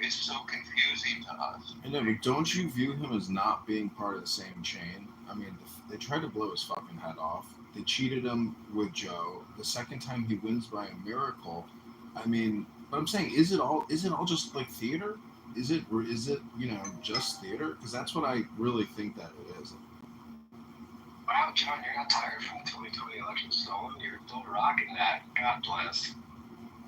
is so confusing to us. I know, but don't you view him as not being part of the same chain? I mean, they tried to blow his fucking head off. They cheated him with Joe. The second time he wins by a miracle. I mean, but I'm saying, is it all? Is it all just like theater? Is it just theater? Because that's what I really think that it is. Wow, John, you're not tired from the 2020 election stolen. You're still rocking that. God bless.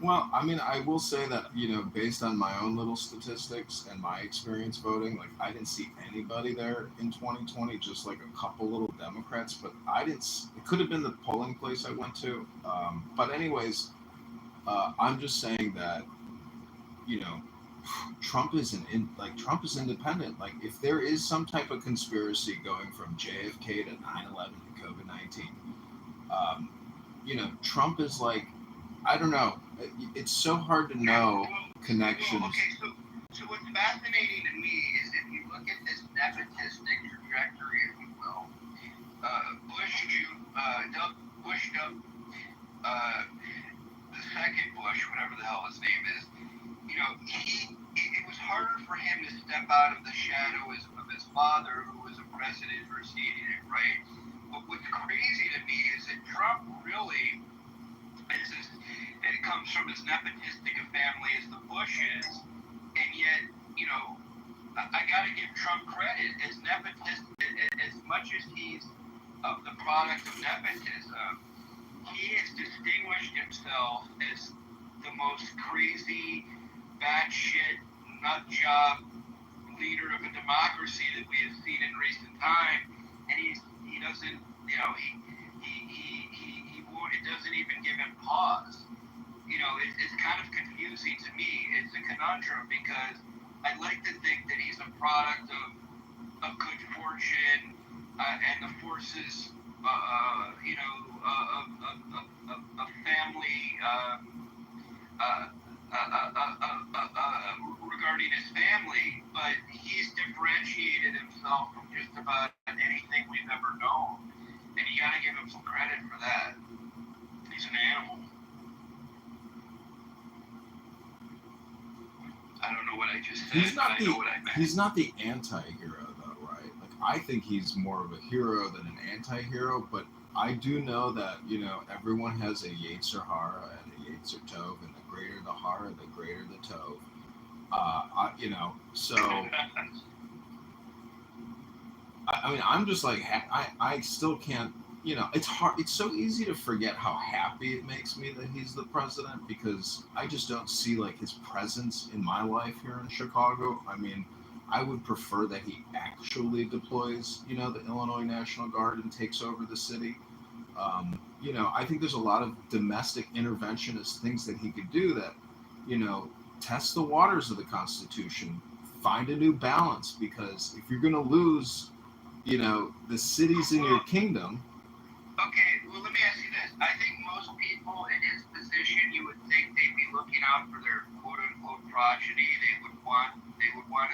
Well, I mean, I will say that, based on my own little statistics and my experience voting, like, I didn't see anybody there in 2020, just like a couple little Democrats, but it could have been the polling place I went to. But, anyways, I'm just saying that, you know, Trump is independent. Like, if there is some type of conspiracy going from JFK to 9/11 to COVID-19, um, Trump is like, I don't know. It's so hard to know connections. So what's fascinating to me is if you look at this nepotistic trajectory, if you will, Bush dubbed the second Bush, whatever the hell his name is, it was harder for him to step out of the shadow of his father, who was a president preceding it, right? But what's crazy to me is that Trump really and it comes from as nepotistic a family as the Bushes, and yet, I gotta give Trump credit as nepotistic, as much as he's the product of nepotism, he has distinguished himself as the most crazy, batshit, nut job leader of a democracy that we have seen in recent time, and he doesn't, it doesn't even give him pause. It's kind of confusing to me. It's a conundrum because I'd like to think that he's a product of good fortune and the forces, of family regarding his family, but he's differentiated himself from just about anything we've ever known, and you got to give him some credit for that. He's an animal. I don't know what I just said. I know what I meant. He's not the anti-hero, though, right? Like, I think he's more of a hero than an anti-hero, but I do know that, everyone has a Yetzer Hara and a Yetzer Tov, and the greater the Hara, the greater the Tov. So... I mean, I'm just like, I still can't, it's hard. It's so easy to forget how happy it makes me that he's the president, because I just don't see, like, his presence in my life here in Chicago. I mean, I would prefer that he actually deploys, the Illinois National Guard and takes over the city. I think there's a lot of domestic interventionist things that he could do that, test the waters of the Constitution, find a new balance, because if you're going to lose the cities in your kingdom. Okay, well, let me ask you this. I think most people in his position, you would think they'd be looking out for their quote-unquote progeny. They would want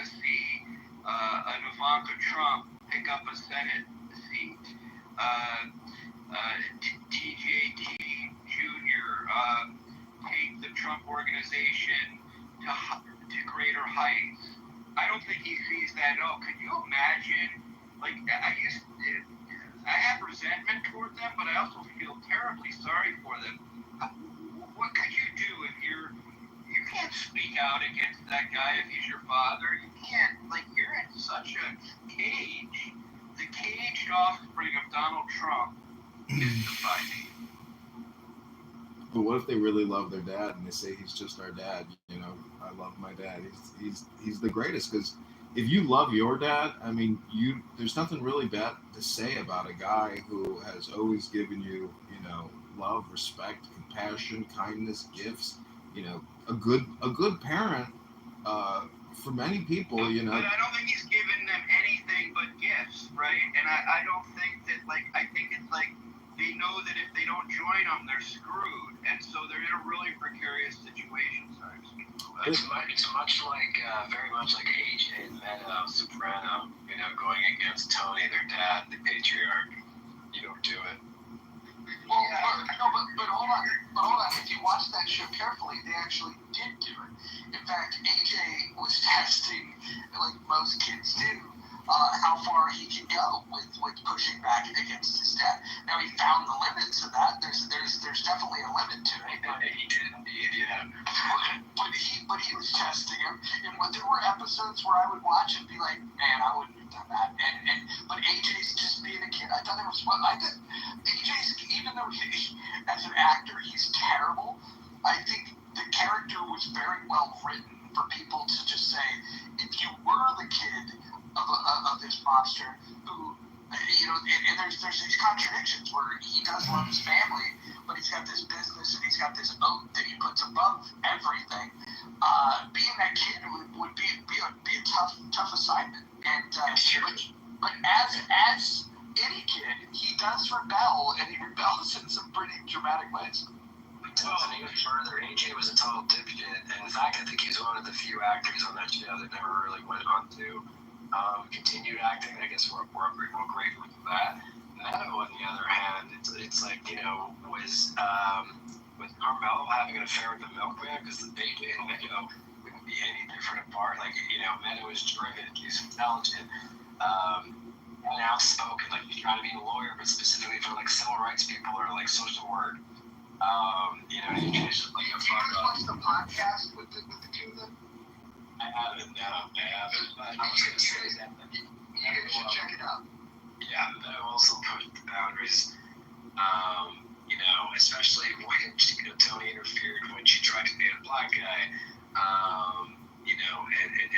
to see an Ivanka Trump pick up a Senate seat. TJT Jr. Take the Trump organization to greater heights. I don't think he sees that at all. Could you imagine? Like, I have resentment toward them, but I also feel terribly sorry for them. What could you do if you can't speak out against that guy if he's your father? You can't, you're in such a cage. The caged offspring of Donald Trump is defining. But what if they really love their dad and they say he's just our dad? I love my dad. He's the greatest, because if you love your dad, I mean, there's nothing really bad to say about a guy who has always given you, love, respect, compassion, kindness, gifts. A good parent. For many people, But I don't think he's given them anything but gifts, right? And I don't think that, I think it's they know that if they don't join them, they're screwed, and so they're in a really precarious situation. Sorry. It's much like, very much like AJ and Meadow, Soprano, going against Tony, their dad, the patriarch. You don't do it. Well, but hold on. If you watch that show carefully, they actually did do it. If in fact, AJ was testing, like most kids do, how far he can go with pushing back against his dad. Now he found the limits of that. There's definitely a limit to it. He did indeed, yeah. But he was testing him, and when there were episodes where I would watch and be like, man, I wouldn't have done that. But AJ's just being a kid. I thought it was fun. AJ's, even though as an actor he's terrible, I think the character was very well written for people to just say, if you were the kid of this monster who, and there's these contradictions where he does love his family, but he's got this business and he's got this oath that he puts above everything. Being that kid would be a tough assignment. And sure. But as any kid, he does rebel, and he rebels in some pretty dramatic ways. And even further, AJ was a total dipshit, and in fact, I think he's one of the few actors on that show that never really went on to continued acting. I guess we're grateful for that. Meadow, on the other hand, it's like, was with Carmelo having an affair with the milkman, because the AJ and Meadow wouldn't be any different apart. Like, Meadow is driven, he's intelligent, and outspoken. Like, he's trying to be a lawyer, but specifically for like civil rights people or like social work. AJ's like a fuck up. Watch the podcast with the two of them? I haven't. But I was going to say that. You should check it out. Yeah, that also pushed the boundaries. Especially when Tony interfered when she tried to date a black guy. And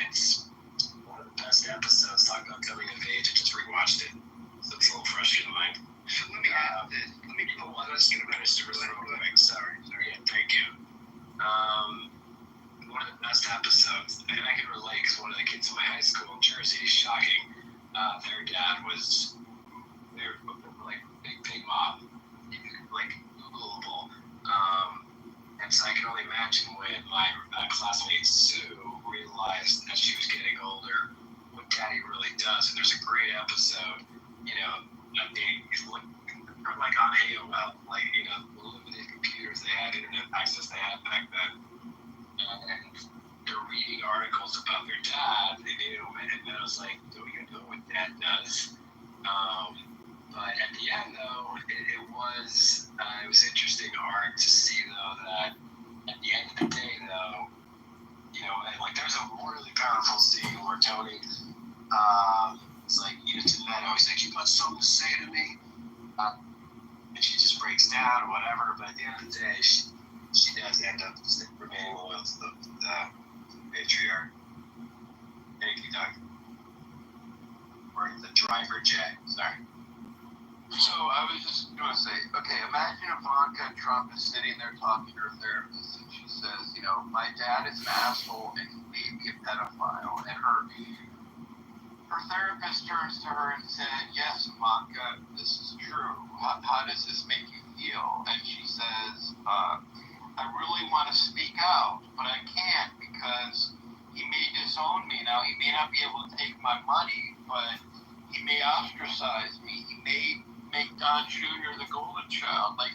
it's one of the best episodes talking about coming of age. I just rewatched it, so it's a little fresh in mind. So let me add this. Let me I was going to finish the real quick. Sorry. Yeah, thank you. One of the best episodes, and I can relate because one of the kids in my high school in Jersey is shocking. Their dad was, they're like big mob, like Googleable. And so I can only imagine when my classmate Sue realized as she was getting older what Daddy really does. And there's a great episode, like on AOL, like, limited computers they had, internet access they had back then. And they're reading articles about their dad, and I was like, do you know what Dad does? But at the end, though, it was interesting art to see, though, that at the end of the day, though, like there's a really powerful scene where Tony is like, to Meadow, he's like, you got something to say to me? And she just breaks down or whatever, but at the end of the day, she does end up remaining loyal to the patriarch. Thank you, Doug. Or the driver, Jay. Sorry. So I was just going to say, okay, imagine Ivanka Trump is sitting there talking to her therapist, and she says, my dad is an asshole and he may be a pedophile. And her therapist turns to her and said, yes, Ivanka, this is true. How does this make you feel? And she says, I really want to speak out, but I can't because he may disown me. Now, he may not be able to take my money, but he may ostracize me. He may make Don Jr. the golden child. I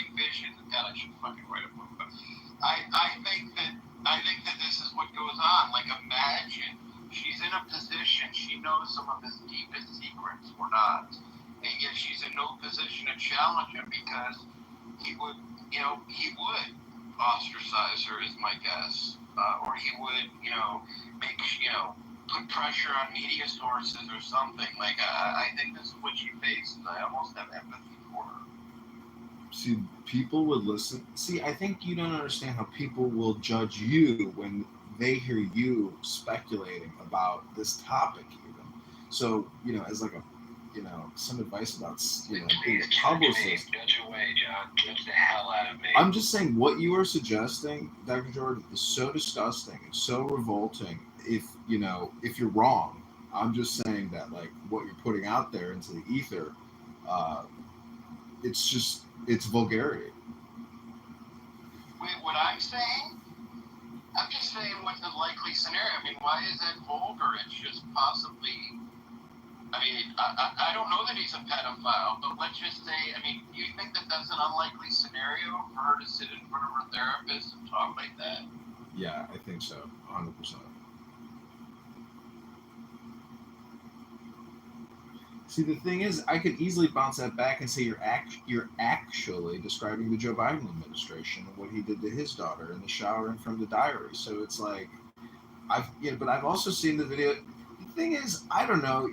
envision that. I should fucking write a book. But I think that this is what goes on. Imagine she's in a position, she knows some of his deepest secrets or not, and yet she's in no position to challenge him because he would ostracize her, is my guess, or he would, make, put pressure on media sources or something. I think this is what she faces. I almost have empathy for her. See, people would listen. See, I think you don't understand how people will judge you when they hear you speculating about this topic even. So, as like a, some advice about, being a publicist. Judge away, John. Judge the hell out of me. I'm just saying what you are suggesting, Dr. Jordan, is so disgusting and so revolting. If you're wrong, I'm just saying that what you're putting out there into the ether, it's vulgarity. Wait, what I'm saying? I'm just saying what's the likely scenario. Why is that vulgar? It's just possibly, I don't know that he's a pedophile, but let's just say, do you think that that's an unlikely scenario for her to sit in front of her therapist and talk like that? Yeah, I think so, 100%. See, the thing is, I could easily bounce that back and say you're actually describing the Joe Biden administration and what he did to his daughter in the shower and from the diary. So it's like but I've also seen the video. The thing is, I don't know.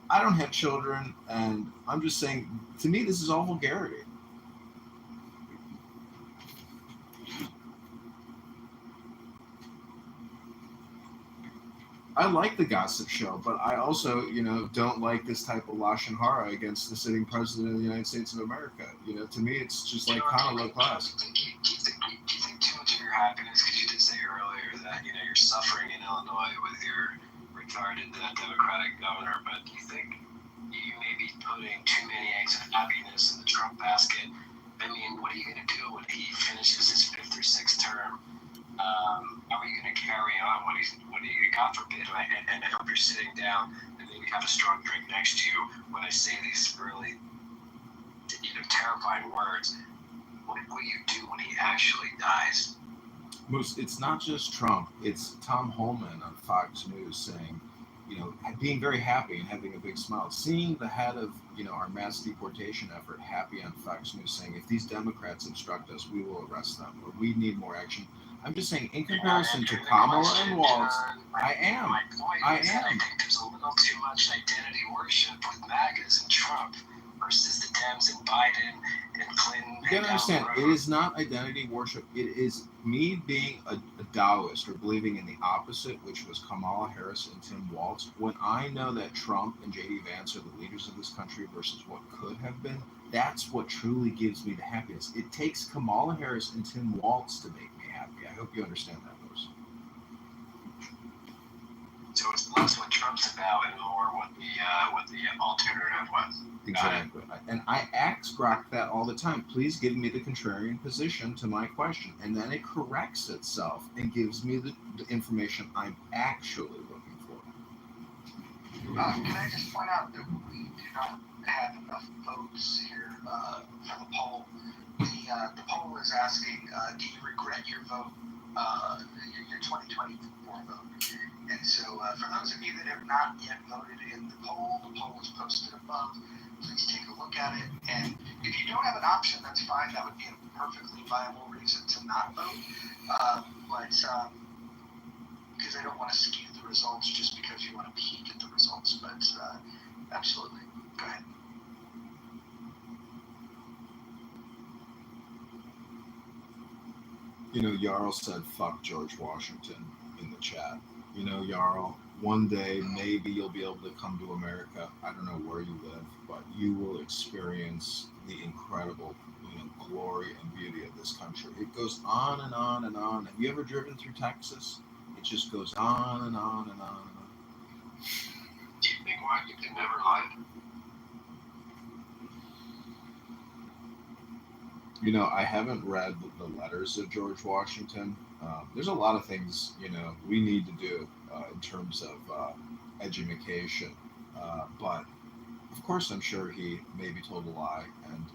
I don't have children, and I'm just saying. To me, this is all vulgarity. I like the gossip show, but I also, don't like this type of lashon hara against the sitting president of the United States of America. To me, it's just like kind of low class. Do you think too much of your happiness, because you did say earlier that you're suffering in Illinois with your retarded Democratic governor, but do you think you may be putting too many eggs of happiness in the Trump basket? I mean, what are you going to do when he finishes his 5th or 6th term? How are you going to carry on? What do you, God forbid, and I hope you're sitting down and maybe have a strong drink next to you when I say these really terrifying words. What will you do when he actually dies? Moose, it's not just Trump. It's Tom Holman on Fox News saying, being very happy and having a big smile. Seeing the head of, our mass deportation effort happy on Fox News saying, if these Democrats obstruct us, we will arrest them, or we need more action. I'm just saying, in comparison to Kamala and Waltz, I am. My point I is that I am. think there's a little too much identity worship with MAGAs and Trump versus the Dems and Biden and Clinton. You gotta understand, it is not identity worship. It is me being a Taoist or believing in the opposite, which was Kamala Harris and Tim Walz. When I know that Trump and J.D. Vance are the leaders of this country versus what could have been, that's what truly gives me the happiness. It takes Kamala Harris and Tim Walz to make me happy. I hope you understand that, Bruce. So it's less what Trump's about and more what the alternative was. Exactly. And I ask Grok that all the time. Please give me the contrarian position to my question. And then it corrects itself and gives me the information I'm actually looking for. Can I just point out that we do not have enough votes here for the poll? The poll is asking, do you regret your vote, your 2024 vote? And so for those of you that have not yet voted in the poll is posted above. Please take a look at it. And if you don't have an option, that's fine. That would be a perfectly viable reason to not vote. But because I don't want to skew the results just because you want to peek at the results. But absolutely. Go ahead. Jarl said, fuck George Washington in the chat. Jarl, one day maybe you'll be able to come to America. I don't know where you live, but you will experience the incredible, glory and beauty of this country. It goes on and on and on. Have you ever driven through Texas? It just goes on and on and on and on. Do you think Washington never lied? I haven't read the letters of George Washington. There's a lot of things, we need to do in terms of education. But, of course, I'm sure he maybe told a lie and,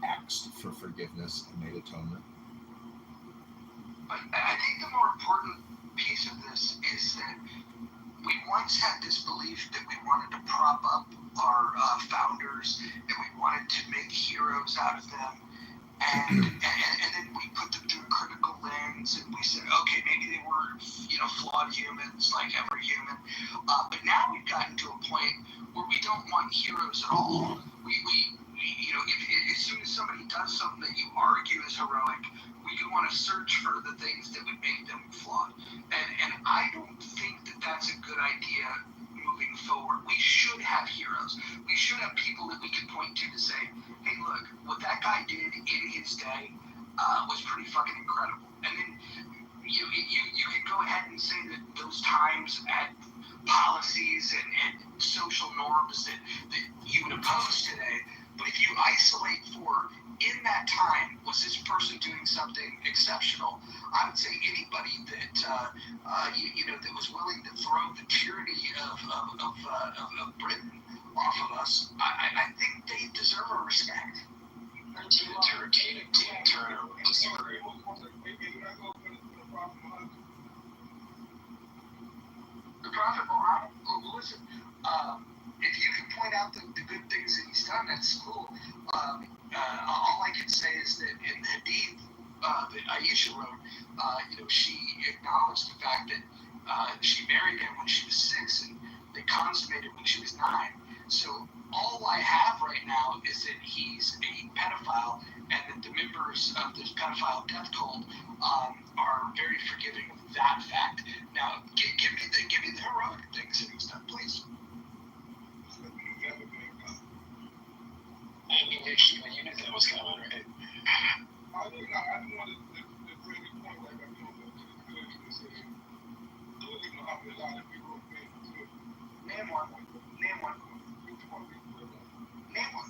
asked for forgiveness and made atonement. But I think the more important piece of this is that we once had this belief that we wanted to prop up our founders, that we wanted to make heroes out of them. And then we put them through a critical lens, and we said, okay, maybe they were, flawed humans like every human. But now we've gotten to a point where we don't want heroes at all. We if as soon as somebody does something that you argue is heroic, we want to search for the things that would make them flawed. And I don't think that that's a good idea moving forward. We should have heroes. We should have people that we can point to say, hey, look, what that guy did in his day was pretty fucking incredible. And then you can go ahead and say that those times had policies and social norms that you would oppose today. But if you isolate for, in that time, was this person doing something exceptional? I would say anybody that that was willing to throw the tyranny of Britain off of us, I think they deserve a respect. Tina Turner would disagree. The Prophet Muhammad. Listen, if you can point out the good things that he's done, that's cool. All I can say is that in the Hadith that Aisha wrote, she acknowledged the fact that she married him when she was 6 and they consummated when she was 9. So all I have right now is that he's a pedophile and that the members of this pedophile death cult are very forgiving of that fact. Now, give me the heroic things that he's done, please. I mean, you knew that was coming, right? I wanted to bring the point like I'm doing what you could say. Clearly, Muhammad, a lot of people have been good. Name one. Name one. Which one we put on? Name one.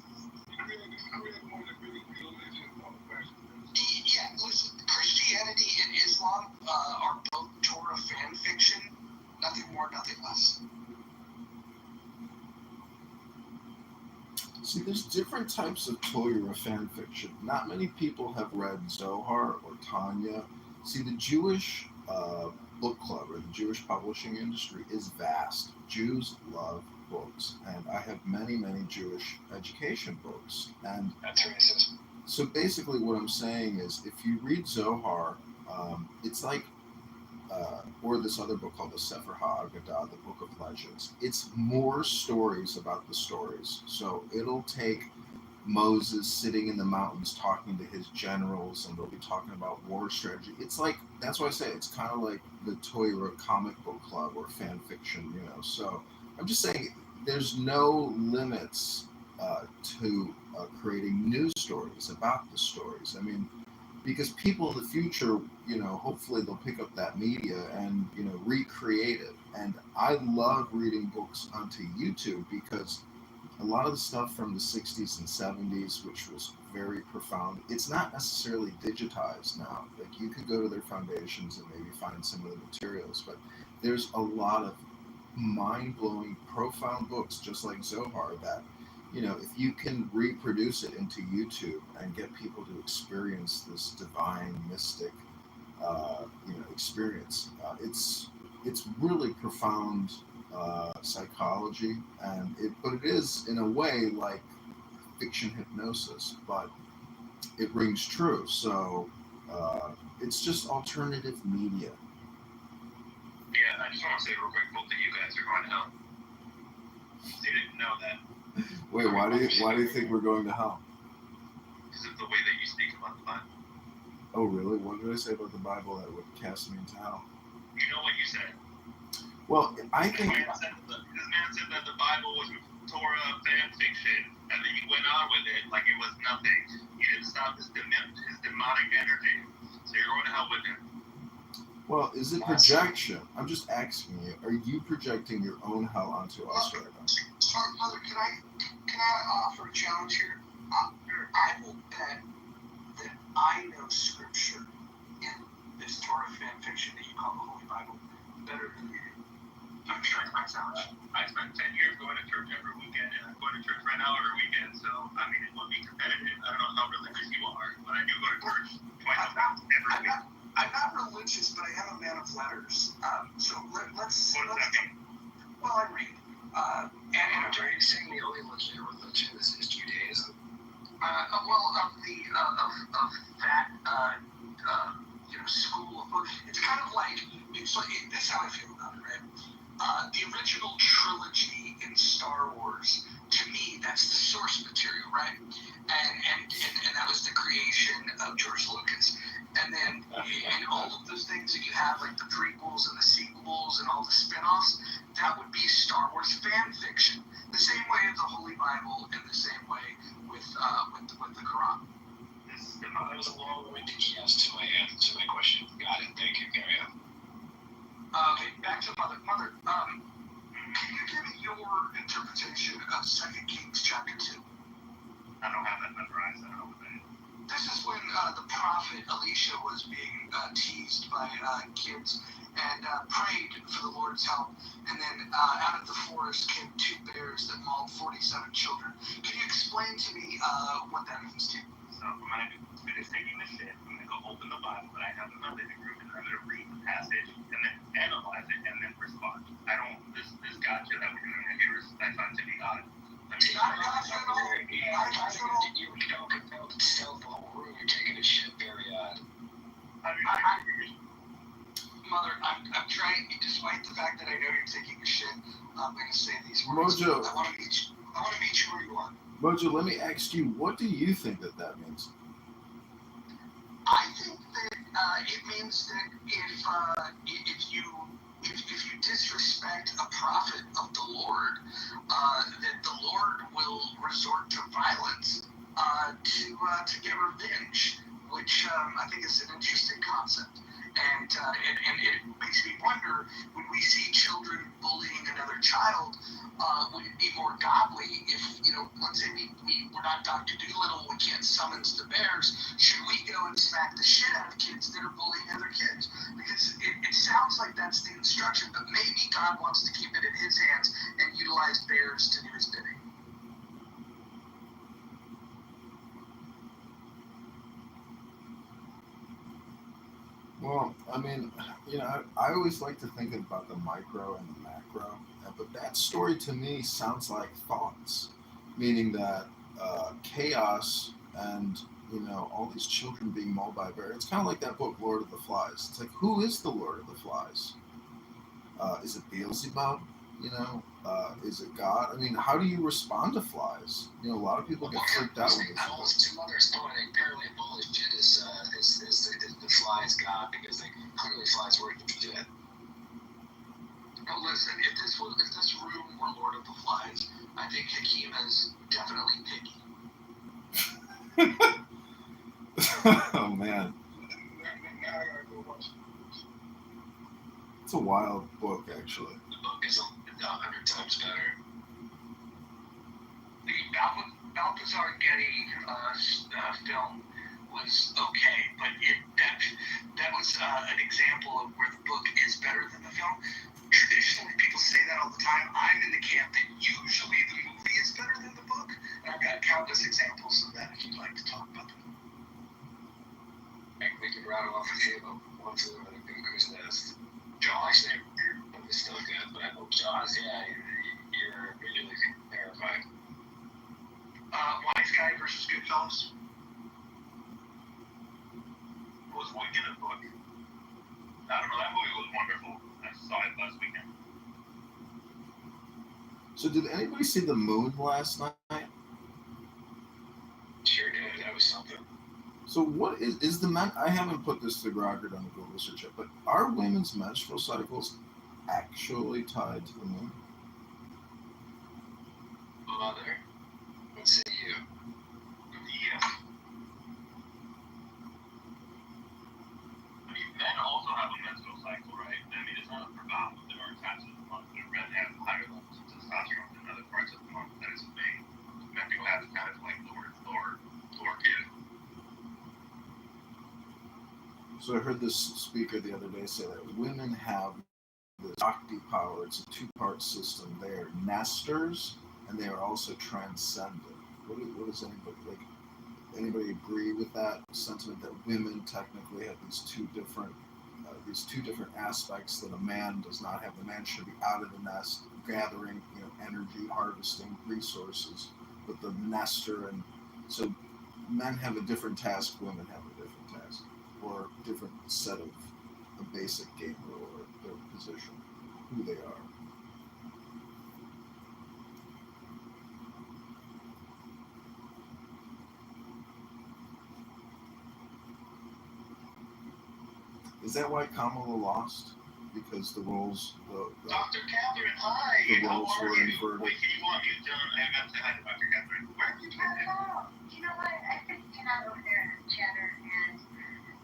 You really want to bring religion on the question. Yeah, listen, Christianity and Islam are both Torah fan fiction. Nothing more, nothing less. See, there's different types of Torah fan fiction. Not many people have read Zohar or Tanya. See, the Jewish book club or the Jewish publishing industry is vast. Jews love books, and I have many, many Jewish education books. And That's racist. so basically what I'm saying is if you read Zohar, it's like, or this other book called the Sefer HaAgadah, the Book of Legends. It's more stories about the stories. So it'll take Moses sitting in the mountains talking to his generals, and they'll be talking about war strategy. It's like, that's why I say it's kind of like the Torah comic book club or fan fiction, So I'm just saying there's no limits to creating news stories about the stories. I mean, because people in the future, hopefully they'll pick up that media and, recreate it. And I love reading books onto YouTube because a lot of the stuff from the 60s and 70s, which was very profound, it's not necessarily digitized now. Like, you could go to their foundations and maybe find some of the materials, but there's a lot of mind-blowing, profound books, just like Zohar, that if you can reproduce it into YouTube and get people to experience this divine, mystic, experience, it's really profound psychology, but it is in a way like fiction hypnosis, but it rings true. So it's just alternative media. Yeah, I just want to say real quick, both of you guys are going to hell. You didn't know that. Wait, why do you think we're going to hell? Because of the way that you speak about the Bible. Oh, really? What did I say about the Bible that would cast me into hell? You know what you said. Well, I think This man said that the Bible was Torah fan fiction, and then you went on with it like it was nothing. You didn't stop his demonic energy. So you're going to hell with him. Well, is it projection? I'm just asking you. Are you projecting your own hell onto us right now? Sorry, Mother, can I offer a challenge here? I will bet that I know scripture in this Torah fan fiction that you call the Holy Bible better than you do. I'm sure my challenge. I spent 10 years going to church every weekend, and I'm going to church right now every weekend, so, I mean, it would be competitive. I don't know how religious you are, but I do go to church twice a month every week. I'm not religious, but I am a man of letters. So let's What does that mean? well, I read. And Are you saying the only legit religion is Judaism? Of that school of book, it's kind of like this is how I feel about it, right? The original trilogy in Star Wars, to me, that's the source material, right? And that was the creation of George Lucas. And then in all of those things that you have, like the prequels and the sequels and all the spin-offs, that would be Star Wars fan fiction. The same way as the Holy Bible, and the same way with the Quran. That was a long-winded yes to my question. Got it. Thank you. Carry on. Okay, back to Mother. Can you give me your interpretation of 2 Kings chapter 2? I don't have that memorized. I don't know what that is. This is when the prophet Elisha was being teased by kids and prayed for the Lord's help. And then out of the forest came 2 bears that mauled 47 children. Can you explain to me what that means to you? So I'm gonna finish taking the shit. I'm gonna go open the Bible that I have in my living room, and I'm gonna read the passage and then analyze it and then respond. I don't this gotcha that we're doing here is that's not to be God. I mean, Not a gotcha at all. Not a gotcha at all. You don't compel to stealth the whole room. You're taking a shit very odd. Mother, I'm trying, despite the fact that I know you're taking a shit, I'm going to say these words. Mojo. I want to meet you where you are. Mojo, let me ask you, what do you think that means? I think that it means that if you disrespect a prophet of the Lord, that the Lord will resort to violence to get revenge, which I think is an interesting concept. And it makes me wonder, when we see children bullying another child, would it be more godly if, let's say we're not Dr. Doolittle, we can't summons the bears, should we go and smack the shit out of kids that are bullying other kids? Because it sounds like that's the instruction, but maybe God wants to keep it in his hands and utilize bears to do his bidding. Well, I mean, I always like to think about the micro and the macro, but that story to me sounds like thoughts, meaning that chaos and all these children being mauled by a bear. It's kind of like that book, Lord of the Flies. It's like, who is the Lord of the Flies? Is it Beelzebub? Is it God? I mean, how do you respond to flies? A lot of people get freaked out with this. I was two mothers going apparently bullshit is the flies God because clearly flies work for shit. Now listen, if this room were Lord of the Flies, I think Hakeem is definitely picky. Oh man, Now I gotta go watch it. it's a wild book actually. The book is 100 times better. The Balthazar Getty film was okay, but that was an example of where the book is better than the film. Traditionally, people say that all the time. I'm in the camp that usually the movie is better than the book, and I've got countless examples of that if you'd like to talk about them. We can rattle off a few of them. One flew over the cuckoo's nest. Jaws, it's still good, but Jaws, yeah, you're visually terrified. Wise Guy versus Goodfellas. Was Wicked a book? I don't know, that movie was wonderful. I saw it last weekend. So did anybody see the moon last night? Sure did, that was something. So what is the men? I haven't put this to Groggard on the Google search yet, but are women's menstrual cycles actually tied to the moon? Mother, let's say you. Yeah. I mean, men also have a menstrual cycle, right? I mean, it's not forgotten, but there are times of the month where men have higher levels of testosterone than other parts of the month. That is a thing. Men do have kind of like lower kid. So I heard this speaker the other day say that women have this Shakti power. It's a two-part system. They are nesters and they are also transcendent. What does anybody like? Anybody agree with that sentiment that women technically have these two different aspects that a man does not have? The man should be out of the nest, gathering energy, harvesting resources, but the nester, and so men have a different task, women have a different task, or a different set of a basic game rule or their position, who they are. Is that why Kamala lost? Because the roles, Dr. Catherine, hi! the roles were inverted. Wait, can you want me to hang up to hi to Dr. Catherine? Where have you been? Hello. You know what? I just came out over there in the chatter, and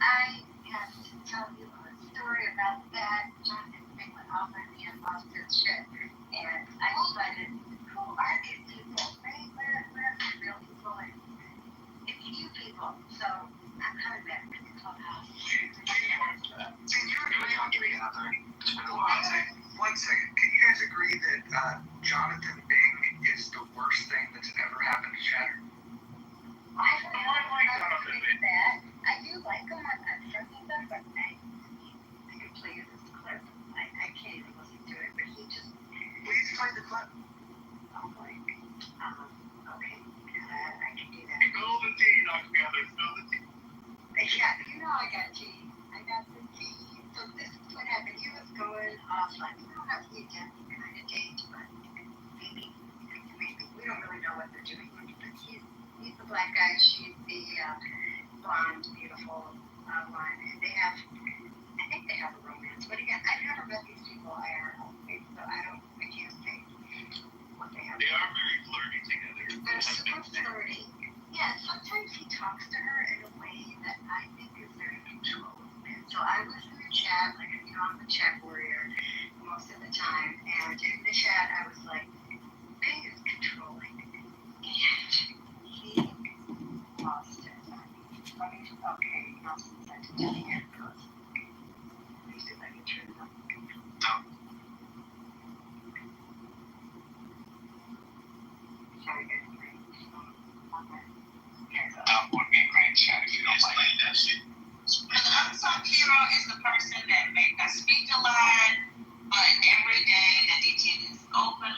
I have to tell you a story about that. Jonathan thing went off on me and lost his shit. And I decided, who are these people, right? Where are the real people? And it's you people. So I'm coming back to the clubhouse. Can you agree on together? One second. Can you guys agree that Jonathan Bing is the worst thing that's ever happened to Chatter? that. I do like him. I'm friends with him, but I can play this clip. I can't even listen to it, but he just. Please play the clip. I'm like, okay, I can do that. Spill the tea, Dr. Gathers. Spill the tea. Yeah, you know I got tea. I got the tea. So this is what happened. He was going off like, I don't know if he did kind of date, but maybe. We don't really know what they're doing. But he's the black guy. She's the blonde, beautiful one. And they have, I think they have a romance. But again, I've never met these people IRL, so I can't say what they have. They are very flirty together. They're super flirty. Yeah, sometimes he talks to her in a way that I think is very controlled. And so I was in the chat, like, I'm a chat warrior most of the time. And in the chat, I was like, Bing is controlling. And he lost it. Okay, Nelson sent it to me. Here it goes. Let me see if I can turn it up. Sorry, guys. Would be a great chat if you don't like that shit. An unsung hero is the person that make us speak the line every day that they is open.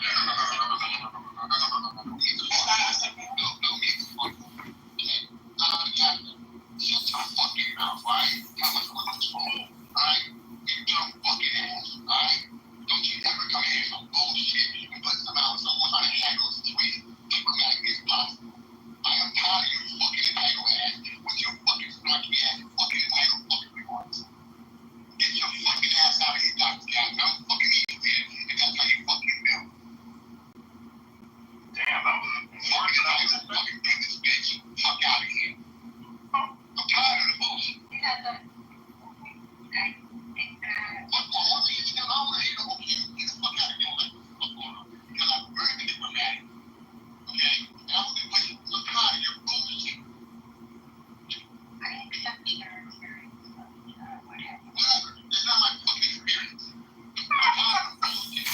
Shut your fucking mouth, right? How much was this for? Alright? You dumb fucking ass, alright? Don't you ever come here with some bullshit and put some out someone trying to handle a situation diplomatically as possible. I am tired of your fucking entitled ass with your fucking snarky ass fucking entitled fucking remarks. Get your fucking ass out of here, Dr. Cat. I'm fucking eating here, and that's how you fucking feel. Damn, that was Fucking entitled fucking business bitch. Fuck out of here. I'm tired of the bullshit. You got the. Fuck the whole thing is still on here. Okay, get the fuck out of here. What's going on? Because I'm very diplomatic. Okay? And I'm tired of your bullshit. I accept your experience of what happened. Whatever. It's not my fucking experience. I'm tired of bullshit.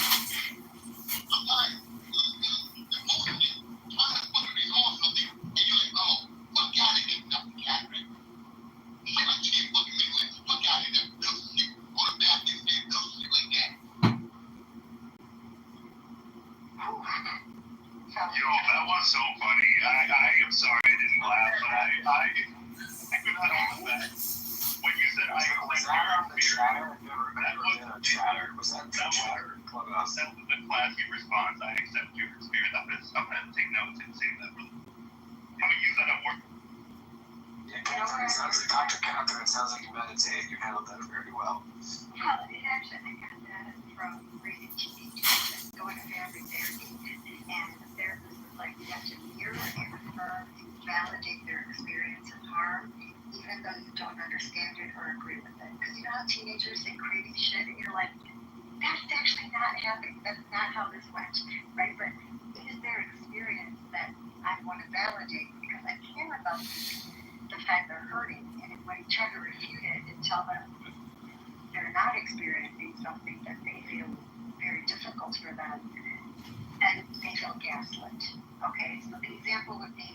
I'm tired of the bullshit. I'm trying to fucking resolve something. And you're like, oh, fuck out of here, Dr. Catherine. Shit like you didn't fucking do it. Fuck out of here. That dumb shit. Go to Baptist and dumb shit like that. Yo, that was so funny. I am sorry I didn't laugh, but I could not hold that. When you said I Was accept that your on the experience, chatter? Have you ever been on chatter? Was that the chatter? Clubhouse? that was the classy response. I accept your experience. I'm gonna take notes and save that. Can we use that at work? Yeah, Catherine, Dr. Catherine, it sounds like you meditate. You handled that very well. Well, it actually, I got that from reading teenagers and going to family therapy. And the therapist was like, you have to mirror and affirm and validate their experience of harm, even though you don't understand it or agree with it. Because you know how teenagers say crazy shit, and you're like, that's actually not happening. That's not how this went, right? But it is their experience that I want to validate because I care about the fact they're hurting. And when you try to refute it and tell them they're not experiencing something that they feel very difficult for them, and they feel gaslit. Okay, so the example would be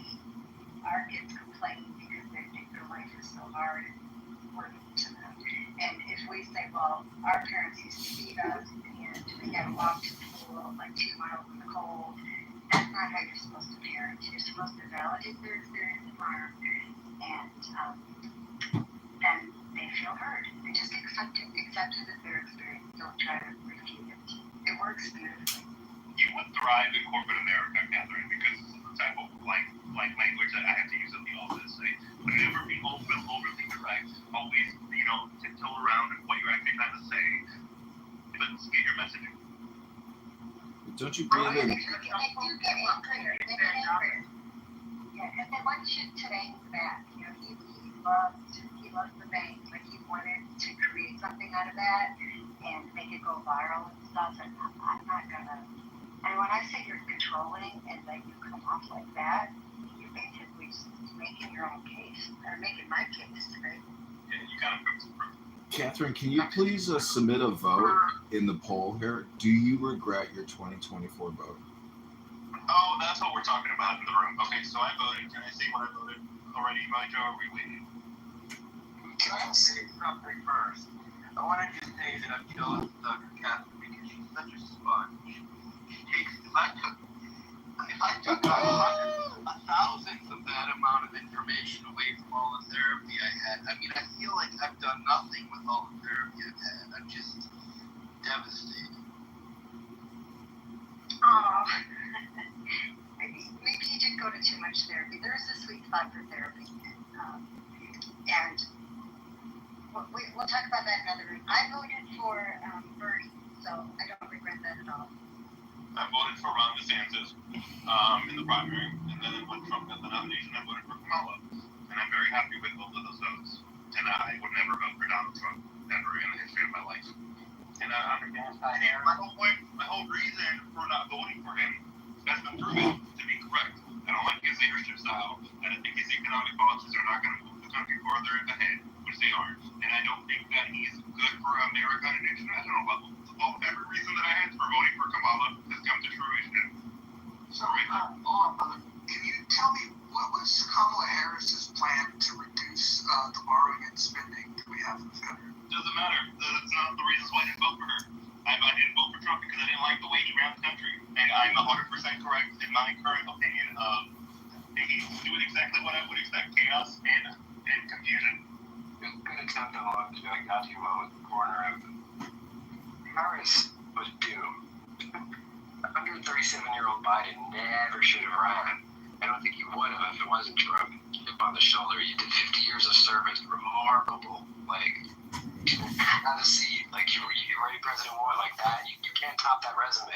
our kids complaining because they think their life is so hard and working to them. And if we say, well, our parents used to beat us and we had to walk to school like 2 miles in the cold, that's not how you're supposed to parent. You're supposed to validate their experience of harm, and then they feel heard. They just accept it as their experience. Don't try to refute it. It works beautifully. You would thrive in corporate America, Catherine, because this is the type of language that I have to use in the office. But never be overly direct. Always, tiptoe around what you're actually trying to say, but get your messaging. Don't you breathe in? They do get angry. Yeah, and then one should today back. He loves the bank, but he wanted to create something out of that and make it go viral and stuff. And I'm not gonna. And when I say you're controlling and that you come off like that, you're basically just making your own case or making my case, right? Yeah, you gotta prove some proof. Catherine, can you please submit a vote in the poll here? Do you regret your 2024 vote? Oh, that's what we're talking about in the room. Okay, so I voted. Can I say what I voted already, Joe? Are we waiting? Can I say something first? I wanted to say that I'm jealous of Dr. Catherine because she's such a sponge. She takes I took a thousandth of that amount of information away from all the therapy I had. I mean, I feel like I've done nothing with all the therapy I've had. I'm just devastated. Oh, maybe you did go to too much therapy. There is a sweet spot for therapy. And we'll talk about that another room. I voted for Bernie, so I don't regret that at all. I voted for Ron DeSantis in the primary, and then when Trump got the nomination, I voted for Kamala. And I'm very happy with both of those votes. And I would never vote for Donald Trump, ever in the history of my life. And my whole reason for not voting for him has been proven to be correct. I don't like his leadership style. I don't think his economic policies are not going to move the country farther ahead, which they aren't. And I don't think that he's good for America on an international level. Every reason that I had for voting for Kamala has come to fruition. Sorry, can you tell me what was Kamala Harris's plan to reduce the borrowing and spending that we have in the country? Doesn't matter. That's not the reasons why I didn't vote for her. I didn't vote for Trump because I didn't like the way he ran the country. And I'm 100% correct in my current opinion of he's doing exactly what I would expect: chaos and confusion. Good attempt on I got you on the corner of Harris was doomed. 137-year-old Biden never should have ran. I don't think he would have if it wasn't for a chip on the shoulder. You did 50 years of service. Remarkable. Have a seat. You already President War like that. You can't top that resume.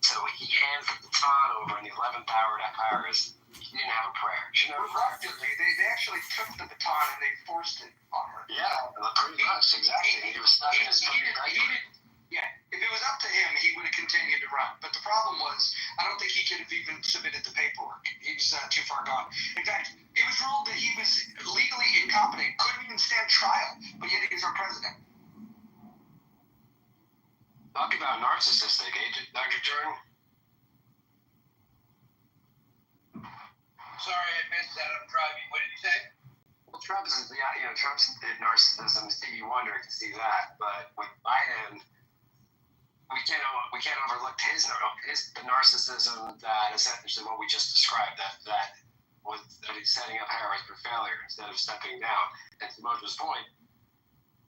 So he hands the baton over in the 11th hour to Harris. He didn't have a prayer. Reluctantly, they actually took the baton and they forced it on her. Yeah, pretty much, exactly. He was stuck in his fucking diaper. Yeah, if it was up to him, he would have continued to run. But the problem was, I don't think he could have even submitted the paperwork. He was too far gone. In fact, it was ruled that he was legally incompetent, couldn't even stand trial, but yet he was our president. Talk about narcissistic, Dr. Jordan? Sorry, I missed that. I'm driving. What did you say? Well, Trump's narcissism. Stevie Wonder can see that, but with Biden, we can't overlook the narcissism that essentially what we just described, that he's setting up Harris for failure instead of stepping down. And to Mojo's point,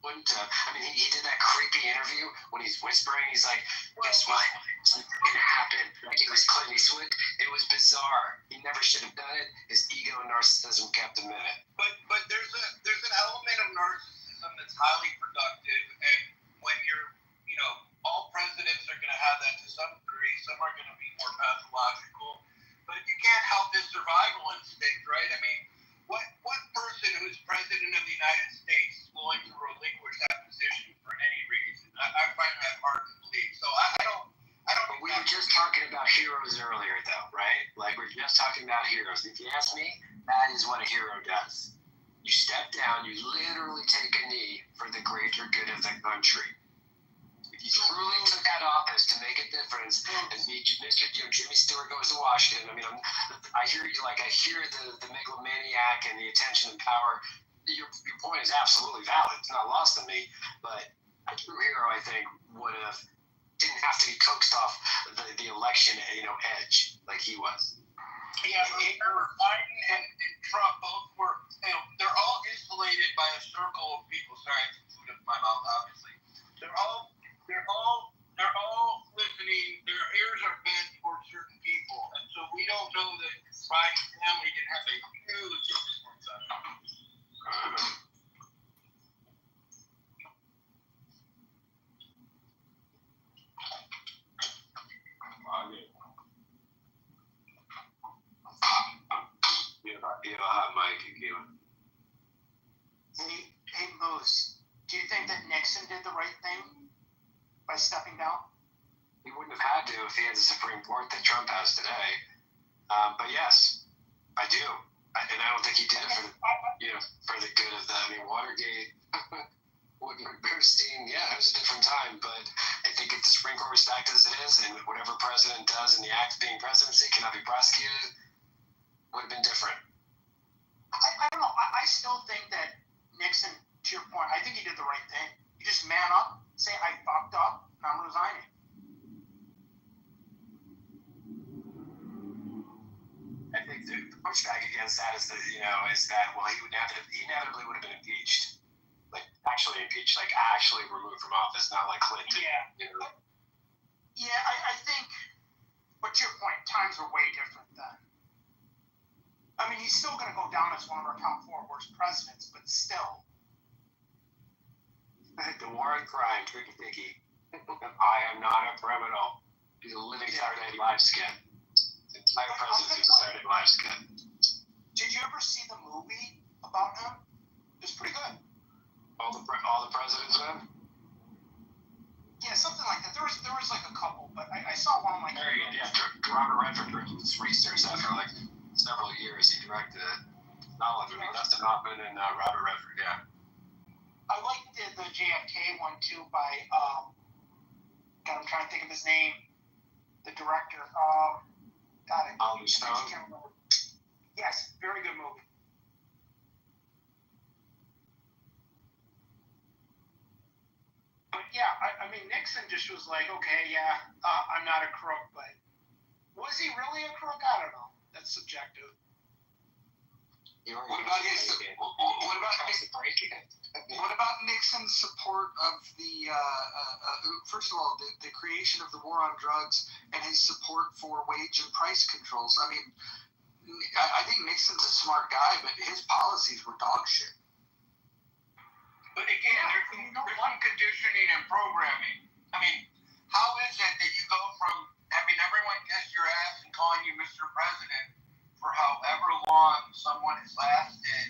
he did that creepy interview when he's whispering. He's like, guess what? It's not gonna happen. Like it was Clint Eastwood. It was bizarre. He never should have done it. His ego and narcissism kept him in it. But there's an element of narcissism that's highly productive, and when you're, all presidents are going to have that to some degree. Some are going to be more pathological, but you can't help his survival instinct, right? I mean, what person who's president of the United States is willing to relinquish that position for any reason? I find that hard to believe. So I don't. But we were just talking about heroes earlier, though, right? We're just talking about heroes. If you ask me, that is what a hero does. You step down. You literally take a knee for the greater good of the country. If you truly took that office to make a difference and be Jimmy Stewart goes to Washington. I hear you. I hear the megalomaniac and the attention and power. Your point is absolutely valid. It's not lost on me. But a true hero, I think, didn't have to be coaxed off the election, edge like he was. Yeah, remember Biden and Trump both were, they're all insulated by a circle of people. Sorry, I took food in my mouth, obviously. They're all listening. Their ears are bent towards certain people, and so we don't know that Biden's family didn't have a huge influence on him. You have a hot mic, Akiva. Hey, Moose, do you think that Nixon did the right thing by stepping down? He wouldn't have had to if he had the Supreme Court that Trump has today. But yes, I do. And I don't think he did it for the good of Watergate, Woodward, Bernstein, yeah, it was a different time. But I think if the Supreme Court stacked as it is, and whatever president does in the act of being presidency cannot be prosecuted, would have been different. I don't know. I still think that Nixon, to your point, I think he did the right thing. You just man up, say I fucked up, and I'm resigning. I think the pushback against that is that, well, he inevitably would have been impeached. Like, actually impeached, like actually removed from office, not like Clinton. Yeah. Yeah, I think, but to your point, times were way different then. I mean, he's still going to go down as one of our top 4 worst presidents, but still. The war on crime, tricky Dicky. I am not a criminal. He's a living Saturday Night Live skit. The entire presidency is a Saturday Night Live skit. Did you ever see the movie about him? It was pretty good. All the presidents, man? Yeah, something like that. There was like a couple, but I saw one like. Very good, yeah. Robert Redford researched that for like several years. He directed it. Not like Dustin Hoffman and Robert Redford, yeah. I liked the JFK one too by God, I'm trying to think of his name. The director. Oliver Stone. Yes, very good movie. But yeah, I mean, Nixon just was like, okay, yeah, I'm not a crook, but was he really a crook? I don't know. That's subjective. What about Nixon's support of the, first of all, the creation of the war on drugs and his support for wage and price controls? I mean, I think Nixon's a smart guy, but his policies were dog shit. But again, there's one conditioning and programming. I mean, how is it that you go from having everyone kiss your ass and calling you Mr. President for however long someone has lasted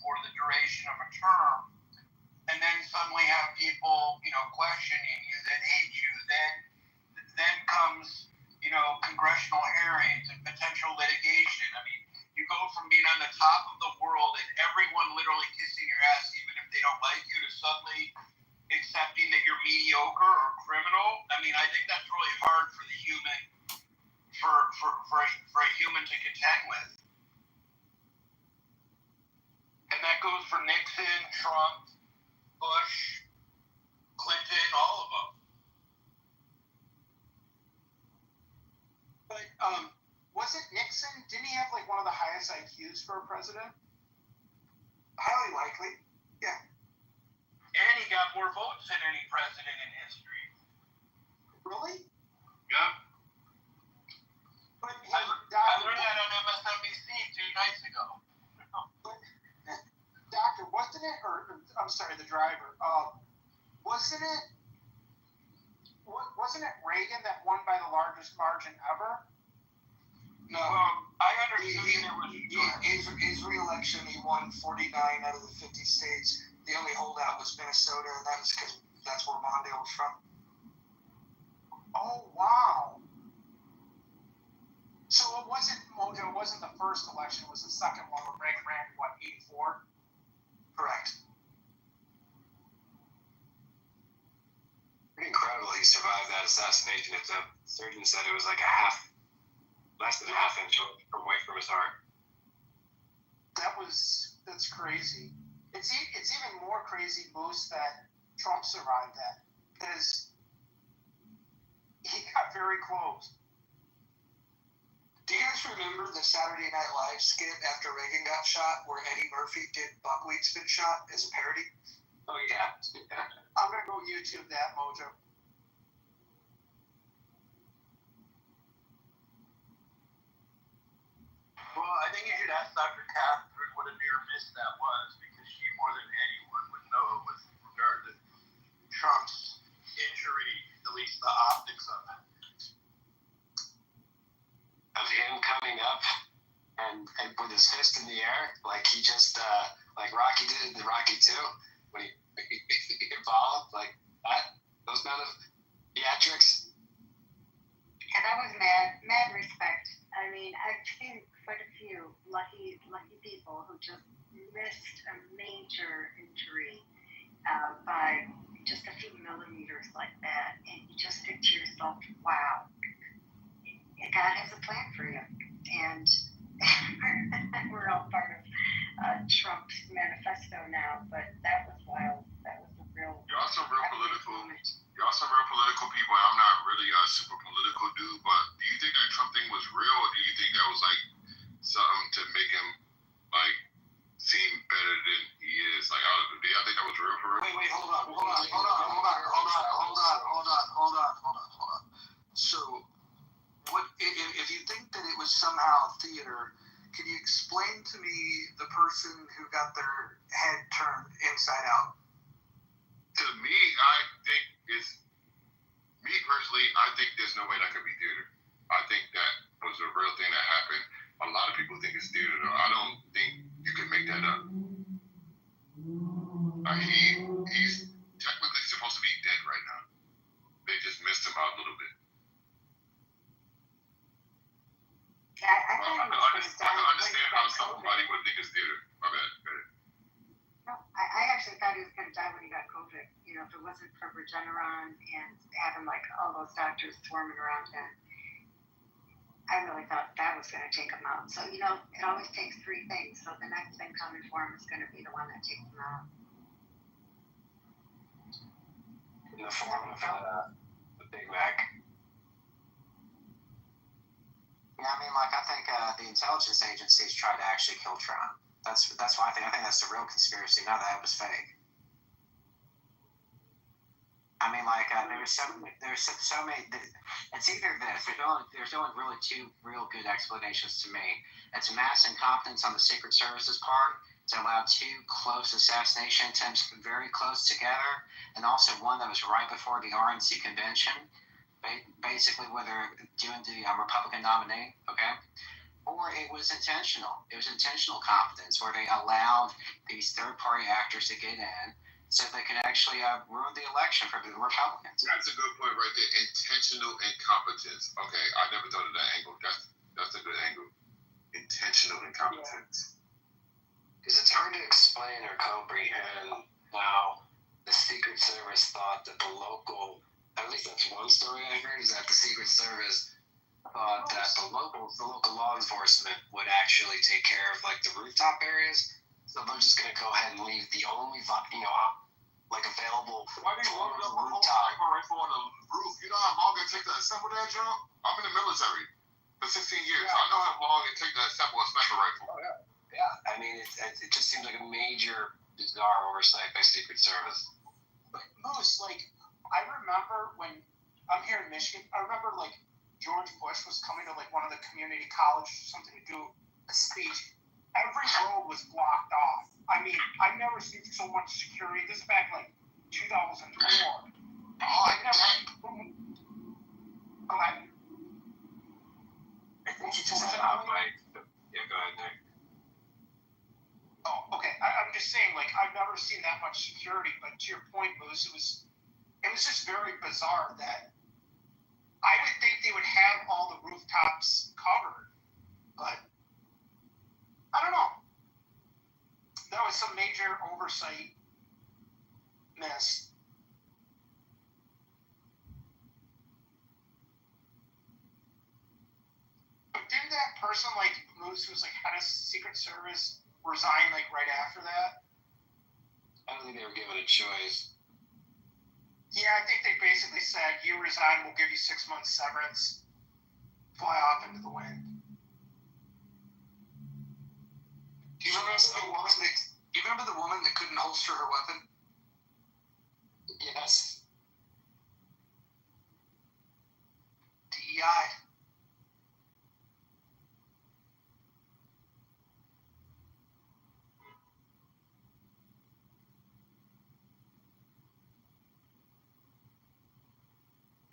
for the duration of a term, and then suddenly have people, questioning you, then hate you, then comes, congressional hearings and potential litigation. I mean, you go from being on the top of the world and everyone literally kissing your ass, even if they don't like you, to suddenly accepting that you're mediocre or criminal. I mean, I think that's really hard for the human, for a human to contend with. And that goes for Nixon, Trump, Bush, Clinton, all of them. But was it Nixon? Didn't he have like one of the highest IQs for a president? Highly likely. Yeah. And he got more votes than any president in history. Really? Yep. But I learned that on MSNBC 2 nights ago. Doctor, wasn't it? I'm sorry, the driver. Wasn't it Reagan that won by the largest margin ever? No. I understood His re-election, he won 49 out of the 50 states. The only holdout was Minnesota, and that was because that's where Mondale was from. Oh, wow. So it wasn't the first election, it was the second one where Reagan ran, 84? Correct. Incredible he survived that assassination attempt. Surgeon said it was like less than a half inch away from his heart. That's crazy. It's even more crazy, Moose, that Trump survived that, because he got very close. Do you guys remember the Saturday Night Live skit after Reagan got shot where Eddie Murphy did Buckwheat's Been Shot as a parody? Oh, yeah. I'm going to go YouTube that, Mojo. Well, I think you should ask Dr. Catherine what a near miss that was, because she more than anyone would know with regard to Trump's injury, at least the optics of it. Of him coming up and with his fist in the air, like he just, like Rocky did in Rocky 2, when he evolved, like that, those kind of theatrics. And that was mad respect. I mean, I've seen quite a few lucky people who just missed a major injury by just a few millimeters like that, and you just think to yourself, wow, God has a plan for you. And we're all part of Trump's manifesto now, but that was wild. That was a real. Y'all some real political people. And I'm not really a super political dude, but do you think that Trump thing was real, or do you think that was like something to make him like seem better than he is? Like, do y'all think that was real for real? Wait, hold on. So, what if you think that it was somehow theater? Can you explain to me the person who got their head turned inside out? To me, I think me personally, I think there's no way that could be theater. I think that was a real thing that happened. A lot of people think it's theater, though. I don't think you can make that up. He's technically supposed to be dead right now. They just missed him out a little bit. I can understand how somebody would think it's theater. My bad. No, I actually thought he was going to die when he got COVID. You know, if it wasn't for Regeneron and having like all those doctors swarming around him, I really thought that was going to take him out. So, you know, it always takes three things. So the next thing coming for him is going to be the one that takes him out. In the form of the Big Mac. Yeah, I mean, like, I think the intelligence agencies tried to actually kill Trump. That's why I think that's the real conspiracy, not that it was fake. I mean, like, there's so many. It's either this. There's only really two real good explanations to me. It's mass incompetence on the Secret Service's part to allow two close assassination attempts very close together, and also one that was right before the RNC convention, basically where they're doing the Republican nominee, okay? Or it was intentional. It was intentional competence where they allowed these third-party actors to get in so they could actually ruin the election for the Republicans. That's a good point right there. Intentional incompetence. Okay, I never thought of that angle. That's a good angle. Intentional incompetence. Because it's hard to explain or comprehend how the Secret Service thought that the local, at least that's one story I heard, is that the Secret Service thought that the local law enforcement would actually take care of like the rooftop areas. So they're just going to go ahead and leave the only, like available. Why they loaded up a whole sniper rifle on the roof? You know how long it takes to assemble that jump? I'm in the military for 16 years. Yeah. I know how long it takes to assemble a sniper rifle. Oh, yeah. I mean, it just seems like a major, bizarre oversight by Secret Service. But Moose, like, I remember when I'm here in Michigan, I remember like George Bush was coming to like one of the community colleges or something to do a speech. Every road was blocked off. I mean, I've never seen so much security. This is back like 2004. I never. Go ahead. Yeah, go ahead, Nick. Oh, okay. I'm just saying, like, I've never seen that much security. But to your point, Moose, it was just very bizarre that I would think they would have all the rooftops covered, but I don't know. That was some major oversight miss. But didn't that person, like, Moose, who was, like, head of Secret Service, resign, like, right after that? I don't think they were given a choice. Yeah, I think they basically said, you resign, we'll give you 6 months severance, fly off into the wind. Do you remember the woman that couldn't holster her weapon? Yes. DEI.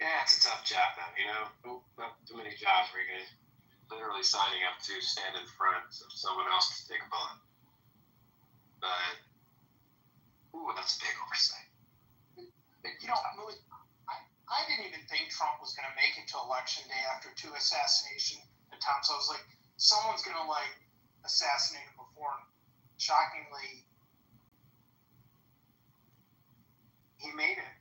Yeah, it's a tough job, though, you know? Not too many jobs where you're literally signing up to stand in front of someone else to take a bullet. But, that's a big oversight. You know, I didn't even think Trump was going to make it to election day after 2 assassination attempts. I was like, someone's going to, like, assassinate him before. Shockingly, he he made it.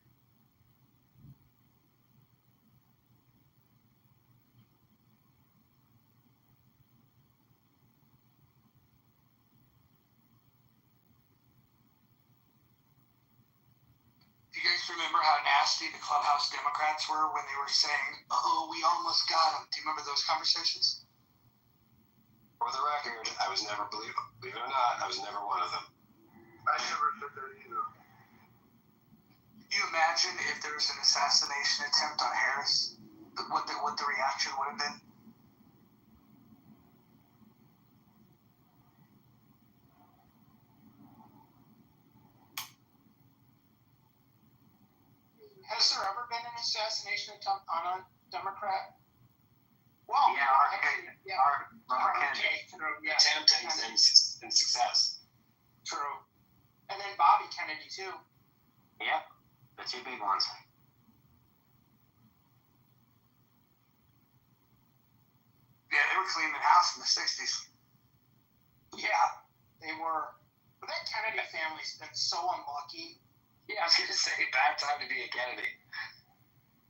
Do you guys remember how nasty the clubhouse Democrats were when they were saying, "Oh, we almost got him"? Do you remember those conversations? For the record, I was never, believe it or not, I was never one of them. I never said that either. Can you imagine if there was an assassination attempt on Harris? What the reaction would have been? Has there ever been an assassination attempt on a Democrat? Well, Yeah, our Kennedy. True, yeah. Attempt and success. True. And then Bobby Kennedy, too. Yep, the two big ones. Yeah, they were cleaning the house in the 60s. Yeah, they were. But that Kennedy family's been so unlucky. Yeah, I was going to say, bad time to be a Kennedy.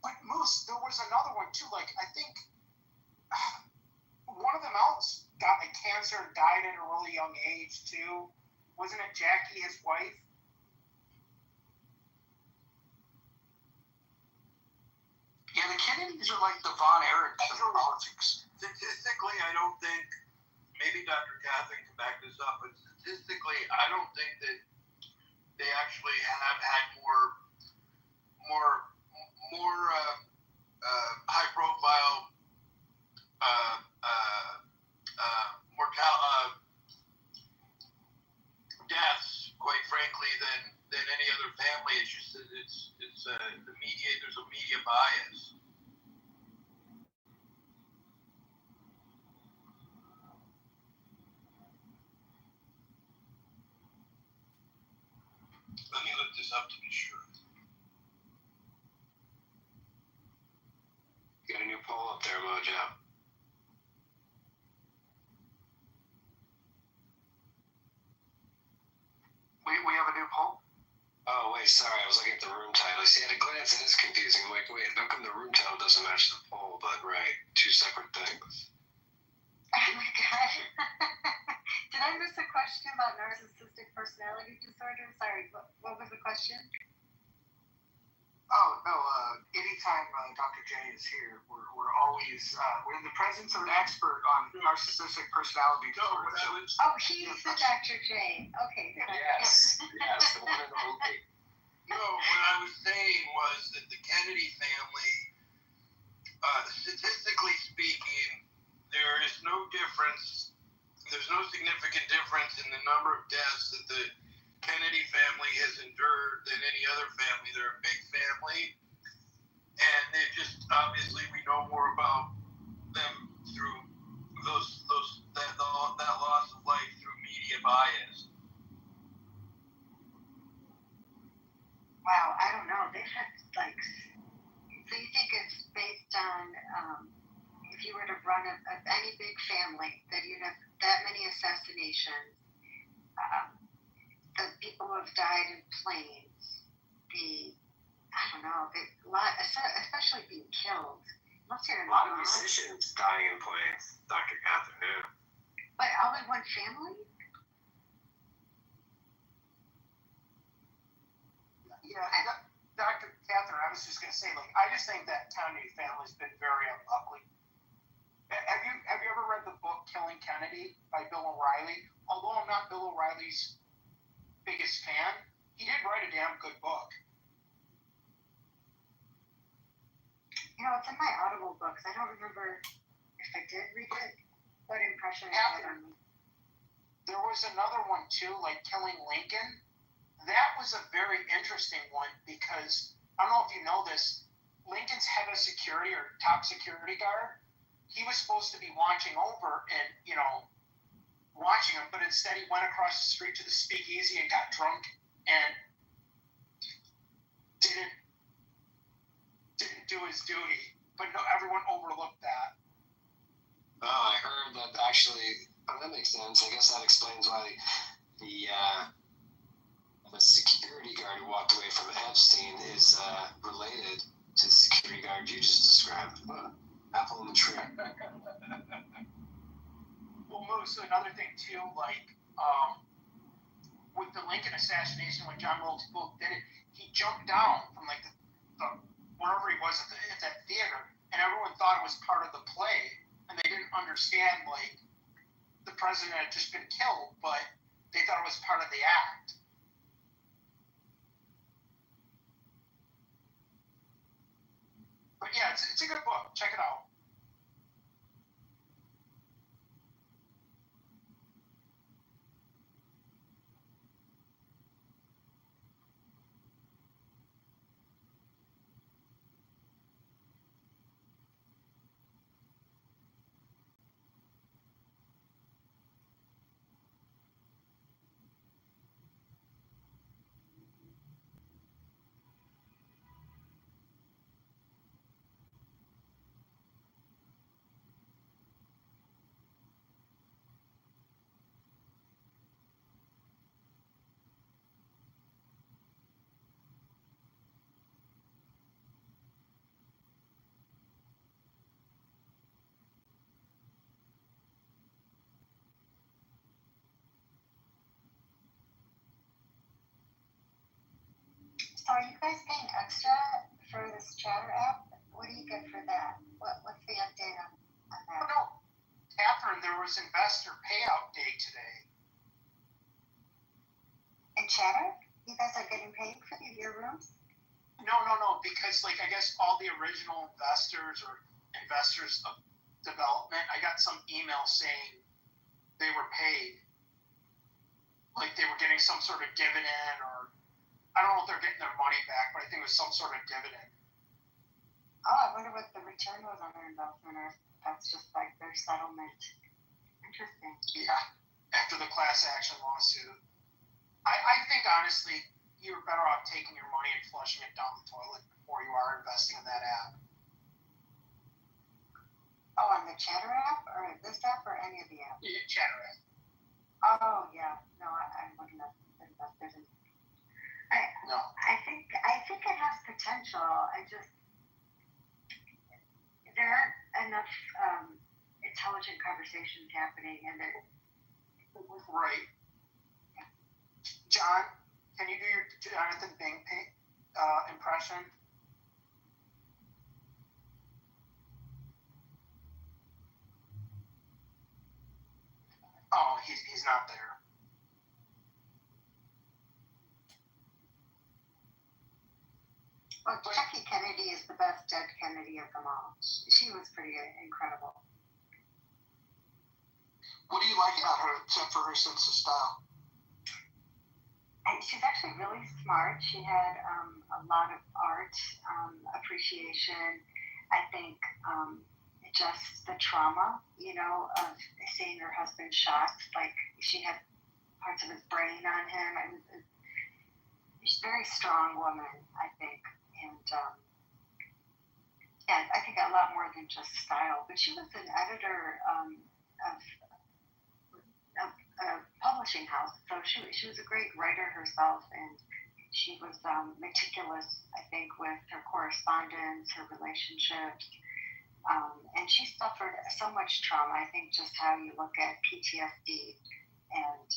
But Moose, there was another one, too. Like, I think one of them else got like cancer and died at a really young age, too. Wasn't it Jackie, his wife? Yeah, the Kennedys are like the Von Erichs of politics. Statistically, I don't think, maybe Dr. Catherine can back this up, but statistically, I don't think that they actually have had more high profile deaths, quite frankly, than any other family. It's just that it's the media. There's a media bias. Let me look this up to be sure. Got a new poll up there, Mojo. We have a new poll? Oh, wait, sorry, I was looking at the room title. See, at a glance, it is confusing. I'm like, wait, how come the room title doesn't match the poll? But, right, two separate things. Oh my God. Did I miss a question about narcissistic personality disorder? Sorry, what was the question? Oh, no, anytime Dr. J is here, we're always, we're in the presence of an expert on narcissistic personality disorder. Oh, he's the Dr. J. Okay. Yes, the one and only. No, what I was saying was that the Kennedy family, statistically speaking, there is no difference. There's no significant difference in the number of deaths that the Kennedy family has endured than any other family. They're a big family, and they just obviously we know more about them through that loss of life through media bias. Wow, I don't know. They've had like. So you think it's based on if you were to run any big family that you'd have that many assassinations. The people who have died in planes, especially being killed. Unless you're A lot of musicians dying in planes, Dr. Catherine, yeah. But all in one family? Yeah, Dr. Catherine, I was just going to say, like, I just think that Kennedy family's been very unlucky. Have you ever read the book Killing Kennedy by Bill O'Reilly? Although I'm not Bill O'Reilly's biggest fan, he did write a damn good book. You know, it's in my Audible books. I don't remember if I did read it. What impression it had on me. There was another one too, like Killing Lincoln. That was a very interesting one because I don't know if you know this. Lincoln's head of security or top security guard, he was supposed to be watching over and watching him, but instead he went across the street to the speakeasy and got drunk and didn't do his duty. But no, everyone overlooked that. Oh, I heard that actually. Oh, that makes sense. I guess that explains why the security security guard who walked away from Epstein is related to the security guard you just described. Apple in the tree. Well, Moose, another thing too, like with the Lincoln assassination, when John Wilkes Booth did it, he jumped down from like the wherever he was at that theater, and everyone thought it was part of the play, and they didn't understand like the president had just been killed, but they thought it was part of the act. But yeah, it's a good book. Check it out. So are you guys paying extra for this Chatter app? What do you get for that? What's the update on that? Oh, no, Catherine, there was investor payout day today. In Chatter? You guys are getting paid for your rooms? No, because like I guess all the original investors or investors of development, I got some email saying they were paid. Like they were getting some sort of dividend, or I don't know if they're getting their money back, but I think it was some sort of dividend. Oh, I wonder what the return was on their investment, or if that's just like their settlement. Interesting. Yeah, after the class action lawsuit. I think honestly, you're better off taking your money and flushing it down the toilet before you are investing in that app. Oh, on the Chatter app, or this app, or any of the apps? Yeah, Chatter app. Oh yeah, no, I wouldn't have invested in. No. I think it has potential. There aren't enough intelligent conversations happening, and Right. Yeah. John, can you do your Jonathan Bing impression? Oh, he's not there. Well, Jackie Kennedy is the best dead Kennedy of them all. She was pretty incredible. What do you like about her, except for her sense of style? And she's actually really smart. She had a lot of art appreciation. I think just the trauma, of seeing her husband shot. Like she had parts of his brain on him. She's a very strong woman, I think. And yeah, I think a lot more than just style. But she was an editor of a publishing house, so she was a great writer herself, and she was meticulous, I think, with her correspondence, her relationships, and she suffered so much trauma. I think just how you look at PTSD, and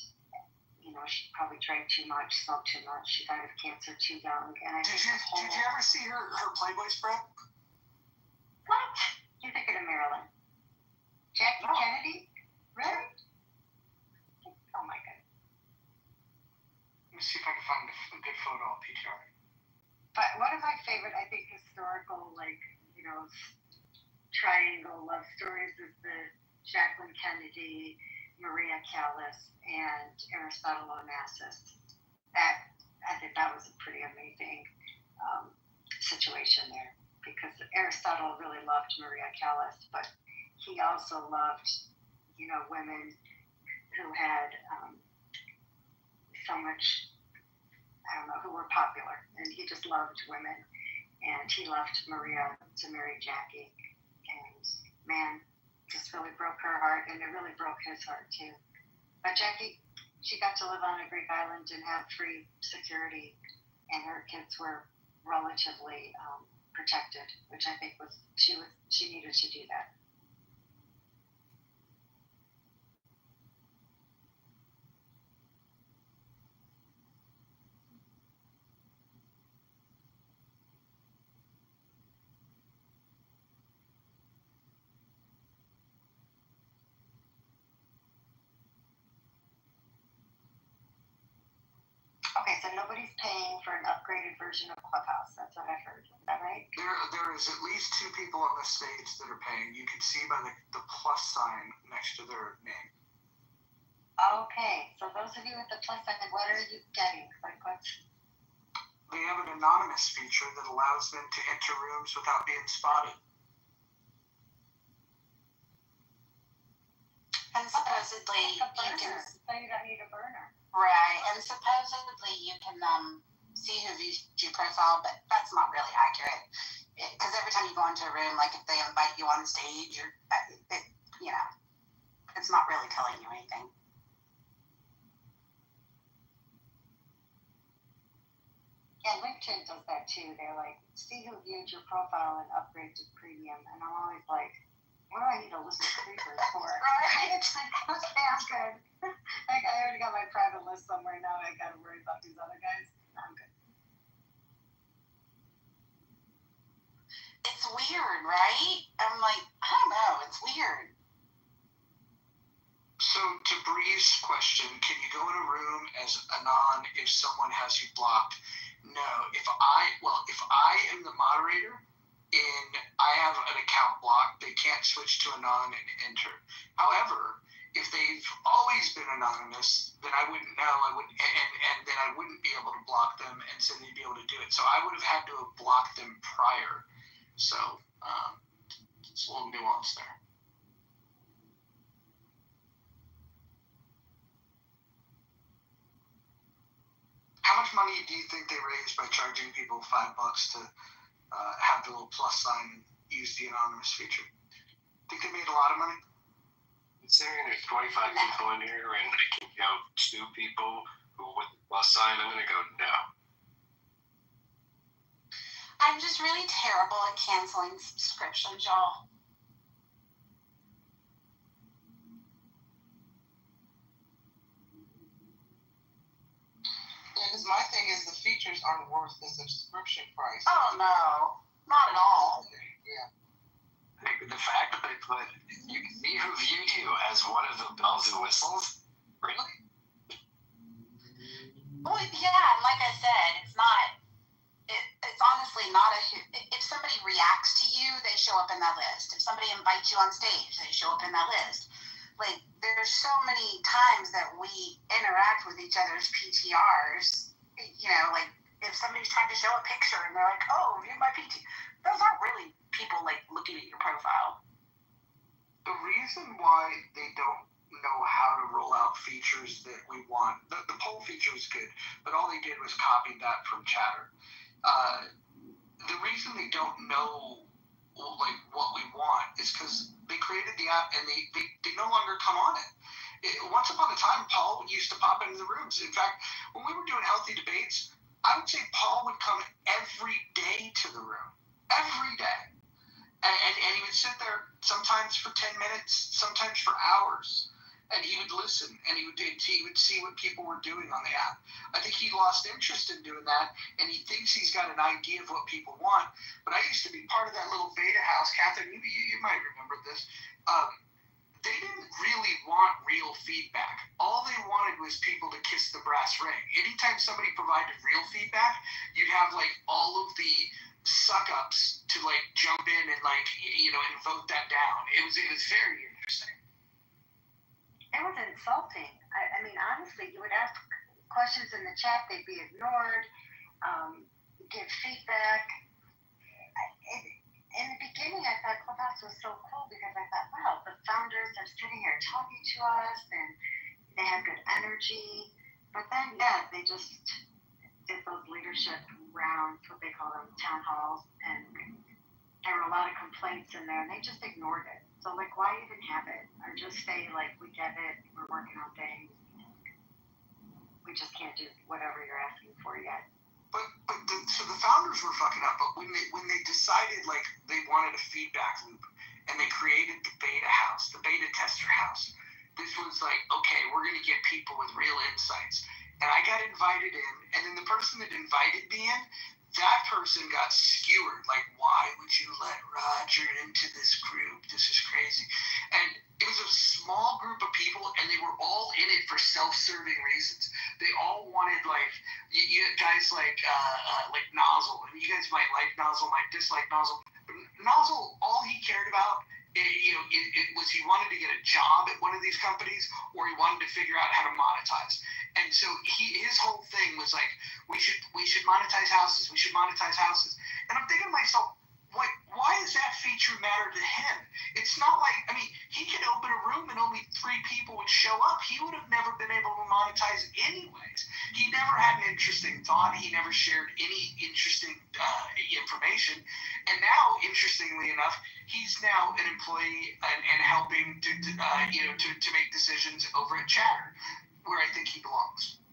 she probably drank too much, smoked too much. She died of cancer too young. And I think did you ever see her Playboy spread? What? You're thinking of Marilyn? Jackie Kennedy? Really? Oh my God. Let me see if I can find a good photo on PTR. But one of my favorite, I think, historical, triangle love stories is the Jacqueline Kennedy, Maria Callas, and Aristotle Onassis. I think that was a pretty amazing situation there, because Aristotle really loved Maria Callas, but he also loved, women who had so much, who were popular, and he just loved women, and he left Maria to marry Jackie, and man, just really broke her heart, and it really broke his heart too. But Jackie, she got to live on a Greek island and have free security and her kids were relatively protected, which I think she needed to do that. Okay, so nobody's paying for an upgraded version of Clubhouse. That's what I heard. Is that right? There is at least 2 people on the stage that are paying. You can see by the plus sign next to their name. Okay, so those of you with the plus sign, what are you getting? They have an anonymous feature that allows them to enter rooms without being spotted. And supposedly you can. So you don't need a burner. Right, and supposedly you can see who views your profile, but that's not really accurate. Because every time you go into a room, like if they invite you on stage, it's not really telling you anything. Yeah, LinkedIn does that too. They're like, see who viewed your profile and upgrade to premium. And I'm always like, what do I need to listen to creepers for? Right? It's like, okay, I'm good. Like, I already got my private list somewhere now. I got to worry about these other guys. I'm good. It's weird, right? I'm like, I don't know. It's weird. So to Bree's question, can you go in a room as anon if someone has you blocked? No. If I am the moderator and I have an account blocked, they can't switch to anon and enter. However, if they've always been anonymous, then I wouldn't know. And then I wouldn't be able to block them, and so they'd be able to do it. So I would have had to have blocked them prior. So it's a little nuance there. How much money do you think they raised by charging people $5 to have the little plus sign and use the anonymous feature? Think they made a lot of money? Considering there's 25 people in here and they can count 2 people who with the plus sign, I'm going to go no. I'm just really terrible at canceling subscriptions, y'all. Yeah, because my thing is the features aren't worth the subscription price. Oh, no. Not at all. Yeah. The fact that they put, you can see who viewed you as one of the bells and whistles? Really? Well, yeah, and like I said, it's honestly not if somebody reacts to you, they show up in that list. If somebody invites you on stage, they show up in that list. Like, there's so many times that we interact with each other's PTRs, like if somebody's trying to show a picture and they're like, oh, view my PT. Those aren't really people like looking at your profile. The reason why they don't know how to roll out features that we want, the poll feature was good, but all they did was copy that from Chatter. The reason they don't know like what we want is because they created the app and they no longer come on it. Once upon a time, Paul used to pop into the rooms. In fact, when we were doing healthy debates, I would say Paul would come every day to the room. Every day. And he would sit there sometimes for 10 minutes, sometimes for hours. And he would listen, and he would see what people were doing on the app. I think he lost interest in doing that, and he thinks he's got an idea of what people want. But I used to be part of that little beta house. Catherine, you might remember this. They didn't really want real feedback. All they wanted was people to kiss the brass ring. Anytime somebody provided real feedback, you'd have like all of the suck-ups to like jump in and like, and vote that down. It was very interesting. It was insulting. I mean, honestly, you would ask questions in the chat, they'd be ignored, give feedback. In the beginning, I thought Clubhouse was so cool because I thought, wow, the founders are sitting here talking to us and they have good energy. But then, yeah, they just did those leadership rounds, what they call them, town halls, and there were a lot of complaints in there and they just ignored it. So, like, why even have it? Or just say, like, we get it, we're working on things. We just can't do whatever you're asking for yet. So the founders were fucking up, but when they decided like they wanted a feedback loop and they created the beta house, the beta tester house, this was like, okay, we're gonna get people with real insights. And I got invited in, and then the person that invited me in, that person got skewered. Like, why would you let Roger into this group? This is crazy. And it was a small group of people, and they were all in it for self-serving reasons. They all wanted, like, you guys like Nozzle. And you guys might like Nozzle, might dislike Nozzle. But Nozzle, all he cared about, it was he wanted to get a job at one of these companies, or he wanted to figure out how to monetize. And so his whole thing was like, we should monetize houses. We should monetize houses. And I'm thinking to myself, why does that feature matter to him? It's not like, I mean, he could open a room and only 3 people would show up. He would have never been able to monetize anyways. He never had an interesting thought. He never shared any interesting information. And now, interestingly enough, he's now an employee and helping to make decisions over at Chatter, where I think he belongs.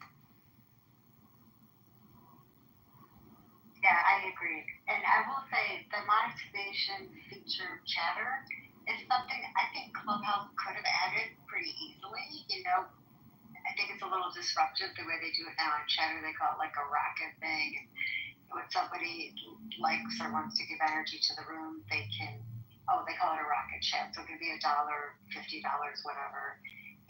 Yeah, I agree. And I will say the monetization feature Chatter is something I think Clubhouse could have added pretty easily. I think it's a little disruptive the way they do it now on Chatter. They call it like a rocket thing. And when somebody likes or wants to give energy to the room, they call it a rocket chat. So it could be $1, $50, whatever.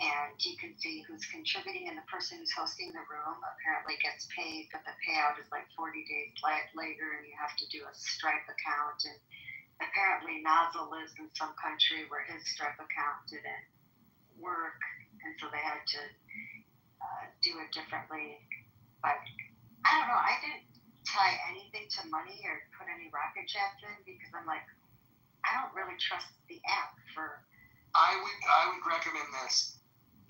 And you can see who's contributing, and the person who's hosting the room apparently gets paid, but the payout is like 40 days later, and you have to do a Stripe account. And apparently Nozzle lives in some country where his Stripe account didn't work, and so they had to do it differently. But I don't know, I didn't tie anything to money or put any rocket chats in because I'm like, I don't really trust the app for... I would recommend this.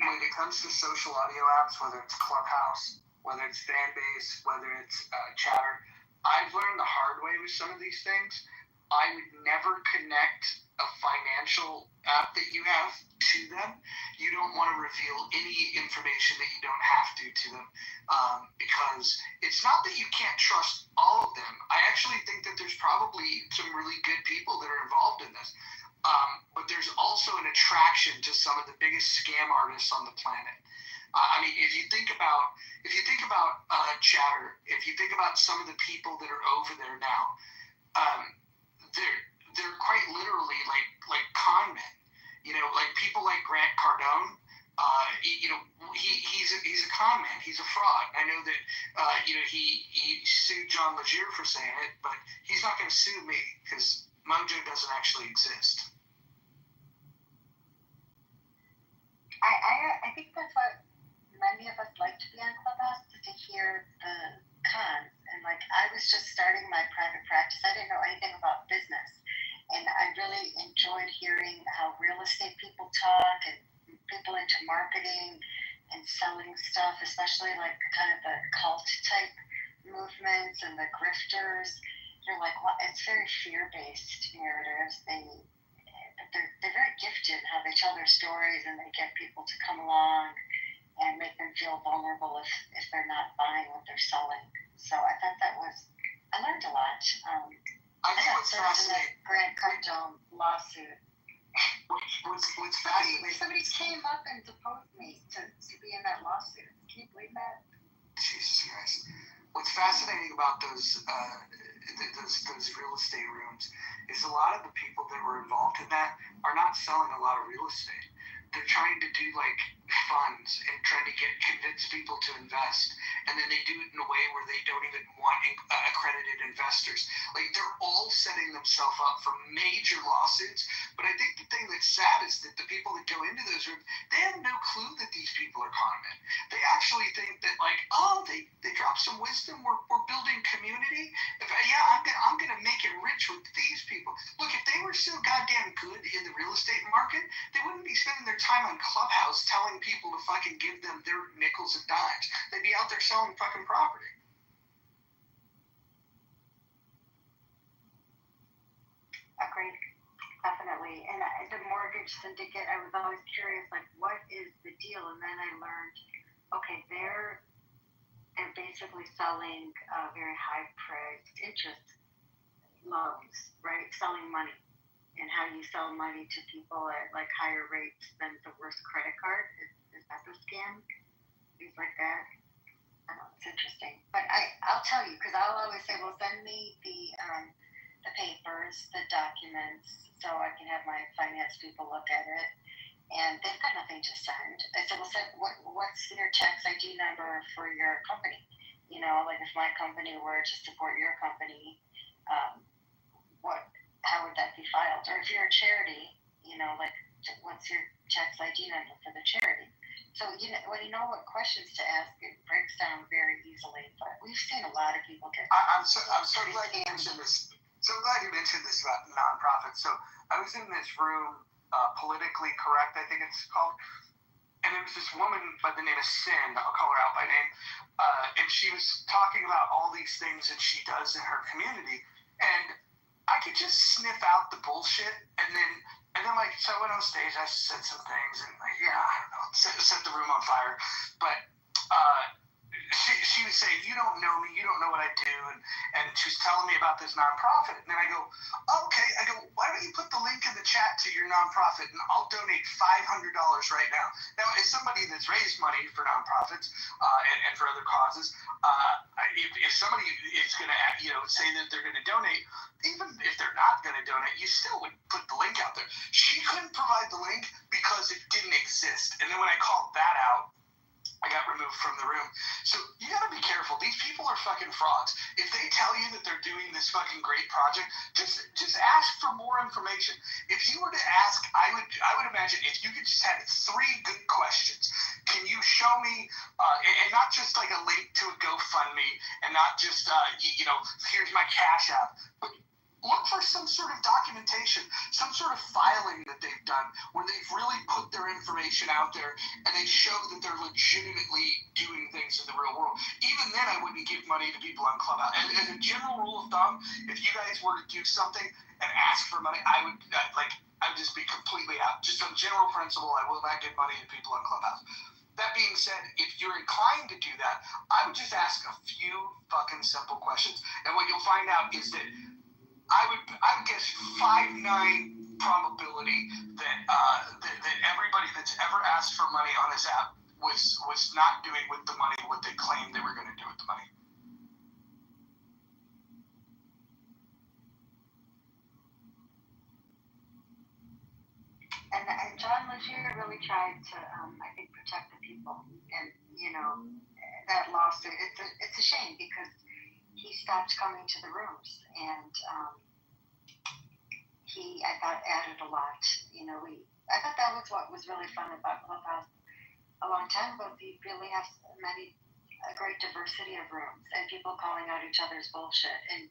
When it comes to social audio apps, whether it's Clubhouse, whether it's Fanbase, whether it's Chatter, I've learned the hard way with some of these things. I would never connect a financial app that you have to them. You don't want to reveal any information that you don't have to them, because it's not that you can't trust all of them. I actually think that there's probably some really good people that are involved in this. But there's also an attraction to some of the biggest scam artists on the planet. I mean, if you think about Chatter, if you think about some of the people that are over there now, they're quite literally like con men. Like people like Grant Cardone. He's a con man. He's a fraud. I know that he sued John Legere for saying it, but he's not going to sue me because Mojo doesn't actually exist. I think that's what many of us like to be on Clubhouse, to hear the cons. And I was just starting my private practice. I didn't know anything about business. And I really enjoyed hearing how real estate people talk and people into marketing and selling stuff, especially kind of the cult type movements and the grifters. They're it's very fear-based narratives. They're very gifted how they tell their stories, and they get people to come along and make them feel vulnerable if they're not buying what they're selling. So I thought I learned a lot. I think what's fascinating, Grant Cardone lawsuit. What's fascinating? Somebody came up and deposed me to be in that lawsuit. Can you believe that? Jesus Christ. What's fascinating about those real estate rooms is a lot of the people that were involved in that are not selling a lot of real estate. They're trying to do funds and trying to convince people to invest, and then they do it in a way where they don't even want accredited investors. They're all setting themselves up for major lawsuits. But I think the thing that's sad is that the people that go into those rooms, they have no clue that these people are con men. They actually think that they drop some wisdom. We're building community. I'm gonna make it rich with these people. Look, if they were so goddamn good in the real estate market, they wouldn't be spending their time on Clubhouse telling people to fucking give them their nickels and dimes. They'd be out there selling fucking property. Agreed. Definitely. And the mortgage syndicate, I was always curious, what is the deal? And then I learned, okay, they're they're basically selling very high-priced interest loans, right? Selling money, and how you sell money to people at like higher rates than the worst credit card. Is that the scam? Things like that. I know, it's interesting. But I'll tell you, because I'll always say, well, send me the papers, the documents, so I can have my finance people look at it. And they've got nothing to send. I said, well, what's your tax ID number for your company? You know, like if my company were to support your company, how would that be filed? Or if you're a charity, you know, like what's your tax ID number for the charity? So when you know what questions to ask, it breaks down very easily. But we've seen a lot of people get. I'm so glad you mentioned this. So glad you mentioned this about nonprofits. So I was in this room, Politically Correct, I think it's called, and there was this woman by the name of Sin. I'll call her out by name, and she was talking about all these things that she does in her community, and I could just sniff out the bullshit, and then like, so I went on stage, I said some things, and like, yeah, I don't know, set the room on fire, but she would say, you don't know me, you don't know what I do, and she was telling me about this nonprofit, and then I go, okay, why don't you put the link in the chat to your nonprofit, and I'll donate $500 right now. Now, as somebody that's raised money for nonprofits and for other causes, if somebody is going to, say that they're going to donate, even if they're not going to donate, you still would put the link out there. She couldn't provide the link because it didn't exist, and then when I called that out, I got removed from the room. So you gotta be careful. These people are fucking frauds. If they tell you that they're doing this fucking great project, just ask for more information. If you were to ask, I would imagine if you could just have 3 good questions. Can you show me, and not just like a link to a GoFundMe, and not just here's my Cash App, but look for some sort of documentation, some sort of filing that they've done where they've really put their information out there and they show that they're legitimately doing things in the real world. Even then, I wouldn't give money to people on Clubhouse. As a general rule of thumb, if you guys were to do something and ask for money, I would just be completely out. Just on general principle, I will not give money to people on Clubhouse. That being said, if you're inclined to do that, I would just ask a few fucking simple questions. And what you'll find out is that I would guess 5-9 probability that everybody that's ever asked for money on this app was not doing with the money what they claimed they were going to do with the money. And John Legere really tried to, I think, protect the people. And that lawsuit, it's a shame because he stopped coming to the rooms, and he, I thought, added a lot. I thought that was what was really fun about Clubhouse a long time ago. We really have a great diversity of rooms and people calling out each other's bullshit. And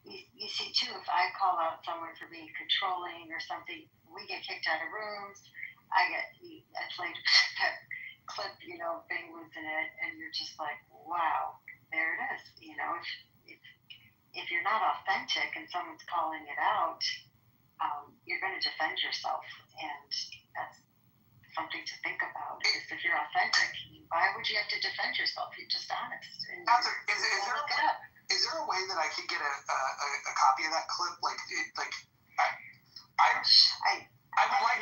you see too, if I call out someone for being controlling or something, we get kicked out of rooms. I played that clip, Bing was in it, and you're just like, wow, there it is. If you're not authentic and someone's calling it out, you're going to defend yourself, and that's something to think about. Is if you're authentic, why would you have to defend yourself? You're just honest. And is there a way that I could get a copy of that clip? I would like to.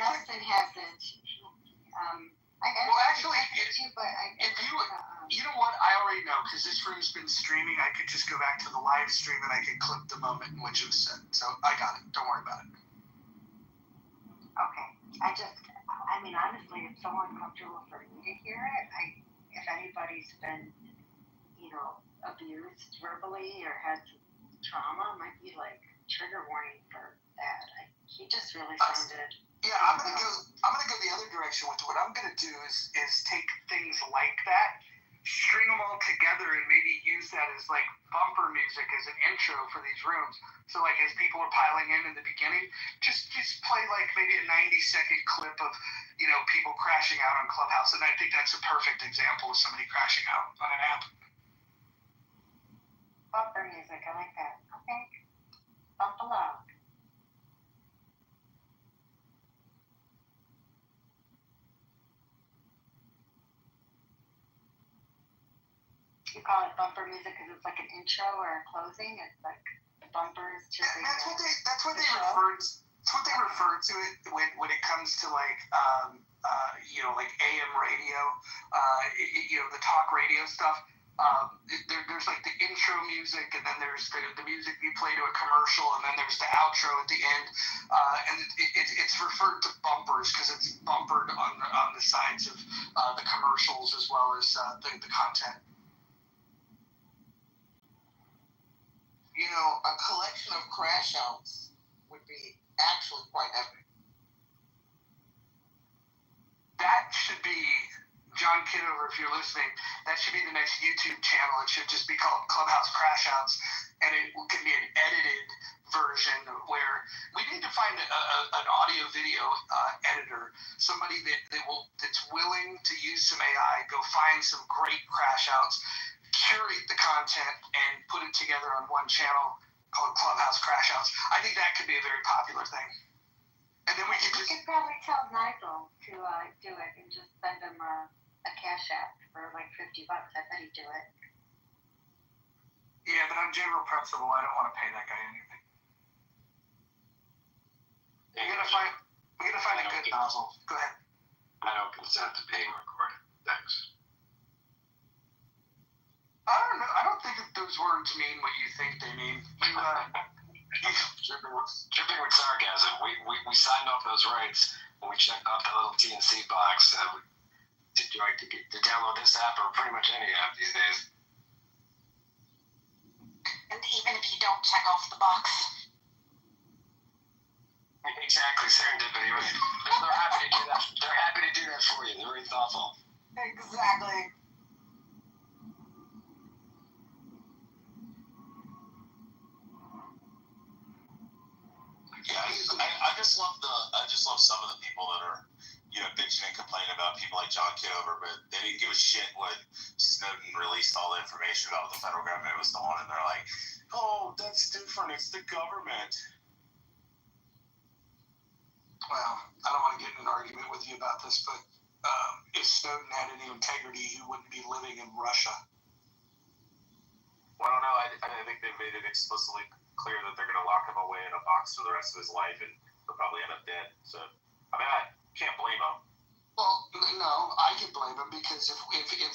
Nothing hasn't. You know what? I already know, because this room's been streaming. I could just go back to the live stream and I could clip the moment in which it was said. So I got it. Don't worry about it. Okay. Honestly, it's so uncomfortable for me to hear it. If anybody's been, abused verbally or had trauma, might be like trigger warning for that. He just really sounded. Yeah, I'm gonna go the other direction with it. What I'm gonna do is take things like that, string them all together, and maybe use that as like bumper music as an intro for these rooms. So like as people are piling in the beginning, just play like maybe a 90-second clip of people crashing out on Clubhouse, and I think that's a perfect example of somebody crashing out on an app. Bumper music, I like that. Okay, bump along. you call it bumper music because it's like an intro or a closing. It's like the bumper is just. That's what they refer to it when it comes to like like AM radio, the talk radio stuff. There's like the intro music, and then there's the music you play to a commercial, and then there's the outro at the end, and it's referred to bumpers because it's bumpered on the sides of the commercials as well as the content. A collection of crash outs would be actually quite epic. That should be, John Kitover, if you're listening, that should be the next YouTube channel. It should just be called Clubhouse Crash Outs, and it can be an edited version where we need to find an audio video editor, somebody that's willing to use some AI, go find some great crash outs, curate the content, and put it together on one channel called Clubhouse Crash Outs. I think that could be a very popular thing. And then we could probably tell Nigel to do it and just send him a cash app for like $50. I bet he'd do it. Yeah, but on general principle, I don't want to pay that guy anything. We gotta find a good nozzle. Go ahead. I don't consent to being recorded. Thanks. I don't know. I don't think that those words mean what you think they mean. Dripping with sarcasm. We signed off those rights when we checked off the little TNC box to download this app or pretty much any app these days. And even if you don't check off the box. Exactly, serendipity. They're happy to do that. They're happy to do that for you. They're very thoughtful. Exactly. Yeah, I just love some of the people that are, bitching and complaining about people like John Kitover, but they didn't give a shit when Snowden released all the information about what the federal government was doing, and they're like, oh, that's different, it's the government. Well, I don't want to get in an argument with you about this, but if Snowden had any integrity, he wouldn't be living in Russia. Well, I don't know. I think they've made it explicitly clear that they're going to lock him away in a box for the rest of his life, and he'll probably end up dead. So, I mean, I can't blame him. Well, no, I can blame him because if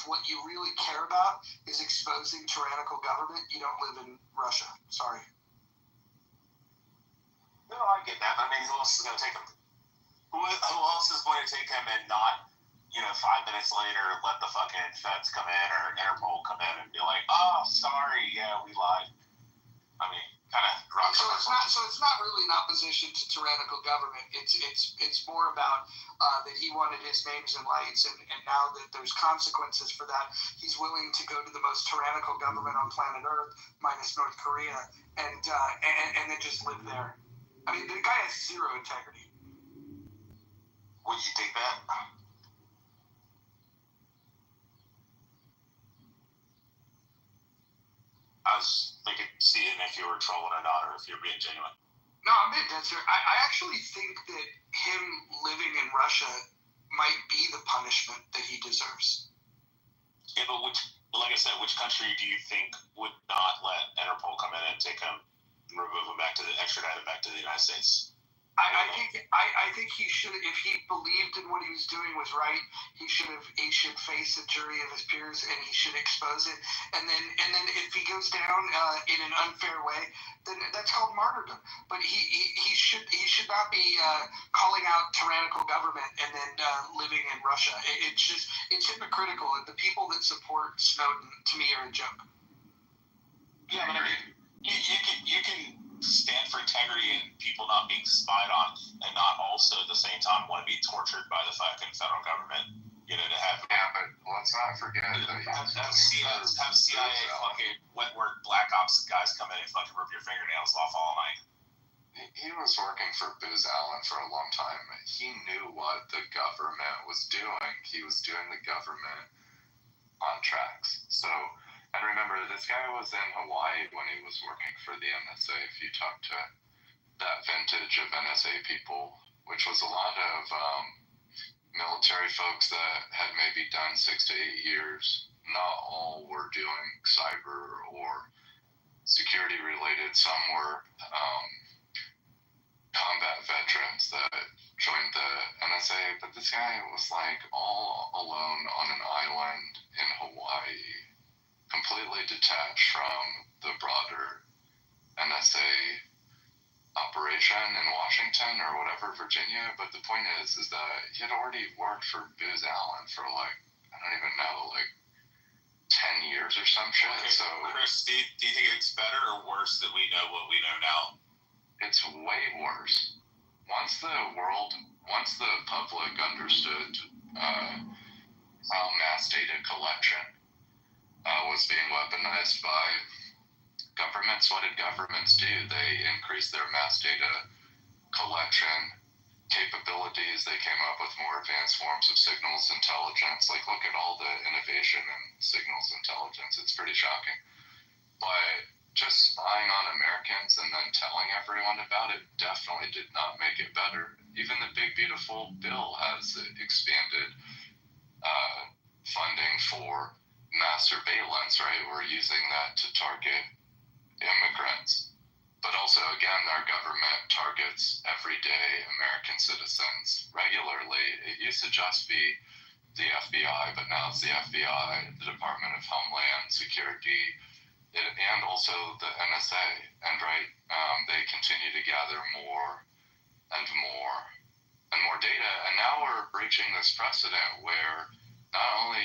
what you really care about is exposing tyrannical government, you don't live in Russia. Sorry. No, I get that. But I mean, who else is going to take him? Who else is going to take him and not, 5 minutes later, let the fucking feds come in or Interpol come in and be like, oh, sorry, yeah, we lied. I mean, kind of. So it's not really an opposition to tyrannical government. It's more about that he wanted his names and lights, and now that there's consequences for that, he's willing to go to the most tyrannical government on planet Earth, minus North Korea, and then just live there. I mean, the guy has zero integrity. Would you think that? I was seeing if you were trolling or not, or if you're being genuine. No, I'm being dead serious. I actually think that him living in Russia might be the punishment that he deserves. Yeah, but like I said, which country do you think would not let Interpol come in and take him and remove him extradite him back to the United States? I think he should, if he believed in what he was doing was right, he should face a jury of his peers and he should expose it. And then if he goes down in an unfair way, then that's called martyrdom. But he should not be calling out tyrannical government and then living in Russia. It's hypocritical, and the people that support Snowden to me are a joke. Yeah, but I mean, you can stand for integrity and people not being spied on, and not also at the same time want to be tortured by the fucking federal government. To have. Yeah, but let's not forget that have CIA fucking wet work black ops guys come in and fucking rip your fingernails off all night. He was working for Booz Allen for a long time. He knew what the government was doing. He was doing the government on tracks. So. And remember, this guy was in Hawaii when he was working for the NSA. If you talk to that vintage of NSA people, which was a lot of military folks that had maybe done 6 to 8 years, not all were doing cyber or security related. Some were combat veterans that joined the NSA, but this guy was like all alone on an island in Hawaii, completely detached from the broader NSA operation in Washington or whatever, Virginia. But the point is that he had already worked for Booz Allen for like, I don't even know, like 10 years or some shit. Okay, So Chris, do you think it's better or worse that we know what we know now? it's way worse. Once the public understood how mass data collection was being weaponized by governments, what did governments do? They increased their mass data collection capabilities. They came up with more advanced forms of signals intelligence. Like, look at all the innovation in signals intelligence. It's pretty shocking. But just spying on Americans and then telling everyone about it definitely did not make it better. Even the big, beautiful bill has expanded funding for mass surveillance, right? We're using that to target immigrants. But also, again, our government targets everyday American citizens regularly. It used to just be the FBI, but now it's the FBI, the Department of Homeland Security, and also the NSA. And they continue to gather more and more and more data. And now we're reaching this precedent where not only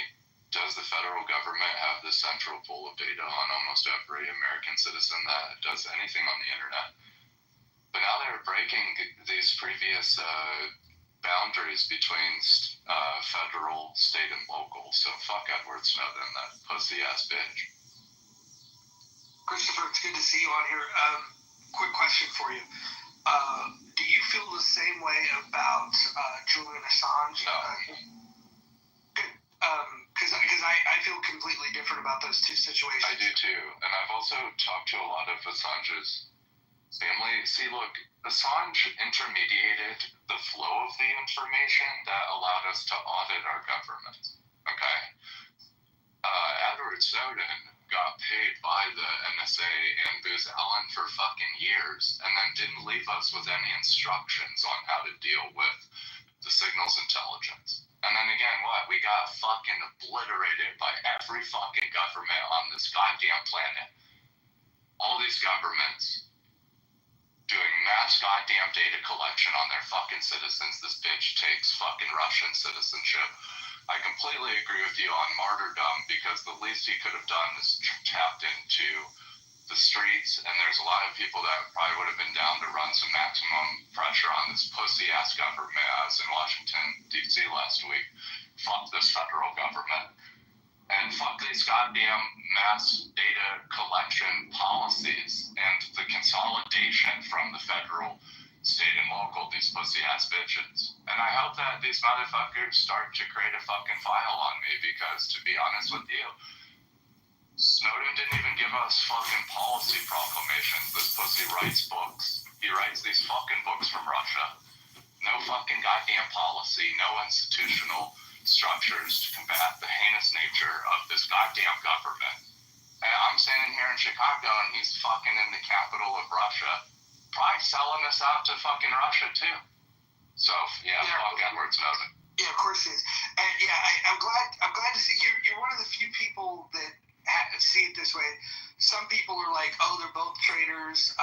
does the federal government have the central pool of data on almost every American citizen that does anything on the internet, but now they're breaking these previous boundaries between federal, state, and local. So fuck Edward Snowden, that pussy-ass bitch. Christopher, it's good to see you on here. Quick question for you. Do you feel the same way about Julian Assange? No. Good. Because I feel completely different about those two situations. I do too. And I've also talked to a lot of Assange's family. See, look, Assange intermediated the flow of the information that allowed us to audit our government. Okay? Edward Snowden got paid by the NSA and Booz Allen for fucking years and then didn't leave us with any instructions on how to deal with the signals intelligence. And then again, what? We got fucking obliterated by every fucking government on this goddamn planet. All these governments doing mass goddamn data collection on their fucking citizens. This bitch takes fucking Russian citizenship. I completely agree with you on martyrdom, because the least he could have done is tapped into the streets, and there's a lot of people that probably would have been down to run some maximum pressure on this pussy-ass government, as in Washington, D.C. last week. Fuck this federal government. And fuck these goddamn mass data collection policies and the consolidation from the federal, state, and local, these pussy-ass bitches. And I hope that these motherfuckers start to create a fucking file on me, because, to be honest with you, Snowden didn't even give us fucking policy proclamations. This pussy writes books. He writes these fucking books from Russia. No fucking goddamn policy, no institutional structures to combat the heinous nature of this goddamn government. And I'm standing here in Chicago, and he's fucking in the capital of Russia, probably selling us out to fucking Russia too. So yeah, fuck Edward Snowden. Yeah, of course it is. And yeah, I'm glad to see you're one of the few people that see it this way. Some people are like, oh, they're both traitors.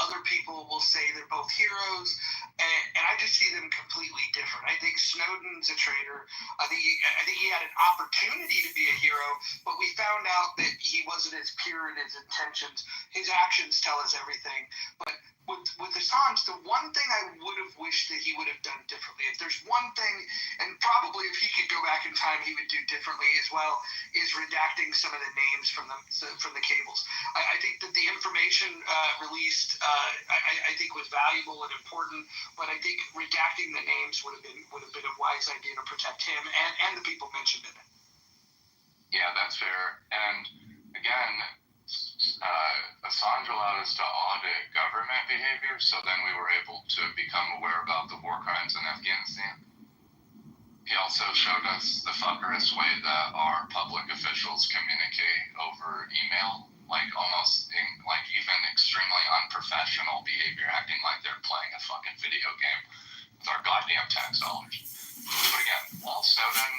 Other people will say they're both heroes. And I just see them completely different. I think Snowden's a traitor. I think he had an opportunity to be a hero, but we found out that he wasn't as pure in his intentions. His actions tell us everything. But with Assange, the one thing I would have wished that he would have done differently, if there's one thing, and probably if he could go back in time, he would do differently as well, is redacting some of the names from the cables. I think that the information released, I think was valuable and important, but I think redacting the names would have been a wise idea to protect him and the people mentioned in it. Yeah, that's fair. And again, Assange allowed us to audit government behavior, so then we were able to become aware about the war crimes in Afghanistan. he also showed us the fuckerest way that our public officials communicate over email, like almost like even extremely unprofessional behavior, acting like they're playing a fucking video game with our goddamn tax dollars. But again, Walt Snowden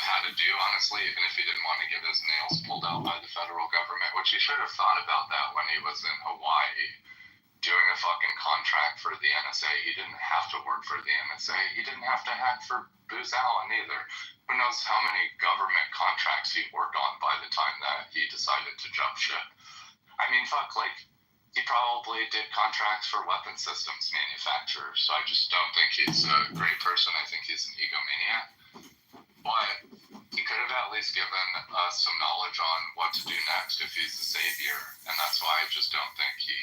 had to do, honestly, even if he didn't want to get his nails pulled out by the federal government, which he should have thought about that when he was in Hawaii doing a fucking contract for the NSA. He didn't have to work for the NSA. He didn't have to hack for Booz Allen either. Who knows how many government contracts he worked on by the time that he decided to jump ship. I mean, fuck, like, he probably did contracts for weapon systems manufacturers, so I just don't think he's a great person. I think he's an egomaniac. But he could have at least given us some knowledge on what to do next if he's the savior, and that's why I just don't think he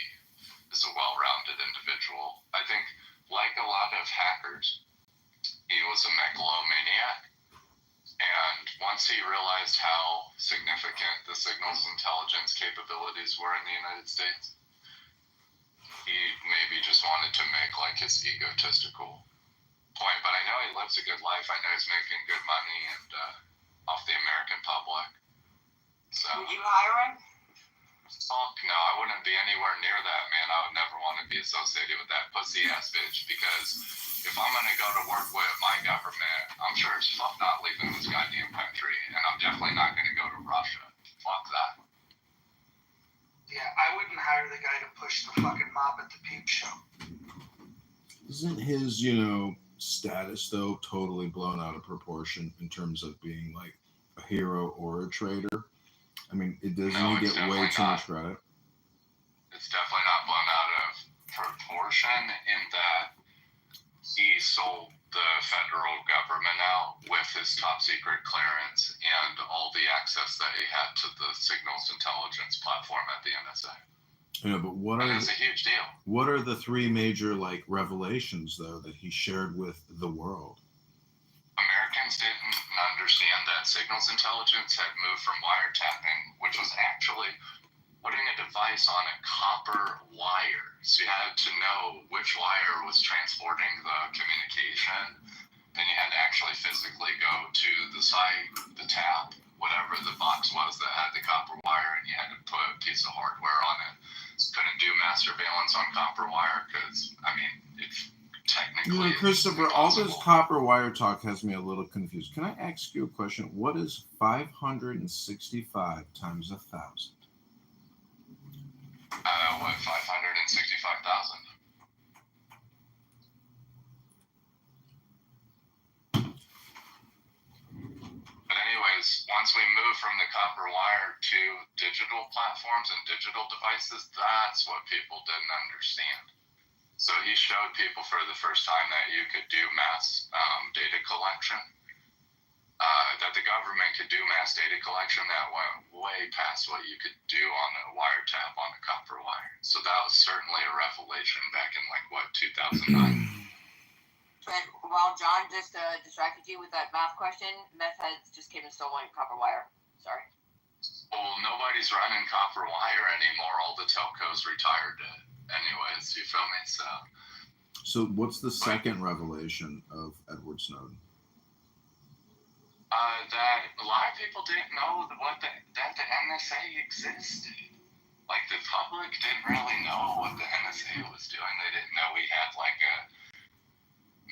is a well-rounded individual. I think, like a lot of hackers, he was a megalomaniac, and once he realized how significant the signals intelligence capabilities were in the United States, he maybe just wanted to make like his egotistical point. But I know he lives a good life. I know he's making good money and off the American public. So Would you hire him? fuck no, I wouldn't be anywhere near that, man. I would never want to be associated with that pussy ass bitch, because if I'm gonna go to work with my government, I'm sure as fuck not leaving this goddamn country, and I'm definitely not gonna go to Russia. Fuck that. Yeah, I wouldn't hire the guy to push the fucking mob at the peep show. Isn't his, status though totally blown out of proportion in terms of being like a hero or a traitor? I mean, it doesn't No, get way too much credit. It's definitely not blown out of proportion in that he sold the federal government out with his top secret clearance and all the access that he had to the signals intelligence platform at the NSA. But what And are it's a huge deal. What are the three major revelations though that he shared with the world? Americans didn't understand that signals intelligence had moved from wiretapping, which was actually putting a device on a copper wire. So you had to know which wire was transporting the communication. Then you had to actually physically go to the site, the tap, whatever the box was that had the copper wire, and you had to put a piece of hardware on it. So couldn't do mass surveillance on copper wire because, I mean, it's technically... Christopher, all this copper wire talk has me a little confused. Can I ask you a question? What is 565 times 1,000? 565,000. But anyways, once we move from the copper wire to digital platforms and digital devices, that's what people didn't understand. So he showed people for the first time that you could do mass data collection, that the government could do mass data collection that went way past what you could do on a wiretap on a copper wire. So that was certainly a revelation back in 2009. But while John just distracted you with that math question, meth heads just came and stole my copper wire. Sorry. Well, nobody's running copper wire anymore. All the telcos retired it. Anyways, you feel me? So what's the second revelation of Edward Snowden? That a lot of people didn't know that the NSA existed. Like, the public didn't really know what the NSA was doing. They didn't know we had a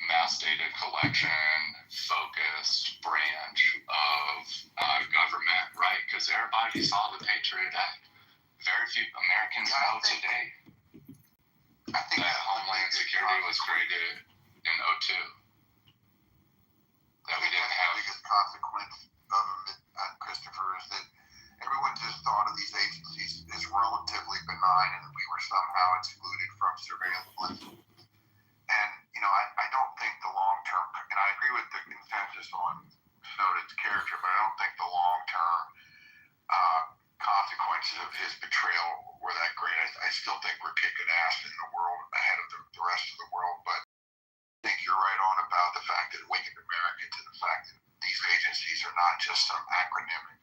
mass data collection focused branch of government, right? Because everybody saw the Patriot Act. Very few Americans know today that Homeland Security was created in 2002. That we didn't have. The biggest consequence of it, Christopher, is that everyone just thought of these agencies as relatively benign and that we were somehow excluded from surveillance. And, I don't think the long-term, and I agree with the consensus on Snowden's character, but I don't think the long-term consequences of his betrayal were that great. I still think we're kicking ass in the world ahead of the rest of the world, but I think you're right on about the fact that it awakened America to the fact that these agencies are not just some acronymal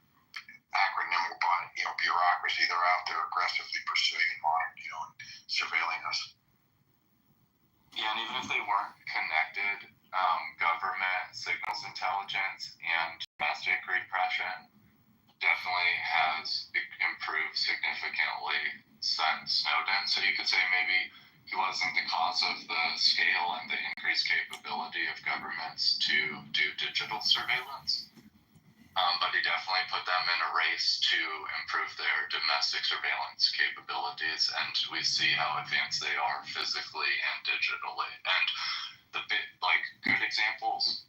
bureaucracy. They're out there aggressively pursuing and monitoring, and surveilling us. Yeah, and even if they weren't connected, government signals intelligence and domestic repression definitely has improved significantly since Snowden. So you could say maybe he wasn't the cause of the scale and the increased capability of governments to do digital surveillance. But he definitely put them in a race to improve their domestic surveillance capabilities, and we see how advanced they are physically and digitally. And the good examples,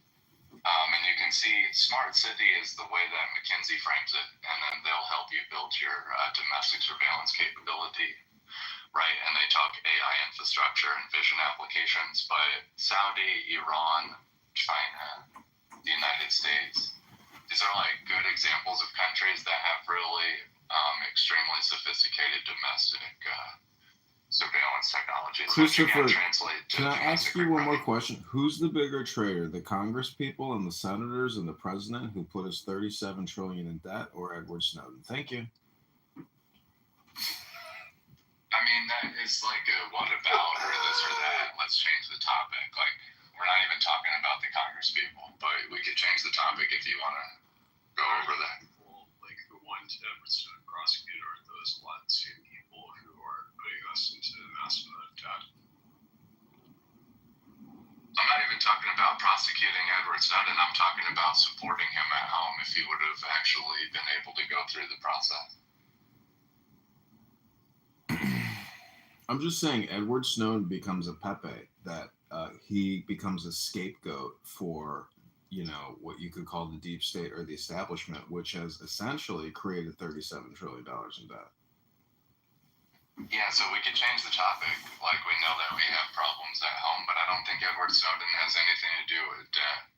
and you can see smart city is the way that McKinsey frames it, and then they'll help you build your domestic surveillance capability, right? And they talk AI infrastructure and vision applications, but Saudi, Iran, China, the United States, these are like good examples of countries that have really extremely sophisticated domestic surveillance technologies. Christopher, can I ask you one more question? Who's the bigger traitor, the Congress people and the senators and the president who put us $37 trillion in debt, or Edward Snowden? Thank you. I mean, that is like a what about or this or that. Let's change the topic. Like, we're not even talking about the Congress people, but we could change the topic if you want to go over that. Well, like who wanted Edward Snowden prosecuted are those same people who are putting us into a massive amount of debt. I'm not even talking about prosecuting Edward Snowden. I'm talking about supporting him at home if he would have actually been able to go through the process. I'm just saying Edward Snowden becomes a Pepe, that he becomes a scapegoat for, what you could call the deep state or the establishment, which has essentially created $37 trillion in debt. Yeah, so we could change the topic. Like, we know that we have problems at home, but I don't think Edward Snowden has anything to do with debt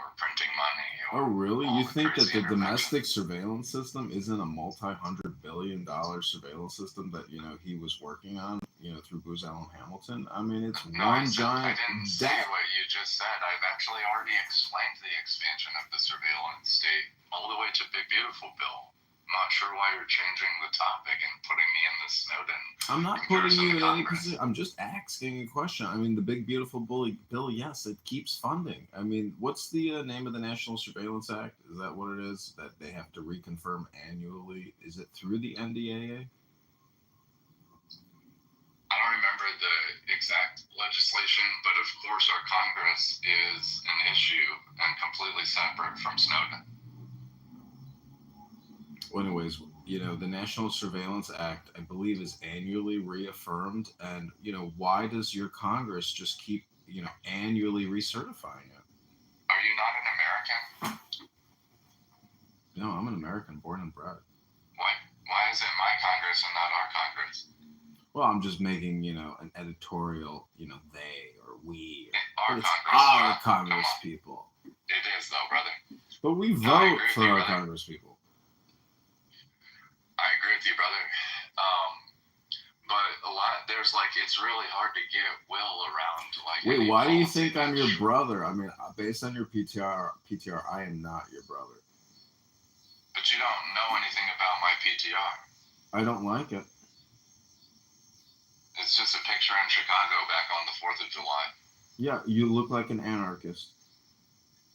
or printing money. Oh, really? You think that the domestic surveillance system isn't a multi-hundred-billion-dollar surveillance system that, he was working on, through Booz Allen Hamilton? I mean, it's one giant I didn't say what you just said. I've actually already explained the expansion of the surveillance state all the way to Big Beautiful Bill. I'm not sure why you're changing the topic and putting me in the Snowden. I'm not putting you in any position. I'm just asking a question. I mean, the Big Beautiful Bill, yes, it keeps funding. I mean, what's the name of the National Surveillance Act? Is that what it is? That they have to reconfirm annually? Is it through the NDAA? I don't remember the exact legislation, but of course our Congress is an issue and completely separate from Snowden. Well, anyways, the National Surveillance Act, I believe, is annually reaffirmed. And, why does your Congress just keep, annually recertifying it? Are you not an American? No, I'm an American, born and bred. Why is it my Congress and not our Congress? Well, I'm just making, an editorial, they or we. Our Congress people. It is, though, brother. But we vote for our Congress people. I agree with you, brother. But there's it's really hard to get will around. Wait, why do you think I'm your brother? I mean, based on your PTR, I am not your brother. But you don't know anything about my PTR. I don't like it. It's just a picture in Chicago back on the 4th of July. Yeah, you look like an anarchist.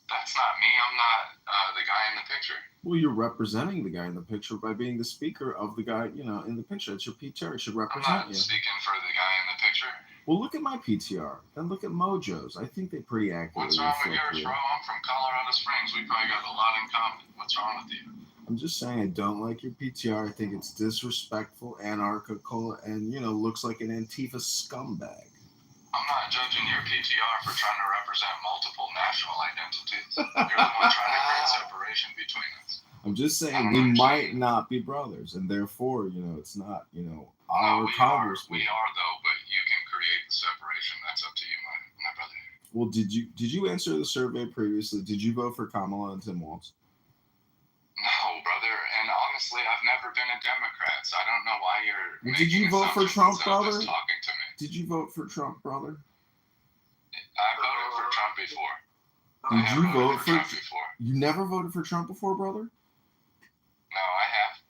That's not me. I'm not the guy in the picture. Well, you're representing the guy in the picture by being the speaker of the guy, in the picture. It's your PTR. It should represent you. I'm not speaking for the guy in the picture. Well, look at my PTR. Then look at Mojo's. I think they pretty accurately What's wrong with yours, bro? I'm from Colorado Springs. We probably got a lot in common. What's wrong with you? I'm just saying I don't like your PTR. I think it's disrespectful, anarchical, and, looks like an Antifa scumbag. I'm not judging your PTR for trying to represent multiple national identities. You're the one trying to create separation between us. I'm just saying we might not be brothers, and therefore, it's not, our Congress. We are, though, but you can create the separation. That's up to you, my brother. Well, did you answer the survey previously? Did you vote for Kamala and Tim Walz? No, brother, and honestly, I've never been a Democrat, so I don't know why you're. Did you vote for Trump, brother? Just talking to me. Did you vote for Trump, brother? I voted for Trump before. Did you vote for Trump before? You never voted for Trump before, brother? No, I have.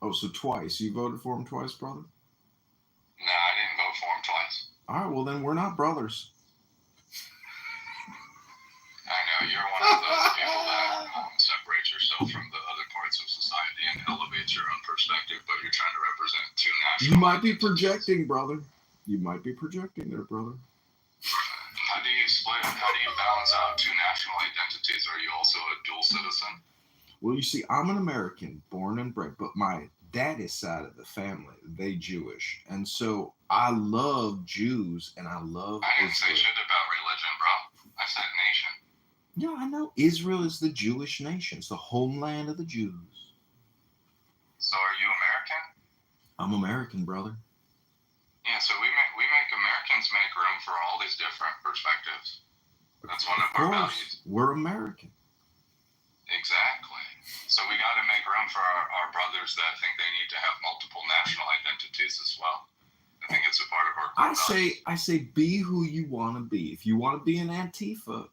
Oh, so twice. You voted for him twice, brother? No, I didn't vote for him twice. All right, well then we're not brothers. I know. you're one of those people that separates yourself from the other parts of society and elevates your own perspective, but you're trying to represent two national. You might be projecting, brother. You might be projecting there, brother. How do you split? How do you balance out two national identities? Are you also a dual citizen? Well, you see, I'm an American, born and bred, but my daddy's side of the family, they Jewish. And so I love Jews and I love I didn't say Israel. shit about religion, bro. I said nation. Yeah, I know. Israel is the Jewish nation. It's the homeland of the Jews. So are you American? I'm American, brother. Yeah, so we make Americans make room for all these different perspectives. That's one of our values. We're American. Exactly. So we got to make room for our brothers that think they need to have multiple national identities as well. I think it's a part of our core values. I say be who you want to be. If you want to be an Antifa,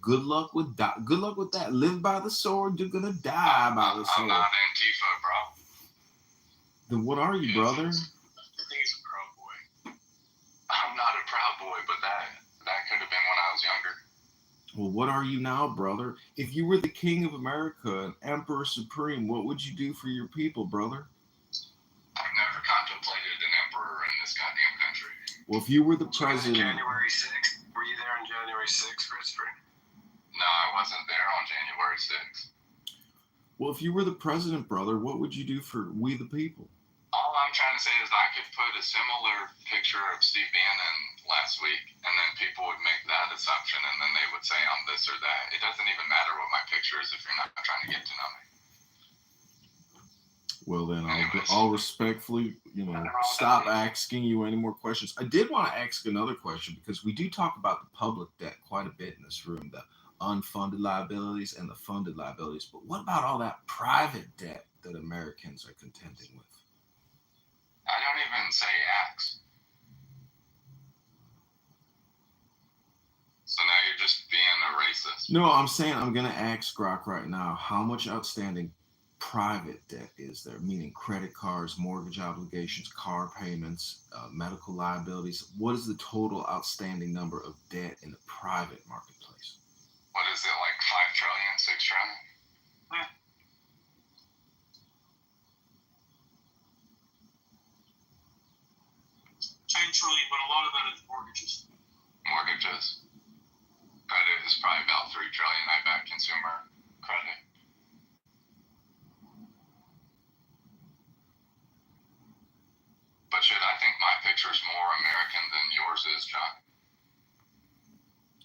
good luck with that. Good luck with that. Live by the sword, you're gonna die by the sword. I'm not Antifa, bro. Then what are you, brother? I think he's a Proud Boy. I'm not a Proud Boy, but that could have been when I was younger. Well, what are you now, brother? If you were the king of America and emperor supreme, what would you do for your people, brother? I've never contemplated an emperor in this goddamn country. Well, if you were the president... January 6th? Were you there on January 6th, Christopher? No, I wasn't there on January 6th. Well, if you were the president, brother, what would you do for we the people? All I'm trying to say is I could put a similar picture of Steve Bannon last week, and then people would make that assumption, and then they would say I'm this or that. It doesn't even matter what my picture is if you're not trying to get to know me. Well, then I'll respectfully, stop asking you any more questions. I did want to ask another question because we do talk about the public debt quite a bit in this room, the unfunded liabilities and the funded liabilities. But what about all that private debt that Americans are contending with? I don't even say axe. So now you're just being a racist. No, I'm saying I'm going to ask Grok right now, how much outstanding private debt is there? Meaning credit cards, mortgage obligations, car payments, medical liabilities. What is the total outstanding number of debt in the private marketplace? What is it, like 5 trillion, 6 trillion? Trillion, but a lot of that is mortgages. Mortgages. Credit is probably about 3 trillion. I bet consumer credit. But shit, I think my picture is more American than yours is, John.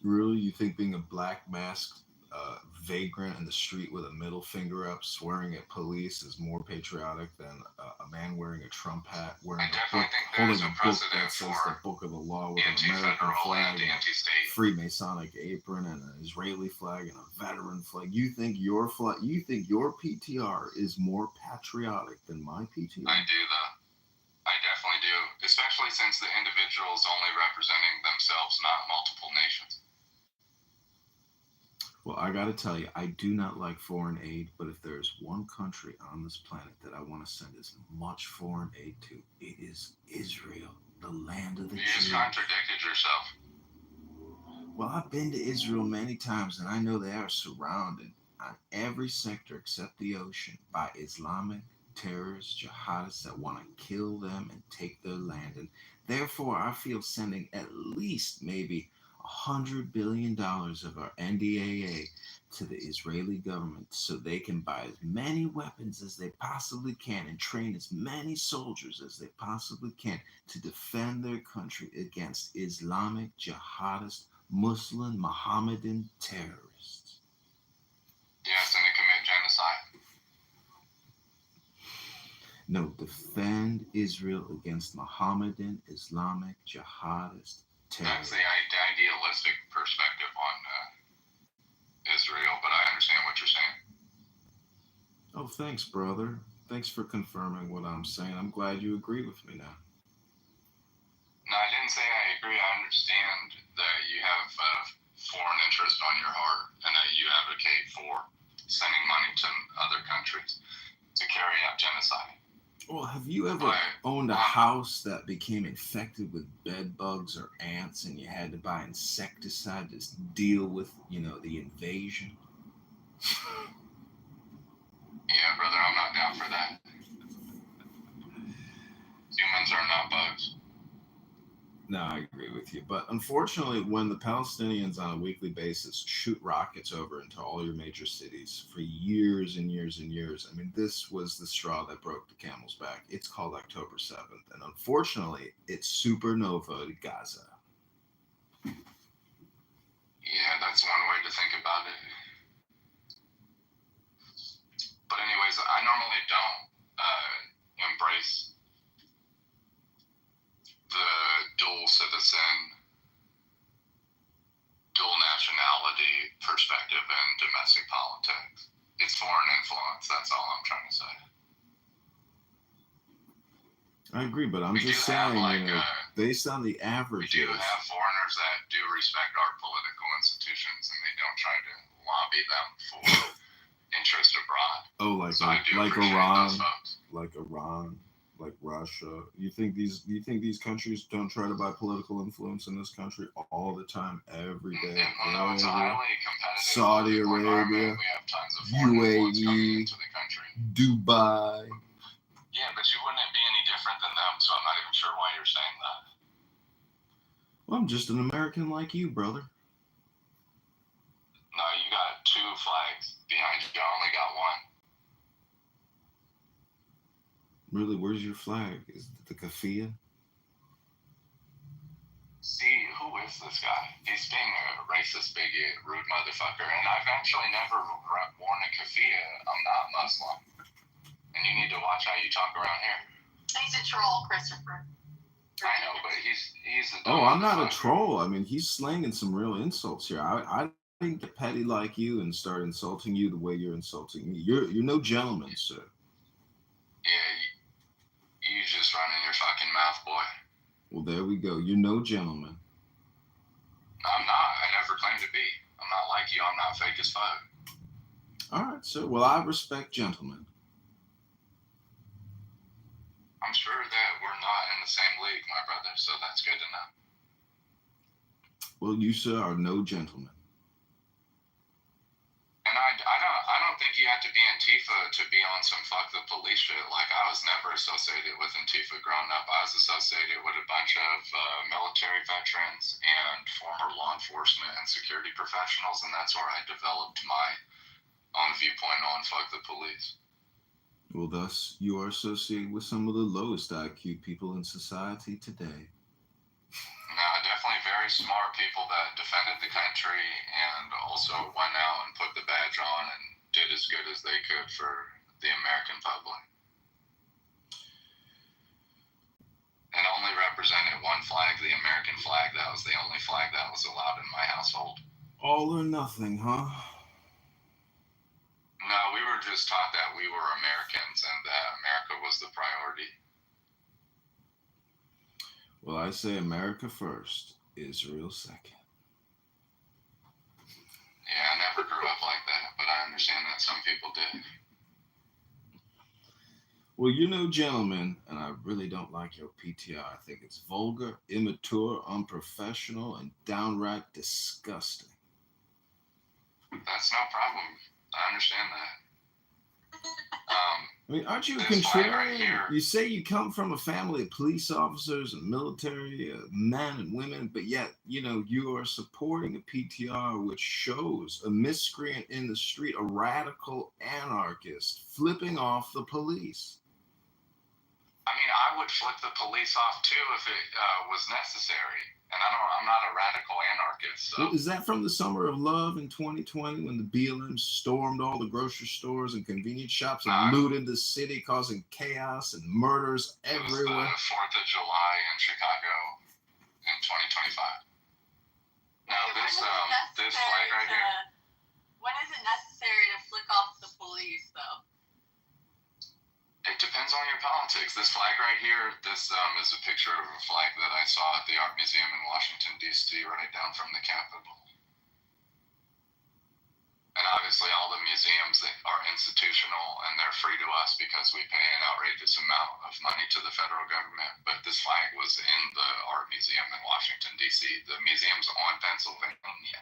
Really? You think being a black masked vagrant in the street with a middle finger up swearing at police is more patriotic than a man wearing a Trump hat, holding a book that says the Book of the Law with an American flag and a Freemasonic apron and an Israeli flag and a veteran flag? You think your PTR is more patriotic than my PTR? I do, though. I definitely do, especially since the individual is only representing themselves, not multiple nations. Well, I got to tell you, I do not like foreign aid, but if there's one country on this planet that I want to send as much foreign aid to, it is Israel, the land of the Jews. You just contradicted yourself. Well, I've been to Israel many times, and I know they are surrounded on every sector except the ocean by Islamic terrorists, jihadists that want to kill them and take their land. And therefore, I feel sending at least maybe $100 billion of our NDAA to the Israeli government so they can buy as many weapons as they possibly can and train as many soldiers as they possibly can to defend their country against Islamic, jihadist, Muslim, Mohammedan terrorists. Yes, and to commit genocide. No, defend Israel against Mohammedan, Islamic, jihadist terrorists. That's the idealistic perspective on Israel, but I understand what you're saying. Oh, thanks, brother. Thanks for confirming what I'm saying. I'm glad you agree with me now. No, I didn't say I agree. I understand that you have foreign interest on your heart and that you advocate for sending money to other countries to carry out genocide. Well, have you ever But owned a house that became infected with bed bugs or ants and you had to buy insecticide to deal with, the invasion? yeah, brother, I'm not down for that. Humans are not bugs. No, I agree with you. But unfortunately, when the Palestinians on a weekly basis shoot rockets over into all your major cities for years and years and years, I mean, this was the straw that broke the camel's back. It's called October 7th. And unfortunately, it's supernova Gaza. Yeah, that's one way to think about it. But anyways, I normally don't embrace the dual citizen, dual nationality perspective in domestic politics. It's foreign influence. That's all I'm trying to say. I agree, but I'm We just do have, saying, like, based on the We averages. do have foreigners that do respect our political institutions, and they don't try to lobby them for interest abroad. Oh, like So I do like appreciate Iran, those folks. like Iran, like Russia. You think these countries don't try to buy political influence in this country all the time, every day? No, it's a highly competitive Saudi political Arabia, environment. We have tons of foreign influence coming UAE, into the country. Dubai. Yeah, but you wouldn't be any different than them, so I'm not even sure why you're saying that. Well, I'm just an American like you, brother. No, you got two flags behind you. I only got one. Really, where's your flag? Is it the kafia? See, who is this guy? He's being a racist, bigot, rude motherfucker, and I've actually never worn a kafia. I'm not Muslim. And you need to watch how you talk around here. He's a troll, Christopher. I know, but he's a Oh, dumb I'm not a motherfucker. troll. I mean, he's slanging some real insults here. I didn't get petty like you and start insulting you the way you're insulting me. You're no gentleman, sir. Yeah, you just running your fucking mouth, boy. Well, there we go. You're no gentleman. I'm not. I never claimed to be. I'm not like you. I'm not fake as fuck. All right, sir. Well, I respect gentlemen. I'm sure that we're not in the same league, my brother, so that's good to know. Well, you, sir, are no gentleman. And I don't think you have to be Antifa to be on some fuck the police shit. Like, I was never associated with Antifa growing up. I was associated with a bunch of military veterans and former law enforcement and security professionals, and that's where I developed my own viewpoint on fuck the police. Well, thus, you are associated with some of the lowest IQ people in society today. No, definitely very smart people that defended the country and also went out and put the badge on and did as good as they could for the American public. And only represented one flag, the American flag. That was the only flag that was allowed in my household. All or nothing, huh? No, we were just taught that we were Americans and that America was the priority. Well, I say America first, Israel second. Yeah, I never grew up like that, but I understand that some people did. Well, you're no gentleman, and I really don't like your PTR. I think it's vulgar, immature, unprofessional, and downright disgusting. That's no problem. I understand that. I mean, aren't you This flag contrarian? right here. You say you come from a family of police officers and military men and women, but yet, you are supporting a PTR which shows a miscreant in the street, a radical anarchist, flipping off the police. I mean, I would flip the police off too if it was necessary. And I'm not a radical anarchist. So. Well, is that from the Summer of Love in 2020 when the BLM stormed all the grocery stores and convenience shops and looted the city, causing chaos and murders everywhere? It was the 4th of July in Chicago in 2025. Now, this flag right here. When is it necessary to flick off the police, though? It depends on your politics. This flag right here, this is a picture of a flag that I saw at the Art Museum in Washington, D.C., right down from the Capitol. And obviously all the museums that are institutional and they're free to us because we pay an outrageous amount of money to the federal government. But this flag was in the art museum in Washington, D.C. The museum's on Pennsylvania.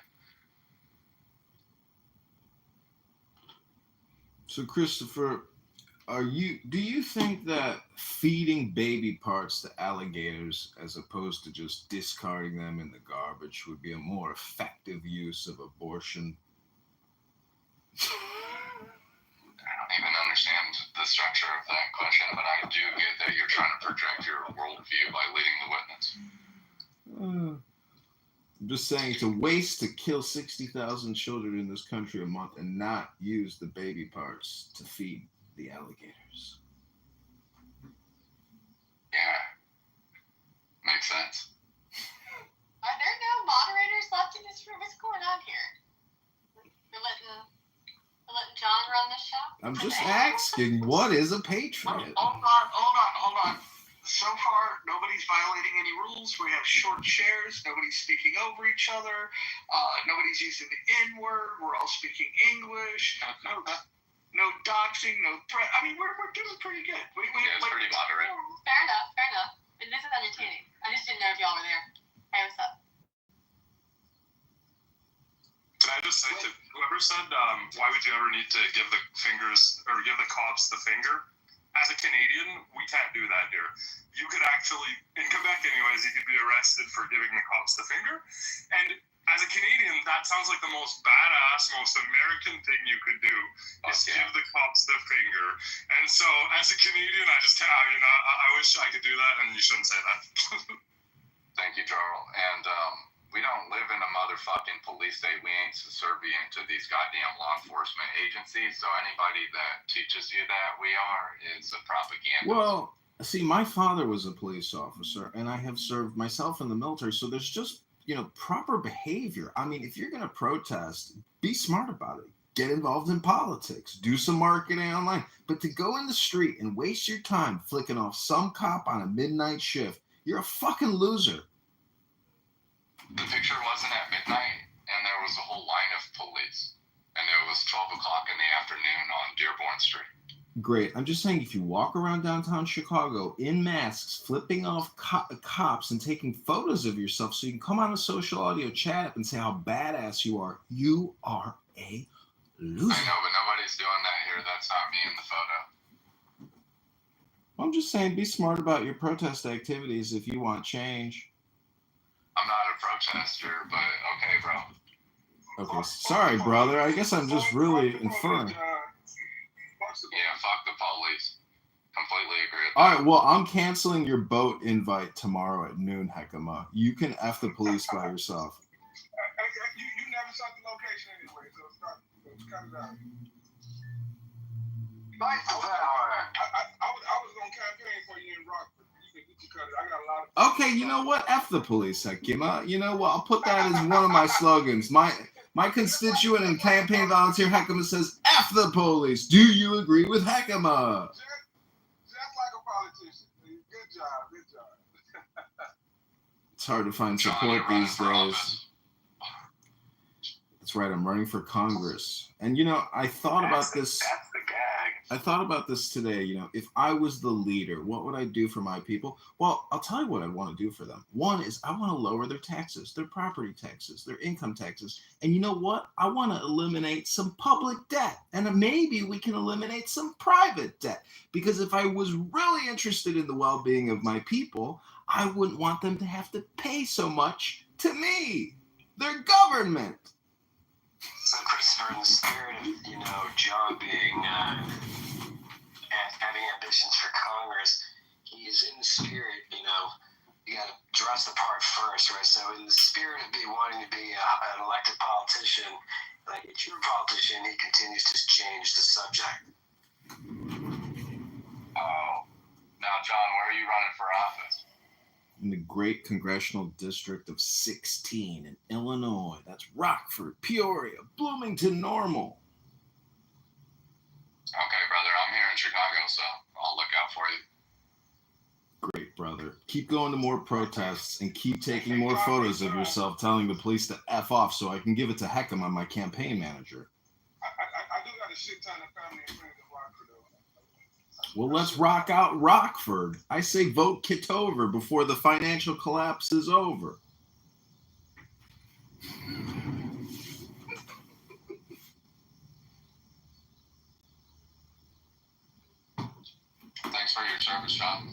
So, Christopher, do you think that feeding baby parts to alligators as opposed to just discarding them in the garbage would be a more effective use of abortion? I don't even understand the structure of that question, but I do get that you're trying to project your worldview by leading the witness. I'm just saying, to waste to kill 60,000 children in this country a month and not use the baby parts to feed the alligators. Yeah, makes sense. Are there no moderators left in this room? What's going on here? You're letting John run the show? I'm just asking, what is a patriot? Hold on. So far, nobody's violating any rules. We have short shares. Nobody's speaking over each other. Nobody's using the N-word. We're all speaking English. No doxing, no threat. I mean, we're doing pretty good. Yeah, it's pretty moderate. Fair enough. And this is entertaining. I just didn't know if y'all were there. Hey, what's up? Can I just say to whoever said, why would you ever need to give the cops the finger? As a Canadian, we can't do that here. You could actually, in Quebec anyways, you could be arrested for giving the cops the finger. And as a Canadian, that sounds like the most badass, most American thing you could do is give the cops the finger. And so, as a Canadian, I just can't, I wish I could do that, and you shouldn't say that. Thank you, Jarl. And we don't live in a motherfucking police state. We ain't subservient to these goddamn law enforcement agencies. So anybody that teaches you that we are is a propaganda. Well, see, my father was a police officer, and I have served myself in the military. So there's just, proper behavior. I mean, if you're going to protest, be smart about it. Get involved in politics. Do some marketing online. But to go in the street and waste your time flicking off some cop on a midnight shift, you're a fucking loser. The picture wasn't at midnight, and there was a whole line of police. And it was 12 o'clock in the afternoon on Dearborn Street. Great. I'm just saying, if you walk around downtown Chicago in masks, flipping off cops and taking photos of yourself so you can come on a social audio chat up and say how badass you are a loser. I know, but nobody's doing that here. That's not me in the photo. I'm just saying, be smart about your protest activities if you want change. I'm not a protester, but okay, bro. Okay, sorry, brother. I guess I'm just really inferring. Yeah, fuck the police. Completely agree. All right, well, I'm canceling your boat invite tomorrow at noon, Hekima. You can F the police by yourself. You never saw the location anyway, so cut it out. I was going to campaign for you in Rockford. You cut it. I got a lot of... Okay, you know what? F the police, Hekima. You know what? I'll put that as one of my slogans. My constituent and campaign volunteer Hekima says, F the police. Do you agree with Hekima? Just like a politician. Good job. It's hard to find support these days. That's right, I'm running for Congress. And I thought about this. That's the gag. I thought about this today. If I was the leader, what would I do for my people? Well, I'll tell you what I want to do for them. One is I want to lower their taxes, their property taxes, their income taxes. And you know what? I want to eliminate some public debt. And maybe we can eliminate some private debt. Because if I was really interested in the well-being of my people, I wouldn't want them to have to pay so much to me, their government. So, Christopher, in the spirit of, John being, having ambitions for Congress, he's in the spirit, you got to dress the part first, right? So, in the spirit of wanting to be an elected politician, like a true politician, he continues to change the subject. Oh, now, John, where are you running for office? In the great congressional district of 16 in Illinois. That's Rockford, Peoria, Bloomington, Normal. Okay, brother, I'm here in Chicago, so I'll look out for you. Great, brother. Keep going to more protests and keep taking more photos of yourself telling the police to F off so I can give it to Hekima, my campaign manager. I shit ton of family and friends in Rockford, though. Well, let's rock out Rockford. I say vote Kitover before the financial collapse is over. Thanks for your service, John.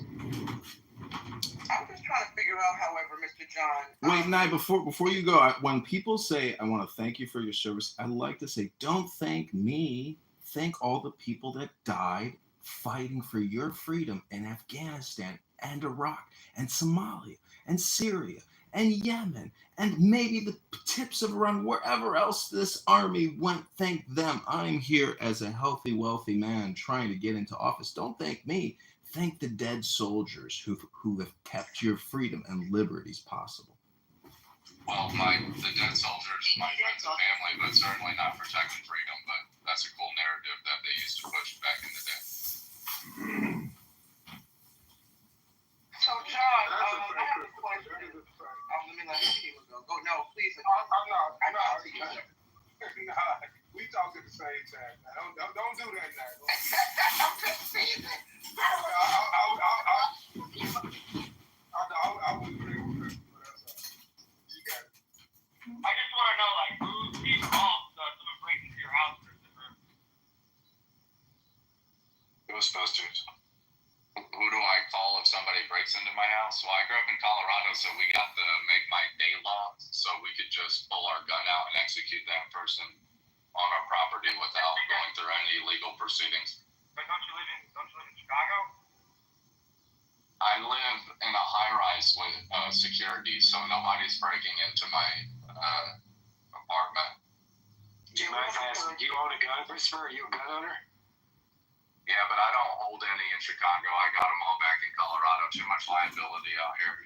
I'm just trying to figure out, however, Mr. John. Wait, Nye, before you go, when people say, I want to thank you for your service, I like to say, don't thank me. Thank all the people that died fighting for your freedom in Afghanistan and Iraq and Somalia and Syria and Yemen and maybe the tips of Iran, wherever else this army went. Thank them. I'm here as a healthy, wealthy man trying to get into office. Don't thank me. Thank the dead soldiers who have kept your freedom and liberties possible. Well, the dead soldiers, my friends and family, but certainly not protecting freedom. But that's a cool narrative that they used to push back in the day. So, John, I have a question. Let me let Sheila go. Oh, no, please. We talk at the same time. Don't do that now. I'm just saying that. I would agree with her, but that's all. You got it. I just want to know, like, who's involved so someone breaks into your house, Christopher? It was supposed to. Who do I call if somebody breaks into my house? Well, I grew up in Colorado, so we got the make my day law, so we could just pull our gun out and execute that person on our property without going through any legal proceedings. But don't you live in Chicago? I live in a high-rise with security, so nobody's breaking into my apartment. Do you own a gun, Christopher? Are you a gun owner? Yeah, but I don't hold any in Chicago. I got them all back in Colorado. Too much liability out here.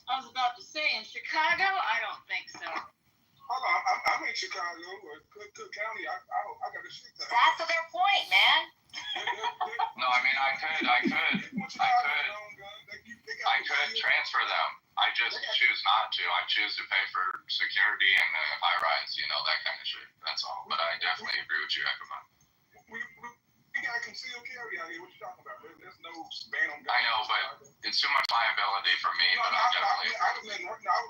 I was about to say, in Chicago, I don't think so. Hold on, I'm in Chicago, Cook County. I got a shit ton. That's their point, man. No, I mean, I could transfer them. I just choose not to. I choose to pay for security and high rise, that kind of shit. That's all. But I definitely agree with you, Ekman. We got concealed carry out here. What you talking about? There's no ban on guns. I know, but it's too much liability for me. No, but I was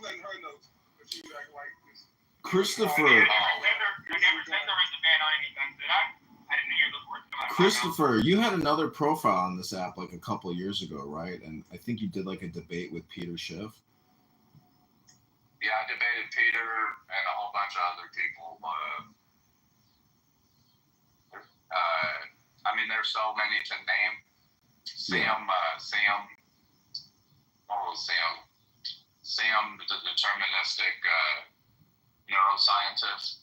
letting her know that she was acting like this. Christopher. Christopher, you had another profile on this app like a couple of years ago, right? And I think you did like a debate with Peter Schiff. Yeah, I debated Peter and a whole bunch of other people, but there's so many to name. Sam, the deterministic neuroscientist.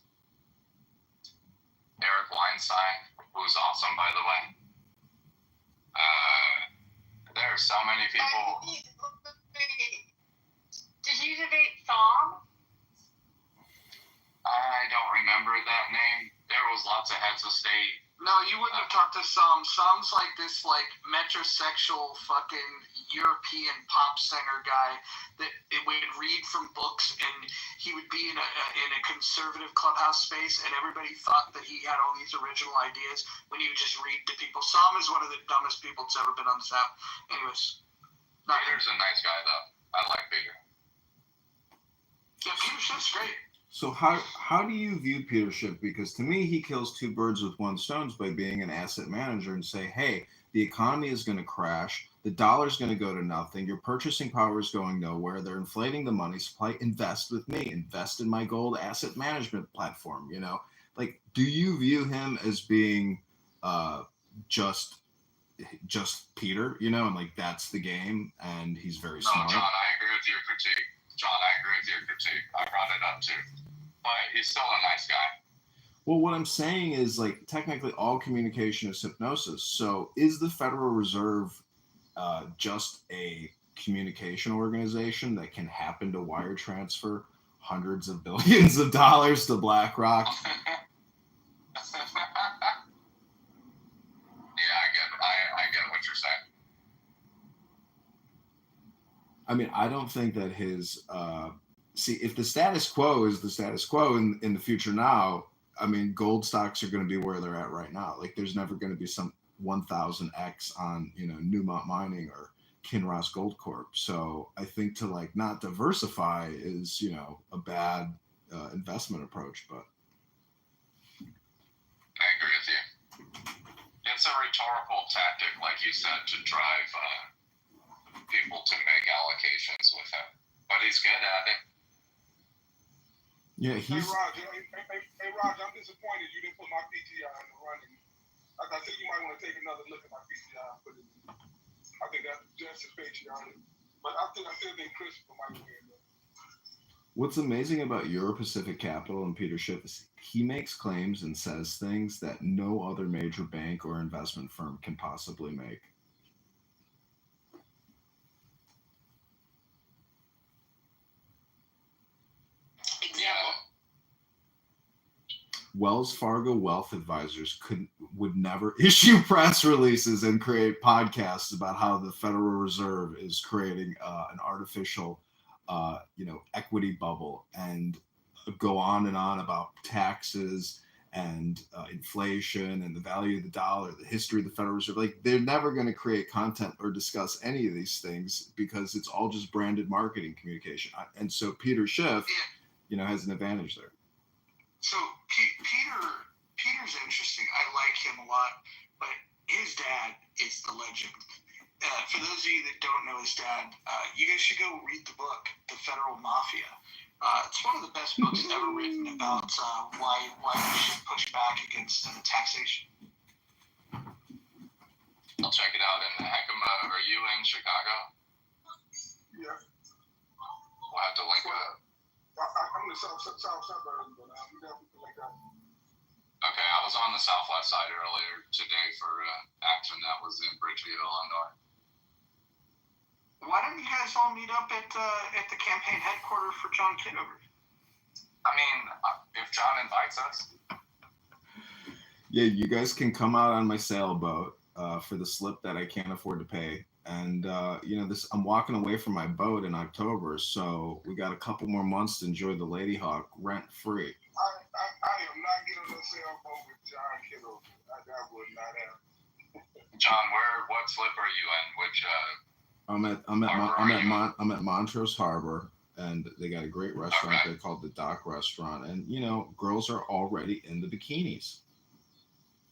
Eric Weinstein, who's awesome, by the way. There are so many people. Did you debate Psalm? I don't remember that name. There was lots of heads of state. No, you wouldn't have talked to Psalm. Psalm's like this metrosexual fucking European pop singer guy that would read from books, and he would be in a conservative clubhouse space, and everybody thought that he had all these original ideas when he would just read to people. Psalm is one of the dumbest people that's ever been on this app. Anyways. Peter's a nice guy, though. I like Peter. Yeah, Peter Schiff's great. So how do you view Peter Schiff? Because to me, he kills two birds with one stone by being an asset manager and say, hey, the economy is going to crash. The dollar's going to go to nothing. Your purchasing power is going nowhere. They're inflating the money supply. Invest with me. Invest in my gold asset management platform. Like, do you view him as being just Peter, and like that's the game, and he's very smart? No, John, I agree with your critique. I brought it up too. But he's still a nice guy. Well, what I'm saying is, like, technically all communication is hypnosis. So is the Federal Reserve just a communication organization that can happen to wire transfer hundreds of billions of dollars to BlackRock? Yeah, I get what you're saying. I mean, I don't think that his if the status quo is the status quo in the future now, I mean, gold stocks are going to be where they're at right now. Like, there's never going to be some 1000x on, Newmont Mining or Kinross Gold Corp. So I think to like not diversify is, a bad investment approach. But I agree with you. It's a rhetorical tactic, like you said, to drive people to make allocations with him. But he's good at it. Yeah, Hey, Raj, I'm disappointed you didn't put my PTI in the running. I think you might want to take another look at my PTI. I think that's just as patriotic. But I still think Christopher might win. What's amazing about Euro Pacific Capital and Peter Schiff is he makes claims and says things that no other major bank or investment firm can possibly make. Wells Fargo Wealth Advisors would never issue press releases and create podcasts about how the Federal Reserve is creating an artificial, equity bubble and go on and on about taxes and inflation and the value of the dollar, the history of the Federal Reserve. Like, they're never going to create content or discuss any of these things because it's all just branded marketing communication. And so Peter Schiff, has an advantage there. So Peter's interesting. I like him a lot, but his dad is the legend. For those of you that don't know his dad, you guys should go read the book, The Federal Mafia. It's one of the best books ever written about why we should push back against taxation. I'll check it out. And Heckema, are you in Chicago? Yeah. We'll have to link up. I'm in the south suburbs, but we definitely like that. Okay, I was on the southwest side earlier today for action that was in Bridgeview, Illinois. Why don't you guys all meet up at the campaign headquarters for John Kitover? I mean, if John invites us. Yeah, you guys can come out on my sailboat for the slip that I can't afford to pay. And, I'm walking away from my boat in October, so we got a couple more months to enjoy the Lady Hawk rent-free. I am not getting on a sailboat with John Kitover. That would not happen. John, what slip are you in? I'm at Montrose Harbor, and they got a great restaurant there called the Dock Restaurant, and girls are already in the bikinis.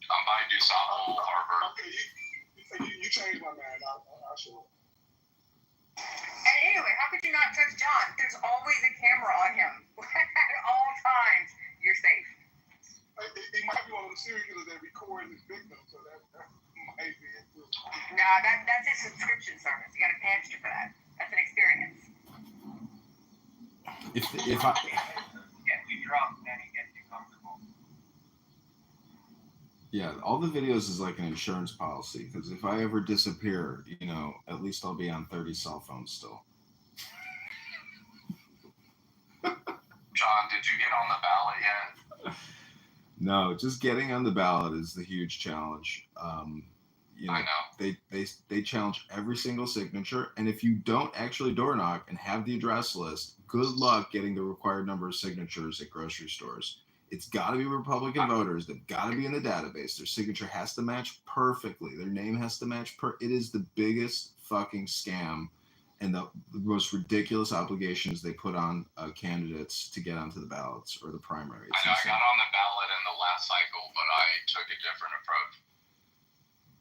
I'm by DuSable Harbor. Okay, you changed my mind. I'll show. And anyway, how could you not touch John? There's always a camera on him at all times. You're safe. He might be one of the serial killers that record his victims, so that might be it too. No, that's his subscription service. You got to pay extra for that. That's an experience. If I get too drunk, then he gets too comfortable. Yeah, all the videos is like an insurance policy, because if I ever disappear, at least I'll be on 30 cell phones still. John, did you get on the ballot yet? No, just getting on the ballot is the huge challenge. I know. They challenge every single signature, and if you don't actually door knock and have the address list, good luck getting the required number of signatures at grocery stores. It's got to be Republican voters. They've got to be in the database. Their signature has to match perfectly. Their name has to match. It is the biggest fucking scam and the most ridiculous obligations they put on candidates to get onto the ballots or the primary. I know. I got on the ballot in the last cycle, but I took a different approach.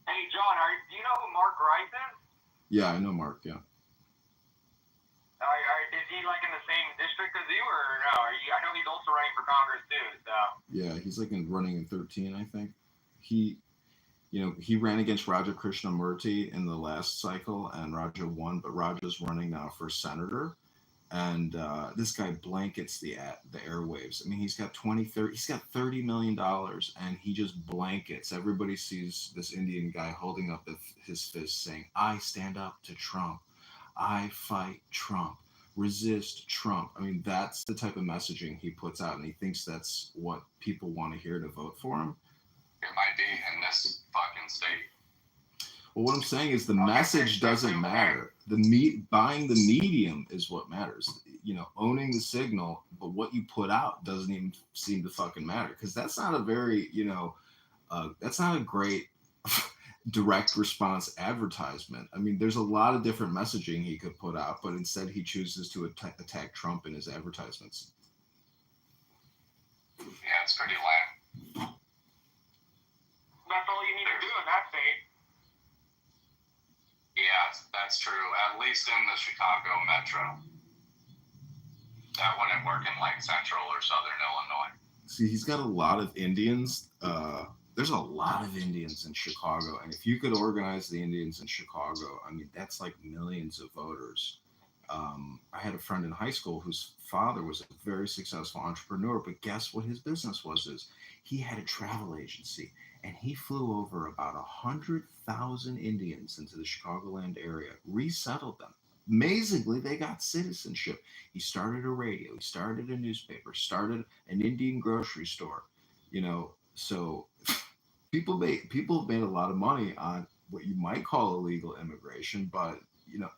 Hey, John, do you know who Mark Rice is? Yeah, I know Mark, yeah. Is he like in the same district as you, or no? I know he's also running for Congress too. So. Yeah, he's like running in 13, I think. He ran against Raja Krishnamurti in the last cycle, and Raja won. But Raja's running now for senator, and this guy blankets the airwaves. I mean, he's got $30 million, and he just blankets. Everybody sees this Indian guy holding up his fist, saying, "I stand up to Trump. I fight Trump. Resist Trump." I mean, that's the type of messaging he puts out, and he thinks that's what people want to hear to vote for him. It might be in this fucking state. Well, what I'm saying is the message doesn't matter. Buying the medium is what matters. owning the signal, but what you put out doesn't even seem to fucking matter, because that's not a very, that's not a great direct response advertisement. I mean, there's a lot of different messaging he could put out, but instead he chooses to attack Trump in his advertisements. Yeah, it's pretty lame. That's all you need to do in that state. Yeah, that's true. At least in the Chicago metro. That wouldn't work in like central or southern Illinois. See, he's got a lot of Indians. There's a lot of Indians in Chicago, and if you could organize the Indians in Chicago, I mean, that's like millions of voters. I had a friend in high school whose father was a very successful entrepreneur, but guess what his business was? Is he had a travel agency, and he flew over about 100,000 Indians into the Chicagoland area, resettled them. Amazingly, they got citizenship. He started a radio, he started a newspaper, started an Indian grocery store. So people have made a lot of money on what you might call illegal immigration, but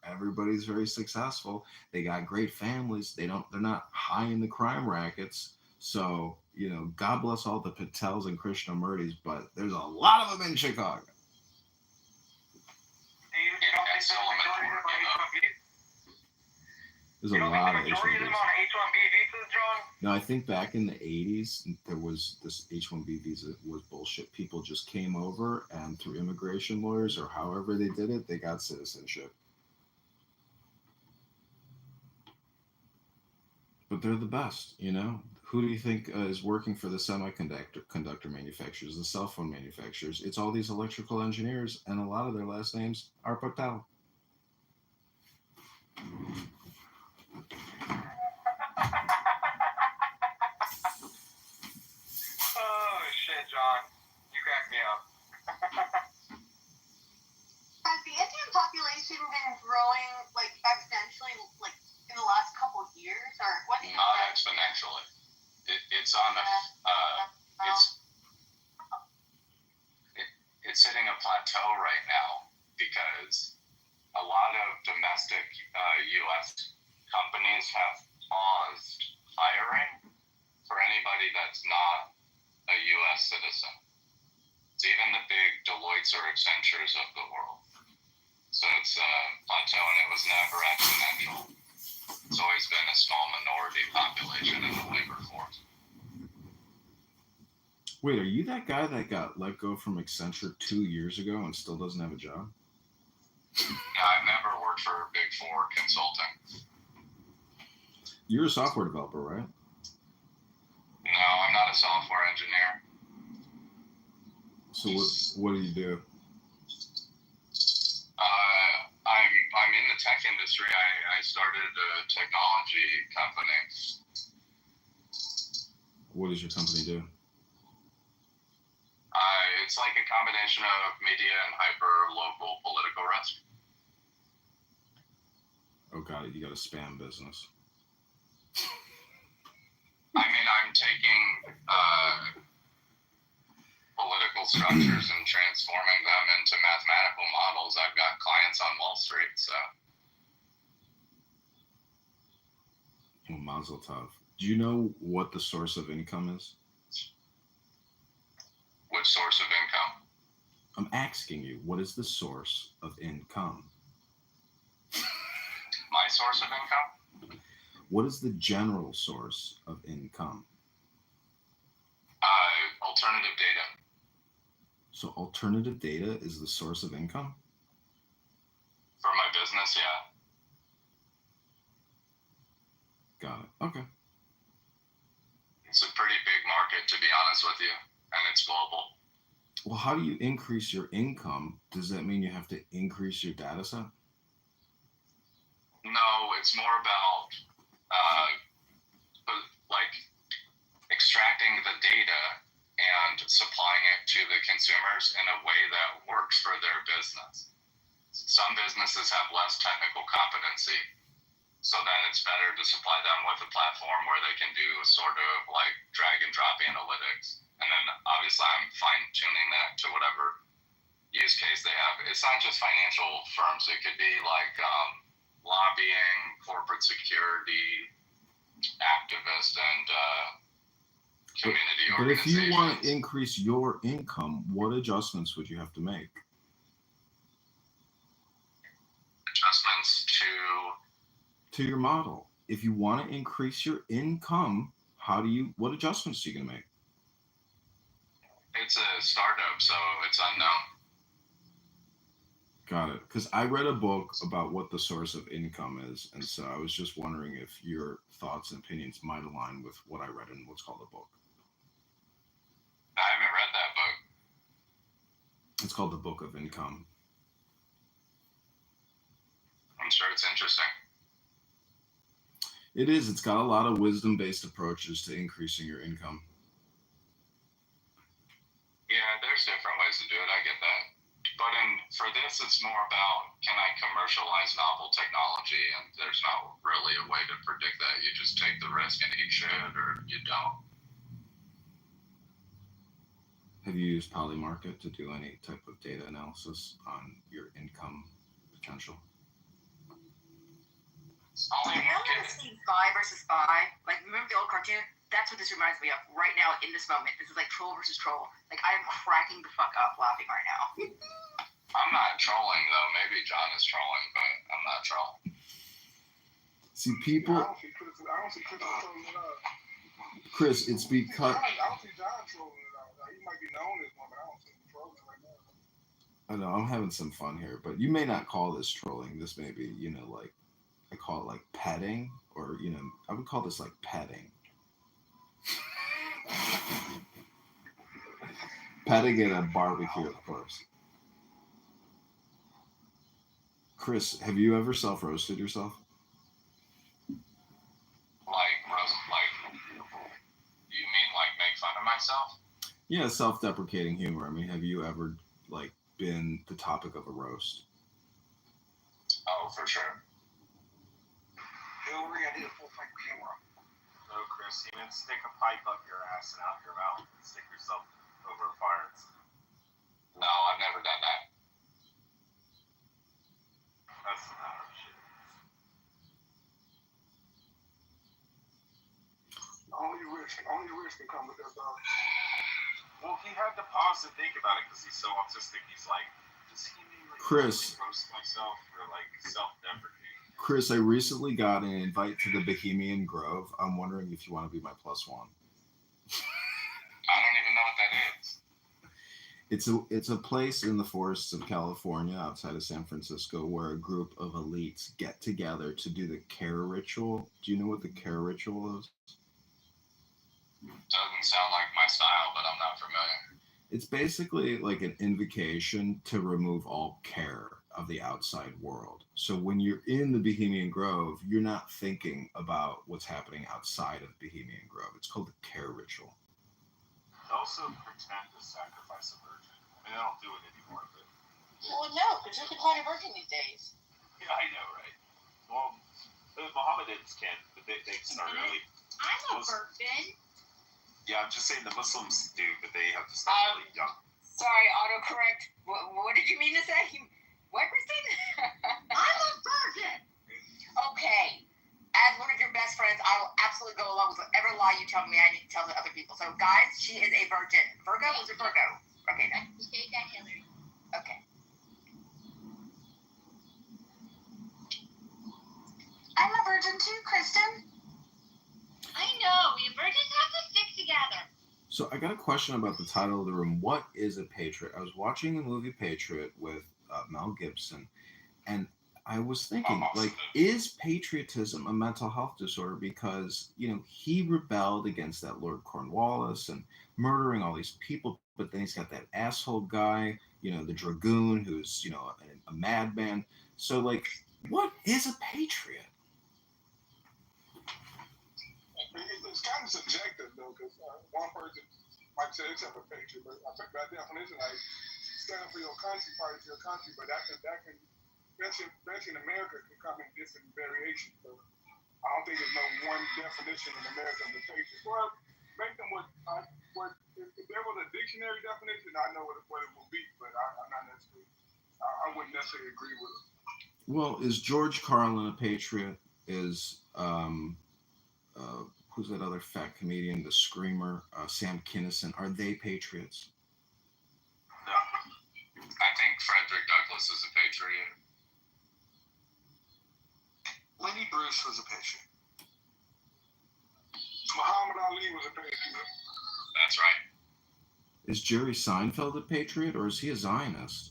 everybody's very successful. They got great families. They're not high in the crime rackets. So God bless all the Patels and Krishnamurtis, but there's a lot of them in Chicago. There's a lot of H-1Bs. No, I think back in the 80s, there was this H-1B visa was bullshit. People just came over, and through immigration lawyers or however they did it, they got citizenship. But they're the best, Who do you think is working for the semiconductor manufacturers, the cell phone manufacturers? It's all these electrical engineers, and a lot of their last names are Patel. Oh shit, John, you cracked me up. Has the Indian population been growing like exponentially, like in the last couple of years, or what? Not exponentially. It's on a it's hitting a plateau right now because a lot of domestic U.S. companies have paused hiring for anybody that's not a U.S. citizen. It's even the big Deloittes or Accentures of the world. So it's a plateau, and it was never exponential. It's always been a small minority population in the labor force. Wait, are you that guy that got let go from Accenture 2 years ago and still doesn't have a job? No, I've never worked for Big Four consulting. You're a software developer, right? No, I'm not a software engineer. So what do you do? I'm in the tech industry. I started a technology company. What does your company do? It's like a combination of media and hyper-local political risk. Oh, got it. You got a spam business. I mean, I'm taking political structures and transforming them into mathematical models. I've got clients on Wall Street, so. Well, Mazel tov. Do you know what the source of income is? Which source of income? I'm asking you, what is the source of income? My source of income? What is the general source of income? Alternative data. So alternative data is the source of income? For my business, yeah. Got it. Okay. It's a pretty big market, to be honest with you, and it's global. Well, how do you increase your income? Does that mean you have to increase your data set? No, it's more about like extracting the data and supplying it to the consumers in a way that works for their business. Some businesses have less technical competency, so then it's better to supply them with a platform where they can do sort of like drag and drop analytics. And then obviously I'm fine tuning that to whatever use case they have. It's not just financial firms. It could be like lobbying, corporate security activist and community But if organizations. you want to increase your income, what adjustments would you have to make? Adjustments to your model. If you want to increase your income, what adjustments are you going to make? It's a startup, so it's unknown. Got it. Because I read a book about what the source of income is, and so I was just wondering if your thoughts and opinions might align with what I read in what's called a book. I haven't read that book. It's called The Book of Income. I'm sure it's interesting. It is. It's got a lot of wisdom-based approaches to increasing your income. Yeah, there's different ways to do it. I get that. But for this, it's more about, can I commercialize novel technology? And there's not really a way to predict that. You just take the risk and eat shit, or you don't. Have you used Polymarket to do any type of data analysis on your income potential? Have you ever seen Spy versus Spy? Like, remember the old cartoon? That's what this reminds me of right now in this moment. This is like troll versus troll. Like, I am cracking the fuck up laughing right now. I'm not trolling, though.Maybe John is trolling, but I'm not trolling. See, people... I don't see Chris trolling it out. Chris, it's because... I don't see John trolling it out. He might be known as one, but I don't see him trolling right now. I know, I'm having some fun here, but you may not call this trolling. This may be, like... I call it like petting, or I would call this like petting. Petting at a barbecue, of course. Chris, have you ever self-roasted yourself? You mean like make fun of myself? Yeah, self-deprecating humor. I mean, have you ever been the topic of a roast? Oh, for sure. Hillary, I need a full-frame camera. No, Chris, you didn't stick a pipe up your ass and out your mouth and stick yourself over a fire. No, I've never done that. That's some kind of shit. Only risk can come with that dog. Well, he had to pause and think about it because he's so autistic. He's like, does he mean like Chris, roast myself or like self-deprecating? Chris, I recently got an invite to the Bohemian Grove. I'm wondering if you want to be my plus one. I don't even know what that is. It's a place in the forests of California outside of San Francisco where a group of elites get together to do the care ritual. Do you know what the care ritual is? Doesn't sound like my style, but I'm not familiar. It's basically like an invocation to remove all care of the outside world. So when you're in the Bohemian Grove, you're not thinking about what's happening outside of Bohemian Grove. It's called the care ritual. Also pretend to sacrifice a virgin. I mean, I don't do it anymore, but... Well, no, because who can find a virgin these days? Yeah, I know, right? Well, the Mohammedans can, but they start early. I'm a virgin. Yeah, I'm just saying the Muslims do, but they have to start really young. Sorry, autocorrect. What did you mean to say? What, Christine? I'm a virgin. Okay. As one of your best friends, I will absolutely go along with whatever lie you tell me I need to tell the other people. So, guys, she is a virgin. Virgo? Who's a Virgo? Okay, no. Take that, Hillary. Okay. I'm a virgin too, Kristen. I know. We virgins have to stick together. So I got a question about the title of the room. What is a patriot? I was watching the movie Patriot with Mel Gibson, and I was thinking, is patriotism a mental health disorder? Because, he rebelled against that Lord Cornwallis and murdering all these people, but then he's got that asshole guy, the dragoon who's, a madman. So, what is a patriot? It's kind of subjective, though, because one person might say it's a patriot, but I think by definition, stand for your country, fight for your country, but that can especially in America, can come in different variations. So I don't think there's no one definition in America of the patriot. Well, make them if there was a dictionary definition, I know what it will be, but I'm not necessarily, I wouldn't necessarily agree with it. Well, is George Carlin a patriot? is who's that other fat comedian, the screamer, Sam Kinison. Are they patriots? No. I think Frederick Douglass is a patriot. Lenny Bruce was a patriot. Muhammad Ali was a patriot. That's right. Is Jerry Seinfeld a patriot, or is he a Zionist?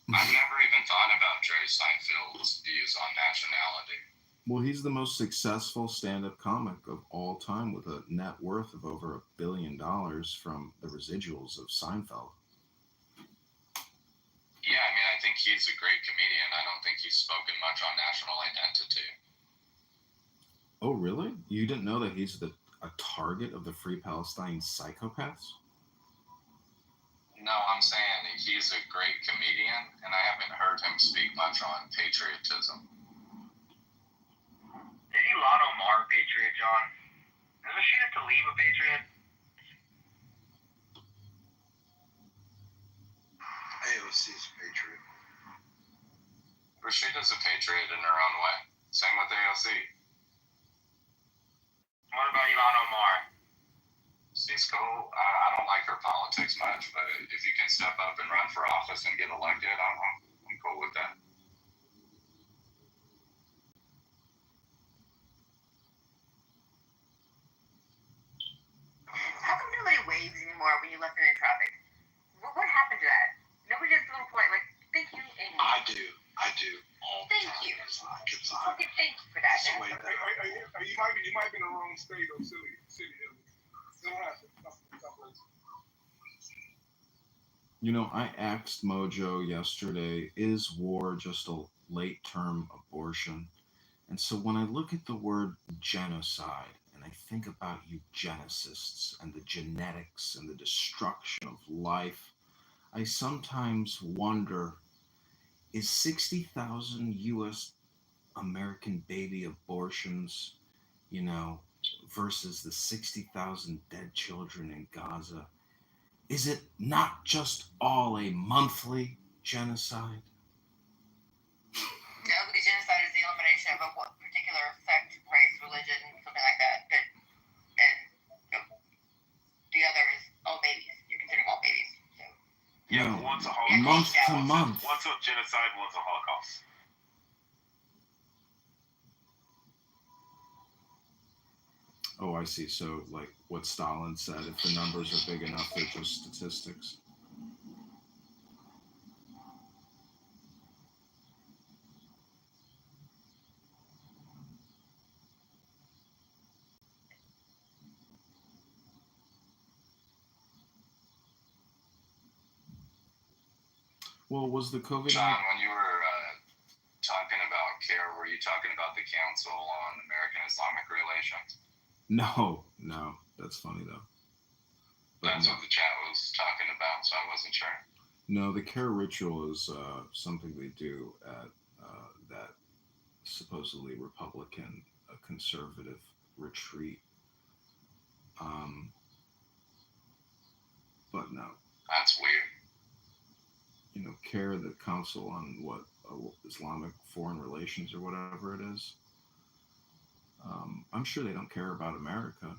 I've never even thought about Jerry Seinfeld's views on nationality. Well, he's the most successful stand-up comic of all time with a net worth of over $1 billion from the residuals of Seinfeld. Yeah, I mean, I think he's a great comedian. I don't think he's spoken much on national identity. Oh, really? You didn't know that he's a target of the Free Palestine psychopaths? No, I'm saying he's a great comedian, and I haven't heard him speak much on patriotism. Is Ilhan Omar a patriot, John? Isn't she to leave a patriot? AOC's a patriot. Rashida's a patriot in her own way. Same with AOC. What about Ilhan Omar? She's cool. I don't like her politics much, but if you can step up and run for office and get elected, I'm cool with that. How come nobody waves anymore when you left in traffic? What happened to that? Nobody does a little point like, thank you, Amy. I do. All the Thank time. you. Okay, thank you for that. You might be in the wrong state or city. It don't happen. You know, I asked Mojo yesterday, is war just a late-term abortion? And so when I look at the word genocide, and I think about eugenicists and the genetics and the destruction of life, I sometimes wonder, is 60,000 U.S. American baby abortions, versus the 60,000 dead children in Gaza, is it not just all a monthly genocide? No, because genocide is the elimination of a particular sect, race, religion, something like that. And the other is all babies. You're considering all babies. So. Yeah, No, one's a Holocaust. month to month. One's a genocide, one's a Holocaust. Oh, I see. So, like what Stalin said, if the numbers are big enough, they're just statistics. Well, was the COVID... John, when you were talking about CARE, were you talking about the Council on American-Islamic Relations? No, that's funny though. But That's what the chat was talking about, so I wasn't sure. No, the CARE ritual is something they do at that supposedly Republican conservative retreat. But no. That's weird. CARE, the Council on Islamic Foreign Relations or whatever it is. I'm sure they don't care about America.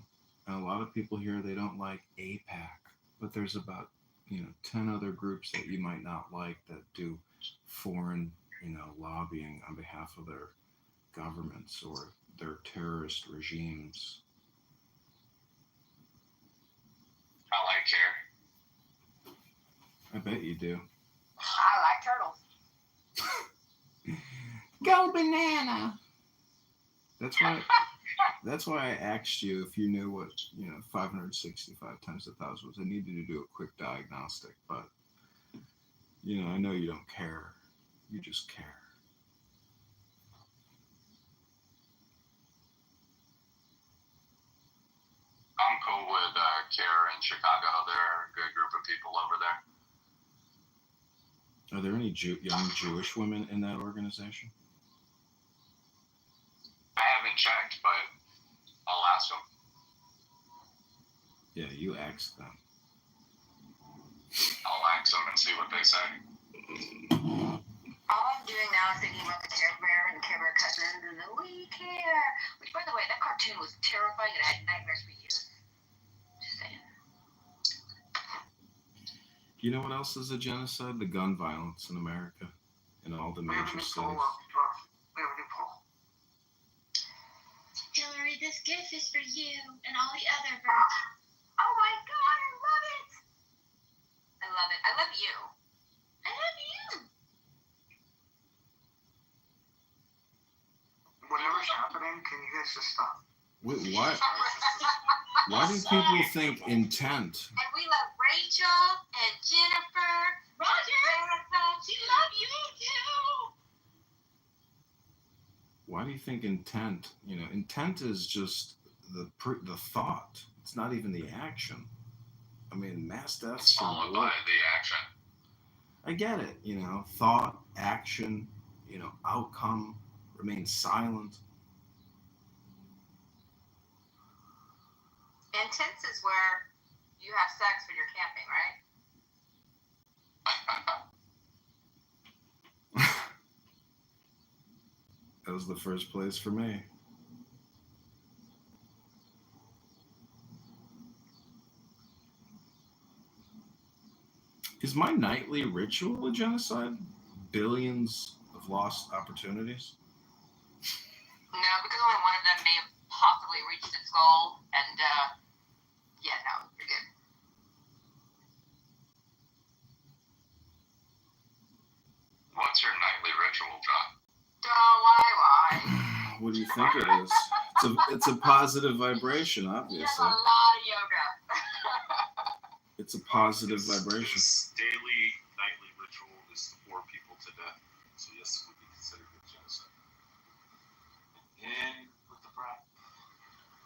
And a lot of people here, they don't like AIPAC. But there's about, 10 other groups that you might not like that do foreign, lobbying on behalf of their governments or their terrorist regimes. I like CARE. I bet you do. I like turtles. Go banana! That's why I asked you if you knew what 565 times 1,000 was. I needed to do a quick diagnostic, but I know you don't care. You just care. I'm cool with CARE in Chicago. They're a good group of people over there. Are there any young Jewish women in that organization? I haven't checked, but I'll ask them. Yeah, you ask them. I'll ask them and see what they say. All I'm doing now is thinking about the Care Bear and Care Bear Cousins and the We Care. Which, by the way, that cartoon was terrifying and I had nightmares for years. Just saying. You know what else is a genocide? The gun violence in America, in all the major cities. Hillary, this gift is for you and all the other birds. Oh my God, I love it! I love it. I love you. I love you. Whatever's happening, can you guys just stop? Wait, why? Why do people think intent? And we love Rachel and Jennifer. Roger, we love you too. Why do you think intent? Intent is just the thought. It's not even the action. I mean, mass deaths. Followed by the action. I get it. Thought, action, outcome, remain silent. Intense is where you have sex when you're camping, right? That was the first place for me. Is my nightly ritual a genocide? Billions of lost opportunities? No, because only one of them may have possibly reached its goal, and yeah, no, you're good. What's your nightly ritual, John? Why? What do you think it is? It's a positive vibration, obviously. That's a lot of yoga. It's a positive vibration. His daily, nightly ritual is to bore people to death. So yes, it would be considered a genocide. In with the breath.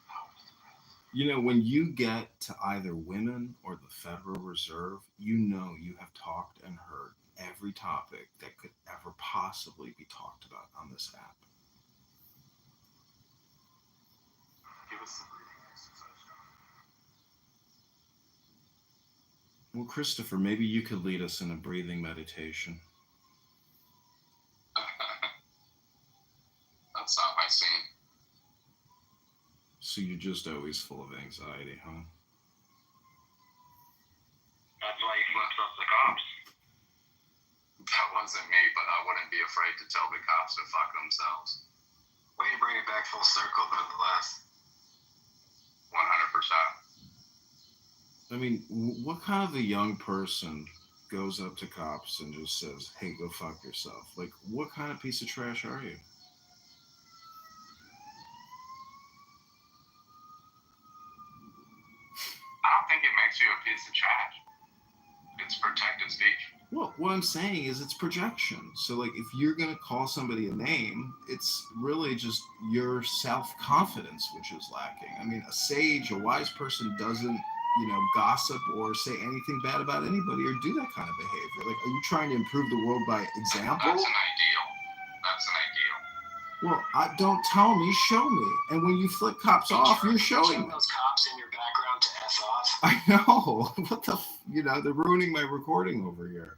Out with the breath. When you get to either women or the Federal Reserve, you have talked and heard every topic that could ever possibly be talked about on this app. Give us the breathing exercise, John. Well, Christopher, maybe you could lead us in a breathing meditation. That's not my scene. So you're just always full of anxiety, huh? That's why you fucked up the cops. That wasn't me, but I wouldn't be afraid to tell the cops to fuck themselves. Way to bring it back full circle, nonetheless. 100%. I mean, what kind of a young person goes up to cops and just says, hey, go fuck yourself? Like, what kind of piece of trash are you? I don't think it makes you a piece of trash. It's protected speech. Well, what I'm saying is it's projection. So, like, if you're going to call somebody a name, it's really just your self-confidence which is lacking. I mean, a sage, a wise person doesn't, gossip or say anything bad about anybody or do that kind of behavior. Like, are you trying to improve the world by example? That's an ideal. Well, don't tell me, show me. And when you flick cops off, you're showing me. Those cops in your background to F off. I know. What the they're ruining my recording over here.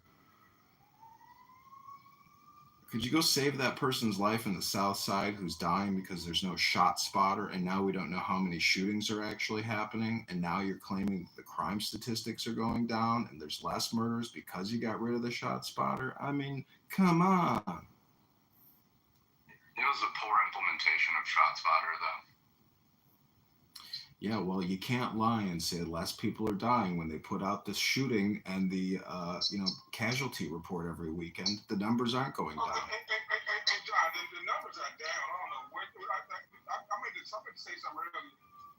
Could you go save that person's life in the South Side who's dying because there's no shot spotter, and now we don't know how many shootings are actually happening, and now you're claiming the crime statistics are going down and there's less murders because you got rid of the shot spotter? I mean, come on. It was a poor implementation of ShotSpotter, though. Yeah, well, you can't lie and say less people are dying when they put out the shooting and the casualty report every weekend. The numbers aren't going down. Hey, John, the numbers are down. I don't know what. I meant to say something earlier.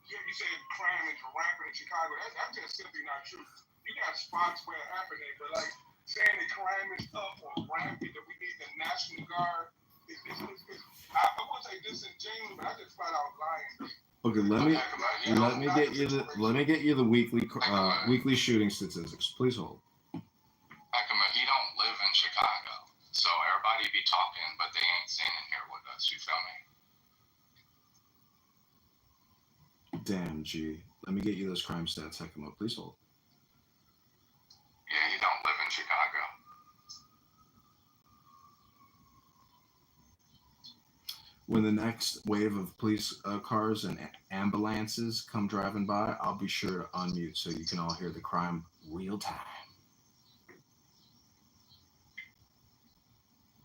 You said crime is rampant in Chicago. That's just simply not true. You got spots where it happening, but like saying that crime is up or rampant, that we need the National Guard. I won't say disingenuous, but I just flat out lying. Okay, let me get you the weekly shooting statistics. Please hold. Heckama, he don't live in Chicago, so everybody be talking, but they ain't standing here with us. You feel me? Damn, G. Let me get you those crime stats. Heckama, please hold. Yeah, he don't live in Chicago. when the next wave of police cars and ambulances come driving by, I'll be sure to unmute so you can all hear the crime real time.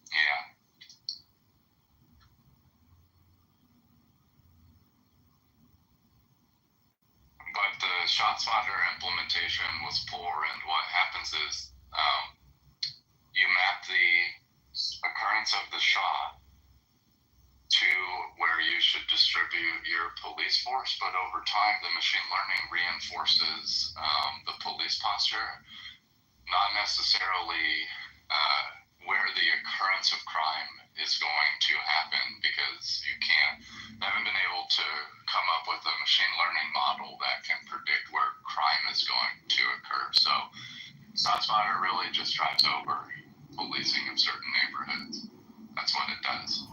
Yeah. But the ShotSpotter implementation was poor, and what happens is you map the occurrence of the shot to where you should distribute your police force, but over time the machine learning reinforces the police posture, not necessarily where the occurrence of crime is going to happen, because they haven't been able to come up with a machine learning model that can predict where crime is going to occur. So ShotSpotter really just drives over policing of certain neighborhoods. That's what it does.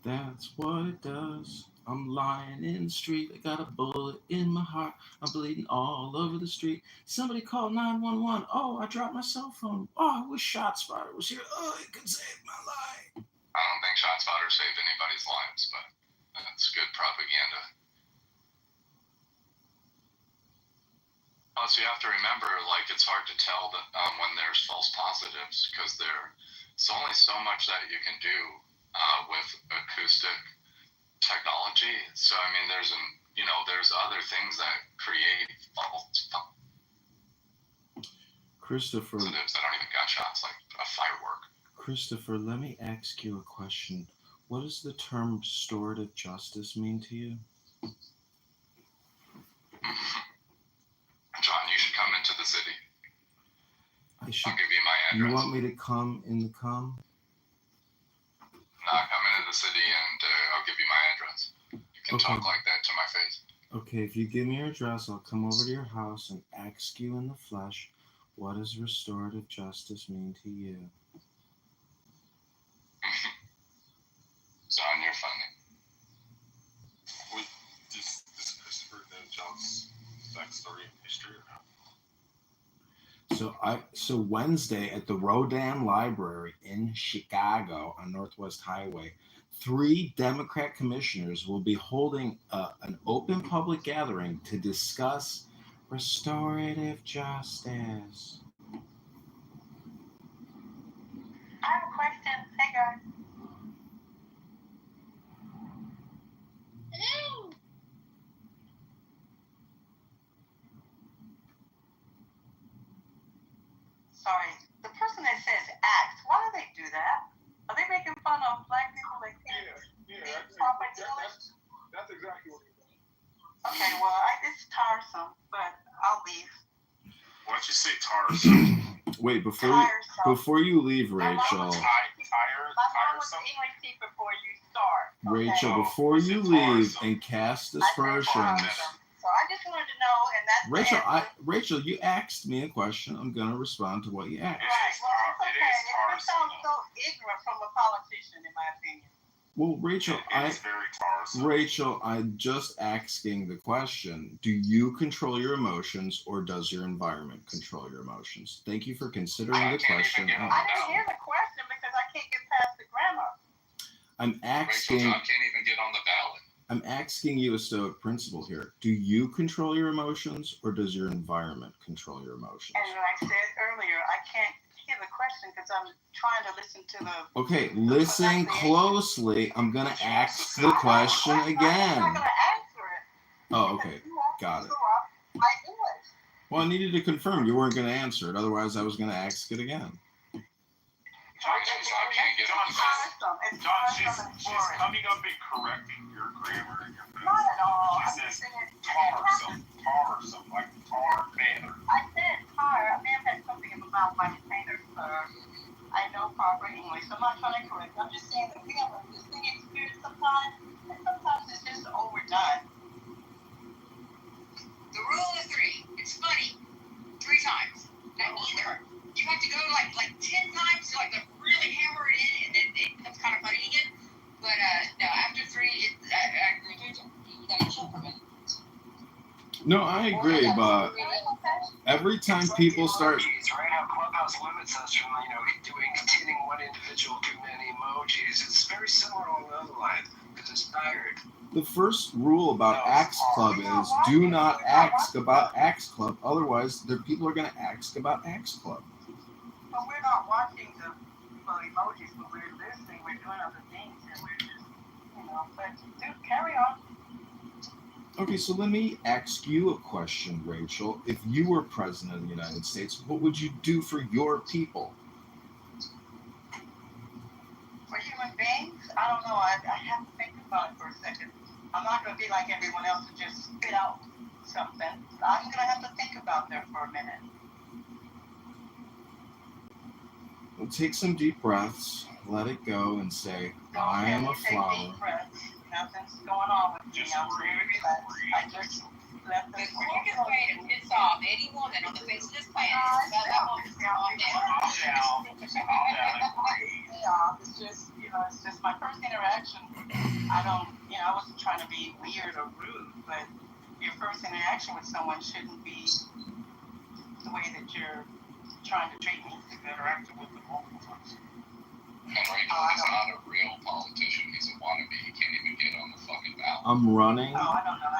That's what it does. I'm lying in the street. I got a bullet in my heart. I'm bleeding all over the street. Somebody called 911. Oh, I dropped my cell phone. Oh, I wish ShotSpotter was here. Oh, it could save my life. I don't think ShotSpotter saved anybody's lives, but that's good propaganda. Also, you have to remember, like, it's hard to tell that when there's false positives, because there's only so much that you can do with acoustic technology. So I mean, there's other things that create false Christopher, positives that aren't even gunshots, like a firework. Christopher, let me ask you a question. What does the term restorative justice mean to you? John, you should come into the city. I'll give you my address. You want me to come in the come? Nah, come into the city and I'll give you my address. You can talk like that to my face. Okay, if you give me your address, I'll come over to your house and ask you in the flesh, what does restorative justice mean to you? John, you're funny. Does Christopher know John's backstory and history or not? So Wednesday at the Rodin Library in Chicago on Northwest Highway, 3 Democrat commissioners will be holding an open public gathering to discuss restorative justice. I have a question. Hey, guys. Hello. Sorry, the person that says act, why do they do that? Are they making fun of black people that can't be proper English? That's exactly what it is. Okay, well, it's tiresome, but I'll leave. Why'd you say tiresome? Wait, before you leave, Rachel. Tiresome? English teacher before you start. Okay? Rachel, before you leave and cast aspersions. So I just wanted to know, and that's Rachel, you asked me a question. I'm gonna respond to what you asked. Right. Well, it's okay. It sounds so ignorant from a politician, in my opinion. Well, Rachel, I'm just asking the question, do you control your emotions or does your environment control your emotions? Thank you for considering the question. I didn't hear the question because I can't get past the grammar. Rachel, John can't even get on the ballot. I'm asking you a stoic principle here. Do you control your emotions or does your environment control your emotions? And I said earlier, I can't hear the question because I'm trying to listen to the... Okay, listen closely. I'm going to ask the question again. I'm not going to answer it. Oh, okay. Got it. Well, I needed to confirm you weren't going to answer it. Otherwise, I was going to ask it again. John, she's coming up and correcting your grammar and your Not at all. She says tarsome, like tar manner. I said tar. I may have had something in my mouth by container, sir. I know proper English. I'm not trying to correct. I'm just saying that we have a listening experience sometimes, and sometimes it's just overdone. The rule of 3. It's funny. 3 times. Now either you have to go like 10 times to like really hammer it in, and then it becomes kind of funny again. But no, after 3, you gotta chill for a minute. No, I agree, but every time people start... Right, how Clubhouse limits us from, doing 10 emojis. It's very similar on the other line because it's tired. The first rule about Axe Club is do not ask about Axe Club, otherwise people are going to ask about Axe Club. But we're not watching the emojis, but we're listening, we're doing other things, and we're just, but carry on. Okay, so let me ask you a question, Rachel. If you were president of the United States, what would you do for your people? For human beings, I don't know. I have to think about it for a second. I'm not going to be like everyone else and just spit out something. I'm going to have to think about that for a minute. Well, take some deep breaths, let it go, and say, I am a flower. Deep breaths. Nothing's going on with me. I'm very relaxed. I just let the quickest way to piss off any woman on the face of this planet is to tell that woman to calm down. It's just, it's just my first interaction. I wasn't trying to be weird or rude, but your first interaction with someone shouldn't be the way that you're trying to treat me. Interacting with them multiple times. And Rachel is not a real politician. He's a wannabe. He can't even get on the fucking ballot.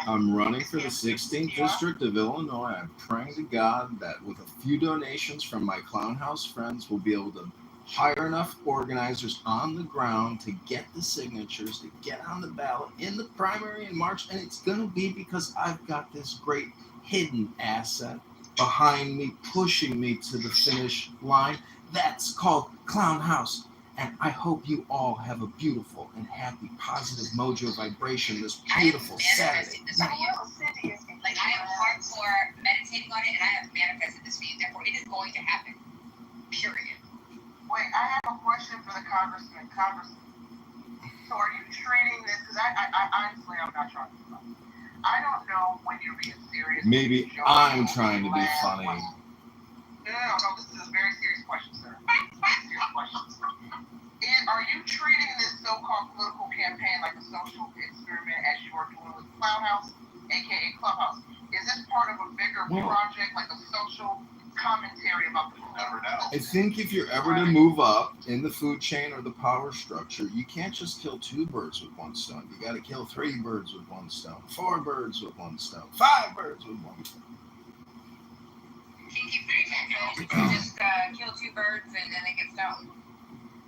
I'm running for the 16th district of Illinois. I'm praying to God that with a few donations from my Clown House friends, we'll be able to hire enough organizers on the ground to get the signatures, to get on the ballot in the primary in March. And it's going to be because I've got this great hidden asset behind me, pushing me to the finish line. That's called Clown House. And I hope you all have a beautiful and happy, positive mojo vibration this beautiful Saturday night. Like, I am hardcore meditating on it, and I have manifested this for you. Therefore, it is going to happen. Period. Wait, I have a question for the Congressman. So are you treating this, because I honestly, I'm not trying to be funny. I don't know when you're being serious. Maybe I'm trying to be funny. No, this is a very serious question, sir. Serious question. Are you treating this so-called political campaign like a social experiment as you are doing with Clown House, aka Clubhouse? Is this part of a bigger project, like a social commentary about the never know? I think if you're ever to move up in the food chain or the power structure, you can't just kill 2 birds with one stone. You got to kill 3 birds with one stone, 4 birds with one stone, 5 birds with one stone. You just kill 2 birds and then they get stoned.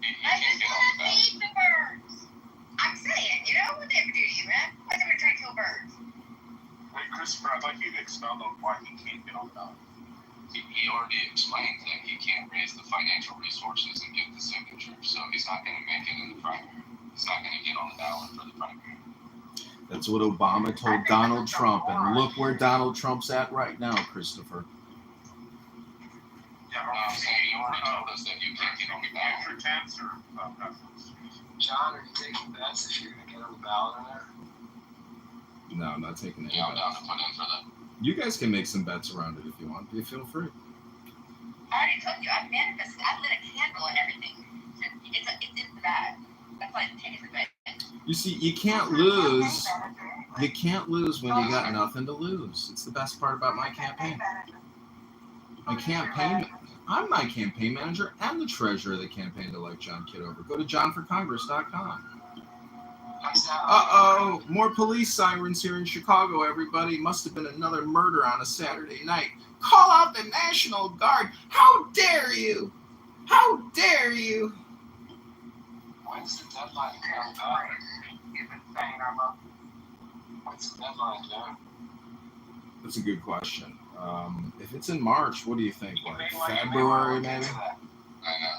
I just want to feed the birds. I'm saying, what they ever do to you, man? Why they ever try to kill birds? Hey, Christopher, I'd like you to expound on why he can't get on the ballot. He already explained that he can't raise the financial resources and get the signature, so he's not going to make it in the primary. He's not going to get on the ballot for the primary. That's what Obama told Donald Trump, and look where Donald Trump's at right now, Christopher. Yeah, so he already told us that you can't get on the ballot. Your chance or John, are you taking bets if you're going to get on the ballot in there? No, I'm not taking any Yeah, I'm down bets. to put in for that. You guys can make some bets around it if you want. You feel free. I already told you, I've manifested. I lit a candle and everything. It's bad. That's like taking the bet. You see, you can't lose. You can't lose when you got nothing to lose. It's the best part about my campaign. I'm my campaign manager and the treasurer of the campaign to elect John Kitover. Go to johnforcongress.com. Uh-oh, more police sirens here in Chicago, everybody. Must have been another murder on a Saturday night. Call out the National Guard. How dare you? How dare you? When's the deadline to come back? What's the deadline, John? That's a good question. If it's in March, what do you think? Like February, maybe? I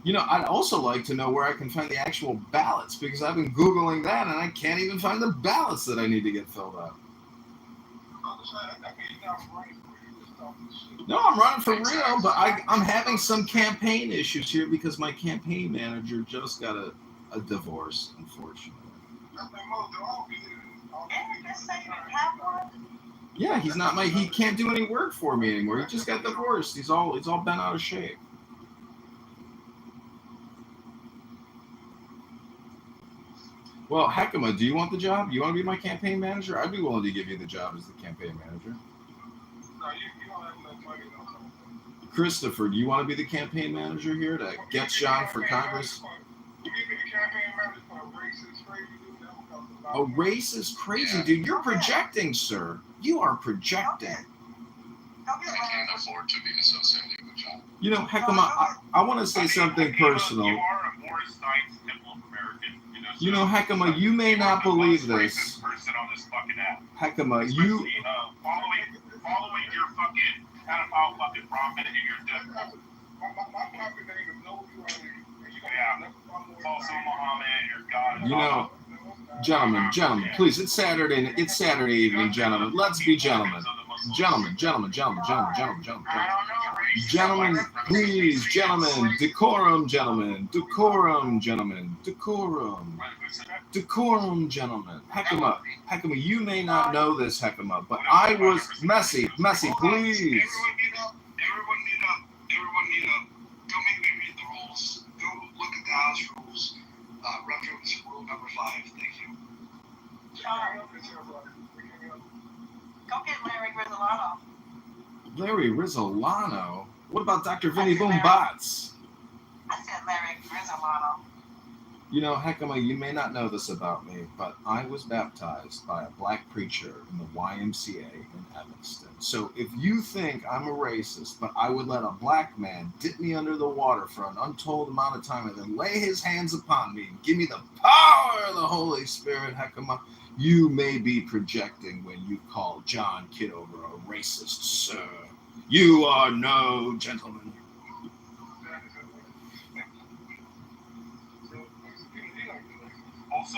know. I'd also like to know where I can find the actual ballots, because I've been Googling that and I can't even find the ballots that I need to get filled out. No, I'm running for real, but I'm having some campaign issues here because my campaign manager just got a divorce, unfortunately. Yeah, he can't do any work for me anymore. He just got divorced. He's all bent out of shape. Well, Heckema, do you want the job? You want to be my campaign manager? I'd be willing to give you the job as the campaign manager. No, you don't have enough money. Christopher, do you want to be the campaign manager here to get John for Congress? You give me the Maryland for a racist, crazy dude. That would cost a lot. A racist, crazy dude. You're projecting, sir. You are projecting. I can't afford to be associated with John. You know, Heckema, I want to say something personal. You are a Morris Knights Temple of American. You know, Heckema, you may not believe this. Person on this fucking app. Heckema, you. Following your fucking pedophile fucking prophet and your death. My prophet name is No You Are. Yeah. Also Muhammad, your God. You know, gentlemen, please. It's Saturday evening, gentlemen. Let's be gentlemen. Gentlemen, please, gentlemen, decorum, gentlemen, decorum, Heckema, you may not know this, Heckema, but I was Messy, please. Everyone need up. Go make me read the rules. Go look at the house rules. Reference rule number 5. Thank you. Go get Larry Rizzolano. Larry Rizzolano? What about Dr. Vinny Boom Bots? I said Larry Rizzolano. You know, Heckema, you may not know this about me, but I was baptized by a black preacher in the YMCA in Evanston. So if you think I'm a racist, but I would let a black man dip me under the water for an untold amount of time and then lay his hands upon me and give me the power of the Holy Spirit, Heckema, you may be projecting when you call John Kitover a racist, sir. You are no gentleman. Also,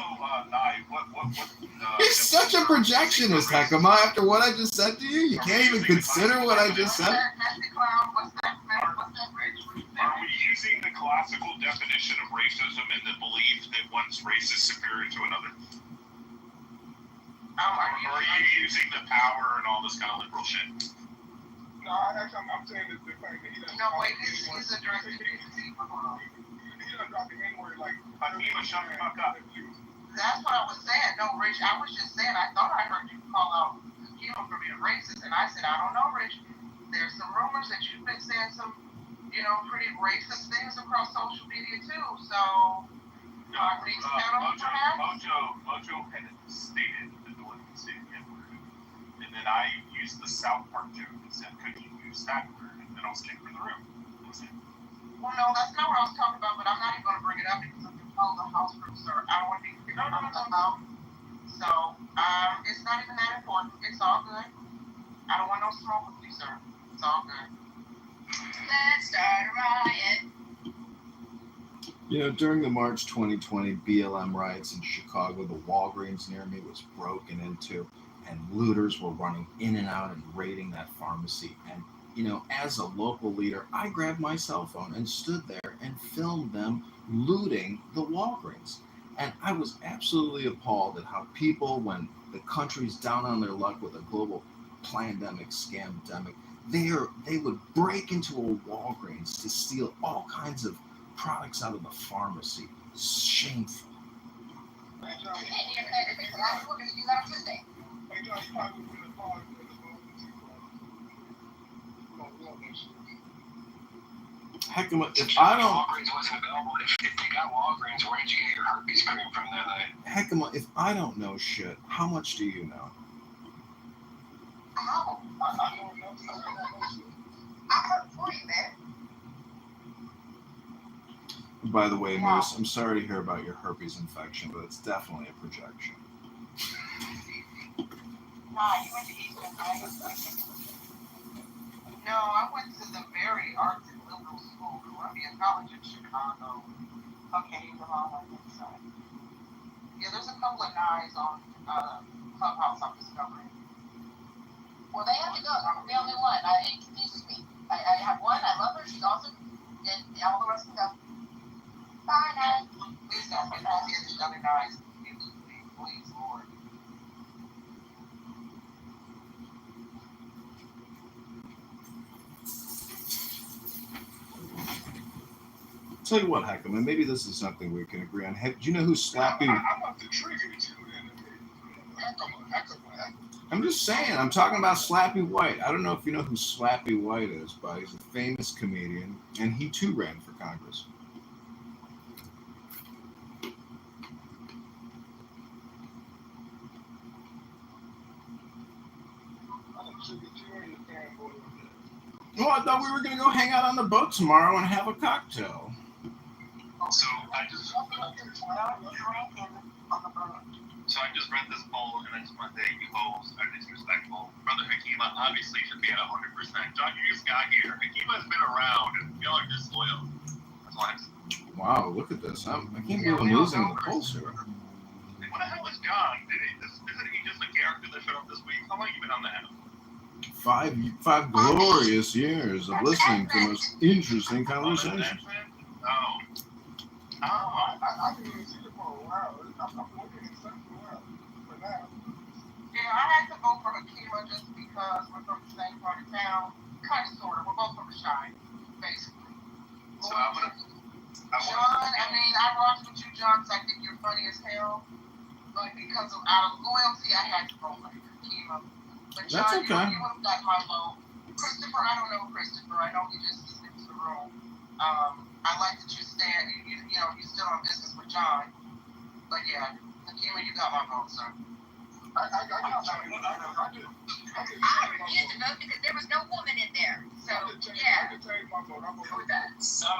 You're such a projectionist, Heckema. After what I just said to you, you can't even consider what I just said. Are we using the classical definition of racism in the belief that one's race is superior to another? Or are you using the power and all this kind of liberal shit? No, actually, I'm saying that the fact that he doesn't. No, wait, he's addressing He doesn't drop the N-word like. Shut the fuck up. That's what I was saying. No, Rich, I was just saying, I thought I heard you call out Kito for being racist, and I said, I don't know, Rich. There's some rumors that you've been saying some, pretty racist things across social media, too, so... Mojo had stated that no one can say the N-word, and then I used the South Park joke and said, could you use that word? And then I was kicked from the room. Well, no, that's not what I was talking about, but I'm not even going to bring it up because I'm going to follow the house group, sir. I don't want to be about. So, it's not even that important. It's all good. I don't want no smoke with you, sir. It's all good. Let's start a riot. You know, during the March 2020 BLM riots in Chicago, the Walgreens near me was broken into, and looters were running in and out and raiding that pharmacy. And, as a local leader, I grabbed my cell phone and stood there and filmed them looting the Walgreens. And I was absolutely appalled at how people, when the country's down on their luck with a global pandemic, scamdemic, they would break into a Walgreens to steal all kinds of products out of the pharmacy. Shameful. Heckema, if I don't... Walgreens wasn't available. If they got Walgreens, where did you get your herpes cream from there, then? Heckema, if I don't know shit, how much do you know? Oh, I don't know. I heard for you, man. By the way, Moose, I'm sorry to hear about your herpes infection, but it's definitely a projection. Nah, you went to Eastern, right? No, I went to the very arts and liberal school, Columbia College in Chicago. Okay, you're on my side. Yeah, there's a couple of guys on Clubhouse I'm discovering. Well, they have to go. I'm the only one. It confuses me. I have one. I love her. She's awesome. And all the rest can go. Bye, guys. Please don't get all these other guys. Please, Lord. Tell you what, Heckema, maybe this is something we can agree on. Do you know who Slappy... I'm about to trigger you. I'm just saying, I'm talking about Slappy White. I don't know if you know who Slappy White is, but he's a famous comedian, and he too ran for Congress. should get you and your fanboy on there. Well, I thought we were gonna go hang out on the boat tomorrow and have a cocktail. So I just read this poll and I just want to say you hoes are disrespectful. Brother Hakima obviously should be at 100%. John, you just got here. Hakima's been around and y'all are disloyal. That's why. Wow, look at this. I can't believe I'm losing the polls here. What the hell is John? Isn't he just a character that showed up this week? How long have you been on the app? Five glorious years of listening to the most interesting conversations. Oh. I didn't even see it for a while. I'm looking at something for a while. But now. Yeah, I had to vote for Hakima just because we're from the same part of town. Kind of, sort of. We're both from the Shine, basically. So I'm gonna. John, I mean, I rocked with you, John, because I think you're funny as hell. But because of out of loyalty, I had to vote for Hakima. But John, That's okay. you would have got my vote. Christopher, I don't know Christopher. I know he just slipped the room. I like that you stand. You still on business with John. But yeah, Hakima, you got my vote, sir. I refused to vote because there was no woman in there. So, yeah. I can change my vote. I'm going with that. So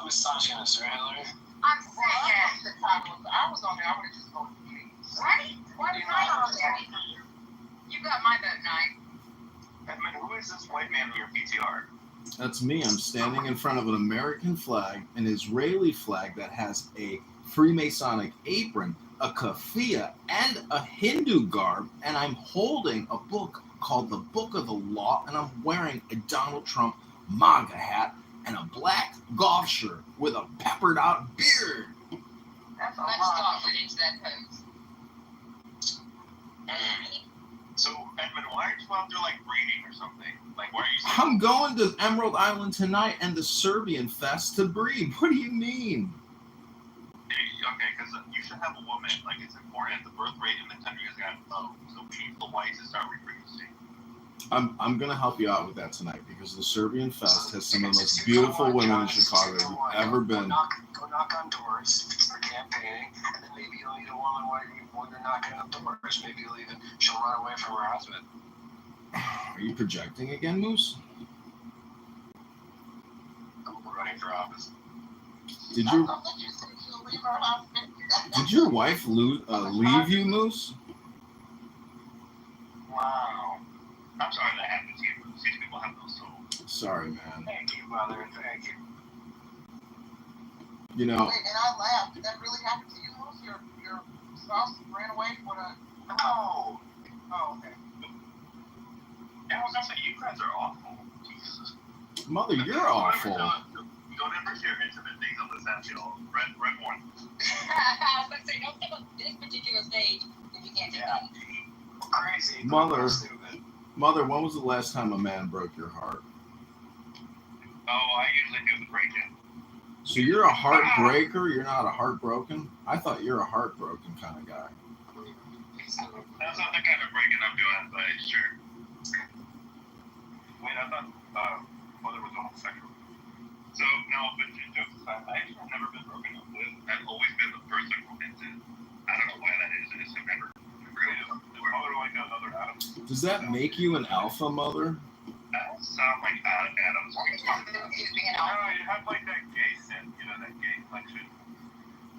misogynist, right, Hillary? I'm saying. I was on there. I would have just voted for you. Right? Why was I on there? You got my vote, Nye. Edmund, who is this white man in your PTR? That's me. I'm standing in front of an American flag, an Israeli flag that has a Freemasonic apron, a keffiyeh, and a Hindu garb, and I'm holding a book called the Book of the Law, and I'm wearing a Donald Trump MAGA hat and a black golf shirt with a peppered out beard. That's a Much lot. thought went into that pose. So, Edmund, why aren't you out there, like, reading or something? Like, why are you... I'm going to Emerald Island tonight and the Serbian Fest to breed. What do you mean? Okay, because you should have a woman. Like, it's important. The birth rate in the country has gotten low. So we need the whites to start reproducing. I'm going to help you out with that tonight because the Serbian Fest has some of the most beautiful women in Chicago you've ever been. Go knock on doors, start campaigning, and then maybe you'll need a woman when you're knocking on doors. Maybe she'll run away from her husband. Are you projecting again, Moose? I'm running for office. Did your wife leave you, Moose? Wow. I'm sorry that happened to you. These people have no soul. Sorry, man. Thank you, mother. Thank you. You know. Wait, and I laughed. Did that really happen to you, Moose? Your spouse ran away with a... No. Oh, okay. Yeah, I was gonna say, you guys are awful. Jesus. Mother, you're awful. Don't ever share intimate things on this app, y'all. Red one. I was going to say, don't step on this particular stage if you can't take that. Crazy. Mother, when was the last time a man broke your heart? Oh, I usually do the break-in. So you're a heartbreaker? You're not a heartbroken? I thought you're a heartbroken kind of guy. That's not the kind of break-in I'm doing, but sure. Wait, I thought Mother was homosexual. So, no, but jokes aside, I actually have never been broken up with. I've always been the person romantic. I don't know why that is. I just have never created Mother like another Adam. Does that make you an alpha, Mother? That sound like Adam's. What does that move you being an No, alpha? you have like that gay sin, that gay complexion.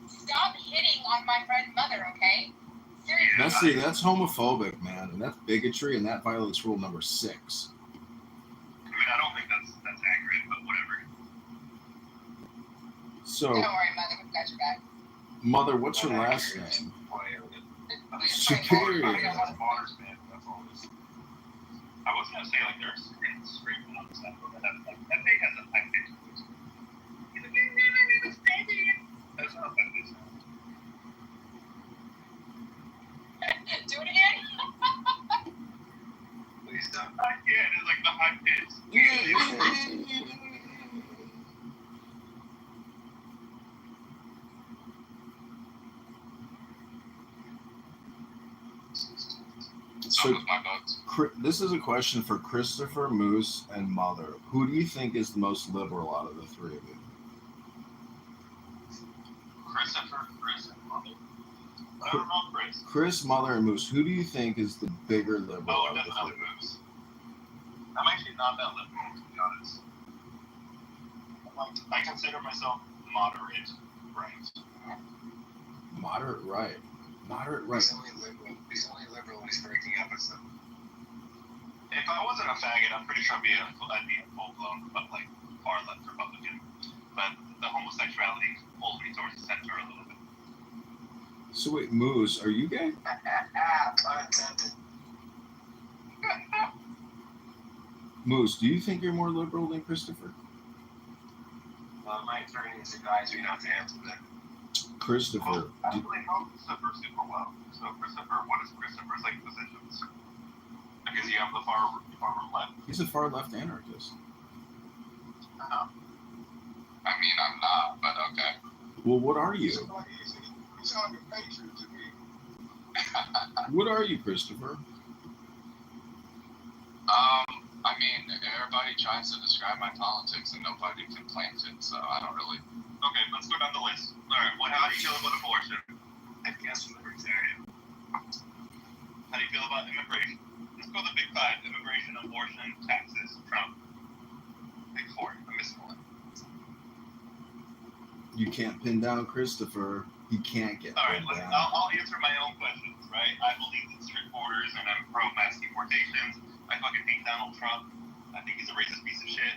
Stop hitting on my friend's mother, okay? Seriously. That's homophobic, man, and that's bigotry, and that violates rule number 6. I mean, I don't think that's accurate, but whatever. So, don't worry, Mother, we've got your back. Mother, what's your last name? Superior. I was gonna say like there's screaming on the side of that thing has a high pitch voice. He's like, that's not that this Do it again. Please stop. Yeah, it's like the high pitch. So, this is a question for Christopher, Moose, and Mother. Who do you think is the most liberal out of the three of you? Christopher, Chris, and Mother. I don't know Chris. Chris, Mother, and Moose. Who do you think is the bigger liberal out of the definitely three? Moose. I'm actually not that liberal, to be honest. I consider myself moderate right. Moderate right. Moderate right. He's only liberal when he's breaking episode. If I wasn't a faggot, I'm pretty sure I'd be a full-blown, but like far left Republican. But the homosexuality pulls me towards the center a little bit. So wait, Moose, are you gay? Unintended. Moose, do you think you're more liberal than Christopher? My attorneys advise me not to answer that. Christopher. I don't really know Christopher super well. So Christopher, what is Christopher's like positions? Because you have the far left. He's a far left anarchist. I mean, I'm not, but okay. Well, what are you? He's like a patriot to me. What are you, Christopher? I mean, everybody tries to describe my politics and nobody can claim it, so I don't really. Okay, let's go down the list. All right, how do you feel about abortion? I guess libertarian. How do you feel about immigration? Let's go the big five: immigration, abortion, taxes, Trump. Big four. I'm missing one. You can't pin down Christopher. He can't get pinned down. I'll answer my own questions, right? I believe in strict borders and I'm pro-mass deportations. I fucking hate Donald Trump. I think he's a racist piece of shit.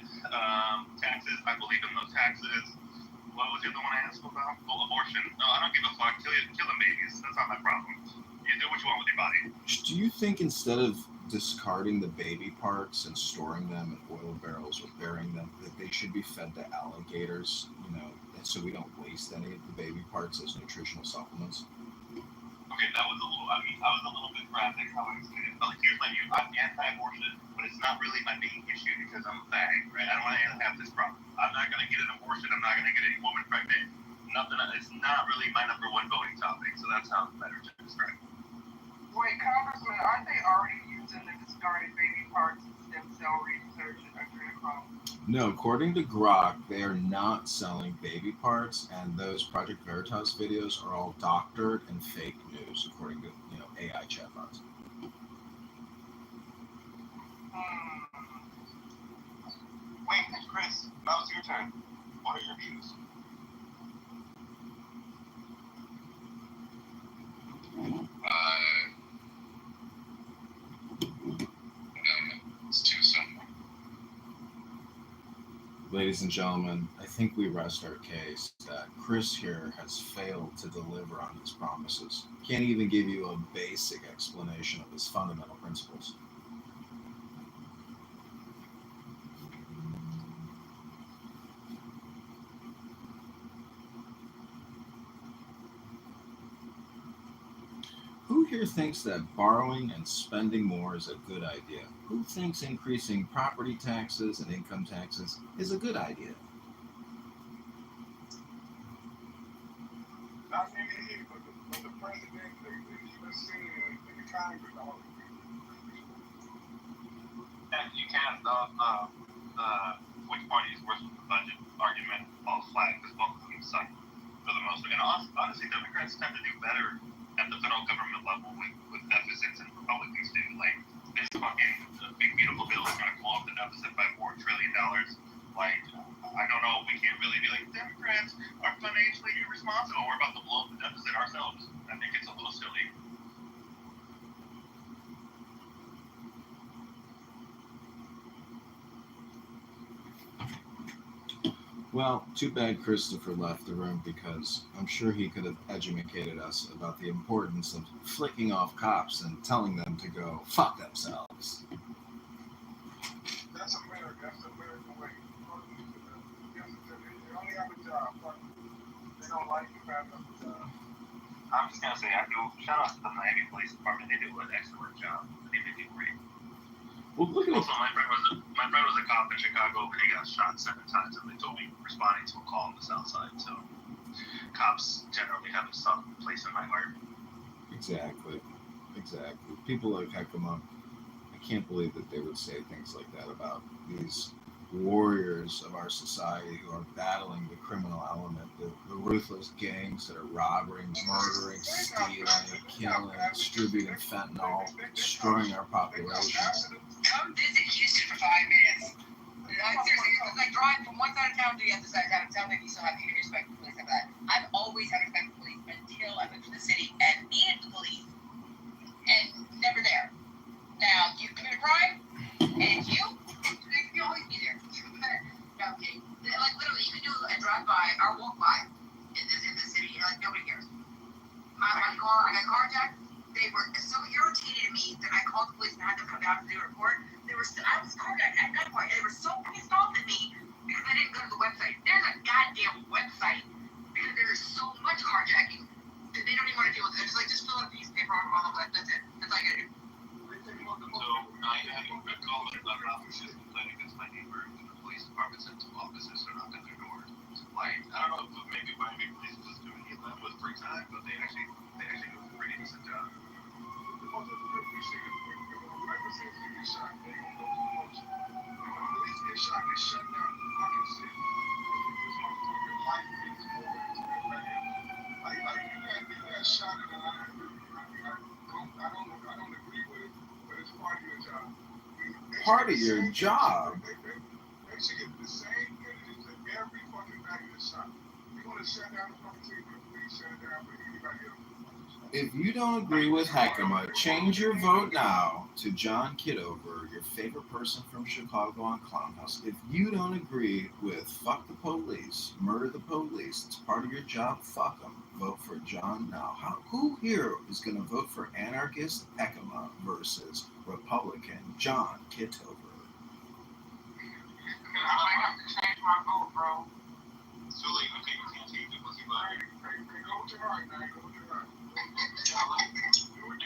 Taxes, I believe in those taxes. What was the other one I asked about? Oh, abortion. No, I don't give a fuck. Killing babies. That's not my problem. You do what you want with your body. Do you think instead of discarding the baby parts and storing them in oil barrels or burying them, that they should be fed to alligators, and so we don't waste any of the baby parts as nutritional supplements? Okay, that was I was a little bit graphic how I explained it. But like, here's my view. I'm anti-abortion, but it's not really my main issue because I'm a fag, right? I don't want to have this problem. I'm not going to get an abortion. I'm not going to get any woman pregnant. It's not really my number one voting topic, so that sounds better to describe. Wait, Congressman, aren't they already using the discarded baby parts in stem cell research and adrenochrome? No, according to Grok, they are not selling baby parts, and those Project Veritas videos are all doctored and fake news, according to AI chatbots. Wait, Chris, now it's your turn. What are your views? It's too simple. Ladies and gentlemen, I think we rest our case that Chris here has failed to deliver on his promises. Can't even give you a basic explanation of his fundamental principles. Who here thinks that borrowing and spending more is a good idea? Who thinks increasing property taxes and income taxes is a good idea? Not only he, but the president, the U.S. Senate, and the Congress, all of them. And you can't, which party is worse with the budget argument falls flat because both of them suck for the most. And honestly, Democrats tend to do better at the federal government level with deficits and Republicans do. Like, this fucking big beautiful bill is going to blow up the deficit by $4 trillion. Like, I don't know, we can't really be like, Democrats are financially irresponsible. We're about to blow up the deficit ourselves. I think it's a little silly. Well, too bad Christopher left the room because I'm sure he could have educated us about the importance of flicking off cops and telling them to go fuck themselves. That's America. That's the American way. They only have a job. But they don't like you having a job. I'm just going to say, I do shout out to the Miami Police Department. They do an excellent job. I think they do great. Well, look at also, my friend was a cop in Chicago, and he got shot 7 times, and they told me responding to a call on the South Side. So, cops generally have a soft place in my heart. Exactly. People like Hekima, I can't believe that they would say things like that about these warriors of our society who are battling the criminal element, the ruthless gangs that are robbing, murdering, stealing, killing, distributing fentanyl, destroying our populations. Come visit Houston for 5 minutes. Seriously, it's like driving from one side of town to the other side of town and tell me you still have any respect for police like that. I've always had respect for police until I moved to the city and needed the police and never there. Now, you commit a crime, and it's you, you'll always be there. No, I'm kidding. Like, literally, you can do a drive-by or walk-by in the city, and, like, nobody cares. My car, I got carjacked. They were so irritated at me that I called the police and had them come down to do a report. I was carjacked at gunpoint, and they were so pissed off at me because I didn't go to the website. There's a goddamn website because there is so much carjacking that they don't even want to deal with it. It's like, just fill out a piece of paper on the website. That's it. That's all I gotta do. So I had a call with another officer complaining against my neighbor, and the police department sent two officers to knock at their door. Like, I don't know if maybe Miami police was doing it with free time, but they actually do a pretty decent job. Part of your job. They should get the same energies that every fucking bag of shot. You're going to shut down the fucking team for the police, shut it down for anybody else. If you don't agree with Heckema, change your vote now to John Kitover, your favorite person from Chicago on Clownhouse. If you don't agree with fuck the police, murder the police, it's part of your job, fuck them. Vote for John now. Who here is going to vote for anarchist Heckema versus Republican John Kitover? I might have to change my vote, bro. So, like, okay, you can't change it, but you like, Go with your heart, man. Go with your heart.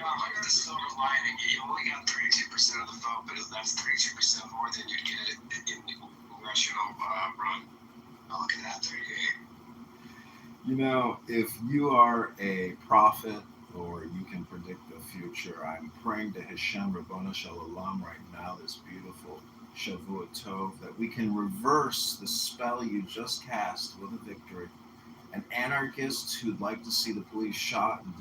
Like the silver lining, you only got 32% of the vote, but that's 32% more than you'd get in congressional run. Oh, look at that, 38. You know, if you are a prophet or you can predict the future, I'm praying to Hashem Rabbanu Shalom right now, this beautiful Shavua Tov, that we can reverse the spell you just cast with a victory. An anarchist who'd like to see the police shot and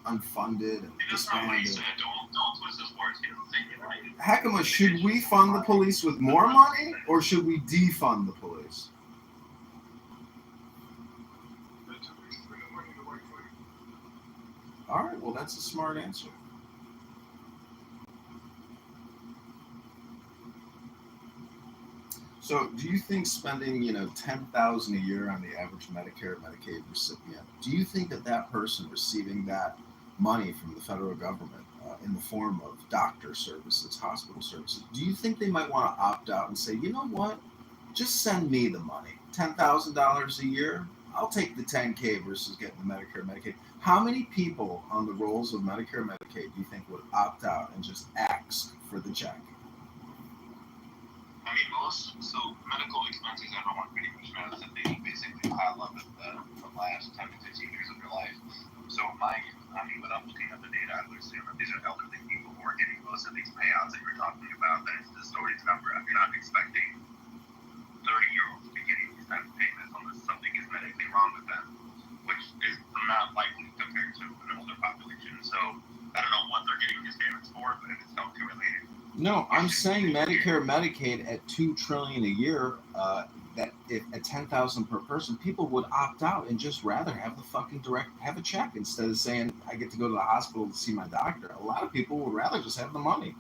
unfunded and disbanded. Don't twist his words. He doesn't say it right. Heckema, should we fund the police with more money or should we defund the police? All right, well, that's a smart answer. So, do you think spending, $10,000 a year on the average Medicare or Medicaid recipient, do you think that person receiving that money from the federal government in the form of doctor services, hospital services, do you think they might want to opt out and say, you know what, just send me the money, $10,000 a year? I'll take the $10K versus getting the Medicare, Medicaid. How many people on the rolls of Medicare, Medicaid do you think would opt out and just ask for the check? I mean, so medical expenses, everyone pretty much knows that they basically pile up at the last 10 to 15 years of their life. So without looking at the data, I would assume that these are elderly people who are getting most of these payouts that you're talking about, that it's a distorted number. You're not expecting 30-year-olds to be getting these type of payments unless something is medically wrong with them, which is not likely compared to an older population. So I don't know what they're getting these payments for, but it's healthcare related. No, I'm saying Medicare, Medicaid at $2 trillion a year. That if at $10,000 per person, people would opt out and just rather have the fucking have a check instead of saying I get to go to the hospital to see my doctor. A lot of people would rather just have the money.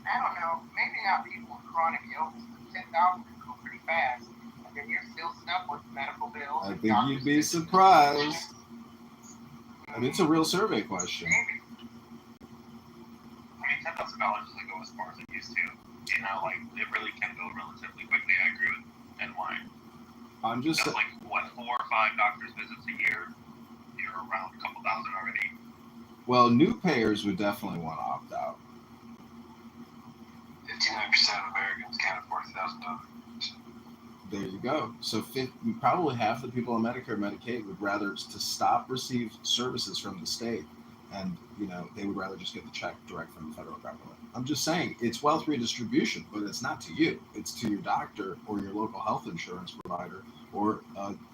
I don't know. Maybe not people with chronic illness. 10,000 could go pretty fast, and then you're still stuck with medical bills. I think you'd be surprised. I mean, it's a real survey question. I mean, $10,000 doesn't go as far as it used to. It really can go relatively quickly. I agree with NY. I'm just That's 4 or 5 doctor's visits a year. You're around a couple thousand already. Well, new payers would definitely want to opt out. 59% of Americans can't afford $1,000. There you go. So probably half the people on Medicare, Medicaid would rather to stop receive services from the state and they would rather just get the check direct from the federal government. I'm just saying it's wealth redistribution, but it's not to you. It's to your doctor or your local health insurance provider or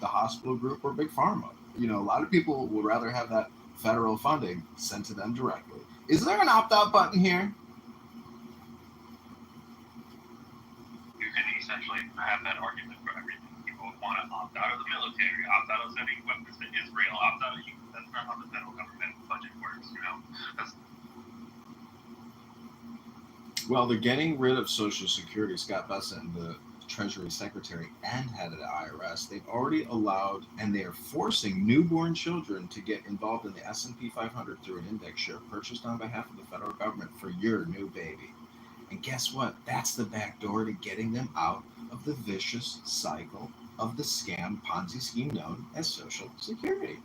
the hospital group or big pharma. A lot of people would rather have that federal funding sent to them directly. Is there an opt-out button here? You can essentially have that argument for everything. People want to opt out of the military, opt out of sending weapons to Israel, opt out of you. That's not how the federal government budget works, Well, they're getting rid of Social Security. Scott Bessent, the Treasury Secretary and head of the IRS, they've already allowed, and they are forcing newborn children to get involved in the S&P 500 through an index share purchased on behalf of the federal government for your new baby. And guess what? That's the back door to getting them out of the vicious cycle of the scam Ponzi scheme known as Social Security.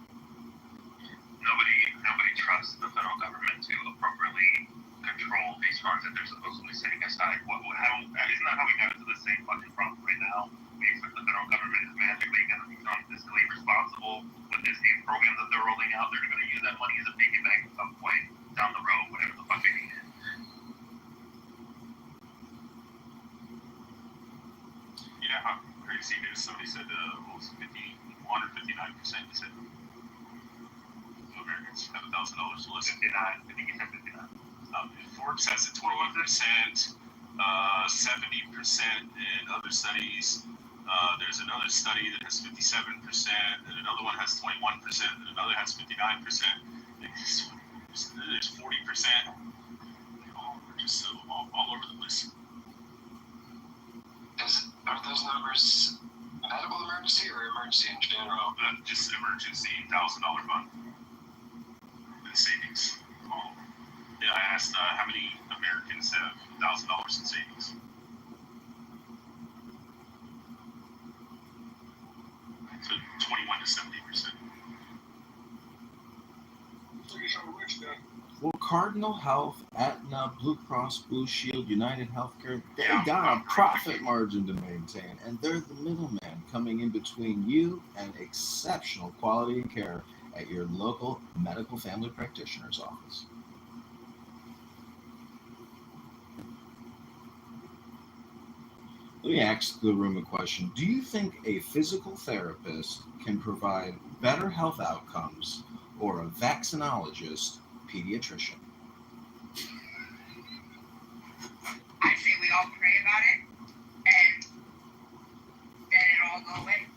Nobody trusts the federal government to appropriately control these funds that they're supposedly setting aside. Isn't that how we got into the same fucking problem right now? We expect the federal government is magically going to become fiscally responsible with this new program that they're rolling out. They're going to use that money as a piggy bank at some point down the road, whatever the fuck they need it. You know how crazy it is? Somebody said almost 51 or 59%. They said Americans have $1,000 to listen. 59. I think he said 59. Forbes has it 21%, 70% in other studies. There's another study that has 57%, and another one has 21%, and another has 59%. There's 40%. Just all over the place. Are those numbers medical emergency or emergency in general? Just emergency $1,000 fund in savings. Yeah, I asked how many Americans have $1,000 in savings. So 21 to 70%. Well, Cardinal Health, Aetna, Blue Cross Blue Shield, United Healthcare, they got a profit margin to maintain, and they're the middleman coming in between you and exceptional quality care at your local medical family practitioner's office. Let me ask the room a question. Do you think a physical therapist can provide better health outcomes or a vaccinologist pediatrician? I say we all pray about it, and then it'll all go away.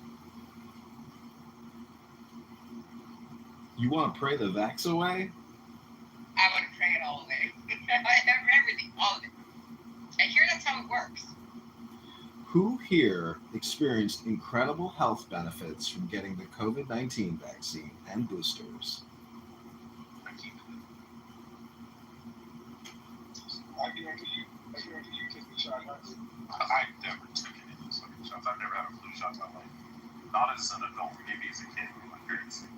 You want to pray the vax away? I want to pray it all away. Everything, all of it. And here, that's how it works. Who here experienced incredible health benefits from getting the COVID-19 vaccine and boosters? I guarantee you took the shot. I never took any of those fucking shots. I've never had a flu shot in my life. Not as an adult, maybe as a kid when my parents.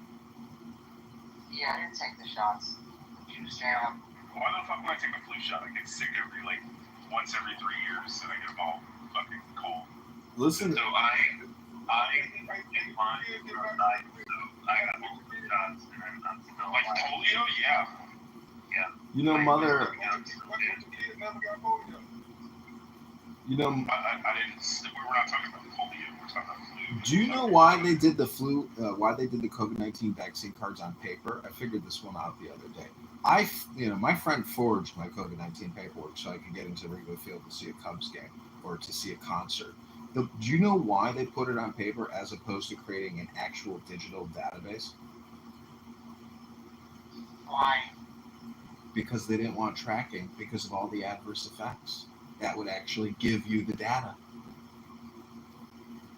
Yeah, I didn't take the shots. Why the fuck would I take a flu shot? I get sick once every 3 years, and I get all fucking cold. Listen. So I get mine from night, so I got all the shots, and I'm still like polio, yeah. You know, mother. You know, I didn't. We're not talking about polio. We're talking about flu. Do you know why they did the flu? Why they did the COVID-19 vaccine cards on paper? I figured this one out the other day. My friend forged my COVID-19 paperwork so I could get into Wrigley Field to see a Cubs game or to see a concert. Do you know why they put it on paper as opposed to creating an actual digital database? Why? Because they didn't want tracking because of all the adverse effects. That would actually give you the data.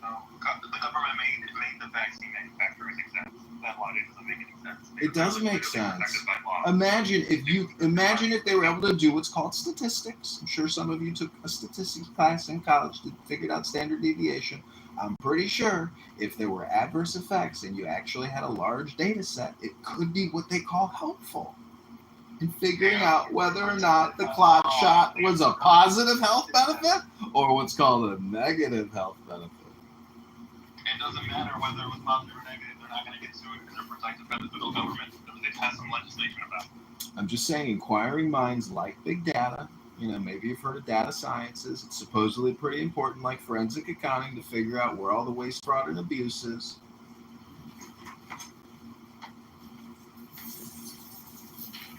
The government made the vaccine manufacturers exempt. That logic doesn't make any sense. It does make sense. Imagine if they were able to do what's called statistics. I'm sure some of you took a statistics class in college to figure out standard deviation. I'm pretty sure if there were adverse effects and you actually had a large data set, it could be what they call helpful in figuring out whether or not the clot shot was a positive health benefit or what's called a negative health benefit. It doesn't matter whether it was positive or negative. They're not going to get sued because they're protected by the federal government. They passed some legislation about it. I'm just saying, inquiring minds like big data. Maybe you've heard of data sciences. It's supposedly pretty important, like forensic accounting, to figure out where all the waste, fraud, and abuse is.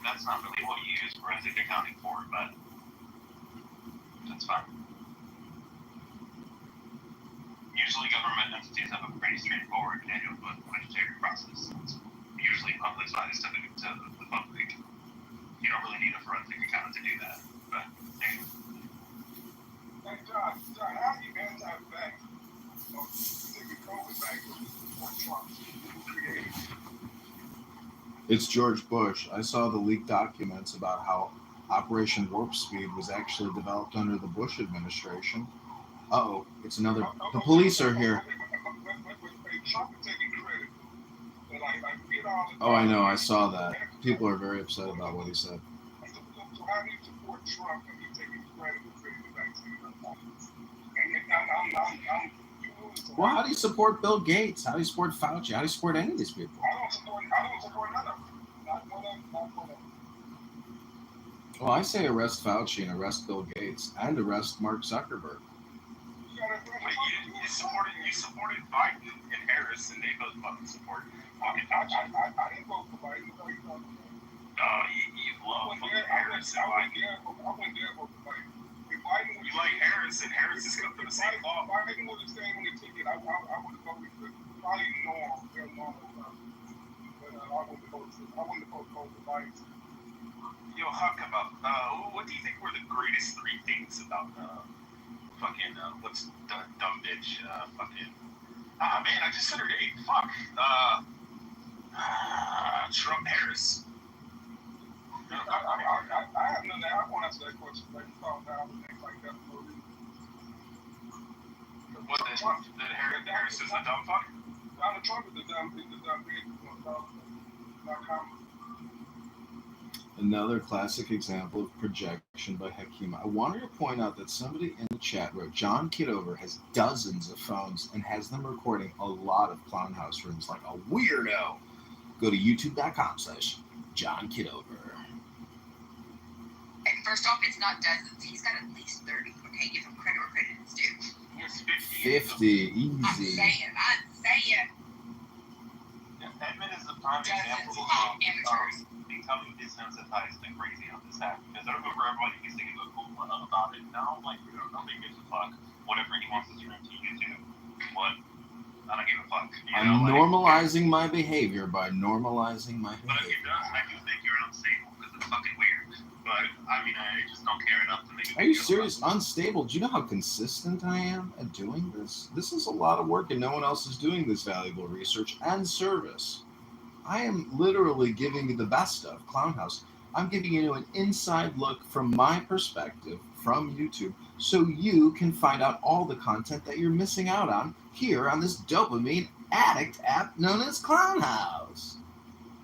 That's not really what you use forensic accounting for, but that's fine. Usually government entities have a pretty straightforward annual budgetary process. It's usually publicized to the public. You don't really need a forensic accountant to do that. But anyway. Hey, John, how do you anti-vax taking COVID back for Trump? It's George Bush. I saw the leaked documents about how Operation Warp Speed was actually developed under the Bush administration. Uh-oh, it's another... The police are here. Trump is taking credit. Get all the Oh, I know. I saw that. People are very upset about what he said. So how do you support Trump when you're taking credit for creating the vaccine? Well, how do you support Bill Gates? How do you support Fauci? How do you support any of these people? I don't support none of them. Not one of them. Well, I say arrest Fauci and arrest Bill Gates and arrest Mark Zuckerberg. You supported Biden and Harris, and they both fucking support fucking Fauci. I didn't vote for Biden. You love fucking Harris and Biden. I wouldn't dare vote for Biden. You like Harris, and Harris is coming for the same law. If Biden would have stayed on the ticket, I would have voted for probably normal. But I wouldn't have voted for Biden. Yo, Huck, about what do you think were the greatest three things about what's the dumb bitch man, I just said her name. Fuck. Trump Harris. I have none that. I won't answer that question. Like, calm down and things like that. What, that Harris is a dumb fuck? Donald Trump is the dumb bitch. Not common. Another classic example of projection by Hakima. I wanted to point out that somebody in the chat wrote, John Kitover has dozens of phones and has them recording a lot of clown house rooms like a weirdo. Go to youtube.com/John Kitover. First off, it's not dozens. He's got at least 30. Okay, give him credit where credit is due. He has 50. 50, easy. I'm saying. Edmund is a prime example of amateurs. becoming desensitized and crazy on this app. Because I remember everybody used to give a cool about it. Now, nobody gives a fuck. Whatever he wants to stream to YouTube. What? I don't give a fuck. I'm normalizing my behavior by normalizing my behavior. But if you're done, I do think you're unstable because it's fucking weird. But, I just don't care enough to make it. Are you serious? Unstable? Do you know how consistent I am at doing this? This is a lot of work and no one else is doing this valuable research and service. I am literally giving you the best of Clown House. I'm giving you an inside look from my perspective from YouTube so you can find out all the content that you're missing out on here on this dopamine addict app known as Clown House.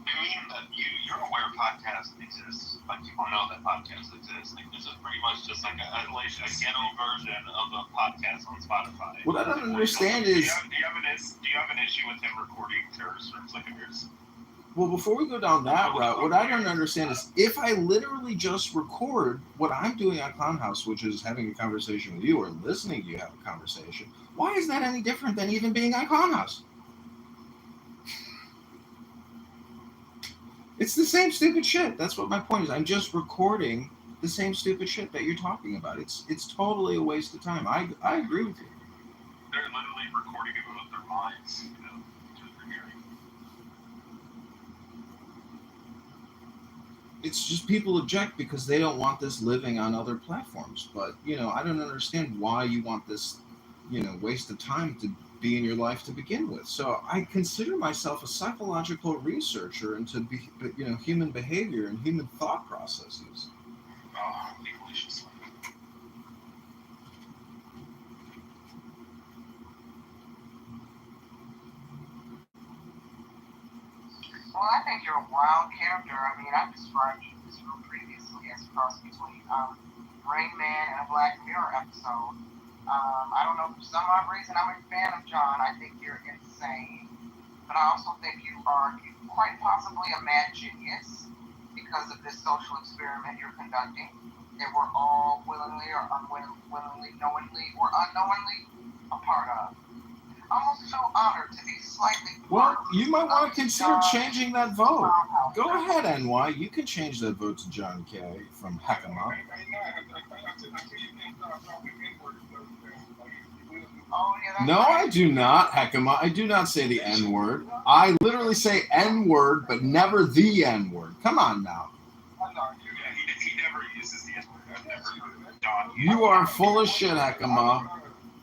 I mean that you're aware podcasts exist. Like, people know that podcasts exist. Like, this is pretty much just like a ghetto version of a podcast on Spotify. What I don't understand is... Do you have an issue with him recording terrorist rooms like yours? Well, before we go down that route, what I don't understand is if I literally just record what I'm doing on Clown House, which is having a conversation with you or listening to you have a conversation, why is that any different than even being on Clown House? It's the same stupid shit. That's what my point is. I'm just recording the same stupid shit that you're talking about. It's totally a waste of time. I agree with you. They're literally recording it with their minds, to their hearing. It's just people object because they don't want this living on other platforms. But, I don't understand why you want this, waste of time to be in your life to begin with. So I consider myself a psychological researcher into, human behavior and human thought processes. Oh, delicious. Well, I think you're a wild character. I mean, I've described you in this room previously as a cross between Rain Man and a Black Mirror episode. I don't know, for some odd reason, I'm a fan of John. I think you're insane. But I also think you are quite possibly a mad genius because of this social experiment you're conducting that we're all willingly or unwillingly, knowingly or unknowingly a part of. I almost feel honored to be slightly Well, part you might want of to consider John's changing that vote. farmhouse. Go ahead, NY. You can change that vote to John K. from Hekima. Oh, yeah, that's No, right. I do not, Hekima. I do not say the N-word. I literally say N-word, but never the N-word. Come on now. He never uses the N-word. I've never heard Don. You are full of shit, Hekima.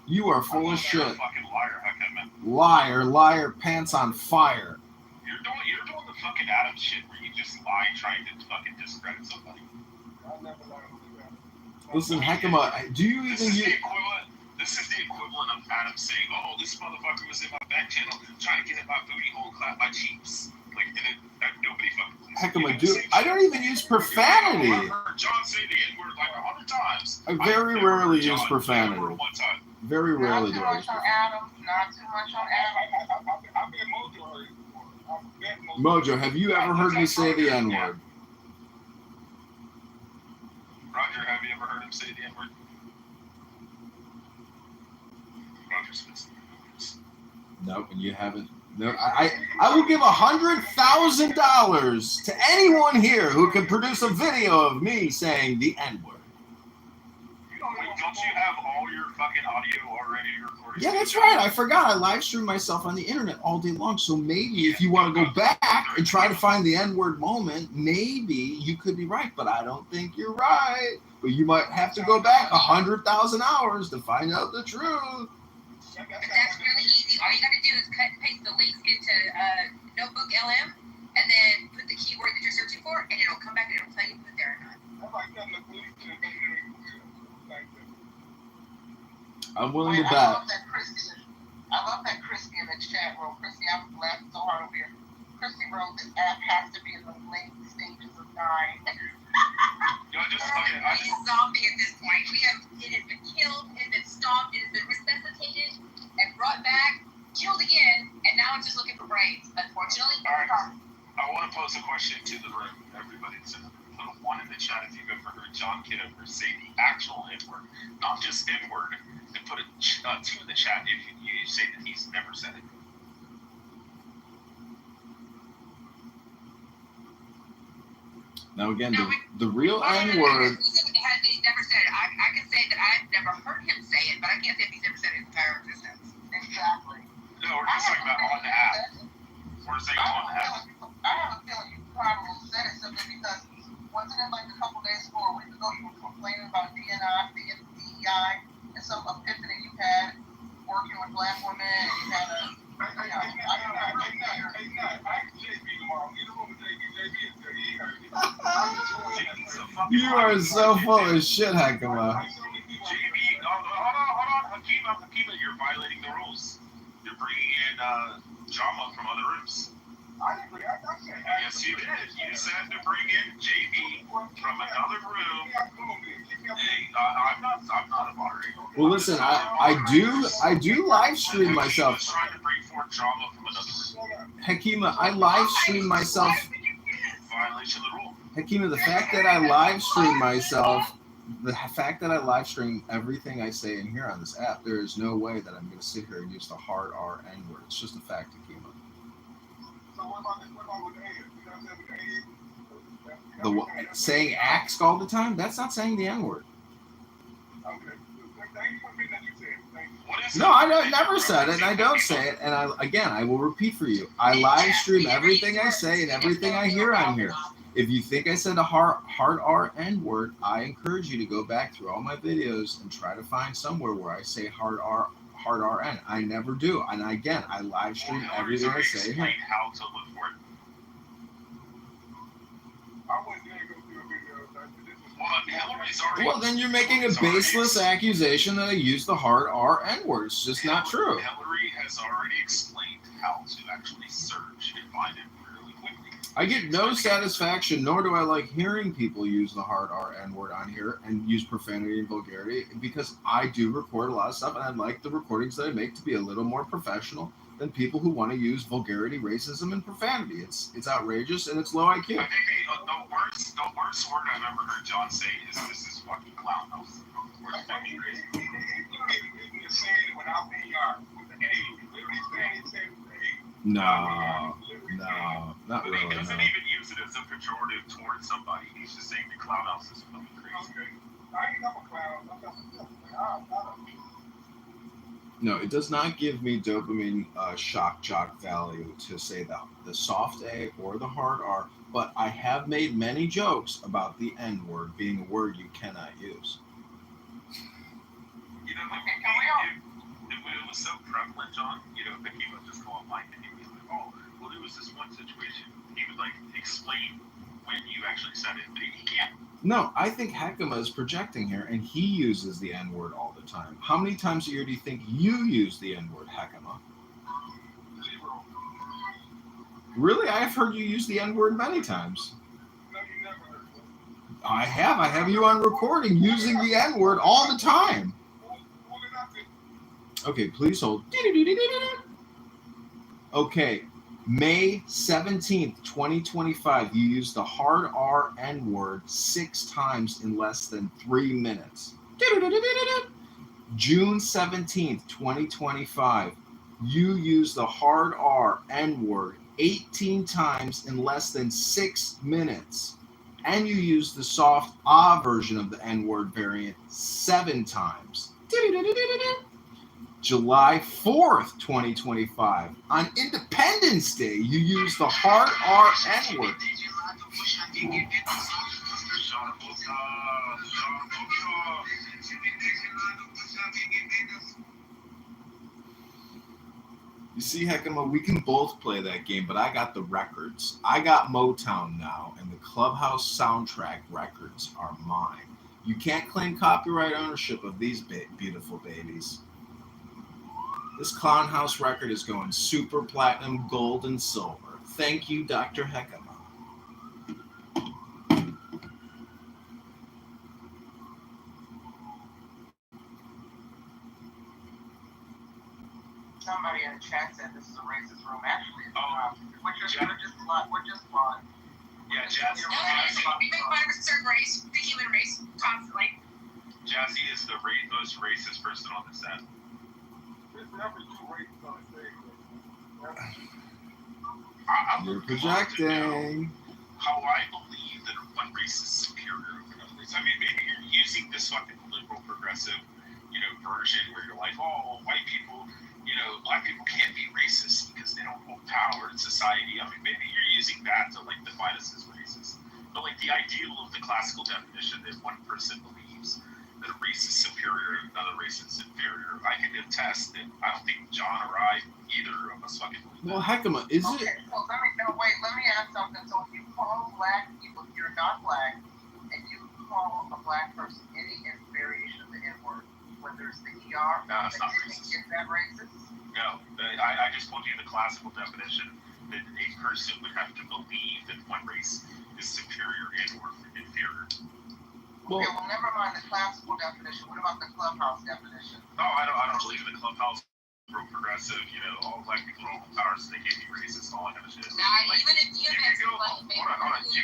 You are full of shit. You're a fucking liar, Hekima. Liar, liar, pants on fire. You're doing the fucking Adam shit where you just lie trying to fucking discredit somebody. Listen, Hekima, do you even use... This is the equivalent of Adam saying, "Oh, this motherfucker was in my back channel trying to get in my booty hole and clap my cheeks." Like, and nobody fucking. Hekima, I don't even use profanity. I heard John say the N-word like 100 times. I very rarely use profanity. One time. Very rarely do I Not use too much on profanity. Adam. Not too much on Adam. Mojo, have you ever heard me say the N-word? Roger, have you ever heard him say the N-word? Roger Smith. No, and you haven't. No, I will give $100,000 to anyone here who can produce a video of me saying the N-word. Don't you have all your fucking audio already recorded? Yeah, that's right. I forgot. I live stream myself on the internet all day long. So maybe if you want to go back and try to find the N-word moment, maybe you could be right. But I don't think you're right. But you might have to go back 100,000 hours to find out the truth. But that's really easy. All you got to do is cut and paste the links into Notebook LM, and then put the keyword that you're searching for, and it'll come back and it'll tell you if they're or not. I'm willing to I bet. love that Christy in the chat room. Christy, I was laughing so hard over here. Christy wrote, "This app has to be in the late stages of dying." He's a zombie at this point. It has been killed, it has been stomped, it has been resuscitated, and brought back, killed again, and now it's just looking for brains. Unfortunately, all right. I want to pose a question to the room. Everybody, put a 1 in the chat if you've ever heard John Kitover say the actual N-word, not just N-word, and put a 2 in the chat if you say that he's never said it. Now again, the real N-word. He's never said it. I can say that I've never heard him say it, but I can't say if he's ever said it in his entire existence. Exactly. No, we're just talking about on the app. We're saying on the app. I have a feeling you probably said it simply because wasn't it like a couple days ago or a week ago you were complaining about DEI and some epiphany you had working with black women and you had a You are so full of shit, Hekima. JB, hold on. Hakima, you're violating the rules. You're bringing in drama from other rooms. Yes, you did. You said to bring in JB from another room. Hey, I'm not a moderator. Well, listen, I do live stream myself. Hakima's trying to bring forth drama from another room. Hakima, I live stream myself. Violation of the rule. Hakima, the fact that I live stream myself, the fact that I live stream everything I say in here on this app, there is no way that I'm going to sit here and use the hard R N-word. It's just a fact, Hakima. Saying axe all the time? That's not saying the N-word. No, I never said it, and I don't say it. And I will repeat for you. I live stream everything I say and everything I hear on here. If you think I said a hard R N-word, I encourage you to go back through all my videos and try to find somewhere where I say hard R N. I never do. And again, I live stream everything I say here. How to look for it. Well, then you're making a baseless accusation that I use the hard R N-word. It's just not true. Hillary has already explained how to actually search and find it really I get no satisfaction, nor do I like hearing people use the hard R N-word on here and use profanity and vulgarity, because I do record a lot of stuff, and I'd like the recordings that I make to be a little more professional than people who want to use vulgarity, racism, and profanity. It's outrageous, and it's low IQ. I think the worst word I've ever heard John say is "this is fucking clown house." He's saying it without PR. With the A. Literally saying No, not But really. he doesn't No. even use it as a pejorative towards somebody. He's just saying the clown house is fucking crazy. Okay. I ain't a clown. No, it does not give me dopamine shock jock value to say the soft A or the hard R, but I have made many jokes about the N-word being a word you cannot use. You know, if it was so prevalent, John, you know, if he would just go online and he'd be like, oh, well, there was this one situation. He would, like, explain when you actually said it, but he can't. No, I think Heckema is projecting here, and he uses the N-word all the time. How many times a year do you think you use the N-word, Heckema? 0. Really? I have heard you use the N-word many times. No, you never heard it. I have you on recording using the N-word all the time. Okay, please hold. Okay, May 17th, 2025, you used the hard R N-word 6 times in less than 3 minutes. June 17th, 2025, you used the hard R N-word 18 times in less than 6 minutes. And you used the soft ah version of the N-word variant 7 times. July 4th, 2025, on Independence Day, you used the hard R N-word. You see, Heckema, we can both play that game, but I got the records. I got Motown now, and the Clubhouse soundtrack records are mine. You can't claim copyright ownership of these beautiful babies. This Clown House record is going super platinum, gold, and silver. Thank you, Dr. Heckema. Somebody in the chat said this is a racist room. Actually, we're just fun. Yeah, Jazzy. We make fun of a certain race, the human race, constantly. Jazzy is the most racist person on the set. There's never 2 races on the stage. You're projecting. How I believe that one race is superior over another race. I mean, maybe you're using this fucking liberal progressive, version where you're like, oh, white people, black people can't be racist because they don't hold power in society. I mean, maybe you're using that to define us as racist. But the ideal of the classical definition that one person believes that a race is superior and another race is inferior, I can attest that I don't think John or I, either of us, fucking believe that. Well, Heckema, is it? Okay, so let me ask something. So if you call black people, if you're not black, and you call a black person any variation of the N-word, whether it's the ER, no, it's not racist. Is that racist? No, I just told you the classical definition that a person would have to believe that one race is superior and or inferior. Okay, well, never mind the classical definition. What about the Clubhouse definition? No, I don't believe in the Clubhouse. Progressive, all black people don't hold power, so they can't be racist, all that kind of shit. Even if you hold on. You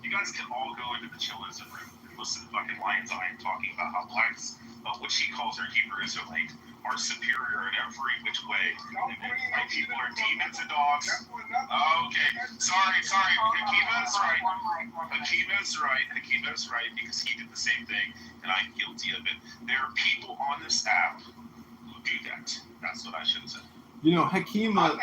guys can all go into the Chillism room and listen to fucking Lion's Eye talking about how blacks, what she calls her Hebrew Israelite, are superior in every which way. And then white people are demons and dogs. Okay, sorry. Hakima's right, because he did the same thing, and I'm guilty of it. There are people on this app who do that. That's what I should have said. Hakima. And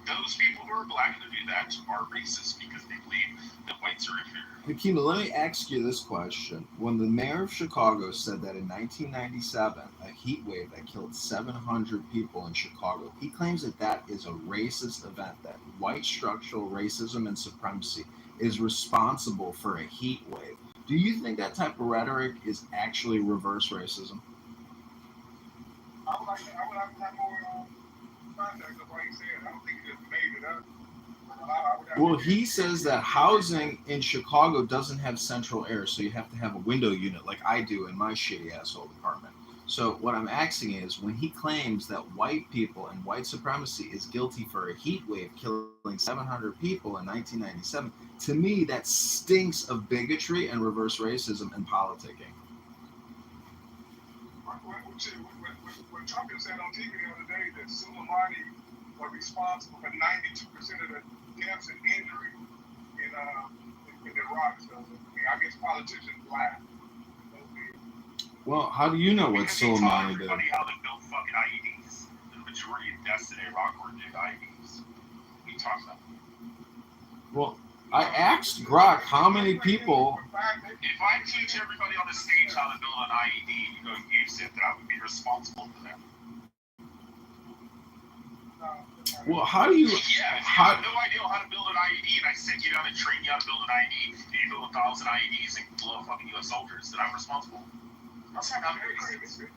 those people who are black to do that are racist because they believe that whites are inferior. Hakima, let me ask you this question. When the mayor of Chicago said that in 1997, a heat wave that killed 700 people in Chicago, he claims that is a racist event, that white structural racism and supremacy is responsible for a heat wave. Do you think that type of rhetoric is actually reverse racism? I would like to have more context of what he said. I don't think he just made it up. Well, he says that housing in Chicago doesn't have central air, so you have to have a window unit like I do in my shitty asshole apartment. So what I'm asking is, when he claims that white people and white supremacy is guilty for a heat wave killing 700 people in 1997, to me that stinks of bigotry and reverse racism and politicking. When Trump said on TV the other day that Soleimani was responsible for 92% of the deaths and injuries in Iraq, so I mean, I guess politicians laugh. Well, how do you know what Soleimani did? Everybody how to build fucking IEDs. The majority of deaths in Iraq were due to IEDs. What are you talking about? Well, I asked Grok how many people. If I teach everybody on the stage how to build an IED and you go use it, then I would be responsible for that. Well, how do you? Yeah, if you have no idea how to build an IED and I send you down and train you how to build an IED, and you build 1,000 IEDs and blow up fucking U.S. soldiers, then I'm responsible. That's not how it is. Yeah,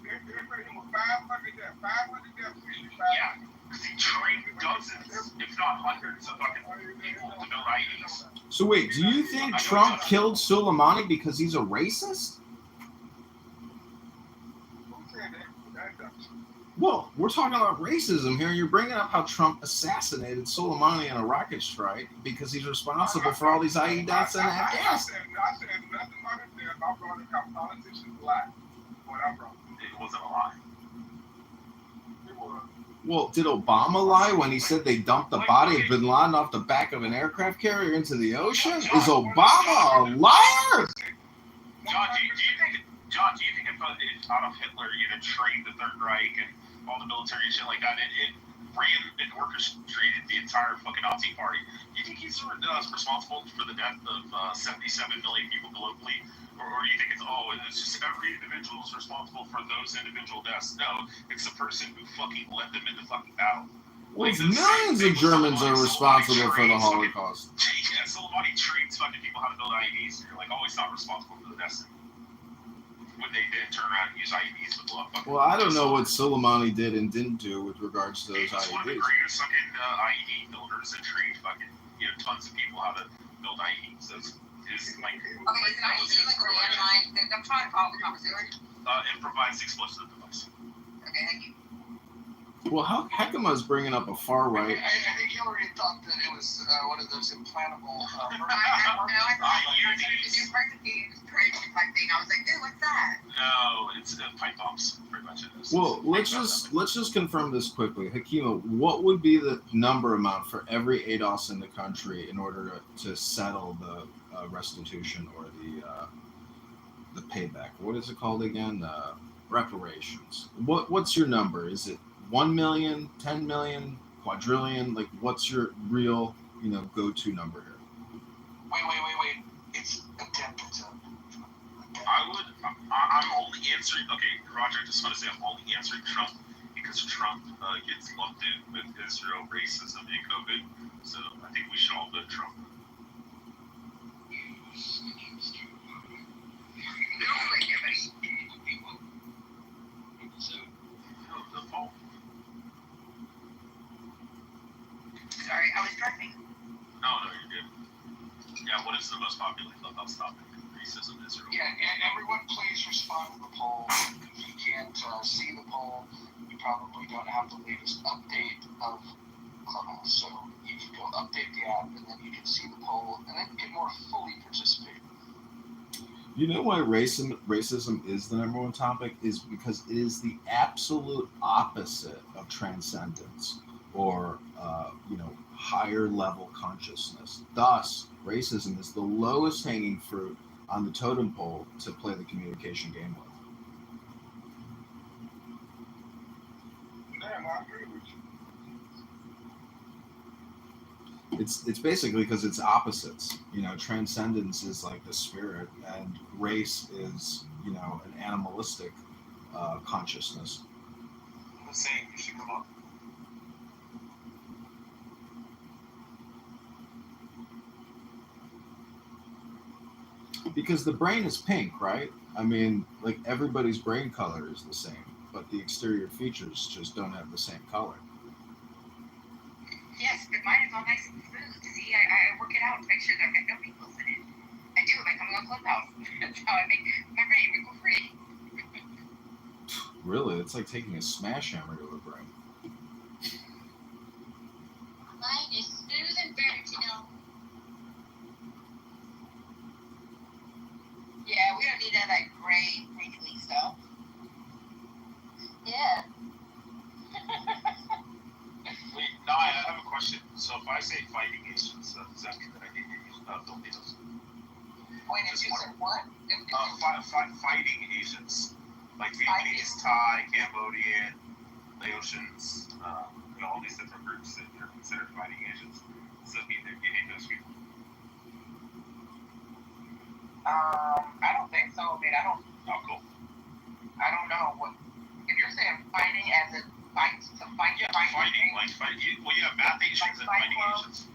because he trained dozens, if not hundreds, of fucking people to build IEDs. So wait, do you think Trump killed Soleimani because he's a racist? Well, we're talking about racism here, and you're bringing up how Trump assassinated Soleimani in a rocket strike because he's responsible for all these IE deaths in Afghanistan. I said nothing about it there. I brought it how politicians lie. What I brought. It wasn't a lie. It was. Well, did Obama lie when he said they dumped the body of Bin Laden off the back of an aircraft carrier into the ocean? Is Obama a liar? John, do you think if Adolf Hitler trained the Third Reich and all the military and shit like that, it ran and orchestrated the entire fucking Nazi party? Do you think he's responsible for the death of 77 million people globally? Or do you think it's just every individual is responsible for those individual deaths? No, it's the person who fucking led them into fucking battle. Well, millions of Germans are responsible for the Holocaust. Yeah, Soleimani trains fucking people how to build IEDs. You're like, he's not responsible for the deaths. When they did turn around and use IEDs with blood. Well, I don't know what Soleimani did and didn't do with regards to those IEDs. He's one of the greatest fucking IED builders and trained fucking tons of people how to build IEDs. Is like okay, is an IED like a landmine? I'm trying to follow the conversation. Improvised explosive device. Okay, thank you. Well, Heckema is bringing up a far right. I think Hillary thought that it was one of those implantable. I was like, dude, what's that? No, it's pipe bombs. Pretty much it is. Well, let's just confirm this quickly. Hakima, what would be the number amount for every ADOS in the country in order to settle the restitution or the payback? What is it called again? Reparations. What's your number? Is it 1 million, 10 million, quadrillion? Like, what's your real, go-to number here? Wait. It's a debt. I'm only answering. Okay, Roger, I just want to say I'm only answering Trump because Trump gets lumped in with Israel racism and COVID. So I think we should all vote Trump. Sorry, I was driving. No, you're good. Yeah, what is the most popular clubhouse topic? Racism, Israel. Yeah, and everyone please respond to the poll. If you can't see the poll, you probably don't have the latest update of Clubhouse. So you can go update the app, and then you can see the poll, and then you can more fully participate. You know why racism is the number one topic? Is because it is the absolute opposite of transcendence or higher level consciousness. Thus, racism is the lowest hanging fruit on the totem pole to play the communication game with. Damn, I agree with you. It's basically because it's opposites. Transcendence is like the spirit, and race is an animalistic consciousness. I'm saying you should come up. Because the brain is pink, right? I mean, like everybody's brain color is the same, but the exterior features just don't have the same color. Yes, but mine is all nice and smooth. See, I work it out to make sure that I've got no wrinkles in it. I do it by coming on Clubhouse. That's how I make my brain wrinkle free. Really, it's like taking a smash hammer to a brain. Mine is smooth and virginal. Yeah, we don't need none of that gray, wrinkly stuff. Yeah. Wait, no, I have a question. So if I say fighting Asians, does that mean that I need to use Filipinos? Wait, if you said what? Fighting Asians. Like Vietnamese, Thai, Cambodian, Laotians, all these different groups that are considered fighting Asians. Does that mean that you need those people? I don't think so. I mean, I don't. Oh, cool. I don't know what. If you're saying fighting as in fight to fight, yeah, fighting. Well, you have math Asians and fighting Asians.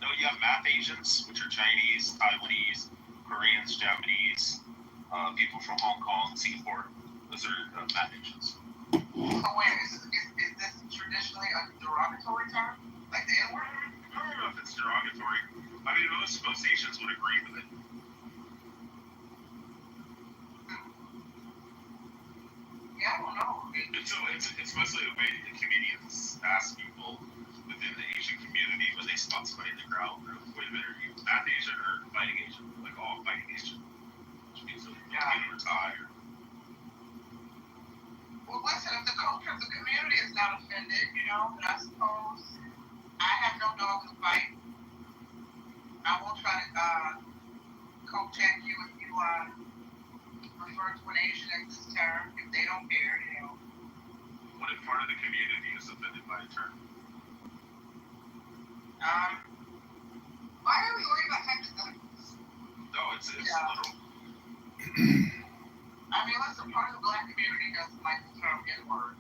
No, you have math Asians, which are Chinese, Taiwanese, Koreans, Japanese, people from Hong Kong, Singapore. Those are math Asians. So wait, is this traditionally a derogatory term? Like the N-word? I don't know if it's derogatory. I mean, most Asians would agree with it. Yeah, I don't know. It's mostly a way that the comedians ask people within the Asian community when they spot somebody in the crowd. Wait a minute, are you math Asian or fighting Asian? Like, oh, fighting Asian. Which means Filipino or Thai or... Well, listen, if the culture of the community is not offended, then I suppose I have no dog in the fight. I won't try to co-check you if you refer to an Asian as this term, if they don't care, What if part of the community is offended by a term? Why are we worried about hypotheticals? No, it's literal. I mean, listen, part of the black community doesn't like the term N-word,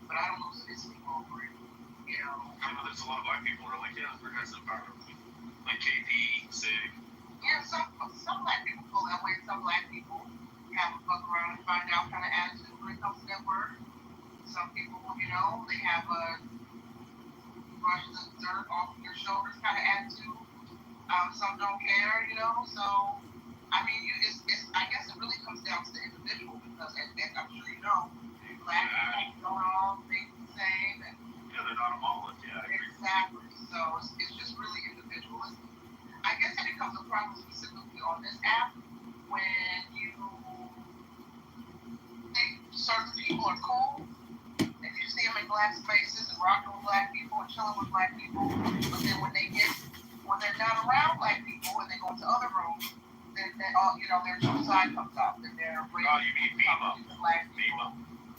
but I don't lose any sleep over it, I know there's a lot of black people who are like, yeah, we're guys in power. Like KP, Sig. Yeah, some black people feel that way. Some black people have a fuck around and find out kind of attitude when it comes to that word. Some people, they have a brush the dirt off your shoulders kind of attitude. Some don't care, so... I mean, I guess it really comes down to the individual because, as I'm sure you know, black people don't all think the same. And yeah, they're not a monolith, yeah. Exactly. So it's just really individualistic. I guess it becomes a problem specifically on this app when you think certain people are cool. If you see them in black spaces and rocking with black people and chilling with black people, but then when they're not around black people and they go into other rooms, then their true side comes out. Then they're you mean Mima. Black people,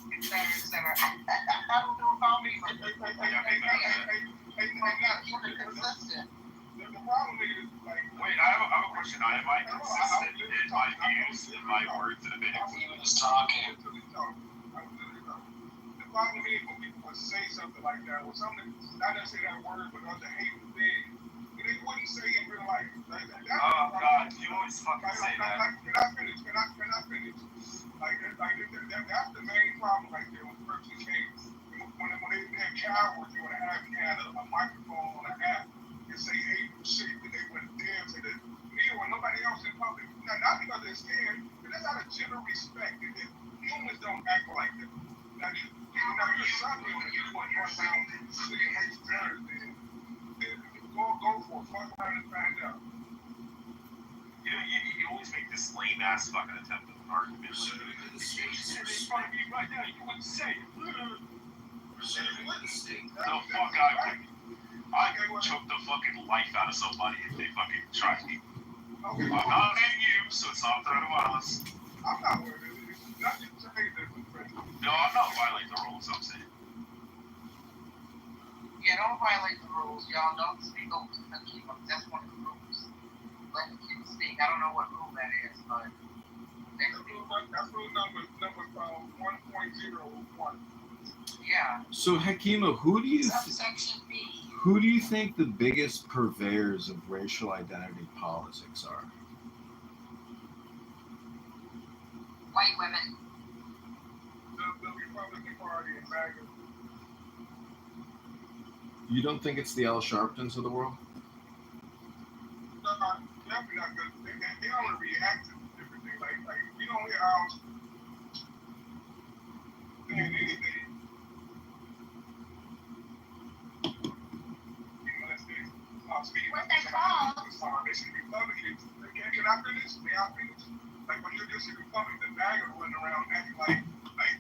et cetera. I don't know about Mima. Consistent. The problem is, like... Wait, I have a question. Am I consistent in my views, in my words, and opinions? He was talking. The problem is when people would say something like that, or something, not necessarily that word, but other hateful thing, they wouldn't say in real life. Oh, God, you always fucking say that. Can I finish? That's the main problem right there when the person came. When they had cowards, they would have a microphone on an app and say hateful shit that they wouldn't dare say that me or nobody else in public. Not because they're scared, but that's out of general respect. Humans don't act like that. Now, you're something when you want to run around saying hateful terms, then go for it. Fuck around and find out. You always make this lame ass fucking attempt at an argument. It's funny me right now. You wouldn't say it. No, fuck, I could choke the fucking life out of somebody if they fucking tried me. Okay, I'm not hitting you, so it's not a threat of violence. I'm not worried. It's not just to say that. No, I'm not violating the rules, I'm saying. Yeah, don't violate the rules, y'all. Don't speak over to the keep up. That's one of the rules. Let the people speak. I don't know what rule that is, but that's rule number 1.01. Yeah. So Hakima, who do you think the biggest purveyors of racial identity politics are? White women. The Republican Party and MAGA. You don't think it's the Al Sharptons of the world? Definitely not good. They don't react to different things. Like you don't hear how saying anything. What's that called? It's Republicans. Can I finish? May I finish? Like when you're just a Republican, the bag running around acting like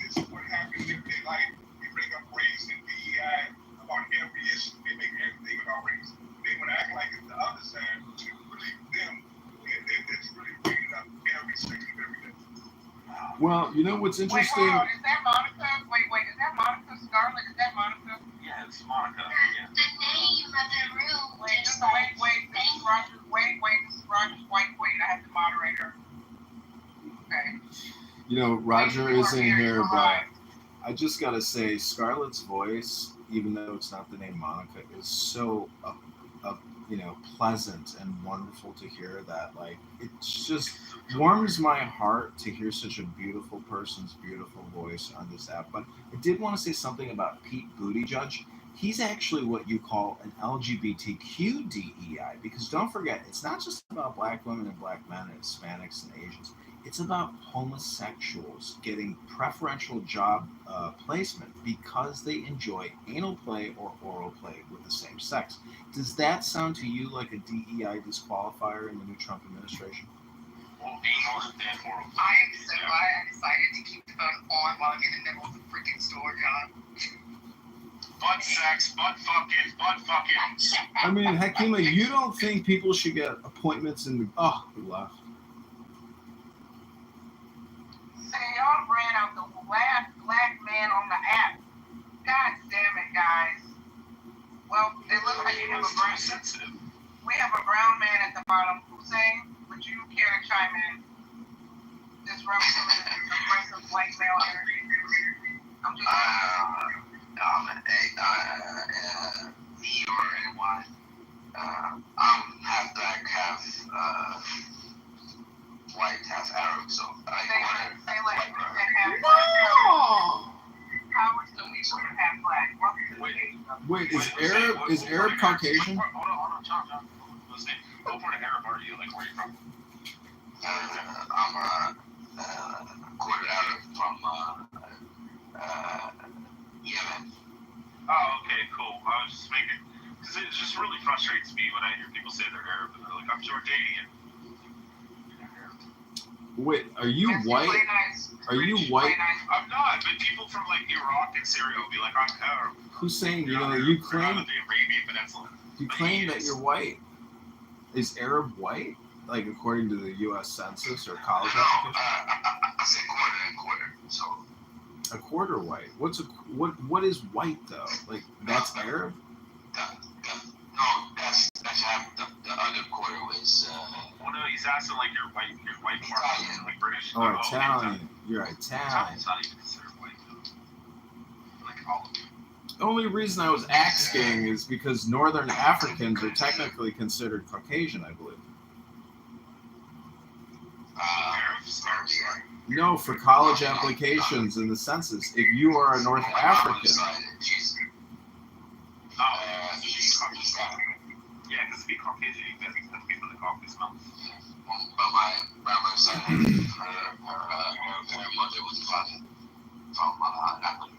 this is what happens if they we bring up race and DEI about every issue. They make everything about race. They would act like it's the other side, which is really them. That's really bringing up every second of every day. Well, you know what's interesting? Wait, hold on. Is that Monica? Wait, is that Monica Scarlett? Is that Monica? Yeah, it's Monica. Yeah. The name of the room. Wait, this is Roger. This is Roger's white queen. I have to moderate her. Okay. You know, Roger isn't here, but I just gotta say, Scarlett's voice, even though it's not the name Monica, is so pleasant and wonderful to hear. That it just warms my heart to hear such a beautiful person's beautiful voice on this app. But I did want to say something about Pete Buttigieg. He's actually what you call an LGBTQ DEI, because don't forget, it's not just about black women and black men and Hispanics and Asians. It's about homosexuals getting preferential job placement because they enjoy anal play or oral play with the same sex. Does that sound to you like a DEI disqualifier in the new Trump administration? Well, anal and oral. I am so glad I decided to keep the phone on while I'm in the middle of the freaking store, John. Butt sex, butt fucking. I mean, Hakima, you don't think people should get appointments in the... Oh, we left. Say, y'all ran out the last black man on the app. God damn it, guys. Well, it looks like you have a brown... sensitive. We have a brown man at the bottom. Hussein, would you care to chime in? This aggressive white male energy. I'm just... me or anyone. I'm half black, half white, half Arab, so I No! How is the people half black? Wait, is Arab Caucasian? Hold on, John. Listen, what part of Arab are you? Like, where are you from? I'm a quarter Arab from Yemen. Oh, okay, cool. I was just making, because it just really frustrates me when I hear people say they're Arab and they're like, I'm Jordanian. Wait, are you white? Are you white? I'm not, but people from like Iraq and Syria will be like, I'm Arab. Hussein, you claim out of the Arabian Peninsula. You claim that you're white. Is Arab white? Like according to the U.S. Census or college application? I said quarter. So a quarter white. What is white though? Like that's Arab? No, that's half. The other quarter was. Well, no, he's asking like your white part, like British. Oh, Italian. You're Italian. Italian's not even considered white though. Like all of them. The only reason I was asking is because Northern Africans are technically considered Caucasian, I believe. No, for college applications in the census, if you are a North African. Yeah, because to be Caucasian, you have to be from the Caucasus Mountains. But my grandmother's side, her mother was from Africa.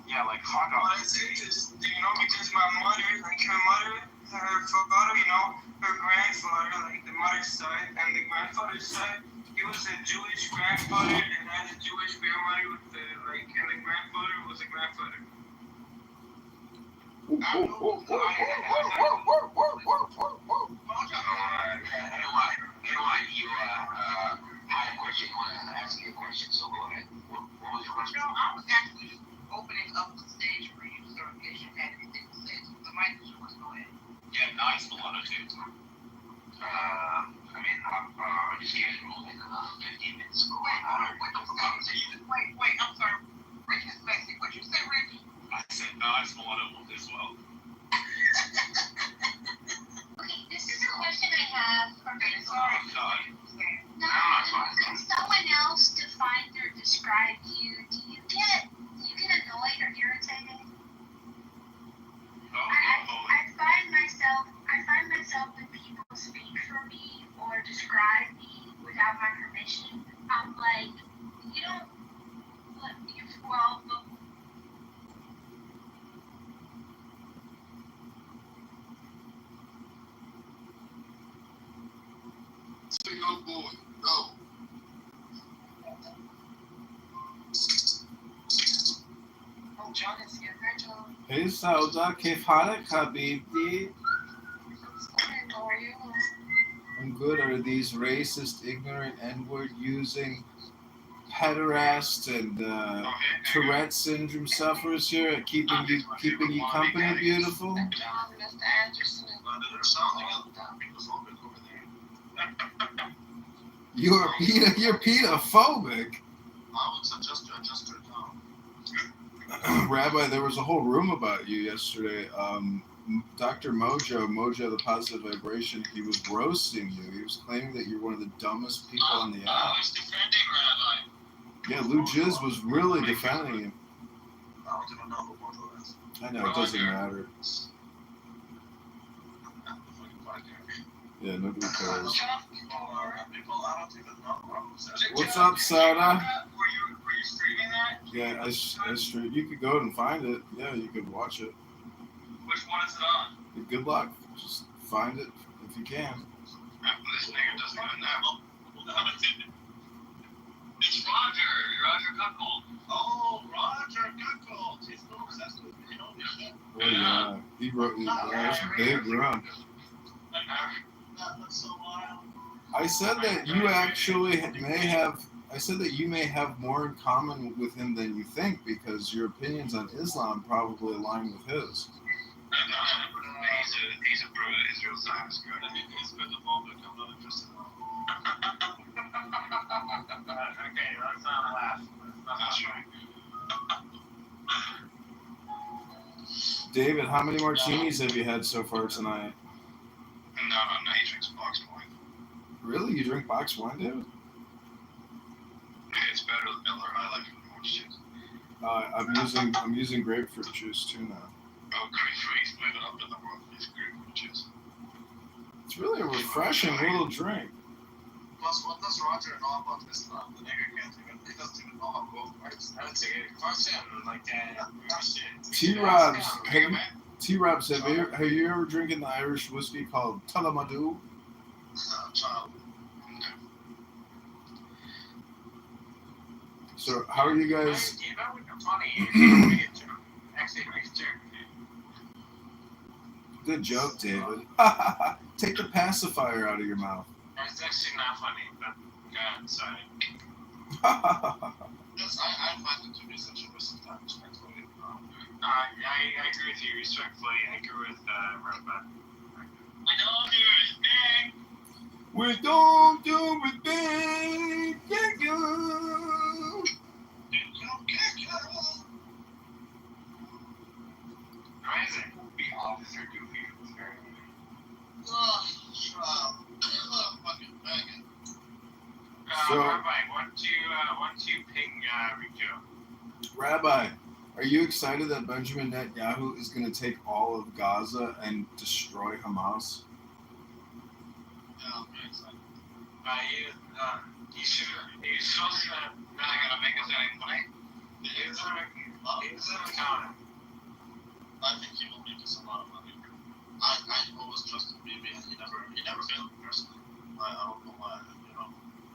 Yeah, like hot dogs. What I say is, because my mother, her father, her grandfather, like the mother's side, and the grandfather's side, he was a Jewish grandfather and had a Jewish grandmother and the grandfather was a grandfather. I was actually opening up the stage for you, sir, in case you had anything to say. So the mic is yours. Go ahead. Yeah, nice Milano too. I'm just getting moving 15 minutes ago. Wait, I'm sorry. Rich is messy. What'd you say, Rich? I said nice Milano as well. Okay, this is a question I have from Oh, God. When someone else defines or describes you, do you get annoyed or irritated? Oh, boy. No. Oh, John is here. Hi, John. Hey Sauda, كيف حالك حبيبتي? How are you? I'm good. Are these racist, ignorant, N-word using pederast and Tourette syndrome sufferers here keeping you company, beautiful? John, Mr. Anderson. They're sounding pedophobic over there. You're pedophobic. I would suggest you adjust your tone. Rabbi, there was a whole room about you yesterday. Dr. Mojo the Positive Vibration, he was roasting you. He was claiming that you're one of the dumbest people on the app. I was defending Rabbi. Yeah, Lou Jiz was really defending him. I don't even know who Mojo is. I know, it doesn't matter. Yeah, nobody cares. People, I don't even know. What's up, Sada? Were you streaming that? Yeah, I stream. You could go and find it. Yeah, you could watch it. Which one is it on? Good luck. Just find it if you can. This nigga doesn't even know. It's Roger Cuckold. Oh, Roger Cuckold. He's no obsessed with me. Oh yeah, he wrote. That's a big run. That's so wild. I said that you actually may have. I said that you may have more in common with him than you think because your opinions on Islam probably align with his. He's a pro-Israel Zionist guy. I mean, he's pedophobic. I'm not interested in okay, that's not a laugh. That's right. David, how many martinis have you had so far tonight? No, he drinks box wine. Really? You drink box wine, David? It's better than Miller High Life and orange juice. I'm using grapefruit juice too now. Oh, grapefruit! Moving up in the world with these grapefruit juice. It's really a refreshing little drink. Plus, what does Roger know about Islam? The nigga can't even. He doesn't even know how both parts. I would say question like T-Robs, have you ever drinking the Irish whiskey called Tullamadu? Child. So how are you guys? Good joke, David. Take the pacifier out of your mouth. It's actually not funny, but God, sorry. Yes, I find it to be such a waste of time, respectfully. I agree with you, respectfully. I agree with Roba. We don't do it big. Yeah, you. Amazing. Be Officer Goofy. It's very fucking banging. Rabbi, why don't you ping Rico? Rabbi, are you excited that Benjamin Netanyahu is going to take all of Gaza and destroy Hamas? Yeah, I'm very excited. He's supposed to really gonna make us any money. He's an accountant. I think he will make us a lot of money. I always trusted BB, and he never failed me personally. I don't know why,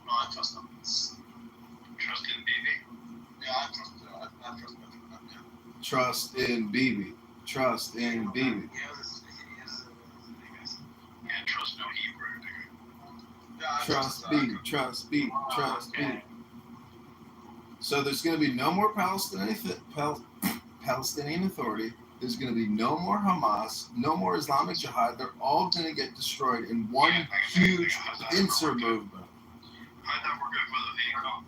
No, I trust him. Trust in BB? Yeah, I trust him. Trust in Bibi. Trust in Bibi. Yeah, trust no Hebrew, nigga. Trust Bibi. Trust Bibi. Trust Bibi. So there's going to be no more Palestinian Authority. There's going to be no more Hamas, no more Islamic Jihad. They're all going to get destroyed in one huge pincer movement. I thought we're good for the vehicle.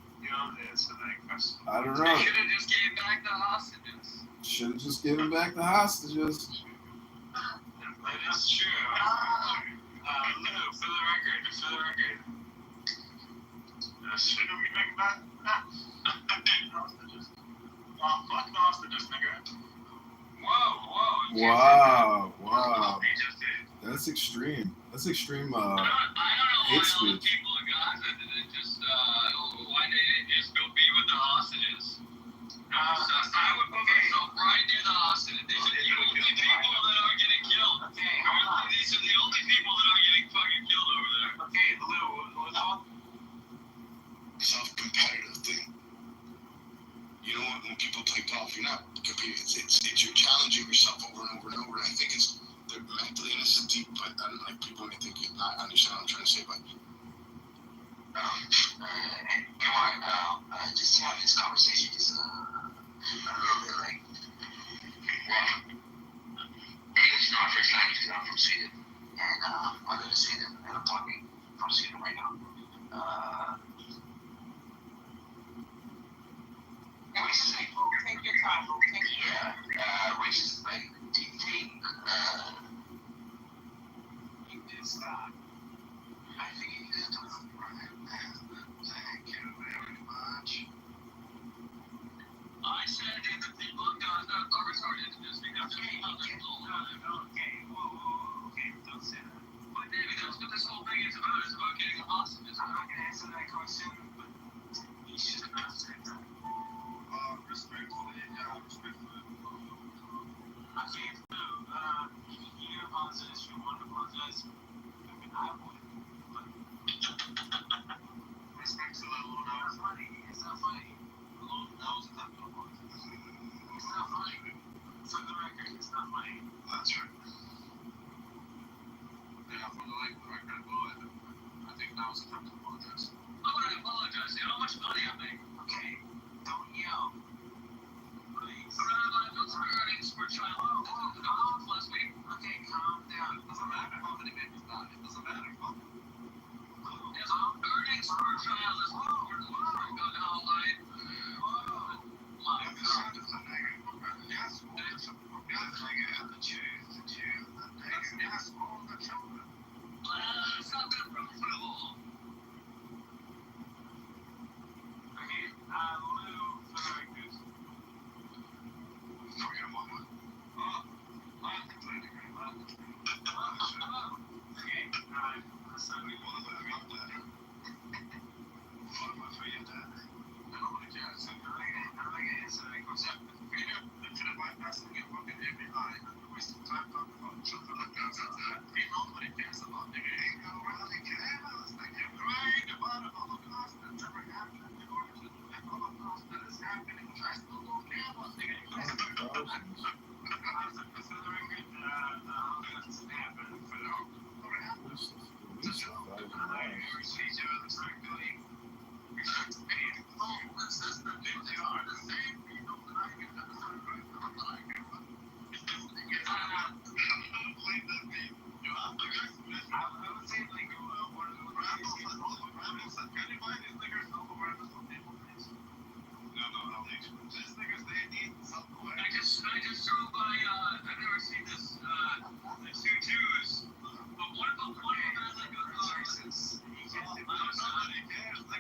It's a big question. I don't know. They should have just gave back the hostages. Should have just given back the hostages. That is true. Lou, for the record. Should we bring back hostages? Fuck the hostages, nigga. Whoa. Wow. That's extreme. That's extreme hate speech. People in Gaza didn't just, why they didn't just go be with the hostages. I would put myself right near the hostages. These are the only people that are getting killed. Okay, these are the only people that are getting fucking killed over there. Okay, Lou, what's up? not understand what I'm trying to say, but. Just having this conversation is a little bit like, well, it's not first time because I'm from Sweden, and I live in Sweden, and I'm talking from Sweden right now. Take your time. Which is like, do you think it's I think it's thank you very much. I said that the people of God are retarded just because of okay, don't say that. But David, that's what this whole thing is about. It's about getting awesome. I'm not going to answer that question, but you should not say that. Respectfully. Okay, so, you apologize, you want to apologize. I mean, I would, but respect to that Lord, it's funny. It's not funny. Lord knows that I'm going to apologize. It's not funny. For the record, it's not funny. That's right. Yeah, for the record, Lord, I think now is the time to apologize. I'm going to apologize. You know how much money I make? Okay, don't yell. Please. I built some earnings for child. Last week. Okay, calm down. It doesn't matter how many babies died. It doesn't matter. Yes, earnings per child is lower. It's not that profitable. Okay, Lou, very good. Forget a moment. I'm complaining. Okay, so we want to look at that. What for your dad? I don't want to care. So I'm not going to answer that question. You could have bypassed me fucking every line. You're wasting time talking about children like that. Nobody cares about me. Ain't nobody cares. Like you're crying about a Holocaust that never happened in order to do a Holocaust that is happening. I still don't care about the I just drove by, I've never seen this, the two Jews, but one of them has like a license. Nobody cares. No,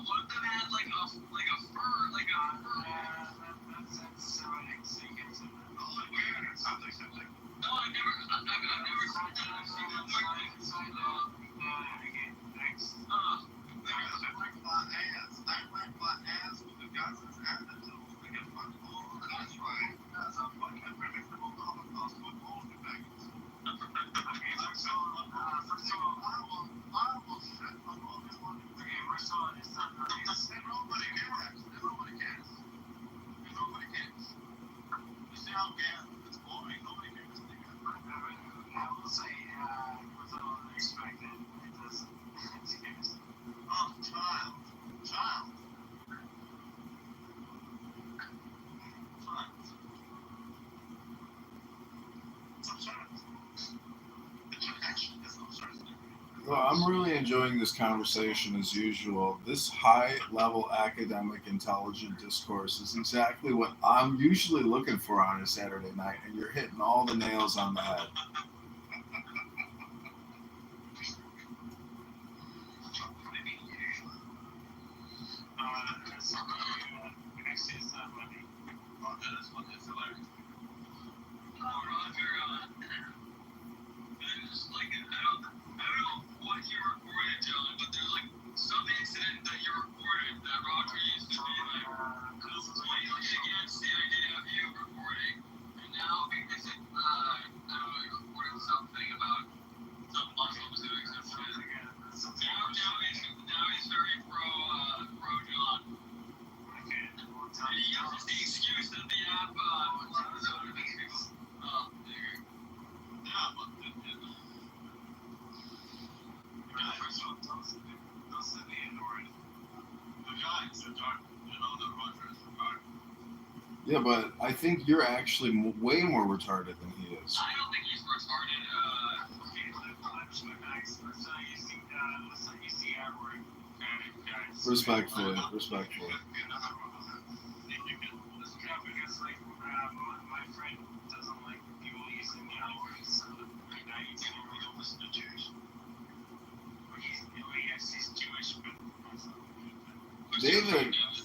one of them had like a fur, that's Mexican. Oh, weird, it sounds like something. No, I've never seen that. I've seen that okay, thanks. There's a black ass. That black ass with the guns in his hand until we get fucked all. That's right. That's a fucking unpredictable Holocaust with all the faggots. Okay, first of all, I will shit on all this money. Okay, first of all, it's not nice. And nobody cares. Nobody cares. You see how gas? It's boring. Nobody cares. I will say, it was all unexpected. It doesn't. Oh, child. Well, I'm really enjoying this conversation as usual. This high-level academic, intelligent discourse is exactly what I'm usually looking for on a Saturday night, and you're hitting all the nails on the head. Yeah, but I think you're actually way more retarded than he is. I don't think he's retarded. Respectfully. My friend doesn't like people using the N-word, so now you can't really listen to Jewish. He's Jewish, but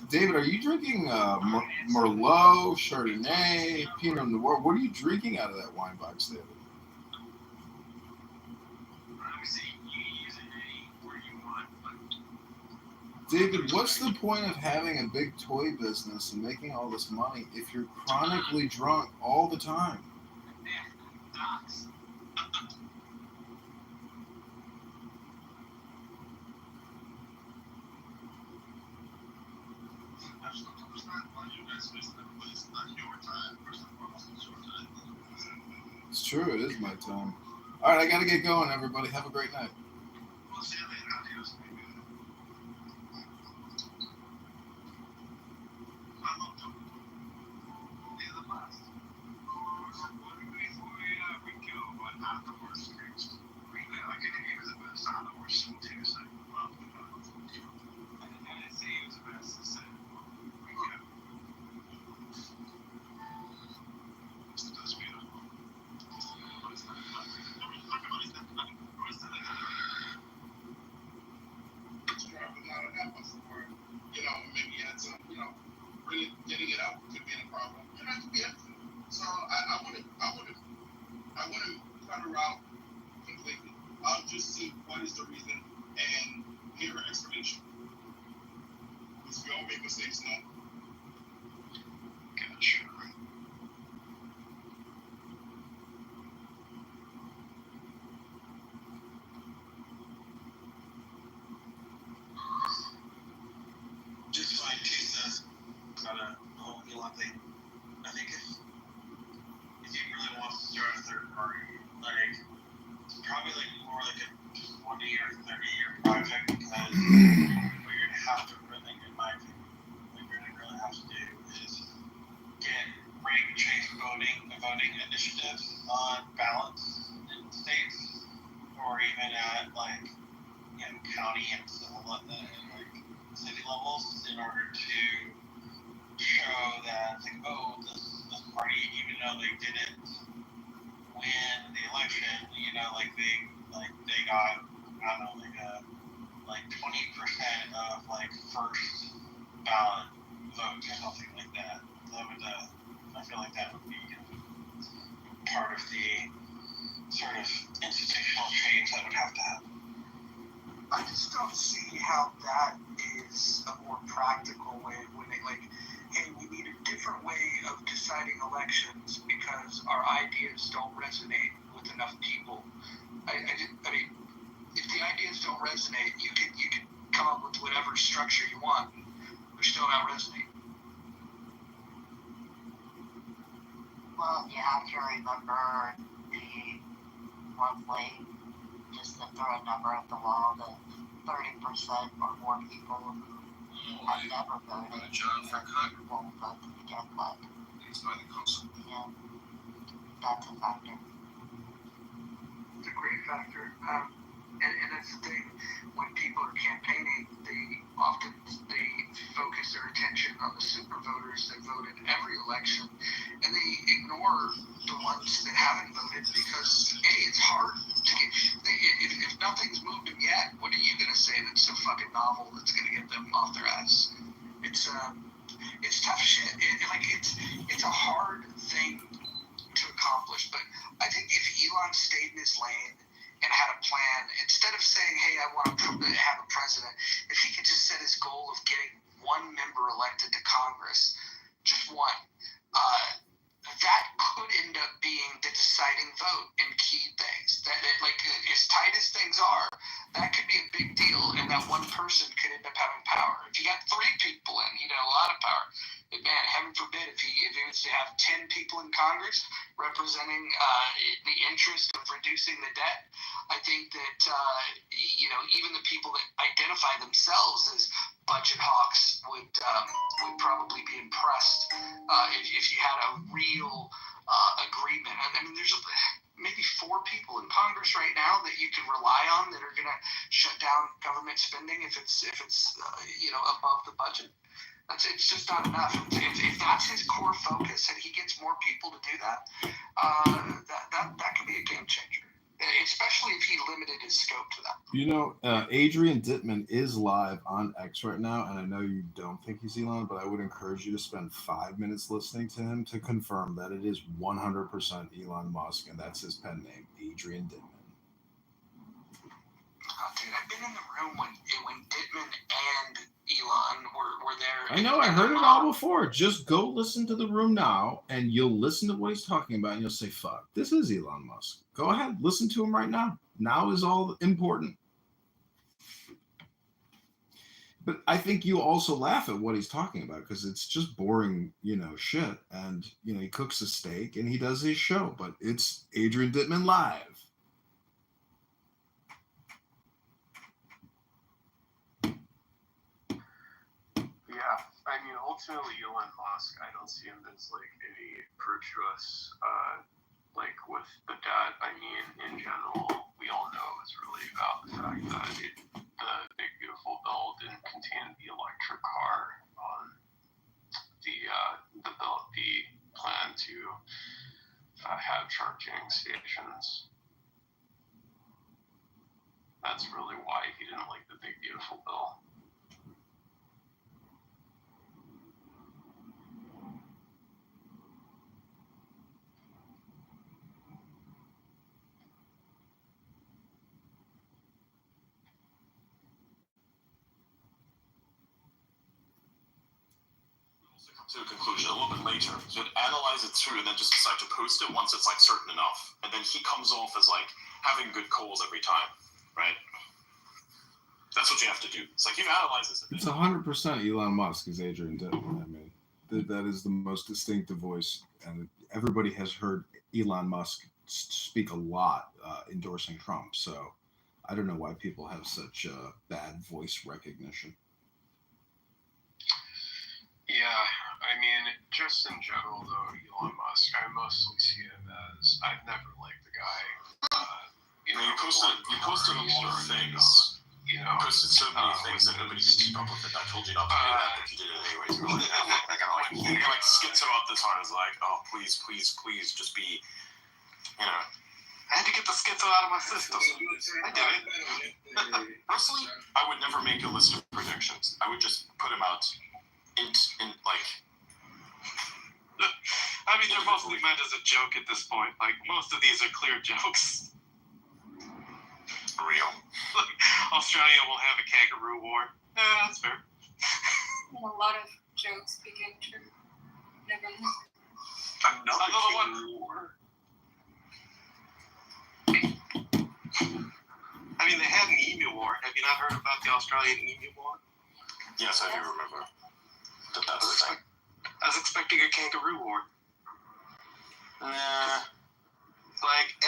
David, are you drinking Merlot, Chardonnay, Pinot Noir? What are you drinking out of that wine box, David? David, what's the point of having a big toy business and making all this money if you're chronically drunk all the time? It's true, it is my time. All right, I got to get going, everybody. Have a great night. we'll see you later. Adios. Maybe add some, really getting it out could be a problem. And that could be everything. So I wouldn't cut her out completely. I'll just see what is the reason and hear her explanation. Because we all make mistakes, no? Gotcha. Just fine, two cents. Got a whole Elon thing. I think if he really wants to start a third party, like it's probably more like a 20 or 30-year project because what you're gonna have to really, in my opinion, what you're gonna really have to do is get ranked voting initiatives on ballots in states, or even at county and city levels, in order to show that this party, even though they didn't win the election, they got, I don't know, 20% of first ballot votes or something like that. I feel like that would be part of the sort of institutional change that would have to happen. I just don't see how that is a more practical way of winning. Hey, we need a different way of deciding elections because our ideas don't resonate with enough people. I mean, if the ideas don't resonate, you could come up with whatever structure you want. They're still not resonating. Well, you have to remember the roughly, just to throw a number at the wall, the 30% or more people who have never voted won't vote to begin with. Yeah, that's a factor. It's a great factor. And that's the thing, when people are campaigning, they focus their attention on the super voters that vote in every election, and they ignore the ones that haven't voted because, A, it's hard to get, if nothing's moved them yet, what are you going to say that's so fucking novel that's going to get them off their ass? It's tough shit. It's a hard thing to accomplish, but I think if Elon stayed in his lane and had a plan, instead of saying, hey, I want to have a president, if he could just set his goal of getting one member elected to Congress, just one, that could end up being the deciding vote in key things. That as tight as things are, that could be a big deal, and that one person could end up having power. If you got 3 people in, a lot of power. But man, heaven forbid if he was to have 10 people in Congress representing the interest of reducing the debt, I think that even the people that identify themselves as budget hawks would probably be impressed if you had a real agreement. I mean, there's maybe 4 people in Congress right now that you can rely on that are going to shut down government spending if it's above the budget. It's just not enough. If that's his core focus and he gets more people to do that, that could be a game changer. Especially if he limited his scope to that. Adrian Dittman is live on X right now, and I know you don't think he's Elon, but I would encourage you to spend 5 minutes listening to him to confirm that it is 100% Elon Musk, and that's his pen name, Adrian Dittman. Oh, dude, I've been in the room when Dittman and Elon were there. I know, I heard it all before. Just go listen to the room now, and you'll listen to what he's talking about, and you'll say, fuck, this is Elon Musk. Go ahead, listen to him right now. Now is all important. But I think you also laugh at what he's talking about because it's just boring, shit. And, he cooks a steak and he does his show, but it's Adrian Dittman live. Yeah, I mean, ultimately, Elon Musk, I don't see him as, any virtuous, with the debt. I mean, in general, we all know it's really about the fact that the Big Beautiful Bill didn't contain the electric car on the plan to have charging stations. That's really why he didn't like the Big Beautiful Bill. To a conclusion a little bit later. So he'd analyze it through and then just decide to post it once it's certain enough. And then he comes off as having good calls every time, right? That's what you have to do. It's you've analyzed this. It's 100% Elon Musk is Adrian Dittman. I mean, that is the most distinctive voice, and everybody has heard Elon Musk speak a lot endorsing Trump. So I don't know why people have such bad voice recognition. Yeah, I mean, just in general, though, Elon Musk, I mostly see him as, I've never liked the guy. You posted a lot of things. You posted so many things that nobody could keep up with it. I told you not to do that, but you did it anyways. You got schizo up this hard. It's oh, please, just be, I had to get the schizo out of my system. I did it. Personally, I would never make a list of predictions. I would just put them out. I mean, they're mostly meant as a joke at this point. Most of these are clear jokes. Real. Australia will have a kangaroo war. Yeah, that's fair. And a lot of jokes became true. Never listened. Another kangaroo war. I mean, they had an emu war. Have you not heard about the Australian emu war? Yes, I do remember. That's the thing. I was expecting a kangaroo war.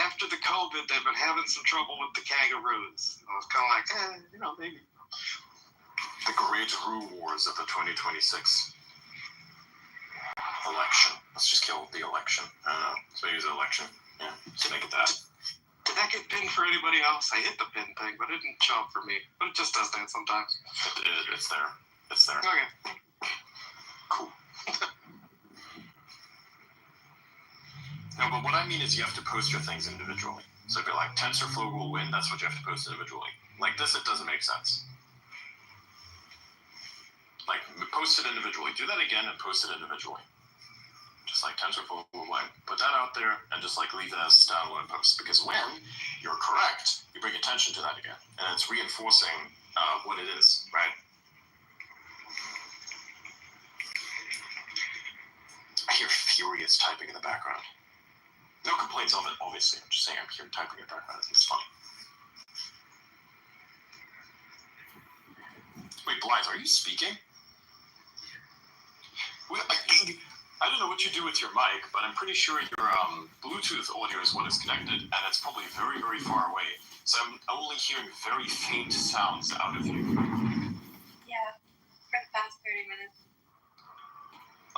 After the COVID, they've been having some trouble with the kangaroos. I was kind of maybe. The Great Roo Wars of the 2026 election. Let's just kill the election. I don't know. Let's maybe use the election. Yeah, let's make it that. Did that get pinned for anybody else? I hit the pin thing, but it didn't show up for me. But it just does that sometimes. It's there. It's there. Okay. Cool. No, but what I mean is you have to post your things individually. So if you're TensorFlow will win, that's what you have to post individually. This, it doesn't make sense. Post it individually. Do that again and post it individually. Just TensorFlow will win. Put that out there and just leave it as a standalone post. Because when you're correct, you bring attention to that again. And it's reinforcing what it is, right? I hear furious typing in the background. No complaints of it, obviously. I'm just saying I'm hearing typing in the background. I think it's funny. Wait, Blythe, are you speaking? I don't know what you do with your mic, but I'm pretty sure your Bluetooth audio is what is connected, and it's probably very, very far away. So I'm only hearing very faint sounds out of you. Yeah,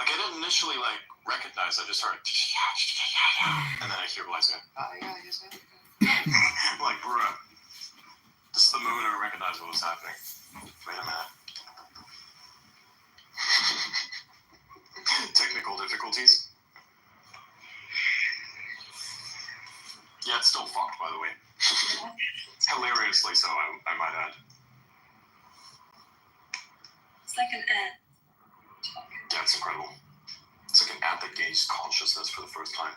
Like, I didn't initially, like, recognize. I just heard, and then I hear Blythe going, I'm like, bruh, this is the moment I recognized what was happening. Wait a minute. Technical difficulties. Yeah, it's still fucked, by the way. Hilariously so, I might add. It's like an ant. Yeah, it's incredible. It's like an ant that gains consciousness for the first time.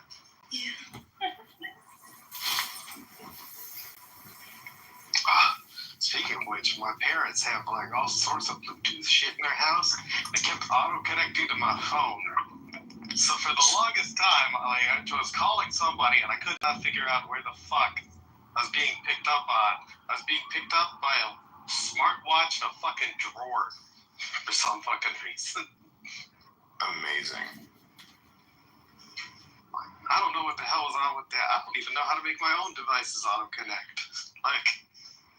Yeah. Speaking of which, my parents have like all sorts of Bluetooth shit in their house. They kept auto-connecting to my phone. So for the longest time, I was calling somebody and I could not figure out where the fuck I was being picked up on. I was being picked up by a smartwatch in a fucking drawer for some fucking reason. Amazing. I don't know what the hell was on with that. I don't even know how to make my own devices auto-connect. Like,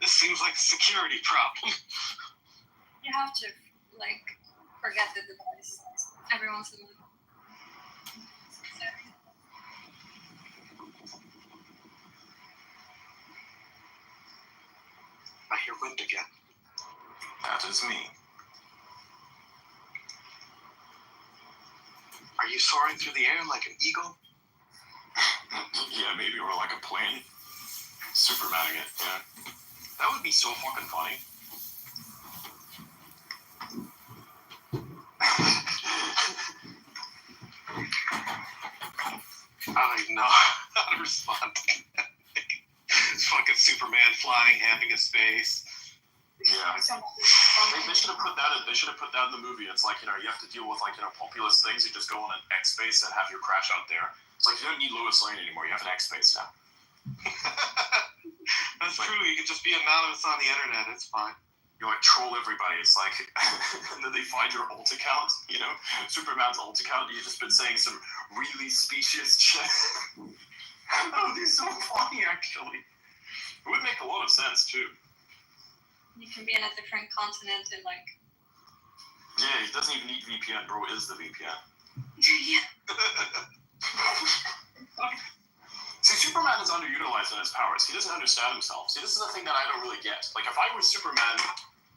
this seems like a security problem. You have to, like, forget the device every once in a while. I hear wind again. That is me. Are you soaring through the air like an eagle? Yeah, maybe, or like a plane. Supermaning it, yeah. That would be so fucking funny. I don't even know how to respond to that. It's fucking Superman flying, having a space. Yeah. They should have put that in. They should have put that in the movie. It's like, you know, you have to deal with, like, you know, populous things. You just go on an X space and have your crash out there. It's like you don't need Lois Lane anymore. You have an X space now. That's true. You can just be anonymous on the internet. It's fine. You like troll everybody. It's like, and then they find your alt account. You know, Superman's alt account. You've just been saying some really specious shit. That would be so funny, actually. It would make a lot of sense too. You can be in a different continent in like. Yeah, he doesn't even need VPN. Bro is the VPN. Yeah. See, Superman is underutilized in his powers. He doesn't understand himself. See, this is the thing that I don't really get. Like, if I were Superman,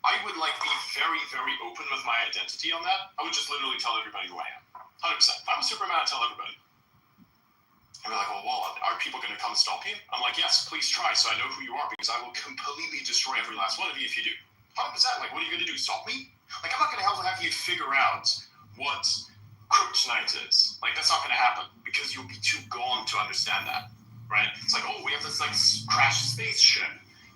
I would, like, be very, very open with my identity on that. I would just literally tell everybody who I am. 100%. If I was Superman, I'd tell everybody. And they're like, well, are people going to come stop you? I'm like, yes, please try, so I know who you are, because I will completely destroy every last one of you if you do. 100%. Like, what are you going to do, stop me? Like, I'm not going to have you figure out what kryptonite is. Like, that's not going to happen, because you'll be too gone to understand that. Right? It's like, oh, we have this, like, crashed spaceship.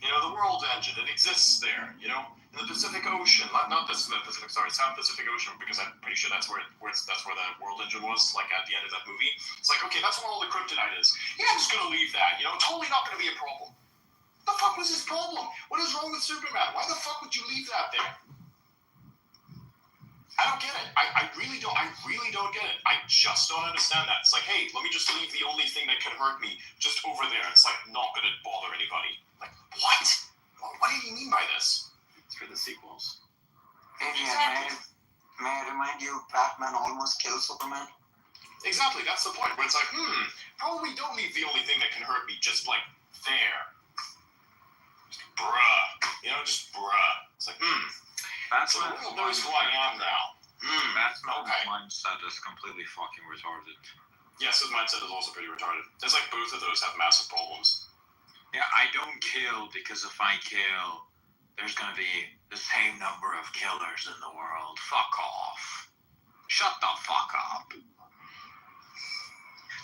You know, the world engine, it exists there, you know? In the Pacific Ocean. Not this the Pacific, sorry, South Pacific Ocean, because I'm pretty sure that's where the world engine was, like, at the end of that movie. It's like, okay, that's where all the kryptonite is. Yeah, I'm just gonna leave that, you know? Totally not gonna be a problem. What the fuck was his problem? What is wrong with Superman? Why the fuck would you leave that there? I don't get it. I really don't get it. I just don't understand that. It's like, hey, let me just leave the only thing that can hurt me just over there. It's like not gonna bother anybody. Like, what? What do you mean by this? It's for the sequels. Adrian, may I remind you, Batman almost killed Superman? Exactly, that's the point. Where it's like, probably don't leave the only thing that can hurt me just like there. Just bruh. You know, just bruh. It's like, So the world knows who I am now. Batman's mindset is completely fucking retarded. Yes, his mindset is also pretty retarded. It's like both of those have massive problems. Yeah, I don't kill because if I kill, there's gonna be the same number of killers in the world. Fuck off. Shut the fuck up.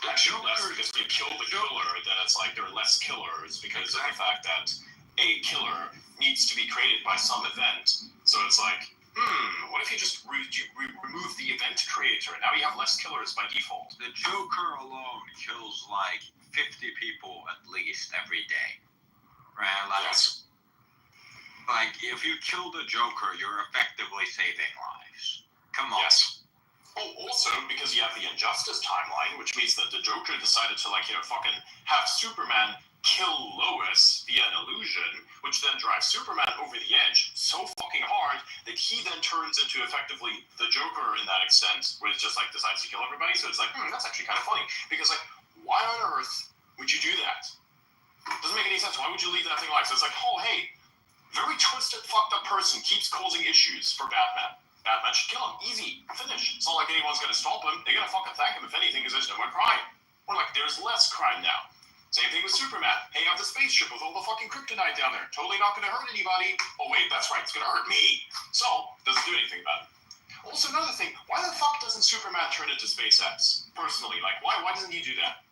Actually, less because if you kill the killer, then it's like there are less killers because of the fact that a killer needs to be created by some event. So it's like, what if you just remove the event creator? Now you have less killers by default. The Joker alone kills like 50 people at least every day. Right? Like, yes. Like, if you kill the Joker, you're effectively saving lives. Come on. Yes. Oh, also, because you have the Injustice timeline, which means that the Joker decided to, like, fucking have Superman kill Lois via an illusion, which then drives Superman over the edge so fucking hard that he then turns into effectively the Joker in that extent, where it just, like, decides to kill everybody. So it's like, that's actually kind of funny. Because, like, why on earth would you do that? Doesn't make any sense. Why would you leave that thing alive? So it's like, oh, hey, very twisted, fucked up person keeps causing issues for Batman. Batman should kill him. Easy. Finish. It's not like anyone's going to stop him. They're going to fucking thank him, if anything, because there's no more crime. Or, like, there's less crime now. Same thing with Superman. Hey, you have the spaceship with all the fucking kryptonite down there. Totally not going to hurt anybody. Oh, wait, that's right. It's going to hurt me. So, doesn't do anything about it. Also, another thing. Why the fuck doesn't Superman turn into SpaceX? Personally, like, why doesn't he do that?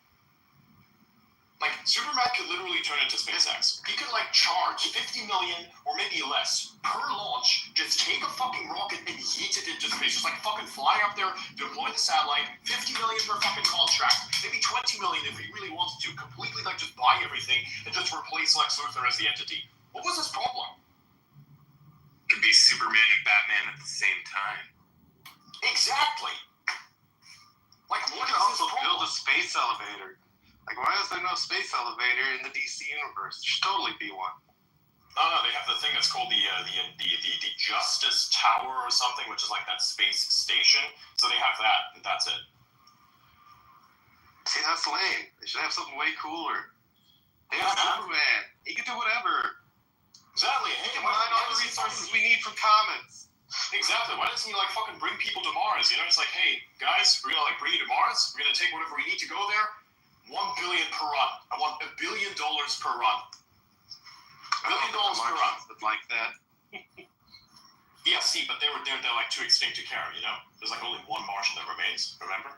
Like, Superman could literally turn into SpaceX. He could, like, charge $50 million or maybe less per launch, just take a fucking rocket and yeet it into space. Just, like, fucking fly up there, deploy the satellite, $50 million per fucking contract, maybe $20 million if he really wanted to, completely, like, just buy everything and just replace Lex Luthor as the entity. What was his problem? Could be Superman and Batman at the same time. Exactly. Like, what is also his problem? build a space elevator. Like, why is there no space elevator in the DC universe? There should totally be one. No, they have the thing that's called the Justice Tower or something, which is like that space station. So they have that, and that's it. See, that's lame. They should have something way cooler. They have Superman. He can do whatever. Exactly. Hey, he can mine all the resources we need from comics. Exactly. Why doesn't he, like, fucking bring people to Mars? You know, it's like, hey, guys, we're gonna, like, bring you to Mars. We're gonna take whatever we need to go there. $1 billion per run. I want $1 billion per run. $1 billion per run. Like that. Yeah, see, but they're like too extinct to care. You know, there's like only one Martian that remains. Remember?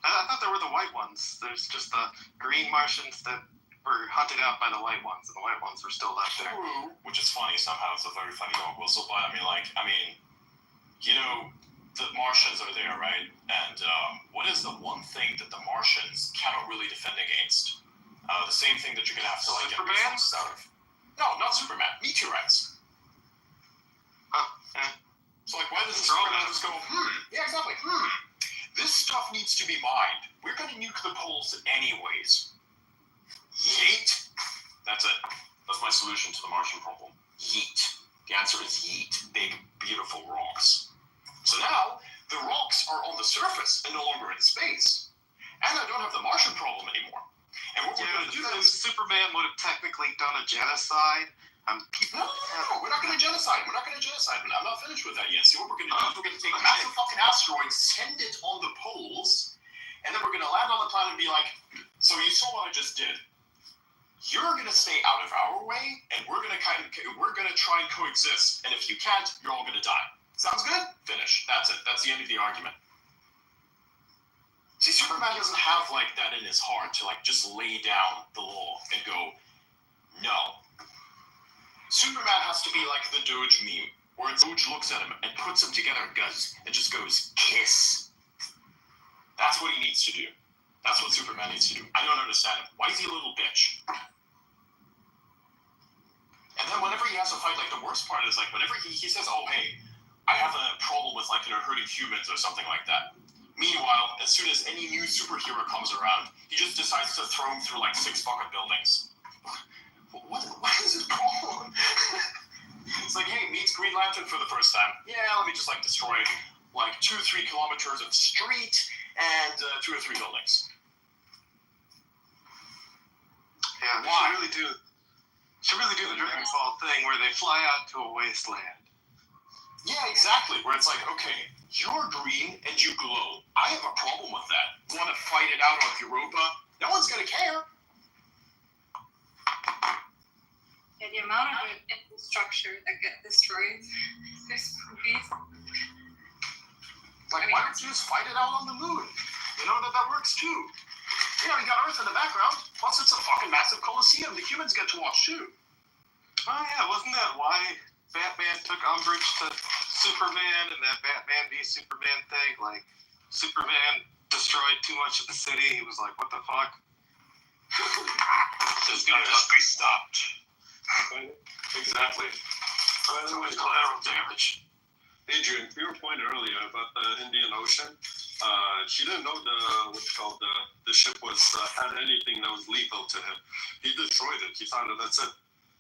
I thought there were the white ones. There's just the green Martians that were hunted out by the white ones, and the white ones were still left there. True, which is funny somehow. It's a very funny dog whistle, but you know, the Martians are there, right? And what is the one thing that the Martians cannot really defend against? The same thing that you're gonna have to, like, get resources out of. No, not Superman. Meteorites. So, like, why doesn't Superman just go, yeah, exactly, this stuff needs to be mined. We're gonna nuke the poles anyways. Yeet. That's it. That's my solution to the Martian problem. Yeet. The answer is yeet. Big, beautiful rocks. So now, the rocks are on the surface and no longer in space. And I don't have the Martian problem anymore. And what we're going to do is... Superman would have technically done a genocide. No, we're not going to genocide. I'm not finished with that yet. See, what we're going to do is we're going to take a massive fucking asteroid, send it on the poles, and then we're going to land on the planet and be like, so you saw what I just did. You're going to stay out of our way, and we're going to try and coexist. And if you can't, you're all going to die. Sounds good? Finish. That's it. That's the end of the argument. See, Superman doesn't have, like, that in his heart to, like, just lay down the law and go, no. Superman has to be like the Doge meme, where Doge looks at him and puts them together and just goes, kiss. That's what he needs to do. That's what Superman needs to do. I don't understand him. Why is he a little bitch? And then whenever he has a fight, like, the worst part is, like, whenever he says, oh, hey, I have a problem with, like, hurting humans or something like that. Meanwhile, as soon as any new superhero comes around, he just decides to throw him through, like, 6 fucking buildings. What is his problem? It's like, hey, meets Green Lantern for the first time. Yeah, let me just, like, destroy, like, 2 or 3 kilometers of street and 2 or 3 buildings. Yeah, why? Should really do the Dragon Ball thing where they fly out to a wasteland. Yeah, exactly. Where it's like, okay, you're green and you glow. I have a problem with that. You want to fight it out on Europa? No one's going to care. Yeah, the amount of infrastructure that get destroyed. There's movies. Like, why don't you just fight it out on the moon? You know, that works too. You know, you got Earth in the background. Plus, it's a fucking massive coliseum. The humans get to watch too. Oh, yeah, wasn't that why Batman took umbrage to Superman and that Batman v Superman thing? Like, Superman destroyed too much of the city. He was like, what the fuck? This guy must be stopped. Exactly. Too much collateral damage. Adrian, to your point earlier about the Indian Ocean, he didn't know the ship was had anything that was lethal to him. He destroyed it. He thought that's it.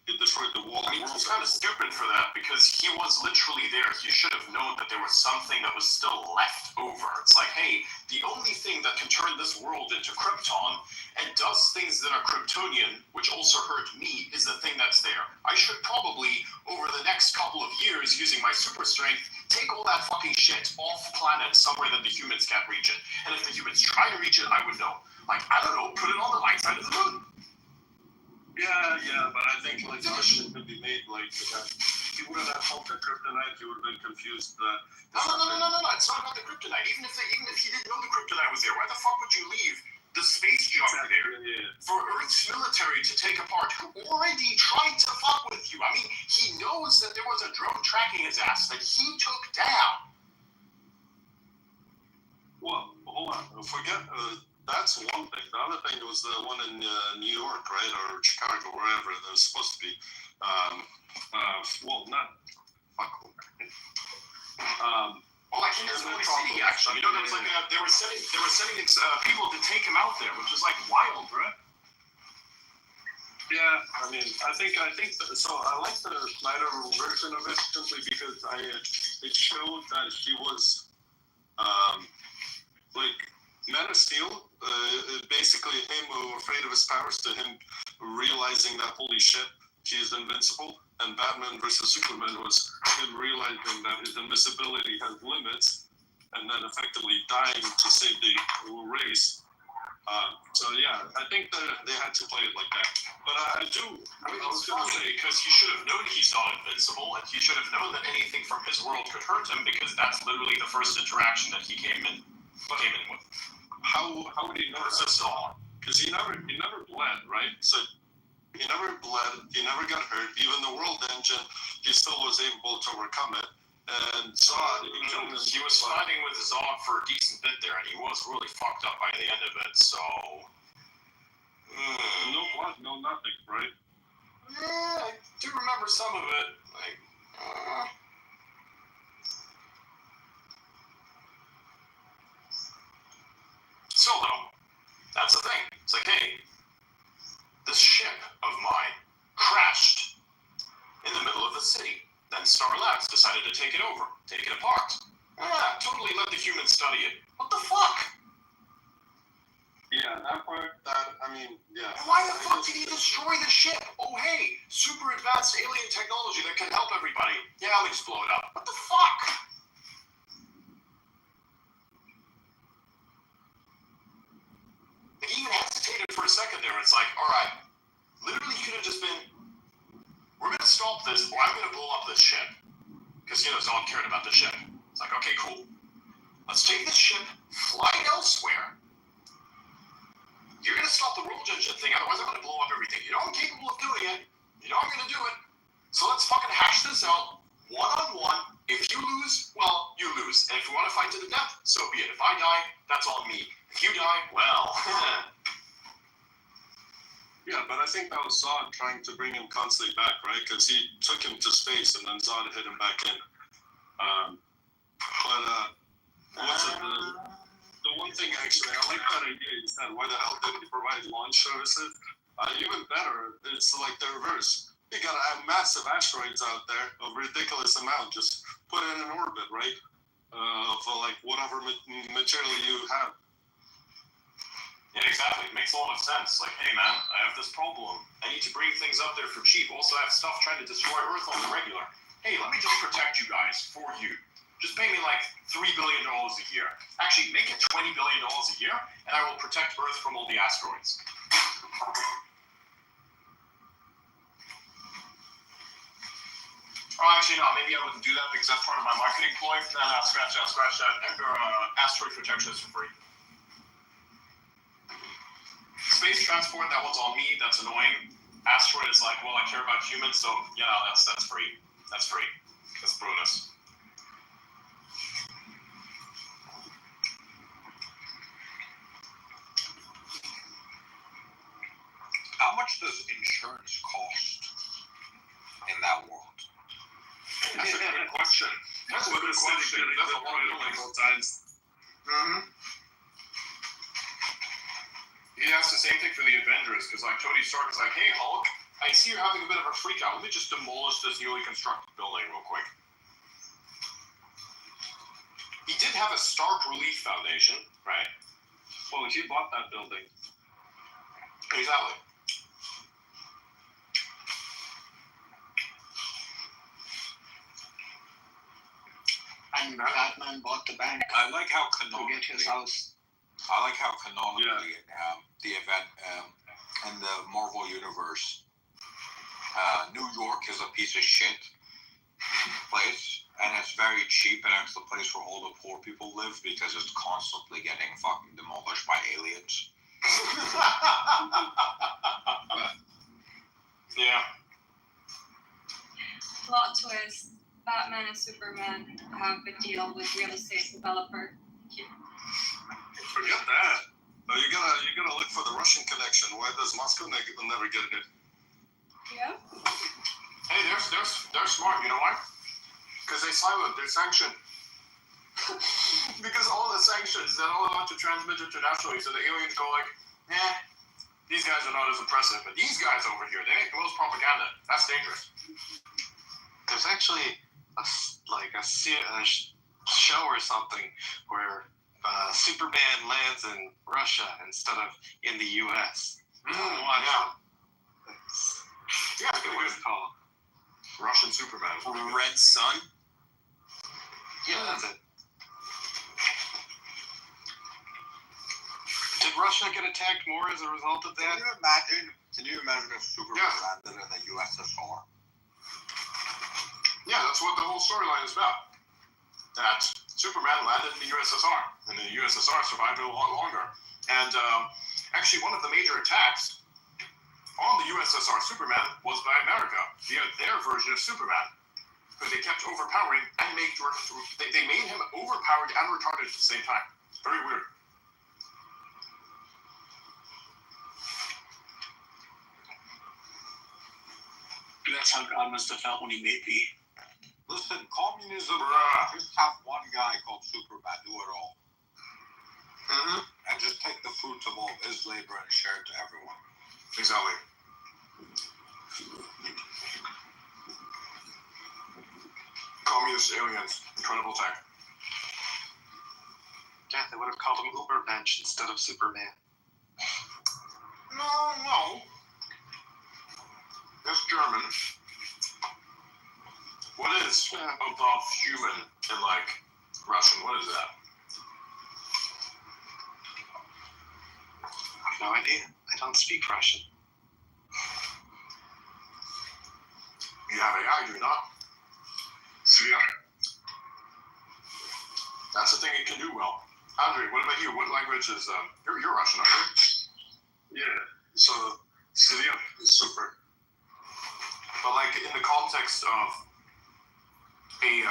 He destroyed the wall. I mean, he's kind of stupid for that because he was literally there. He should have known that there was something that was still left over. It's like, hey, the only thing that can turn this world into Krypton and does things that are Kryptonian, which also hurt me, is the thing that's there. I should probably, over the next couple of years, using my super strength, take all that fucking shit off planet somewhere that the humans can't reach it. And if the humans try to reach it, I would know. Like, I don't know, put it on the light side of the moon. Yeah, but I think like the argument could be made like that. He would have felt the kryptonite. He would have been confused. No. It's not about the kryptonite. Even if he didn't know the kryptonite was there, why the fuck would you leave the space junk there for Earth's military to take apart, who already tried to fuck with you? I mean, he knows that there was a drone tracking his ass that he took down. Well, hold on. Forget. That's one thing. The other thing was the one in New York, right, or Chicago, wherever that was supposed to be. Well, not. Fuck. Like in New York City, actually. You know, there was like they were sending people to take him out there, which is like wild, right? Yeah, I mean, I think so. I like the Snyder version of it simply because it showed that he was like Man of Steel. Basically, him afraid of his powers, to him realizing that holy shit, he's invincible. And Batman versus Superman was him realizing that his invincibility has limits, and then effectively dying to save the race. So yeah, I think that they had to play it like that. But I was going to say, because he should have known he's not invincible, and he should have known that anything from his world could hurt him, because that's literally the first interaction that he came in with. How would he know that? Because he never bled, right? So he never bled, he never got hurt. Even the World Engine, he still was able to overcome it. And Zod, he was fighting with Zod for a decent bit there, and he was really fucked up by the end of it, so... No blood, no nothing, right? Yeah, I do remember some of it. So, though, that's the thing. It's like, hey, this ship of mine crashed in the middle of the city. Then Star Labs decided to take it over, take it apart. Totally let the humans study it. What the fuck? Yeah, that part, yeah. And why the fuck did he destroy the ship? Oh, hey, super advanced alien technology that can help everybody. Yeah, let me just blow it up. What the fuck? He even hesitated for a second there. It's like, alright, literally he could have just been, we're going to stop this, or I'm going to blow up this ship. Because, Zod cared about the ship. It's like, okay, cool. Let's take this ship, fly it elsewhere. You're going to stop the World Engine thing, otherwise I'm going to blow up everything. You know I'm capable of doing it. You know I'm going to do it. So let's fucking hash this out, one-on-one. If you lose, well, you lose. And if you want to fight to the death, so be it. If I die, that's on me. If you die, well... Yeah, but I think that was Zod trying to bring him constantly back, right? Because he took him to space and then Zod hit him back in. The one thing, actually, I like that idea you said. Why the hell didn't he provide launch services? Even better, it's like the reverse. You got to have massive asteroids out there of ridiculous amount. Just put it in orbit, right? For like whatever material you have. Yeah, exactly. It makes a lot of sense. Like, hey, man, I have this problem. I need to bring things up there for cheap. Also, I have stuff trying to destroy Earth on the regular. Hey, let me just protect you guys for you. Just pay me like $3 billion a year. Actually, make it $20 billion a year, and I will protect Earth from all the asteroids. Oh, actually, no, maybe I wouldn't do that because that's part of my marketing ploy. No, scratch that. Asteroid protection is for free. Space transport, that one's on me, that's annoying. Asteroid is like, well, I care about humans, so yeah, that's free. That's free. That's bonus. How much does insurance cost in that world? That's a good question. That's a good question. That's a lot of multiple times. Mm-hmm. He asked the same thing for the Avengers, because like Tony Stark is like, hey Hulk, I see you're having a bit of a freak out. Let me just demolish this newly constructed building real quick. He did have a Stark Relief Foundation, right? Well, he bought that building. Exactly. And Batman bought the bank I like how to get his house. I like how canonically the event in the Marvel universe, New York is a piece of shit place, and it's very cheap, and it's the place where all the poor people live because it's constantly getting fucking demolished by aliens. Yeah. Plot twist: Batman and Superman have a deal with real estate developer. Forget that. No, you gotta look for the Russian connection. Why does Moscow never get it? Yeah. Hey, they're smart. You know why? Because they silent. They're sanctioned. Because all the sanctions, they're all allowed to transmit internationally. So the aliens go like, these guys are not as impressive, but these guys over here, they make the most propaganda. That's dangerous. There's actually a show or something where Superman lands in Russia instead of in the U.S. Yeah, it's what it's called. Russian Superman. Red Sun? Yeah, that's it. Did Russia get attacked more as a result of that? Can you imagine if Superman landed in the USSR? Yeah, that's what the whole storyline is about. That Superman landed in the USSR, and the USSR survived it a lot longer. And actually, one of the major attacks on the USSR Superman was by America via their version of Superman, who they kept overpowering and they made him overpowered and retarded at the same time. Very weird. That's how God must have felt when he made me. Listen, communism, just have one guy called Superman do it all. Mm-hmm. And just take the fruits of all his labor and share it to everyone. Exactly. Communist aliens, incredible tech. Yeah, they would have called him Ubermensch instead of Superman. No. That's German. What is above human in like Russian? What is that? I have no idea. I don't speak Russian. You have AI, do you not? That's the thing it can do well. Andre, what about you? What language is you're Russian, aren't you? Yeah. So Syria is super. But like in the context of a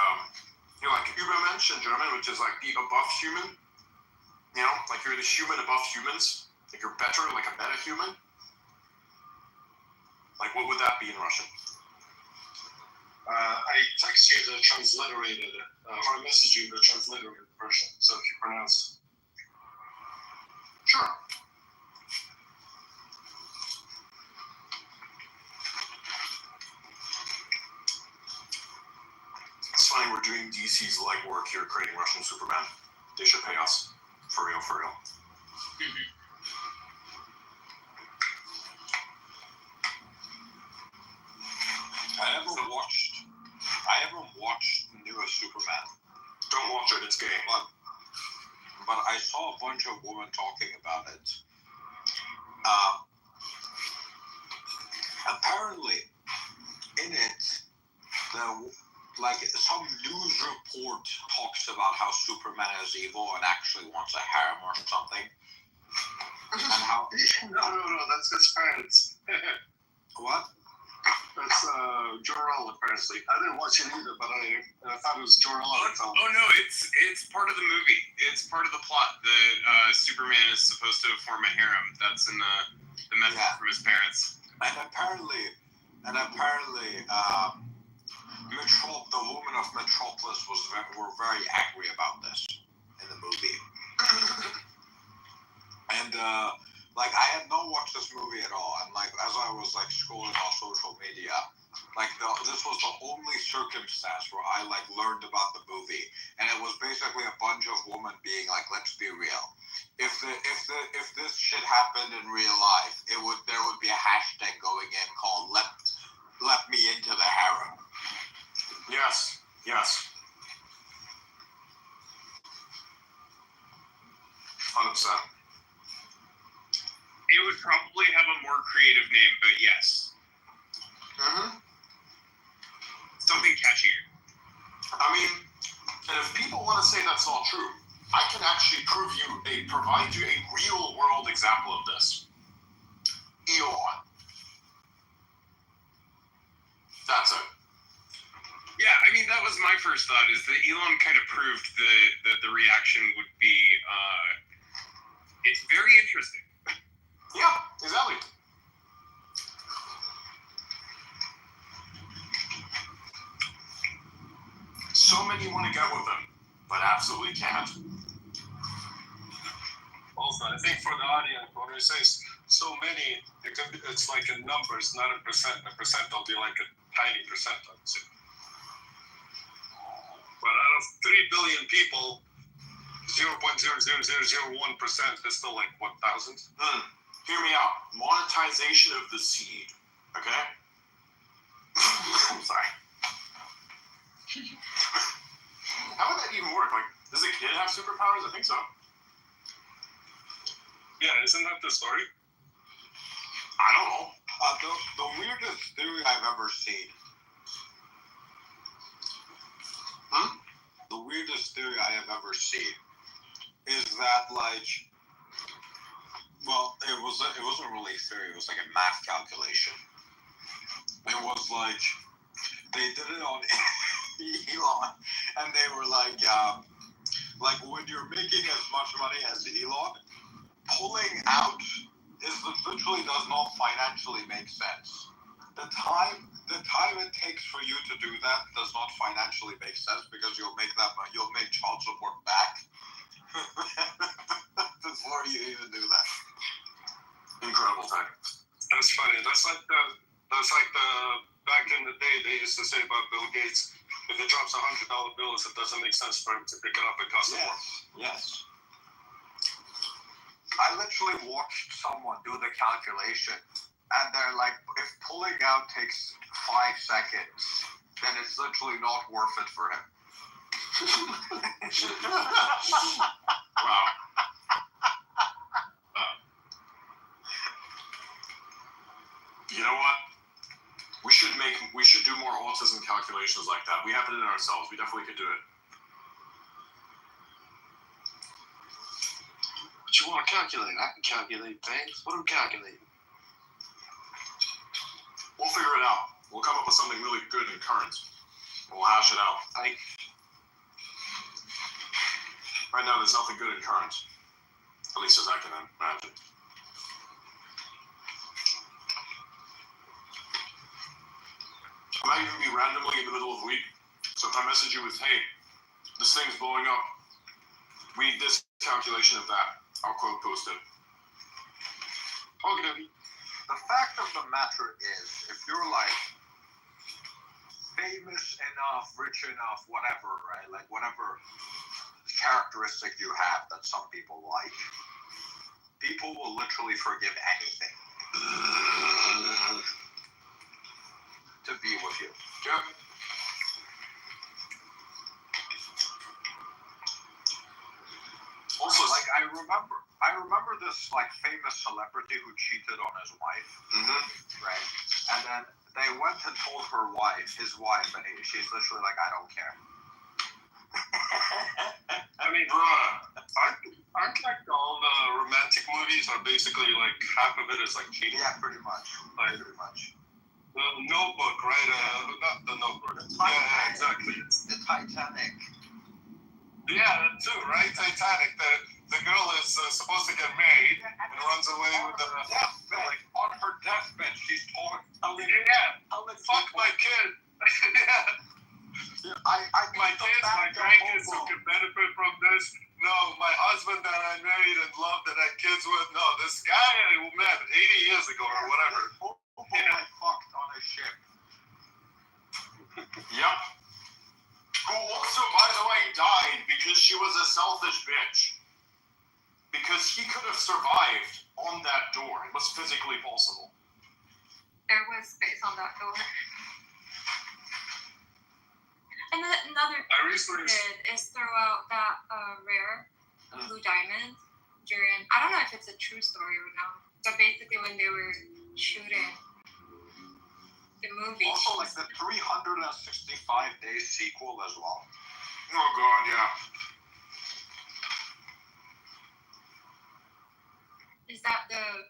like Übermensch in German, which is like the above human, like you're the human above humans, like you're better, like a meta-human. Like what would that be in Russian? I text you the transliterated, or I message you the transliterated version, so if you pronounce it. Sure. It's funny we're doing DC's legwork here creating Russian Superman. They should pay us. For real, for real. I haven't watched the newest Superman. Don't watch it, it's gay. But I saw a bunch of women talking about it. Apparently, in it, some news report talks about how Superman is evil and actually wants a harem or something. And how? No, that's his parents. What? That's Jor-El, apparently. I didn't watch it either, but I thought it was Jor-El. Oh no, it's part of the movie. It's part of the plot that Superman is supposed to form a harem. That's in the message from his parents. And apparently, the women of Metropolis were very angry about this in the movie. And like I had not watched this movie at all, and like as I was like scrolling on social media, like this was the only circumstance where I like learned about the movie, and it was basically a bunch of women being like, "Let's be real. If this shit happened in real life, there would be a hashtag going in called let me into the harem." Yes. 100%. It would probably have a more creative name, but yes. Something catchier. I mean, and if people want to say that's not true, I can actually provide you a real world example of this. Elon. That's it. Yeah, I mean, that was my first thought, is that Elon kind of proved that the reaction would be, it's very interesting. Yeah, exactly. So many want to get with him, but absolutely can't. Also, I think for the audience, when we say so many, it's like in numbers, not in percent. A percent will be like a tiny percent, I would say. But out of 3 billion people, 0.00001% is still like what, thousands? Hear me out. Monetization of the seed. Okay? I'm sorry. How would that even work? Like, does a kid have superpowers? I think so. Yeah, isn't that the story? I don't know. The weirdest theory I've ever seen. The weirdest theory I have ever seen is that, like, well, it wasn't really a theory. It was like a math calculation. It was like they did it on Elon, and they were like when you're making as much money as Elon, pulling out literally does not financially make sense. The time it takes for you to do that does not financially make sense because you'll make child support back before you even do that. Incredible time. That's funny. That's like the back in the day they used to say about Bill Gates, if he drops $100 bills, it doesn't make sense for him to pick it up and cost more. Yes. I literally watched someone do the calculation, and they're like, if pulling out takes 5 seconds, then it's literally not worth it for him. Wow. You know what? We should do more autism calculations like that. We have it in ourselves. We definitely could do it. What you want to calculate? I can calculate things. What am I calculating? We'll figure it out. We'll come up with something really good and current. We'll hash it out. Right now, there's nothing good in current. At least as I can imagine. I might even be randomly in the middle of the week. So if I message you with, hey, this thing's blowing up, we need this calculation of that, I'll quote post it. Okay. The fact of the matter is, if you're like famous enough, rich enough, whatever, right? Like whatever characteristic you have that some people like, people will literally forgive anything to be with you. Yep. Also, like I remember this like famous celebrity who cheated on his wife, right? And then they went and told his wife, and she's literally like, I don't care. I mean, aren't like all the romantic movies are basically like half of it is like cheating? Yeah, pretty much. Like, pretty much. The Notebook, right? Not the Notebook. Yeah, exactly. The Titanic. Yeah, that too, right? Titanic. The girl is supposed to get married and runs away with the deathbed. Like on her deathbed, she's talking. Fuck my kid. Yeah. my kids, my grandkids who can benefit from this. No, my husband that I married and loved that I had kids with. No, this guy I met 80 years ago or whatever. I fucked on a ship. Yep. Who also, by the way, died because she was a selfish bitch. Because he could have survived on that door. It was physically possible. There was space on that door. And then another thing is throw out that rare blue diamond during, I don't know if it's a true story or not, but basically when they were shooting the movie. Also, like the 365-day sequel as well. Oh god, yeah. Is that the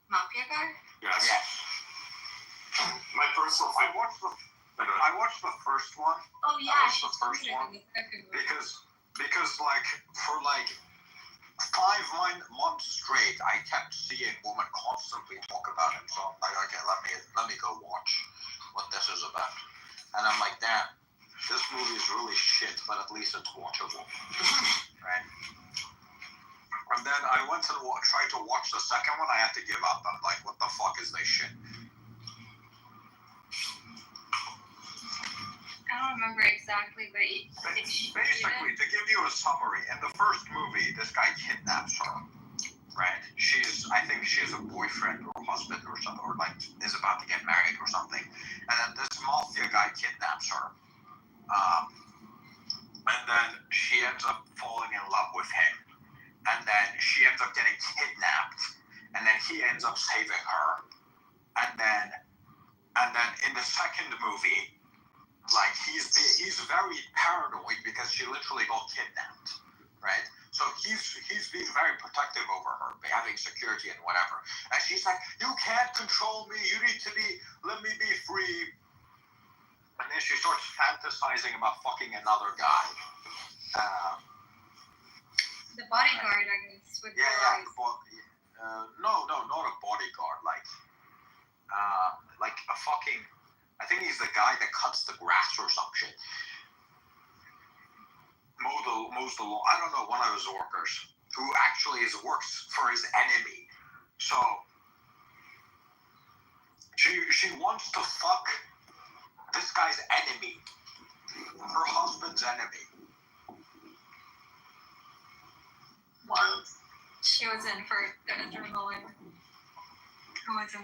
mafia guy? Yes. My personal favorite. I watched the first one. Oh yeah, I watched the first one because like for like 5 months straight, I kept seeing women constantly talk about him. So I'm like, okay, let me go watch what this is about. And I'm like, damn, this movie is really shit, but at least it's watchable, right? And then I went to try to watch the second one. I had to give up. I'm like, what the fuck is this shit? I don't remember exactly, but basically, to give you a summary, in the first movie, this guy kidnaps her, right? I think she has a boyfriend or husband or something, or like is about to get married or something, and then this mafia guy kidnaps her, and then she ends up falling in love with him, and then she ends up getting kidnapped, and then he ends up saving her, and then in the second movie, like he's very paranoid because she literally got kidnapped, right? So he's being very protective over her, having security and whatever. And she's like, "You can't control me. You need to let me be free." And then she starts fantasizing about fucking another guy. The bodyguard, I guess. No, not a bodyguard. Like a fucking. I think he's the guy that cuts the grass or some shit. Mows the lawn. I don't know, one of his workers who actually works for his enemy. So she wants to fuck this guy's enemy, her husband's enemy. Well, she was in for the adrenaline. Who was in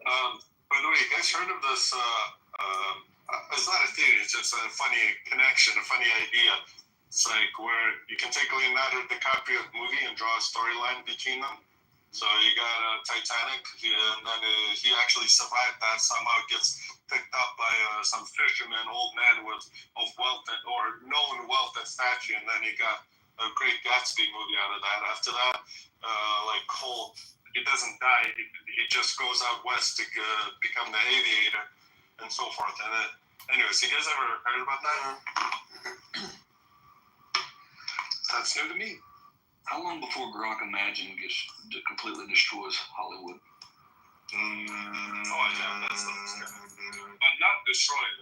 By the way, you guys heard of this? It's not a theory, it's just a funny connection, a funny idea. It's like where you can take Leonardo DiCaprio movie and draw a storyline between them. So you got Titanic, and then he actually survived that, somehow gets picked up by some fisherman, old man of wealth or known wealth and stature, and then he got a Great Gatsby movie out of that. After that, like Cole, he doesn't die, he just goes out west to become the aviator and so forth. And anyways, you guys ever heard about that? That's new to me. How long before Grok Imagine completely destroys Hollywood? Oh yeah, that's but not destroyed.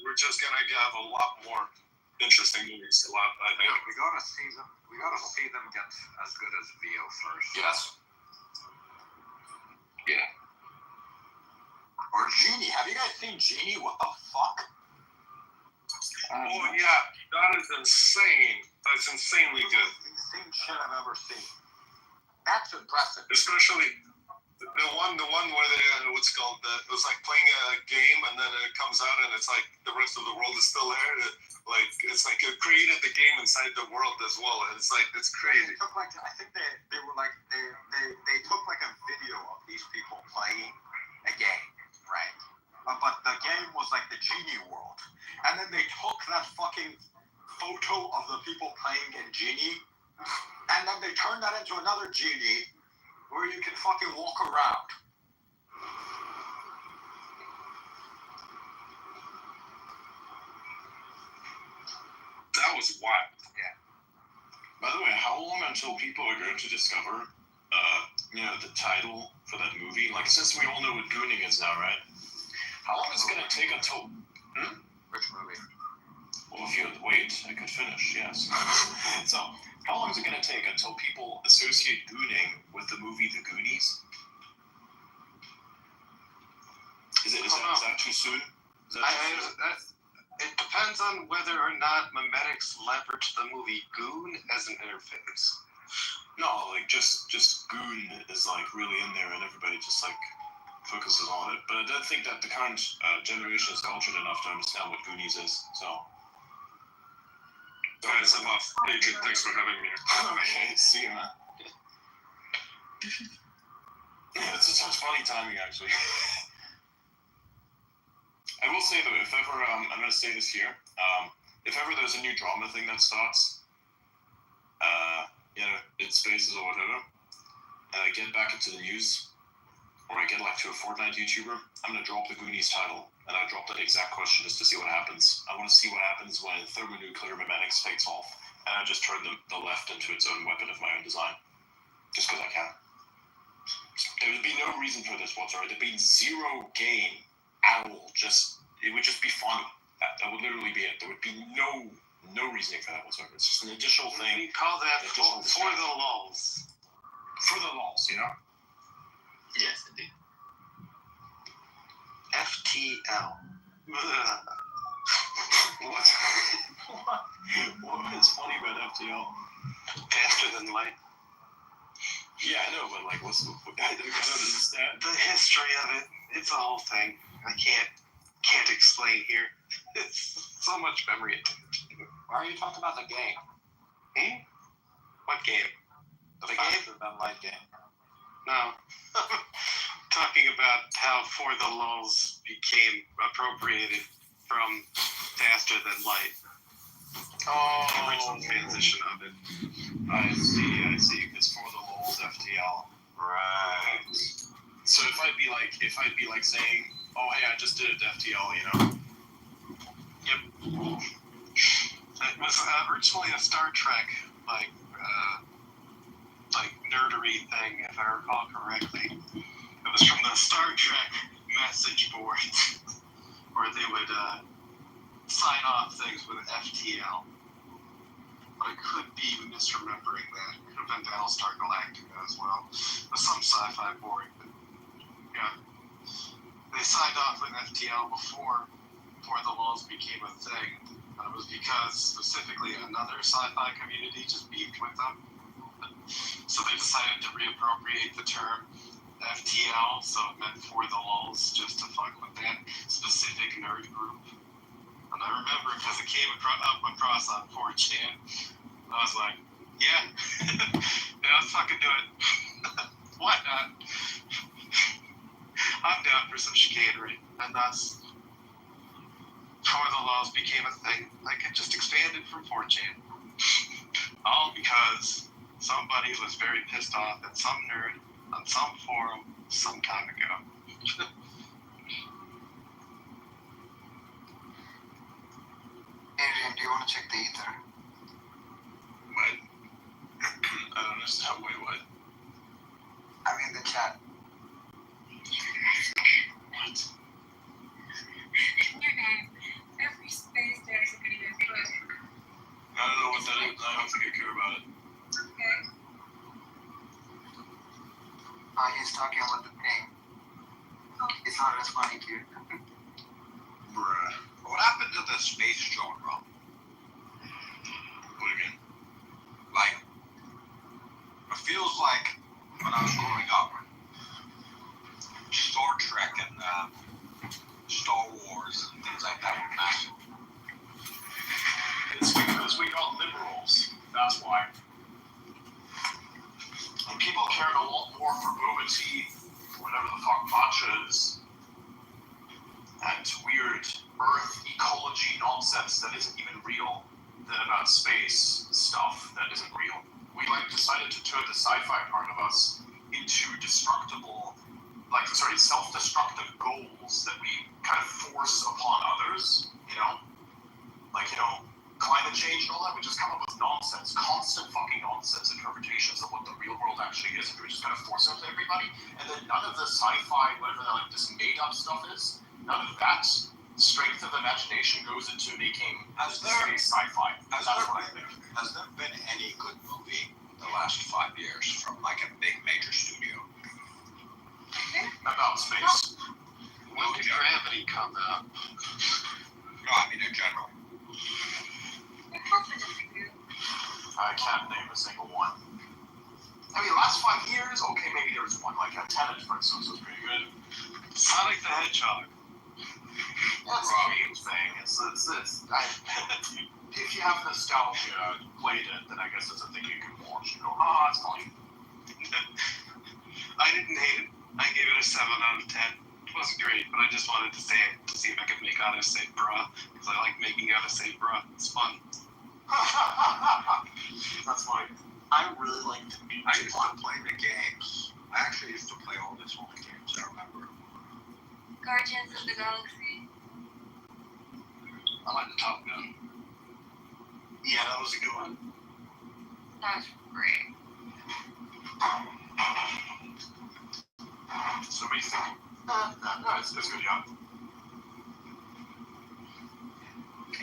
We're just gonna have a lot more interesting movies. A lot, I think. Yeah, we gotta see them. We gotta see them get as good as VO first. Yes. Yeah. Or Genie. Have you guys seen Genie? What the fuck? Oh yeah, that is insane. That's insanely good. Insane shit I've ever seen. That's impressive. Especially the one where they what's called it was like playing a game and then it comes out and it's like the rest of the world is still there. Like it's like it created the game inside the world as well. And it's like it's crazy. They took like I think they were like they took like a video of these people playing a game, right? But the game was like the Genie world, and then they took that fucking photo of the people playing in Genie, and then they turned that into another Genie where you can fucking walk around. That was wild. Yeah. By the way, how long until people are going to discover, the title for that movie? Like, since we all know what gooning is now, right? How long is it gonna take until? Which movie? Well, if you wait, I could finish. Yes. So, how long is it gonna take until people associate gooning with the movie The Goonies? Is that too soon? It depends on whether or not memetics leverage the movie Goon as an interface. No, like just Goon is like really in there, and everybody just like focuses on it. But I don't think that the current generation is cultured enough to understand what Goonies is. So. Guys, I'm off. Hey, good. Thanks for having me. Okay, see you, man. Yeah, it's such funny timing, actually. I will say though, if ever I'm gonna say this here, if ever there's a new drama thing that starts, in Spaces or whatever, and I get back into the news, or I get like to a Fortnite YouTuber, I'm gonna drop the Goonies title, and I drop that exact question just to see what happens. I want to see what happens when thermonuclear memetics takes off, and I just turn the left into its own weapon of my own design, just because I can. There would be no reason for this whatsoever. There'd be zero gain at all. It would just be fun. That would literally be it. There would be no reasoning for that whatsoever. It's just an additional thing. We call that for the lulz. For the lulz, you know? Yes, indeed. FTL. What is funny about FTL? Faster than light. Yeah, I know, but like, what's the? I don't understand. The history of it. It's a whole thing. I can't explain here. It's so much memory attached to it. Why are you talking about the game? What game? The faster than light game. No. Talking about how For the Lulz became appropriated from Faster Than Light. Oh. The original transition of it. I see. It's For the Lulz FTL. Right. So if I'd be like saying, oh hey, I just did it to FTL, you know? Yep. It was originally a Star Trek like nerdery thing, if I recall correctly. It was from the Star Trek message boards where they would sign off things with FTL. But I could be misremembering that. It could have been Battlestar Galactica as well. It was some sci-fi board. But, yeah. They signed off with FTL before the Lulz became a thing. And it was because specifically another sci-fi community just beefed with them. So they decided to reappropriate the term FTL, so it meant For the Lulz, just to fuck with that specific nerd group. And I remember because it came up across on 4chan, I was like, yeah, let's fucking do it. Why not? I'm down for some chicanery, and thus, For the Lulz became a thing. Like, it just expanded from 4chan. All because somebody was very pissed off at some nerd on some forum some time ago. Adrian, do you want to check the ether? What? I don't understand. Wait, what? I mean the chat. What? Your name. Every space there's a video clip. I don't know what that is. I don't think I care about it. Okay. He's talking about the thing. He's not responding to you. Bruh. What happened to the space genre? What do you mean? Like, it feels like when I was growing up, Star Trek and Star Wars and things like that were massive. It's because we got liberals. That's why. And people cared a lot more for boba tea, whatever the fuck matcha is, and weird Earth ecology nonsense that isn't even real, than about space stuff that isn't real. We decided to turn the sci-fi part of us into self-destructive goals that we kind of force upon others, climate change and all that. We just come up with nonsense, constant fucking nonsense interpretations of what the real world actually is, and we just kind of force it to everybody. And then none of the sci-fi, whatever this made-up stuff is, none of that. Strength of imagination goes into making space sci-fi. That's what I think. Has there been any good movie the last 5 years from like a big major studio? About space. When did Gravity come out? No, I mean in general. I can't name a single one. I mean, last 5 years, okay, maybe there was one, like a Tenet, for instance, was pretty good. Sonic the Hedgehog. That's a game thing. If you have nostalgia played it, then I guess it's a thing you can watch and go, it's fine. I didn't hate it. I gave it a 7 out of 10. It wasn't great, but I just wanted to say it to see if I could make Otto say bruh, because I like making Otto say bruh. It's fun. That's fine. I really like to I used to play the games. I actually used to play all the Sonic games, I remember. Guardians of the Galaxy. I like the Top Gun. Yeah, that was a good one. That's great. So what do you think? No, it's good, yeah.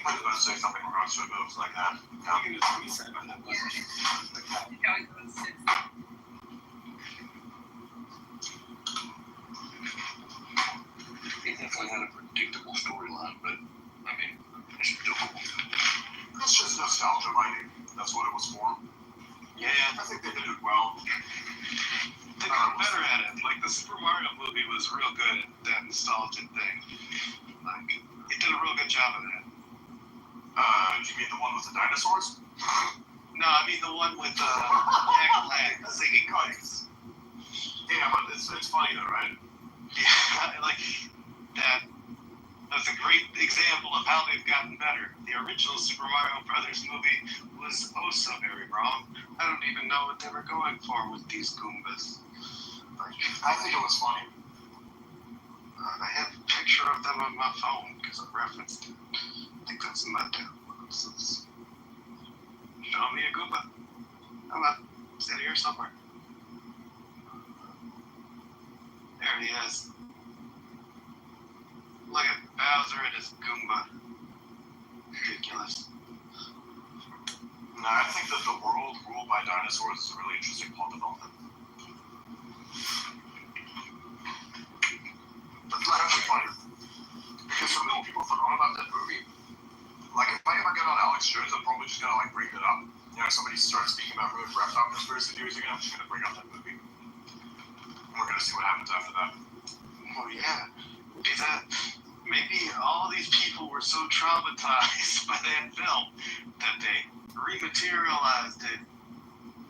I was about to say something regards to moves like that. Yeah. It was 6. He definitely had a predictable storyline, but I mean, it's still cool. It's just nostalgia mining. That's what it was for. Yeah, I think they did it well. They got better at it. Like the Super Mario movie was real good at that nostalgia thing. Like, it did a real good job of that. Do you mean the one with the dinosaurs? No, I mean the one with Jack Black singing kites. Yeah, but it's funny though, right? Yeah, like that. That's a great example of how they've gotten better. The original Super Mario Brothers movie was oh so very wrong. I don't even know what they were going for with these Goombas. I think it was funny. I have a picture of them on my phone because I referenced it. I think that's in that down. Show me a Goomba. Come on, sit here somewhere. There he is. Look at Bowser and his Goomba. Ridiculous. No, I think that the world ruled by dinosaurs is a really interesting plot development. That's actually funny. Because so many people forgot about that movie. Like, if I ever get on Alex Jones, I'm probably just gonna, like, bring it up. You know, somebody starts speaking about Road Reptile conspiracy theories again, I'm just gonna bring up that movie. And we're gonna see what happens after that. Oh, yeah. Maybe all these people were so traumatized by that film that they rematerialized it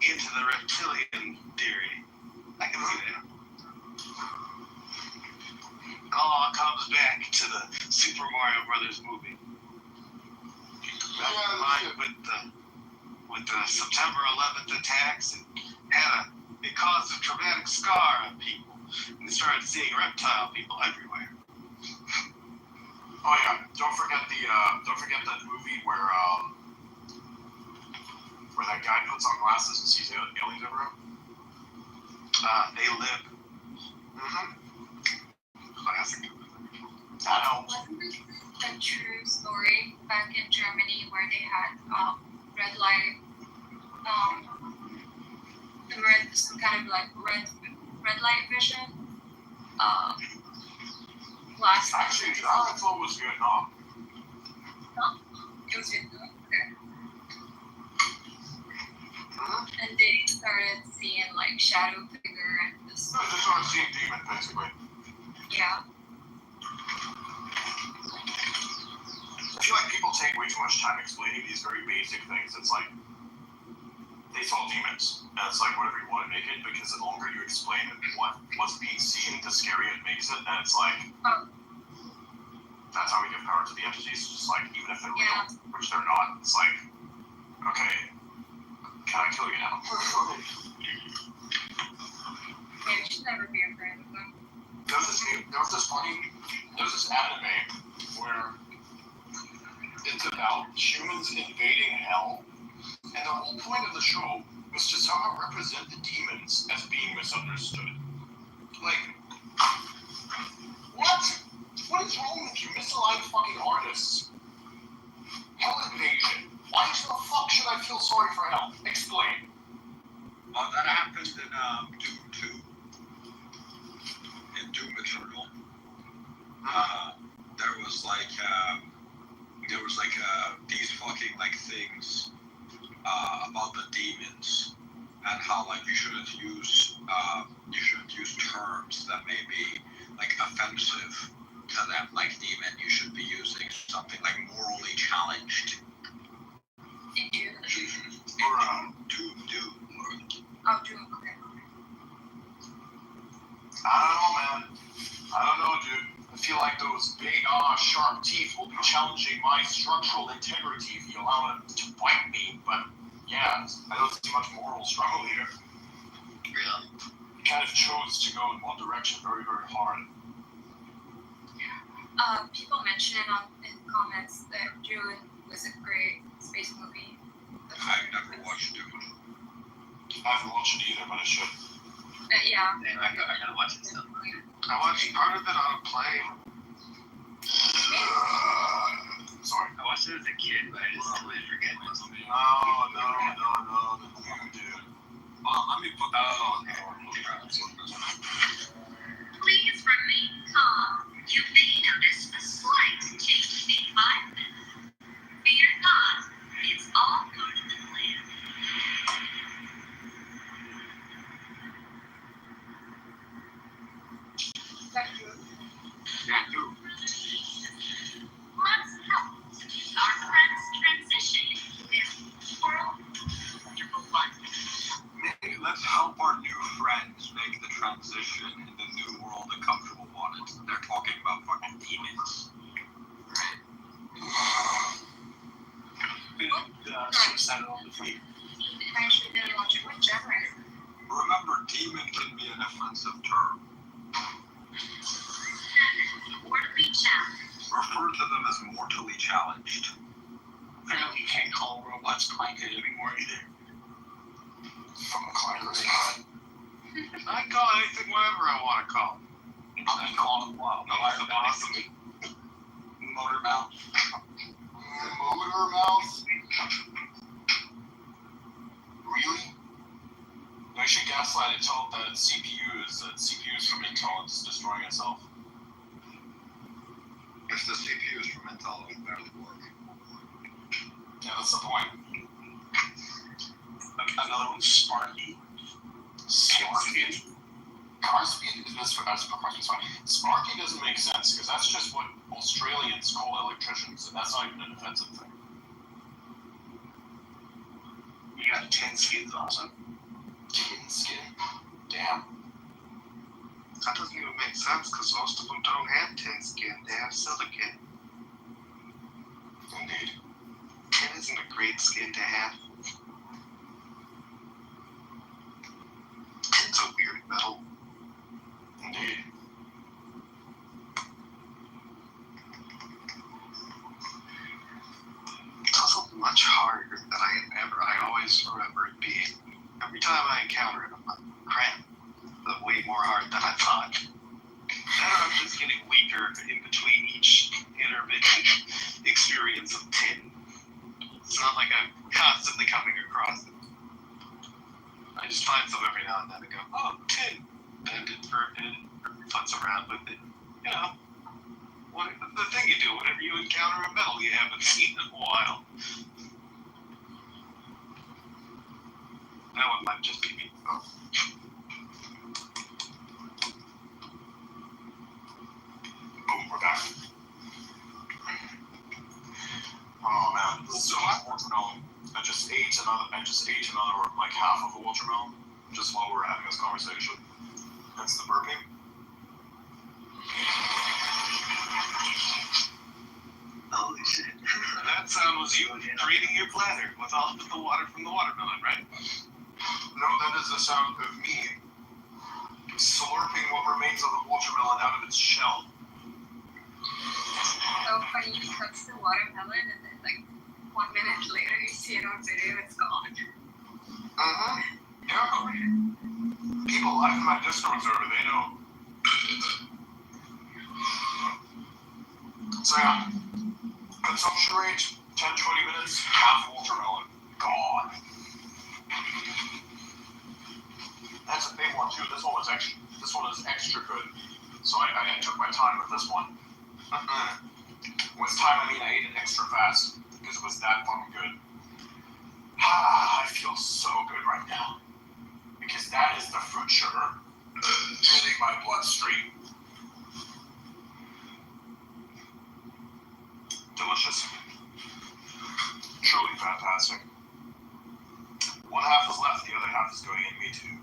into the reptilian theory. I can see that. It all comes back to the Super Mario Brothers movie. With the September 11th attacks, it caused a traumatic scar on people. And they started seeing reptile people everywhere. Oh yeah, don't forget that movie where that guy puts on glasses and sees aliens everywhere. They live. Classic. I know. Wasn't this a true story back in Germany where they had red light, some kind of like red light vision? Glasses. Actually, I thought it was Vietnam. No, it was Vietnam. Okay. And they started seeing like shadow figure and this. No, they started seeing demon basically. Yeah. I feel like people take way too much time explaining these very basic things. It's like they saw demons, and it's like whatever you want to make it, because the longer you explain what's being seen, the scarier it makes it, and it's like that's how we give power to the entities. Just like even if they're real, which they're not, it's like okay, can I kill you now? Yeah, you should never be afraid of them. There's this anime where it's about humans invading hell, and the whole point of the show was to somehow represent the demons as being misunderstood. Like, what? What is wrong with you? Misaligned fucking artists. Hell Invasion. Why the fuck should I feel sorry for Hell? Explain. That happened in Doom 2. In Doom Eternal. There was like these fucking like things about the demons and how like you shouldn't use terms that may be like offensive to them, like demon. You should be using something like morally challenged. Doom. Oh, Doom. Okay. I don't know, man. I don't know, dude. I feel like those big, sharp teeth will be challenging my structural integrity if you allow them to bite me. But yeah, I don't see much moral struggle here. Yeah. You kind of chose to go in one direction very, very hard. People mentioned in comments that Dune was a great space movie. I've never watched Doom. I haven't watched it either, but I should. Yeah. Damn, I gotta watch it still. I watched part of it on a plane. Sorry. I watched it as a kid, but I just totally forget most of it. No, dude. Well, let me put that on. Please remain calm. You may notice a slight change in environment. Fear not. It's all part of the plan. Let's help our friends transition into their world. Number one. Maybe let's help our new friends make the transition in the new world a comfortable one. They're talking about fucking demons. Suicidal defeat. I actually didn't watch it. What genre is it? Remember, demon can be an offensive term. Mortally challenged. Refer to them as mortally challenged. Apparently you can't call robots clankers anymore either. Fucking clankers. I can call anything whatever I want to call. I'm calling them wild. Awesome. Motor mouth. Motor mouth? Really? I should gaslight it, tell it that CPU is from Intel, it's destroying itself. If the CPU is from Intel, it would barely work. Yeah, that's the point. Another one's Sparky. Sparky? Carspeed is for Carspeed's fine. Sparky doesn't make sense because that's just what Australians call electricians, and that's not even an offensive thing. You got tin skins also. Tin skin? Damn. That doesn't even make sense because most of them don't have tin skin. They have silicon. Indeed. Tin isn't a great skin to have. Tin's a weird metal. Indeed. It's also much harder than I always remember it being. Every time I encounter it, I'm like, crap, that's way more hard than I thought. Then I'm just getting weaker in between each intermittent experience of tin. It's not like I'm constantly coming across it. I just find some every now and then and go, oh, tin. And it futz around with it. You know, the thing you do whenever you encounter a metal you haven't seen in a while. That one might just be me. Oh. Boom, we're back. Oh man, this is so much watermelon. I just ate another like half of a watermelon just while we were having this conversation. That's the burping. Holy shit. That sound was you draining your bladder with all of the water from the watermelon, right? No, that is the sound of me slurping what remains of the watermelon out of its shell. So funny, you touch the watermelon and then like 1 minute later you see it on video, it's gone. Yeah. People live in my Discord server, they know. So yeah, consumption rate 10-20 minutes, half watermelon, gone. That's a big one too. This one is extra good. So I took my time with this one. With time, I mean I ate it extra fast because it was that fucking good. I feel so good right now because that is the fruit sugar hitting my bloodstream. Delicious. Truly fantastic. One half is left, the other half is going in me too.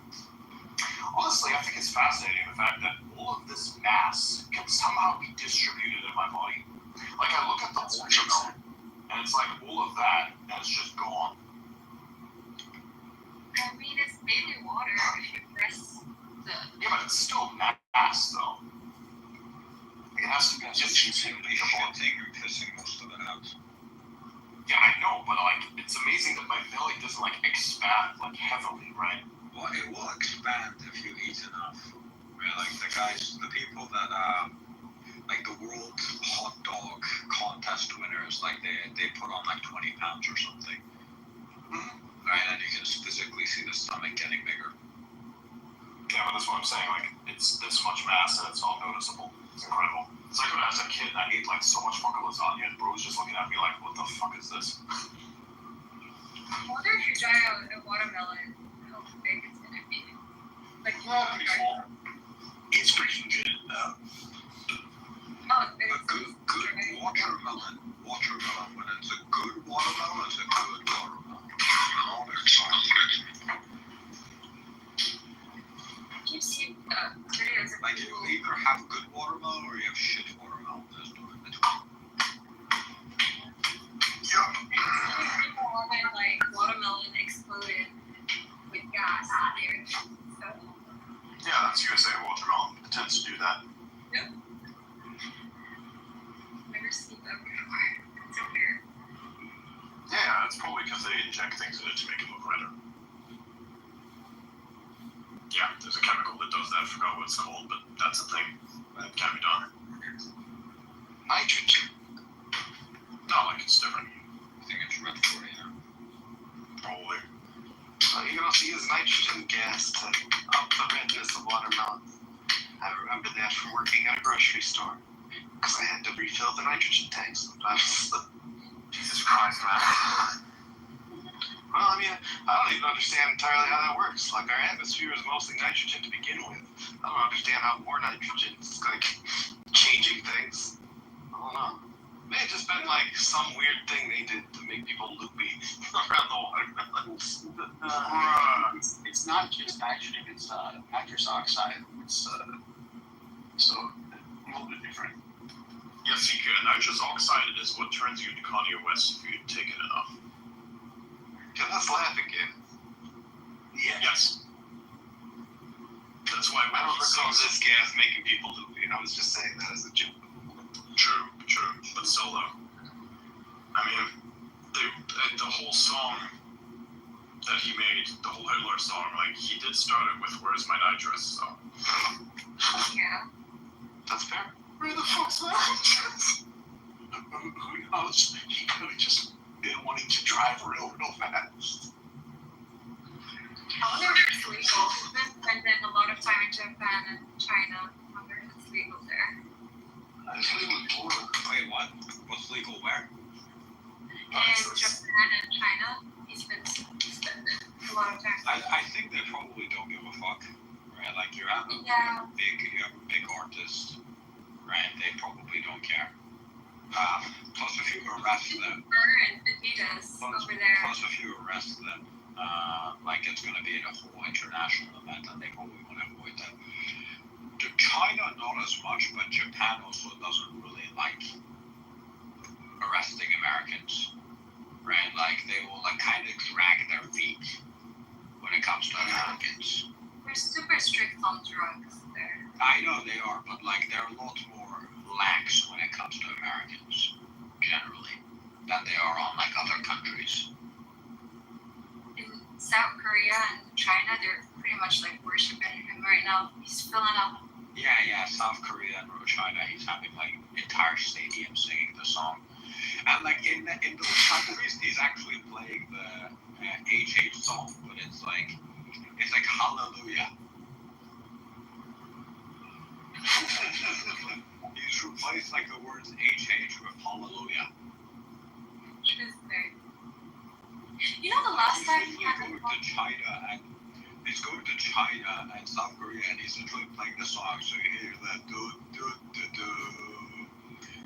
Honestly, I think it's fascinating the fact that all of this mass can somehow be distributed in my body. Like I look at the watermelon, and it's like all of that, and it's just gone. I mean, it's mainly water if you press the... Yeah, but it's still mass, though. It has to be distributed in your body. You're pissing most of it out. Yeah, I know, but like, it's amazing that my belly doesn't like expand like heavily, right? Well, it will expand if you eat enough. Right? Like the people that like the world hot dog contest winners, like they put on like 20 pounds or something. Right, and you can physically see the stomach getting bigger. Yeah, but that's what I'm saying. Like, it's this much mass and it's all noticeable. It's incredible. It's like when I was a kid and I ate like so much fucking lasagna, and bro was just looking at me like, "What the fuck is this?" I wonder if you dry out a watermelon, how big it's gonna be. Like, Pretty small. It's pretty good. A good watermelon, when it's a good watermelon, it's a good watermelon. Not exciting. You see videos of Like, you either have good watermelon or you have shit watermelon. There's no in between. people wanted like watermelon exploded with gas in there. So. Yeah, that's USA watermelon. It tends to do that. Yep. Never seen that before. It's so weird. Yeah, it's probably because they inject things in it to make it look redder. Yeah, there's a chemical that does that. I forgot what it's called, but that's a thing. It can be done. Nitrogen. Not like it's different. I think it's red for you. Probably. You can also use nitrogen gas to up the redness of watermelon. I remember that from working at a grocery store. Because I had to refill the nitrogen tanks sometimes. Jesus Christ, man. Well, I mean, I don't even understand entirely how that works. Like, our atmosphere is mostly nitrogen to begin with. I don't understand how more nitrogen is, like, changing things. I don't know. It may have just been, like, some weird thing they did to make people loopy around the watermelons. It's not just nitrogen, it's nitrous oxide. It's so a little bit different. Yeah, see, nitrous oxide is what turns you into Kanye West if you'd taken enough. Yeah, let's laugh again. Yeah. Yes. That's why I don't recall this gas making people loopy. I was just saying that as a joke. True. But still, though. I mean, the whole song that he made, the whole Hitler song, like, he did start it with "Where's my nitrous?" So. Yeah. That's fair. Where the fuck's my nitrous? Who knows? He could have just been wanting to drive real fast. I wonder if it's legal. We've been spending a lot of time in Japan and China. I wonder if it's legal there. Wait, what? What's legal where? In Japan and China, he's been spending a lot of time. I think they probably don't give a fuck, right? Like, you have a big artist, right? They probably don't care. Plus, if you arrest them, plus if you arrest them, like, it's going to be a whole international event, and they probably want to avoid that. China, not as much, but Japan also doesn't really like arresting Americans, right? Like, they will like kind of drag their feet when it comes to Americans. They're super strict on drugs there. I know they are, but like, they're a lot more lax when it comes to Americans, generally, than they are on like other countries. In South Korea and China, they're pretty much like worshiping him right now. He's filling up Yeah, South Korea and China, he's having like entire stadium singing the song. And like in those countries, he's actually playing the HH song, but it's like Hallelujah. He's replaced like the words HH with Hallelujah. Interesting. You know, the last time He's going to China and South Korea, and he's literally playing the song. So you hear that do do do do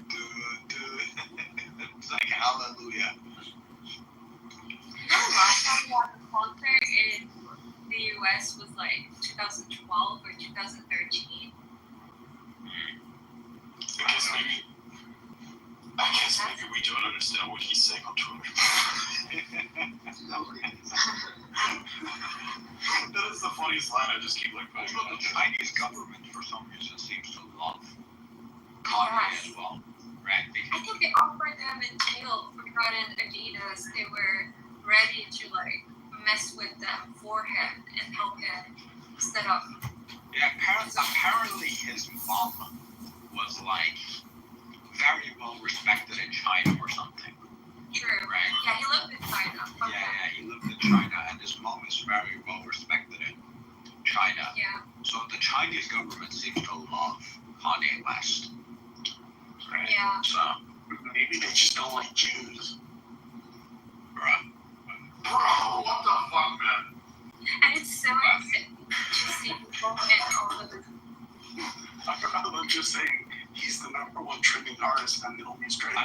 do do. It's like Hallelujah. You know, the last time we had a concert in the US was like 2012 or 2013. I guess maybe we don't understand what he's saying on Twitter. That is the funniest line. I just keep like putting Also, the Chinese government for some reason seems to love Kanye as well, right? I think they offered them in jail for running Adidas. They were ready to like mess with them for him and help him set up. Yeah, apparently his mom was like very well respected in China or something. True. Right? Yeah, he lived in China. Okay. Yeah, he lived in China, and his mom is very well respected in China. Yeah. So the Chinese government seems to love Kanye West. Right? Yeah. So maybe they just don't like Jews. Bruh. Bro, what the fuck, man? And it's so insane to see people in all of this. I love just saying he's the #1 trending artist on the only straight. I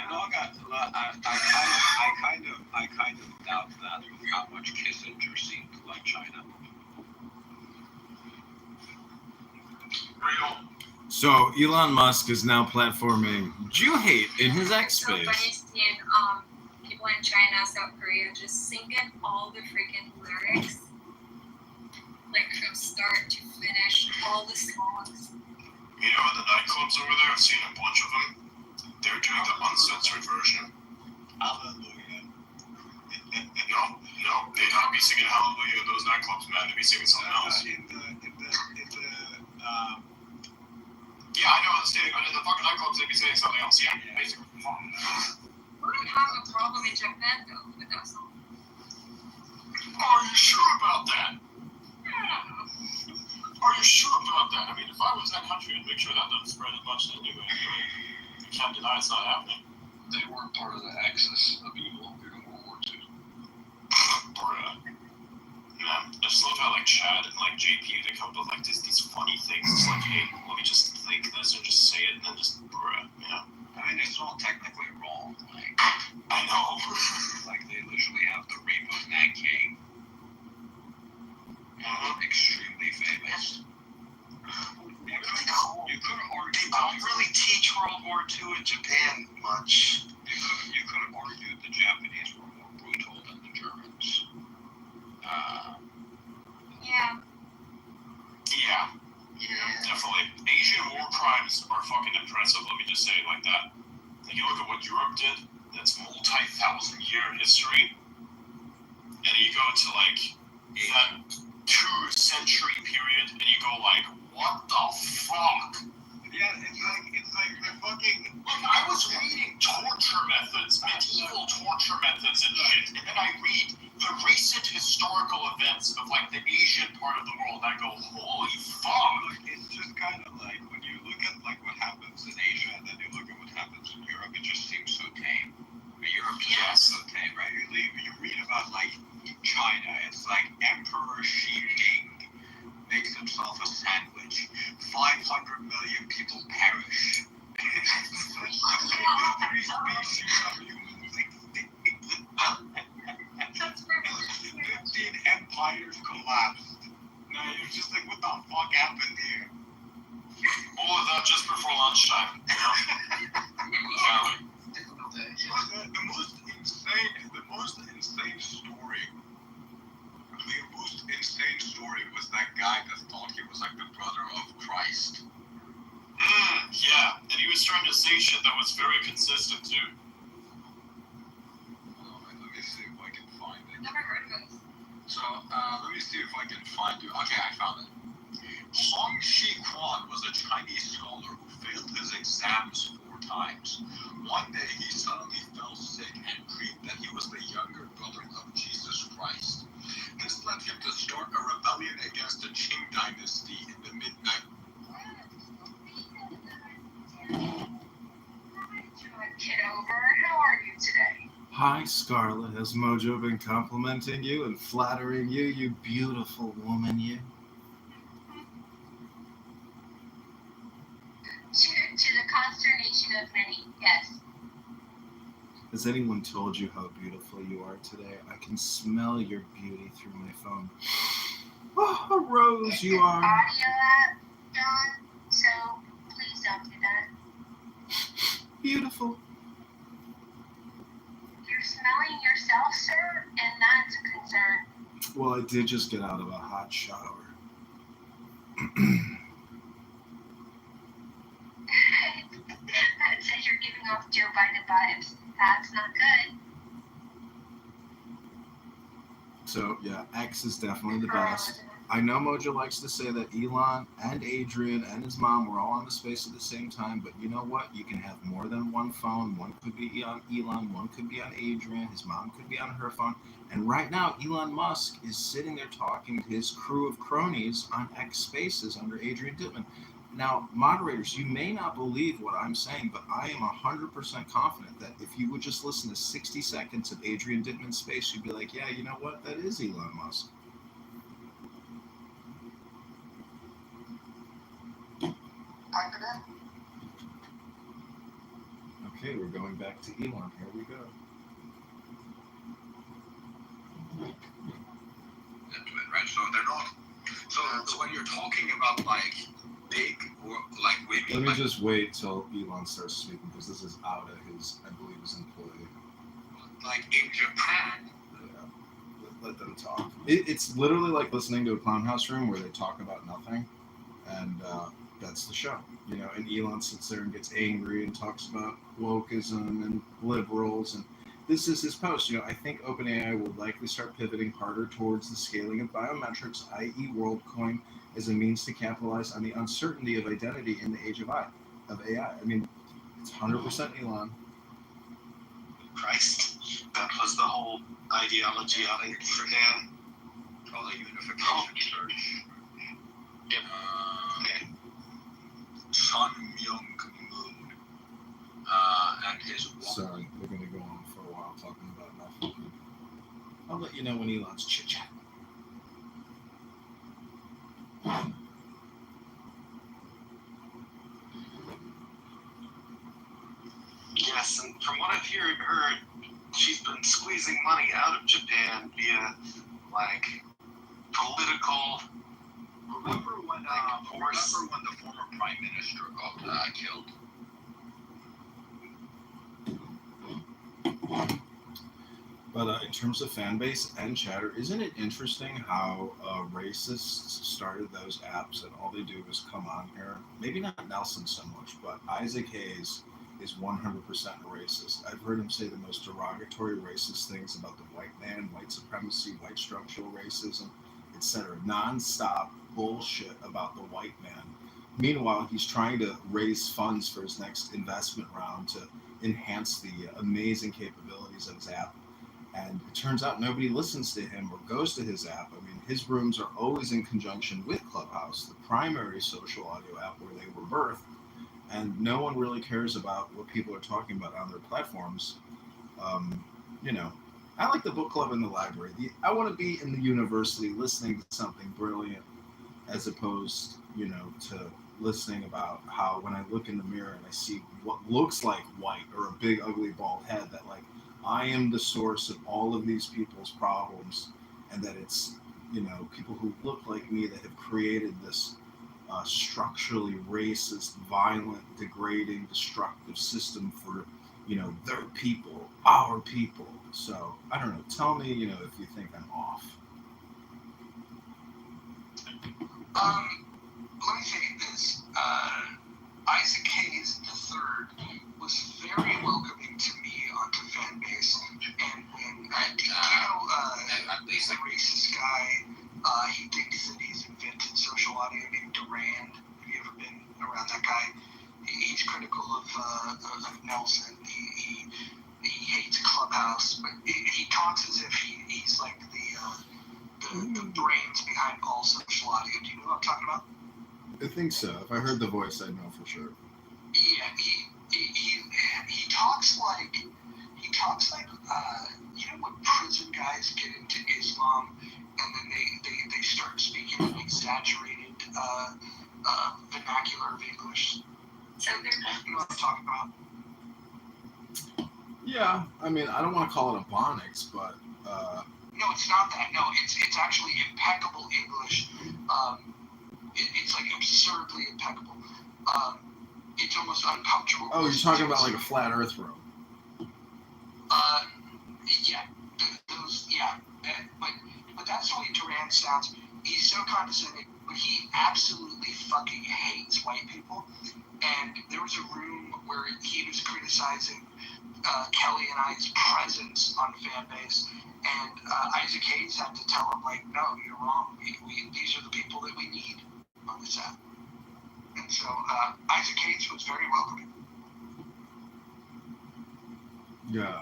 kind of doubt that with how much Kissinger seemed to like China. Real. So Elon Musk is now platforming Jew hate in his X So funny space. seeing people in China, South Korea just singing all the freaking lyrics, like from start to finish, all the songs. You know, in the nightclubs over there, I've seen a bunch of them. They're doing the uncensored version. Hallelujah. No, they'd not be singing Hallelujah in those nightclubs, man. They'd be singing something else. Yeah, I know, in the fucking nightclubs, they'd be saying something else, yeah, basically. We don't have a problem in Japan, though, with that song. Are you sure about that? Are you sure about that? I mean, if I was that country, I'd make sure that doesn't spread as much anyway. You can't deny it's not happening. They were part of the axis of evil during World War II. Bruh. Yeah, I just love how like Chad and like JP, they come up with like these funny things. It's like, hey, let me just think this or just say it and then just bruh, yeah. I mean, it's not technically wrong. Like, I know. Like they literally have the Rainbow Nanking. Extremely famous. You could argue. They don't really teach World War II in Japan much. You could have argued the Japanese were more brutal than the Germans. Yeah. Yeah, definitely. Asian war crimes are fucking impressive, let me just say it like that. Like, you look at what Europe did, that's multi-thousand-year history, and you go to, like, that 2-century period, and you go, like, what the fuck? Yeah, it's like the fucking... Like, I was reading torture methods, medieval torture methods and shit, and then I read the recent historical events of, like, the Asian part of the world, and I go, holy fuck! It's just kind of like, when you look at, like, what happens in Asia, and then you look at what happens in Europe, it just seems so tame. Europe is so tame, right? You read about, like, China, it's like Emperor Xi Jinping makes himself a sandwich. 500 million people perish. 3 species of humans extinct. 15 empires collapsed. Now you're just like, what the fuck happened here? All of that just before lunchtime, you know? Exactly. The most insane story was that guy that thought he was like the brother of Christ. Yeah, and he was trying to say shit that was very consistent too. Let me see if I can find it. Never heard of it. So, let me see if I can find it. Okay, I found it. Hong Shi Quan was a Chinese scholar who failed his exams 4 times. One day he suddenly fell sick and dreamed that he was the younger brother of Jesus Christ. This led him to start a rebellion against the Qing dynasty in the mid-90s. Kitover, how are you today? Hi, Scarlett. Has Mojo been complimenting you and flattering you, you beautiful woman, you? To the consternation of many, yes. Has anyone told you how beautiful you are today? I can smell your beauty through my phone. Oh, a rose you are. Audio app, John, so please don't do that. Beautiful. You're smelling yourself, sir, and that's a concern. Well, I did just get out of a hot shower. That says you're giving off Joe Biden vibes. That's not good. So, yeah, X is definitely the best. I know Mojo likes to say that Elon and Adrian and his mom were all on the space at the same time, but you know what? You can have more than one phone. One could be on Elon, one could be on Adrian, his mom could be on her phone. And right now, Elon Musk is sitting there talking to his crew of cronies on X Spaces under Adrian Dittman. Now, moderators, you may not believe what I'm saying, but I am 100% confident that if you would just listen to 60 seconds of Adrian Dittman's space, you'd be like, yeah, you know what? That is Elon Musk. Type it in. Okay, we're going back to Elon. Here we go. Right, so they're not. So when you're talking about like big or like maybe. Let me just wait till Elon starts speaking because this is out of his, I believe, his employee. Like in Japan. Yeah, let them talk. It's literally like listening to a clown house room where they talk about nothing, and that's the show, you know. And Elon sits there and gets angry and talks about wokeism and liberals, and this is his post. You know, I think OpenAI will likely start pivoting harder towards the scaling of biometrics, i.e., WorldCoin, as a means to capitalize on the uncertainty of identity in the age of AI. I mean, it's 100% Elon. Christ, that was the whole ideology of it for him. All the unification search. Yep. Okay. Sun Myung-moon and his. Sorry, we're going to go on for a while talking about nothing. I'll let you know when Elon's chit-chat. Yes, and from what I've heard, she's been squeezing money out of Japan via like political. Remember when the former prime minister got killed? But in terms of fan base and chatter, isn't it interesting how racists started those apps and all they do is come on here? Maybe not Nelson so much, but Isaac Hayes is 100% a racist. I've heard him say the most derogatory racist things about the white man, white supremacy, white structural racism, etc. Non-stop bullshit about the white man. Meanwhile, he's trying to raise funds for his next investment round to enhance the amazing capabilities of his app. And it turns out nobody listens to him or goes to his app. I mean, his rooms are always in conjunction with Clubhouse, the primary social audio app where they were birthed. And no one really cares about what people are talking about on their platforms. You know, I like the book club in the library. I want to be in the university listening to something brilliant as opposed, you know, to listening about how when I look in the mirror and I see what looks like white or a big, ugly, bald head, that like, I am the source of all of these people's problems, and that it's, you know, people who look like me that have created this structurally racist, violent, degrading, destructive system for, you know, their people, our people. So, I don't know. Tell me, you know, if you think I'm off. Let me say this. Isaac Hayes III was very welcoming to me on the fan base, and when he's a racist guy. He thinks that he's invented social audio named Durand. Have you ever been around critical of Nelson. He hates Clubhouse, but he talks as if he's like the brains behind all social audio. Do you know what I'm talking about? I think so. If I heard the voice, I'd know for sure. Yeah, he talks like you know when prison guys get into Islam and then they start speaking in exaggerated vernacular of English. So they're you know what I'm talking about? Yeah, I mean, I don't want to call it Ebonics, but No, it's not that. No, it's actually impeccable English. It's like absurdly impeccable. It's almost uncomfortable. oh, you're talking about like a flat Earth room. Yeah, but that's the way Duran sounds. He's so condescending, but he absolutely fucking hates white people. And there was a room where he was criticizing Kelly and I's presence on Fanbase, and Isaac Hayes had to tell him, like, no, you're wrong. These are the people that we need on this app. And so Isaac Hayes was very welcoming. Yeah,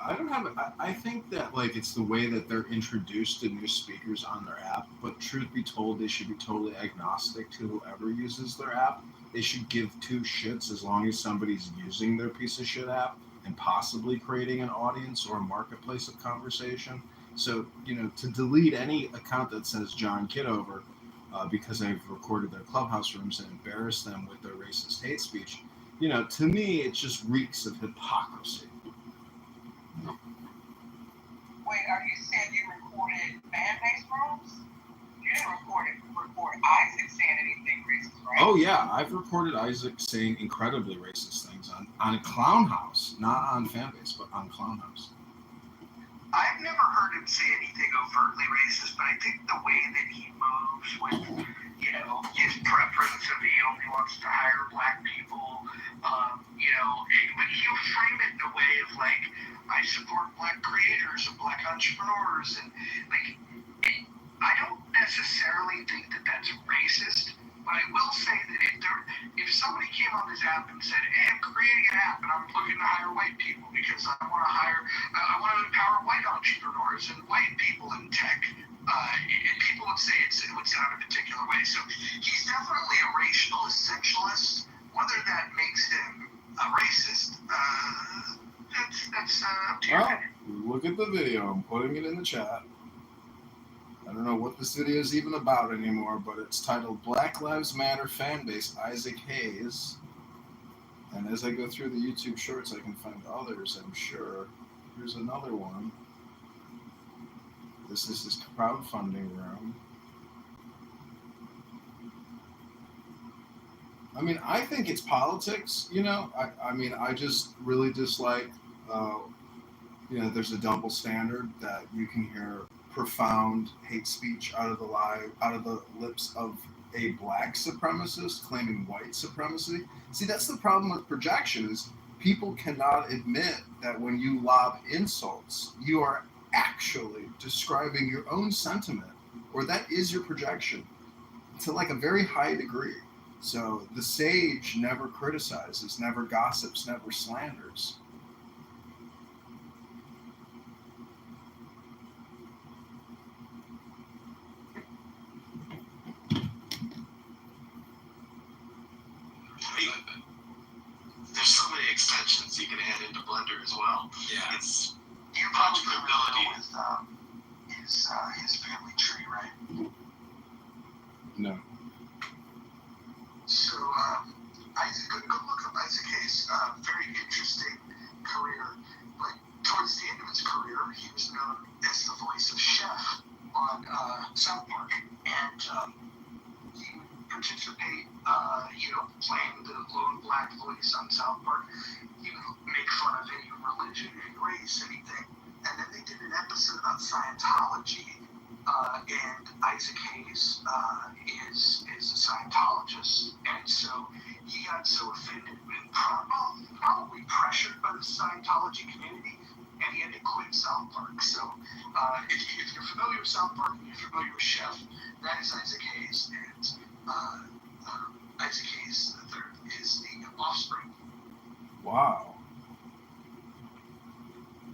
I think that like it's the way that they're introduced to new speakers on their app, but truth be told, they should be totally agnostic to whoever uses their app. They should give two shits as long as somebody's using their piece of shit app and possibly creating an audience or a marketplace of conversation. So, you know, to delete any account that says John Kitover because I've recorded their Clubhouse rooms and embarrassed them with their racist hate speech, you know, to me, it just reeks of hypocrisy. Wait, are you saying you recorded fan-based rooms? You didn't record Isaac saying anything racist, right? Oh yeah, I've recorded Isaac saying incredibly racist things on Clown House, not on Fanbase, but on Clown House. I've never heard him say anything overtly racist, but I think the way that he moves with, you know, his preference of he only wants to hire black people, you know, but he'll frame it in a way of like, I support black creators and black entrepreneurs, and like, I don't necessarily think that that's racist, but I will say that if somebody came on this app and said, hey, I'm creating an app and I'm looking to hire white people because I want to empower white entrepreneurs and white people in tech, people would say it would sound a particular way. So he's definitely a racial essentialist. Whether that makes him a racist, that's up to your opinion. Look at the video. I'm putting it in the chat. I don't know what this video is even about anymore, but it's titled Black Lives Matter Fanbase Isaac Hayes. And as I go through the YouTube shorts, I can find others, I'm sure. Here's another one. This is his crowdfunding room. I mean, I think it's politics, you know? I mean, I just really dislike, you know, there's a double standard that you can hear profound hate speech out of the lips of a black supremacist claiming white supremacy. See, that's the problem with projection is people cannot admit that when you lob insults, you are actually describing your own sentiment, or that is your projection to like a very high degree. So the sage never criticizes, never gossips, never slanders. There's so many extensions you can add into Blender as well. Yeah. It's you're probably familiar with his family tree, right? No. So Isaac, go look up Isaac Hayes. Very interesting career. But towards the end of his career, he was known as the voice of Chef on South Park, and he would participate, playing the lone black voice on South Park. He would make fun of any religion, any race, anything. And then they did an episode about Scientology, and Isaac Hayes is a Scientologist, and so he got so offended and probably pressured by the Scientology community, and he had to quit South Park. So if you're familiar with South Park and you're familiar with Chef, that is Isaac Hayes, and Isaac Hayes III is the offspring. Wow.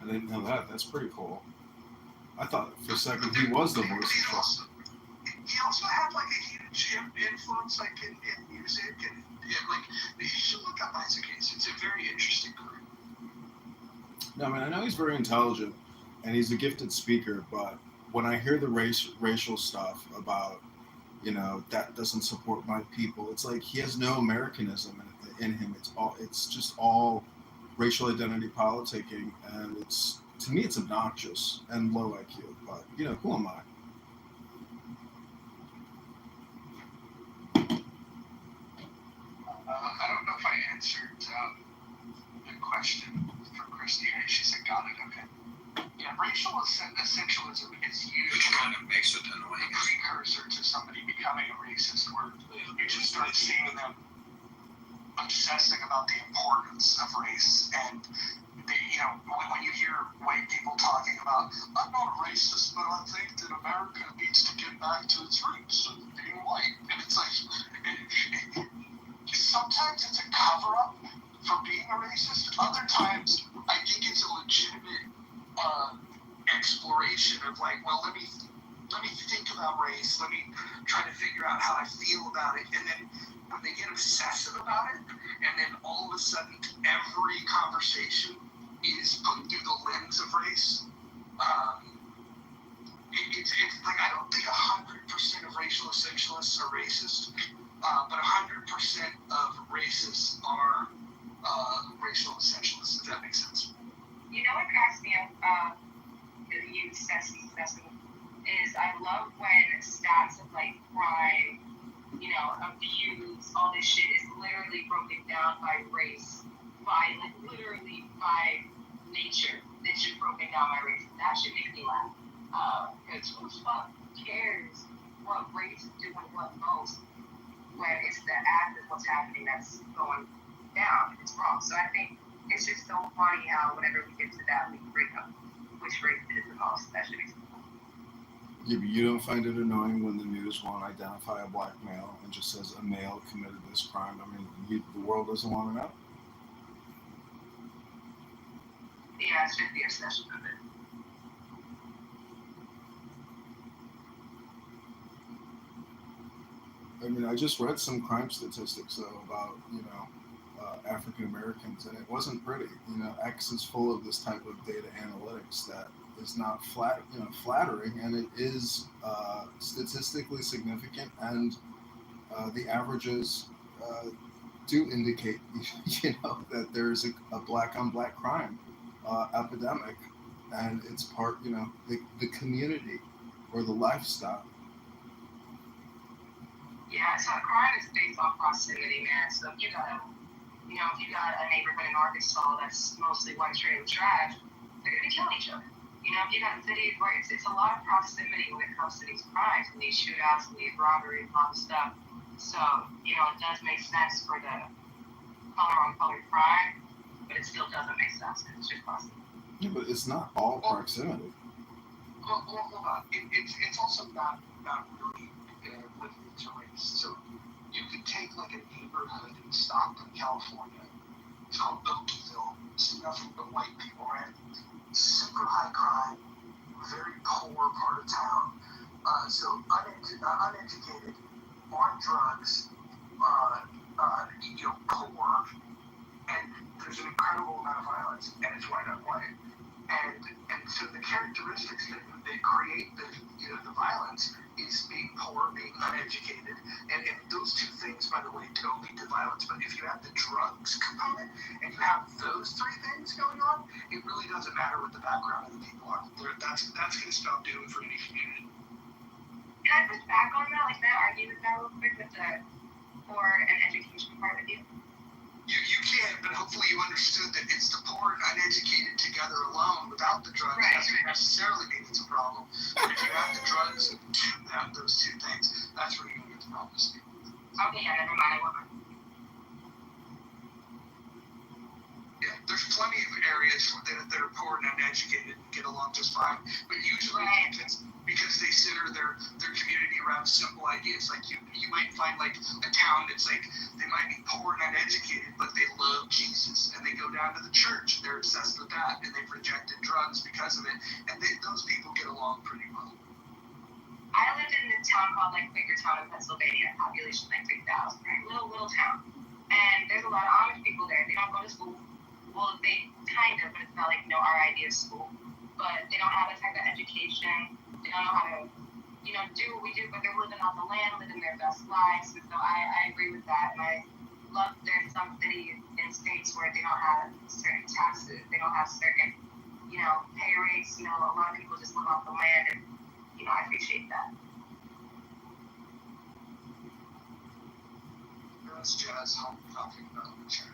I didn't know that. That's pretty cool. I thought for a second he was the voice of trust. He also had like a huge influence like in music and like you should look up Isaac Hayes. It's a very interesting career. No, I mean I know he's very intelligent and he's a gifted speaker, but when I hear the racial stuff about, you know, that doesn't support my people, it's like he has no Americanism in him. It's just all racial identity politicking, and it's, to me, it's obnoxious and low IQ. But you know, who am I? I don't know if I answered the question from Christina. She said, "Got it." Okay. Yeah, racial essentialism is usually Which kind of makes it annoying. a precursor to somebody becoming a racist, where you just start seeing them obsessing about the importance of race, and you know, when you hear white people talking about, I'm not a racist, but I think that America needs to get back to its roots of being white, and it's like, sometimes it's a cover-up for being a racist. Other times, I think it's a legitimate exploration of like, well, let me think about race. Let me try to figure out how I feel about it, and then when they get obsessive about it, and then all of a sudden every conversation is put through the lens of race. It's like, I don't think 100% of racial essentialists are racist, but 100% of racists are racial essentialists. If that makes sense. You know what cracks me up? You assessment is I love when stats of like crime, you know, abuse, all this shit is literally broken down by race, by like literally by nature. It's just broken down by race. That should make me laugh. Because who the fuck cares what race is doing what most when it's the act of what's happening that's going down. It's wrong. So I think it's just so funny how whenever we get to that, we break up which race is the most. That should be simple. Yeah, but you don't find it annoying when the news won't identify a black male and just says a male committed this crime? I mean, the world doesn't want to know. Yeah, it's just the obsession of it. I mean, I just read some crime statistics though about, you know, African Americans, and it wasn't pretty. You know, X is full of this type of data analytics that is not flattering, and it is statistically significant, and the averages do indicate, you know, that there's a black on black crime epidemic, and it's part, you know, the community or the lifestyle. Yeah, so crime is based on proximity, man. So if you got a neighborhood in Arkansas that's mostly white, straight, and trash, they're gonna be killing each other. You know, if you got cities where it's a lot of proximity when it comes to these crimes and these shootouts and these robberies and all this stuff. So, you know, it does make sense for the color on color crime, but it still doesn't make sense because it's just proximity. Yeah, but it's not all proximity. Well, hold on. It's also not really limited to race. So you could take like a neighborhood in Stockton, California. It's called Oakville. It's nothing but white people, right? Super high crime, very poor part of town. So uneducated, on drugs, you know, poor, and there's an incredible amount of violence, and it's white on white. And so the characteristics that create the violence is being poor, being uneducated, and those two things, by the way, don't lead to violence. But if you have the drugs component and you have those three things going on, it really doesn't matter what the background of the people are. That's going to stop doing for any community. Can I push back on that? Like, can I argue with that real quick with the poor and education part with you? You can, but hopefully you understood that it's the poor and uneducated together alone without the drugs. Right. Doesn't necessarily mean it's a problem. But if you have the drugs and have those two things, that's where you're going to get the problem. Okay, yeah, never mind. I won't. Yeah, there's plenty of areas that are poor and uneducated and get along just fine. But usually because they center their community around simple ideas. Like you might find like a town that's like, they might be poor and uneducated, but they love love Jesus, and they go down to the church. They're obsessed with that, and they've rejected drugs because of it. And those people get along pretty well. I lived in a town called like Quakertown in Pennsylvania, population like 3,000, right? Little town. And there's a lot of Amish people there. They don't go to school. Well, they kind of, but it's not like, our idea of school. But they don't have that type of education. They don't know how to, do what we do, but they're living on the land, living their best lives. And so I agree with that. And I love there's some cities in states where they don't have certain taxes. They don't have certain, pay rates. A lot of people just live off the land, and, I appreciate that. That's Jazz Home talking about the chat.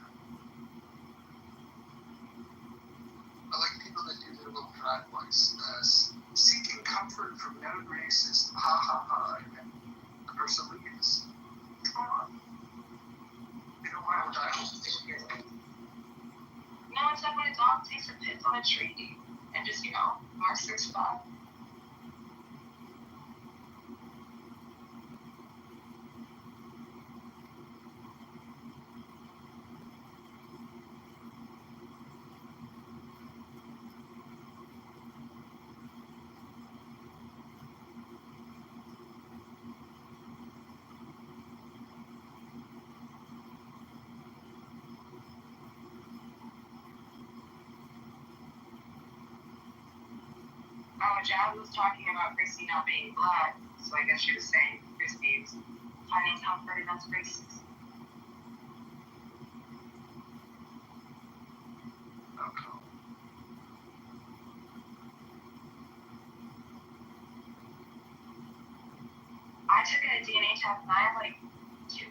I like people that do their little driveways. Seeking comfort from known racists. Ha ha ha. Or something else. What's going on? They don't want to die. No, it's like when a dog takes a piss on a tree and just, marks their spot. Jazz was talking about Christy not being black, so I guess she was saying Christy's finding comfort in that's racist. Okay. I took a DNA test and I have like 2%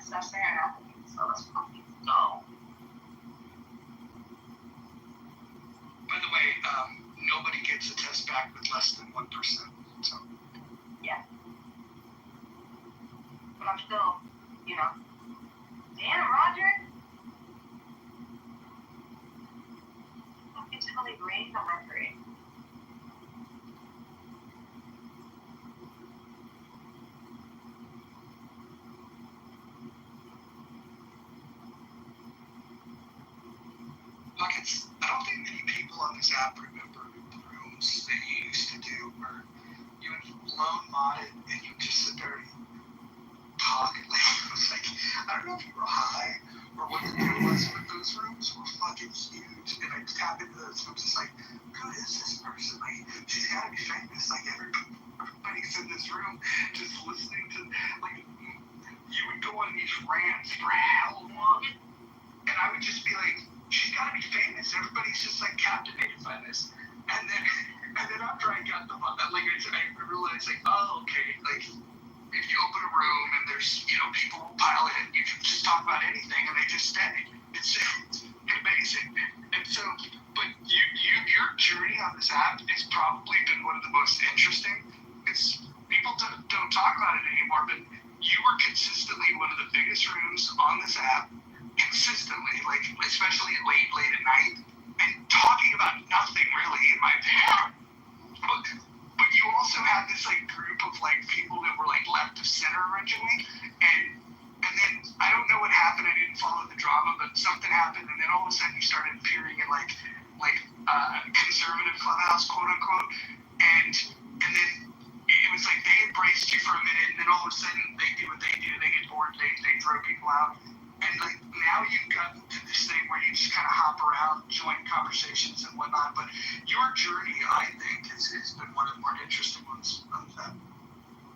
sub-Saharan African, so let's fucking go. By the way, nobody gets a test back with less than 1%. So. Yeah. But I'm still, damn, Roger. Fucking totally brain on my brain. I don't think many people on this app remember the rooms that you used to do where you would loan modded and you just sit there and talk. It was like, I don't know if you were high or what the deal was, but those rooms were fucking huge. And I tap into those rooms, it's like, who is this person? Like, she's gotta be famous. Like, everybody's in this room just listening to, like, you would go on these rants for hell long. And I would just be like, she's gotta be famous. Everybody's just like captivated by this. And then after I got them on that, like I realized like, oh, okay, like if you open a room and there's, people will pile in, you can just talk about anything and they just stay. It's amazing. And so, but your journey on this app has probably been one of the most interesting. It's people don't talk about it anymore, but you were consistently one of the biggest rooms on this app. Consistently, like especially late at night, and talking about nothing really, in my opinion. But you also had this like group of like people that were like left of center originally, and then I don't know what happened. I didn't follow the drama, but something happened, and then all of a sudden you started appearing in like conservative clubhouse, quote unquote, and then it was like they embraced you for a minute, and then all of a sudden they do what they do. They get bored. They throw people out. And like now you've gotten to this thing where you just kind of hop around, join conversations and whatnot. But your journey, I think, has been one of the more interesting ones of that.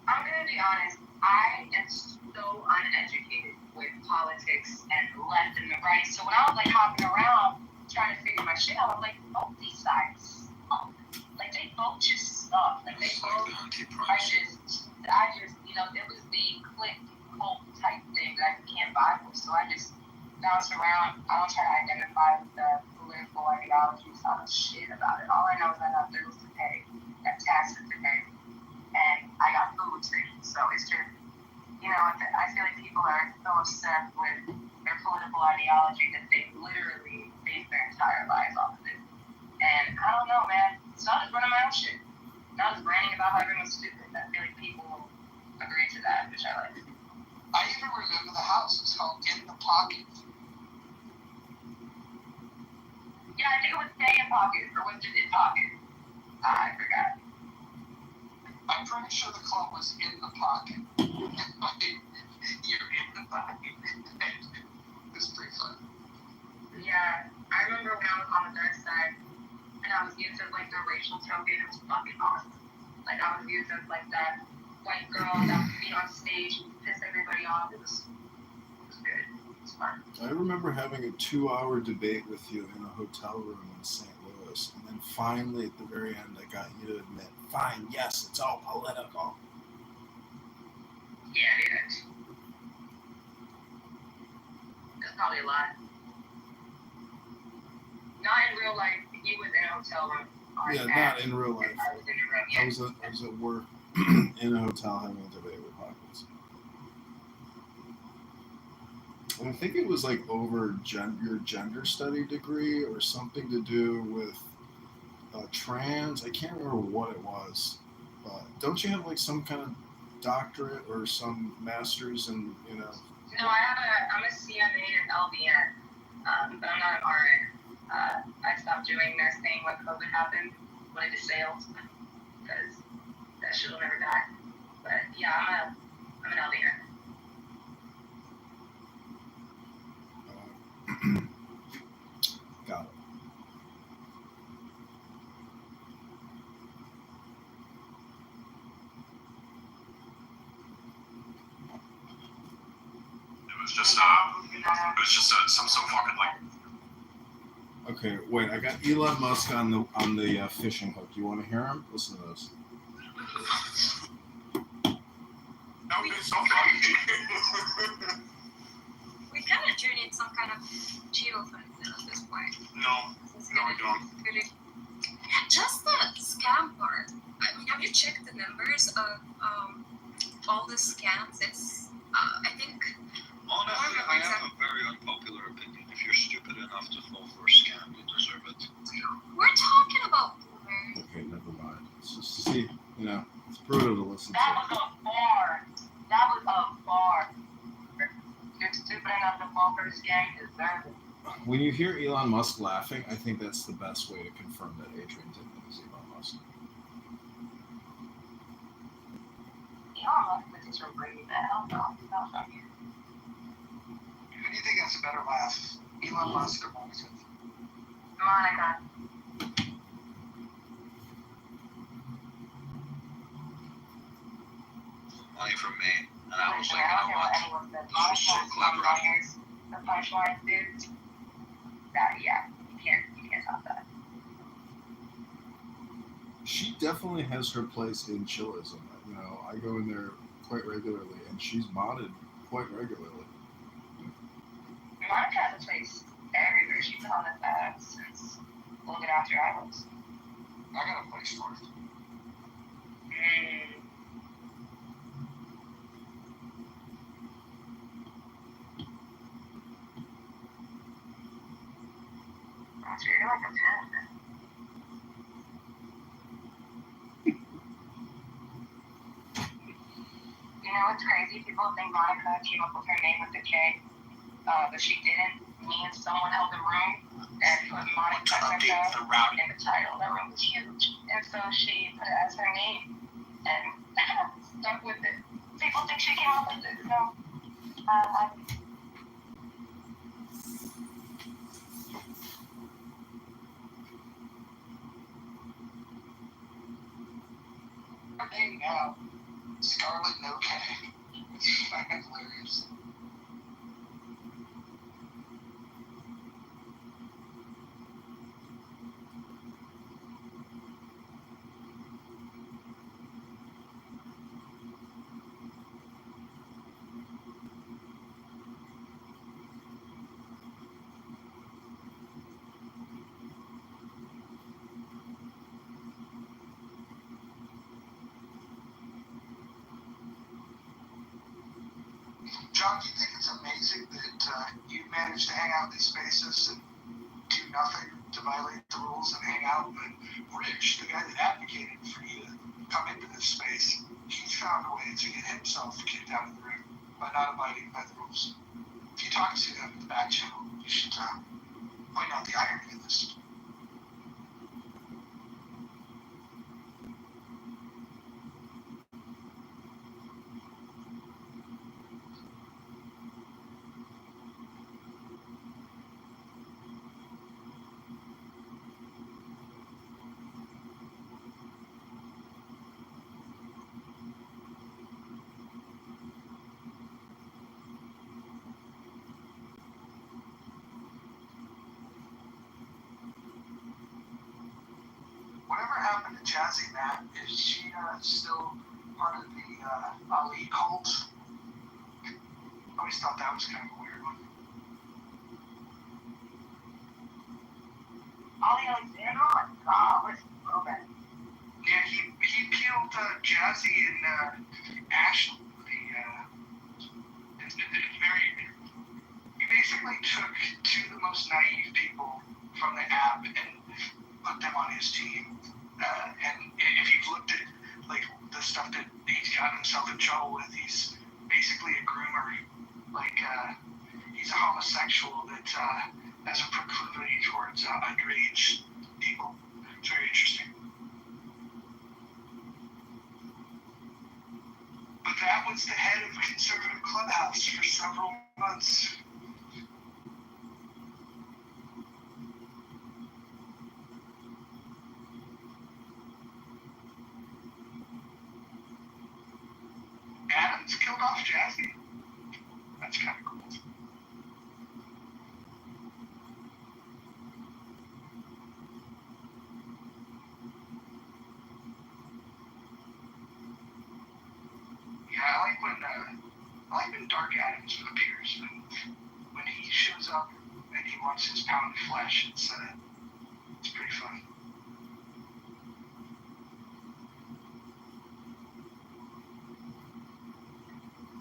I'm gonna be honest. I am so uneducated with politics and the left and the right. So when I was like hopping around trying to figure my shit out, I was like, both these sides suck. Like they both just suck. Like they both are just. It was the click cult type thing that I can't vibe with, so I just bounce around. I don't try to identify with the political ideologies. I don't shit about it. All I know is I got bills to pay, got taxes to pay, and I got food to eat. So it's just, I feel like people are so obsessed with their political ideology that they literally base their entire lives off of it. And I don't know, man. It's not just running my own shit. Not just ranting about how everyone's stupid. I feel like people agree to that, which I like. I even remember the house was called In the Pocket. Yeah, I think it was stay in pocket, or was it in pocket? I forgot. I'm pretty sure the club was in the pocket. You're in the pocket. It's pretty fun. Yeah, I remember when I was on the dark side, and I was used as like the racial trophy. It was fucking awesome. Like I was used as like that white girl that would be on stage and piss everybody off. It was good. It was fun. I remember having a 2-hour debate with you in a hotel room in St. Louis, and then finally at the very end, I got you to admit, fine, yes, it's all political. Yeah, it is. That's probably a lot. Not in real life. He was in a hotel room. Yeah, not in real life. I was in a room. Yeah. I was at work in a hotel having a debate with Hawkins. And I think it was like over your gender study degree or something to do with trans. I can't remember what it was. Don't you have like some kind of doctorate or some master's in, you know? No, I'm a CMA and LVN, but I'm not an RN. I stopped doing nursing when COVID happened, went into sales, because that shit will never die. But yeah, I'm an LVN. Got it. It was just some fucking like. Okay, wait. I got Elon Musk on the fishing hook. You want to hear him? Listen to this. We kind of do need some kind of geofencing at this point. No, we don't. Just the scam part. I mean, have you checked the numbers of all the scams? It's I think. Honestly, I have a very unpopular opinion. If you're stupid enough to fall for a scam, you deserve it. We're talking about boomers. Okay, never mind. It's just see, you know, it's brutal to listen to. That was a bar. That was a bar. You're stupid enough to fall for a scam, you deserve it. When you hear Elon Musk laughing, I think that's the best way to confirm that Adrian Tindley is Elon Musk. Elon Musk thinks we're bringing that. I don't know. No, fuck you. Who do you think has a better laugh? Elon Musk or Monica? Monica. Money from me. And I was like, I don't you know know what what? anyone says. This was so clever of you. The punchlines, dude. That, yeah. You can't top that. She definitely has her place in chillism. You know, I go in there quite regularly, and she's modded quite regularly. Monica has a place everywhere. She's been on this app since a little bit after I was. I got a place for it. You're like a 10. You know what's crazy? People think Monica came up with her name with a K, but she didn't. Me and someone held the room and put Monica in the title. That room was huge. And so she put it as her name and stuck with it. People think she came up with it. No. There you go. Scarlet No K. It's fucking hilarious. John, do you think it's amazing that you managed to hang out in these spaces and do nothing to violate the rules and hang out? But Rich, the guy that advocated for you to come into this space, he found a way to get himself kicked out of the room by not abiding by the rules. If you talk to him in the back channel, you should point out the irony of this. happened to Jazzy, Matt? Is she still part of the Ali cult? I always thought that was kind of a weird one. Ali Alexander? God, what's okay? Yeah, he killed Jazzy and Ashley. It's very. He basically took two of the most naive people from the app and put them on his team. And if you've looked at like the stuff that he's got himself in trouble with, he's basically a groomer. Like he's a homosexual that has a proclivity towards underage people. It's very interesting. But that was the head of Conservative Clubhouse for several months. Adams killed off Jazzy. That's kind of cool. Yeah, I like when Dark Adams appears. When he shows up and he wants his pound of flesh, it's pretty fun.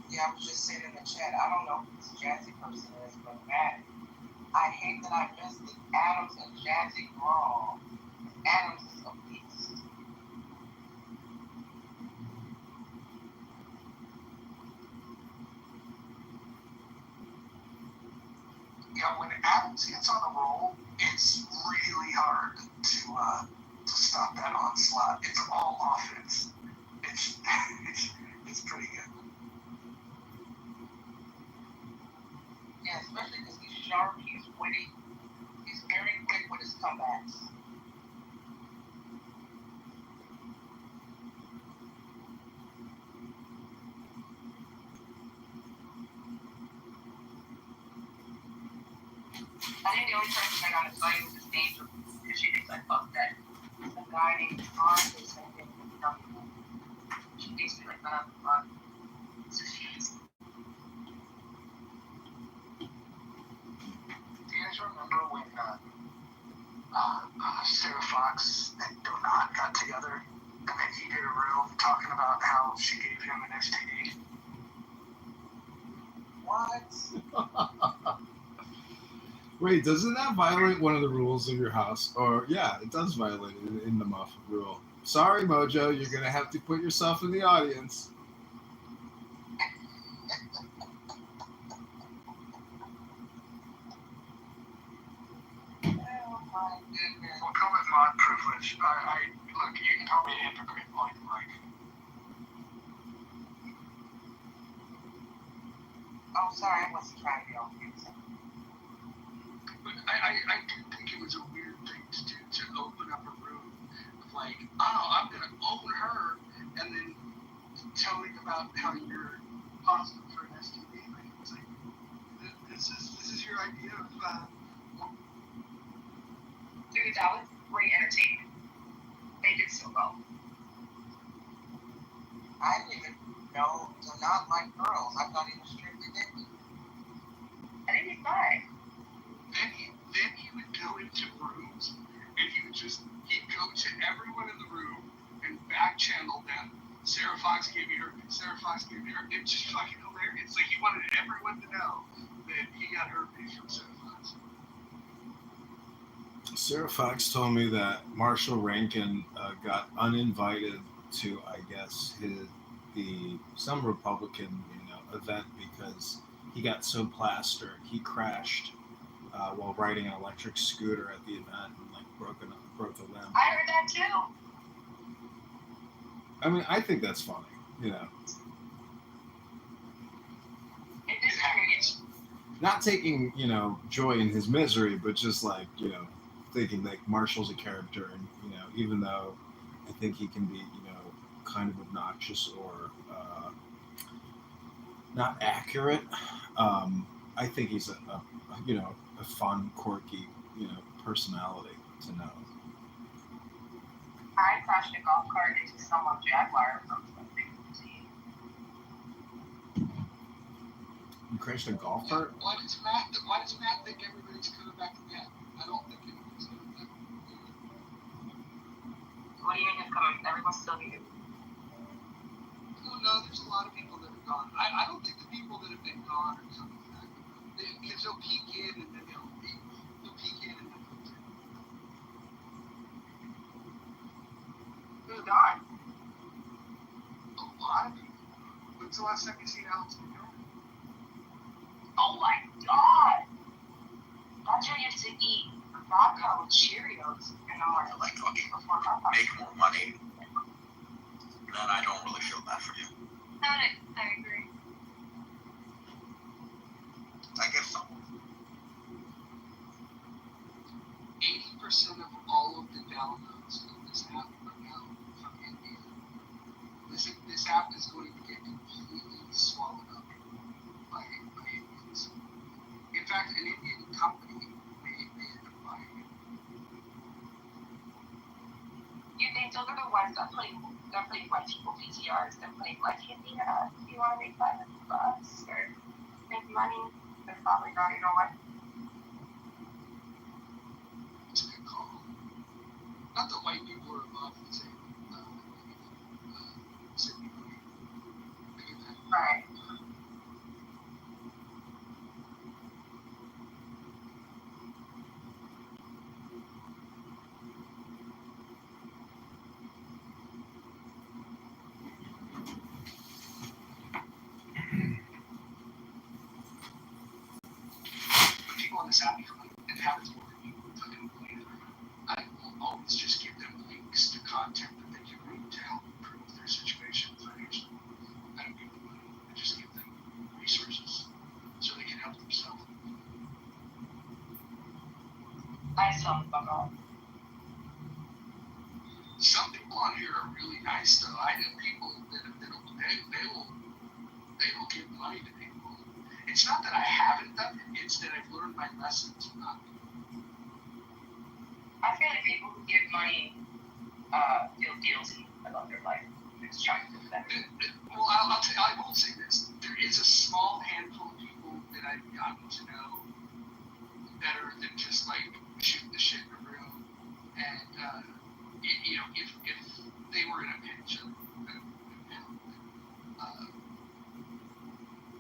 Yeah, I was just saying in the chat, I don't know who this Jazzy person is, but Matt, I hate that I missed the Adams and Jazzy brawl. Adams is a beast. Yeah, when Adams gets on a roll, it's really hard to stop that onslaught. It's all offense. It's pretty good. Yeah, especially because he's sharp, he's witty, he's very quick with his comebacks. I think the only person I got excited was his name because she thinks I fucked that a guy named Francis and then she thinks me like that. So she's. Do you guys remember when Sarah Fox and Donat got together and then he did a room talking about how she gave him an STD? What? Wait, doesn't that violate one of the rules of your house? Or, yeah, it does violate it in the Muff rule. Sorry, Mojo, you're going to have to put yourself in the audience. We'll call it mod privilege. Look, you can call me a hypocrite all you like. Oh, sorry, I wasn't trying to be all cute. But I do think it was a weird thing to do, to open up a room of like, oh, I'm going to own her, and then telling about how you're positive for an STD. Like, it's like, this is your idea of Dude, that was great entertainment. They did so well. I didn't even know to not like girls. I thought he was strictly dick. I think he's bi. Then he would go into rooms and he'd go to everyone in the room and back channel them. Sarah Fox gave me her. Sarah Fox gave me her. It's just fucking hilarious. Like he wanted everyone to know that he got herpes from Sarah Fox. Sarah Fox told me that Marshall Rankin got uninvited to, I guess, some Republican event because he got so plastered he crashed while riding an electric scooter at the event and like broke a limb. I heard that too. I mean, I think that's funny, Not taking, joy in his misery, but just like, thinking like Marshall's a character and, even though I think he can be, kind of obnoxious or not accurate, I think he's a fun, quirky, personality to know. I crashed a golf cart into someone's Jaguar from something. You crashed a golf cart? Why does Matt think everybody's coming back to Matt? I don't think anybody's coming back. What do you mean it's coming? Everyone's still here. No, there's a lot of people that have gone. I don't think the people that have been gone are coming back. Because they'll peek in and then they'll peek in and then they'll leave. Who's gone? A lot of people. When's the last time you seen Alex McGill? Oh my god! That's where you used to eat vodka with Cheerios in the morning. Like, okay, Before coffee. make more money, then I don't really feel bad for you. I agree. I guess so. 80% of all of the downloads of this app are now from India. This app is going to get completely swallowed up by Indians. In fact, an Indian company may end up buying it. You think those are the ones that they're putting white people PTRs, they're putting like India, if you want to make $500 or make money, they're probably not, you know what? It's a good call. Not that white people are above the same money. Right. People on this app and have it more people fucking believe it. I will always just give them links to content that they can read to help improve their situation financially. I don't give them money. I just give them resources so they can help themselves. I saw the fuck off. Some people on here are really nice though. I know people that they will give money to people. It's not that I haven't done it, it's that I've learned my lessons not to. I feel like people who give money feel guilty about their life. It's trying to do that. Well, I will say this. There is a small handful of people that I've gotten to know better than just like shooting the shit in a room. And, if they were in a pinch of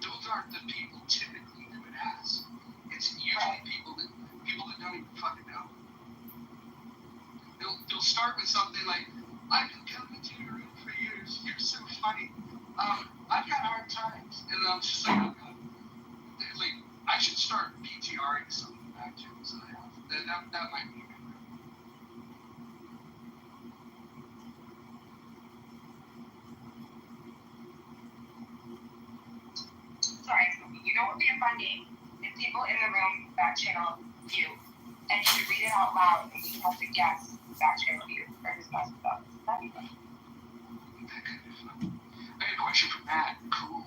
those aren't the people typically who would ask. It's usually people that don't even fucking know. They'll start with something like, I've been coming to your room for years. You're so funny. I've had hard times. And I'm just like, oh God. Like, I should start PTRing something back to you so I have. That might be good. Sorry, you know what would be a fun game? If people in the room back channel you, and you could read it out loud, and we have to guess back channel you, or who's best with us. That'd be fun. I got a question for Matt. Cool.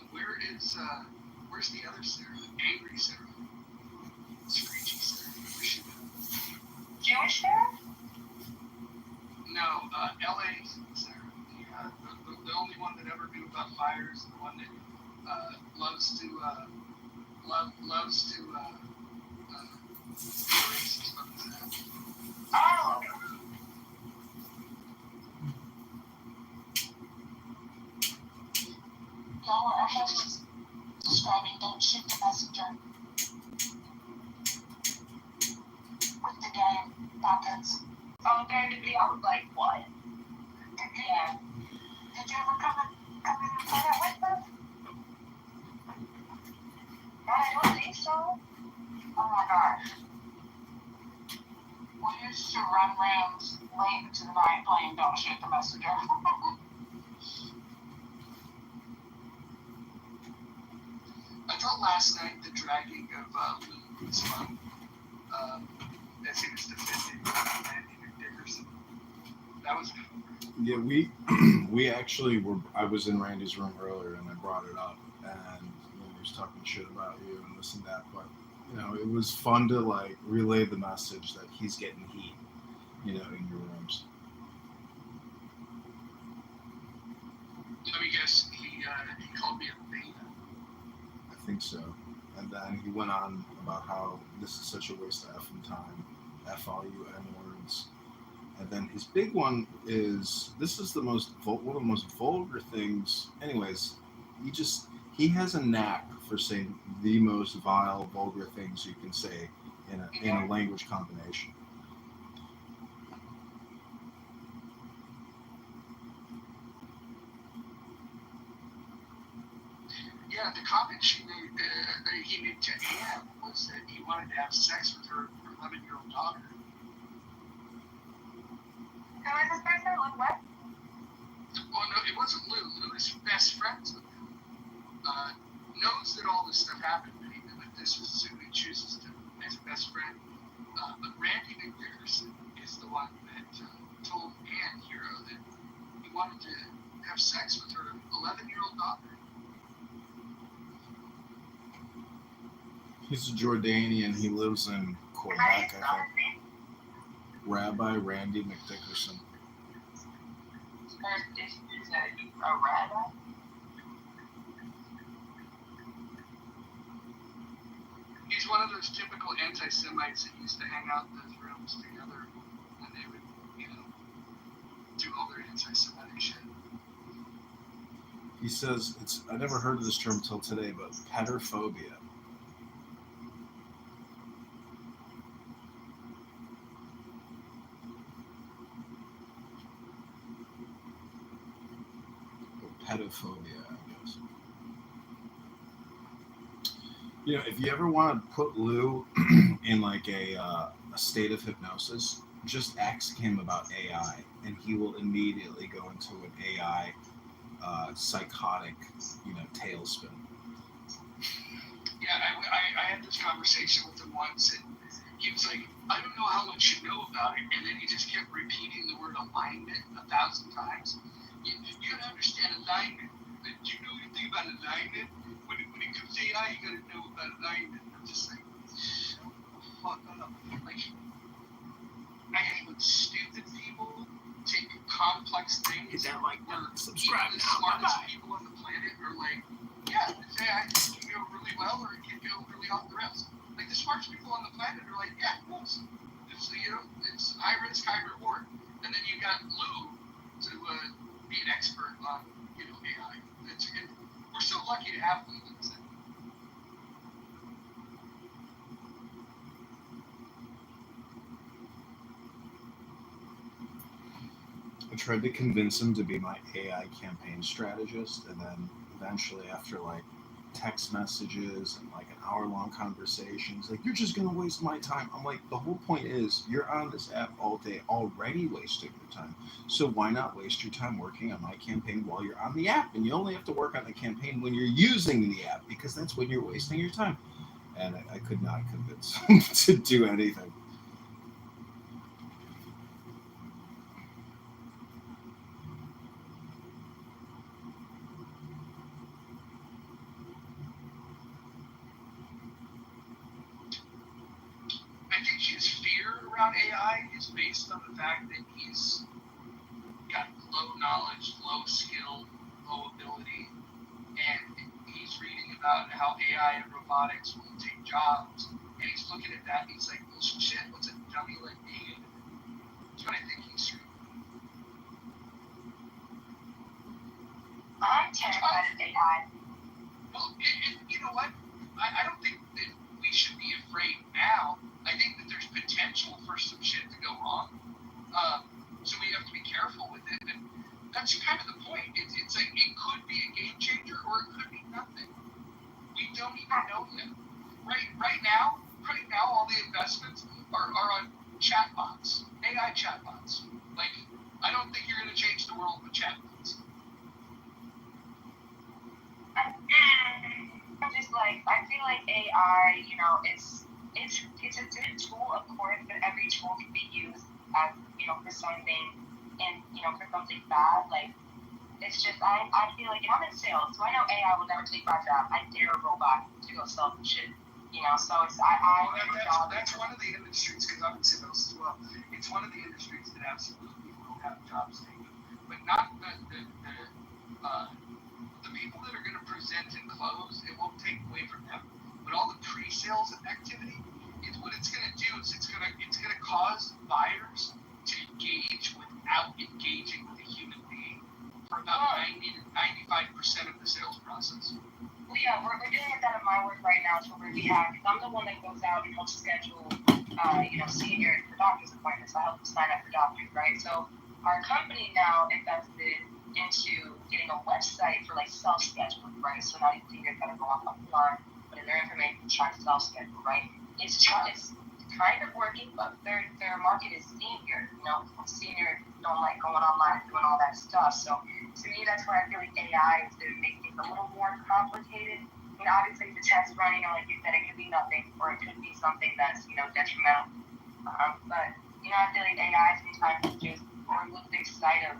Where's the other Sarah? Angry Sarah. Screechy Sarah. Where's she at? Jewish Sarah? No, LA Sarah. The only one that ever knew about fires, the one that loves to be racist on his ass. Oh! Y'all are ahead was describing don't shoot the messenger. With the game, Pockets. Oh, going to be, I was like, what? Yeah. Did you ever come in and play that with us? I don't think so. Oh my gosh. We used to run rooms late into the night playing Don't Shoot the Messenger. I thought last night the dragging of Luke was fun. As he was defending Andy Dickerson. That was fun. Yeah, we actually were. I was in Randy's room earlier, and I brought it up, and he was talking shit about you and this and that. But it was fun to like relay the message that he's getting heat, in your rooms. think so. And then he went on about how this is such a waste of effing time. F all you N-words. And then his big one is, this is the most one of the most vulgar things. Anyways, he has a knack for saying the most vile, vulgar things you can say in a language combination. Yeah, the comment he made to Anne was that he wanted to have sex with her 11-year-old daughter. Who is this person? What? Well, no, it wasn't Lou. Lou is best friends with him. Knows that all this stuff happened, but this is who he chooses to as best friend. But Randy McDickerson is the one that told Anne Hero that he wanted to have sex with her 11-year-old daughter. He's a Jordanian. He lives in Quebec, I think. Rabbi Randy McDickerson. Is a rabbi? He's one of those typical anti-Semites that used to hang out in those rooms together when they would, do all their anti-Semitic shit. He says, I never heard of this term till today, but pedophobia. Pedophobia, I guess. If you ever want to put Lou in like a state of hypnosis, just ask him about AI, and he will immediately go into an AI psychotic, tailspin. Yeah, I had this conversation with him once, and he was like, I don't know how much you know about it, and then he just kept repeating the word alignment 1,000 times. You gotta understand alignment. Do you know anything about alignment? When it comes to AI, you gotta know about alignment. I'm just like, shut the fuck up. Like, I hate when stupid people take complex things. Is that like subscribe the smartest people on the planet are like, yeah, this AI can go really well or it can go really off the rails. Like the smartest people on the planet are like, yeah, cool. It's high risk, high reward. And then you got Lou to be an expert on, AI. We're so lucky to have Lou. I tried to convince him to be my AI campaign strategist, and then eventually, after like text messages and like an hour-long conversations, like, you're just gonna waste my time. I'm like, the whole point is you're on this app all day already wasting your time, so why not waste your time working on my campaign while you're on the app? And you only have to work on the campaign when you're using the app, because that's when you're wasting your time. And I could not convince him to do anything. I think his fear around AI is based on the fact that he's got low knowledge, low skill, low ability, and he's reading about how AI and robotics will take jobs, and he's looking at that and he's like, well, shit, what's a dummy like me? That's what I think he's true. I'm terrified of AI. Well, and you know what? I don't think that we should be afraid now. I think that there's potential for some shit to go wrong. So we have to be careful with it. And that's kind of the point. It's like it could be a game changer or it could be nothing. We don't even know yet. Right now, all the investments are on chatbots, AI chatbots. Like, I don't think you're going to change the world with chatbots. I'm just like, I feel like AI, it's a good tool, of course, but every tool can be used as, for something, and, for something bad. Like, it's just, I feel like, I'm in sales, so I know AI will never take my job. I dare a robot to go sell some shit, so it's, that's one of the industries, because I'm in sales as well, it's one of the industries that absolutely will have jobs taken, but not the the people that are going to present and close, it won't take away from them. But all the pre-sales activity, what it's going to do is it's going to cause buyers to engage without engaging with a human being for about 90 to 95% of the sales process. Well, yeah, we're dealing with that in my work right now. So where we have, because I'm the one that goes out and helps schedule, seniors for doctor's appointments. I help them sign up for doctors, right? So our company now invested into getting a website for like self-scheduling, right? So now these seniors gotta go online, put in their information, try to self-schedule, right? It's kind of working, but their market is senior. Seniors don't like going online and doing all that stuff. So to me, that's where I feel like AI is going to make things a little more complicated. Obviously, the test running, like you said, it could be nothing, or it could be something that's detrimental. But I feel like AI sometimes is just we're losing sight of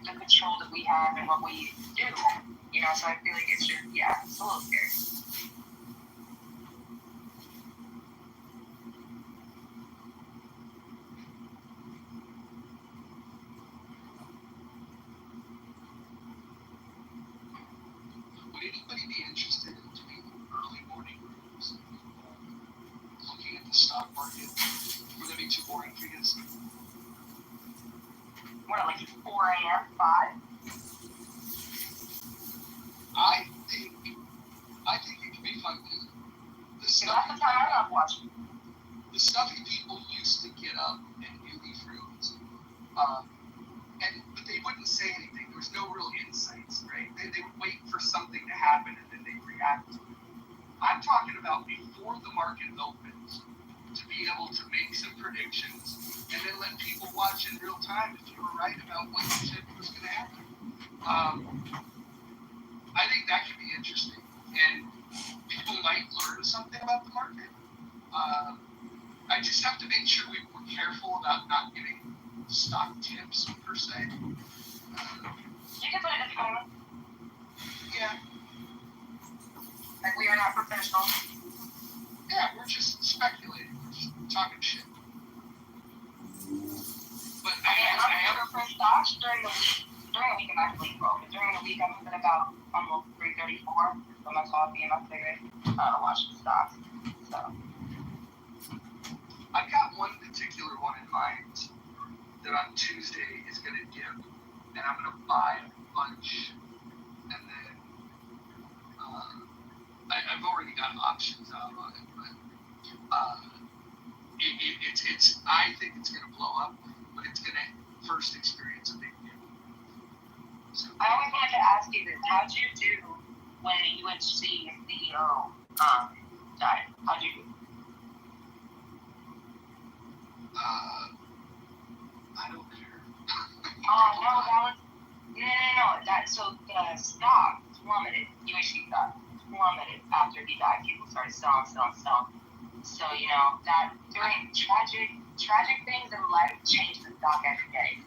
the control that we have and what we do. So I feel like it's just it's a little scary. Would anybody be interested in doing early morning rooms, looking at the stock market? Would that be too boring for you guys? What, like 4 a.m., 5? I think it could be fun because That's the time I love watching. The stuffy people used to get up and do these rooms, but they wouldn't say anything. There was no real insights, right? They would wait for something to happen and then they react to it. I'm talking about before the market opens to be able to make some predictions and then let people watch in real time if you were right about what you said was going to happen. I think that could be interesting, and people might learn something about the market. I just have to make sure we're careful about not giving stock tips per se. You can put it in the comment. Yeah. Like we are not professionals. Yeah, we're just speculating. We're just talking shit. But I'm looking for stocks during the week. During the week, I'm actually broke. During the week, I'm looking about almost 3:34 with my coffee and my cigarette, watching stocks. So I've got one particular one in mind that on Tuesday is going to dip, and I'm going to buy a bunch, and then I've already got options out on it, but it's I think it's going to blow up, but it's going to first experience a big dip. So, I always wanted to ask you this: how'd you do when the UHC CEO died? How'd you do? I don't care. So the stock plummeted. UHC stock plummeted after he died. People started selling. So that during tragic things in life change the stock every day.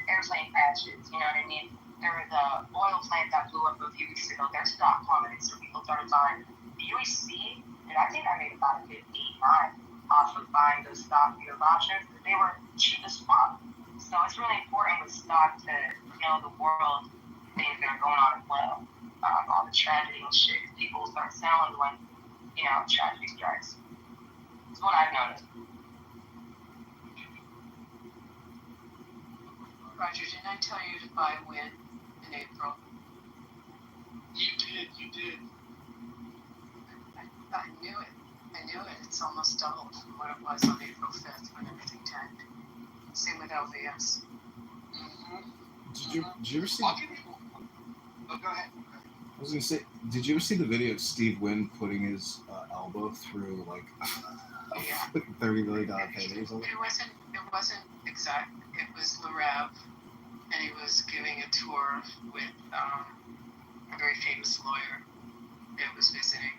Airplane crashes. You know what I mean? There was a oil plant that blew up a few weeks ago. Their stock plummeted, so people started buying. The UHC, and I think I made about 59 off of buying those stock via options because they were cheap as fuck. So it's really important with stock to know the world, things that are going on as well. All the tragedy and shit. People start selling when, tragedy strikes. That's what I've noticed. Roger, didn't I tell you to buy Win in April? You did. I knew it. It's almost doubled from what it was on April 5th when everything tanked. Same with LVS. Mm-hmm. Did you ever see? Oh, go ahead. I was gonna say, did you ever see the video of Steve Wynn putting his elbow through like $30 million payday or something? It wasn't exact. It was Larev, and he was giving a tour with a very famous lawyer that was visiting.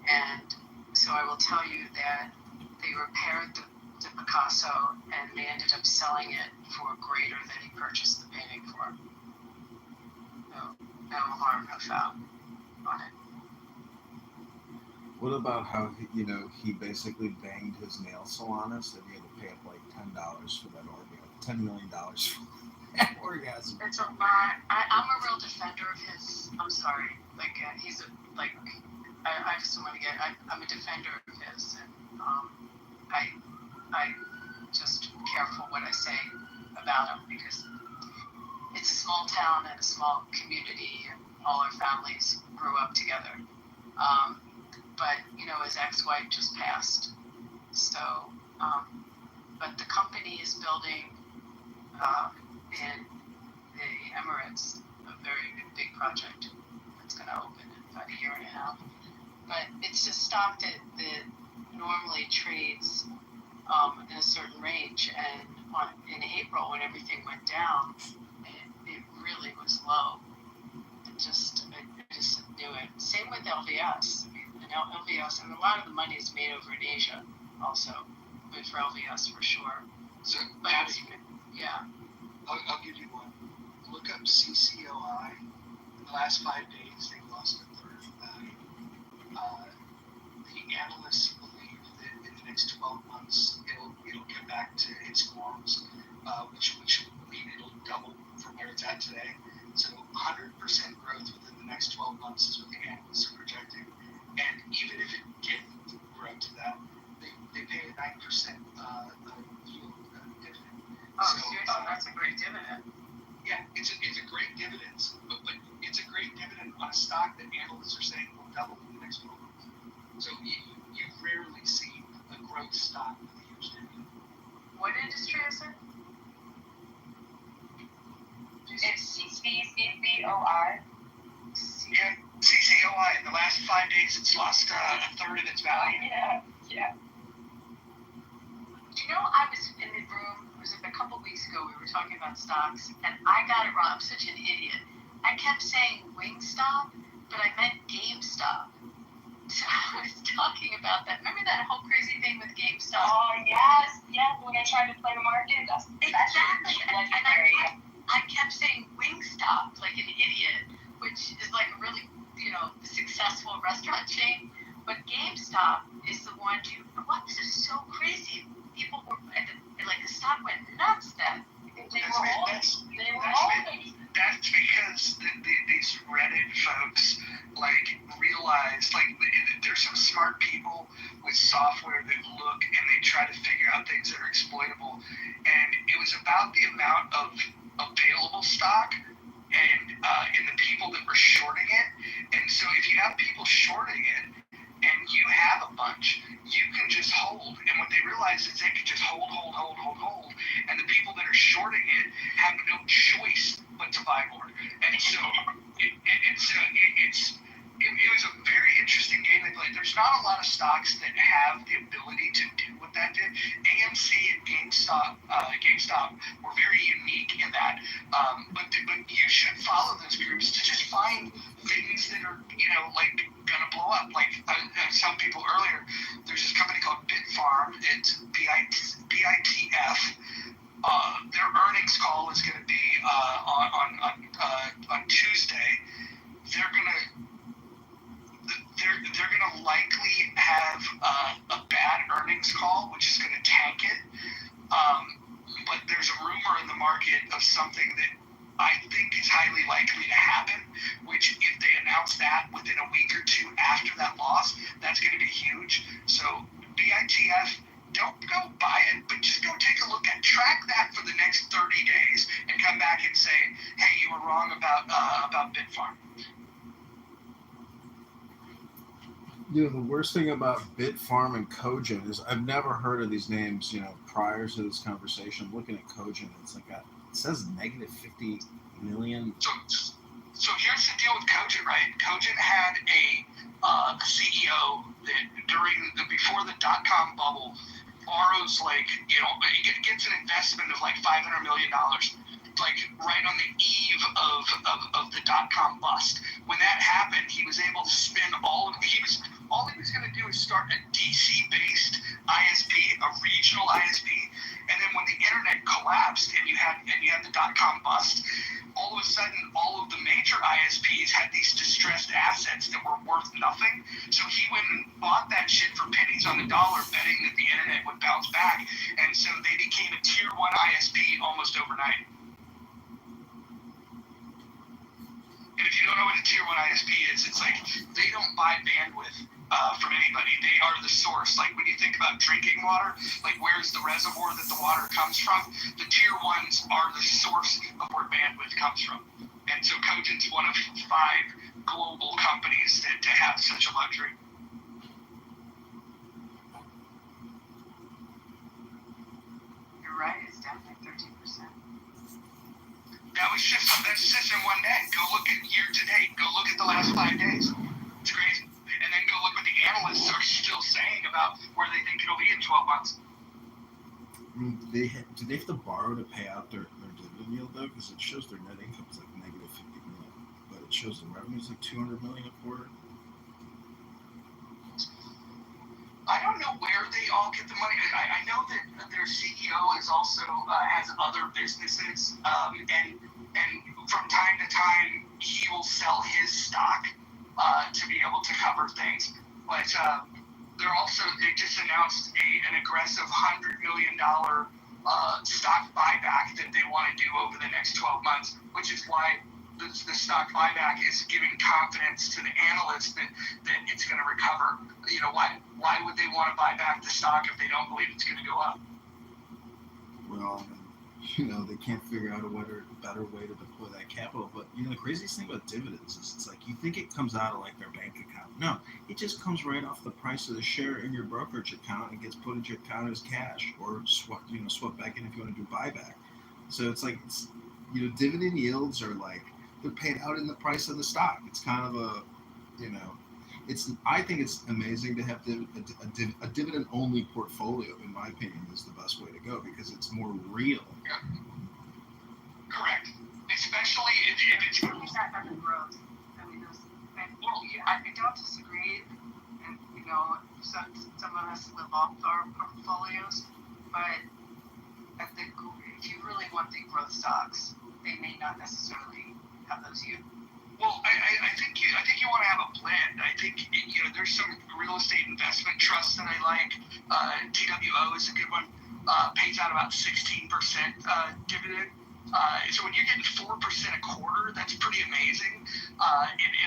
And so I will tell you that they repaired the Picasso, and they ended up selling it for greater than he purchased the painting for. No harm, no foul on it. What about how he basically banged his nail salonist and he had to pay up like $10 for that ordeal, $10 million for Orgasm. It's a lot. I'm a real defender of his. I'm sorry. Like, he's I just don't want to get. I'm a defender of his. And I just be careful what I say about him because it's a small town and a small community, and all our families grew up together. But his ex-wife just passed. So, but the company is building in the Emirates a very big project that's going to open in about a year and a half. But it's a stock that normally trades in a certain range, and in April when everything went down, it really was low. I just knew it. Same with LVS. LVS, and a lot of the money is made over in Asia, also. Good for LVS for sure. So, but yeah. I'll give you one. Look up CCOI. In the last 5 days, they lost a third of value. The analysts believe that in the next 12 months, it'll get back to its norms, which will mean it'll double from where it's at today. So 100% growth within the next 12 months is what the analysts are projecting. And even if it didn't grow to that, they pay a 9% yield dividend. Oh, so, seriously, that's a great dividend. Yeah, it's a great dividend, but it's a great dividend on a stock that analysts are saying will double in the next 12 months. So you rarely see a growth stock with a huge dividend. What industry is it? It's CCOI. Yeah, CCOI. In the last 5 days, it's lost a third of its value. Yeah. Do you know, I was in the room, it was a couple weeks ago, we were talking about stocks, and I got it wrong. I'm such an idiot. I kept saying Wingstop, but I meant GameStop. So I was talking about that. Remember that whole crazy thing with GameStop? Oh, yes. When they're trying to play the market. Exactly. And I kept saying Wingstop like an idiot, which is like a really, successful restaurant chain. But GameStop is the one this is so crazy. People were, the stock went nuts then. That's because these Reddit folks, realize, there's some smart people with software that look and they try to figure out things that are exploitable. And it was about the amount of available stock and the people that were shorting it. And so if you have people shorting it, and you have a bunch, you can just hold. And what they realize is they can just hold. And the people that are shorting it have no choice but to buy more. And so it was a very interesting game they played. There's not a lot of stocks that have the ability to do what that did. AMC and GameStop were very unique in that. But you should follow those groups to just find things that are, gonna blow up. I was telling people earlier, there's this company called Bitfarm. It's BITF. Their earnings call is going to be on Tuesday. They're gonna likely have a bad earnings call, which is going to tank it. But there's a rumor in the market of something that I think is highly likely to happen, which if they announce that within a week or two after that loss, that's going to be huge. So BITF, don't go buy it, but just go take a look at, track that for the next 30 days and come back and say, hey, you were wrong about Bitfarm. The worst thing about Bitfarm and Cogent is I've never heard of these names, prior to this conversation. I'm looking at Cogent, it's it says negative 50 million. So here's the deal with Cogent, right? Cogent had a CEO that before the dot-com bubble borrows gets an investment of $500 million, right on the eve of the dot-com bust. When that happened, he was able to spend all he was going to do is start a DC-based ISP, a regional ISP, and then when the internet collapsed and you had the dot-com bust, all of a sudden all of the major ISPs had these distressed assets that were worth nothing. So he went and bought that shit for pennies on the dollar, betting that the internet would bounce back, and so they became a tier 1 ISP almost overnight. And if you don't know what a tier 1 ISP is, it's like they don't buy bandwidth from anybody. They are the source. Like when you think about drinking water, like where's the reservoir that the water comes from? The tier 1s are the source of where bandwidth comes from. And so Cogent's one of 5 global companies that to have such a luxury. You're right, it's down like 13%. That's just in one day. Go look at year to date. Go look at the last 5 days. It's crazy. And then go look what the analysts are still saying about where they think it'll be in 12 months. I mean, do they have to borrow to pay out their dividend yield though? Because it shows their net income is like negative 50 million, but it shows the revenue is like 200 million a quarter. I don't know where they all get the money. I know that their CEO is also has other businesses, and from time to time he will sell his stock to be able to cover things. But they just announced an aggressive $100 million stock buyback that they want to do over the next 12 months, which is why the stock buyback is giving confidence to the analysts that it's going to recover. You know, why would they want to buy back the stock if they don't believe it's going to go up? Well, you know, they can't figure out a better way to deploy that capital. But, you know, the craziest thing about dividends is it's like you think it comes out of like their bank account. No, it just comes right off the price of the share in your brokerage account and gets put into your account as cash or swap back in if you want to do buyback. So it's like, you know, dividend yields are like, they're paid out in the price of the stock. It's kind of a, you know, I think it's amazing to have a dividend-only portfolio, in my opinion, is the best way to go because it's more real. Yeah. Correct. Especially if it's... I mean, I don't disagree, and, you know, some of us live off our portfolios, but I think if you really want the growth stocks, they may not necessarily have those yields. Well, I think you want to have a blend. I think, you know, there's some real estate investment trusts that I like. TWO is a good one. Pays out about 16% dividend. So when you're getting 4% a quarter, that's pretty amazing.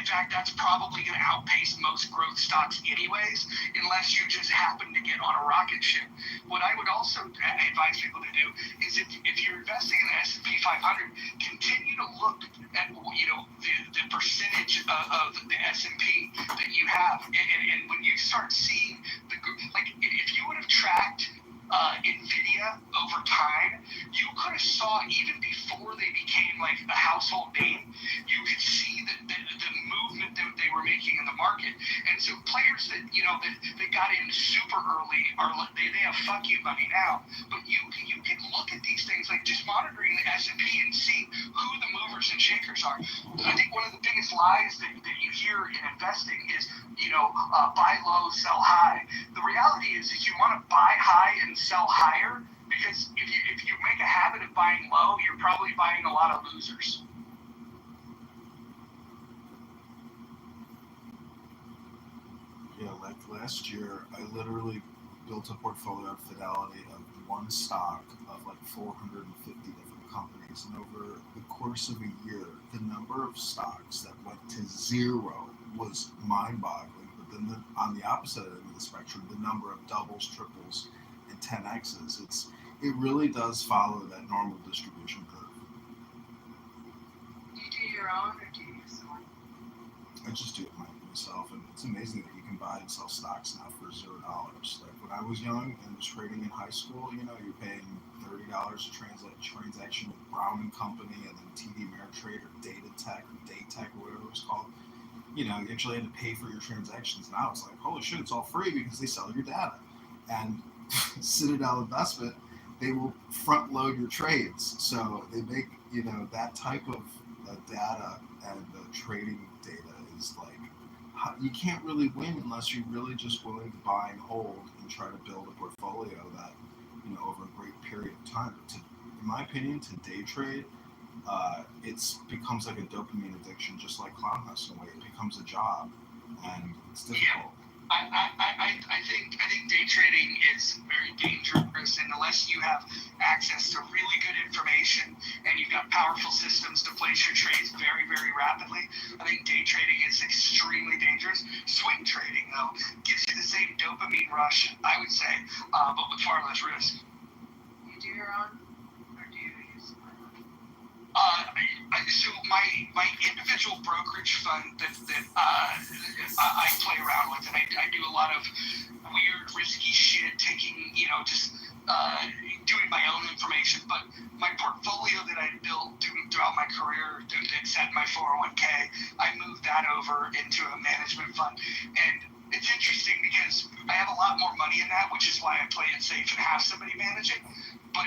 In fact, that's probably going to outpace most growth stocks anyways, unless you just happen to get on a rocket ship. What I would also advise people to do is if you're investing in the S&P 500, continue to look at, you know, the percentage of the S&P that you have. And when you start seeing, if you would have tracked NVIDIA over time, you could have saw even before they became like a household name, you could see the movement that they were making in the market. And so players that, you know, that got in super early they have fuck you money now. But you can look at these things like just monitoring the S&P and see who the movers and shakers are. I think one of the biggest lies that you hear in investing is, you know, buy low, sell high. The reality is you want to buy high and sell higher, because if you make a habit of buying low, you're probably buying a lot of losers. Yeah, like last year, I literally built a portfolio at Fidelity of one stock of like 450 different companies, and over the course of a year, the number of stocks that went to zero was mind-boggling. But then on the opposite end of the spectrum, the number of doubles, triples, and 10x's, it really does follow that normal distribution curve. Do you do your own or do you use someone? I just do it myself, and it's amazing that you can buy and sell stocks now for $0. Like when I was young and was trading in high school, you know, you're paying $30 to transaction with Brown and Company, and then TD Ameritrade or Daytech or whatever it was called. You know, you actually had to pay for your transactions. Now it's like, holy shit, it's all free because they sell your data. And Citadel Investment, they will front load your trades. So they make, you know, that type of data and trading data is like, you can't really win unless you're really just willing to buy and hold and try to build a portfolio that, you know, over a great period of time. In my opinion, to day trade, it becomes like a dopamine addiction, just like clown hustle. It becomes a job, and it's difficult. I think day trading is very dangerous, and unless you have access to really good information and you've got powerful systems to place your trades very, very rapidly, I think day trading is extremely dangerous. Swing trading, though, gives you the same dopamine rush, I would say, but with far less risk. You do your own, or do you use? So my individual brokerage fund that I play around with, and I do a lot of weird, risky shit, taking, just doing my own information. But my portfolio that I built throughout my career that set my 401k, I moved that over into a management fund. And it's interesting because I have a lot more money in that, which is why I play it safe and have somebody manage it. But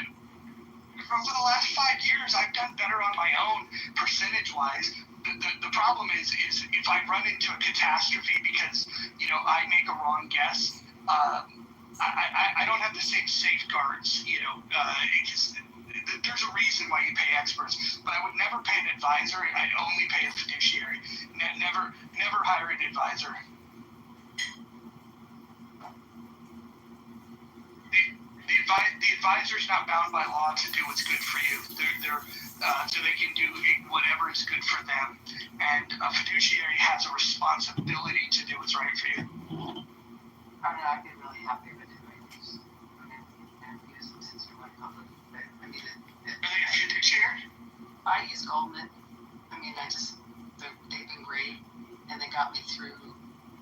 over the last 5 years, I've done better on my own percentage-wise. The problem is if I run into a catastrophe because, I make a wrong guess, I don't have the same safeguards, because there's a reason why you pay experts, but I would never pay an advisor. I'd only pay a fiduciary. Never hire an advisor. The advisor's not bound by law to do what's good for you. So they can do whatever is good for them. And a fiduciary has a responsibility to do what's right for you. I've been really happy with it. And use them since we went public. Are they a fiduciary? I use Goldman. They've been great, and they got me through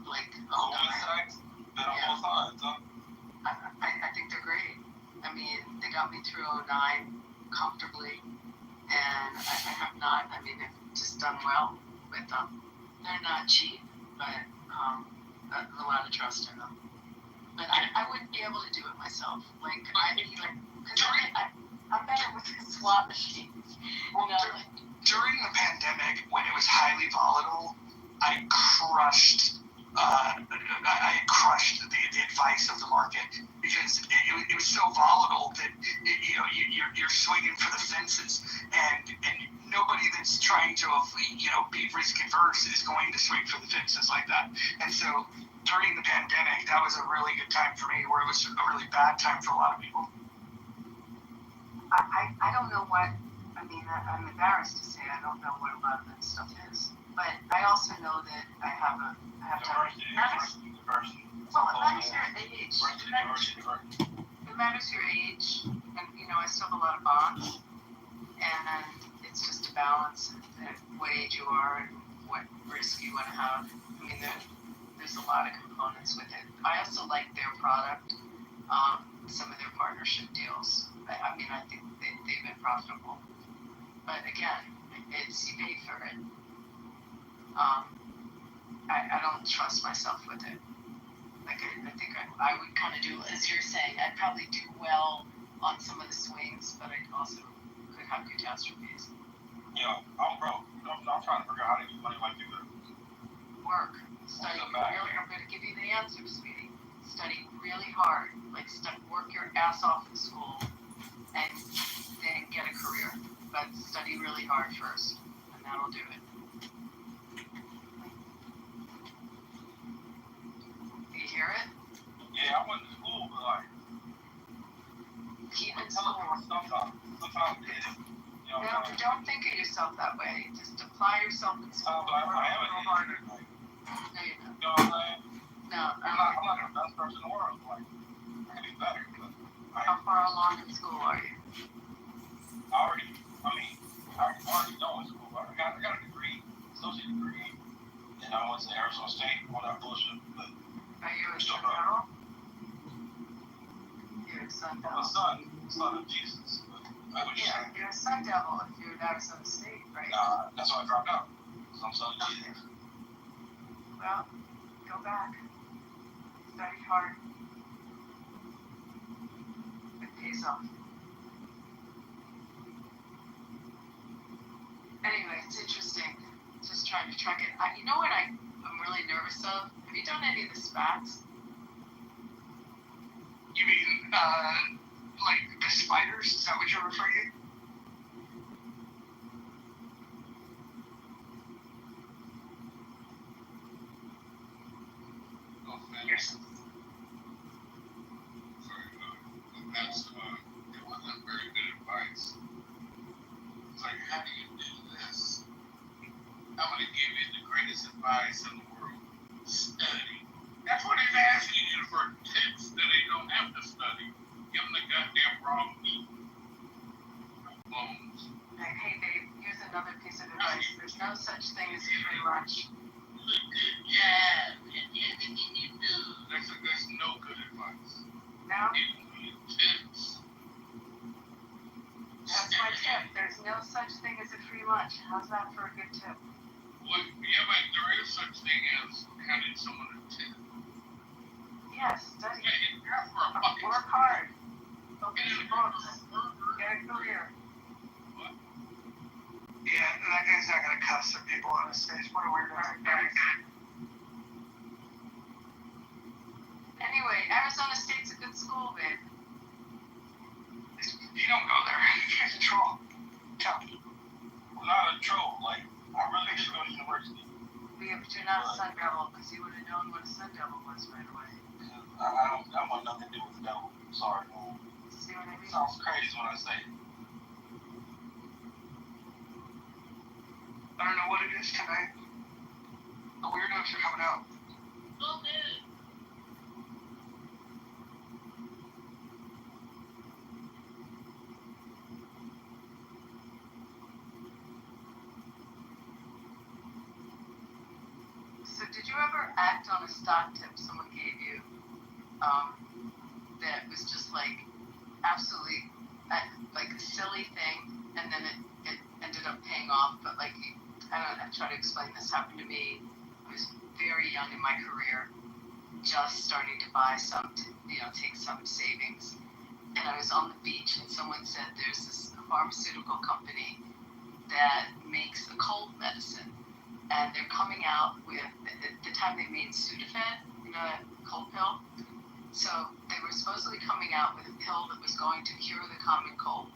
Goldman Sachs. I think they're great. They got me through 2009 comfortably, and I have not. I've just done well with them. They're not cheap, but a lot of trust in them. But I wouldn't be able to do it myself. I'm better with the slot machines. During the pandemic, when it was highly volatile, I crushed the advice of the market because it was so volatile that you're swinging for the fences, and nobody that's trying to be risk adverse is going to swing for the fences like that. And so during the pandemic, that was a really good time for me, where it was a really bad time for a lot of people. I don't know what. I'm embarrassed to say I don't know what a lot of that stuff is. But I also know that I have to. Well, it matters your age. It matters your age, and I still have a lot of bonds, and it's just a balance at what age you are and what risk you want to have. There's a lot of components with it. I also like their product, some of their partnership deals. I think they've been profitable. But again, you pay for it. I don't trust myself with it. I think I would kind of do, as you're saying, I'd probably do well on some of the swings, but I also could have catastrophes. I'm broke. I'm trying to figure out how to get money like you do. Work. Study really. I'm going to give you the answer, sweetie. Study really hard. Work your ass off in school, and then get a career. But study really hard first, and that'll do it. You hear it? Yeah, I went to school, but keep in school. Sometimes it is. No, don't think of yourself that way. Just apply yourself in school. I am harder. No, you're not. You know what I'm saying? No, I'm not the best person in the world. I can be better. But how far along in school are you? I already know in school. I got a degree, associate degree, and I went to Arizona State, all that bullshit. But are you a son devil? You're a son devil. I'm a son of Jesus. You're a sun devil if you're at Arizona State, right? Nah, that's why I dropped out. So I'm son of Jesus. Well, go back. Study hard. It pays off. Anyway, it's interesting. Just trying to track it. You know what I'm really nervous of? Have you done any of the SPACs? You mean, the spiders? Is that what you're referring to? Yes. That's it wasn't very good advice. It's like, how do you do this? I'm gonna give you the advice in the world. Study. That's what he's asking you for tips that he don't have to study. Give him the goddamn raw meat. Bones. Hey, babe, here's another piece of advice. There's no such thing as free lunch. Yeah, anything you do. That's no good advice. No? Tips. That's my tip. There's no such thing as a free lunch. How's that for a good tip? Well, yeah, but there is such thing as having someone to tip. Yes, study. Yeah, for a fucking Work hard. Open your books. Get a career. What? Yeah, that guy's not gonna cuss at people on the stage. What a weirdo. Anyway, Arizona State's a good school, babe. You don't go there. He's a troll. Well, not a troll. Like, I really should go to university. Yeah, but you're not a Sun Devil, because you would have known what a Sun Devil was right away. I want nothing to do with the devil. Sorry, man. See what I mean? Sounds crazy when I say it. I don't know what it is tonight. The weirdos are coming out. Okay. So did you ever act on a stock tip someone gave you that was just like absolutely like a silly thing, and then it ended up paying off, but like I don't know, I try to explain this. Happened to me. I was very young in my career, just starting to buy some, take some savings, and I was on the beach, and someone said there's this pharmaceutical company that makes a cold medicine. And they're coming out with, at the time they made Sudafed, a cold pill. So they were supposedly coming out with a pill that was going to cure the common cold.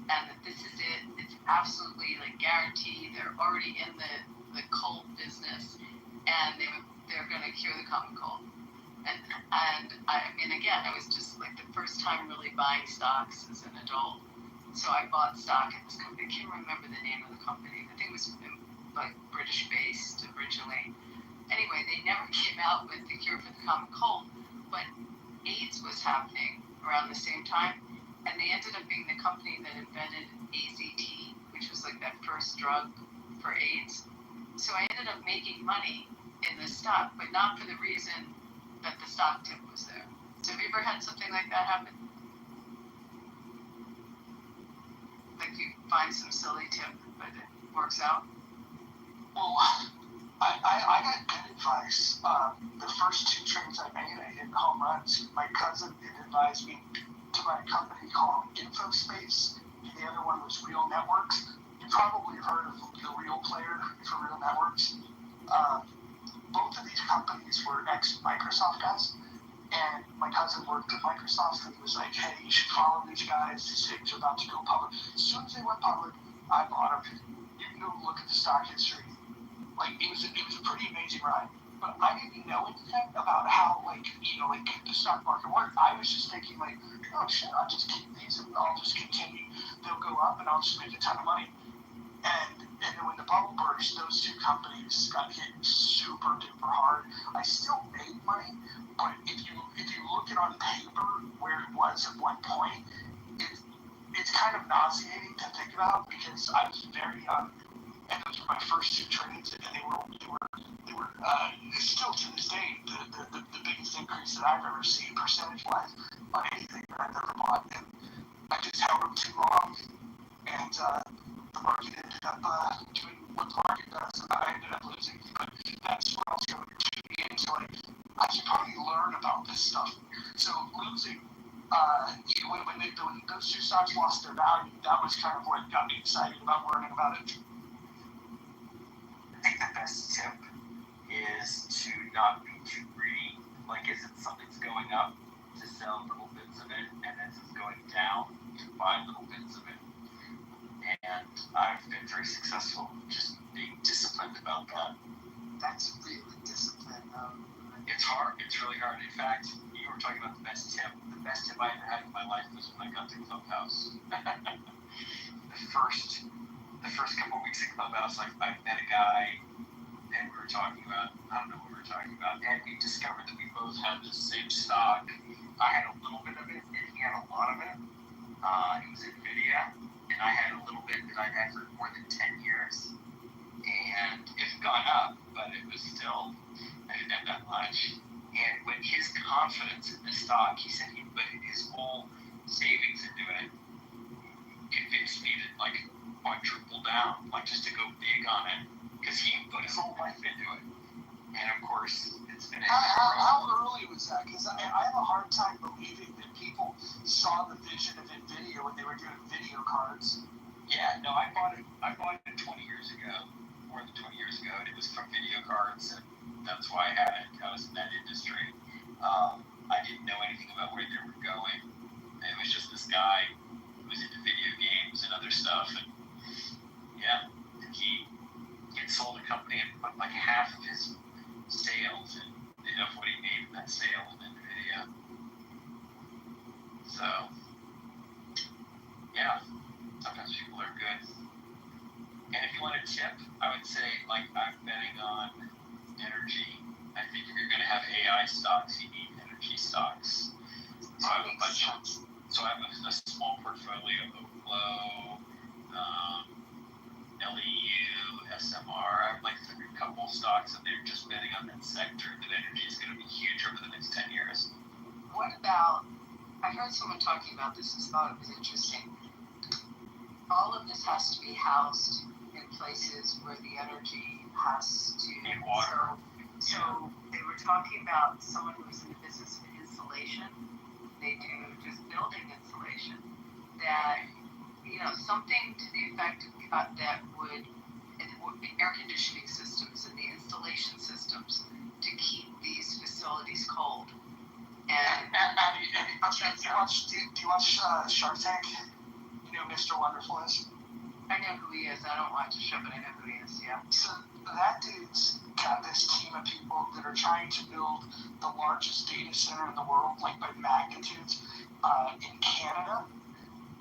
And that this is it. It's absolutely like guaranteed. They're already in the cold business. And they're going to cure the common cold. And I mean, again, it was just like the first time really buying stocks as an adult. So I bought stock in this company. I can't remember the name of the company. I think it was like British based originally. Anyway, they never came out with the cure for the common cold, but AIDS was happening around the same time, and they ended up being the company that invented AZT, which was like that first drug for AIDS. So I ended up making money in this stock, but not for the reason that the stock tip was there. So have you ever had something like that happen? Like you find some silly tip, but it works out? Well, I got good advice. The first 2 trades I made, I hit home runs. My cousin did advise me to buy a company called InfoSpace. The other one was Real Networks. You probably have heard of the Real Player for Real Networks. Both of these companies were ex-Microsoft guys. And my cousin worked at Microsoft, and he was like, hey, you should follow these guys. These things are about to go public. As soon as they went public, I bought them. You can go look at the stock history. Like, it was a pretty amazing ride. But I didn't know anything about how, the stock market worked. I was just thinking, like, oh, shit, I'll just keep these and I'll just continue. They'll go up and I'll just make a ton of money. And then when the bubble burst, those 2 companies got hit super duper hard. I still made money, but if you look at on paper where it was at one point, it's kind of nauseating to think about because I was very young. And those were my first 2 trades, and they were still to this day the biggest increase that I've ever seen percentage-wise on anything that I've ever bought. And I just held them too long, and the market ended up doing what the market does, and I ended up losing. But that's what I was going to be into. Like, I should probably learn about this stuff. So losing, when those 2 stocks lost their value, that was kind of what got me excited about learning about it. I think the best tip is to not be too greedy. Like, if something's going up, to sell little bits of it, and as it's going down, to buy little bits of it. And I've been very successful just being disciplined about that. That's really disciplined. It's hard. It's really hard. In fact, you were talking about the best tip. The best tip I ever had in my life was when I got to Clubhouse. The first couple of weeks at Clubhouse, I met a guy and we were talking about, I don't know what we were talking about, and we discovered that we both had the same stock. I had a little bit of it, and he had a lot of it. It was NVIDIA, and I had a little bit that I'd had for more than 10 years. And it's gone up, but it was still, I didn't have that much. And when his confidence in the stock, he said he put his whole savings into it, convinced me to like quadruple down, like just to go big on it, because he put his whole life into it. And of course, it's been how early was that? Because I have a hard time believing that people saw the vision of NVIDIA when they were doing video cards. Yeah, no, I bought it 20 years ago, more than 20 years ago, and it was from video cards, and that's why I had it. I was in that industry. I didn't know anything about where they were going. It was just this guy who was into video games and other stuff, and yeah, he had sold a company and put like half of his sales and of what he made in that sale in NVIDIA. So, yeah, sometimes people are good. And if you want a tip, I would say, like, I'm betting on energy. I think if you're going to have AI stocks, you need energy stocks. So I have a bunch of, so I have a small portfolio of Oklo, LEU, SMR. I have like a couple stocks, and they're just betting on that sector that energy is going to be huge over the next 10 years. What about, I heard someone talking about this and thought it was interesting. All of this has to be housed in places where the energy has to need water. So they were talking about someone who was in the business of insulation. They do just building insulation. That, you know, something to the effect of that would air conditioning systems and the installation systems to keep these facilities cold. And do you watch Shark Tank? You know who Mr. Wonderful is? I know who he is. I don't watch the show, but I know who he is, yeah. So that dude's got this team of people that are trying to build the largest data center in the world, like by magnitudes, in Canada.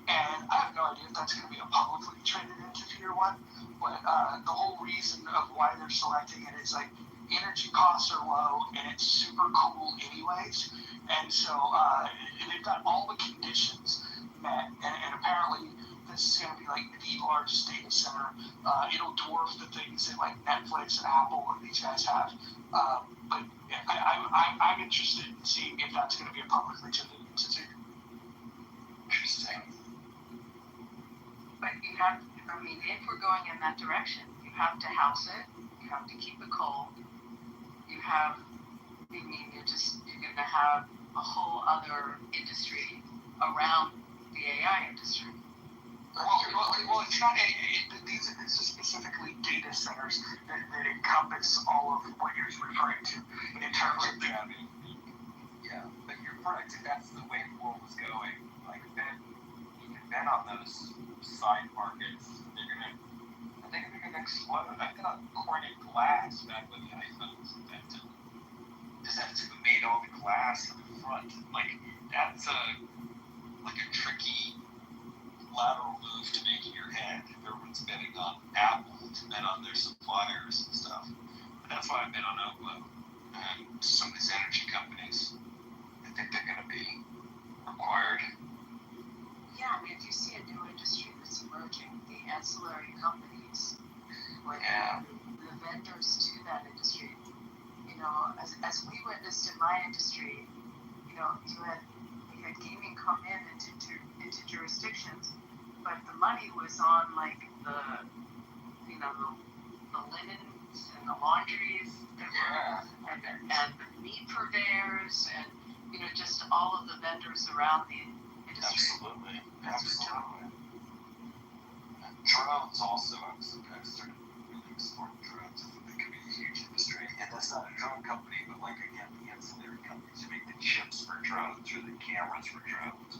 And I have no idea if that's going to be a publicly traded entity or what, but the whole reason of why they're selecting it is like energy costs are low and it's super cool anyways. And so they've got all the conditions met, and apparently this is going to be like the largest data center. It'll dwarf the things that like Netflix and Apple and these guys have. But I'm interested in seeing if that's going to be a publicly traded entity. Interesting. But you have, I mean, if we're going in that direction, you have to house it, you have to keep it cold, you have, I mean, you're going to have a whole other industry around the AI industry. Well, it's not these are specifically data centers that encompass all of what you're referring to in terms of yeah, but you're correct. That's the way the world is going. Like, you can bet on those side markets. I think they're gonna explode. I thought Corning glass back when the iPhone was invented. Because that's who made all the glass in the front. Like, that's a tricky lateral move to make in your head. Everyone's betting on Apple to bet on their suppliers and stuff. But that's why I bet on Oklo and some of these energy companies. I think they're going to be required. Yeah, I mean, if you see a new industry that's emerging, the ancillary companies, or the vendors to that industry, you know, as we witnessed in my industry, you know, you had gaming come into jurisdictions, but the money was on like the linens and the laundries and the meat purveyors and, you know, just all of the vendors around the industry. Absolutely. Drones also, I started really exploring drones. I think they could be a huge industry. And that's not a drone company, but like, again, the ancillary companies who make the chips for drones or the cameras for drones.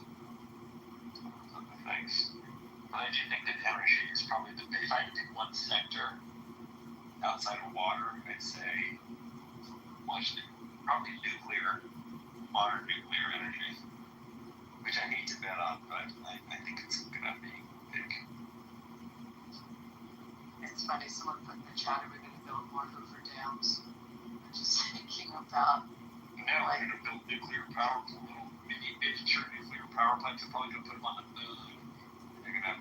Other things. But I do think that energy is probably the big, if I had to pick one sector outside of water, I'd say, probably nuclear, modern nuclear energy, which I hate to bet on, but I think it's going to be big. It's funny, someone put in the chat, we're going to build more Hoover house. I'm just thinking about. Now we're gonna build nuclear power, little miniature nuclear power plants. They're probably gonna put them on the moon. They're gonna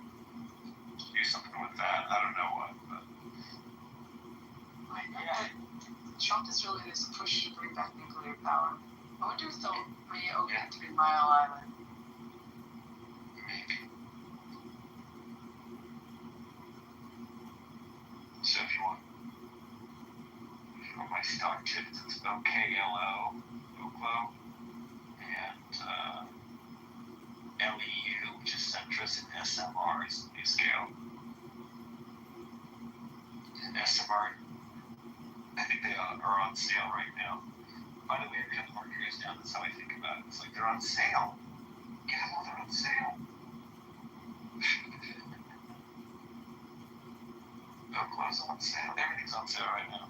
do something with that. I don't know what, but. I know that Trump is really this push to bring back nuclear power. I wonder if they'll reopen 3 Mile Island. Maybe. So if you want my stock tips, it's OKLO, Oklo, and LEU, which is centrist, and SMR is new scale. And SMR, I think they are on sale right now. By the way, every time the market goes down, that's how I think about it. It's like they're on sale. Get them while they're on sale. Oklo's on sale. Everything's on sale right now.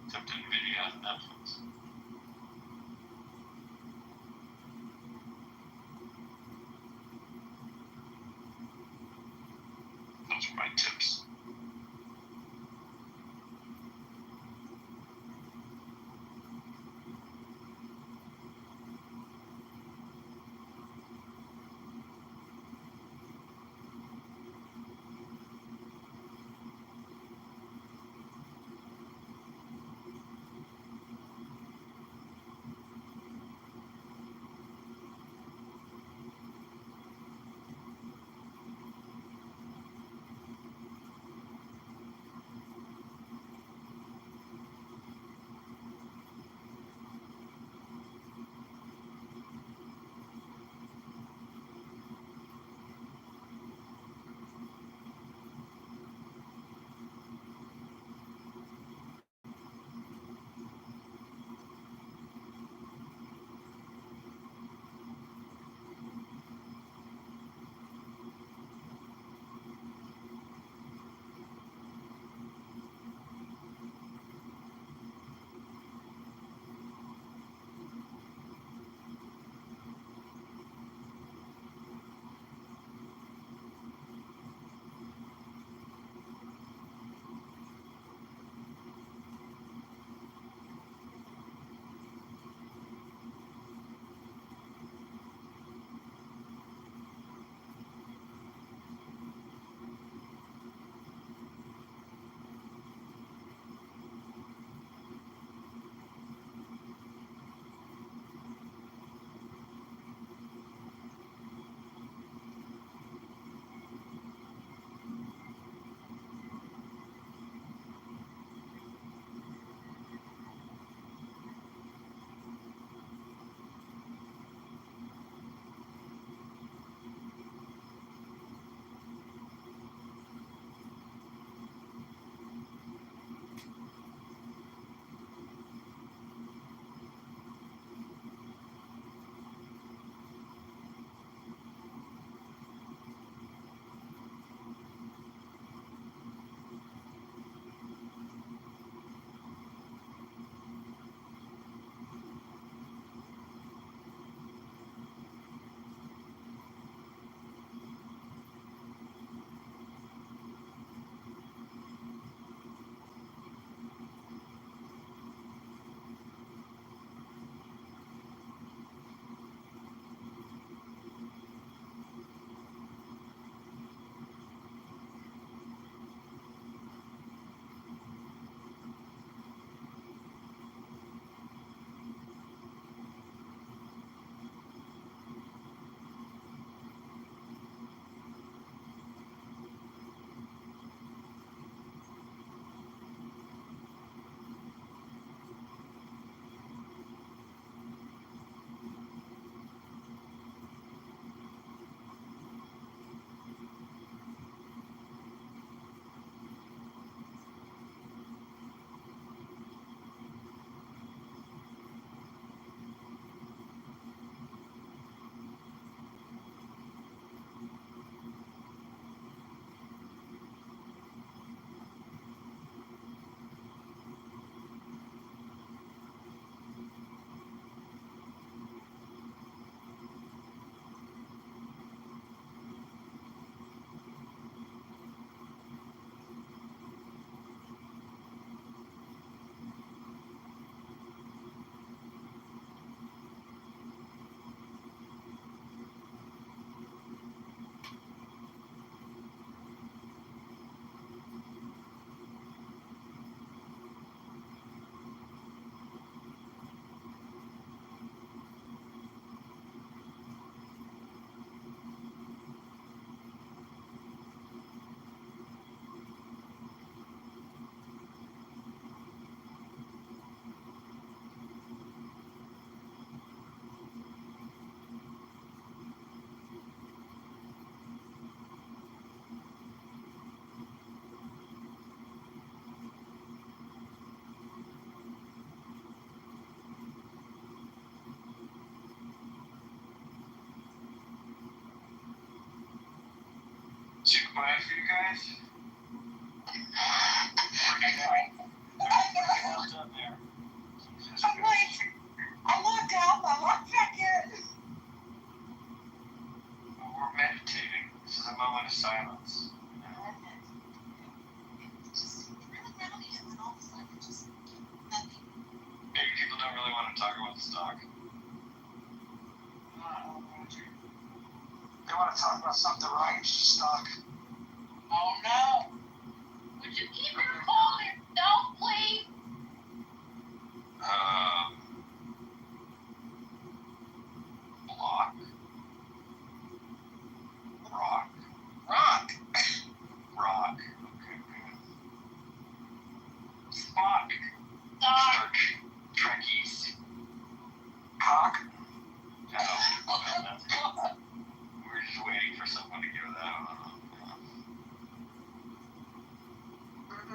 Except NVIDIA and Netflix. Those are my tips. quiet for you guys? I'm like, I looked out, I looked back in. We're meditating. This is a moment of silence. Maybe people don't really want to talk about the stock. They want to talk about something right, stock. Oh no! Would you keep your cool yourself, please? Block. Rock. Rock. Rock. Okay, good. Spock. Stop. Trekkies. Cock. No. That's it. We're just waiting for someone to give that one.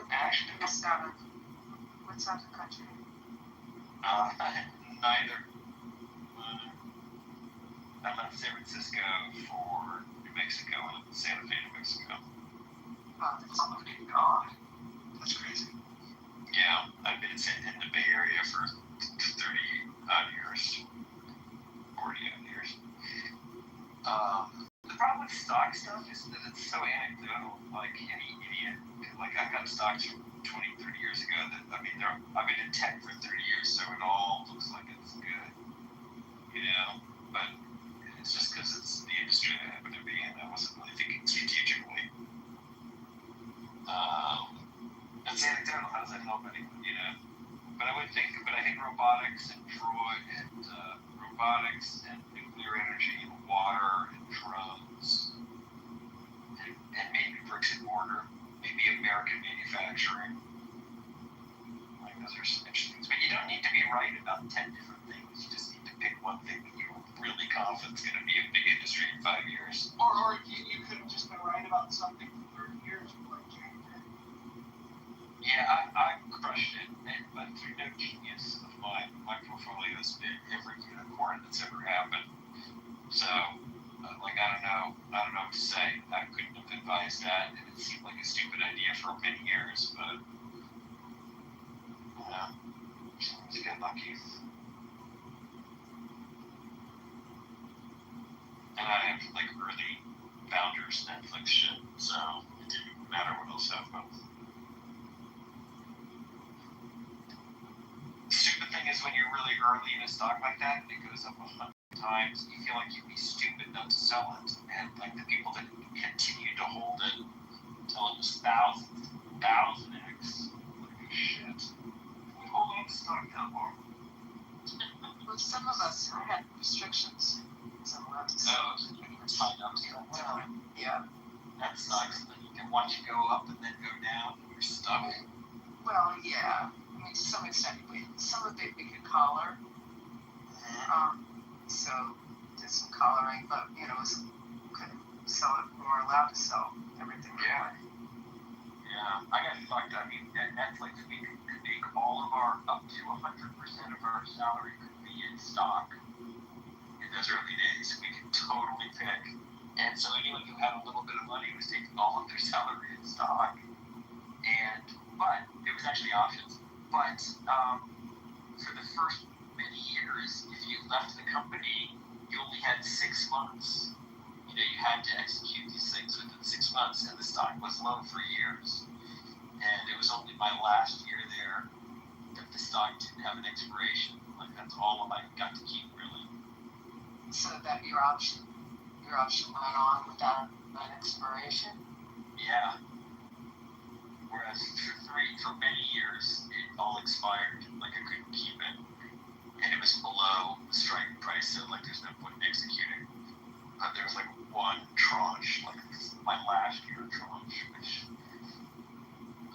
Actually, What's out of the country? neither. I left San Francisco for New Mexico and Santa Fe, New Mexico. Oh, God. That's crazy. Yeah, I've been in the Bay Area for 30-odd years. 40-odd years. The problem with stock stuff is that it's so anecdotal. Like, any idiot, like, I got stocks from 20, 30 years ago that, I mean, I've been in tech for 30 years, so it all looks like it's good. You know? But it's just because it's the industry that I happen to be in. I wasn't really thinking strategically. It's anecdotal. How does that help anyone, you know? But I think robotics and robotics and nuclear energy and water and drones and maybe bricks and mortar, maybe American manufacturing. Like, those are some interesting things. But you don't need to be right about 10 different things. You just need to pick one thing that you're really confident is going to be a big industry in 5 years. Or you could have just been right about something for 30 years. Yeah, I crushed it, but through no genius of mine. My portfolio's been every unicorn that's ever happened. So, I don't know what to say. I couldn't have advised that, and it seemed like a stupid idea for many years, but, just get lucky. And I have, early founders Netflix shit, so it didn't matter what else happened. The stupid thing is when you're really early in a stock like that and it goes up 100 times, you feel like you'd be stupid not to sell it. And the people that continue to hold it until it was 1000x. Shit. We hold on to stock that long. Well, some of us had restrictions. Some of us. Oh, so you can sign up to that. Yeah. That sucks. Then you can watch it go up and then go down and you're stuck. Well, yeah. I mean, to some extent, some of it we could collar. So did some collaring, but couldn't sell it. We weren't allowed to sell everything. Yeah. Yeah. I got fucked. I mean, at Netflix, we could make all of our up to 100% of our salary could be in stock. In those early days, we could totally pick. And so anyone who had a little bit of money was taking all of their salary in stock. But it was actually options. But for the first many years, if you left the company, you only had 6 months. You had to execute these things within 6 months, and the stock was low for years. And it was only my last year there that the stock didn't have an expiration. That's all I got to keep, really. So that your option went on without an expiration? Yeah. Whereas for many years, it all expired. I couldn't keep it. And it was below the strike price, so there's no point in executing. But there was one tranche, my last year tranche, which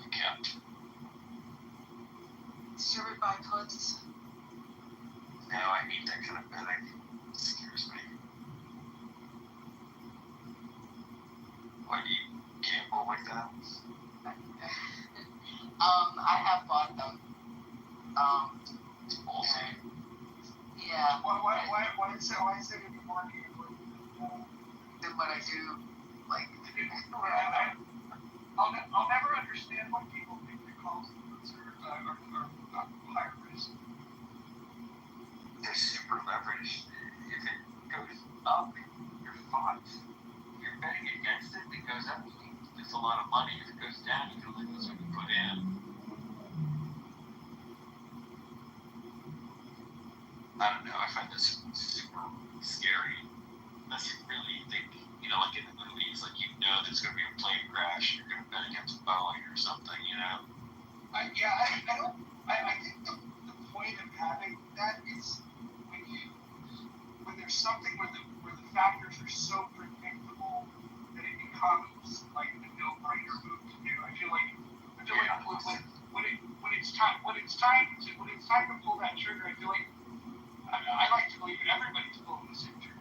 I kept. Did you ever buy puts? No, I hate that kind of betting. It scares me. Why do you gamble like that? I have bought them. It's bullshit. Yeah. Why is it any more than what I do Like, I'll never understand why people think the calls are higher risk. They're super leveraged. If it goes up, you're fucked. If you're betting against it, it goes up. It's a lot of money. If it goes down, you can lose what you put in. I don't know. I find this super scary. Unless you really think, like in the movies, like there's going to be a plane crash, you're going to bet against Boeing or something, I think the point of having that is when there's something where the factors are so predictable that it becomes like a no-brainer move to do. I feel like when it's time to pull that trigger, I feel like I like to believe everybody's pulling the same trigger.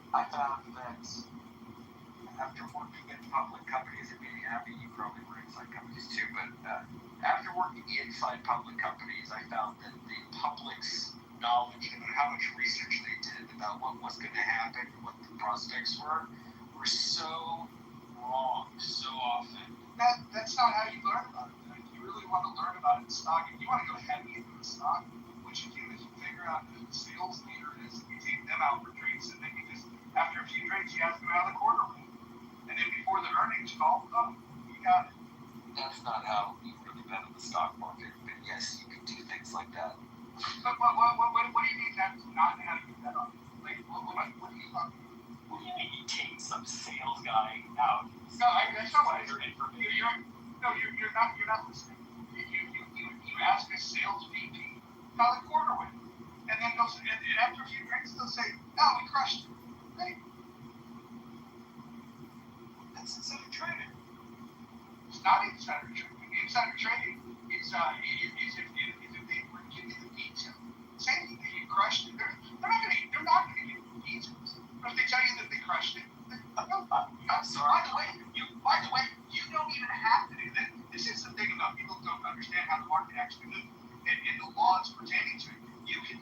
I found that after working in public companies, you probably were inside companies too, but after working inside public companies, I found that the public's knowledge about how much research they did about what was going to happen, what the prospects were so wrong so often. That's not how you learn about it. If you really want to learn about it in stock, if you want to go heavy into the stock, what you do is you figure out who the sales leader is, and you take them out for drinks, and then you just, after a few drinks, you ask them how the quarter went. And then before the earnings call, you got it. That's not how you really bet on the stock market, but yes, you can do things like that. But what do you mean that's not how you bet on? Like, what are you talking about? What do you mean you take some sales guy out? No, that's not what I said. You're not listening. You ask a sales VP how the quarter went, and then and after a few drinks, they'll say, "Oh, we crushed it." Right? That's insider trading. It's not insider trading. Insider trading is if they give you the detail. Saying that you crushed it, they're not going to give you the details. But if they tell you that they crushed it, I'm sorry. By the way, you don't even have to do that. This is the thing about people who don't understand how the market actually moves and the laws pertaining to it. You can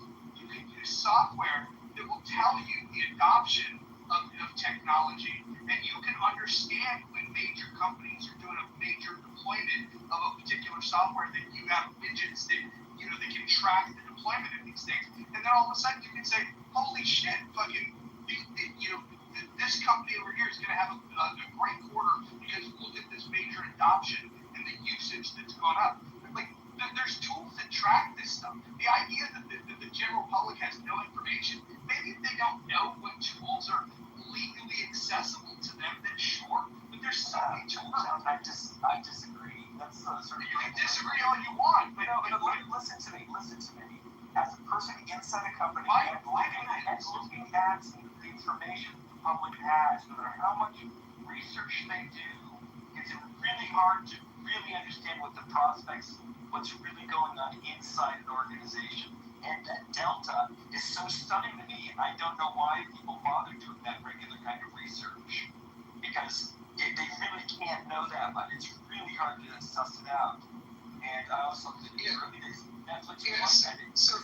use software that will tell you the adoption of technology, and you can understand when major companies are doing a major deployment of a particular software that you have widgets that that can track the deployment of these things, and then all of a sudden you can say, "Holy shit, fucking, this company over here is going to have a great quarter because look at this major adoption and the usage that's gone up." Like, there's tools that track this stuff. The idea that the general public has no information, maybe if they don't know what tools are legally accessible to them, then sure. But there's so many tools out there. I disagree. That's sort of you can disagree all you want, but listen to me. As a person inside a company, looking at the information the public has, no matter how much research they do, it's really hard to really understand what the prospects, what's really going on inside an organization. And that delta is so stunning to me. I don't know why people bother doing that regular kind of research, because they really can't know that much. It's really hard to suss it out. And I also think Netflix so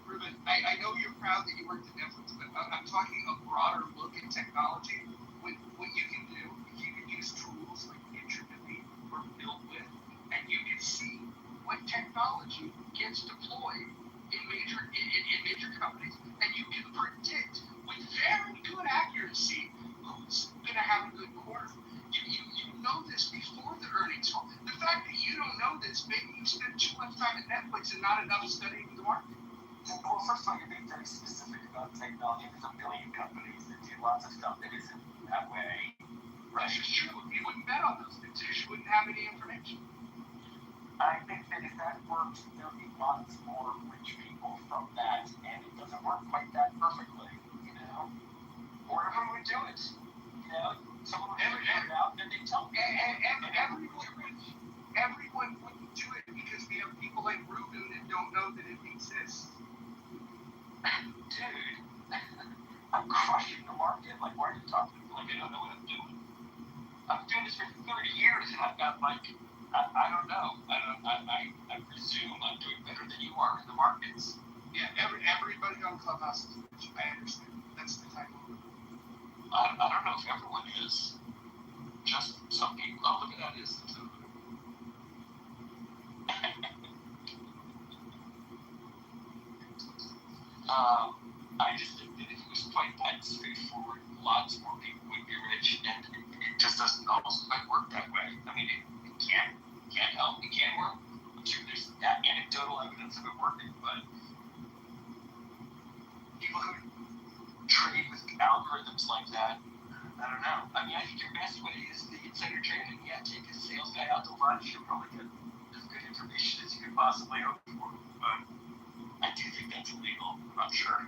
Ruben, I know you're proud that you worked at Netflix, but I'm talking a broader look at technology. What you can do, you can use tools like Intricately or Built With, and you can see what technology gets deployed in major companies, and you can predict with very good accuracy who's going to have a good quarter. You know this before the earnings call. The fact that you don't know this, maybe you spend too much time at Netflix and not enough studying the market. Well, first of all, you're being very specific about technology. There's a billion companies that do lots of stuff that isn't that way. Right. This is true. You wouldn't bet on those things because you wouldn't have any information. I think that if that worked, there would be lots more rich people from that, and it doesn't work quite that perfectly, Or everyone would do it, Someone would figure it out, and they tell me. Everyone wouldn't do it because we have people like Ruben that don't know that it exists. Dude, I'm crushing the market. Like, why are you talking to me like I don't know what I'm doing? I'm doing this for 30 years, and I've got, I don't know. I presume I'm doing better than you are in the markets. Yeah, everybody on Clubhouse is rich. I understand. That's the type of. I don't know if everyone is. Just some people. Oh, look at that is. I just think that if it was quite that straightforward, lots more people would be rich, and it just doesn't almost quite work that way. I mean, it can't help. It can work. I'm sure there's anecdotal evidence of it working, but people who trade with algorithms like that, I don't know. I mean, I think your best way is the insider trading. Yeah, take a sales guy out to lunch. You'll probably get as good information as you could possibly hope for. But I do think that's illegal. I'm not sure.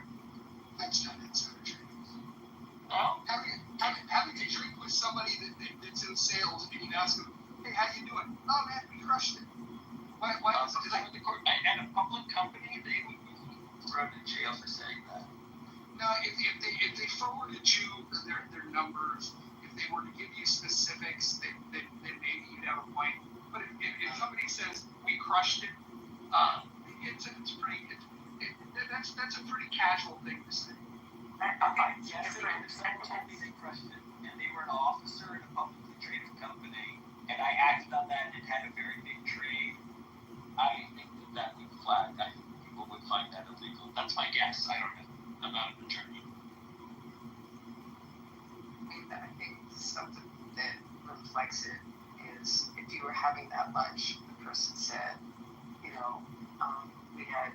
That's not insider trading. Well, having a drink with somebody that's in sales and you ask them, hey, how you doing? Oh man, we crushed it. Why is it like the court? And a public company, they would be thrown in jail for saying that. No, if they forwarded you their numbers, if they were to give you specifics, then maybe you'd have a point. But if somebody says we crushed it, that's a pretty casual thing to say. Yes, they crushed it, and they were an officer in a publicly traded company, and I acted on that and had a very big trade. I think that would flag. I think people would find that illegal. That's my guess. I don't know. I'm not an attorney. I think something that reflects it is if you were having that lunch, the person said, we had,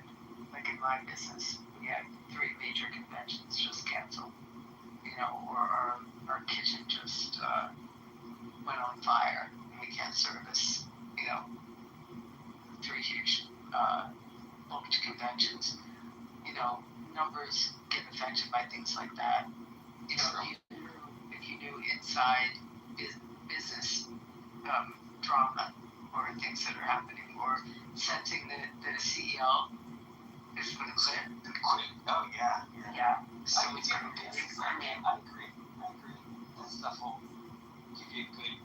like in my business, we had 3 major conventions just canceled, or our kitchen just went on fire and we can't service, 3 huge booked conventions. Numbers get affected by things like that. If you knew inside business drama or things that are happening, or sensing that a CEO is going to quit. Oh, yeah. So I agree. That stuff will give you a good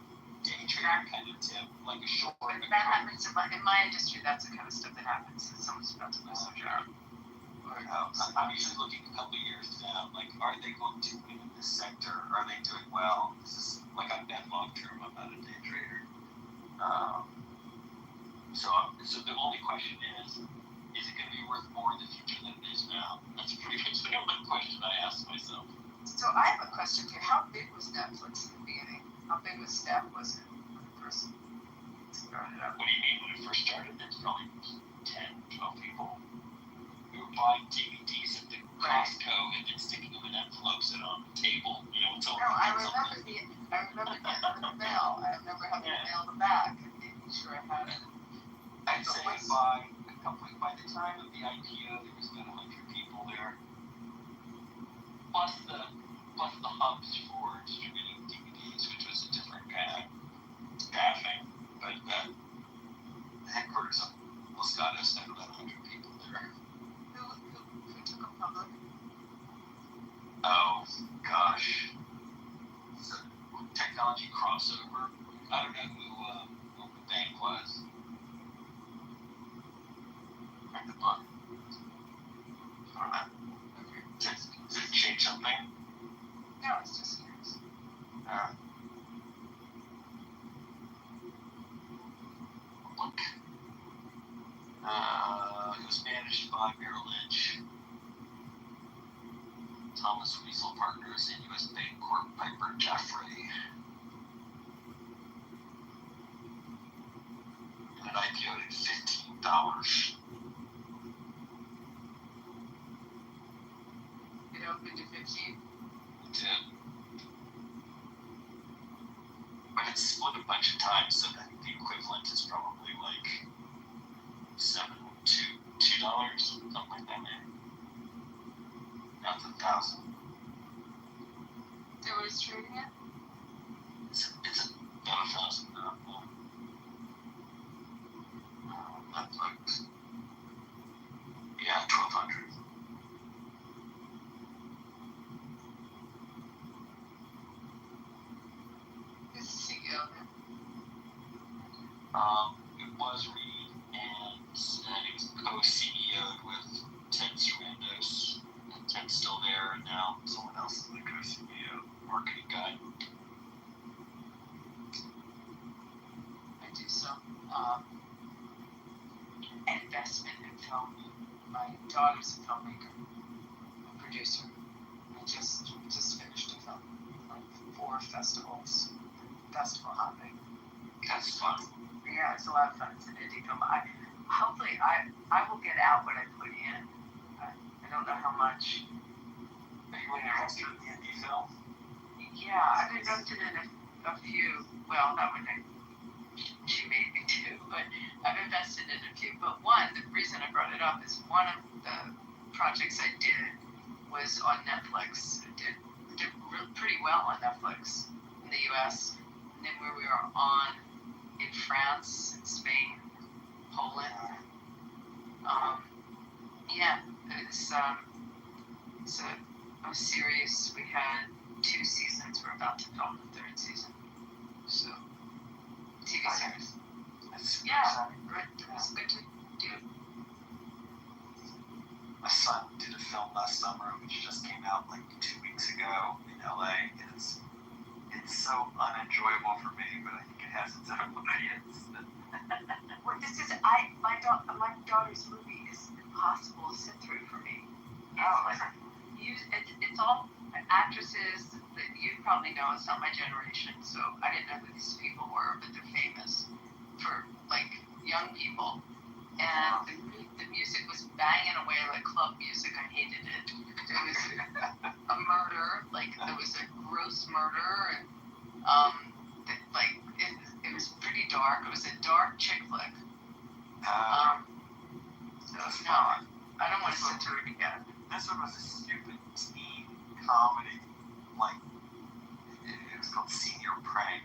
day trade kind of tip, like a short. But that happens in my industry. That's the kind of stuff that happens. Someone's about to lose their job. I'm usually looking a couple of years down, like, are they going to win in this sector? Are they doing well? This is like I'm bet long term. I'm not a day trader. So the only question is it going to be worth more in the future than it is now? That's pretty much the only question I ask myself. So I have a question here. How big was Netflix in the beginning? How big was Steph was it when it first started out? What do you mean when it first started? There's probably 10, 12 people who were buying DVDs at the Costco and then sticking them in envelopes and on the table. Until I remember getting the mail. I remember having the mail in the back and making sure I had it. I'd say by the time of the IPO, there was about 100 people there, plus the hubs for distributing DVDs, which was a different kind of staffing. But the headquarters of Los Gatos had about 100 people there. Who took them public? Oh gosh, it's a technology crossover. I don't know who the bank was. The book. Does it change something? No, it's just yours. Look. It was managed by Merrill Lynch, Thomas Weasel Partners, and U.S. Bancorp Piper Jaffray. And it IPO'd at $15. It opened at 15. It did. But it's split a bunch of times, so that the equivalent is probably like $7 to $2, something like that, maybe. Not 1,000. They were trading it? It's about 1,000 now. Netflix. Yeah, 1,200. Who's the CEO then? It was Reed, and he was co-CEO'd with Ted Sarandos. And Ted's still there, and now someone else is the co-CEO, marketing guy. I do some investment in film. My daughter's a filmmaker, a producer. I just finished a film, like 4 festivals, festival hopping. That's fun. Yeah, it's a lot of fun. It's an indie film. Hopefully I will get out what I put in. I don't know how much. Are you invested in the indie film? Yeah, I've invested in a few. Well, that one she made me do, but I've invested in a few. But one, the reason I brought it up is one of the projects I did was on Netflix. It did pretty well on Netflix in the U.S. And then where we were on in France, in Spain, Poland. Yeah, it's a series. We had 2 seasons. We're about to film the 3rd season. So, TV series. Yeah, it was good to do. My son did a film last summer, which just came out like 2 weeks ago in LA. It's so unenjoyable for me, but I think it has its own audience. Well, my daughter's movie is impossible to sit through for me. It's all actresses that you probably know. It's not my generation, so I didn't know who these people were, but they're famous for like young people. And the music was banging away like club music. I hated it. There was a murder, like there was a gross murder, and it was pretty dark. It was a dark chick flick. So no, I don't want to sit through it again. This one was a stupid teen comedy. Like, it was called Senior Prank.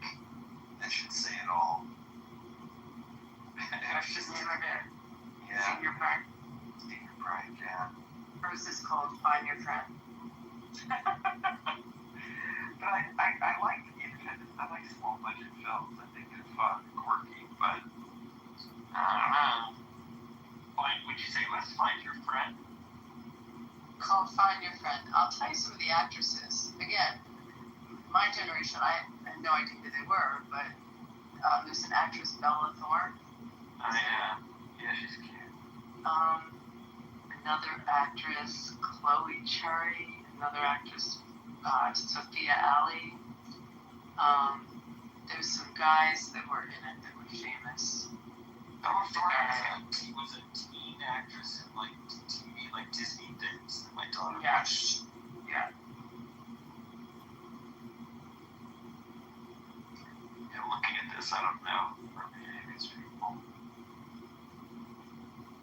That should say it all. It was just yeah. Senior Prank. Senior Prank, yeah. Or is this called Find Your Friend? But I like independent. I like small budget films. I think they're fun, quirky, but I don't know. Would you say let's find your friend? Called Find Your Friend. I'll tell you some of the actresses. Again, my generation, I had no idea who they were, but there's an actress, Bella Thorne. Oh, yeah. Yeah, she's cute. Another actress, Chloe Cherry. Another actress, Sophia Ali. There's some guys that were in it that were famous. Bella Thorne was a teen actress in like TV, like Disney things that my daughter watched. Yeah. Yeah, looking at this, I don't know. Maybe these people.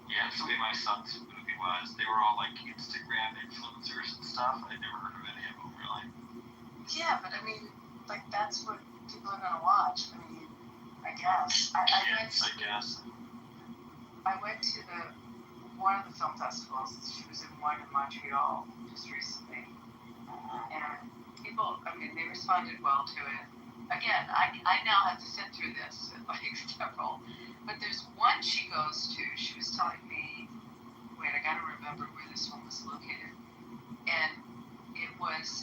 Yeah, that's the way my son's movie was. They were all like Instagram influencers and stuff. I never heard of any of them really. Yeah, but I mean, like that's what people are gonna watch. I mean, I guess. I went to one of the film festivals. She was in one in Montreal just recently, and people. I mean, they responded well to it. Again, I now have to sit through this like several. But there's one she goes to. She was telling me. Wait, I gotta remember where this one was located, and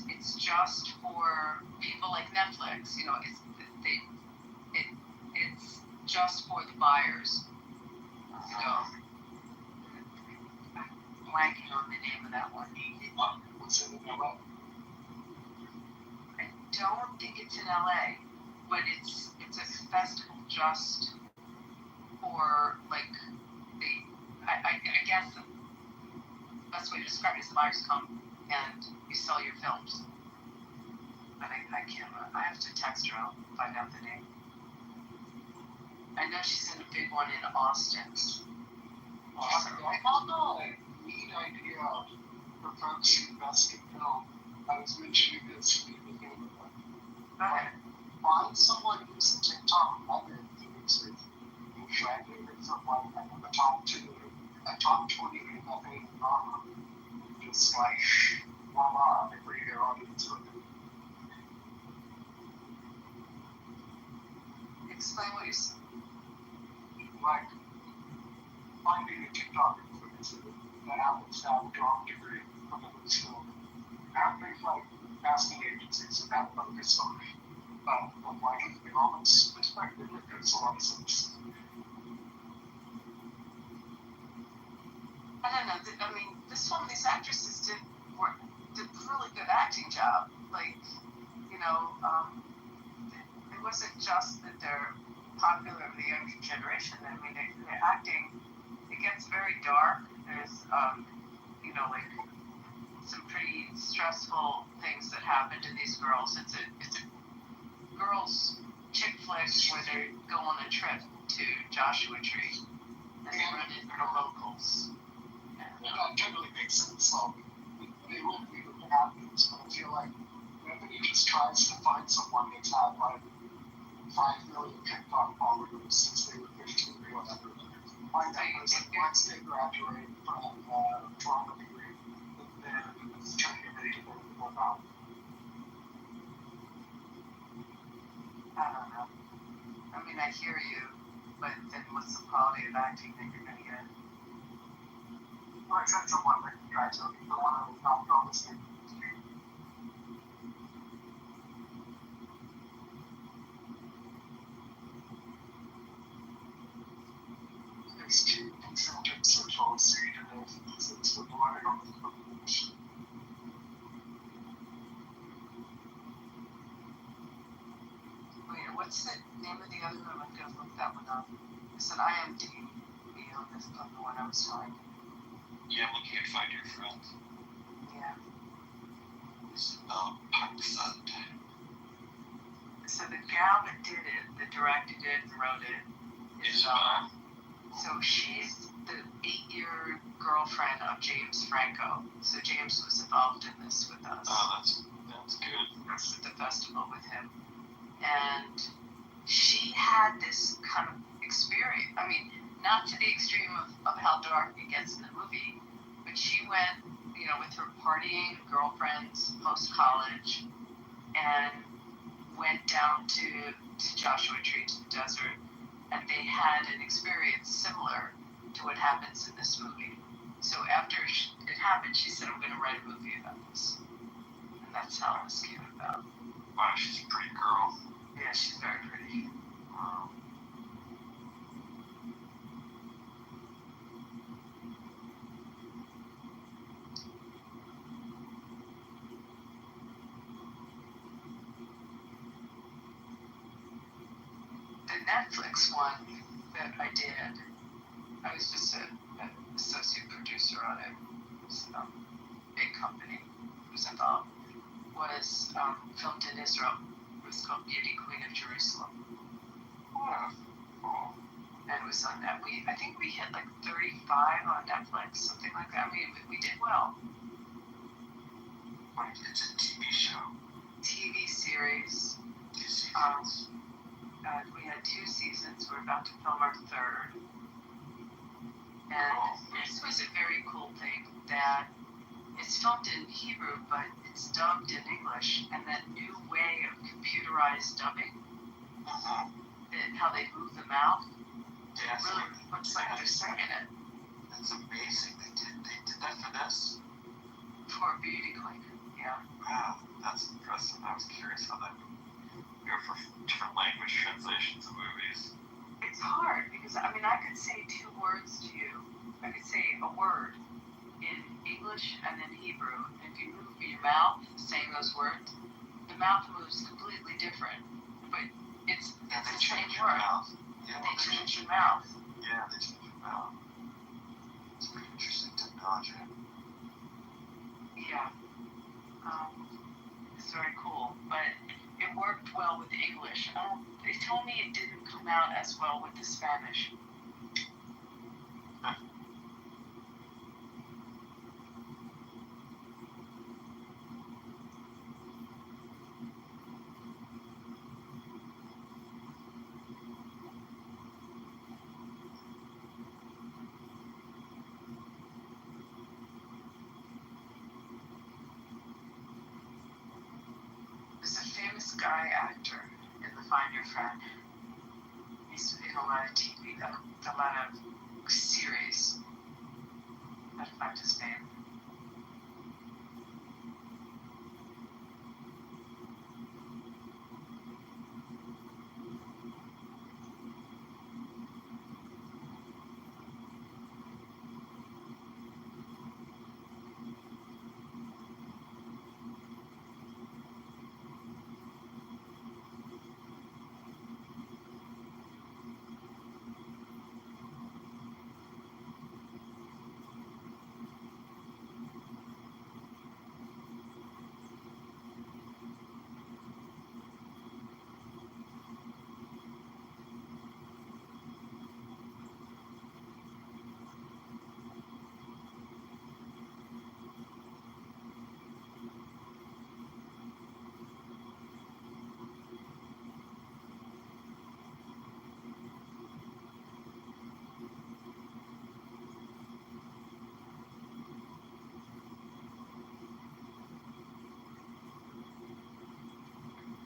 it's just for people like Netflix. You know, it's just for the buyers. So, I'm blanking on the name of that one. What's in LA? I don't think it's in LA, but it's a festival just for like I guess the best way to describe it is the buyers come and you sell your films. But I can't. I have to text her. I'll find out the name. I know she's in a big one in Austin. Neat idea for folks who invest in film. I was mentioning this to people the other day. Find someone who's a TikTok mother who's trending or something like a top 20 innovative drama. Just like, voila, they bring their audience with them. Explain what you're saying. like finding a TikTok influencer that happens to have a drop degree from a good school. That makes like asking agencies to have focus on from like an economics perspective, it makes a lot of sense. I don't know. I mean, this one, these actresses did really good acting job. Like, you know, it wasn't just that they're popular with the younger generation. I mean, their acting, it gets very dark. There's, you know, like some pretty stressful things that happen to these girls. It's a girls' chick flick where they go on a trip to Joshua Tree and they run into the locals. That totally makes sense. They wouldn't be looking at these, but I feel like nobody just tries to find someone that's had like 5 million TikTok followers since they were 15 or whatever. Find that person once they graduate from drama degree, and then turn it into what about. I don't know. I mean, I hear you, but then what's the quality of acting that you're going to get? Well, I said someone like graduating from one of the top dramas in there's two concentric circles, so you don't know if it's the blood or the population. Wait, what's the name of the other one? I'm going to look that one up. It's an IMDb on this other one I was finding. Yeah, I'm looking at Find Your Friend. Yeah. It's Pakistan. So the gal that did it, that directed it and wrote it, is so she's the 8-year girlfriend of James Franco. So James was involved in this with us. Oh, that's good. At the festival with him. And she had this kind of experience. I mean, not to the extreme of how dark it gets in the movie, but she went, you know, with her partying girlfriends post-college and went down to Joshua Tree, to the desert, and they had an experience similar to what happens in this movie. So after it happened, she said, I'm going to write a movie about this. And that's how this came about. Wow, she's a pretty girl. Yeah, she's very pretty. Wow. The Netflix one that I did, I was just an associate producer on it. It was a big company was involved. Was filmed in Israel. It was called Beauty Queen of Jerusalem. Wow. Cool. And it was on that. I think we hit like 35 on Netflix, something like that. I mean, we did well. It's a TV show. TV series. We had 2 seasons. We're about to film our 3rd. And this was a very cool thing that it's filmed in Hebrew, but it's dubbed in English. And that new way of computerized dubbing, how they move the mouth, it really looks like they're singing it. That's amazing. They did that for this? For Beauty Queen, yeah. Wow, that's impressive. I was curious how that would go for different language translations of movies. It's hard because, I mean, I could say 2 words to you. I could say a word in English and in Hebrew. And if you move your mouth saying those words, the mouth moves completely different. But it's the same word. Yeah, they change your mouth. Yeah, they change your mouth. It's pretty interesting technology. Yeah. It's very cool. But it worked well with English. They told me it didn't come out as well with the Spanish. There's a famous guy actor in the Find Your Friend. He a lot of TV though. It's a lot of series. I'd like to stay in.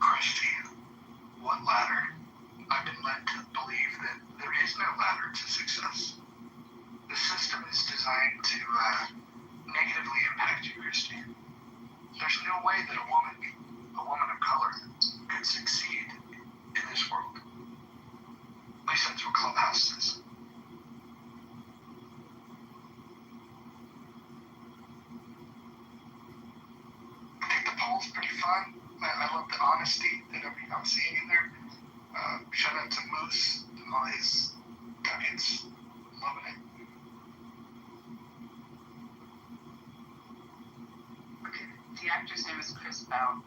Christine, what ladder? I've been led to believe that there is no ladder to success. The system is designed to negatively impact you, Christine. There's no way that a woman of color, could succeed in this world. At least that's what Clubhouse is. I think the poll's pretty fun. I love the honesty that I'm seeing in there. Shout out to Moose and all his nuggets. Loving it. Okay, the actor's name is Chris Bell.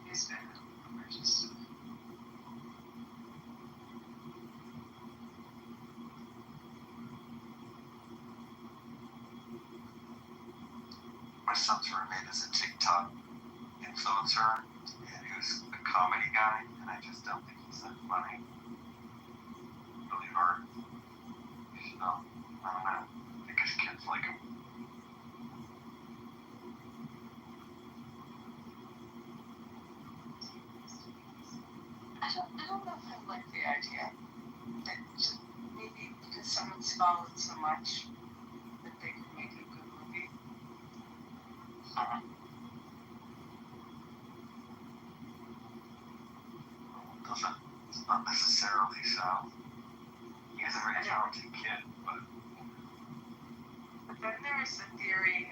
He's been just. My son's roommate is a TikTok influencer, and who's a comedy guy, and I just don't think he's that funny. Really hard. So, I don't know. I think his kids like him. I don't know if I like the idea that just maybe because someone's followed so much that they could make a good movie. It's not necessarily so. He's a very talented kid, but then there is a theory,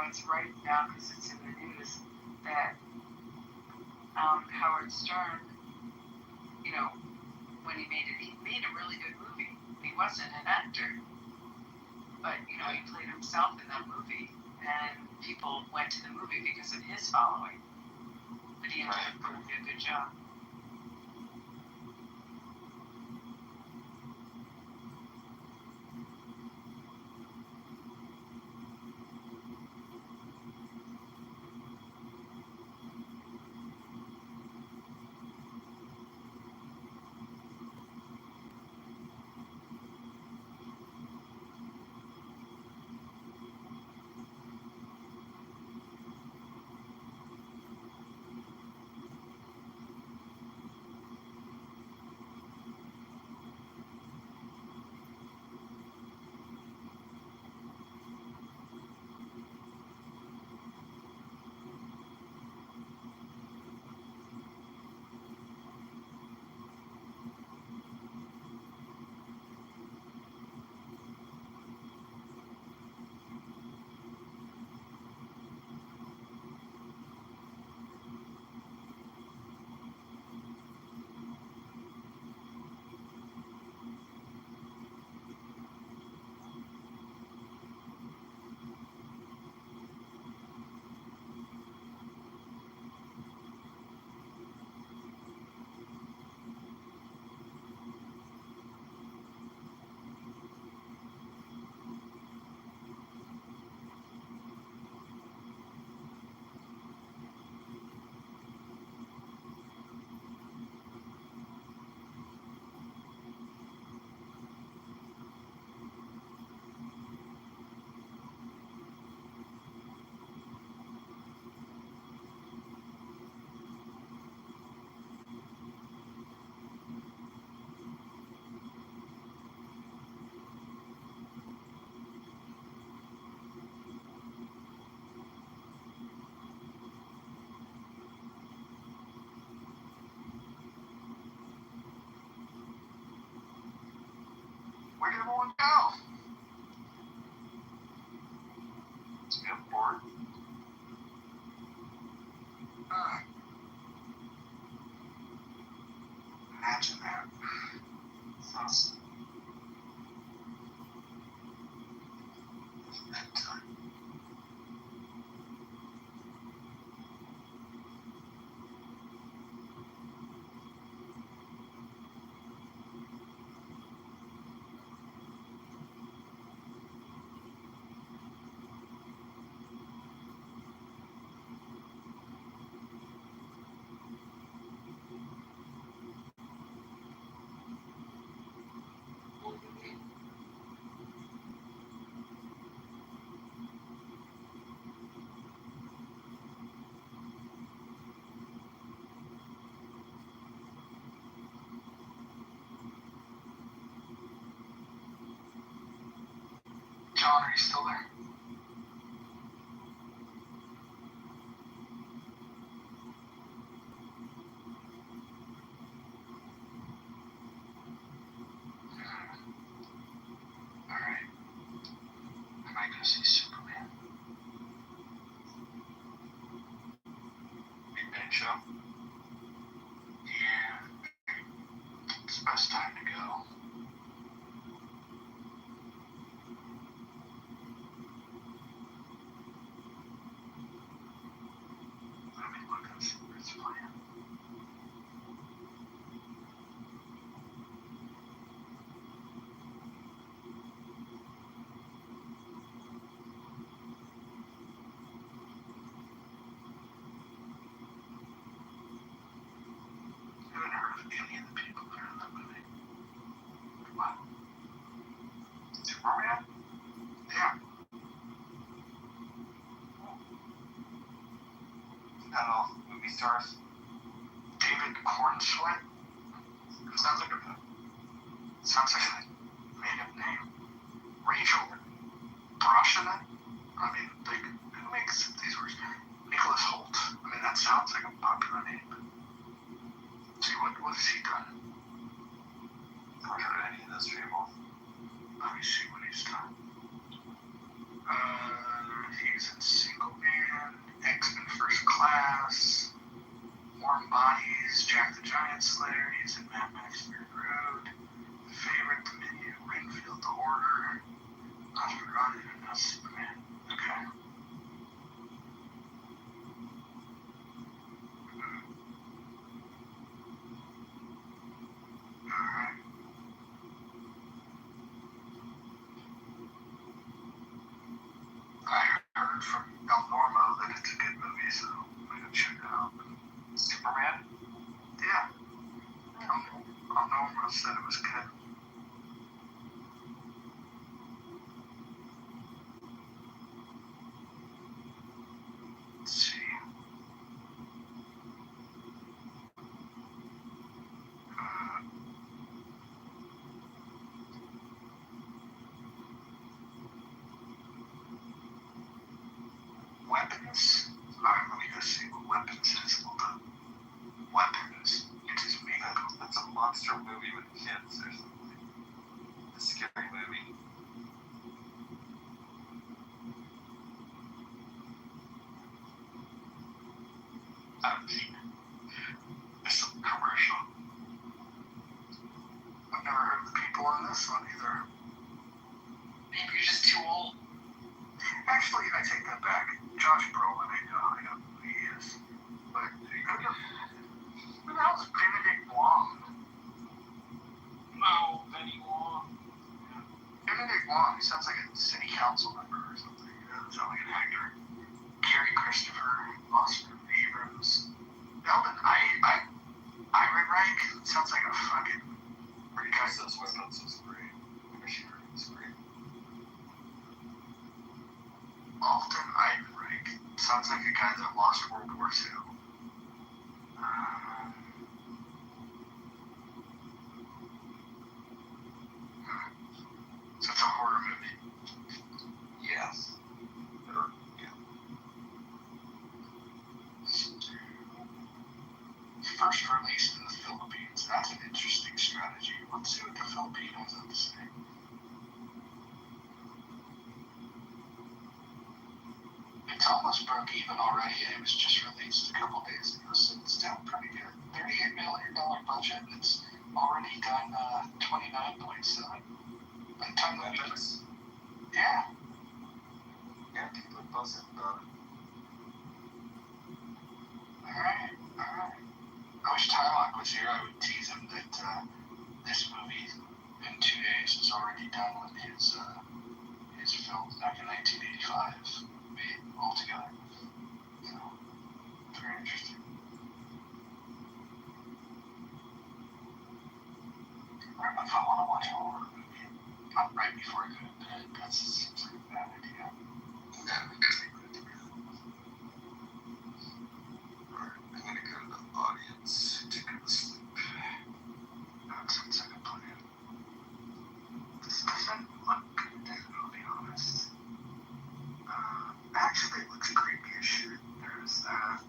it's right now because it's in the news, that Howard Stern, when he made a really good movie. He wasn't an actor, but he played himself in that movie, and people went to the movie because of his following. But he ended up doing a good job. Where'd everyone go? Get bored. Imagine that. Sounds Bedtime. John, are you still there? Alright. I might go see Superman. midnight show. Yeah. It's the best time to go. Let me look and see where it's playing. I haven't heard of any of the people that are in that movie. What? Superman? Yeah. Not all movie stars. David Cornsweet? Sounds like a made-up name. Rachel Brosnahan? I mean, like, who makes these words? Nicholas Holt. I mean, that sounds like a popular name. See, what has he done? Never heard of any of those people. Let me see what he's done. He's in Single Man, X-Men First Class, Warm Bodies, Jack the Giant Slayer. He's in Mad Max Fury Road, The Favorite, Dominion, Renfield, The Order, Nosferatu, and now Superman. Okay. Alright. I heard from El Normo that it's a good movie, so I'm gonna check it out. Superman? Yeah. El Normo said it was good. Let's see. Weapons? Alright, let me go see what Weapons is. Hold on. Weapons. It is me. That's a monster movie with kids or something. A scary movie. I haven't seen it. It's a commercial. I've never heard of the people on this one either. Maybe you're just too old. Actually, I take that back. Josh Brolin, I know who he is. But who else? Benedict Wong. No, Benny Wong. Benedict Wong, he sounds like a city council member or something. He doesn't sound like an actor. Gary Christopher, Austin Abrams. Eldon Ehrenreich sounds like a fucking pretty guy. Those weapons was great. Commissioner was great. Alden Ehrenreich sounds like a guy that lost World War II. So it's a horror movie. Yes. Yeah. First released in the Philippines. That's an interesting strategy. Let's see what the Filipinos have to say. almost broke even already. It was just released a couple days ago, so it's down pretty good. $38 million budget. It's already done 29.7. By the time that yeah. Yeah, people are buzzing about it. Alright. I wish Tylock was here. I would tease him that this movie in 2 days is already done with his film back in 1985 made altogether. So, very interesting. If I want to watch a horror movie, not right before I go to bed, that seems like a bad idea. That would be good to go. Alright, I'm gonna go to the audience to go to sleep. That sounds like a plan. This doesn't look good, I'll be honest. Actually, it looks creepy as shit. There's that.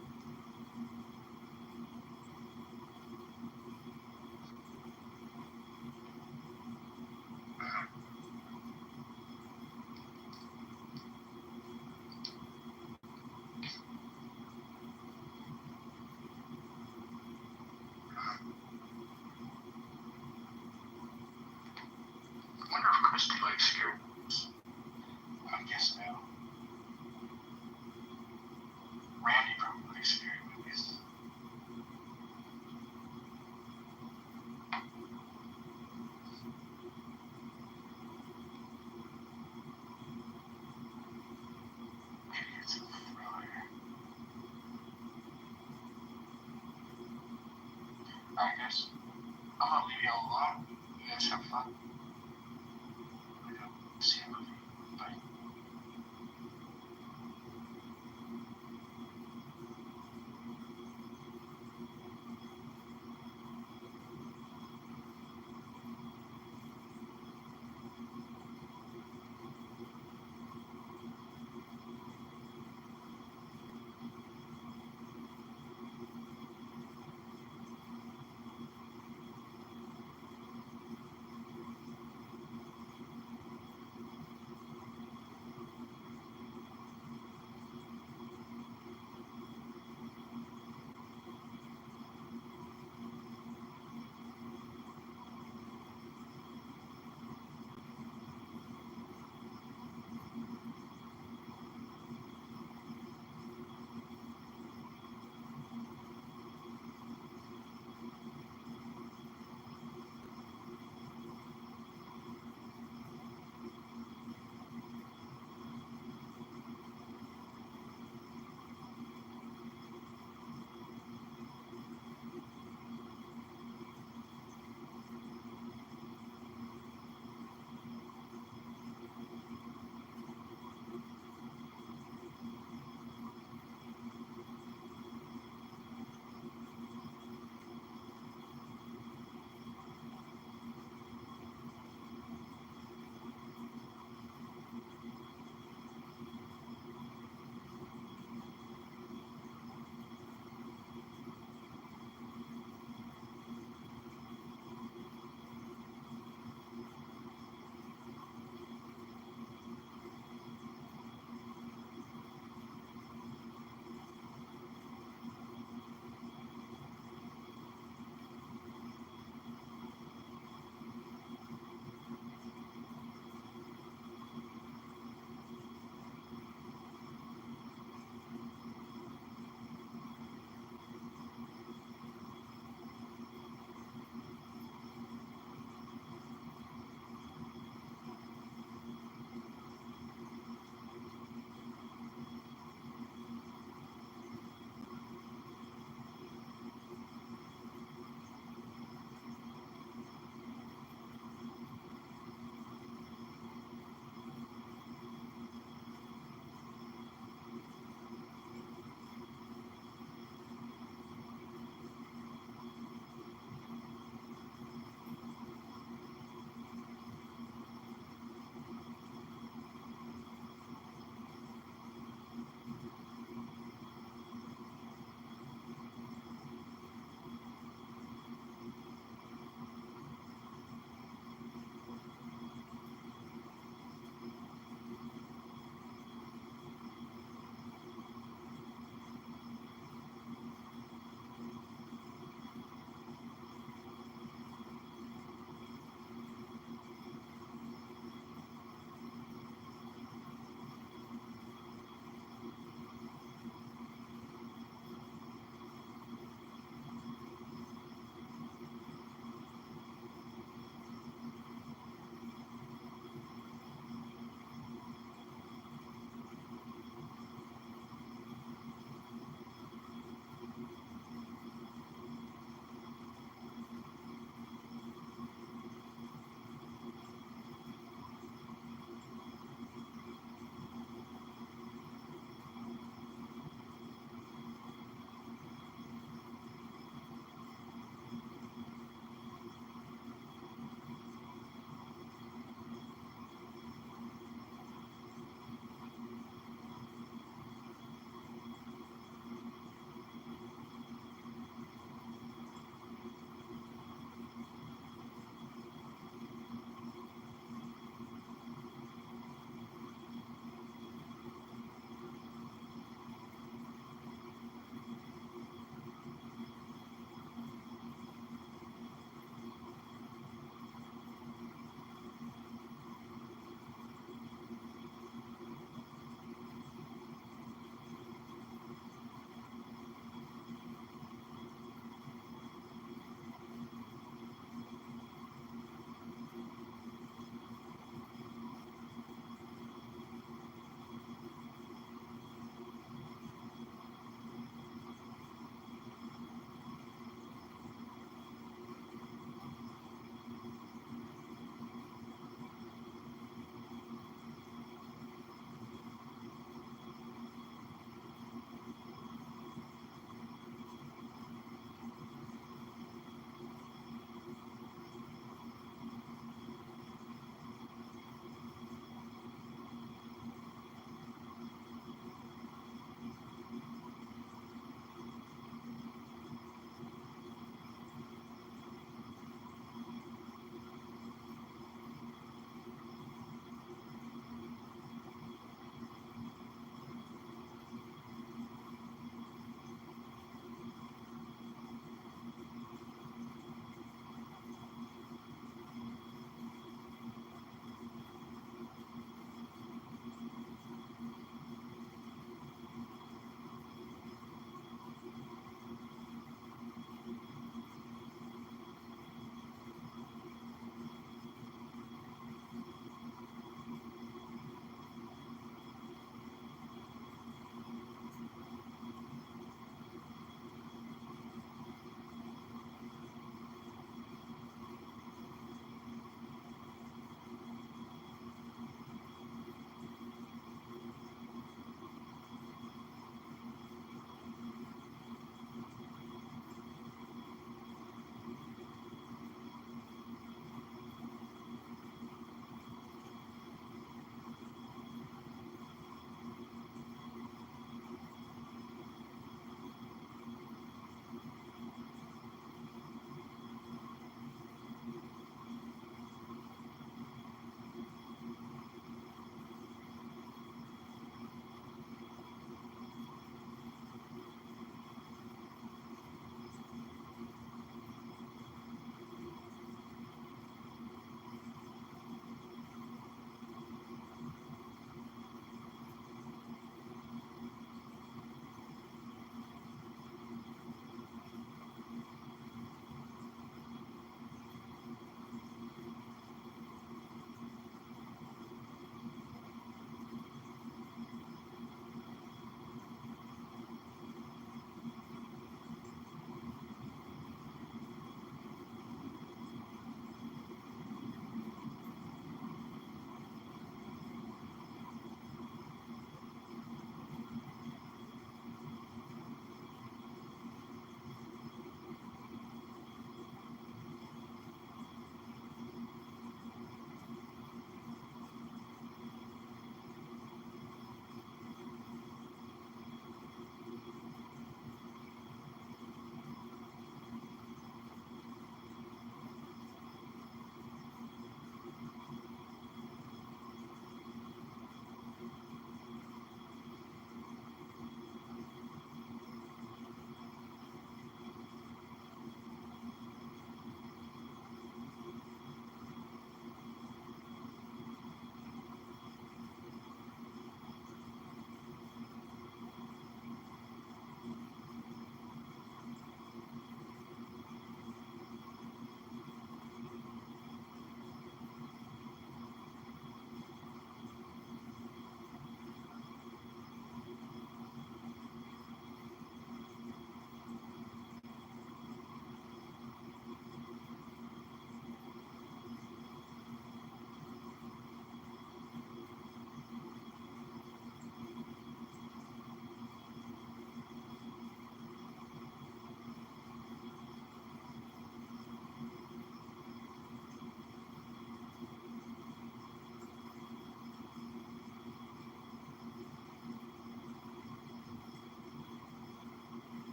I wonder if Christy likes scary movies. I guess no. Randy probably likes scary movies. Maybe it's a thriller. Alright guys, I'm gonna leave y'all alone. You guys have fun. I'm gonna go see a movie. Bye.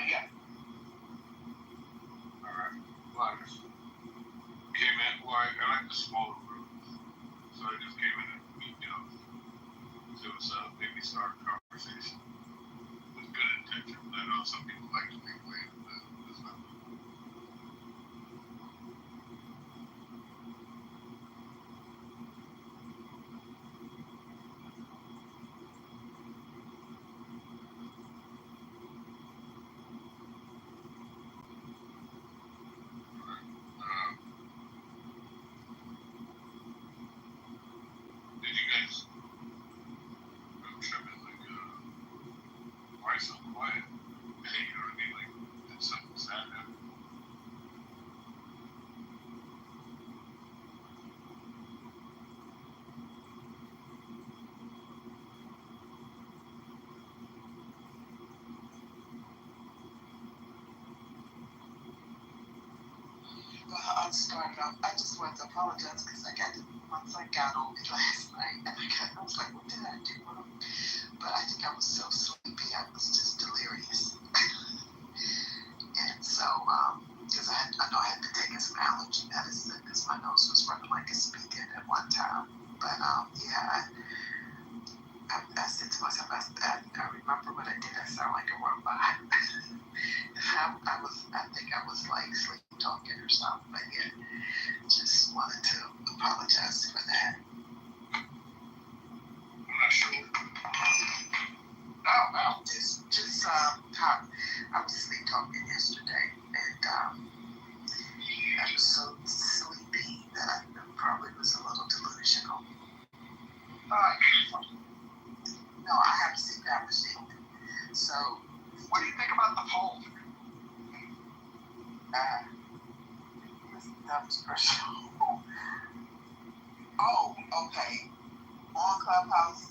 Yeah. Alright. Well, I just came in. Well, I like the smaller rooms. So I just came in and meet up. So it was maybe start a conversation with good intentions. I know some people like to think way this stuff. Did you guys? I'm tripping like, why so quiet? Hey, you know what I mean? Like, did something sad happen? I started off. I just wanted to apologize because once I got on it last night, and I was like, what did I do wrong? But I think I was so sleepy, I was just delirious. And so, because I know I had been taking some allergy medicine because my nose was running like a spigot at one time. But yeah, I said to myself, I remember what I did. I sound like a robot. I think I was like sleep talking or something. But yeah, just wanted to apologize for that. I'm not sure. No, just how I was sleep talking yesterday, and I was so sleepy that I probably was a little delusional. No, I have a CPAP machine. So, what do you think about the poll? That was personal. Oh, okay. On Clubhouse,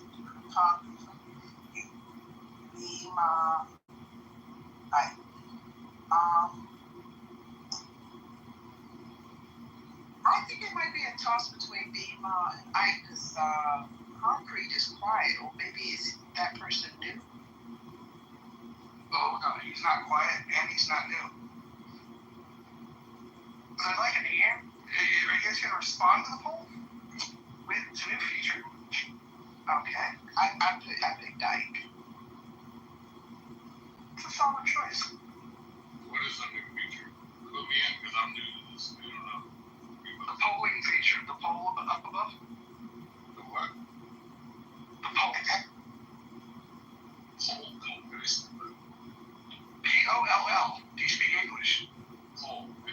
I think it might be a toss between Bema and Ike because Concrete is quiet, or maybe it's that person new. Oh, no, he's not quiet and he's not new. But I'd like to hear. Are you guys going to respond to the poll? It's a new feature. Okay. I picked Ike. It's a solid choice. What is a new feature? Clue me in because I'm new to this. I don't know. The polling feature, the poll up above. The what? The poll. Poll. Very simple. Poll. Do you speak English? Poll. I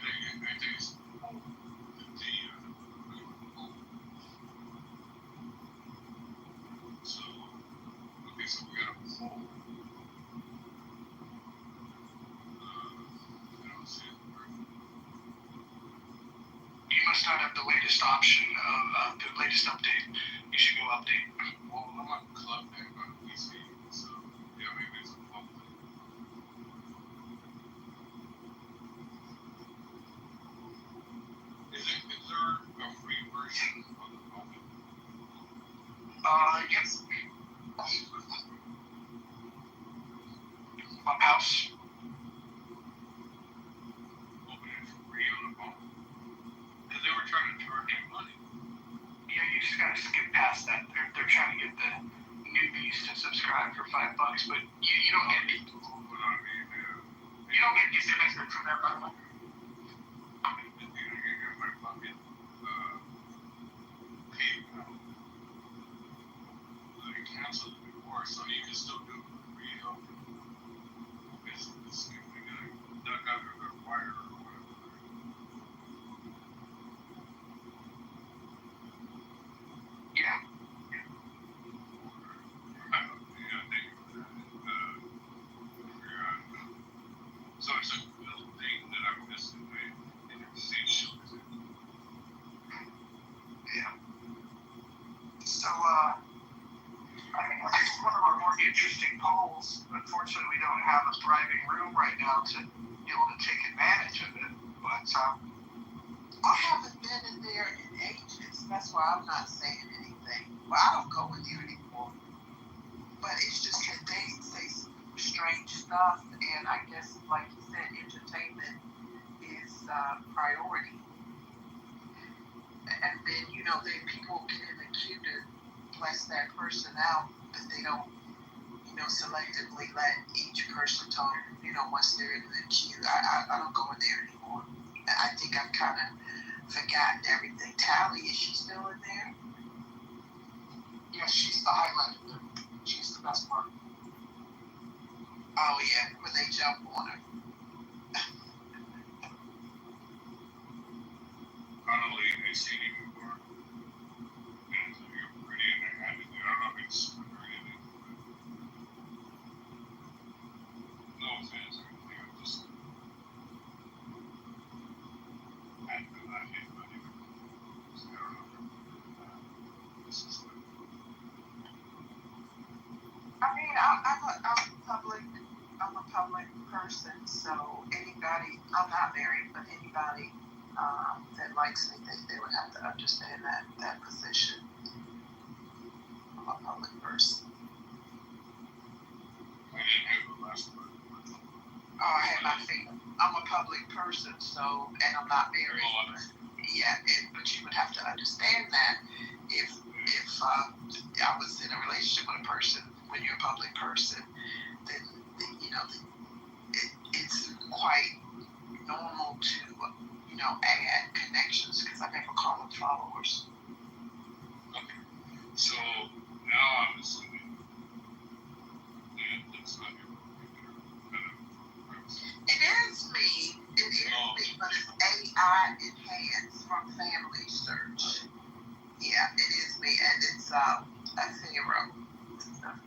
think it's poll. So, okay, so we got a poll. I don't see it. You must not have the latest option of the latest update. You should go update. Well, I'm on Club Deck on PC, so yeah, maybe it's a club thing. Is there a free version of the moment? Yes. Clubhouse. Open it for free on the phone? Because they were trying to charge you money. Yeah, you just gotta skip past that. They're trying to get the newbies to subscribe for $5, but you don't get you don't get anything from that, by the way. Canceled it before, so you can still do it for free. Basically, this thing we got duck under the wire or whatever. Yeah. So it's a little thing that I'm missing, right? And it's the same show, is it? Yeah. So, I think this is one of our more interesting polls. Unfortunately, we don't have a thriving room right now to be able to take advantage of it. But I haven't been in there in ages. That's why I'm not saying anything. Well, I don't go in there anymore. But it's just that they say some strange stuff, and I guess, like you said, entertainment is priority. And then, then people get in the queue to bless that person out, but they don't, selectively let each person talk, once they're in the queue. I don't go in there anymore. I think I've kind of forgotten everything. Tally, is she still in there? Yes, she's the highlight. She's the best part. Oh, yeah, when they jump on her. Finally, I see you before. And you're pretty and I don't know if it's pretty. No offense or anything, I'm just. I feel not anybody. So I don't know. This is like. I mean, I'm a public person, so anybody, I'm not married, but anybody that likes me, they would have to understand that position. I'm a public person. I didn't hear the last word. Oh, I had my finger. I'm a public person, so, and I'm not married. But you would have to understand that if I was in a relationship with a person, when you're a public person, then it's quite normal to add connections, because I never call them followers. Okay. So now I'm assuming that it's not your It is me, but it's AI enhanced from Family Search. Yeah, it is me, and it's a Pharaoh.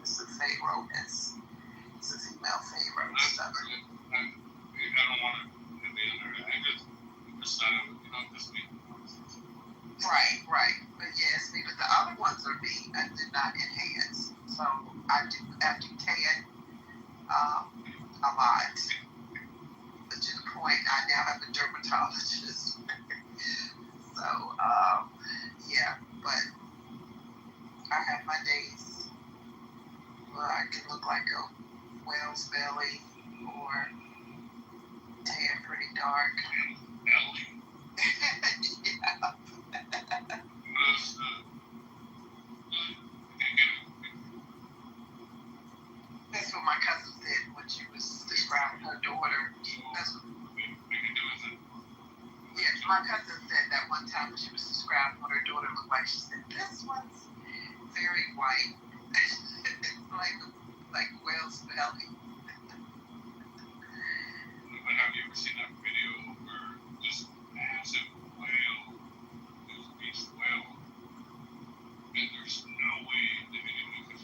It's a Pharaoh. It's a female Pharaoh. I don't want to be in there. I just decided, this week. Right. But yeah, it's me. But the other ones are me. I did not enhance. So I do Ted a lot. But to the point, I now have a dermatologist. So, yeah, but I have my days where I can look like a whale's belly or tan pretty dark. Belly? Yeah. That's what my cousin said when she was describing her daughter. That's what, yeah, my cousin said that one time when she was describing what her daughter looked like. She said, "This one's very white, like whale's belly." But have you ever seen that video where this massive whale, this beast whale, and there's no way that anyone could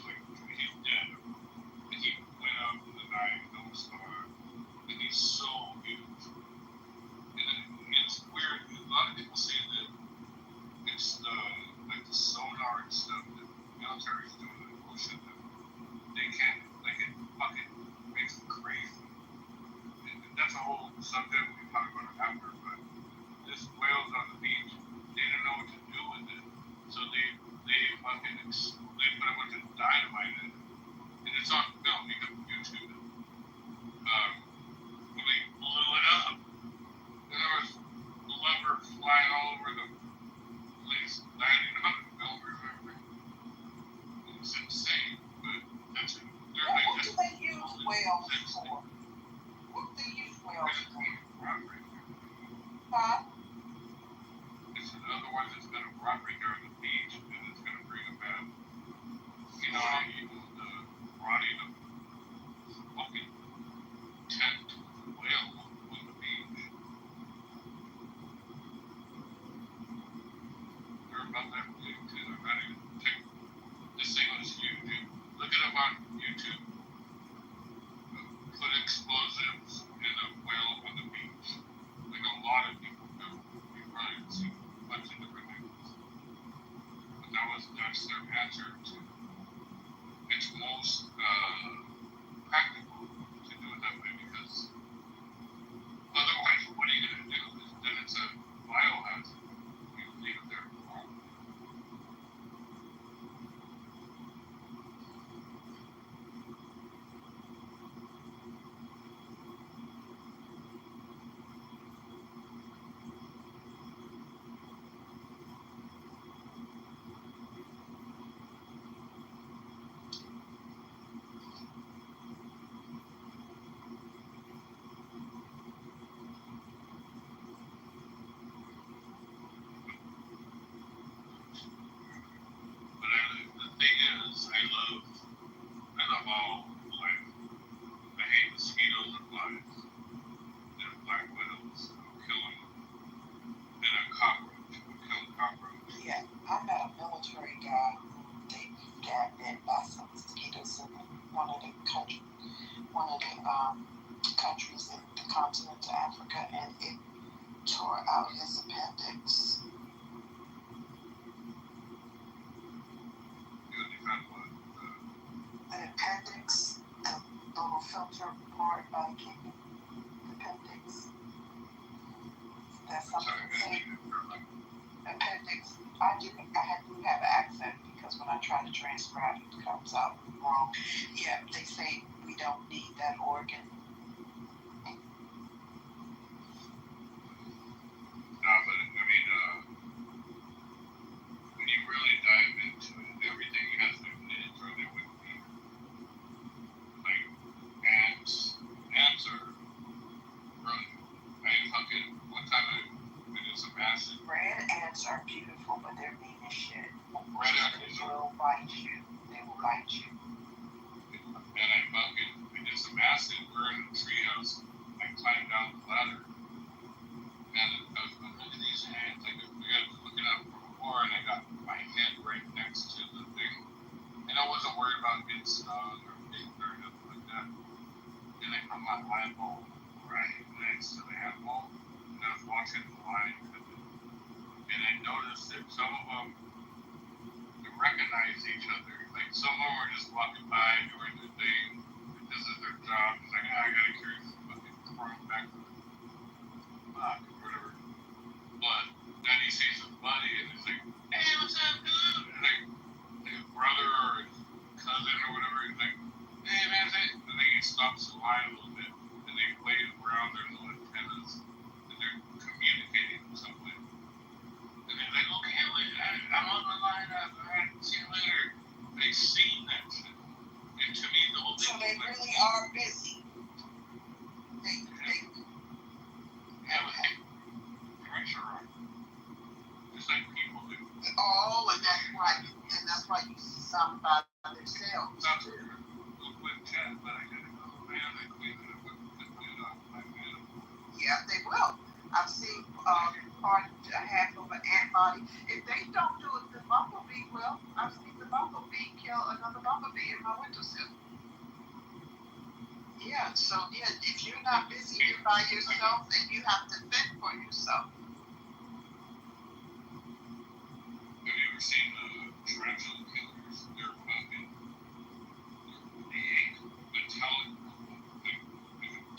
he's dead. And he went up in the night, no star, and he's so huge. And it's weird. A lot of people say that it's the sonar and stuff that the military is doing in the ocean that they can't, it fucking makes them crazy. And that's a whole subject we can talk about it after, but this whales on the beach, they didn't know what to do with it. So they put a bunch of dynamite in it. And it's on film, you can YouTube it. When they blew it up, and there was lumber flying all over the place, landing on the builders and everything. It's insane, but that's it. What do they use whales for? What do they use whales for? Huh? It's otherwise it's gonna rot right there on the beach, and it's gonna bring them back. You know, the rotting of fucking tent whale on the beach. They're about that big too. I'm not even this thing was huge, dude. Look it up on YouTube. Put explosives in a whale on the beach. Like a lot of people do. You probably see a bunch of different things. But that Africa and it tore out his appendix. An appendix, a little filter part by the kidney. Appendix. That's something. Appendix. I do have an accent because when I try to transcribe it comes out wrong. Yeah, they say we don't need that organ. But I mean, when you really dive into it, everything has their niche, or there would be like ants. Ants are really. I fucking one time I did some acid. Red ants are beautiful, but they're mean as shit. Red ants will bite you. They will bite you. And I did some acid. We're in a treehouse. I climbed down the ladder. And I was looking at these ants. I was looking up from before, and I got my hand right next to the thing. And I wasn't worried about getting stung or bitten or nothing like that. And I put my eyeball right next to the animal. And I was watching the line. And I noticed that some of them recognize each other. Like some of them were just walking by doing their thing. This is their job. It's like, I gotta carry this fucking thrown back to the block or whatever. But then he sees his buddy and he's like, hey, what's up, dude? And like his brother or his cousin or whatever, he's like, hey man, and then he stops the line a little bit and they wave around their little antennas and they're communicating in some way. And they're like, okay, wait, I'm on the line up, alright, see you later. They've seen that shit. And to me, the whole thing. So they really are busy. Yeah, but they sure are. Just like people do. Oh, and that's why you see some by themselves. Not true. We'll quit chat, but I gotta go. Man, I quit it. I wouldn't put it on my man. Yeah, they will. I've seen half of an ant body. If they don't do it, the bumblebee will. I've seen the bumblebee kill another bumblebee in my windowsill. Yeah, so yeah, if you're not busy, you're by yourself, and you have to fend for yourself. Have you ever seen tarantula killers? They're fucking. They ain't metallic. Like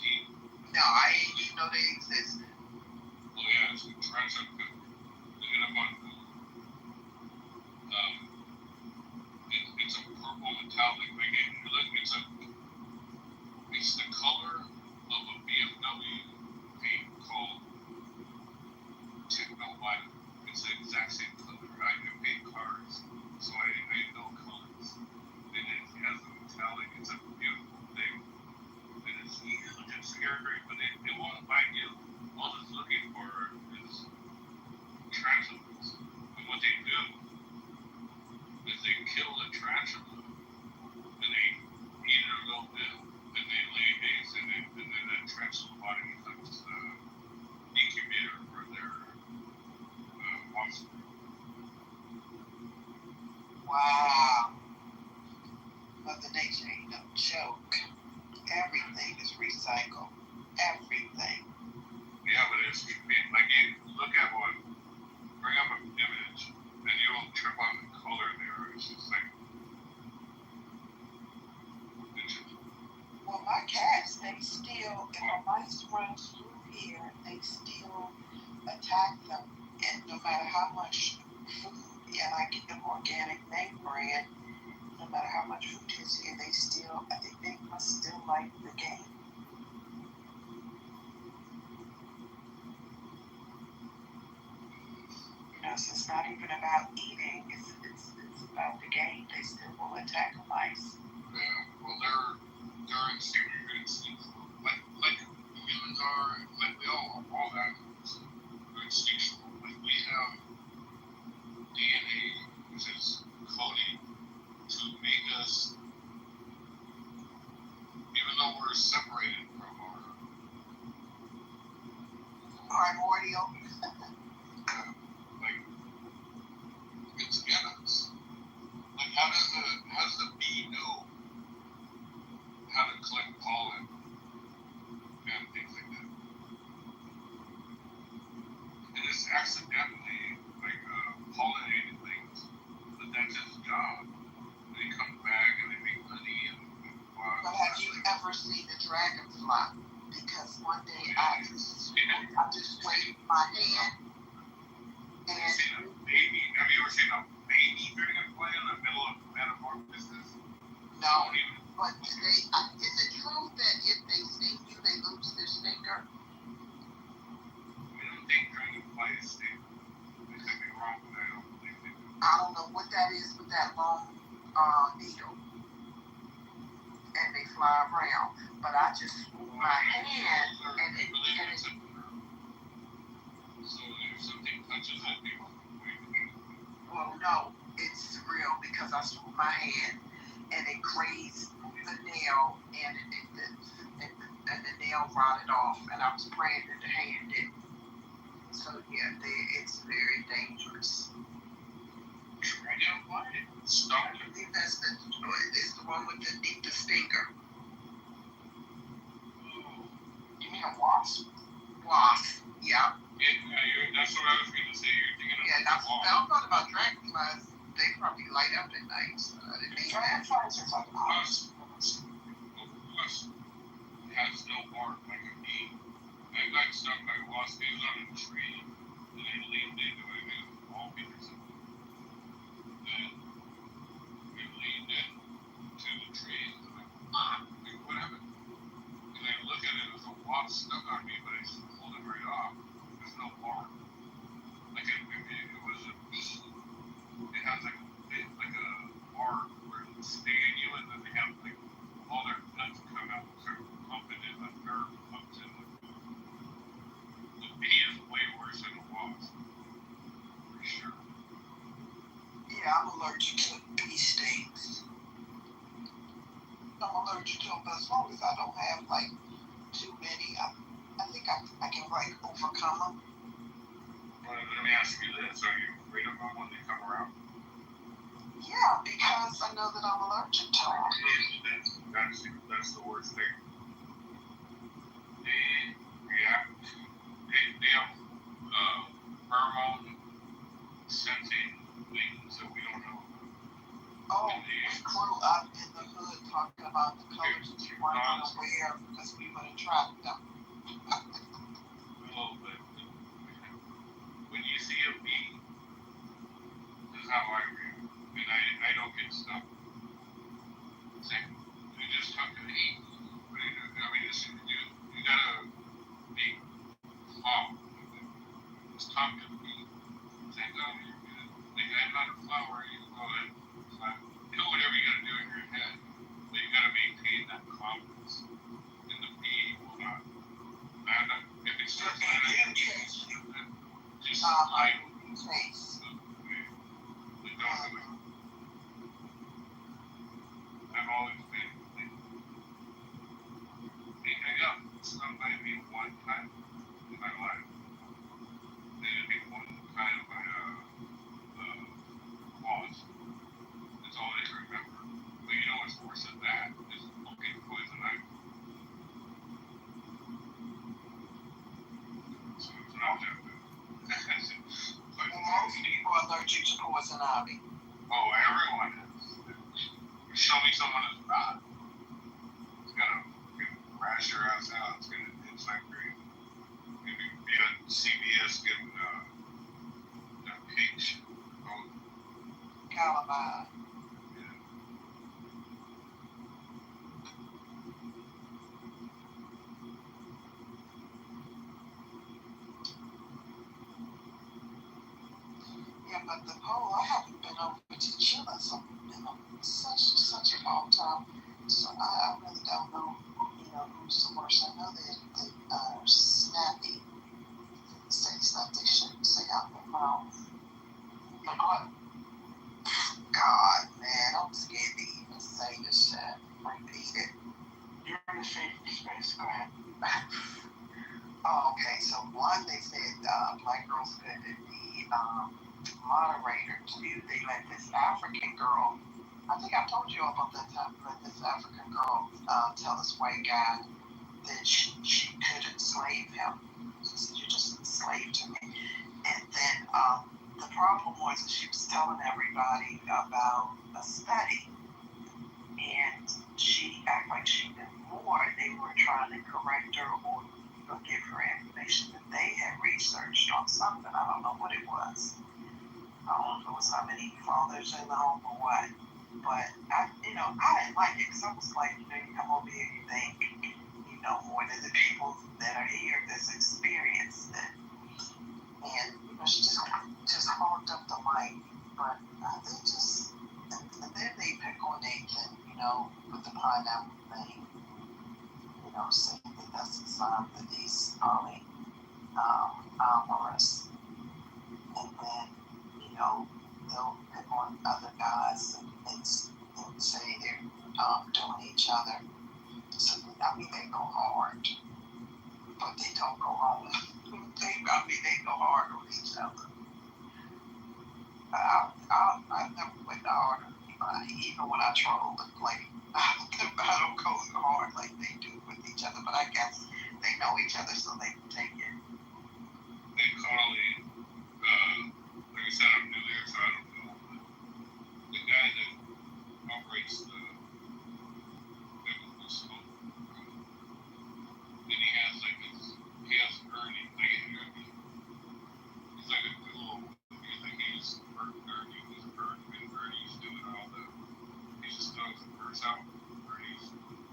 deep. No, I ain't even know they exist. Well, yeah, it's a tarantula killer. Look it up on Google. It's a purple metallic. Like it's the color of a BMW paint called Techno White. It's the exact same color. I can paint cars, so I know colors. And it has a metallic. It's a beautiful thing. And it's huge and scary, but it won't bite you. All it's looking for is tarantulas. And what they do is they kill the tarantula and they eat it a little bit, and they lay eggs in it, and then that tarantula body becomes the incubator for their offspring. Wow. Mother Nature ain't no joke. Everything is recycled. Everything. Yeah, but it's like you look at one, bring up an image, and you will trip on the color there. It's just like. Well, my cats, they still, if a mice runs through here, they still attack them. And no matter how much food, and I get them organic name brand, no matter how much food is here, they still, I think they must still like the game. So it's not even about eating, it's about the game. They still will attack mice. Yeah, well, they're instinctual. Like humans are, like we all animals, are instinctual. Like we have DNA, which is coding to make us, even though we're separated from our primordial. Like it's in us. Like how does the bee know how to collect pollen and things like that? accidentally pollinating things, but that's his job. And he comes back and they make honey and But have you ever seen a dragonfly? Because one day I just waved my hand and have you ever seen a baby dragonfly in the middle of metamorphosis? no. But is it true that if they sting you, they lose their stinger? I don't think dragonflies sting. I could be wrong, but I don't believe they do. I don't know what that is with that long needle. And they fly around. But I just swoop my hand and it so if something touches it, they will well, no, it's real because I swoop my hand and it grazed the nail and the nail rotted off and I was praying that the hand didn't. So yeah, it's very dangerous. Dragonfly? I think that's the one with the stinger. You mean a wasp? Wasp, yeah. That's what I was going to say. You're thinking of I thought about dragonflies. They probably light up at night. So dragonflies are fucking awesome. Wasp has no bark like a bee. I got stung by a wasp. It was on a tree, and I leaned into it. It was all because of it. Then we leaned into the tree, and I'm like, what happened? And I look at it, it was a wasp stuck on me, but I pulled it right off. There's no bark. Like it was a bee. It has like a bark where it's stinging you, and then they have like all their guts come out and start pumping in. The nerve pumps in. The bee is way worse than a wasp, for sure. Yeah, I'm allergic to bee stings. I'm allergic to them, but as long as I don't have like too many, I think I can like overcome them. Well, let me ask you this: are you afraid of them when they come around? Yeah, because I know that I'm allergic to them. That's the worst thing. They have pheromone sensing things that we don't know about. Oh, we grew up in the hood talking about the colors we weren't unaware because we would attract them. A little bit. When you see a bee, this is how I react. And I don't get stuck. Same. You just talk to me. What do you do? I mean, you gotta be calm. Just talk to me. Say, no, you're good. Like, I'm not a flower. You go ahead. Do whatever you gotta do in your head. But you gotta maintain that calmness. And the bee will not. If it starts landing, just hide. Face. But don't do it. I've always been. I got stung by a bee one time in my life. They did me one time by a wasp. That's all I remember. But you know what's worse than that is fucking poison ivy. So it's not that bad. But most people are allergic to poison ivy. Oh, everyone is. Show me someone who's not. It's gonna rash your ass out. It's gonna itch like crazy. Maybe be on CBS getting that pink shit. Oh. Calamine. Yeah, but the pole, I haven't been over to Chile in such a long time. So I really don't know, who's the worst. I know they are snappy. Say stuff they shouldn't say out their mouth. Like what? God, man, I'm scared to even say this shit. Repeat it. You're in a safe space. Go ahead. Oh, okay, so one, they said black girls couldn't be moderators. They let this African girl, I think I told you about that time, let this African girl tell this white guy that she could enslave him. She said, you just enslaved me. And the problem was that she was telling everybody about a study, and she acted like she knew more. They were trying to correct her or give her information that they had researched on something. I don't know what it was. I don't know if it was how many fathers in the home or what. But I didn't like it because I was like, you come over here, you think you know more than the people that are here that's experienced it. And she just hogged up the mic. But they just, and then they pick on Nathan, with the pineapple thing, saying that that's a sign that he's probably amorous. And then, they'll pick on other guys and say they're doing each other. So, they go hard, but they don't go home. They go hard on each other. I've never went hard on anybody, even when I troll. Like, I don't go hard like they do with each other, but I guess they know each other, so they can take it. Hey, Carly, like I said, I'm new there, so I don't know. But the guy that operates the biblical smoke, then he has Ernie, he's like a duo. He's Ernie's doing all he just throws the verse out, Ernie's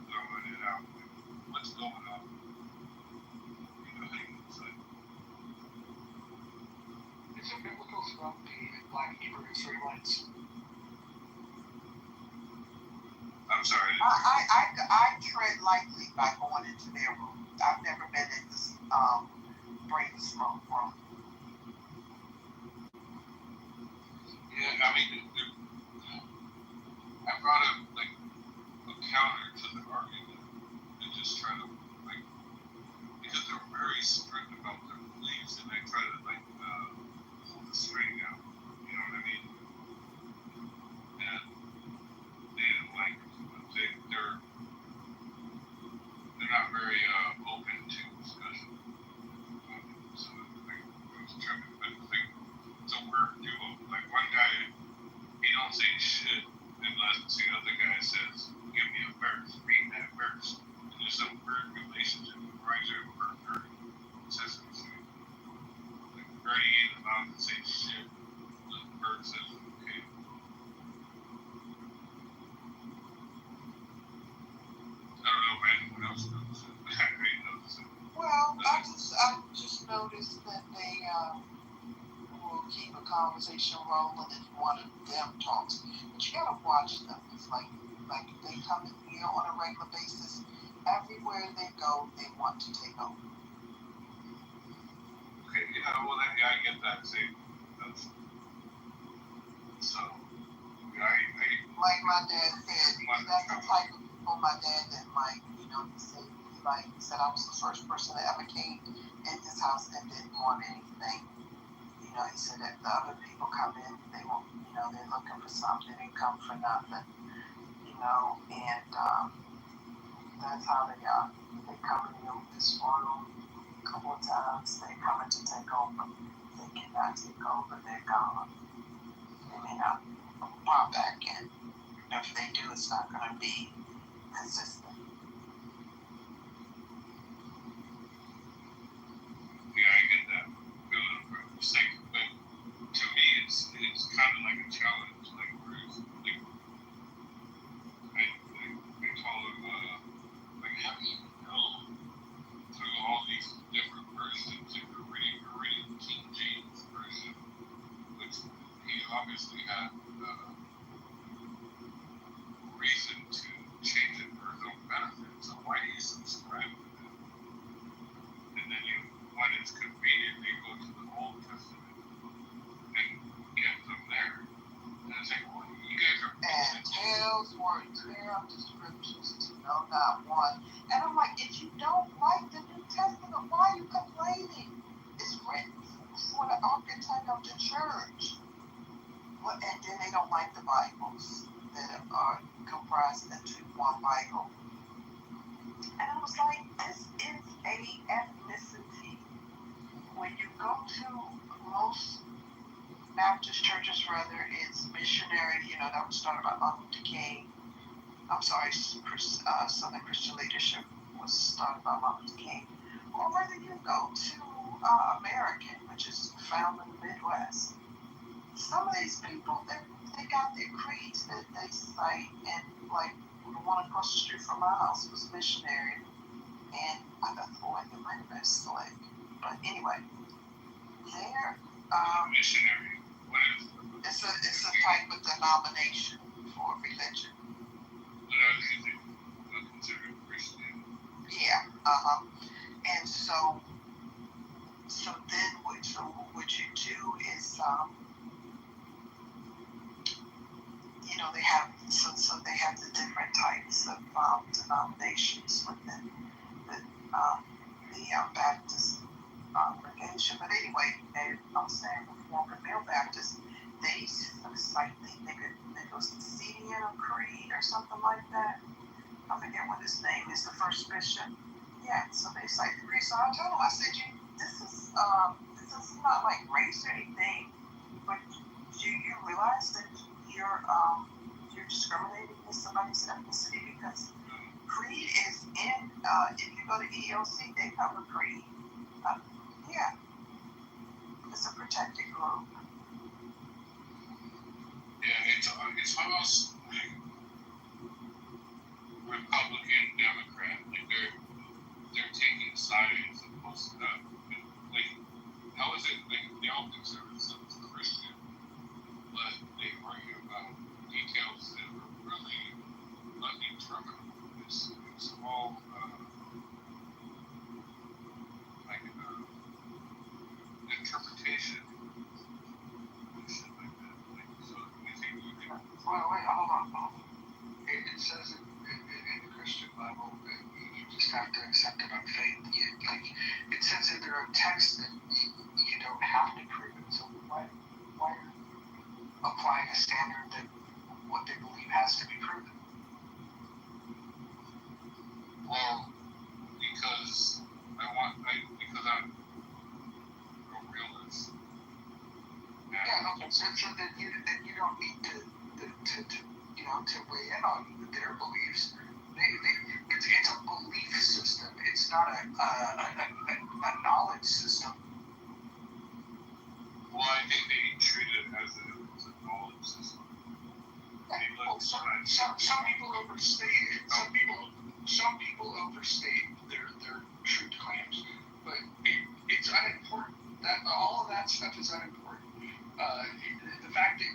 throwing it out. What's going on? Is it biblical smoke the Black Hebrew Israelites? I'm sorry. I tread lightly by going into their room. I've never been in this bring the smoke room. Yeah, I brought up a counter to the argument and just try to because they're very strict about their beliefs and they try to pull the string out. You know what I mean? And they didn't like it. They're not very open to discussion. So I was trying to it's a weird duo. Like one guy, he don't say shit unless the other guy says, "Give me a verse, read that verse." And there's some weird relationship with Roger and Ernie. Sesame Street. Like Ernie ain't allowed to say shit. The bird says okay. I don't know if anyone else knows it. I already noticed it. Well, I just noticed that they will keep a conversation rolling if one of them talks. But you gotta watch them. It's like they come in here on a regular basis. Everywhere they go, they want to take over. Okay, yeah, well, I get that. See, that's so. Like my dad said, that's the type of people my dad didn't like. He said I was the first person that ever came in his house and didn't want anything. He said that the other people come in, they want, they're looking for something, they come for nothing, and that's how they are. They come in this room a couple of times, they coming to take over. They cannot take over, they're gone. They may not pop back in. If they do, it's not going to be consistent. Yeah, I get that. It's like, but to me, it's kind of like a challenge. Like, whereas, I told him, how do you know through all these different versions, if you're reading King James version, which he obviously had reason to change it for his own benefit. So why do you subscribe to that? And then when it's convenient, you go to the Old Testament and get from there. And it's like, well, you guys are. And tells were tear up the scriptures to know not one. And I'm like, if you don't like the New Testament, why are you complaining? It's written for the architect of the church. And then they don't like the Bibles that are comprised into one Bible. And I was like, this is a ethnicity. When you go to most Baptist churches, rather it's missionary. That was started by Martin Luther King. I'm sorry, Southern Christian Leadership was started by Martin Luther King. Or whether you go to American, which is found in the Midwest. Some of these people, they got their creeds that they cite, and like the one across the street from my house was missionary, and I got the boy in my best leg. But anyway, they're missionary. What is? It's a type of denomination for religion. But I was considered Christian. Yeah. And so then what you do is they have they have the different types of denominations within the Baptist congregation. But anyway, I'm saying Reformed Male Baptist, they cite it was the CDN Creed or something like that. I forget what his name is, the first bishop. Yeah, so they cite the creed. So I told him, I said, this is not like race or anything, but do you realize that you're discriminating against somebody's ethnicity because creed is in if you go to ELC, they cover creed. Yeah, it's a protected group. Yeah, it's almost like Republican, Democrat, like they're taking sides opposed to that. Like, how is it like they all consider themselves Christian, but they argue about details that are really undeterminable? It's all interpretation and shit like that. Like, so you think you can? Wait, hold on. It says in the Christian Bible that you just have to accept it on faith. It says in their own text that you don't have to prove it. So why applying a standard that what they believe has to be proven? Well, because I'm a realist. Yeah, okay. So then you don't need to weigh in on their beliefs. It's a belief system. It's not a knowledge system. Well, I think they treat it as a knowledge system. Well, some people overstate it. Some people overstate their truth claims, but it's unimportant. That all of that stuff is unimportant. The fact that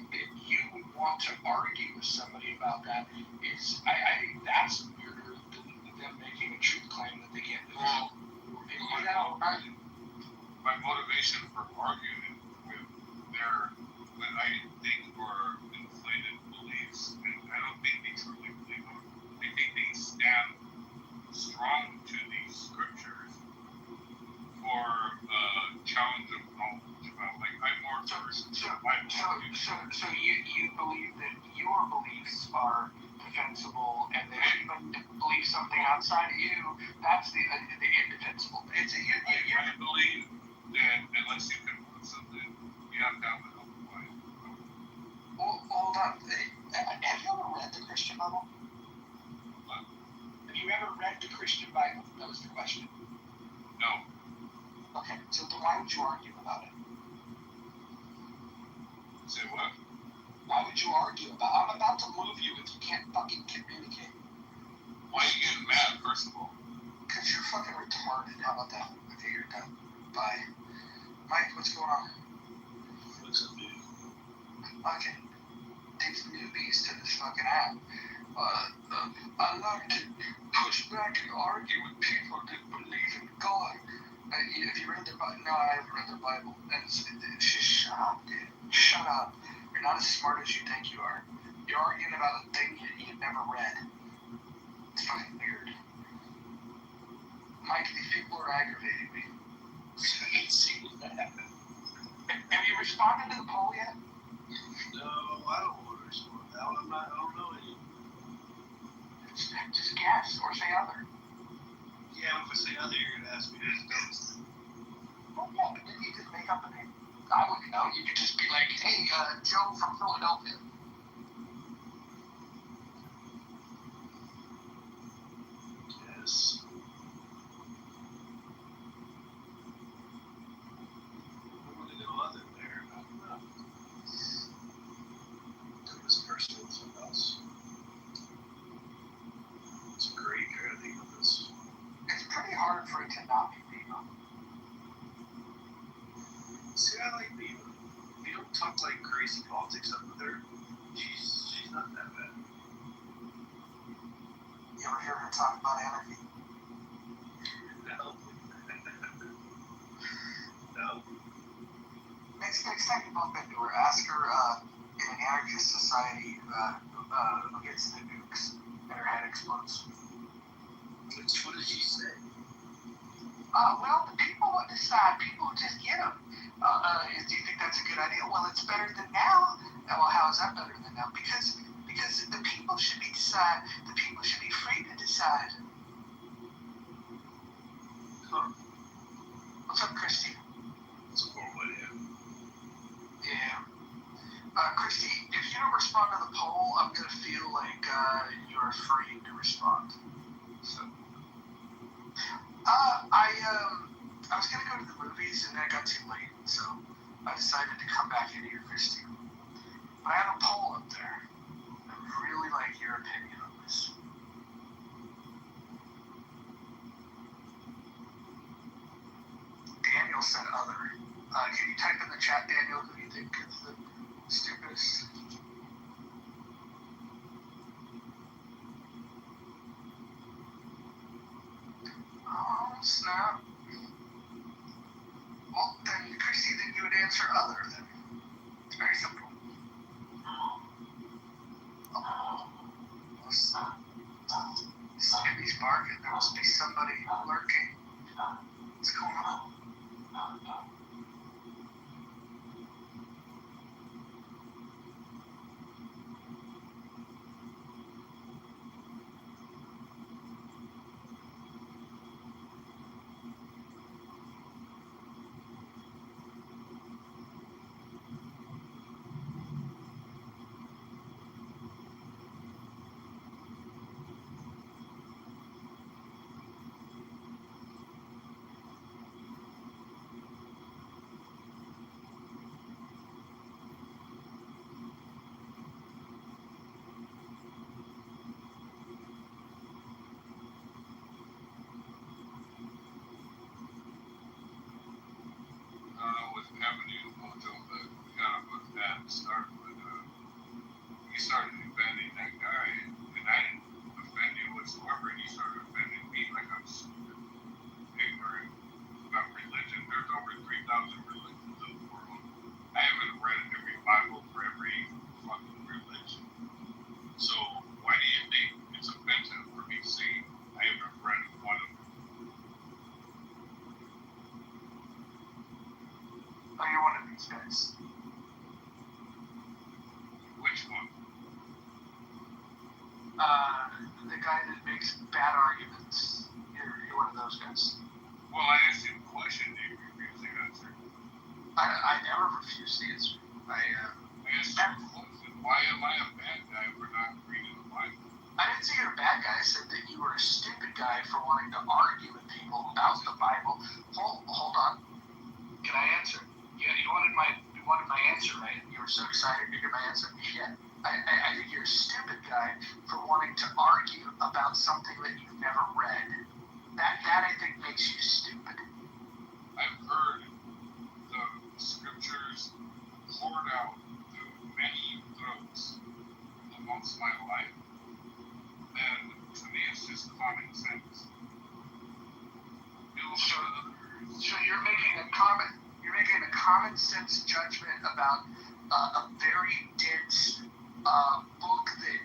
you would want to argue with somebody about that is, I think that's weirder than them making a truth claim that they can't do. Well, my motivation for arguing with what I think were inflated beliefs, and I don't think they truly believe them. I think they stand strong to these scriptures for challenge of knowledge about, like, I'm more towards So you believe that your beliefs are defensible, and that anybody that believes something outside of you, that's the indefensible. I believe that unless you can prove something, you have to have an open mind. Well, hold on. Have you ever read the Christian Bible? What? Have you ever read the Christian Bible? That was the question. No. Okay, so then why would you argue about it? Say what? Why would you argue about it? I'm about to move you if you can't fucking communicate. Why are you getting mad, first of all? Because you're fucking retarded. How about that? Okay, you're done. Bye. Mike, what's going on? What's up, dude? Okay. These newbies to this fucking app. I like to push back and argue with people that believe in God. If you read the Bible, no, I haven't read the Bible. Just shut up, dude. Shut up. You're not as smart as you think you are. You're arguing about a thing you've never read. It's fucking weird. Mike, these people are aggravating me. Have you responded to the poll yet? No, I don't want to respond. I don't know any. Just guess or say other. Yeah, if I say other, you're going to ask me this. Well, yeah, but then you just make up a I wouldn't know. You could just be like, hey, Joe from Philadelphia. Yes. What would it other there? I don't know. It was personal to us. It's great early on this. It's pretty hard for it to not be Beaver. See, I like Beaver. We don't talk like crazy politics up with her. She's not that bad. You ever hear her talk about anarchy? No. No. Next time you bump into her, ask her in an anarchist society who gets the nukes and her head explodes. What did she say? Well, the people would decide. People would just get them. Do you think that's a good idea? Well, it's better than now. Well, how is that better than now? Because the people should be decide. The people should be free to decide. Huh. What's up, Christy? It's a horrible idea. Yeah. Christy, if you don't respond to the poll, I'm gonna feel like you're afraid to respond. So. I was gonna go to the movies and then it got too late, so I decided to come back in here, Christy. But I have a poll up there. I would really like your opinion on this. Daniel said other. Can you type in the chat, Daniel, who you think is the stupidest? Oh, snap. Well, then, Christy, then you would answer other, then. It's very simple. Oh, snap. Skippy's barking. There must be somebody lurking. What's going on? With Avenue Mojo, but we got with that start with you started defending that guy, and I didn't offend you whatsoever, and you started offending me like I'm stupid, ignorant about religion. There's over 3,000 religions in the world. I haven't read every Bible for every fucking religion. So why do you think it's offensive for me saying I haven't read one of them? Oh, you're one of these guys. Which one? The guy that makes bad arguments. You're one of those guys. Well, I asked you a question, you refused the answer. I never refuse the answer. I asked you a question. Why am I a bad guy for not reading the Bible? I didn't say you're a bad guy. I said that you were a stupid guy for wanting to argue with people about the Bible. Hold on. Can I answer? You wanted my answer, right? You were so excited to hear my answer. Yeah. I think you're a stupid guy for wanting to argue about something that you've never read. That I think makes you stupid. I've heard the scriptures poured out through many throats amongst my life, and to me it's just common sense. So you're making a common sense judgment about a very dense book that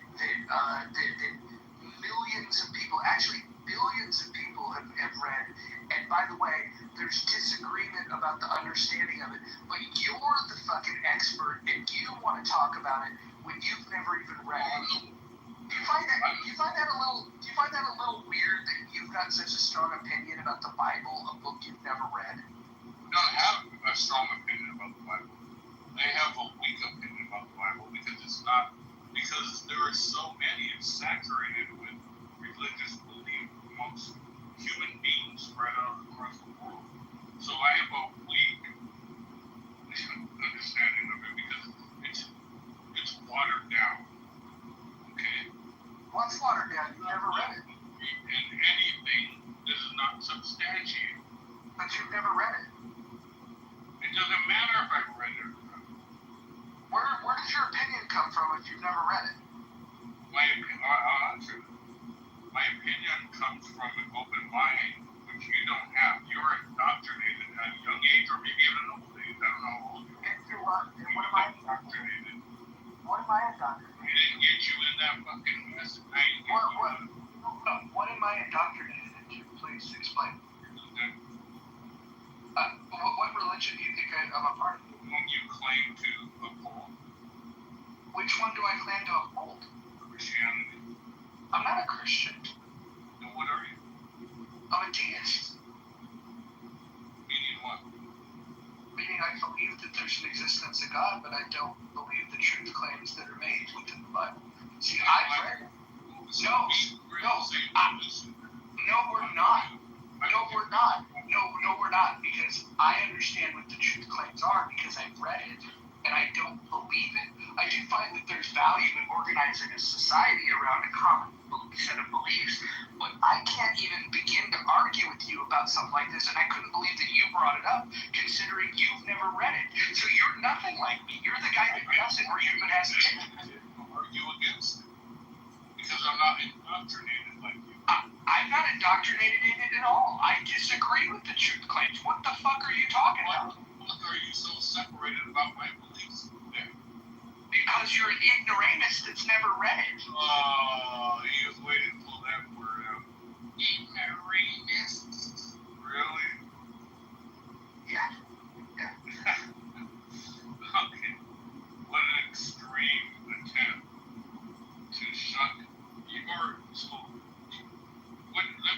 millions of people, actually billions of people have read. And by the way, there's disagreement about the understanding of it, but you're the fucking expert and you want to talk about it when you've never even read it. Do you find that a little weird that you've got such a strong opinion about the Bible, a book you've never read? I don't have a strong opinion about the Bible. because there are so many, it's saturated with religious belief amongst human beings spread out across the world. So I have a weak understanding of it because it's watered down. Okay? What's watered down? You've never read it. And anything that is not substantiated. But you've never read it. It doesn't matter if I've read it or not. Where does your opinion come from if you've never read it? I'll answer that. My opinion comes from an open mind, which you don't have. You're indoctrinated at a young age, or maybe even an old age. I don't know how old you are. Into what? And what am I indoctrinated? What am I indoctrinated? It didn't get you in that fucking mess. What am I indoctrinated into? Please explain. What religion do you think I'm a part of? One you claim to uphold. Which one do I claim to uphold? Christianity. I'm not a Christian. Then what are you? I'm a deist. Meaning what? Meaning I believe that there's an existence of God, but I don't believe the truth claims that are made within the Bible. See, I've read. No, we're not. No, we're not. No, we're not. Because I understand what the truth claims are because I've read it, and I don't believe it. I do find that there's value in organizing a society around a common set of beliefs, but I can't even begin to argue with you about something like this, and I couldn't believe that you brought it up, considering you've never read it. So you're nothing like me. You're the guy that doesn't read it but has it. Argue against it. Because I'm not indoctrinated like you. I'm not indoctrinated in it at all. I disagree with the truth claims. What the fuck are you talking about? What are you so separated about my beliefs then? Because you're an ignoramus that's never read it. Oh, he was waiting to pull that word out. Ignoramus? Really? Yeah. Okay. What an extreme attempt to shut your school.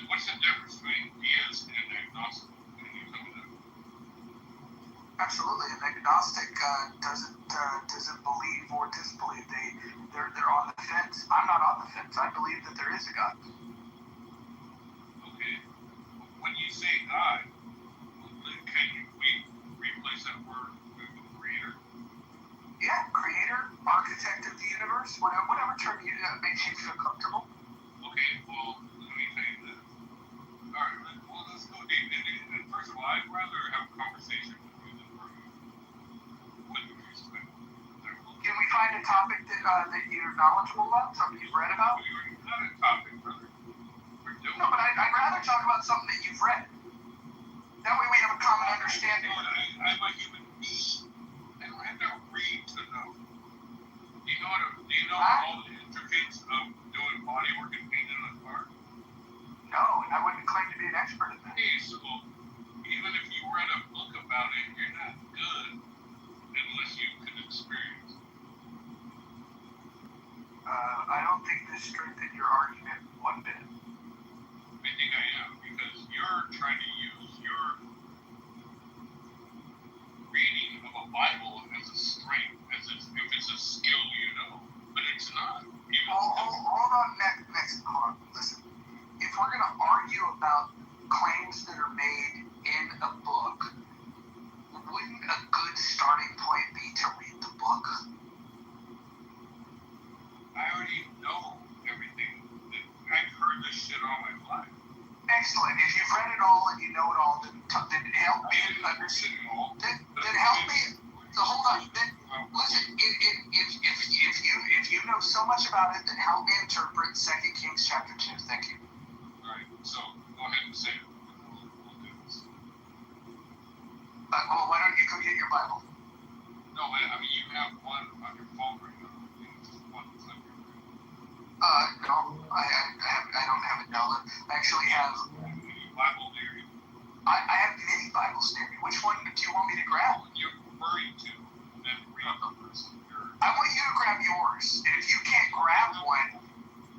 What's the difference between deist and agnostic? Can you tell me that? Absolutely, an agnostic doesn't believe or disbelieve. They're on the fence. I'm not on the fence. I believe that there is a God. Okay. When you say God, can we replace that word with creator? Yeah, creator, architect of the universe, whatever term makes you feel comfortable. Okay, well, let me tell you this. Alright, well, let's go deep. And first of all, I'd rather have a conversation with you than argue with respect. Can we find a topic that you're knowledgeable about, something you've read about? You're not a topic, brother. No, but I'd rather talk about something that you've read. That way we have a common understanding. I'm a human being. I don't have to read to know. Do you know all the intricacies of doing body work and painting a car? No, and I wouldn't claim to be an expert in that. Hey, so even if you read a book about it, you're not good unless you can experience it. I don't think this strengthened your argument one bit. I think I am, because you're trying to use your reading of a Bible as a strength, as if it's a skill you know, but it's not. Hold on, next. Hold on, listen. If we're going to argue about claims that are made in a book, wouldn't a good starting point be to read the book? I already know everything. I've heard this shit all my life. Excellent. If you've read it all and you know it all, then help me understand. Then help me. Hold on. Then listen. If you know so much about it, then help me interpret 2 Kings chapter 2. Thank you. All right. So go ahead and say it. We'll do this. Well, why don't you go get your Bible? No, I mean you have one on your phone right now. No, I don't have it downloaded. I actually have. Bible there. I have many Bibles near me. Which one do you want me to grab? You're referring to then read the person. I want you to grab yours. And if you can't grab one,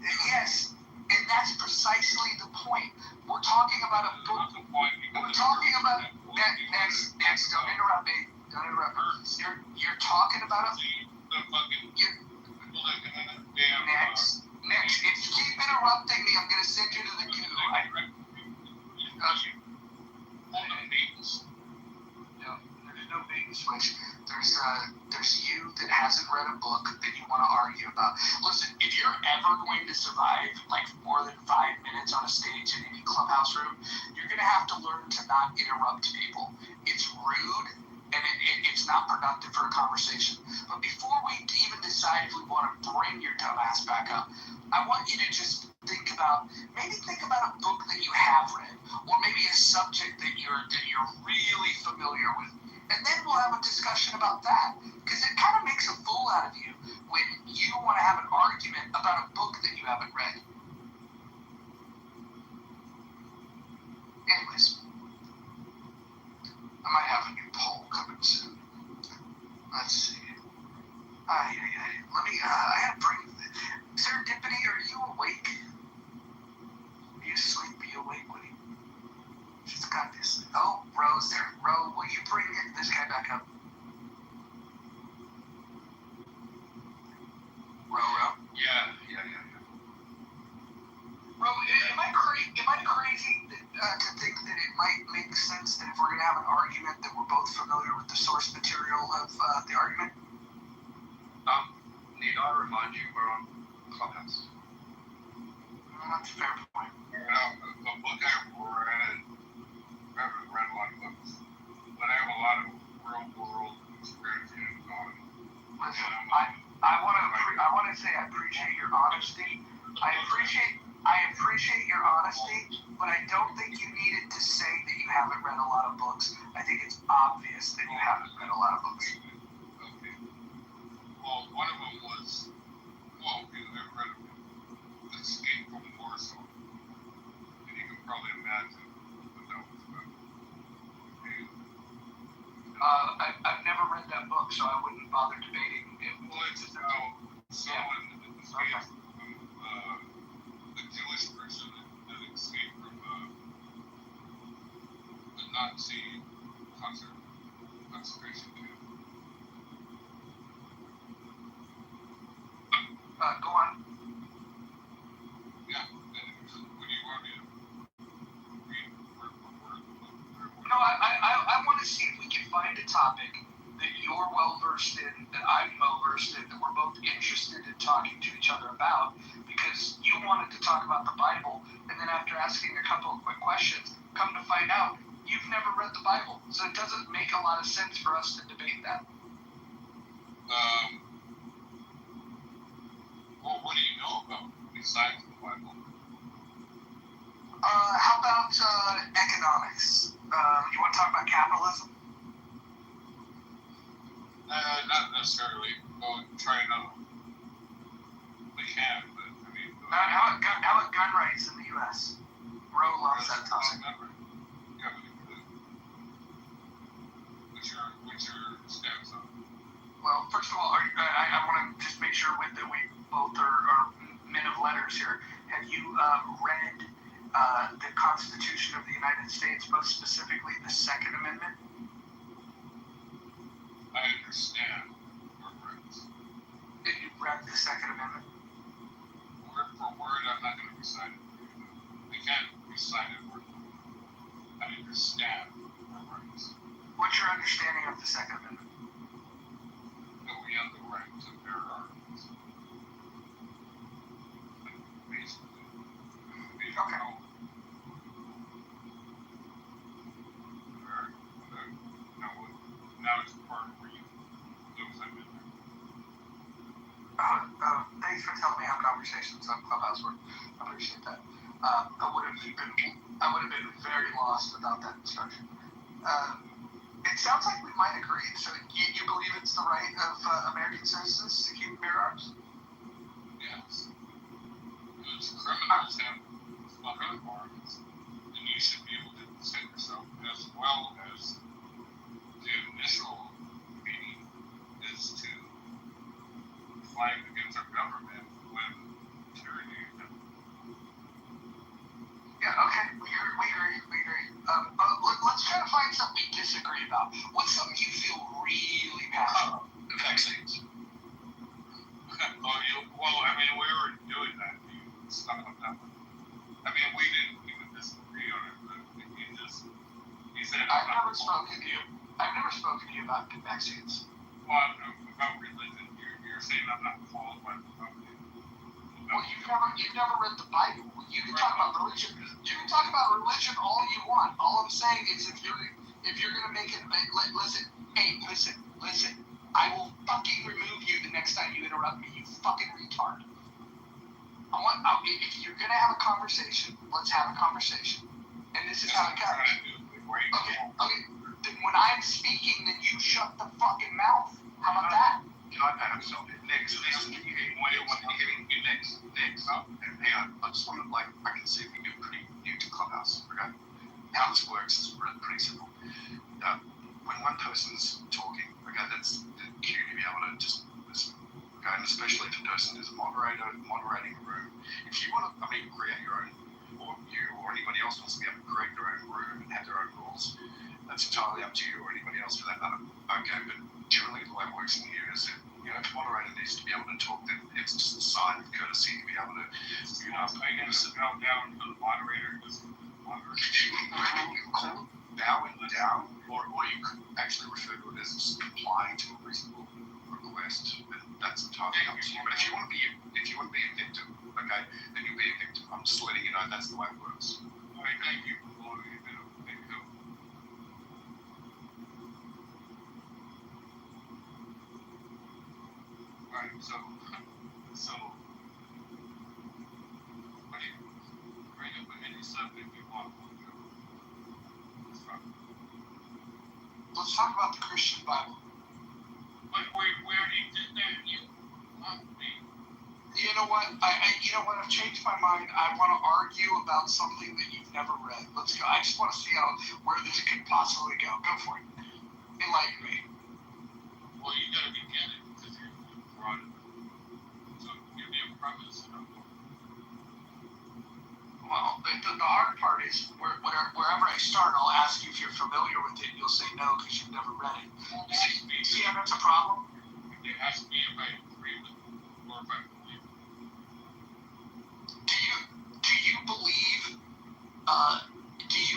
then yes. And that's precisely the point. We're talking about a book. We're talking about next. Don't interrupt me. Don't interrupt me. You're talking about a. Next, if you keep interrupting me, I'm gonna send you to the queue. No, there's no bait and switch. There's you that hasn't read a book that you want to argue about. Listen, if you're ever going to survive like more than 5 minutes on a stage in any clubhouse room, you're gonna have to learn to not interrupt people. It's rude and it's not productive for a conversation. But before we even decide if we want to bring your dumb ass back up, I want you to just think about a book that you have read, or maybe a subject that you're really familiar with, and then we'll have a discussion about that. Because it kind of makes a fool out of you when you want to have an argument about a book that you haven't read. Anyways, I might have a new poll coming soon. Let's see. Let me. I gotta bring. Serendipity, are you awake? Are you asleep? Are you awake, Woody? She's got this. Oh, Ro's there. Ro, will you bring this guy back up? Ro. Yeah. Ro, am I crazy to think that it might make sense that if we're gonna have an argument that we're both familiar with the source material of the argument? Need I remind you we're on Clubhouse? That's a fair point. The book I haven't read a lot of books, but I have a lot of real world experience on. Listen, I want to say I appreciate your honesty. I appreciate your honesty, but I don't think you needed to say that you haven't read a lot of books. I think it's obvious that you haven't read a lot of books. Okay. Well, one of them was, I read Escape from Warsaw. And you can probably imagine what that was about. I've never read that book, so I wouldn't bother debating it. Well, it's about someone that escaped from the Jewish person that escaped from the Nazi concentration camp. Go on. Yeah. What do you want me to read word for word? No, I want to see if we can find a topic that you're well versed in, that I'm well versed in, that we're both interested in talking to each other about, because you wanted to talk about the Bible, and then after asking a couple of quick questions, come to find out you've never read the Bible, so it doesn't make a lot of sense for us to debate that. Well, what do you know about besides the Bible? How about economics? You want to talk about capitalism? Not necessarily. Well, try not. We can, but I mean. How about gun rights in the U.S.? Ro loves that topic. What's your stance on? Well, first of all, I want to just make sure that we both are men of letters here. Have you read the Constitution of the United States, most specifically the Second Amendment? I understand your rights. Did you read the Second Amendment? Word for word, I'm not going to recite it. I can't recite it word for word. I understand your rights. What's your understanding of the Second Amendment? That we have the right to bear arms. Basically. Okay. Now it's part where you lose that in there. Thanks for telling me how conversations on Clubhouse work. I appreciate that. I would have been very lost without that instruction. It sounds like we might agree. So you believe it's the right of American citizens to keep and bear arms? Yes. Because criminals have fucking arms, and you should be able to defend yourself, as well as the initial meaning is to fight against our government when tyranny is done. Yeah, okay, we agree. Let's try to find something we disagree about. What's something you feel really passionate about? Vaccines. Oh, you about vaccines. Well, about religion, you're saying I'm not qualified about it. Well, you've never read the Bible. You can talk about religion. You can talk about religion all you want. All I'm saying is if you're gonna make it, listen. I will fucking remove you the next time you interrupt me. You fucking retard. If you're gonna have a conversation, let's have a conversation. And this is how it goes. Okay. Then when I'm speaking, then you shut the fucking mouth. How about that? Can I have something? Next, can you hear me? Next. Hang on. I just want to, I can see you're pretty new to Clubhouse, okay? How this works is pretty simple. When one person's talking, okay, that's the cue to be able to just listen. Okay, and especially if the person is a moderator, moderating a room. If you want to, create your own, or you or anybody else wants to be able to create their own room and have their own rules, that's entirely up to you or anybody else for that matter. Okay, but generally the way it works in here is that, if the moderator needs to be able to talk, then it's just a sign of courtesy to be able to, I can just bow down to the moderator. Bowing down, or you could actually refer to it as just complying to a reasonable request, and that's entirely up to you. But if you want to be a victim, okay, then you'll be a victim. I'm just letting you know that's the way it works. Thank you for blowing it down. Thank you. Alright, so what do you bring up with any subject you want? Let's talk about the Christian Bible. But we already did that. You know what? I've changed my mind. I want to argue about something that you've never read. Let's go. I just want to see where this could possibly go. Go for it. Enlighten me. Well, you gotta begin it because you're brought it. So give me a premise and I'll go. Well, the hard part is wherever I start, I'll ask you if you're familiar with it. You'll say no because you've never read it. See how that's a problem? It has to be if I agree with it or if I believe it. Do you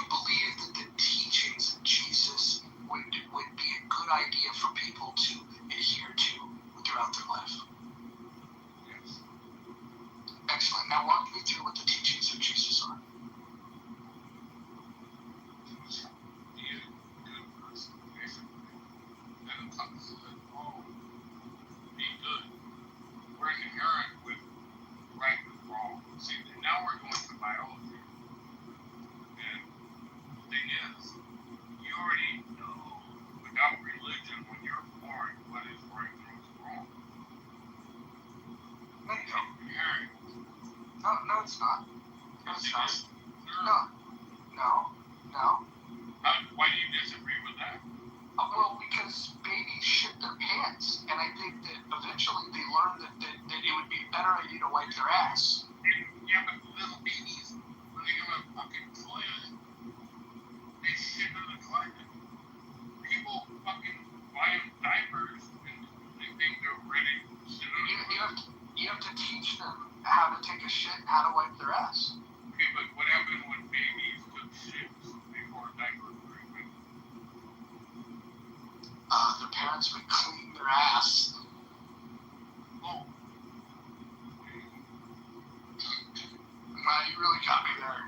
believe that the teachings of Jesus would be a good idea for people to adhere to throughout their life? Yes. Excellent. Now walk me through what the teachings of Jesus are. Be a good person, basically. That encompasses it all. Be good. We're inherent with right and wrong. See, now we're going to biology. And the thing is, you already know without religion when you're born what is right and what's wrong. No, you don't. Inherent. No, it's not. No, it's not. No. Why do you disagree with that? Well, because babies shit their pants, and I think that eventually they learn that it would be a better idea to wipe their ass. Yeah, but little babies, when they go to fucking toilet, they shit in the toilet. People fucking buy them diapers and they think they're ready to shit in the toilet. You have to teach them how to take a shit and how to wipe their ass. Okay, but what happened when babies took shits before diapers were invented? Their parents would clean their ass. Oh. You really got me there.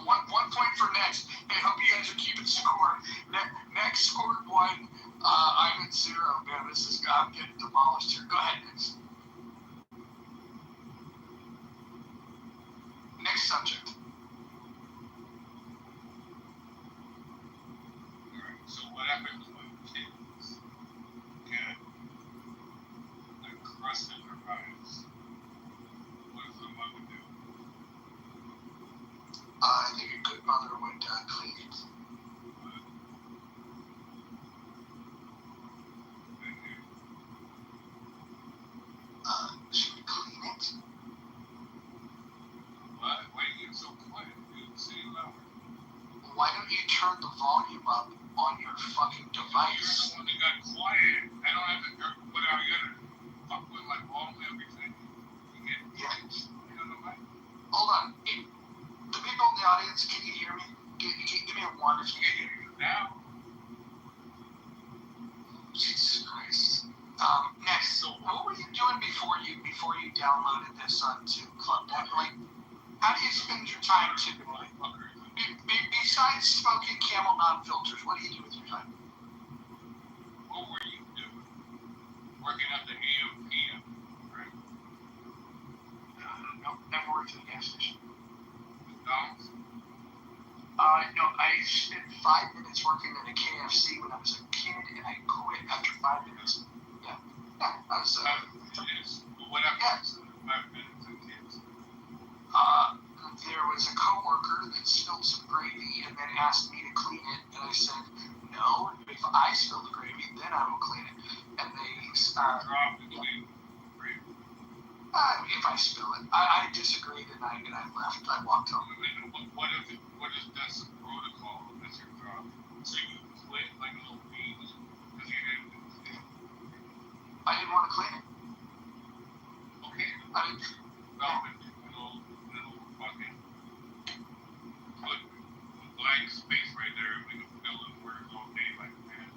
One point for next. I hope you guys are keeping score. Next scored one. I'm at 0. Man, I'm getting demolished here. Go ahead, next. Next subject. Alright, so what happens when kids get a crust in their eyes? What does the mother do? I think a good mother would clean it. She would clean it? What? Why do you get so quiet, dude? Say it louder. Why don't you turn the volume up on your fucking device? You're the one that got quiet. I don't have to, what are you gonna fuck with my volume and everything? Hold on. The people in the audience, can you hear me? Give me a 1 if you can hear me. Now? before you downloaded this onto Club Deck? Like, how do you spend your time typically? Besides smoking Camel Mountain filters, what do you do with your time? What were you doing? Working at the AM PM, right? Nope, never worked at a gas station. McDonald's? No, I spent 5 minutes working at a KFC when I was a kid, and I quit after 5 minutes. Yeah, I was. What happened? 5 minutes of kids. There was a coworker that spilled some gravy and then asked me to clean it, and I said, no, if I spill the gravy, then I will clean it. And they if I spill it, I disagreed, and I left. I walked home. What is that's a protocol? That's your job. So you quit like a little beans because you didn't. I didn't want to clean it. Okay. I didn't. Little fucking put blank space right there and we can fill in words all day like that.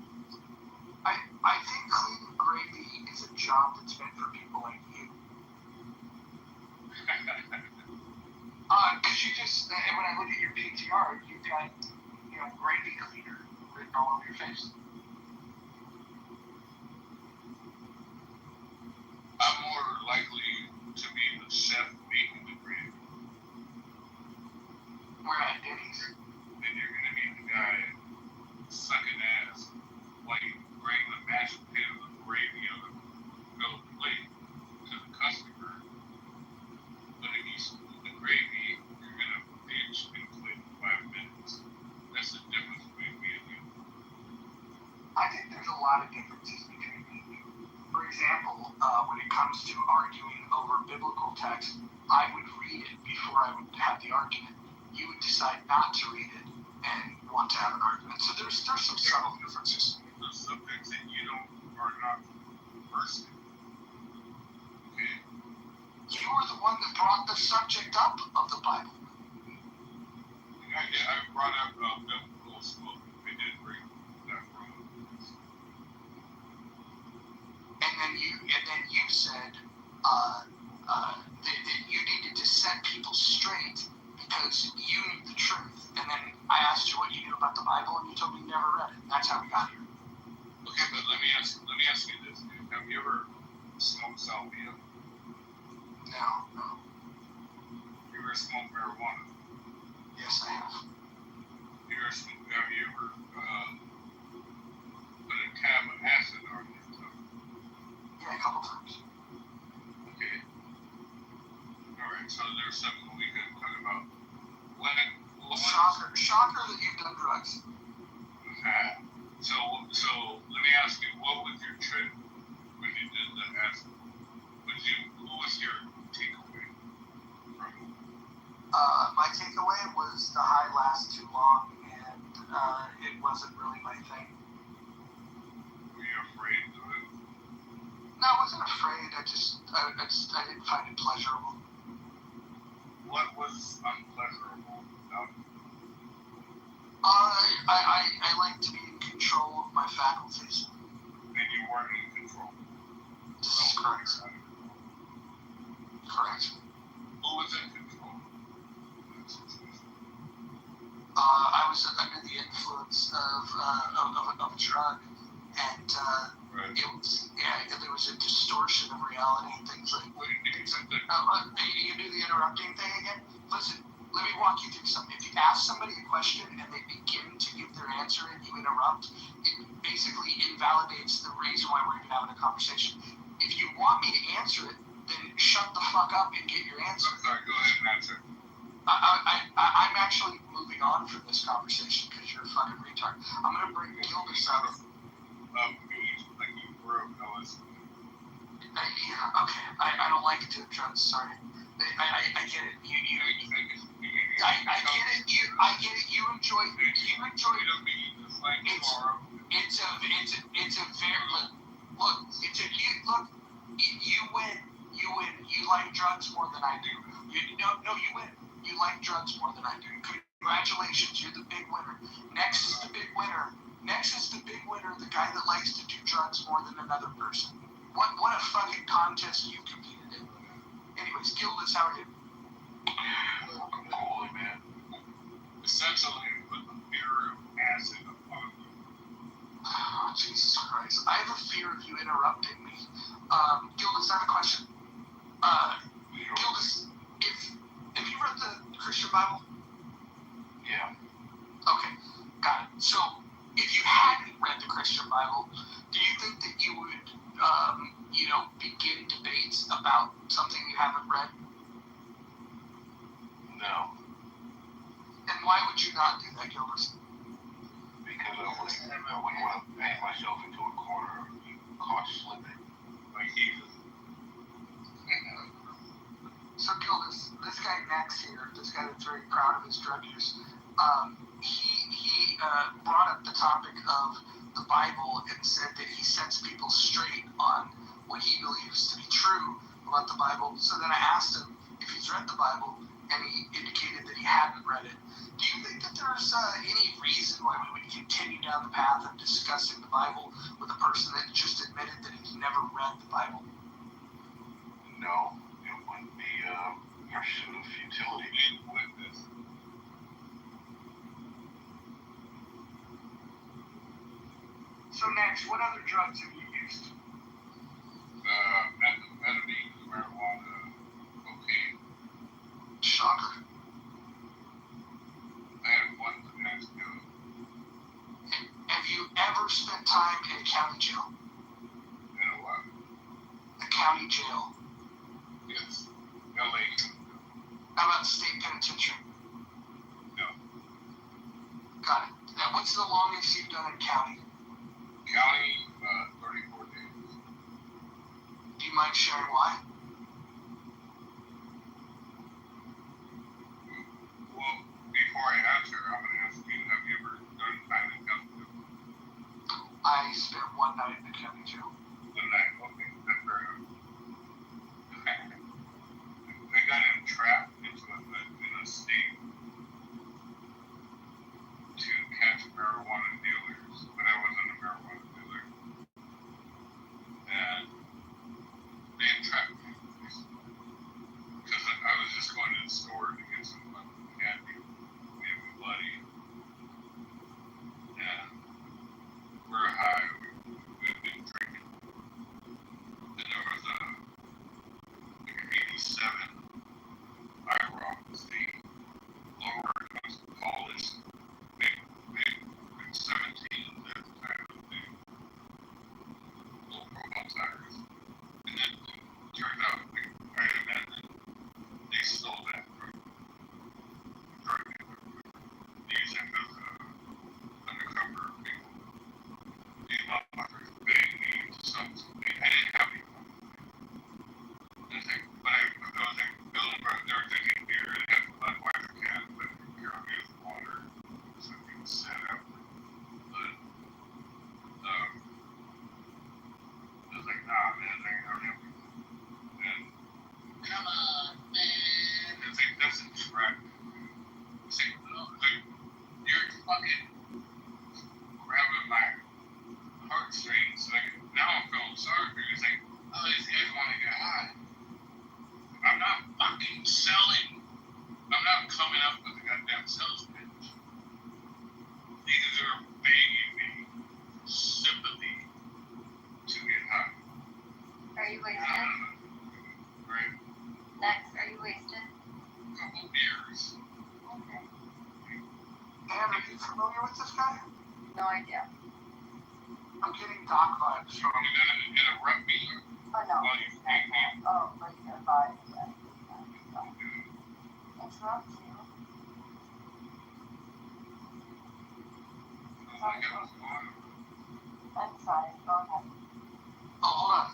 I think cleaning gravy is a job that's meant for people like you. Because you just, and when I look at your PTR, you've got, gravy cleaner written all over your face. I'm more likely to be the chef making the gravy. We're at Denny's. Then you're gonna be the guy sucking ass while you bring the mashed potatoes and gravy on the plate to the customer. But if you spoon the gravy, you're gonna bitch and quit in 5 minutes. That's the difference between me and you. I think there's a lot of differences between me and you. For example, when it comes to arguing over biblical text, I would read it before I would have the argument. You would decide not to read it and want to have an argument. So there's some subtle differences. The subjects that you are not versed in. Okay. You were the one that brought the subject up of the Bible. I brought up biblical smoke. They did bring that from. And then you said that you needed to set people straight because you knew the truth. And then I asked you what you knew about the Bible, and you told me you never read it. That's how we got here. Okay, but let me ask you this, dude. Have you ever smoked salvia? No. You ever smoked marijuana? Yes, I have. Have you ever put a tab of acid on your tongue? Yeah, a couple times. Okay. Alright, so there's something we can talk about. Shocker that you've done drugs. So let me ask you, what was your trip when you did the acid? Who was your takeaway from it? My takeaway was the high lasts too long, and it wasn't really my thing. Were you afraid of it? No, I wasn't afraid. I didn't find it pleasurable. What was unpleasurable about it? I like to be in control of my faculties. Then you weren't in control. This is correct. Correct. Who was in control in that situation? I was under the influence of a drug, and there was a distortion of reality and things like that. You do the interrupting thing again? Listen, let me walk you through something. If you ask somebody a question and they begin to give their answer and you interrupt, it basically invalidates the reason why we're even having a conversation. If you want me to answer it, then shut the fuck up and get your answer. I'm sorry, go ahead and answer. I'm actually moving on from this conversation because you're a fucking retard. I'm going to bring Gildas out of... Like you were a Ellis. Yeah, okay. I don't like to do drugs, sorry. I get it. I get it. I get it. You enjoy. It's a very look. You win. You like drugs more than I do. You win. You like drugs more than I do. Congratulations, you're the big winner. Next is the big winner. The guy that likes to do drugs more than another person. What a fucking contest you competed in. Anyways, Gildas, how are you? I'm cool, man. Essentially, put the mirror of acid upon you. Oh, Jesus Christ. I have a fear of you interrupting me. Gildas, I have a question. Gildas, have you read the Christian Bible? Yeah. Okay, got it. So, if you hadn't read the Christian Bible, do you think that you would, begin debates about something you haven't read? No. And why would you not do that, Gildas? Because I wouldn't want to paint myself into a corner caught slipping like Jesus. So Gildas, this guy Max here, this guy that's very proud of his drug use, he brought up the topic of the Bible and said that he sets people straight on what he believes to be true about the Bible. So then I asked him if he's read the Bible, and he indicated that he hadn't read it. Do you think that there's any reason why we would continue down the path of discussing the Bible with a person that just admitted that he's never read the Bible? No, it wouldn't be pursuit of futility with this. So next, what other drugs have you used? Methamphetamine, marijuana, cocaine. Shocker. I had one that has to go. Have you ever spent time in a county jail? In a what? A county jail. Yes. LA. How about state penitentiary? No. Got it. Now, what's the longest you've done in county? County, 34 days. Do you mind sharing why? Well, before I answer, I'm going to ask you, have you ever done time in county jail? I spent one night in the county jail. One night? Okay, that's fair enough. I got entrapped into a state to catch marijuana dealers, but I wasn't a marijuana dealer. And they entrapped me, because I was just going to the store to get some candy, made me bloody, and we're high, we've been drinking, and there was like an 87 IROC, the lower college, maybe 17 at the time of the local outsiders. And then it turned out I abandoned, they stole that from drug dealer. They used him as undercover people. These motherfuckers begged me to sell something. I didn't have any money. But I was like, building bro, they were drinking beer and had Budweiser can, but here I'm using water. Something was set up. But I was like, nah, man, I don't have any. And come on, man. It's like, that's a track. It's like, you're fucking grabbing my heartstrings. Like, now I'm feeling sorry for you. It's like, oh, these guys want to get high. I'm not fucking selling. I'm not coming up with a goddamn sales pitch. These are begging me for sympathy to get high. Are you wasted? Right? Next, are you wasted? A couple beers. Okay. Dan, are you familiar with this guy? No idea. I'm getting Doc vibes from him. You're gonna interrupt me? Oh, no. While you hang on. Oh, like your vibe. Interrupt you. I'm sorry. Go ahead. Oh, hold on.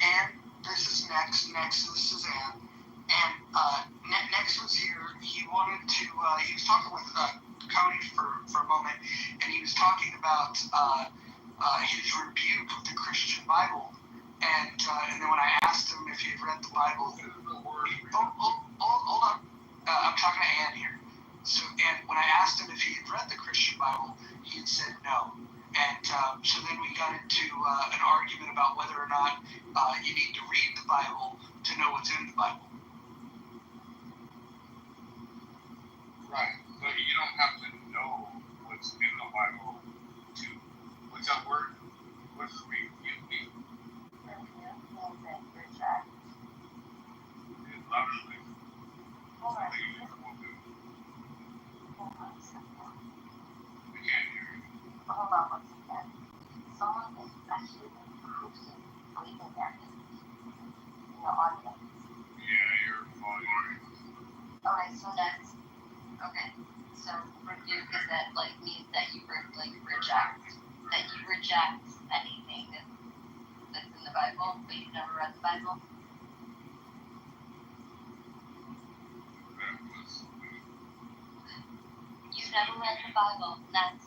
And this is Next. Next, this is Ann. And Next was here. He wanted to, he was talking with Cody for a moment, and he was talking about his rebuke of the Christian Bible. And then when I asked him if he had read the Bible, hold on. I'm talking to Ann here. So, and when I asked him if he had read the Christian Bible, he had said no. And so then we got into an argument about whether or not you need to read the Bible to know what's in the Bible. Right. So you don't have to know what's in the Bible to. What's that word? What does it mean? Louder, Hold on. we can't hear you. Hold on one second. Someone is actually cruising, waving at me in the audience. Yeah, you're fine. Alright, so that's okay. So rebuke is that like means that you reject anything that's in the Bible, but you've never read the Bible. You've never read the Bible.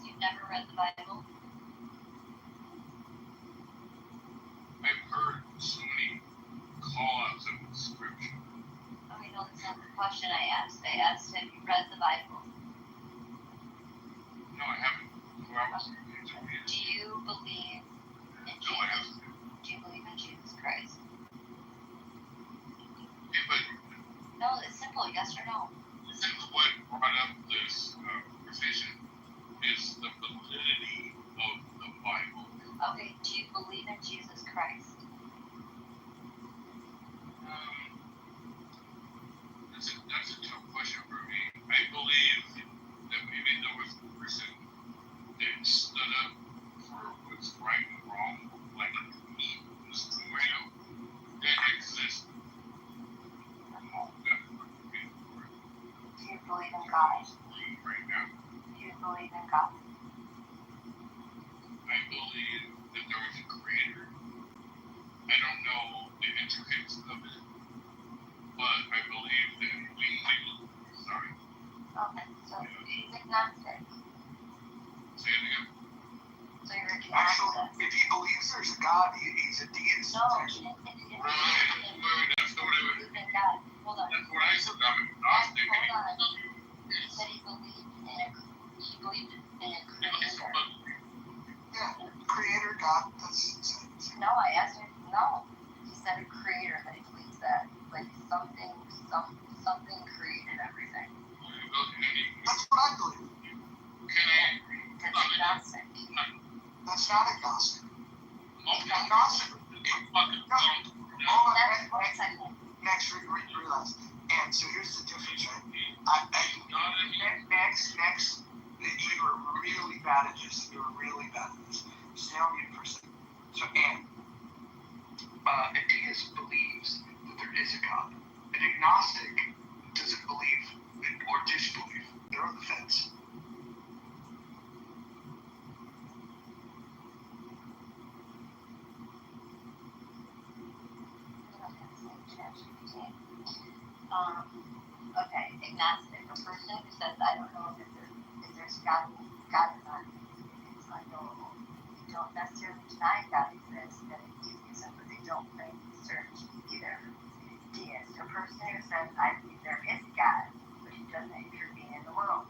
You've never read the Bible. I've heard so many call-outs of the scripture. Okay, no, that's not the question I asked. I asked have you read the Bible. No, I haven't. Do you believe in Jesus? Do you believe in Jesus Christ? Yeah, but No, it's simple. Yes or no. what brought up this conversation is the validity of the Bible. Okay, do you believe in Jesus Christ? That's a tough question for me. I believe that maybe there was a person that stood up for what's right and wrong, like me, Mr. Moreno, that exists. Do you believe in God? Right now. Do you believe in God? I believe that there was a creator. I don't know the intricacies of it, but I believe that sorry. Okay, so he's agnostic. Say it again. So you're agnostic. Actually, if he believes there's a God, he's a deist. No, he didn't. That's not what I would. God. Hold on. That's what I said. I'm agnostic. Hold on. He said he believed in a creator. Yeah, creator, God. No, I asked him. No, he said a creator that he believes that, like something created everything. That's what I believe. That's agnostic. That's not agnostic. Agnostic. Next, realize. And so here's the difference, right? Next, you were really bad at this. Stay on mute for a second. So, Anne, a deist believes that there is a God. An agnostic doesn't believe or disbelieve. They're on the fence. Okay, agnostic, a person who says, I don't know if there's God or not. It's unknowable. They don't necessarily deny God exists, that atheism, but they don't think search either. Deist, a person who says, I believe there is God, but he doesn't intervene in the world.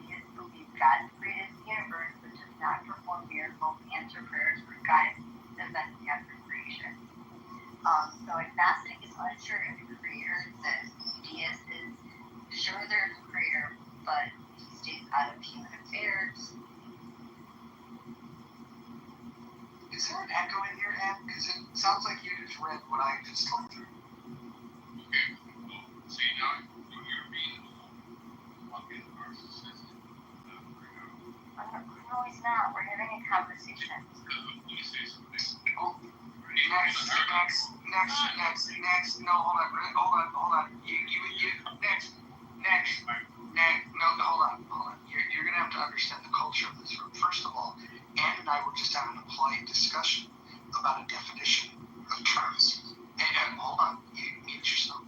Deists believe God created the universe, but does not perform miracles, answer prayers, or guide events after creation. So agnostic is unsure if the creator exists. Deist is sure there's a creator, but he stays out of human affairs. Is there an echo in here, Anne? Because it sounds like you just read what I just told you. Okay, well, see, now you're being fucking narcissistic. No, he's not. We're having a conversation. Let me say something. Oh, next. No, hold on. Next. No, hold on. You're gonna have to understand the culture of this room. First of all, Anne and I were just having a polite discussion about a definition of terms. And hold on, you mute yourself.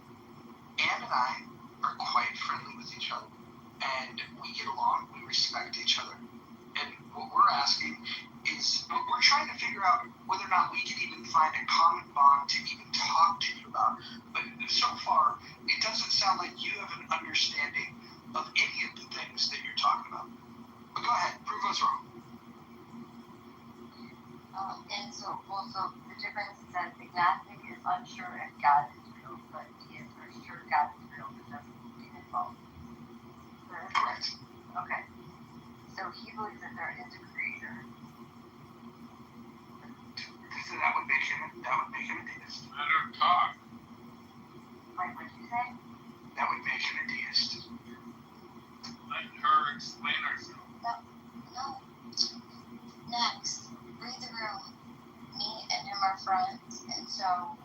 Anne and I are quite friendly with each other, and we get along. We respect each other. And what we're asking is, we're trying to figure out whether or not we can even find a common bond to even talk to you about. But so far, it doesn't sound like you have an understanding of any of the things that you're talking about. But go ahead, prove us wrong. And so the difference is that the agnostic is unsure if God is real, but he is for sure God is real, but doesn't get involved. Correct. Okay. So he believes that there is a creator. So that would make him a deist. Let her talk. Like what you say? That would make him a deist. Let her explain herself. No. Next, read the room. Me and him are friends, and so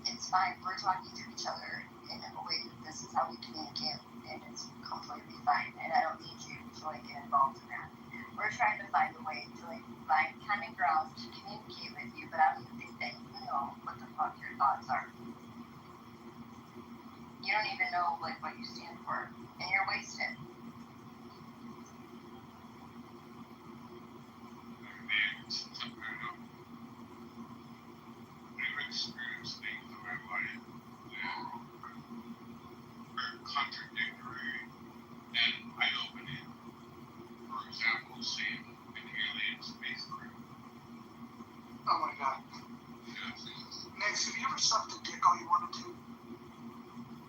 it's fine. We're talking to each other in a way that this is how we communicate, and it's completely fine. And I don't need you to get involved in that. We're trying to find a way to find common ground to communicate with you, but I don't even think that you know what the fuck your thoughts are. You don't even know what you stand for, and you're wasted. We've experienced things in my life that are contradictory and eye-opening. For example, seeing an alien spacecraft. Oh my god. Yes. Next, have you ever sucked a dick all you wanted to?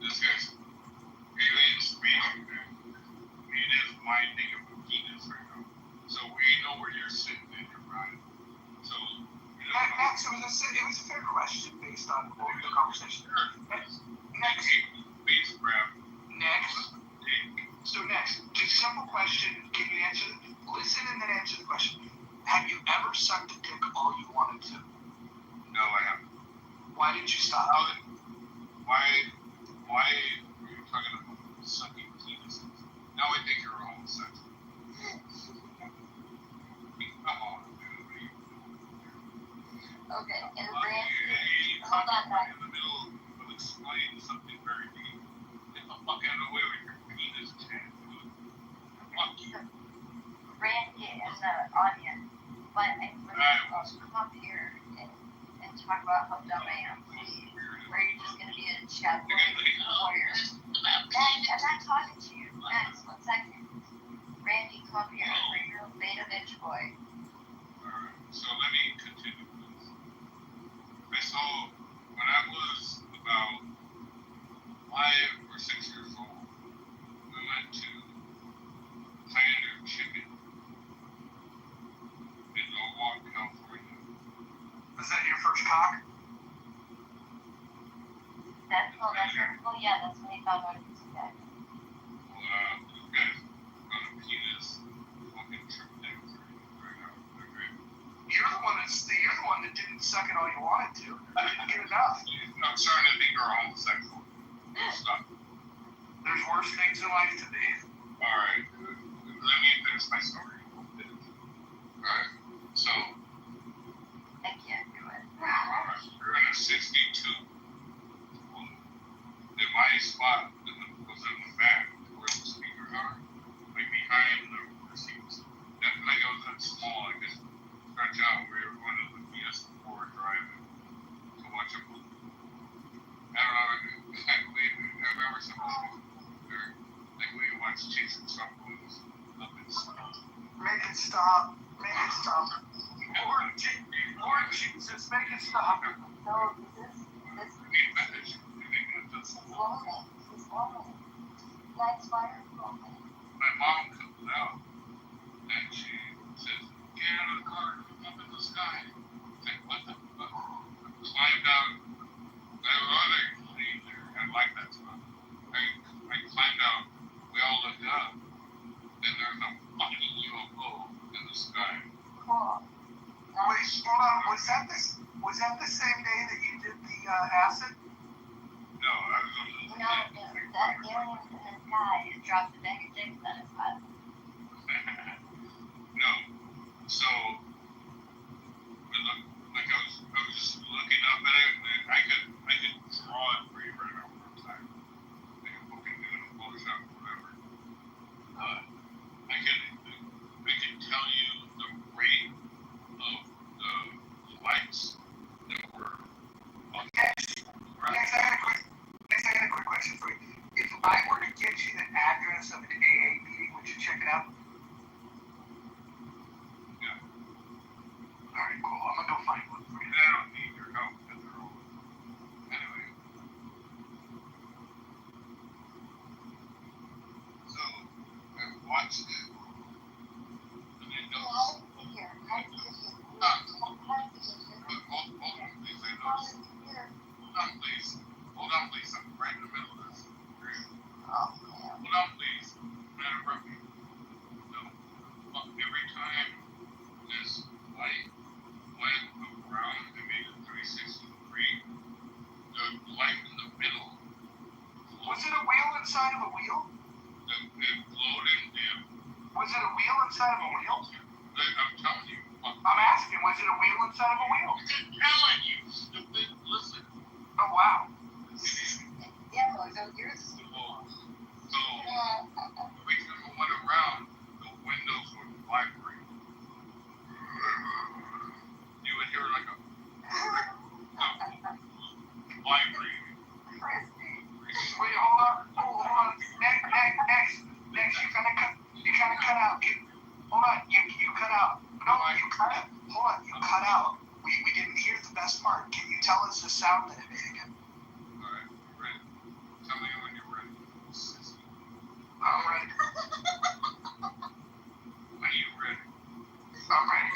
This guy's alien spacecraft. It is my thing of a penis right now. So we know where you're sitting in your mind. So Max, it was a fair question based on what the conversation. Next. So next, just simple question. Can you answer? Listen and then answer the question. Have you ever sucked a dick all you wanted to? No, I haven't. Why did you stop? Why are you talking about sucking penises? Now I think you're homosexual. Come on, dude. Okay, and hold on, Max. In the middle of explaining something very deep. Get the fuck out of the way with your penis, Chad. Fuck you. Randy in the audience, but I come up here and talk about how dumb I am, please. Or are you just going to be a chat warrior? Max, I'm not talking to you. Max, 1 second. Randy, come up here. You're a beta bitch boy. Alright, so let me continue this. I saw, when I was about 5 or 6 years old, we went to Pioneer Chicken in Norwalk, California. Was that your first cock? Yeah, that's when he found out he was dead. Well, this guy's got a penis fucking tripped out right now. Okay. You're the one that didn't suck it all you wanted to. I didn't get enough. I'm starting to think you're homosexual. Stop. There's worse things in life to be. Alright, let me finish my story. Alright, so. I can't do it. You're in a 62. In my spot was in the back where the speakers are, like behind the seats. And like I was that small, I could stretch out. We were going to the PS4 drive-in to watch a movie. I don't know, I remember some movies like we watched Jason Suckles up in Scotland. Make it stop. Make it stop. Lord Jesus, make it stop. No, this fetish. He's lonely. That's why he's lonely. My mom comes out and she says, "Get out of the car, up in the sky." It's like, what the fuck? I climbed out. There were other ladies there. I like that spot. I climbed out. We all looked up. And there's a fucking UFO in the sky. Cool. Wait, hold on. Was that the same day that you did the acid? No, I was on the that alien in the sky dropped a bag of dicks on his head. No. So, like I was just looking up at it, and I could draw it for you right now one time. Like I'm fucking doing a Photoshop or whatever. I can tell you the rate of the lights that were on the Next, I got a quick question for you. If I were to get you the address of an AA meeting, would you check it out? Yeah. wheel. I'm just telling you, stupid. Listen. Oh, wow. Yeah, no, you're So every time I went around, the windows would vibrate. You would hear like a vibrating. Wait, hold on. Next, you kind of cut out. Hold on, you cut out. No, you cut out. Hold on, you cut out. We didn't hear the best part. Can you tell us the sound that it made again? Alright, ready? Tell me when you're ready. I'm ready. When are you ready? I'm ready.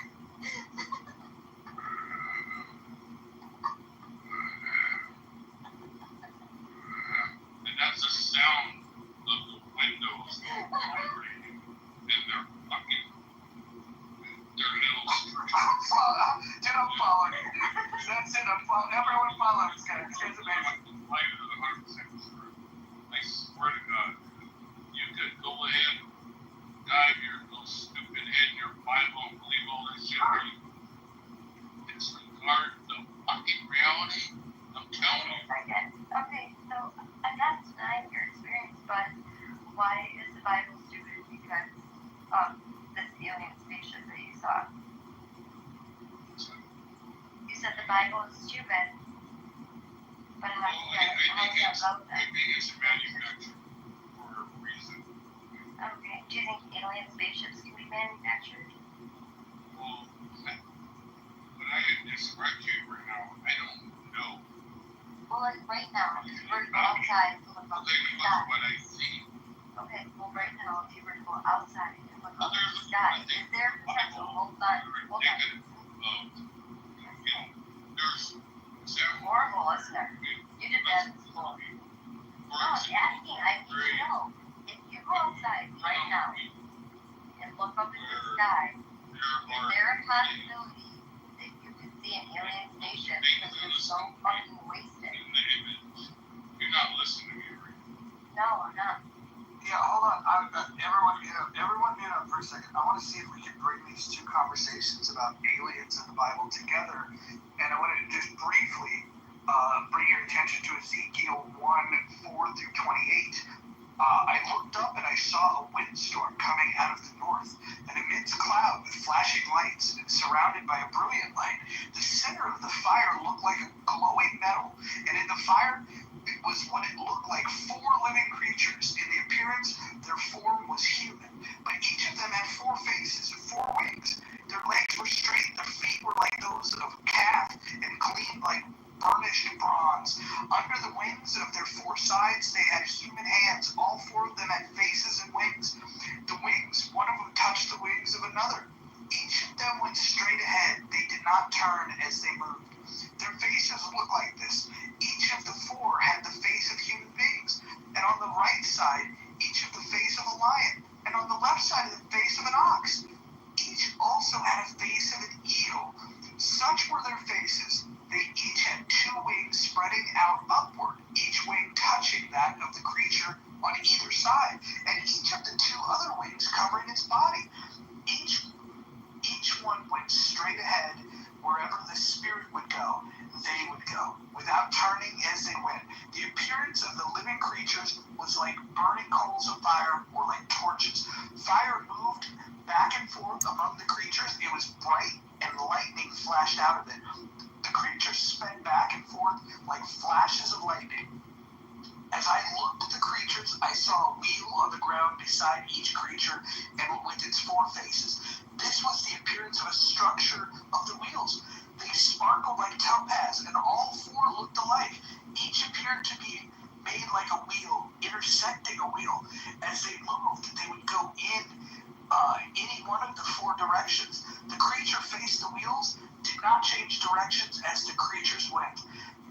And that's the sound of the windows vibrating. And they're fucking. They're little. Dude, I'm following you. That's it. Everyone follow this guy. This guy's amazing. Life is 100% true. I swear to God. You could go ahead, dive your little stupid head in your Bible and believe all that shit. Right? Disregard the fucking reality. I'm telling you. Okay, so I'm not denying your experience, but why is the Bible stupid? Because of this alien spaceship that you saw. You said the Bible is stupid, but how does that go with I that? think it's manufactured for a reason. Okay, do you think alien spaceships can be manufactured? Well, what I described to you right now, I don't know. Well, like right now, if you were to go outside and look up at the sky. What I see. Okay, well right now, if you were to go outside and look up at the sky, is there potential? Hold on. There's horrible listener. You did that in school. No, I'm asking. I need to know. If you go outside right now and look up at the sky, is there a possibility that you could see an alien station because you're so fucking wasted? You're not listening to me, right? No, I'm not. Yeah, hold on. Everyone mute up for a second. I want to see if we can bring these two conversations about aliens and the Bible together. And I want to just briefly bring your attention to Ezekiel 1:4-28. I looked up and I saw a windstorm coming out of the north, an immense cloud with flashing lights and surrounded by a brilliant light. The center of the fire looked like a glowing metal, and in the fire it was what it looked like 4 living creatures. In the appearance, their form was human, but each of them had 4 faces and 4 wings. Their legs were straight, their feet were like those of a calf and gleamed like burnished bronze. Under the wings of their 4 sides, they had human hands. All 4 of them had faces and wings. The wings, one of them touched the wings of another. Each of them went straight ahead. They did not turn as they moved. Their faces looked like this. Each of the 4 had the face of human beings. And on the right side, each of the face of a lion. And on the left side, the face of an ox. Each also had a face of an eagle. Such were their faces. They each had 2 wings spreading out upward, each wing touching that of the creature on either side, and each of the 2 other wings covering its body. Each one went straight ahead. Wherever the spirit would go, they would go, without turning as they went. The appearance of the living creatures was like burning coals of fire or like torches. Fire moved back and forth among the creatures. It was bright and lightning flashed out of it. The creatures sped back and forth like flashes of lightning. As I looked at the creatures, I saw a wheel on the ground beside each creature and with its 4 faces. This was the appearance of a structure of the wheels. They sparkled like topaz, and all 4 looked alike. Each appeared to be made like a wheel, intersecting a wheel. As they moved, they would go in any one of the 4 directions. The creature faced the wheels, did not change directions as the creatures went.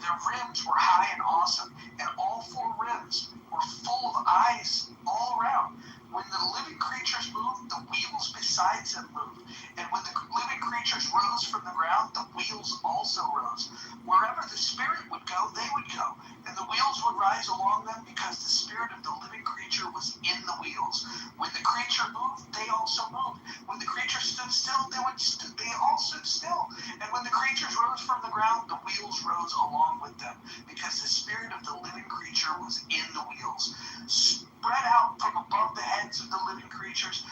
Their rims were high and awesome, and all 4 rims were full of eyes all around. When the living creatures moved, the wheels beside them moved. And when the living creatures rose from the ground, the wheels also rose. Wherever the spirit would go, they would go. And and the wheels would rise along them because the spirit of the living creature was in the wheels. When the creature moved, they also moved. When the creature stood still, they all stood still. And when the creatures rose from the ground, the wheels rose along with them, because the spirit of the living creature was in the wheels. Spread out from above the heads of the living creatures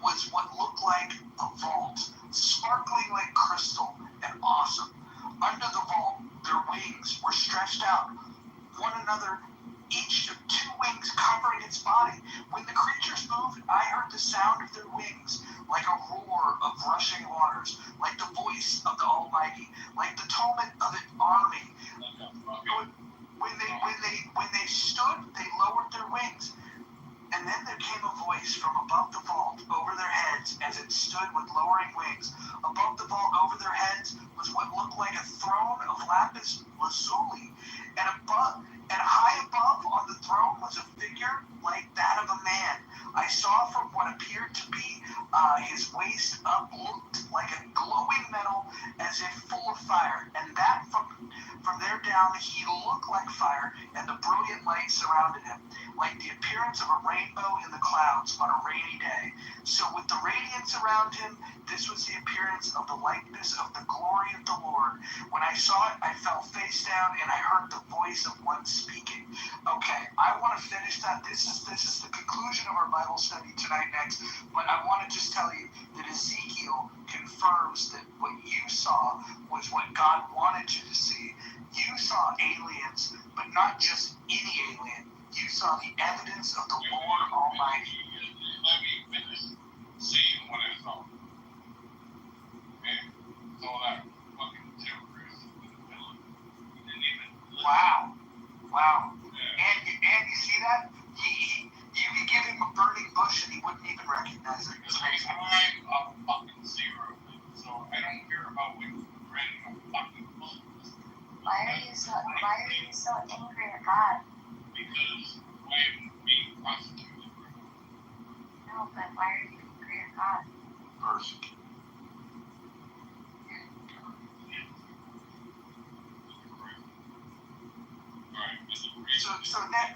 was what looked like a vault, sparkling like crystal and awesome. Under the vault, their wings were stretched out, one another, each of 2 wings covering its body. When the creatures moved, I heard the sound of their wings, like a roar of rushing waters, like the voice of the Almighty, like the tumult of an army. When they stood, they lowered their wings. And then there came a voice from above the vault over their heads as it stood with lowering wings. Above the vault over their heads was what looked like a throne of lapis lazuli. And high above on the throne was a figure like that of a man. I saw from what appeared to be his waist up looked like a glowing metal as if full of fire. And that from there down he looked like fire, and the brilliant light surrounded him, like the appearance of a rainbow in the clouds on a rainy day. So with the radiance around him, this was the appearance of the likeness of the glory of the Lord. When I saw it, I fell face down, and I heard the voice of one speaking. Okay, I want to finish that. This is the conclusion of our Bible study tonight next, but I want to just tell you that Ezekiel confirms that what you saw was what God wanted you to see. You saw aliens, but not just any alien. You saw the evidence of the Lord Almighty. Let me finish seeing what I saw. Okay? So that fucking terrorist in the middle of it. He didn't even listen. Wow. Yeah. And you see that? You could give him a burning bush and he wouldn't even recognize it. It's amazing. I'm a fucking zero. So I don't care about what you read in a fucking book. Why are you so angry at God? Because I'm being prosecuted. No, but why are you angry at God? Persecuted.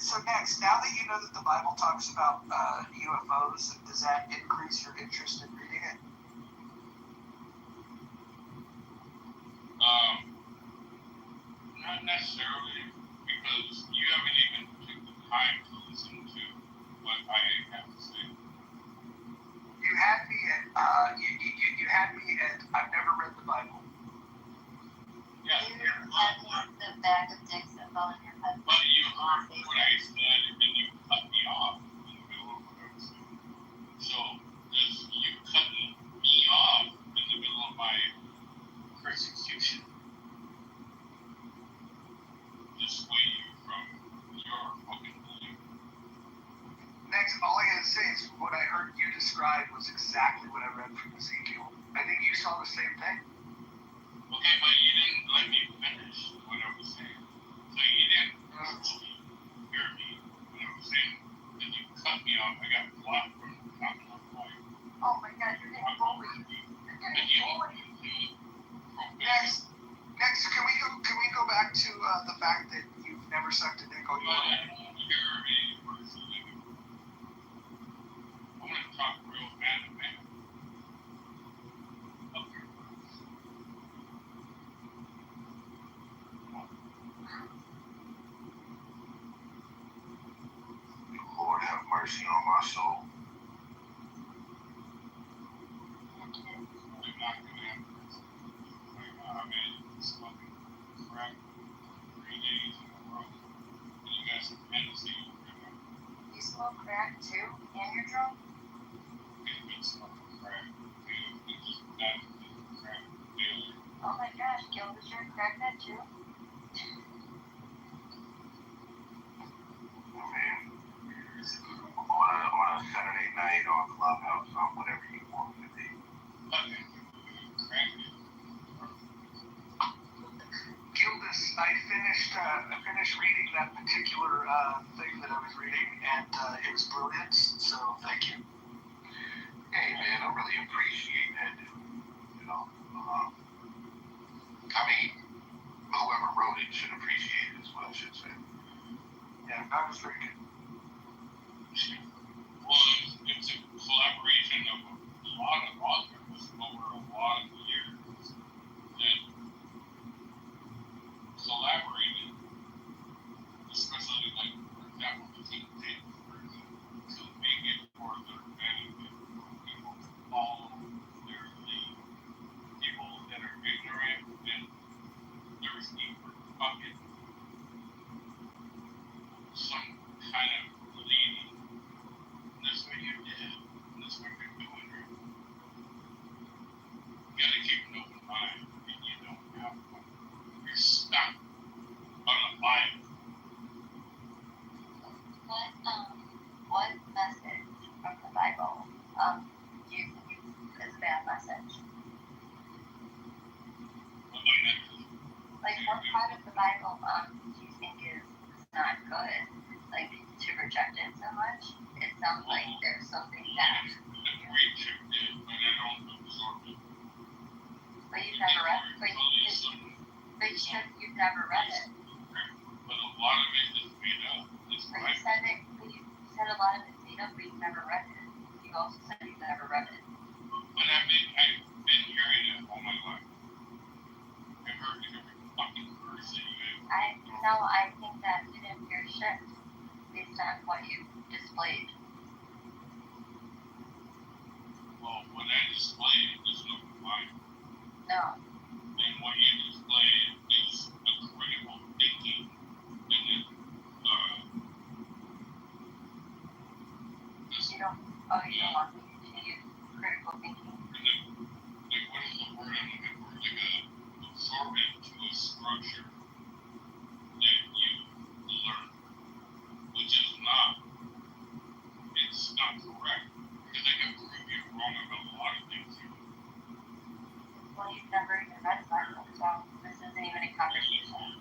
So next, now that you know that the Bible talks about UFOs, does that increase your interest in reading it? Not necessarily, because you haven't even taken the time to listen to what I have to say. You had me at I've never read the Bible. Yeah. You had the bag of dicks that fell in your head. But you heard what I said, and you cut me off in the middle of what I was saying. So, just you cutting me off in the middle of my persecution dissuade you from your fucking belief. Next, all I gotta say is what I heard you describe was exactly what I read from Ezekiel. I think you saw the same thing. Okay, but you didn't let me finish what I was saying. So you didn't actually hear me when I was saying that you cut me off. I got blocked from talking on the mic. Oh my God, you're getting bullied. You're getting bullied. Next, can we go back to the fact that you've never sucked a dick on your own? I want to talk real man to man. Lord have mercy on my soul. I'm not gonna have this. I've been smoking crack 3 days in a row. And you got some fantasy over there. You smoke crack too? And you're drunk? I've been smoking crack too. It's just that crack daily. Oh my gosh, Gil, was your crackhead too? On a Saturday night on Clubhouse on whatever you want to be. Gildas, I finished reading that particular thing that I was reading, and it was brilliant. So thank you. Hey man, I really appreciate that. You know, I mean, whoever wrote it should appreciate it as well, I should say. I was reading. Well, it's a collaboration of a lot of authors over a lot of years that collaborated, especially like, for example, the King James version, to make it for their benefit for people to follow their lead. People that are ignorant and thirsty for fucking some kind of leading. That's what you did. That's what you're doing here. You gotta keep an open mind and you don't have one. You're stuck on a line. What message from the Bible do you think is a bad message? Like, what part of the Bible do you think is not good? Like, to reject it so much? It sounds like there's something that... Reject it, but I don't absorb it. But you've never read it? But you've never read it? But a lot of it is made up. That's But right. you said a lot of it's made up, but you've never read it. You also said you've never read it. But I've been hearing it all my life. I've heard every fucking verse that you have. I think that you didn't hear shit based on what you displayed. Well, what I displayed is no lie. No. And what you displayed is a critical thinking. And it, You don't want me to use critical thinking? Like, what is the word I'm looking for? Like absorbing to a structure that you learn, which is not, it's not correct. Because I can prove you wrong about a lot of things here. Well, you've never even read the Bible, so this isn't even a conversation.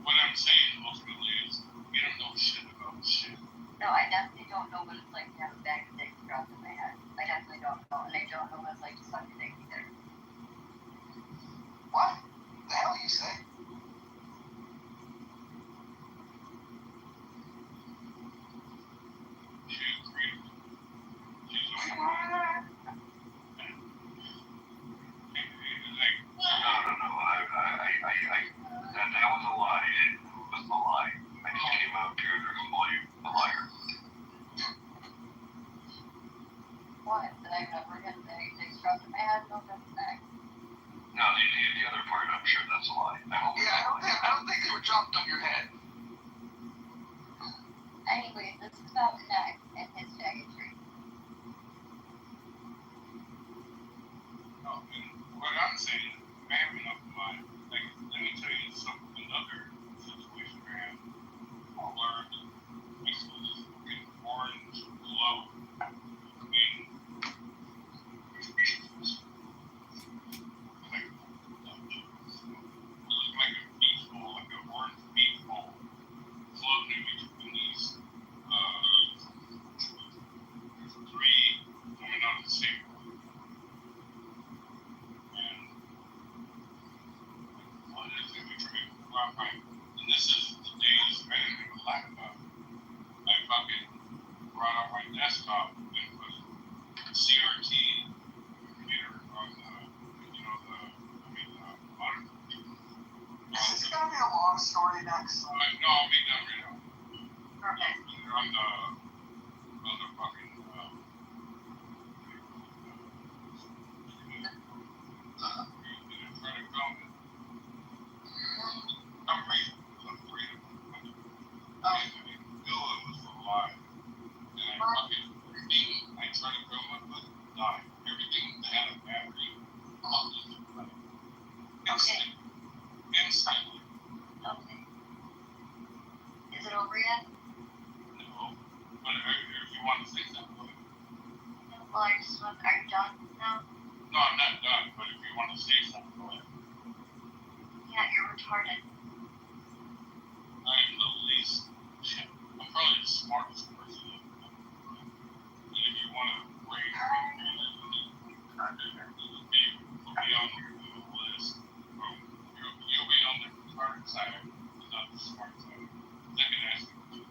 What I'm saying ultimately is, you don't know shit about shit. No, I definitely don't know what it's like to have a bag of dicks dropped in my head. I definitely don't know, and I don't know what it's like to suck a dick either. What the hell you say? She's great. She's No, that was a lie. It was a lie. I just came out here to call you a liar. What? That I've never had a bag of dicks dropped in my head? No, that's next. No, the other part, I'm sure that's a lie. I don't think they were dropped on your head. Anyways, this is about Neck and his faggotry. No, and what I'm saying is, I have enough mind. Like, let me tell you another situation I had. I learned I saw this fucking orange glow. I mean, like, it was like a beach ball, like an orange beach ball, floating in between these three coming out of the same one. And what is it? We try to rock right. And this is the days I didn't even laugh about. I fucking brought out my desktop and put CRT computer on the monitor. Is this gonna be a long story next? No, I'll be done right now. Okay. On the fucking try to film it. I'm reading. It was a lie. And I tried to film it, but died. Everything that had a battery, instantly. Okay. Is it over yet? No. But if you want to say something, Well, are you done now? no, I'm not done. But if you want to say something, go ahead. Yeah, you're retarded. I'm the least. Shit. I'm probably the smartest person in the world. And if you want to rate me, you'll be on the list. You'll be on the retarded side, but not the smart side. I can ask you.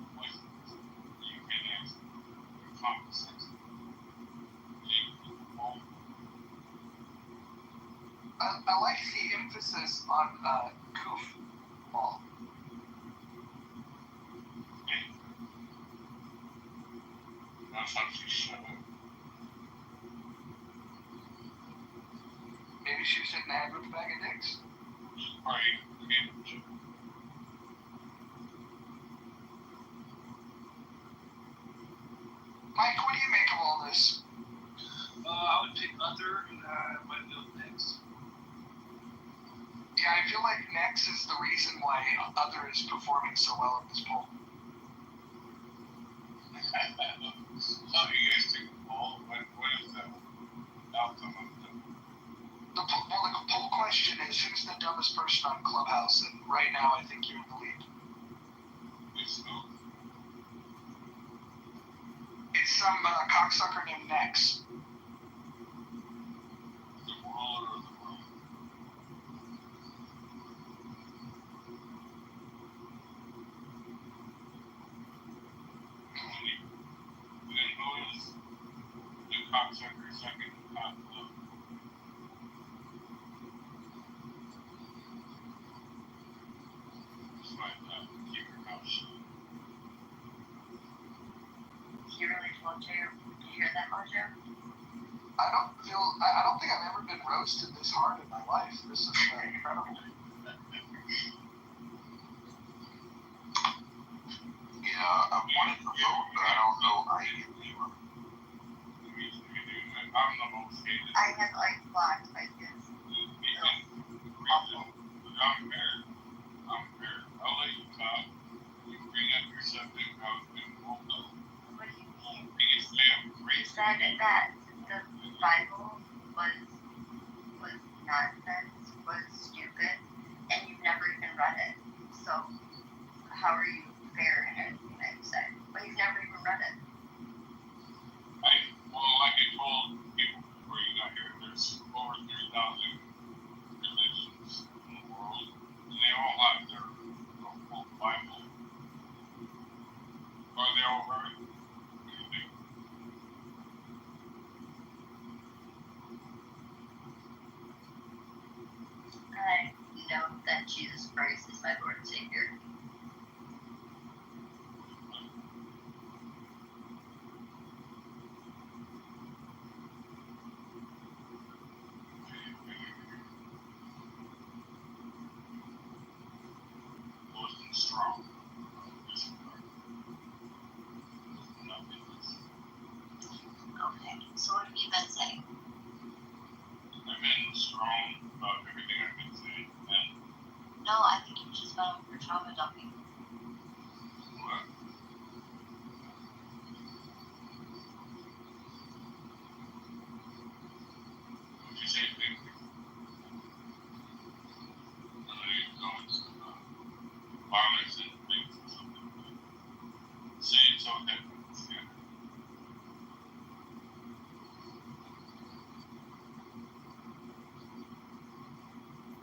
emphasis on goofball. That's how she shut up. Maybe she was hitting the head with a bag of dicks. Right. Mike, what do you make of all this? I would pick Other, and I might go next. Yeah, I feel like Nex is the reason why Other is performing so well in this poll. How do you guys think the poll? What is the outcome of the poll question is, who's the dumbest person on Clubhouse? And right now, I think you're in the lead. It's who? It's some cocksucker named Nex. The ruler of the world. Then who is the cocksucker second to top club? Just like keep your mouth shut. You really told you? Did you hear that, Mojo? I don't think I've ever been roasted this hard in my life. This is incredible. Yeah, I wanted to vote, but I don't know I can leave. I'm the most hated. I have like blocked my kids. Awful. I'm fair. I'll let you talk. You bring up your subject, we'll go. What do you mean? Biggest damn You crazy. said that the Bible was nonsense, was stupid, and you've never even read it. So how are you fair in anything that you say? But you've never even read it. Like I told people before you got here, there's over 3,000 religions in the world, and they all have their full Bible. Are they all right? What do you think? I know that Jesus Christ is my Lord and Savior. Wasn't strong. Okay, so what have you been saying? I've been strong about everything I've been saying. And No, I think you've just been over trauma dumping. what? Would you say things? I know you're going to violence and things or something, but say it's okay. Yeah.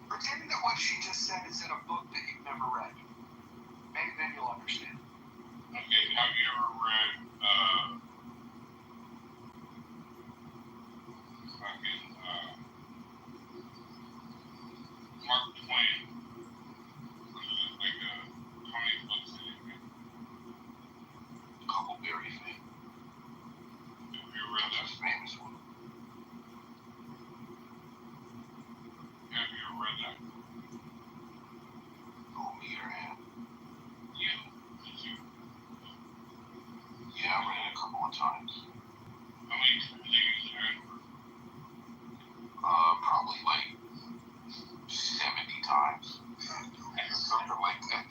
Pretend that what she just said is in a book that you've never read. Maybe then you'll understand. Okay, have you ever read Mark Twain? Like how many books did he read? Huckleberry Finn. Have you read that? Famous one. Have you ever read that? Oh, me or him? Yeah. Did you? Yeah, I read it a couple of times. How many times did you read it? Probably like 70 times. Something like that.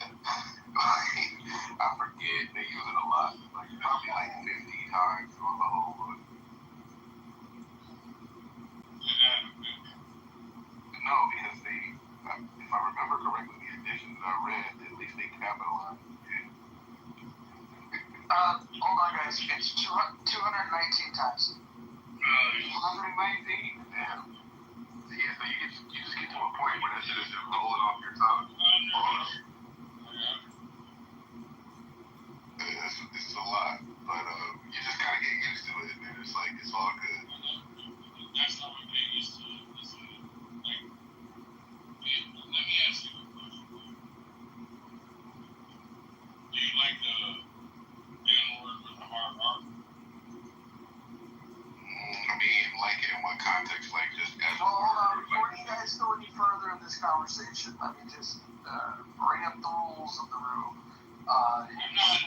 I forget. They use it a lot. Like probably like 50 times on the whole book. No, because if I remember correctly, the editions I read, at least they capitalized. Hold on, guys. It's 219 times. 119? Damn. Yeah, so you just get to a point where that shit is just rolling off your tongue. It's a lot, but you just kind of get used to it, and it's like, it's all good. That's not what they used to. Like, just bring up the rules of the room. I'm not.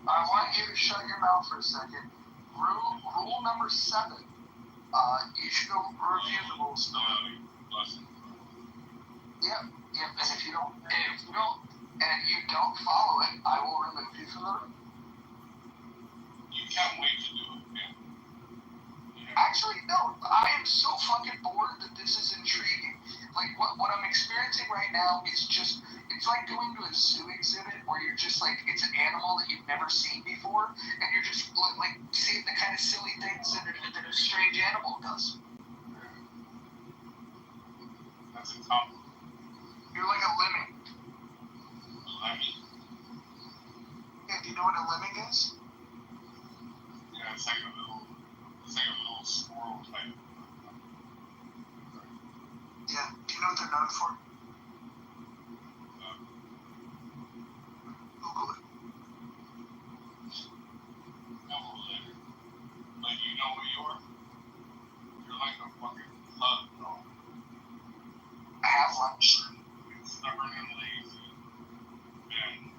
I want you to shut your mouth for a second. Rule number 7. You should go review the rules. Yep. And if you don't follow it, I will remove you from the room. You can't wait to do it. Yeah. Actually, no. I am so fucking bored that this is intriguing. Like, what I'm experiencing right now is just, it's like going to a zoo exhibit where you're just like, it's an animal that you've never seen before, and you're just like seeing the kind of silly things that a strange animal does. That's a compliment. You're like a lemming. Lemming? Yeah, do you know what a lemming is? Yeah, it's like a little squirrel type. Yeah. Do you know what they're known for? Google it. But you know who you are? You're like a fucking pug dog. I have one. You're stubborn and lazy. And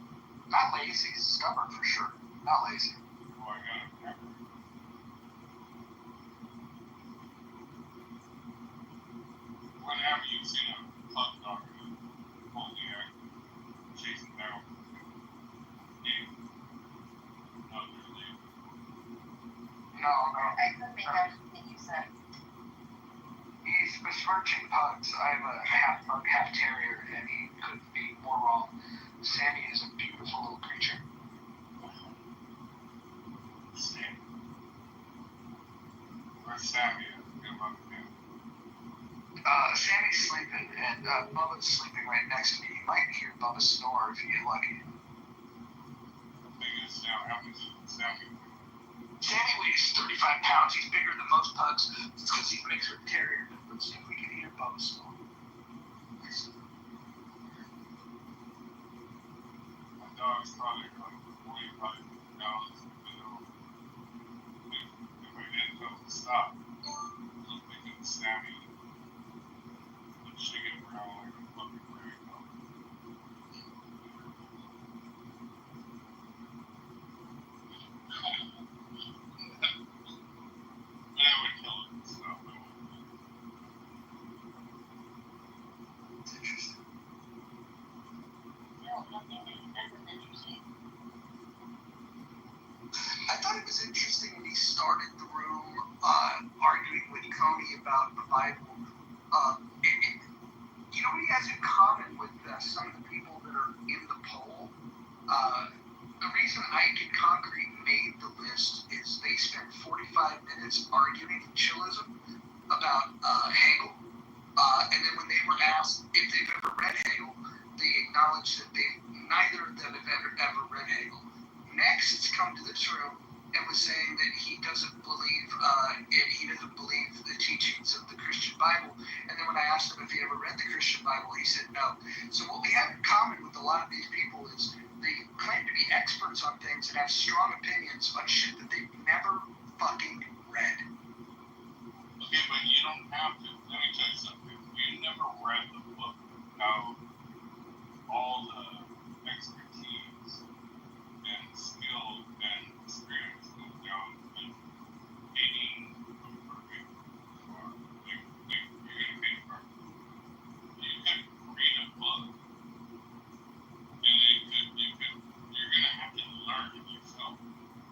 not lazy, stubborn for sure. Not lazy. Oh, I got it. When have you seen a pug dog holding air, chasing down? No, they're lazy. No. I couldn't make out what you said. He's besmirching pugs. I'm a half pug, half terrier, and he couldn't be more wrong. Sammy is a beautiful little creature. Sammy? Where's Sammy? Sammy's sleeping, and Bubba's sleeping right next to me. You might hear Bubba snore if you get lucky. The thing is, now, how much is Sammy? Sammy weighs 35 pounds. He's bigger than most pugs. It's because he's mixed with terrier. Let's see if we can hear Bubba snore. My dog's probably like 45 pounds. If I didn't tell him to stop, he'll think it's Sammy. The chicken growl like a fucking rag doll. But I would kill him and stop. It's interesting. I thought it was interesting when he started the room arguing with Coney about the Bible. You know what he has in common with some of the people that are in the poll? The reason Ike and Concrete made the list is they spent 45 minutes arguing chillism about Hegel. And then when they were asked if they've ever read Hegel, they acknowledged that neither of them have ever read Hegel. Next, it's come to this room and was saying that he doesn't believe the teachings of the Christian Bible. And then when I asked him if he ever read the Christian Bible, he said no. So what we have in common with a lot of these people is they claim to be experts on things and have strong opinions on shit that they've never fucking read. Okay, but you don't have to. Let me tell you something. You never read the book about all the expertise and skill and experience goes down in dating a perfect or you're gonna pay for it. You could read a book and you're gonna have to learn it yourself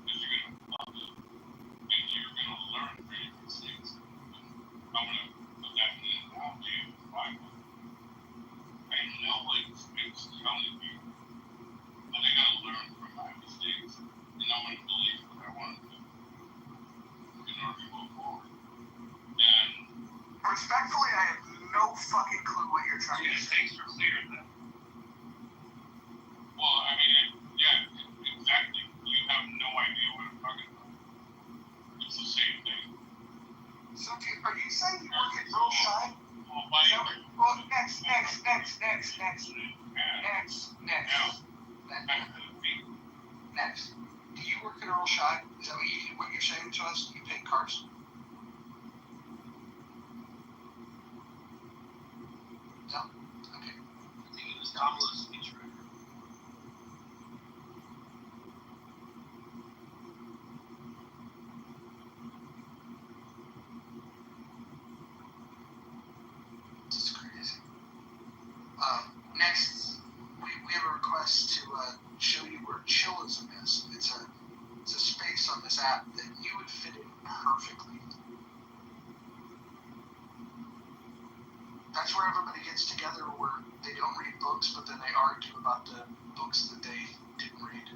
because you're gonna love it and you're gonna learn from your mistakes. I'm gonna put that in the analogy of the Bible. I know it's telling me, but I gotta learn from my mistakes, and I'm gonna believe what I want to do in order to move forward. And Respectfully, I have no fucking clue what you're trying to say. Thanks for clearing that. Well, I mean, exactly. You have no idea what I'm talking about. It's the same thing. So, are you saying you work at Real Shine? Well, next. Do you work at Earl Shine? Is that what you're saying to us? You paint cars? No? Okay. Kamala's speechwriter. This is crazy. Next, we have a request to show you where chillism is. It's a space on this app that you would fit in perfectly. That's where everybody gets together where they don't read books, but then they argue about the books that they didn't read.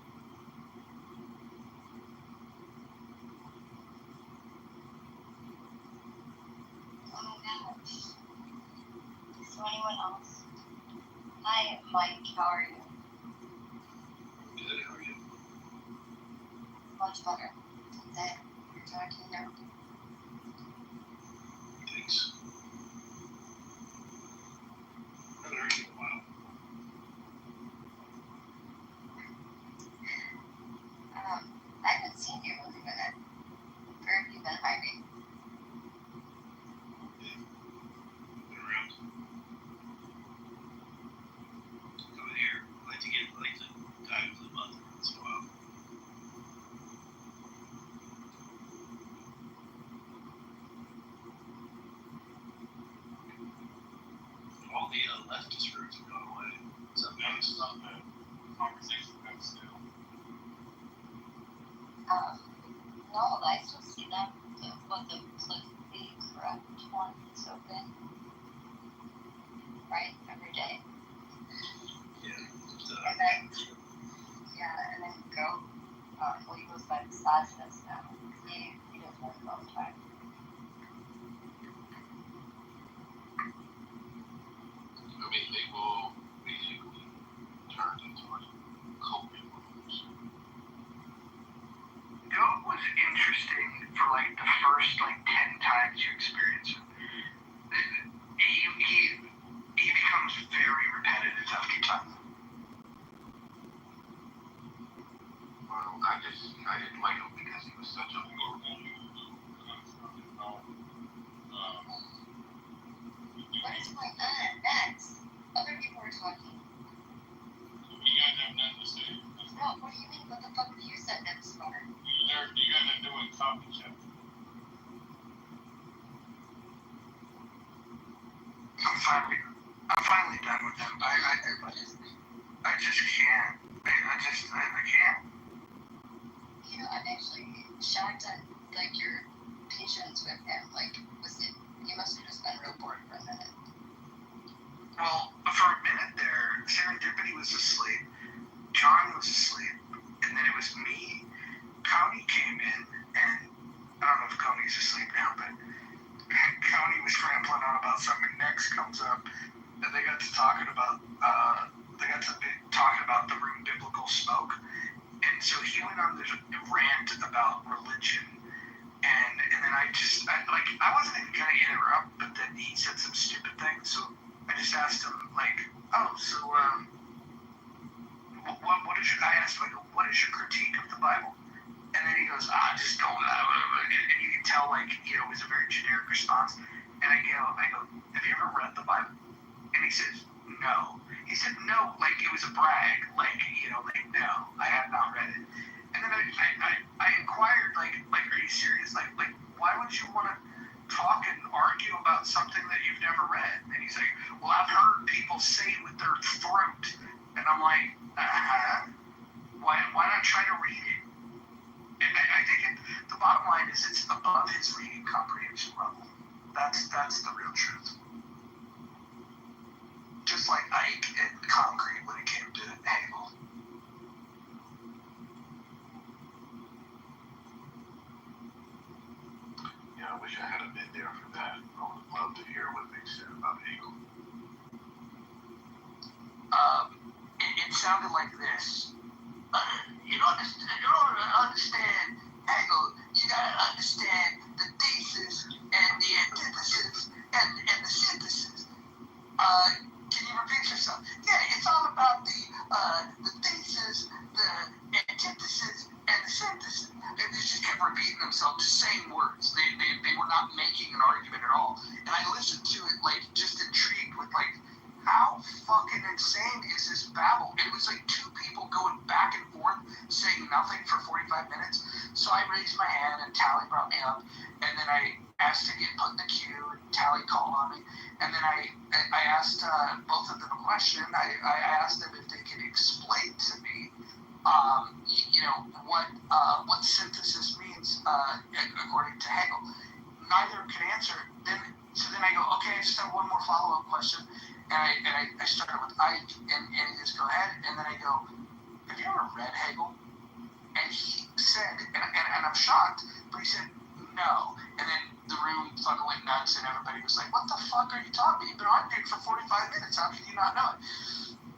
Oh my gosh. So anyone else? Hi, Mike. How are you? Good, how are you? Much better. That you're talking now. Thanks. I haven't heard you in a while. I haven't seen you in a minute. Where have you been hiding? Been around. Coming here. I like to dive into the mud once in a while. All the leftist groups have gone away. What's up, man? It's not the conversation that's still. No, I still see them. The politically correct one is open. Right? Every day. Yeah. And then go. Well, he goes by misogynist now. He does work all the time. I mean, they will basically turn into like coping rooms. You know what was interesting for like the first like 10 times you experience it? He becomes very repetitive after time. Well, I didn't like him because he was such a What is going on? Next. Other people are talking. You guys have nothing to say. No, what do you mean? What the fuck were you said that was smart? You guys are doing copy check. I'm finally done with them. I just can't. I can't. You know, I'm actually shocked at like your patience with him. Like, you must have just been real bored for a minute. Well, for a minute there, Serendipity was asleep, John was asleep, and then it was me. Coney came in, and I don't know if Coney's asleep now, but Coney was rambling on about something. Next comes up, and they got to talking about the room biblical smoke, and so he went on this rant about religion, and then I wasn't even gonna interrupt, but then he said some stupid things, so I just asked him like, oh, so what is your? I asked him, like, what is your critique of the Bible? And then he goes, I just don't know. And you can tell, like, it was a very generic response. And I go, have you ever read the Bible? And he says, no. He said, no, like it was a brag. Like, no, I have not read it. And then I inquired, like, are you serious? Like, why would you want to talk and argue about something that you've never read? And he's like, well, I've heard people say it with their throat. And I'm like, why not try to read it? And I think the bottom line is it's above his reading comprehension level. That's the real truth. Just like Ike and Concrete when it came to Hegel. Yeah, I wish I had been there for that. I would love to hear what they said about Hegel. It sounded like this. You don't understand Hegel. You gotta understand the thesis and the antithesis and the synthesis. Can you repeat yourself? Yeah, it's all about the thesis, the antithesis, and the synthesis. They just kept repeating themselves, the same words. They were not making an argument at all. And I listened to it, like, just intrigued with, like, how fucking saying is this babble. It was like two people going back and forth, saying nothing for 45 minutes. So I raised my hand, and Tally brought me up, and then I asked to get put in the queue, and Tally called on me, and then I asked both of them a question. I asked them if they could explain to me, what synthesis means according to Hegel. Neither could answer. So then I go, okay, I just have one more follow-up question, and I started with Ike, and he goes, go ahead, and then I go, have you ever read Hegel? And he said, and I'm shocked, but he said, no. And then the room fucking went nuts, and everybody was like, what the fuck are you talking about? You've been arguing for 45 minutes. How can you not know it?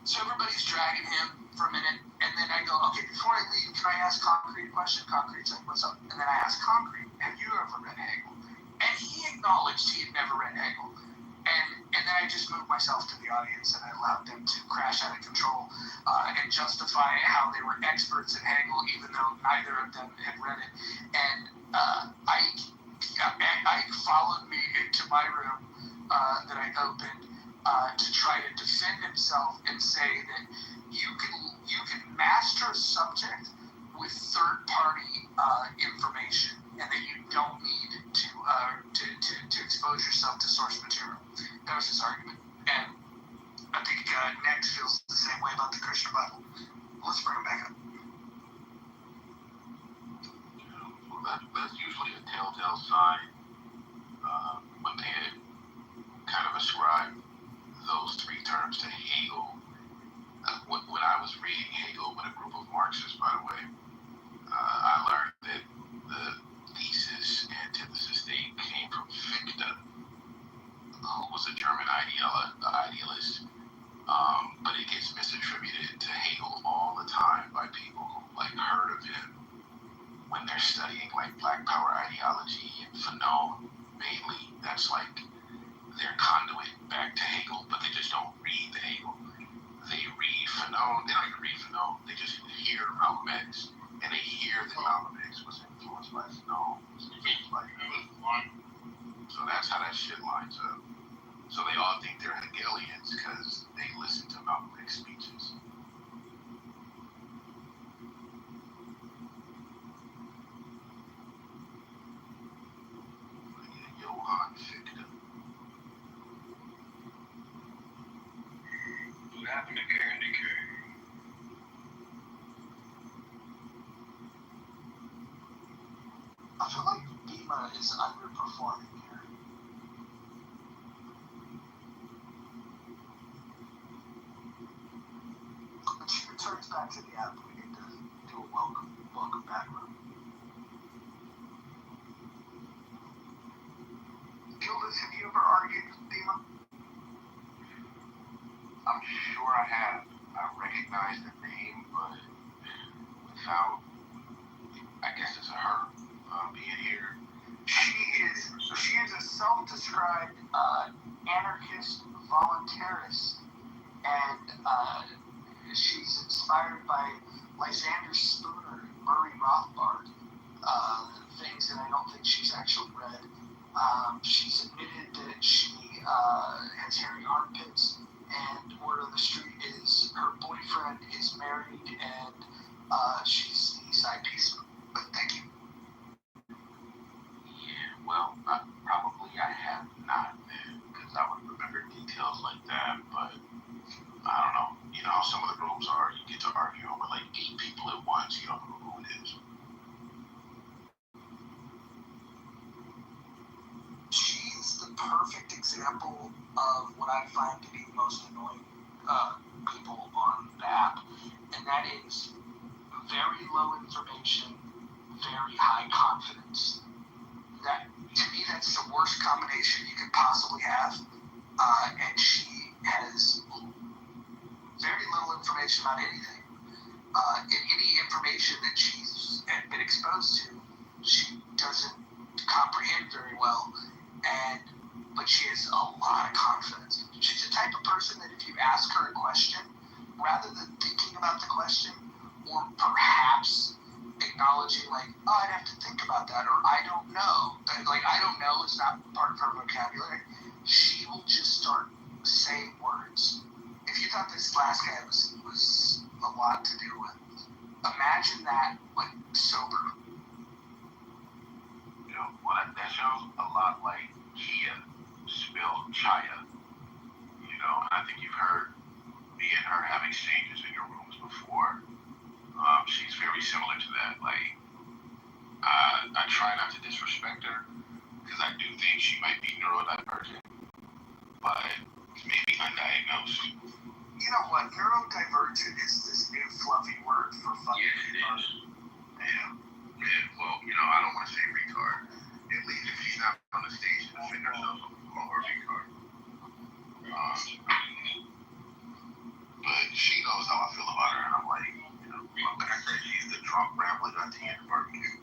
So everybody's dragging him for a minute, and then I go, okay, before I leave, can I ask Concrete a question? Concrete's like, what's up? And then I asked Concrete, have you ever read Hegel? And he acknowledged he had never read Hegel. And then I just moved myself to the audience, and I allowed them to crash out of control and justify how they were experts in Hegel, even though neither of them had read it. And Ike followed me into my room that I opened to try to defend himself and say that you can master a subject with third-party information, and that you don't need to expose yourself to source material. That was his argument, and I think Next feels the same way about the Christian Bible. Let's bring him back up. Well, that's usually a telltale sign when they had kind of ascribed those three terms to Hegel. When I was reading Hegel with a group of Marxists, by the way, I learned that the thesis, antithesis, they came from Fichte, who was a German idealist, but it gets misattributed to Hegel all the time by people who heard of him when they're studying Black Power ideology and Fanon mainly. That's their conduit back to Hegel, but they just don't read the Hegel. They read Fanon. They don't even read Fanon. They just hear Malcolm X, and they hear that Malcolm X was influenced by Fanon. So that's how that shit lines up. So they all think they're Hegelians because they listen to Malcolm X speeches. Johann Fichte. What happened to Candy Cane? I feel like Dima is underperforming here. When she returns back to the app, we need to do a welcome back room. Gildas, have you ever argued with Dima? I'm sure I have. I recognize the name, but without, I guess it's her being here. She is a self-described anarchist voluntarist, and she's inspired by Lysander Spooner and Murray Rothbard, things that I don't think she's actually read. She's admitted that she has hairy armpits, and word on the street is her boyfriend is married, and she's the side piece. But thank you. Yeah, well, I have not, because I would remember details like that, but I don't know. You know how some of the rooms are, you get to argue over 8 people at once, you don't know who it is. She's the perfect example of what I find to be the most annoying people on the app, and that is very low information, very high confidence. That, to me, that's the worst combination you could possibly have, and she has very little information on anything. And any information that she's been exposed to, she doesn't comprehend very well, but she has a lot of confidence. She's the type of person that if you ask her a question, rather than thinking about the question, or perhaps acknowledging I'd have to think about that, or I don't know, I don't know is not part of her vocabulary, she will just start saying words if you thought this last guy was a lot to deal with, imagine that like sober. You know, well, that shows a lot like Kia spilled Chaya. You know, I think you've heard me and her have exchanges in your rooms before. She's very similar to that. Like, I try not to disrespect her because I do think she might be neurodivergent, but maybe undiagnosed. You know what? Neurodivergent is this new fluffy word for fucking. Yeah, it is. Yeah. Well, you know, I don't want to say retard. At least if she's not on the stage to defend herself, I'm going to call her retard. But she knows how I feel about her, and I'm like, you know, what can I say? She's the drunk rambling at the end of barbecue.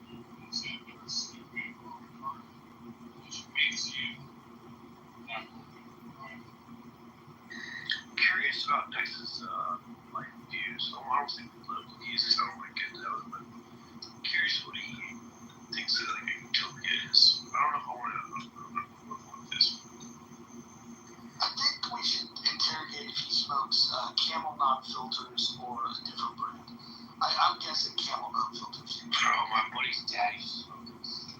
Curious about Texas, like views. I don't think political views because I don't want to get into it, but I'm curious what he thinks that like a utopia is. I don't know if I want to with this. I think we should interrogate if he smokes Camel non-filters or a different brand. I'm guessing Camel non-filters. Oh, my buddy's dad used to smoke those.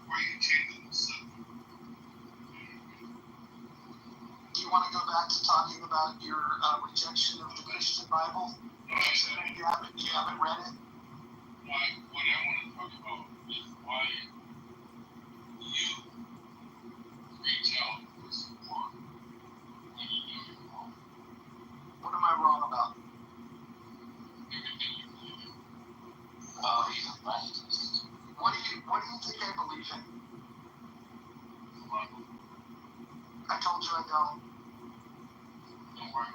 Why are you changing the subject? Do you want to go back to talking about your rejection of the Christian Bible? You haven't read it? What I want to talk about is why you reach out for support when you do it wrong. What am I wrong about? Everything you believe in. What do you think I believe in? The Bible. I told you I don't. Don't worry.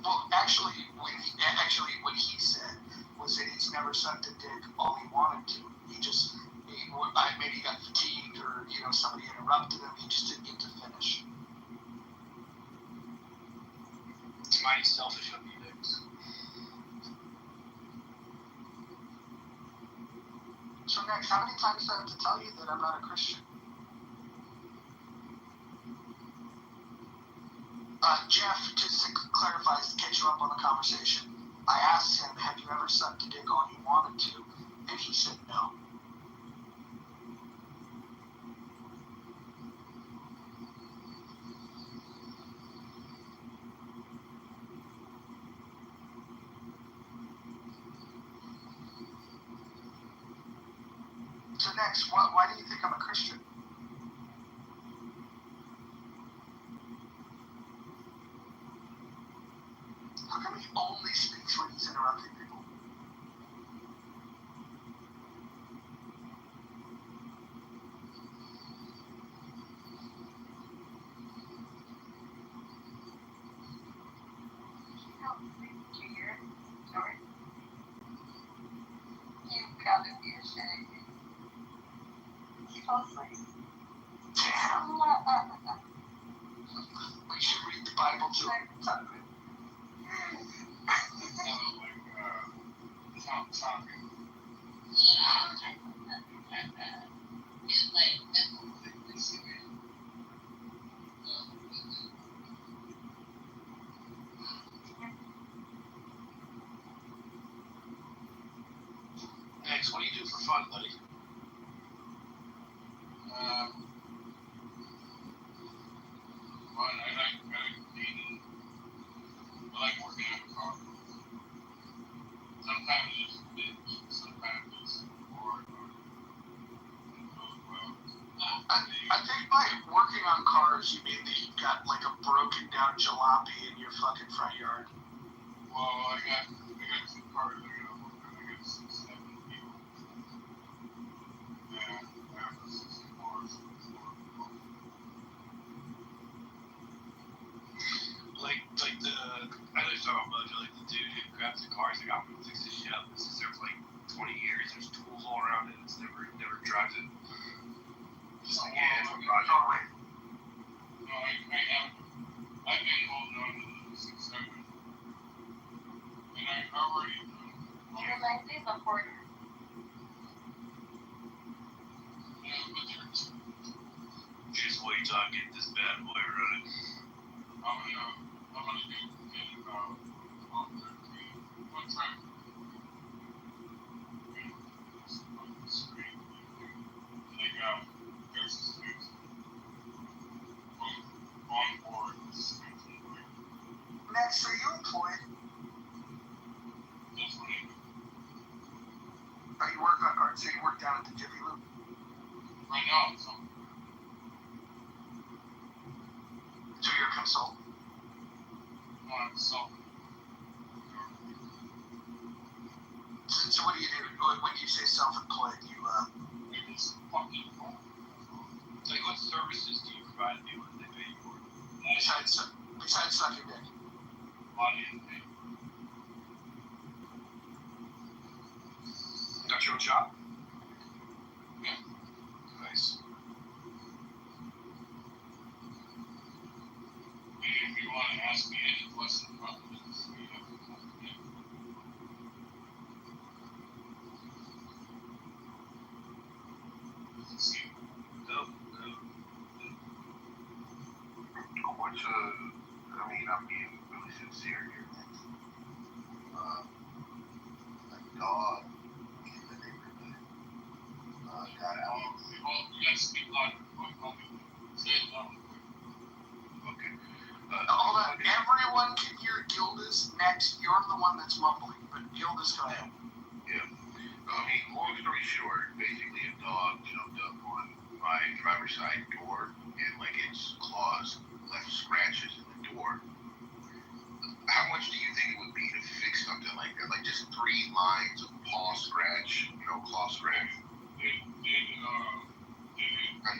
Well, actually, what he said was that he's never sucked a dick all he wanted to. Maybe he got fatigued or, you know, somebody interrupted him. He just didn't get to finish. It's mighty selfish of you, Dicks. So next, how many times do I have to tell you that I'm not a Christian? Jeff, just to clarify, to catch you up on the conversation, I asked him, have you ever sucked a dick all you wanted to? And he said no. So next, why do you think I'm a Christian? How come he only speaks when he's interrupting people? You've got to be ashamed. Damn. We should read the Bible to him. Next, what do you do for fun, buddy? I like working on a car. Sometimes it's bitch, sometimes it's bored or it goes well. I think by working on cars, you mean that you've got like a broken down jalopy in your fucking front yard. Well, I got some cars I gotta work on. I got 6, 7 people. And I have a 64, 64. Like the I know you're talking about like the dude who grabs the cars and got him fix his shit up. This is there for like 20 years. There's tools all around it. It's never drives it. Just like yeah, it's a project. No, I've been holding on to the 6, 7. And I already Your life is important. get this bad boy running. I'm gonna do in 12:13. One time. They got Texas State on board. Max, are you employed? That's right. Are you working on cards? So you work down at the Jiffy Lube? Right now, so you're a consultant? No, I'm consultant. So what do you do? When you say self-employed, you it's fucking fun. Like, what services do you provide people that they pay you for? besides sucking dick? Money and pay. Got your own shop? Yeah. Nice. If you want to ask me any question about the business, you have to come to me. What's I mean, I'm being really sincere here. A dog in the neighborhood got out. Well, yes, speak louder. Say it louder. Okay. Hold on. Everyone can hear Gilda's next. You're the one that's mumbling, but Gilda's go ahead. Yeah. I mean, long story short, basically a dog jumped up on my driver's side door and like its claws left scratches in the door. How much do you think it would be to fix something like that? Like just 3 lines of paw scratch, claw scratch? How do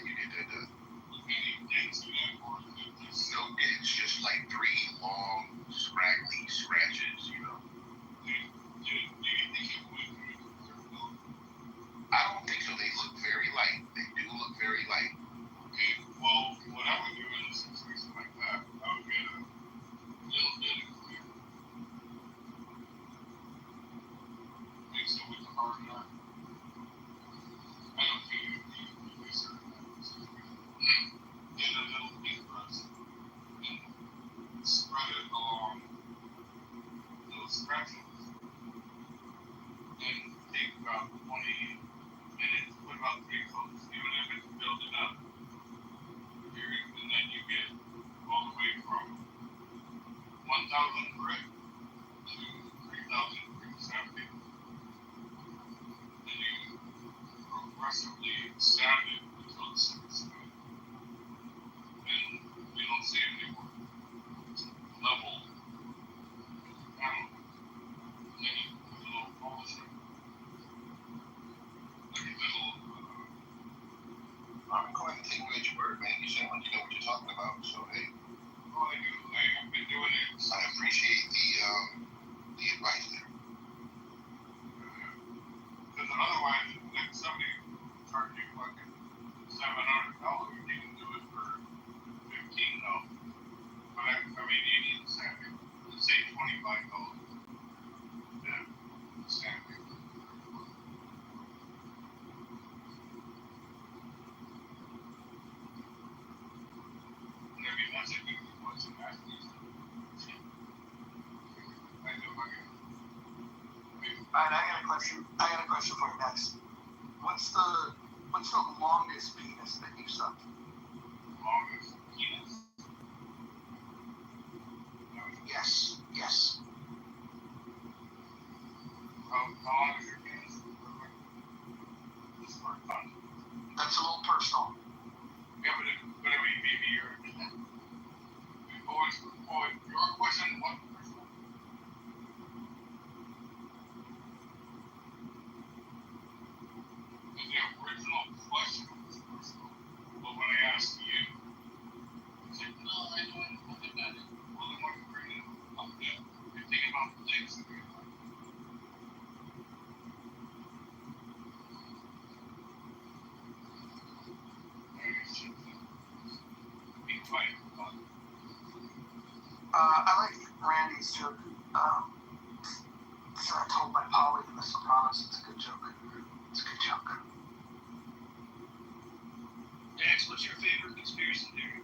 you get that done? No dents, just like 3 long, scraggly scratches, I don't think so. They look very light. They do look very light. Okay, well, what I would do in a situation like that, I would get a little bit of clear. Mix it with the hard nut. I don't think you need to be certain that. Get a little paintbrush and spread it along those scratches. Then take about 20 minutes, put about 3 coats, even if it's building up. And then you get all the way from 1,000 grit to 3,000 grit sanding. Then you progressively sand it until it's super smooth. And you don't see it anymore. It's level. Panel. And then you put a little polisher. Like a little. I'm going to take you at your word, man. You sound like you know what you're talking about. So hey. Oh, I do. I've been doing it. I appreciate the advice there. Because otherwise, like somebody charge you fucking $700, you can do it for $15. But I mean, you need sanding. Let's say $25. Yeah, sanding. I mean, that's a good question. I got a question for you next. What's the longest penis that you've sucked? Longest penis? Yes. How long is your penis? This part fun. That's a little personal. Yeah, but I mean, maybe you're. Your question, what personal? The original question was personal. But when I asked you, you said, no, I don't look at that. Well, then why are you bringing it up there? You're thinking about things in your life. Be quiet. I like Randy's joke. So I told my Polly in The Sopranos it's a good joke. It's a good joke. Dax, what's your favorite conspiracy theory?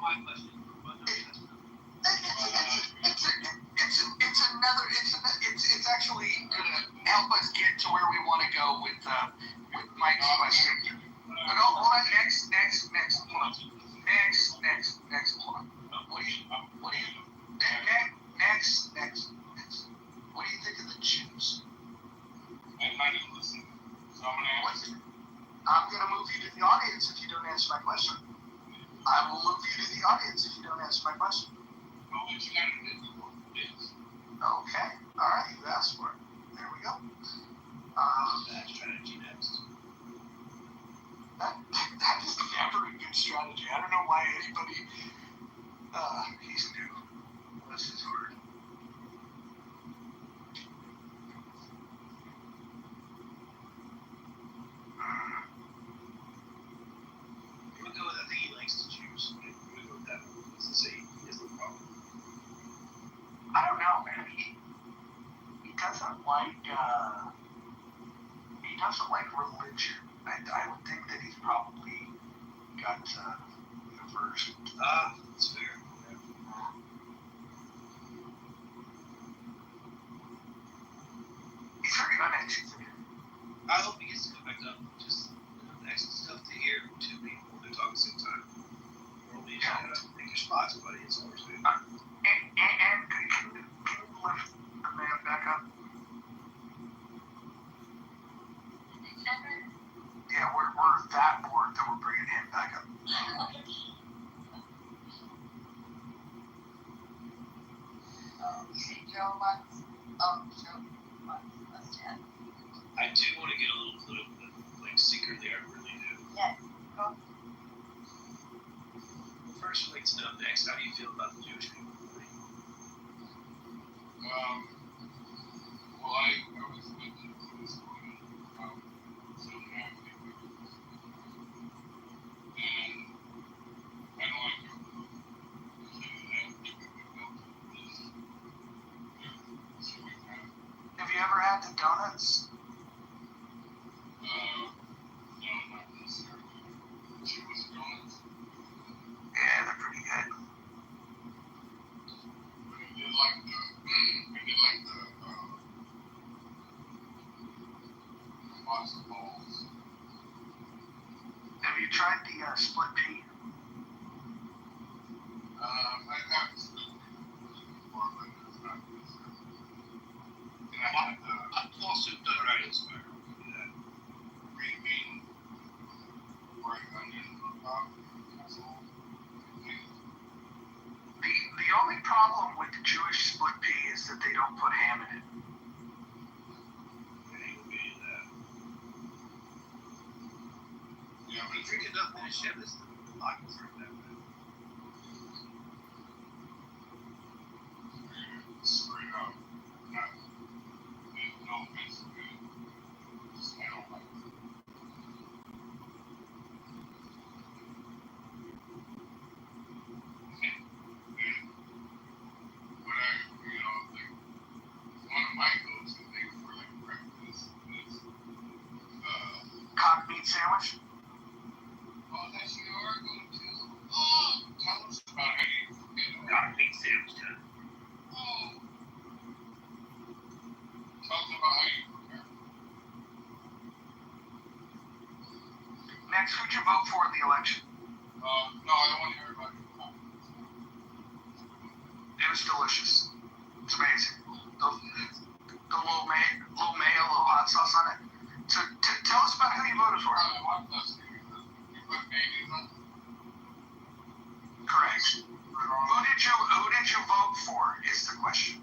my question. It's actually gonna help us get to where we want to go with Mike's question. But hold on, next, hold on. Next, hold on. What do you, next. What do you think of the Jews? I didn't listen. So I'm gonna move you to the audience if you don't answer my question. I will move you to the audience if you don't answer my question. No, what you gotta do is. Okay. All right. You asked for it. There we go. Bad strategy next. That is never a good strategy. I don't know why anybody. He's new. What's his word? I'm gonna go with, I think he likes to choose. I'm gonna go with that. Let's say he has no problem. I don't know, man. He doesn't like religion. I would think that he's probably got an aversion. That's fair. Yeah. He's very uneducated. I hope he gets to go back up. Just next stuff to hear two people when they talk at the same time. Or only take your spots, buddy. It's always good. And can you lift the man back up? Yeah, we're that bored that we're bringing him back up. I do want to get a little political, like secretly, I really do. Yes. Well, first, I'd like to know next, how do you feel about the Jewish people? Well, I was with this woman, so family, and I don't like her. Have you ever had the donuts? No, not necessarily. She was donuts. Yeah, they're pretty good. I did like the matzo balls. Have you tried the split pea? I have to before, but it's not necessarily. And I had the lawsuit done right is better. That green bean, white onion, casserole. The only problem with the Jewish split pea is that they don't put ham in it. Yeah, but if you get up in a ship, this pockets are that bad. Straight up. Not, no offense to it. Just I don't like it. But one of my go-to things for like breakfast is Cock meat sandwich? oh, that's your go-to. Oh, tell us about how you cock meat sandwich, John. Oh. Tell us about how you prepare. Next, who'd you vote for in the election? No, I don't want to hear about your cock. It was delicious. It's amazing. The little mayo, little hot sauce on it. So tell us about who you voted for. You put mayonnaise on it? Correct. Who did you vote for is the question.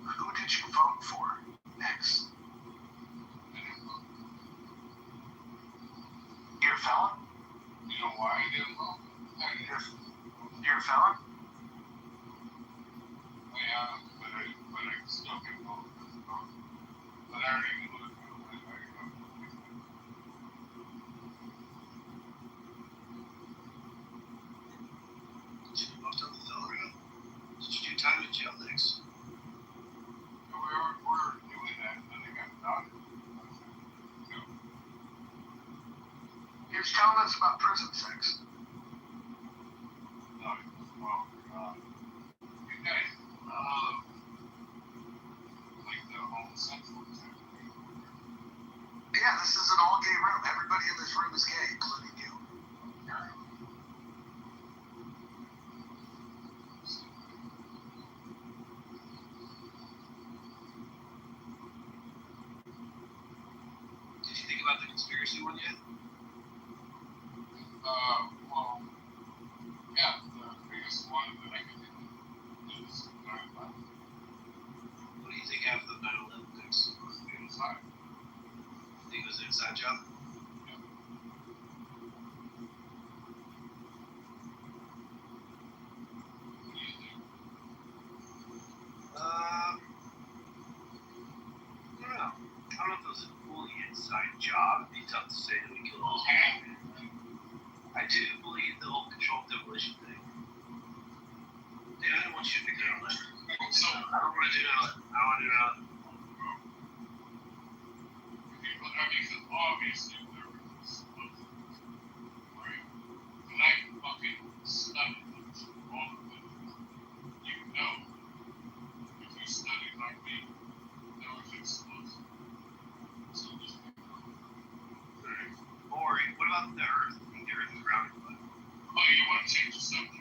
Who did you vote for next? You're a felon? You know why I didn't vote? You're a felon? Yeah, but I still can vote. But I already knew it. Should have looked up the felon. Did you do time in jail next? We're doing that, and then they got done. He was telling us about prison sex. Well, you guys love like the homosexual type of thing. Yeah, this is an all-gay room. Everybody in this room is gay, including you. Did you think about the conspiracy one yet? Well, yeah, the biggest one that I could think of is 9/11. What do you think happened to the 9/11 things? It was inside. You think it was an inside job? Yeah. What do you think? I don't know. I don't know if it was a fully inside job. It'd be tough to say that we killed those people. I do believe the whole controlled demolition thing. Yeah, I don't want you to pick on that. So, I don't want to do that. I don't want to do that. I mean, because obviously there was explosives, right? And I fucking studied this, all of this. You know, if you studied like me, there was explosives. So just be Or what about the Earth? I think the Earth is grounded. Oh, you want to change the subject?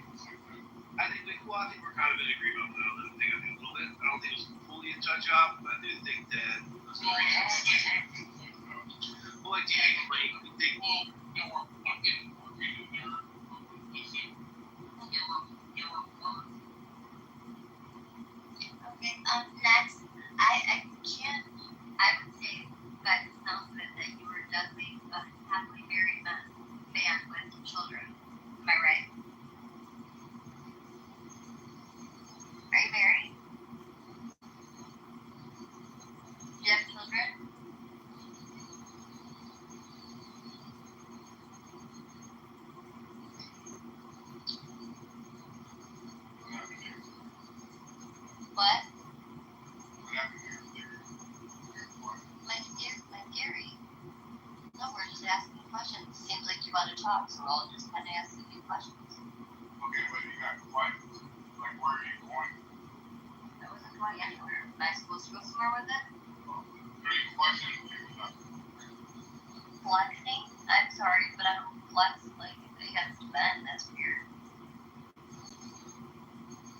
I think we're kind of in agreement on that. I think a little bit. I don't think it was fully a inside job, but I do think that those Well, how reasons. did they have to think about it? Well, like, do you think Well, they were fucking working in there. Listen, they were working. Okay, next, I can't, I would say that it sounds good that you were definitely a happily married man with children. Am I right? Are you married? Do you have children? What? My theory. No, we're just asking questions. Seems like you want to talk, so I'll just kind of ask you questions. Okay, but you got quiet. Like, where are you going? I wasn't going anywhere. Am I supposed to go somewhere with it? Are you questioning me? Flexing? I'm sorry, but I don't flex like against men. That's weird.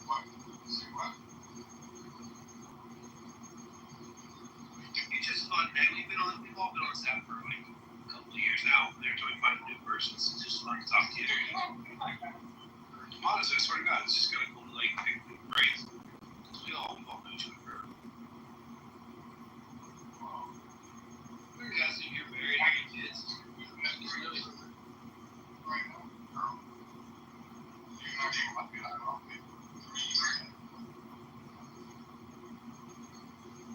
What? Say what? it's just fun, man. We've all been on staff for like a couple of years now. Every time we find a new person, it's just fun to talk to you. Honestly, I swear to God, it's just kind of cool to like pick new brains. Because we all know each other. Yeah, so you're married, have your kids. It's really Right now, girl. You know, you might be like, okay.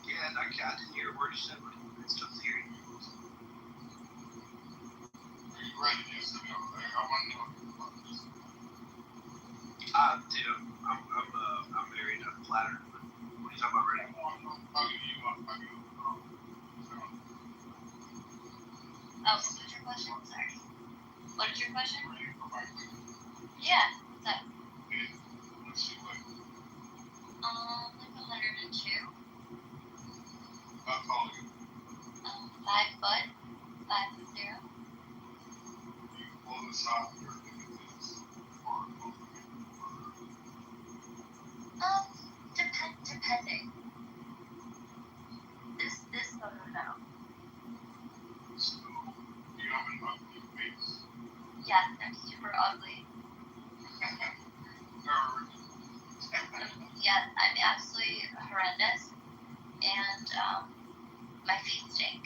Yeah, I didn't hear a word you said, but it's tough to hear you. Are you ready? Yes or no? I want to know about this. Dude, I'm married. I'm flattered. But what are you talking about, ready? I want to know how you are. Oh, what was your question? Sorry. What is your question? Yeah, what's up? What's your weight? Like 102. How tall are you? 5 foot. 5'0". You pull this off your images for Depending. This photo, no. So, you have an ugly face. Yes, I'm super ugly. Yes, I'm absolutely horrendous. And, my feet stink.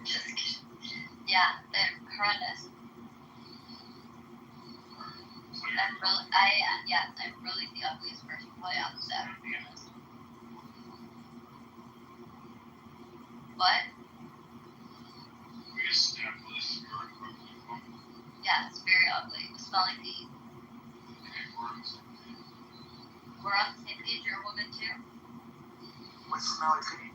Just kidding. Yeah, they're horrendous. I'm really the ugliest person to play on the set, to be honest. What? We established you're an ugly woman. Yeah, it's very ugly. We smell like feet. Okay, We're on the same page. You're a woman too? With smelly feet.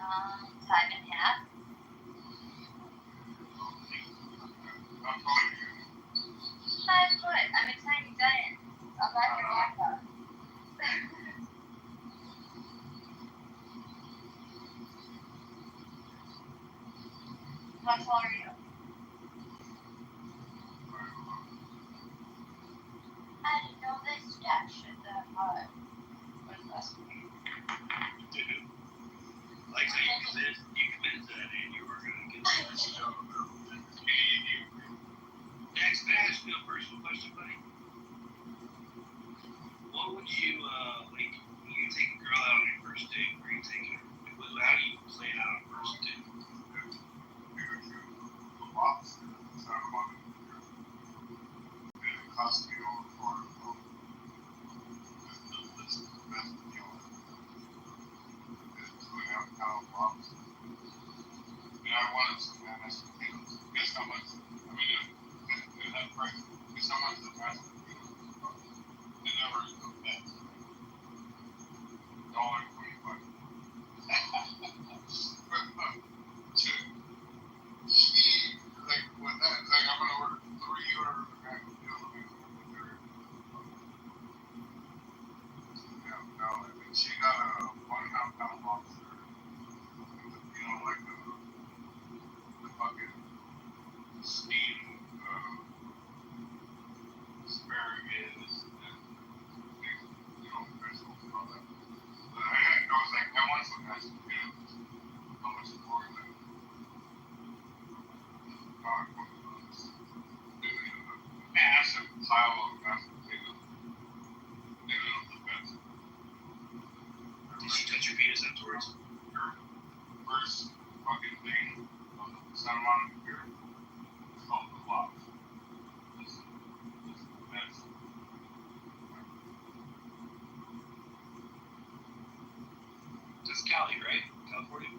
5.5. I'm calling you. 5 foot. I'm a tiny giant. I'm not your backup. How tall are you? I didn't know this jack shit that hard. What's less than me? Dude. Like how you committed to that and you were gonna get the Next, can I ask you a personal question, buddy? What would you like? You take a girl out on your first date, where you take her? How do you plan out a first date? It cost me over $400. This is the best deal. It's £2.5 lobster. And I wanted some mashed potatoes. Guess how much? I mean, at that price, guess how much the mashed potatoes cost? They never eat the best. $1.25. Like, with that, like, I'm gonna order 3 orders of mashed potatoes. No, I mean, she got a £1.5 lobster. You know, like the fucking steamed asparagus and you know, vegetables and all that. But I was like, I want some mashed potatoes. How much more is that? Massive pile of mashed potatoes. They don't look best. Did she touch your penis afterwards? Her first fucking thing on the Santa Monica Pier is called the Lobs. This is the best. That's Cali, right? California?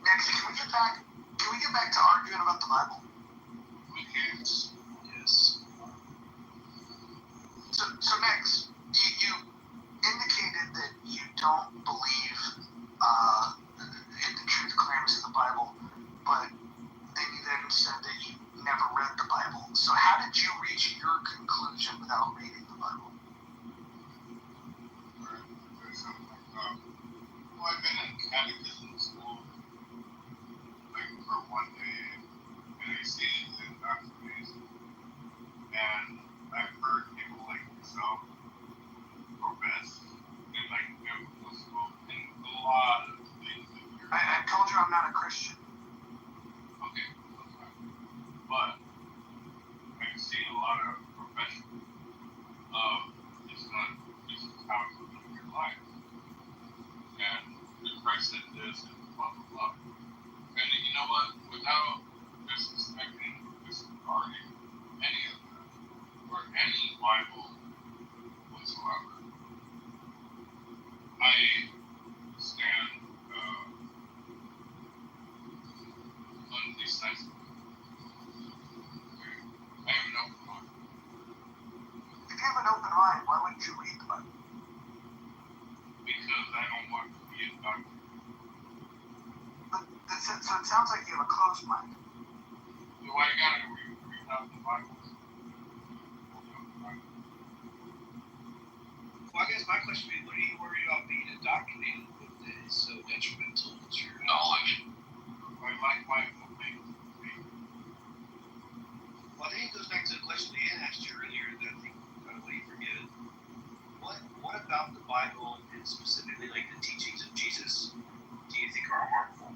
Next, can we get back to arguing about the Bible? We can. Yes. So next, you indicated that you don't believe in the truth claims in the Bible, but then you then said that you never read the Bible. So how did you reach your conclusion without reading the Bible? Well, I've been in catechism school like for one day, and I see it in indoctrination. And I've heard people like yourself profess and like biblical school and a lot of things that you're. I told you I'm not a Christian. Okay, that's fine. But I see a lot of profession of it's not this is how to live your life. And Christ said this and blah blah blah. And you know what? Without disrespecting, disregarding any of that, or any Bible whatsoever, I stand undecisive. Okay? I have an open mind. If you have an open mind, why wouldn't you read the Bible? Because I don't want to be indoctrinated. So it sounds like you have a closed mind. Do I gotta read out the Bible? Well, I guess my question would be, what are you worried about being indoctrinated with that is so detrimental to your Knowledge. I like my things. Well, I think it goes back to the question Leanne asked you earlier that I think, by the way, you forget it. What about the Bible and specifically like the teachings of Jesus do you think are harmful?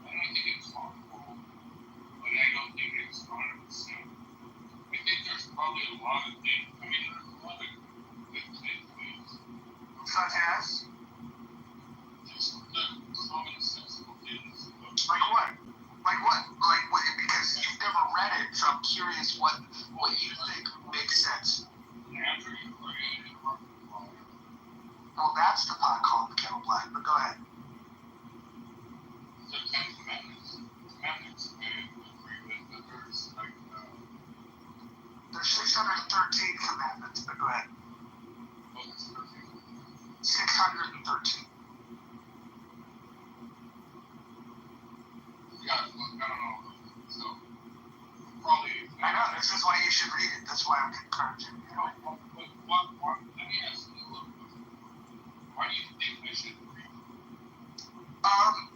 I don't think it's harmful, but I don't think it's 100%. I think there's probably a lot of things. I mean, there's a lot of good things. Such as? Just the commonsensical things. Like what? Like what? Like what? Because you've never read it, so I'm curious what you think makes sense. Well, that's the pot calling the kettle black, but go ahead. I don't know. So probably. I know. This is why you should read it. That's why I'm encouraging you. Let me ask you a little bit. Why do you think I should read?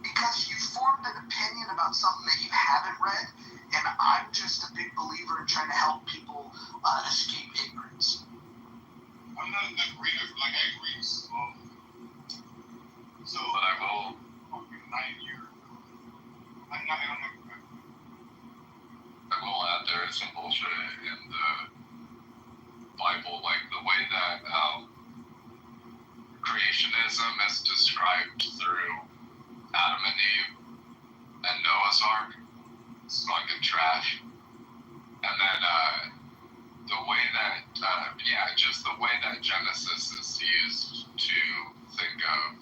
Because you formed an opinion about something that you haven't read, and I'm just a big believer in trying to help people escape ignorance. I'm not a good reader. Like I read slowly. So, but I will. Fucking 9 years. I will add there is some bullshit in the Bible, like the way that creationism is described through Adam and Eve and Noah's Ark. It's fucking trash. And then the way that, just the way that Genesis is used to think of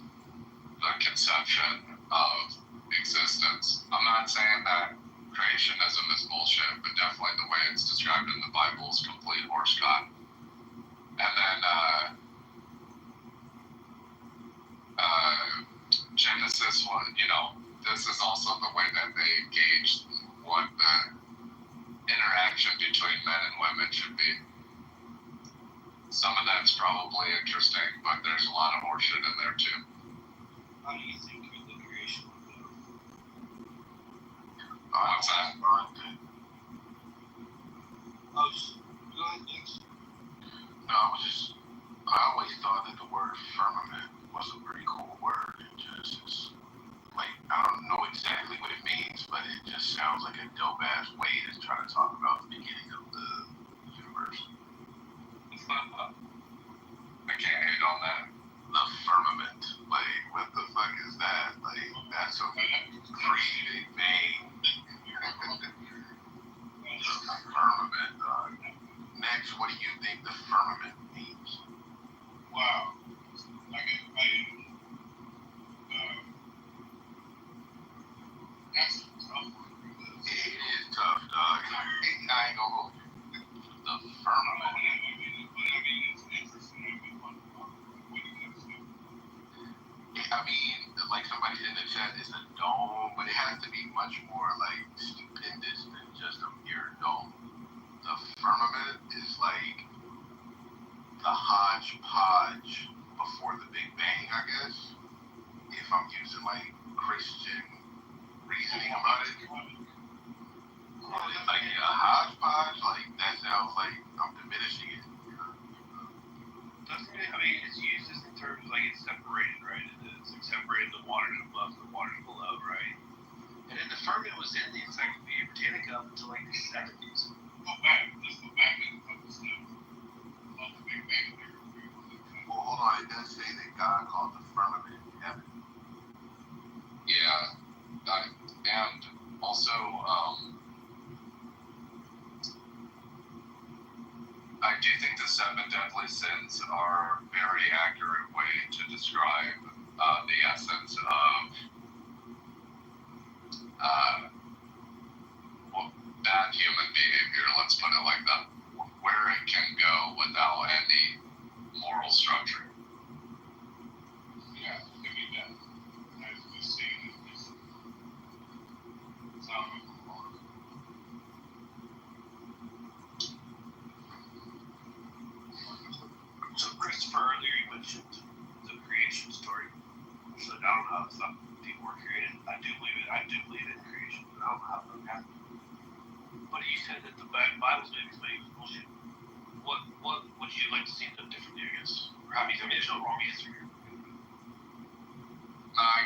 the conception of existence. I'm not saying that creationism is bullshit, but definitely the way it's described in the Bible is complete horseshit. And then Genesis was, this is also the way that they gauge what the interaction between men and women should be. Some of that's probably interesting, but there's a lot of horseshit in there too. How do you think the creation would go? What's that? Go ahead, Dix. No, I always thought that the word firmament was a pretty cool word. It just, like, I don't know exactly what it means, but it just sounds like a dope-ass way to try to talk about the beginning of the universe. I can't hate on that. The firmament. Like, what the fuck is that? Like, that's a crazy bang. The firmament, dog. Next, what do you think the firmament means? Wow. That's tough. It is tough, dog. I ain't gonna hold you. The firmament. It's interesting. I mean, like somebody in the chat, it's a dome, but it has to be much more like stupendous than just a mere dome. The firmament is like the hodgepodge before the Big Bang, I guess. If I'm using like Christian reasoning about it. It's like a hodgepodge, like that sounds like I'm diminishing it. Doesn't it? I mean, it's used as in terms like it's separated, right? It's like separated the waters above the waters below, right? And then the firmament was in the Encyclopedia Britannica up until like the 70s. Let's go back and focus now on the Big Bang Theory. Well, hold on. It does say that God called the firmament heaven. Yeah. And also, I do think the 7 deadly sins are a very accurate way to describe the essence of bad human behavior, let's put it like that, where it can go without any moral structure. Yeah, I mean that. As we see in this sound of the Lord. So Christopher, earlier you mentioned the creation story. So I don't know how some people were created. I do believe in creation, but I don't know how that happened. But you said that the Bible's maybe bullshit. What would you like to see done differently, I guess? Or how do you think there's no wrong answer here? I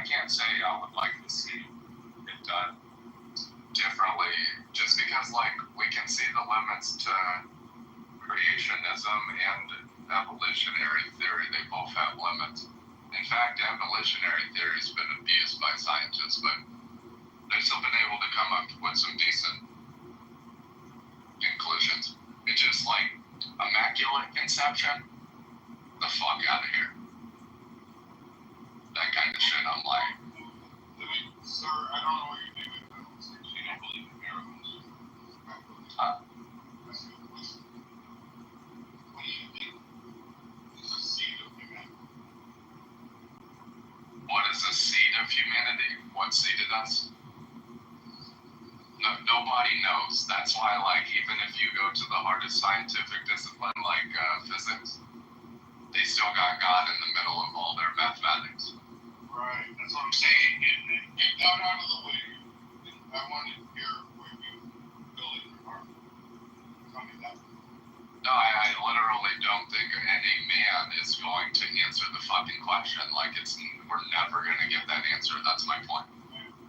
can't say I would like to see it done differently, just because like we can see the limits to creationism and evolutionary theory. They both have limits. In fact, evolutionary theory has been abused by scientists, but they've still been able to come up with some decent conclusions. It's just like immaculate conception, the fuck out of here. That kind of shit, I'm like. Sir, I don't know what you think of miracles. You don't believe in miracles. That's a good question. What do you think is the seed of humanity? What is the seed of humanity? What seeded us? nobody knows. That's why, like, even if you go to the hardest scientific discipline like physics, they still got God in the middle of all their mathematics. Right. That's what I'm saying. Get God out of the way. I want to hear where you go in your heart. Tell me that. No, I literally don't think any man is going to answer the fucking question. Like, we're never going to get that answer. That's my point.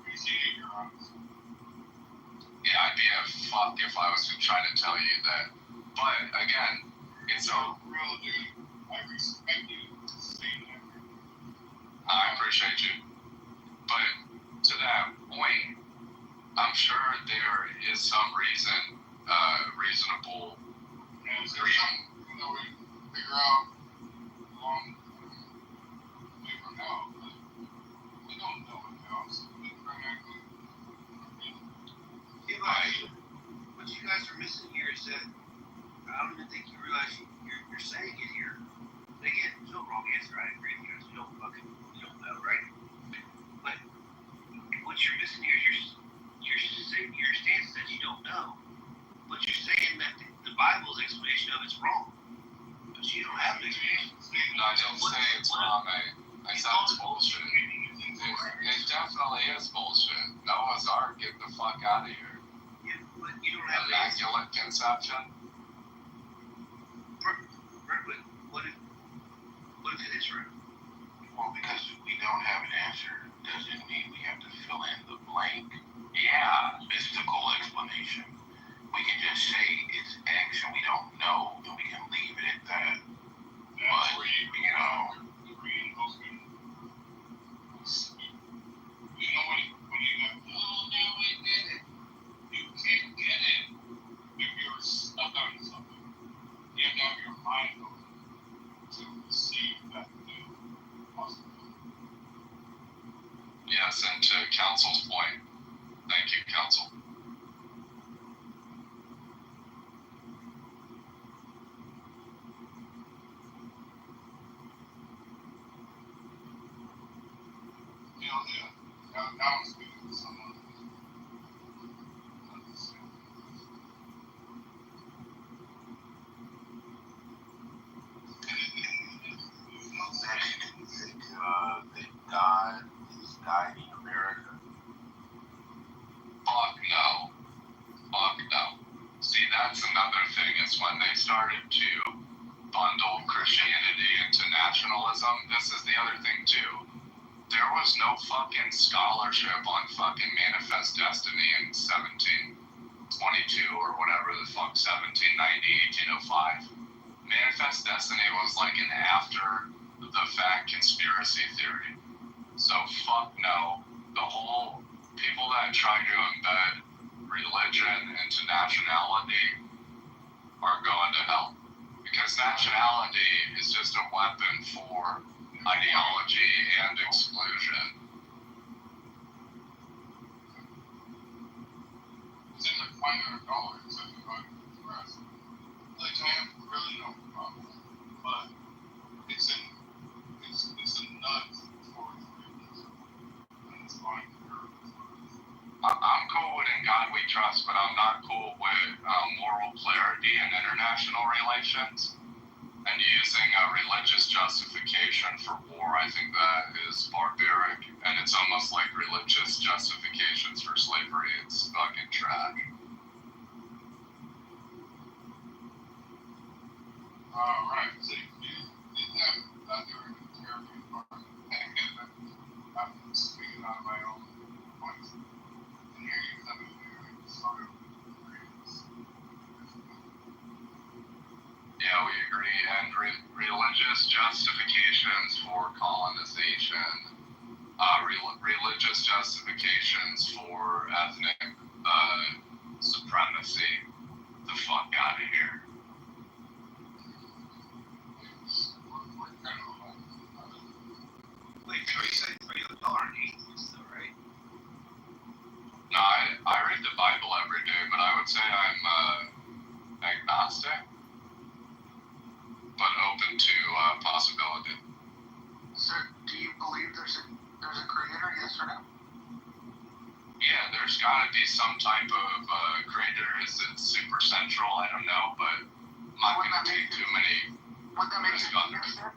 Appreciate your honesty. Yeah, I'd be a fuck if I was trying to tell you that. But, again, it's a real dude. I respect you for saying that. I appreciate you. But to that point, I'm sure there is some reason, reasonable reason. We figure out long way from now, but we don't know it now, so we try not to. Eli, what you guys are missing here is that I don't even think you realize you're saying it here. And again, there's no wrong answer. I agree with you guys. You don't know, right? But what you're missing here is your stance that you don't know. But you're saying that the Bible's explanation of it's wrong. But you don't have an explanation. No, I didn't say it's wrong. I said it's bullshit. It definitely is bullshit. Noah's Ark, get the fuck out of here. Yeah, but you don't have Immaculate conception. What if it is right? Well, because we don't have an answer doesn't mean we have to fill in the blank. Yeah. Mystical explanation. We can just say it's X and we don't know, and we can leave it at that. That's where you know, the green goes in. You know when you go, oh, now I get it. You can't get it if you're stuck on something. You have to have your mind open to receive that new possibility. Yes, and to Council's point, thank you, Council. You know, now I'm speaking to someone who's not the same. That God is guiding America. Fuck no. Fuck no. See, that's another thing is when they started to bundle Christianity into nationalism, this is the other thing too. There was no fucking scholarship on fucking Manifest Destiny in 1722 or whatever the fuck, 1790, 1805. Manifest Destiny was like an after the fact conspiracy theory. So fuck no. The whole people that try to embed religion into nationality are going to hell. Because nationality is just a weapon for ideology and exclusion. It's in like $500 if you buy the rest. Like I have really no problem with it, but it's a nut for religion, and it's fine for her. I'm cool with In God We Trust, but I'm not cool with moral clarity in international relations. And using a religious justification for war, I think that is barbaric. And it's almost like religious justifications for slavery. It's fucking trash. Right, so you have that during the therapy part. I'm speaking on my own points. And here you come in here and sort of Yeah, we agree. And religious justifications for colonization, religious justifications for ethnic supremacy. The fuck out of here. Wait, y'all aren't atheists though, right? No, I read the Bible every day, but I would say I'm agnostic, but open to possibility. Sir, do you believe there's a creator, yes or no? Yeah, there's gotta be some type of crater. Is it super central? I don't know, but I'm not gonna take too many risk on there.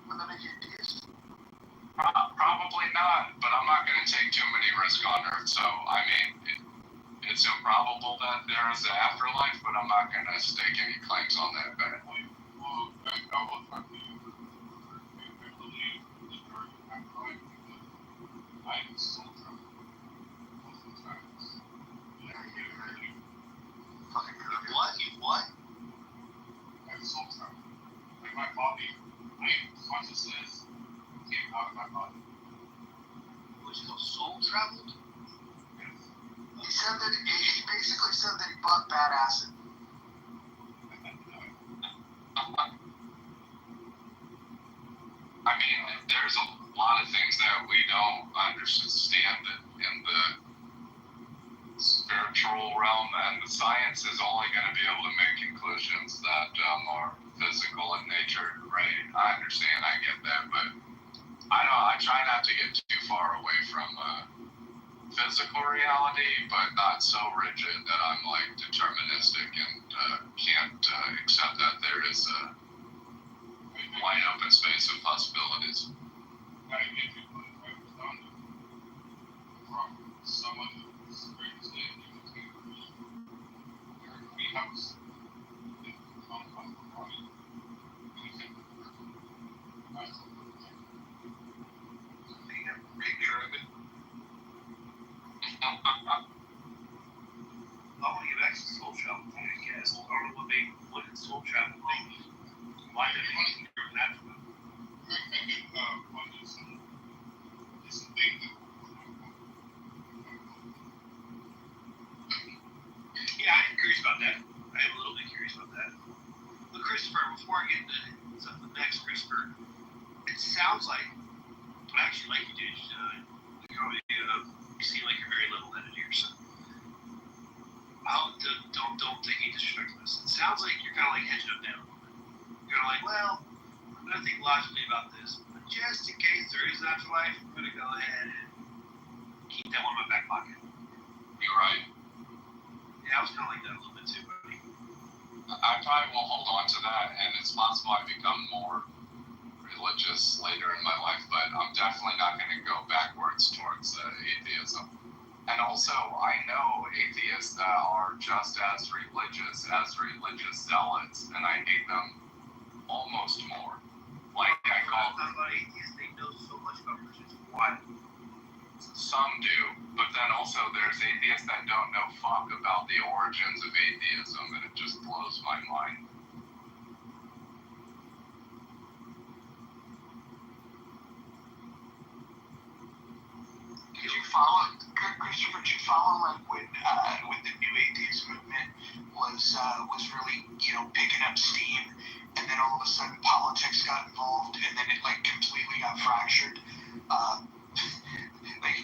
Would that make you atheist? Probably not, but I'm not gonna take too many risk on Earth. So I mean, it's improbable that there is an afterlife, but I'm not gonna stake any claims on that bet. Well, I will talk to you. I believe that there is an afterlife because I am soul travel most of the times. And I get very Fucking good. What? I'm soul travel. Like my body, consciousness came out of my body. What you call soul traveled? Yes. He said that he basically said that he bought bad acid. I mean, there's a lot of things that we don't understand in the spiritual realm, and the science is only going to be able to make conclusions that are physical in nature, right? I understand, I get that, but I try not to get too far away from physical reality, but not so rigid that I'm like deterministic and can't accept that there is a wide open space of possibilities. I get you, but I was done from someone who's previously in we have Picture of it. I want to get back to soul travel. I guess I don't know what is soul travel thing. Why did they do that? I think one is a thing that yeah, I'm curious about that. I am a little bit curious about that. But Christopher, before I get into something next, Christopher, it sounds like I actually like you, dude. You seem like you're very level-headed here, so don't take any disrespect to this. It sounds like you're kind of like hedging it down. You're kind of like, well, I'm going to think logically about this, but just in case there is an afterlife, I'm going to go ahead and keep that one in my back pocket. You're right. Yeah, I was kind of like that a little bit too, buddy. I probably won't hold on to that, and it's possible I become more religious later in my life, but I'm definitely not going to go backwards towards atheism. And also, I know atheists that are just as religious zealots, and I hate them almost more. Like, I call them... atheists, they know so much about religion. Why? Some do, but then also there's atheists that don't know fuck about the origins of atheism, and it just blows my mind. Did you follow, Christopher? Did you follow like when the new atheist movement was really picking up steam, and then all of a sudden politics got involved, and then it like completely got fractured. Like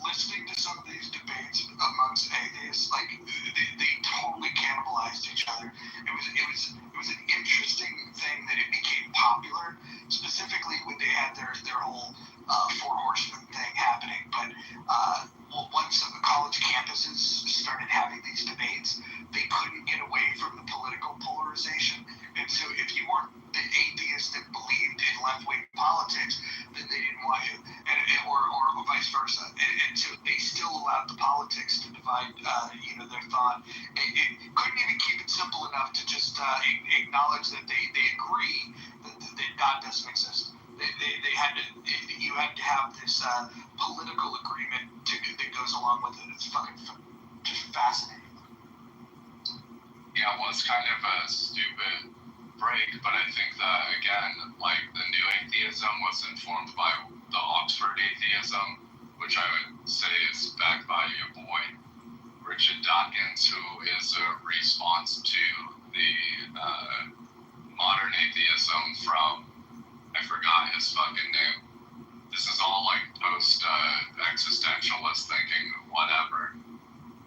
listening to some of these debates amongst atheists, like they totally cannibalized each other. It was an interesting thing that it became popular, specifically when they had their whole Four Horsemen thing happening. But once the college campuses started having these debates, they couldn't get away from the political polarization. And so if you weren't the atheist that believed in left-wing politics, then they didn't want you, or vice versa. And so they still allowed the politics to divide, their thought. It couldn't even keep it simple enough to just acknowledge that they agree that God doesn't exist. They had to. You had to have this political agreement that goes along with it. It's fucking just fascinating. Yeah, well, it's kind of a stupid break, but I think that, again, like, the new atheism was informed by the Oxford atheism, which I would say is backed by your boy, Richard Dawkins, who is a response to the modern atheism from, I forgot his fucking name. This is all, like, post-existentialist thinking, whatever.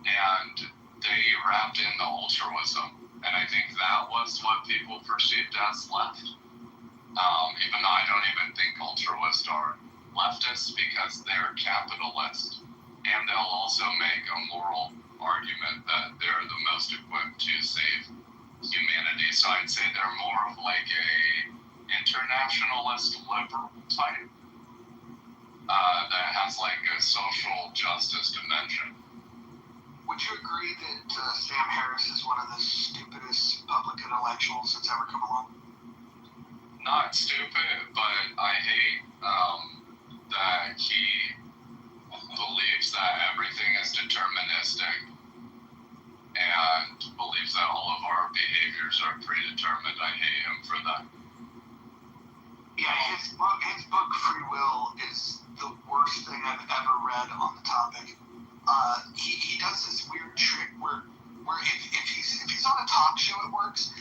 And they wrapped in the altruism, and I think that was what people perceived as left. Even though I don't even think altruists are leftists because they're capitalist, And they'll also make a moral argument that they're the most equipped to save humanity. So I'd say they're more of like a internationalist liberal type that has like a social justice dimension. Would you agree that Sam Harris is one of the stupidest public intellectuals that's ever come along? Not stupid, but I hate that he believes that everything is deterministic and believes that all of our behaviors are predetermined. I hate him for that. Yeah, his book Free Will is the worst thing I've ever read on the topic. He does this weird trick where if he's on a talk show, it works.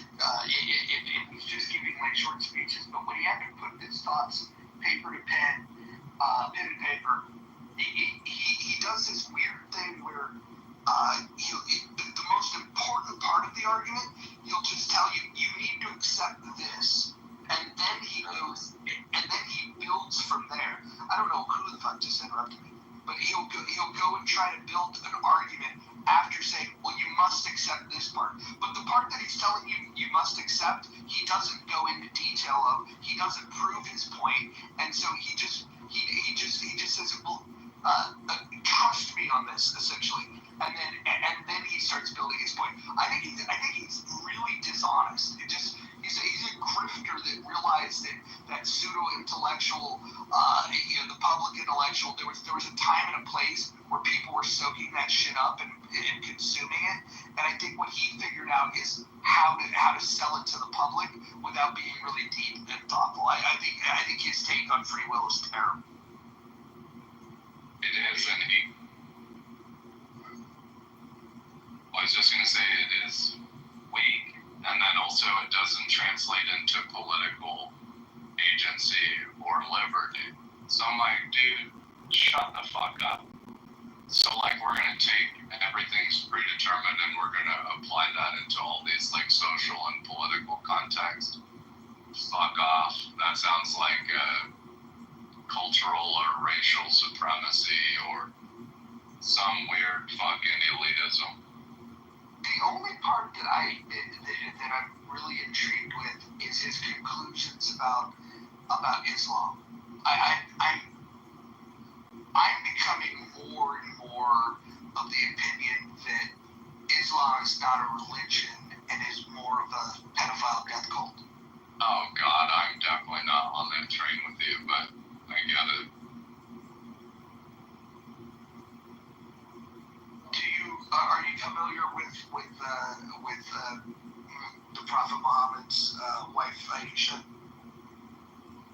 If he's just giving like short speeches, but when he had to put his thoughts paper to pen to paper, he does this weird thing where the most important part of the argument, he'll just tell you need to accept this, and then he goes and then he builds from there. I don't know who the fuck just interrupted me. But he'll go and try to build an argument after saying, well, you must accept this part. But the part that he's telling you must accept, he doesn't go into detail of. He doesn't prove his point, and so he just says, well, trust me on this, essentially, and then he starts building his point. I think he's really dishonest. He's a grifter that realized that pseudo-intellectual, the public intellectual, there was a time and a place where people were soaking that shit up and consuming it. And I think what he figured out is how to sell it to the public without being really deep and thoughtful. I think his take on free will is terrible. It is, and I was just going to say it is weak, and then also it doesn't translate into political agency or liberty. So I'm like, dude, shut the fuck up. So like we're going to take everything's predetermined and we're going to apply that into all these like social and political contexts. Fuck off. That sounds like cultural or racial supremacy or some weird fucking elitism. The only part that I'm really intrigued with is his conclusions about Islam. I'm becoming more and more of the opinion that Islam is not a religion and is more of a pedophile death cult. Oh God, I'm definitely not on that train with you, but I get it. Are you familiar with the Prophet Muhammad's wife Aisha?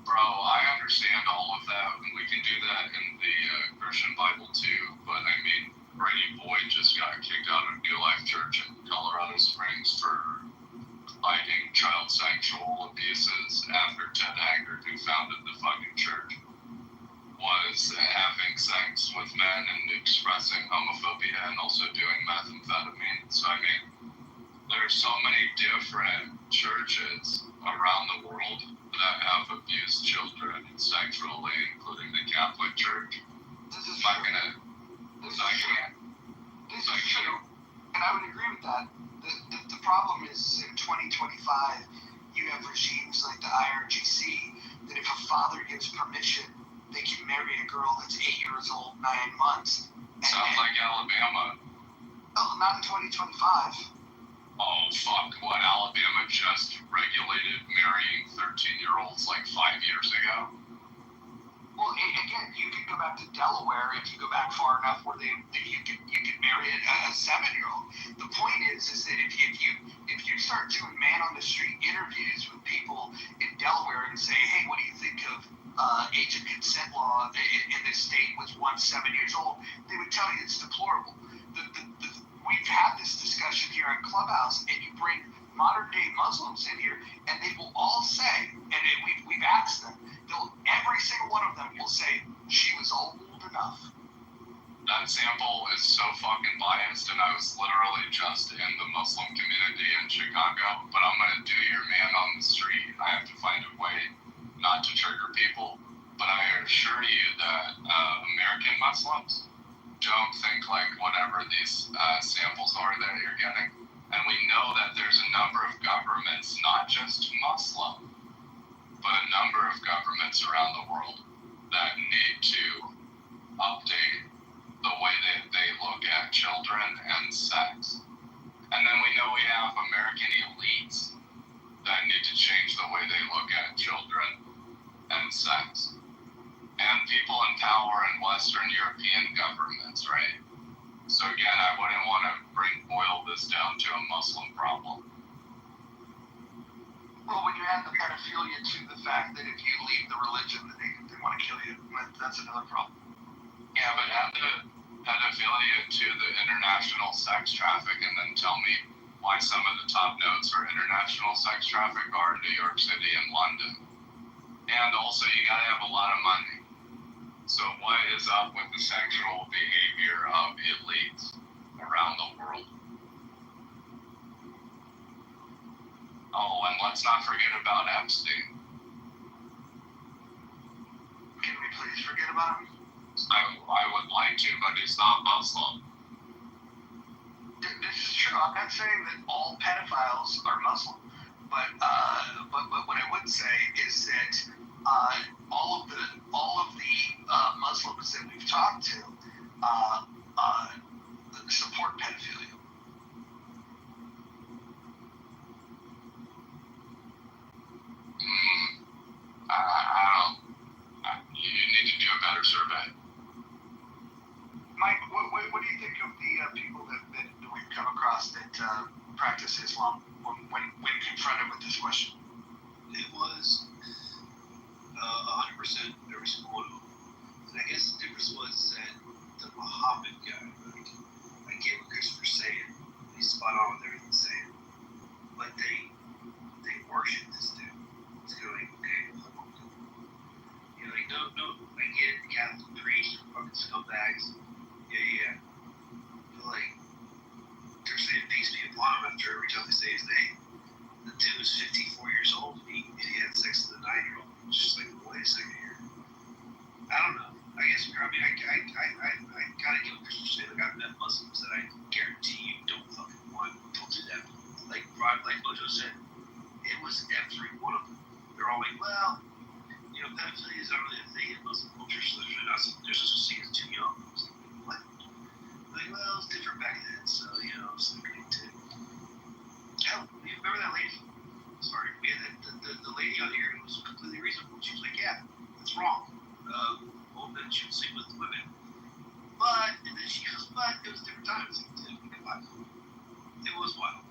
Bro, I understand all of that, and we can do that in the Christian Bible too, but I mean, Brady Boyd just got kicked out of New Life Church in Colorado Springs for fighting child sexual abuses after Ted Haggard, who founded the fucking church, was having sex with men and expressing homophobia and also doing methamphetamine. So I mean, there's so many different churches around the world that have abused children sexually, including the Catholic Church. This is true. And I would agree with that. The problem is in 2025, you have regimes like the IRGC that if a father gives permission, they can marry a girl that's 8 years old, 9 months. Sounds like Alabama. Oh, not in 2025. Oh, fuck. What, Alabama just regulated marrying 13-year-olds like 5 years ago? Well, again, you could go back to Delaware if you go back far enough where you could marry a 7-year-old. The point is that if you start doing man-on-the-street interviews with people in Delaware and say, hey, what do you think of age of consent law in this state was 7 years old, they would tell you it's deplorable. We've had this discussion here on Clubhouse, and you bring modern-day Muslims in here, and they will all say, and we've asked them, every single one of them will say, she was old enough. That sample is so fucking biased, and I was literally just in the Muslim community in Chicago, but I'm going to do your man on the street. I have to find a way not to trigger people, but I assure you that American Muslims don't think like whatever these samples are that you're getting. And we know that there's a number of governments, not just Muslim, but a number of governments around the world that need to update the way that they look at children and sex. And then we know we have American elites that need to change the way they look at children and sex. And people in power in Western European governments, right? So again, I wouldn't want to boil this down to a Muslim problem. Well, when you add the pedophilia to the fact that if you leave the religion, they want to kill you, that's another problem. Yeah, but add the pedophilia to the international sex traffic and then tell me why some of the top notes for international sex traffic are in New York City and London. And also, you gotta have a lot of money. So what is up with the sexual behavior of elites around the world? Oh, and let's not forget about Epstein. Can we please forget about him? I would like to, but he's not Muslim. This is true. I'm not saying that all pedophiles are Muslim, but what I would say is that all of the Muslims that we've talked to support pedophilia. You need to do a better survey. Mike, what do you think of the people that we've come across that practice Islam when confronted with this question? It was 100% every single one of them. And I guess the difference was that the Muhammad guy, like, I get what Christopher's saying. He's spot on with everything he's saying. But they worship this dude. It's going, okay, you know, like, no, I get it, the Catholic priests are fucking scumbags. Yeah. But, like, they're saying peace be upon him after every time they say his name. The dude was 54 years old and he had sex with a 9-year-old. It's just like, wait a second here. I don't know. I guess, I mean, I gotta get what Christopher's saying. Like, I've met Muslims that I guarantee you don't fucking want. Don't do that. Like Mojo said, it was every one of them. They're all like, well, you know, pedophilia is not really a thing in Muslim culture, so there's such a thing as too young. I was like, what? Like, well, it was different back then, so, you know, it's like, hell, you remember that lady? Sorry, we had the lady on here who was completely reasonable. She was like, yeah, that's wrong. Old men should sleep with women. But, and then she goes, but it was different times. It was wild.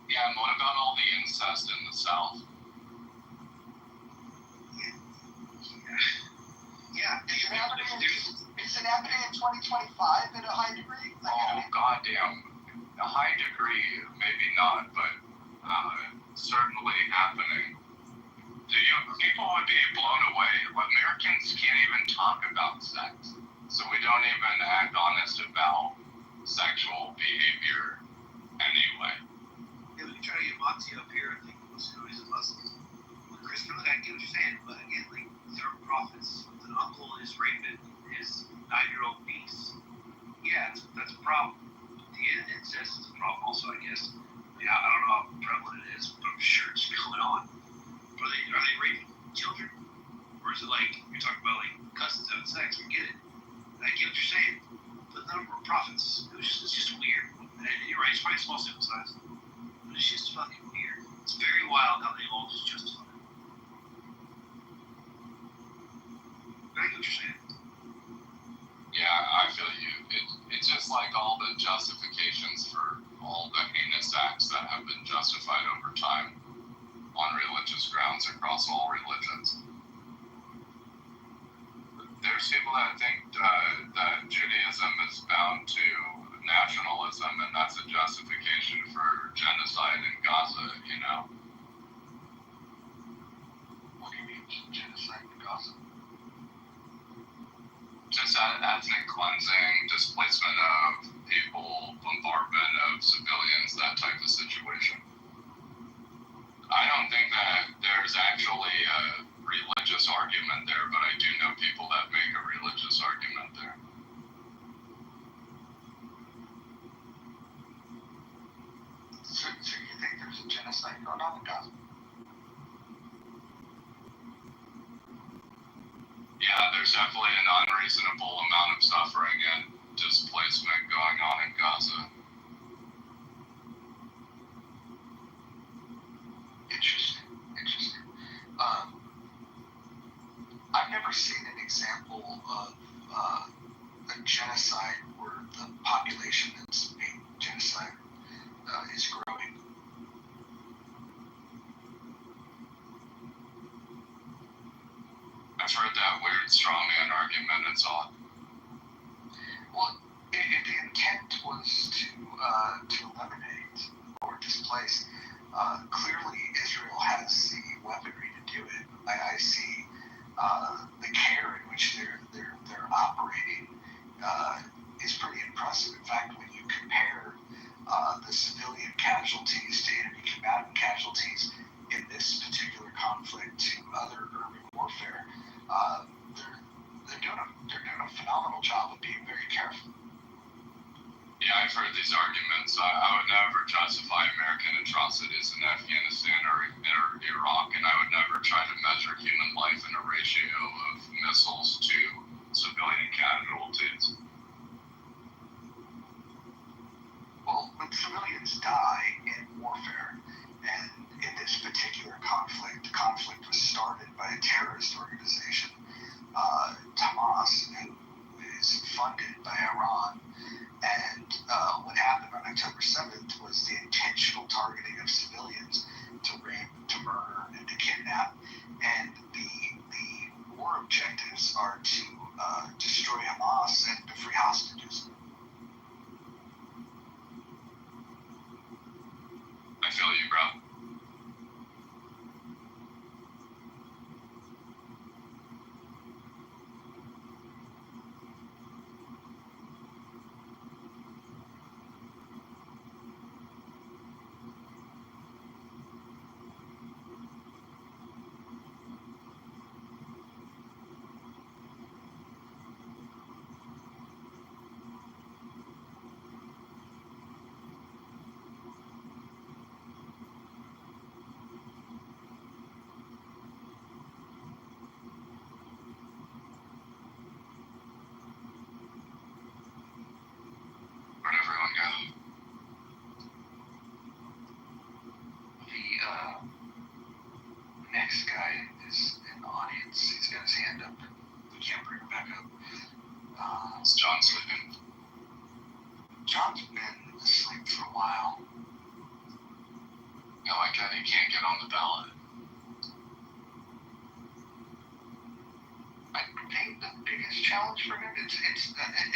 Yeah, and what about all the incest in the South? Yeah. Is it happening in 2025 at a high degree? Oh, goddamn. A high degree, maybe not, but certainly happening. People would be blown away. Americans can't even talk about sex. So we don't even act honest about sexual behavior anyway. Yeah, we can try to get Monty up here. I think he's a Muslim. Well, Christopher, look, I get what you're saying, but again, like, there are prophets. With an uncle is raping his 9-year-old niece. Yeah, that's a problem. The incest is a problem also, I guess. Yeah, I don't know how prevalent it is, but I'm sure it's going on. Are they raping children? Or is it like, you're talking about like cousins having sex? I get it. I get what you're saying. But none of them are prophets. It's just weird. And you're right, it's probably a small sample size. But it's just fucking weird. It's very wild how they all just justify it. But I get what you're saying. Yeah, I feel you. It's just like all the justifications for all the heinous acts that have been justified over time on religious grounds across all religions. There's people that think that Judaism is bound to nationalism, and that's a justification for genocide in Gaza, you know? What do you mean, genocide in Gaza? Just ethnic cleansing, displacement of people, bombardment of civilians, that type of situation. I don't think that there's actually a religious argument there, but I do know people that make a religious argument there. last night going on in Gaza. Yeah, there's definitely an unreasonable amount of suffering and displacement going on in Gaza. Interesting. I've never seen an example of a genocide where the population that's being genocide is growing. I've heard that weird strawman argument. It's odd. Well, if the intent was to eliminate or displace, clearly Israel has the weaponry to do it. I see the care in which they're operating is pretty impressive. In fact, when you compare the civilian casualties to enemy combatant casualties in this particular conflict to other urban warfare, they're doing a phenomenal job of being very careful. Yeah, I've heard these arguments. I would never justify American atrocities in Afghanistan or Iraq, and I would never try to measure human life in a ratio of missiles to civilian casualties. Well, when civilians die in warfare, and in this particular conflict, the conflict was started by a terrorist organization, Hamas, who is funded by Iran. And what happened on October 7th was the intentional targeting of civilians to rape, to murder, and to kidnap. And the war objectives are to destroy Hamas and to free hostages. I feel you, bro. Where'd everyone go? The next guy is in the audience. He's got his hand up. We can't bring him back up. It's John sleeping. John's been asleep for a while. I like that he can't get on the ballot. I think the biggest challenge for him is,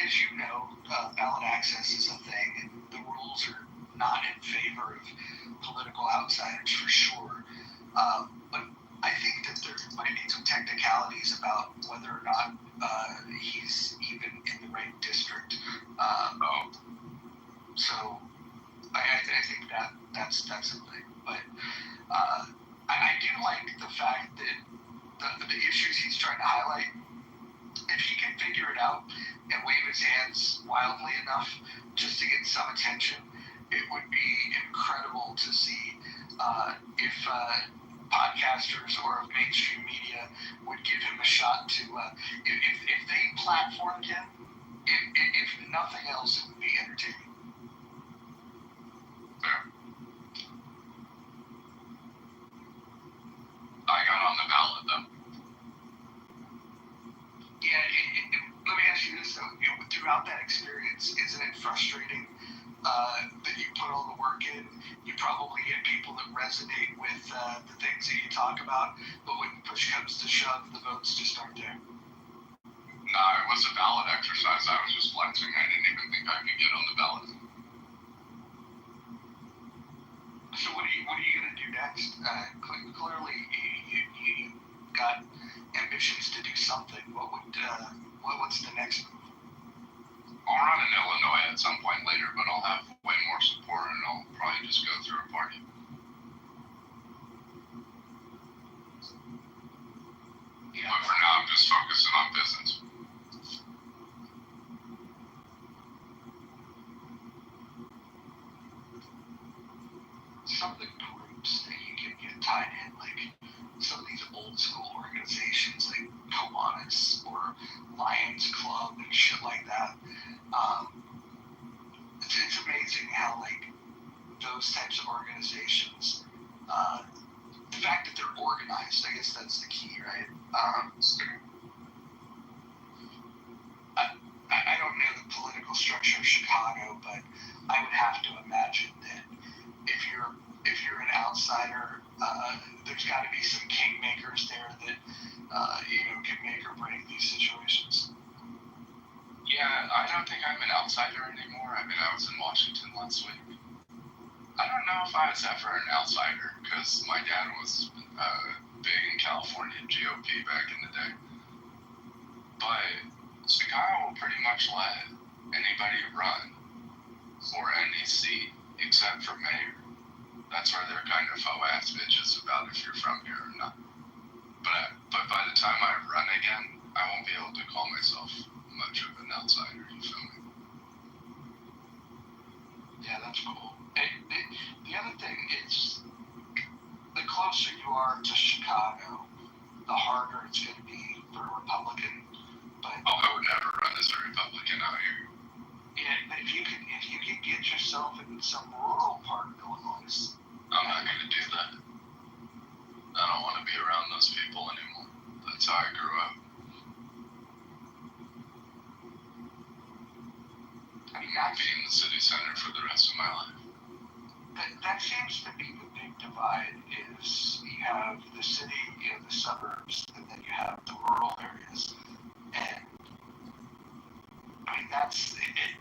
as you know, ballot access is a thing, and the rules are not in favor of political outsiders for sure. But I think that there might be some technicalities about whether or not he's even in the right district. So I think that's a thing. But I do like the fact that the issues he's trying to highlight, if he can figure it out and wave his hands wildly enough just to get some attention, it would be incredible to see if podcasters or mainstream media would give him a shot to, if they platformed him, if nothing else, it would be entertaining. Fair. I got on the ballot, though. Yeah, let me ask you this, though. Throughout that experience, isn't it frustrating that you put all the work in? You probably get people that resonate with the things that you talk about, but when push comes to shove, the votes just aren't there. No, it was a ballot exercise. I was just flexing. I didn't even think I could get on the ballot. So what are you going to do next? Clearly, you got ambitions to do something. What's the next move? I'll run in Illinois at some point later, but I'll have way more support, and I'll probably just go through a party. Yeah. But for now, I'm just focusing on business. Something great groups that you can get tied in, like some of these old school organizations like Kiwanis or Lions Club and shit like that. It's amazing how like those types of organizations, the fact that they're organized, I guess that's the key, right? I don't know the political structure of Chicago, but I would have to imagine that if you're an outsider, there's got to be some kingmakers there that can make or break these situations. Yeah, I don't think I'm an outsider anymore. I mean, I was in Washington last week. I don't know if I was ever an outsider, because my dad was big in California GOP back in the day. But Chicago pretty much let anybody run for any seat except for mayor. That's where they're kind of hoe-ass bitches about if you're from here or not. But by the time I run again, I won't be able to call myself much of an outsider, you feel me? Yeah, that's cool. The other thing is, the closer you are to Chicago, the harder it's going to be for a Republican. But I would never run as a Republican out here. Yeah, but if you could get yourself in some rural part of Illinois, I'm not going to do that. I don't want to be around those people anymore. That's how I grew up. I mean, I'll be in the city center for the rest of my life. That seems to be the big divide. Is you have the city, you have the suburbs, and then you have the rural areas. And I mean, that's it.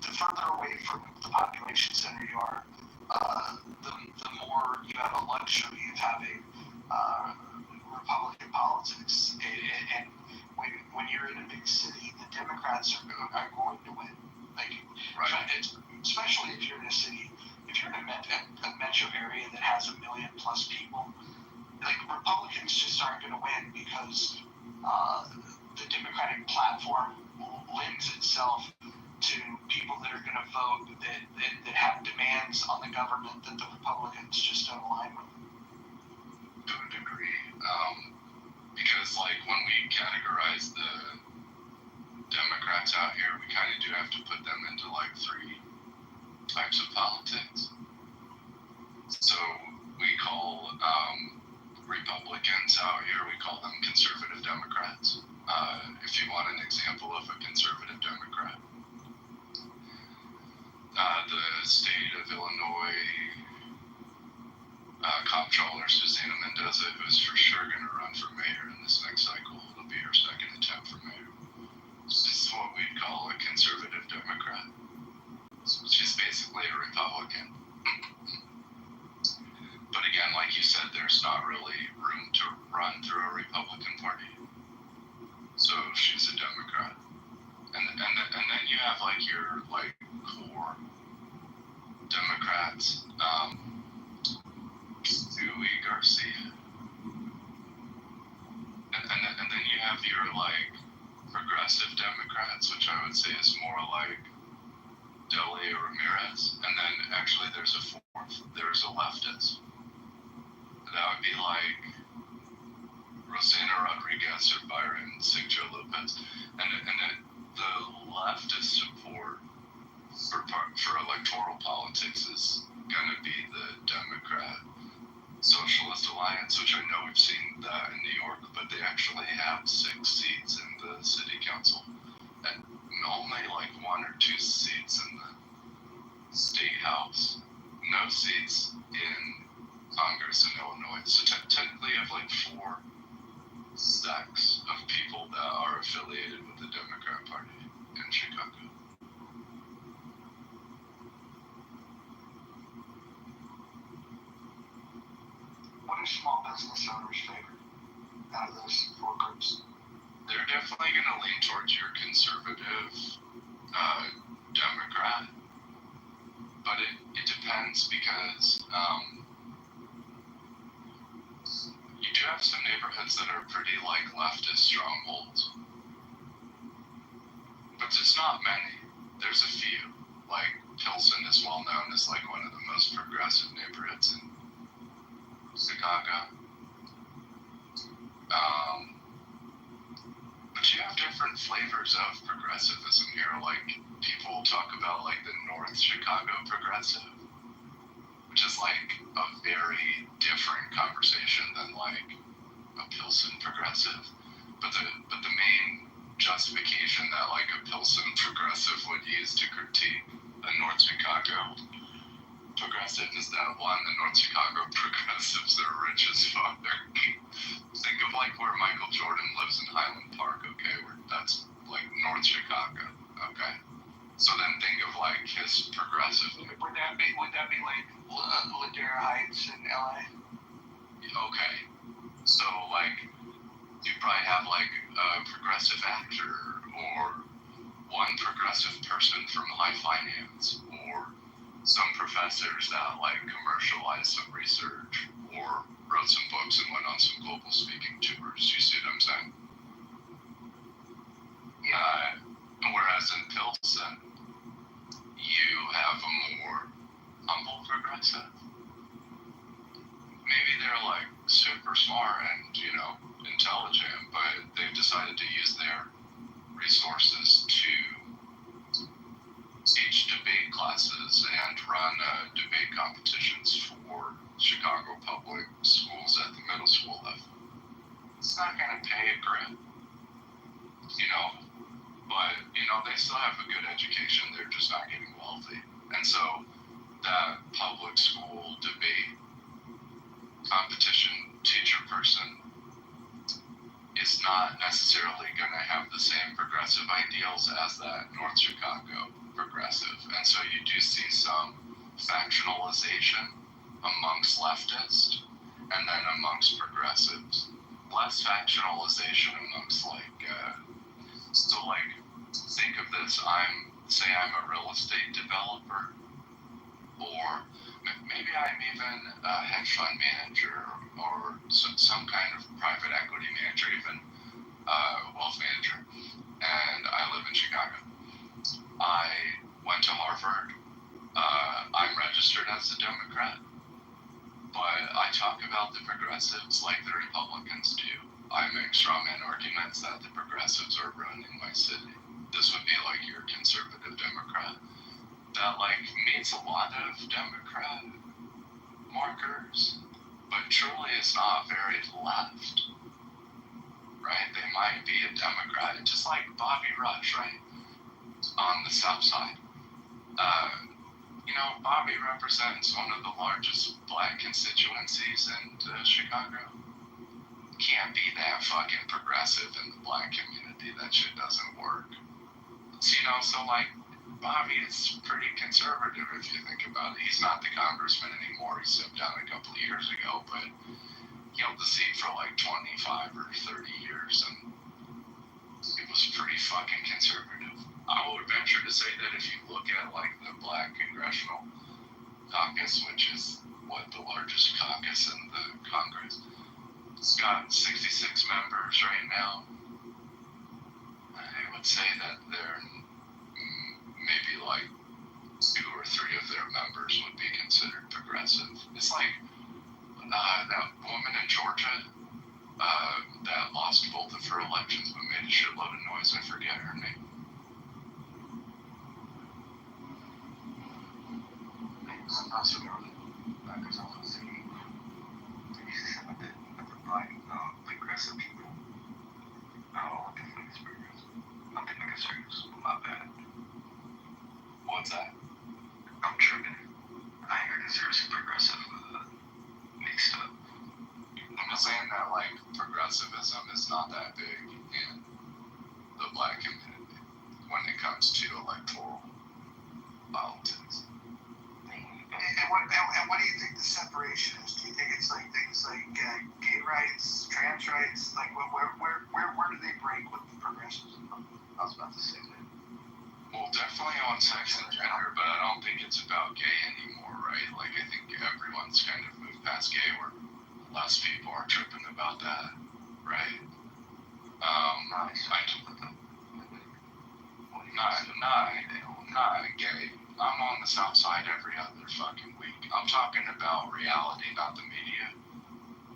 The further away from the population center you are, the more you have a luxury of having Republican politics. And when you're in a big city, the Democrats are going to win. Like, right. Especially if you're in a city, if you're in a metro area that has 1 million plus people, like Republicans just aren't going to win because the Democratic platform lends itself to people that are going to vote that have demands on the government that the Republicans just don't align with. To a degree, because like when we categorize the Democrats out here, we kind of do have to put them into like 3 types of politics. So we call Republicans out here, we call them conservative Democrats. If you want an example of a conservative Democrat, the state of Illinois comptroller Susanna Mendoza, who's for sure going to run for mayor in this next cycle. It'll be her second attempt for mayor. This is what we'd call a conservative Democrat. She's basically a Republican. But again, like you said, there's not really room to run through a Republican Party. So she's a Democrat. And then you have like your like core Democrats, Louis Garcia. And then you have your like progressive Democrats, which I would say is more like Delia Ramirez. And then actually there's a fourth, there's a leftist. That would be like Rosana Rodriguez or Byron Sigjo Lopez. And then the leftist support for electoral politics is going to be the Democrat Socialist Alliance, which I know we've seen that in New York, but they actually have 6 seats in the city council and only like 1 or 2 seats in the state house, no seats in Congress in Illinois. So technically you have like 4 sects of people that are affiliated with the Democrat Party in Chicago. What are small business owners' favorite out of those 4 groups? They're definitely going to lean towards your conservative Democrat, but it depends because you do have some neighborhoods that are pretty like leftist strongholds, but there's not many. There's a few. Like Pilsen is well known as like one of the most progressive neighborhoods in North Chicago progressive, which is like a very different conversation than like a Pilsen progressive. But the main justification that like a Pilsen progressive would use to critique a North Chicago progressive is that one, the North Chicago progressives are rich as fuck. Think of like where Michael Jordan lives in Highland Park, okay? Where that's like North Chicago, okay? So then think of like his progressive. Would that be like Ladera Heights in LA? Okay. So like you probably have like a progressive actor or one progressive person from high finance or some professors that like commercialized some research or wrote some books and went on some global speaking tours. You see what I'm saying? Whereas in Pilsen, you have a more humble progressive. Maybe they're like super smart and, intelligent, but they've decided to use their resources to teach debate classes and run debate competitions for Chicago public schools at the middle school level. It's not going to pay a grant, but, they still have a good education. They're just not getting wealthy. And so that public school debate competition teacher person is not necessarily going to have the same progressive ideals as that North Chicago progressive. And so you do see some factionalization amongst leftists and then amongst progressives. Less factionalization amongst think of this, I'm a real estate developer, or maybe I'm even a hedge fund manager or some kind of private equity manager, even wealth manager, and I live in Chicago. I went to Harvard. I'm registered as a Democrat, but I talk about the progressives like the Republicans do. I make strawman arguments that the progressives are ruining my city. This would be like your conservative Democrat that meets a lot of Democrat markers, but truly is not very left, right? They might be a Democrat, just like Bobby Rush, right? On the South Side. Bobby represents one of the largest black constituencies in Chicago. Can't be that fucking progressive in the black community. That shit doesn't work. So Bobby is pretty conservative if you think about it. He's not the congressman anymore. He stepped down a couple of years ago, but he held the seat for 25 or 30 years, and it was pretty fucking conservative. I would venture to say that if you look at the Black Congressional Caucus, which is the largest caucus in the Congress, it's got 66 members right now. I would say that there maybe 2 or 3 of their members would be considered progressive. It's like that woman in Georgia that lost both of her elections but made a shitload of noise. I forget her name. Progressive people. I don't want to think it's progressive. I think the conservatives are my bad. What's that? I'm tripping. I hear conservatives and progressive mixed up. I'm just saying that progressivism is not that big in the black community when it comes to electoral politics. And what do you think the separation is? Do you think it's things like gay rights, trans rights? Where do they break with the progressives? I was about to say that. Well, definitely on sex and gender, but I don't think it's about gay anymore, right? I think everyone's kind of moved past gay, where less people are tripping about that, right? Not gay. I'm on the South Side every other fucking week. I'm talking about reality, not the media.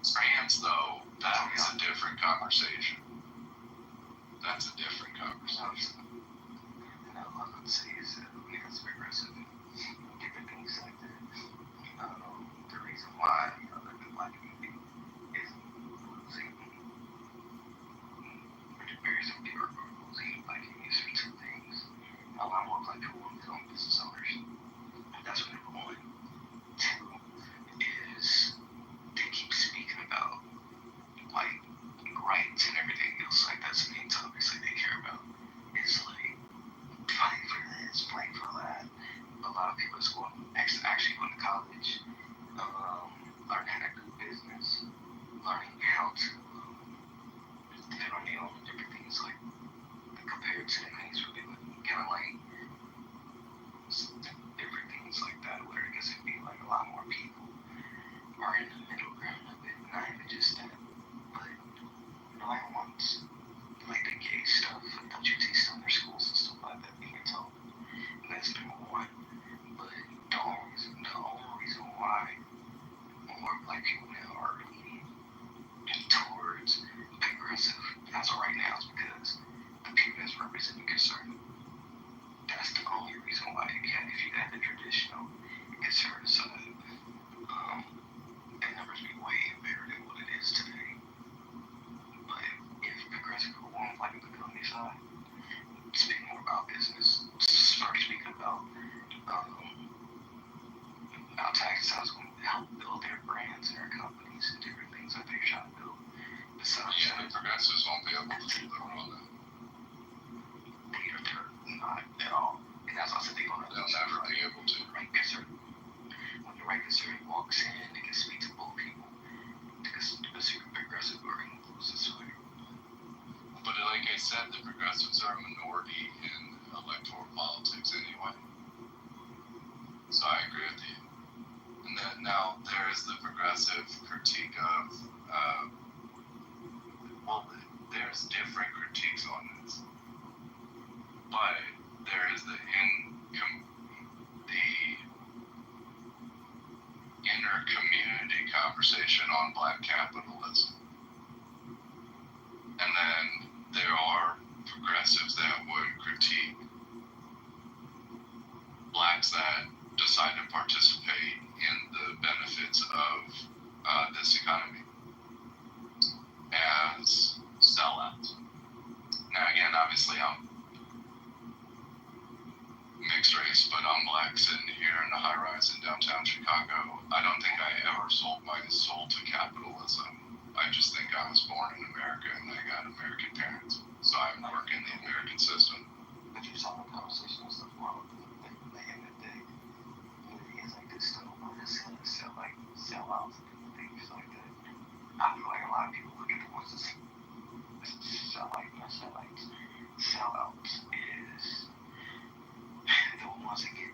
Trans, though, that is a different conversation. That's a different conversation. I would say is progressive. been one. But the only reason why more black people now are leaning towards progressive as of right now is because the people that's representing conservative. That's the only reason why. If you had the traditional conservative side, that numbers be way bigger than what it is today. But if progressive people want like the company side, speak more about business, start speaking about how taxes is going to help build their brands and their companies and different things that they're trying to build. Besides yeah, the progressives won't be able to do their own. They're not at all. And that's why I said they'll never be able to. Right conservative. When the right conservative walks in, they can speak to both people. Because the progressive are inclusive. But like I said, the progressives are a minority in electoral politics anyway. So I agree with you. And then now there is the progressive critique of, there's different critiques on this, but there is the inner community conversation on black capitalism. And then there are progressives that would critique blacks that decide to participate in the benefits of this economy as sellouts. Now again, obviously I'm mixed race, but I'm black sitting here in a high rise in downtown Chicago. I don't think I ever sold my soul to capitalism. I just think I was born in America and I got American parents. So I work in the American system. But you saw the conversation and stuff wrong at the end of the day. It's like this stuff, it's going to sell out and things like that. I feel like a lot of people look at the ones that sellouts is the ones that get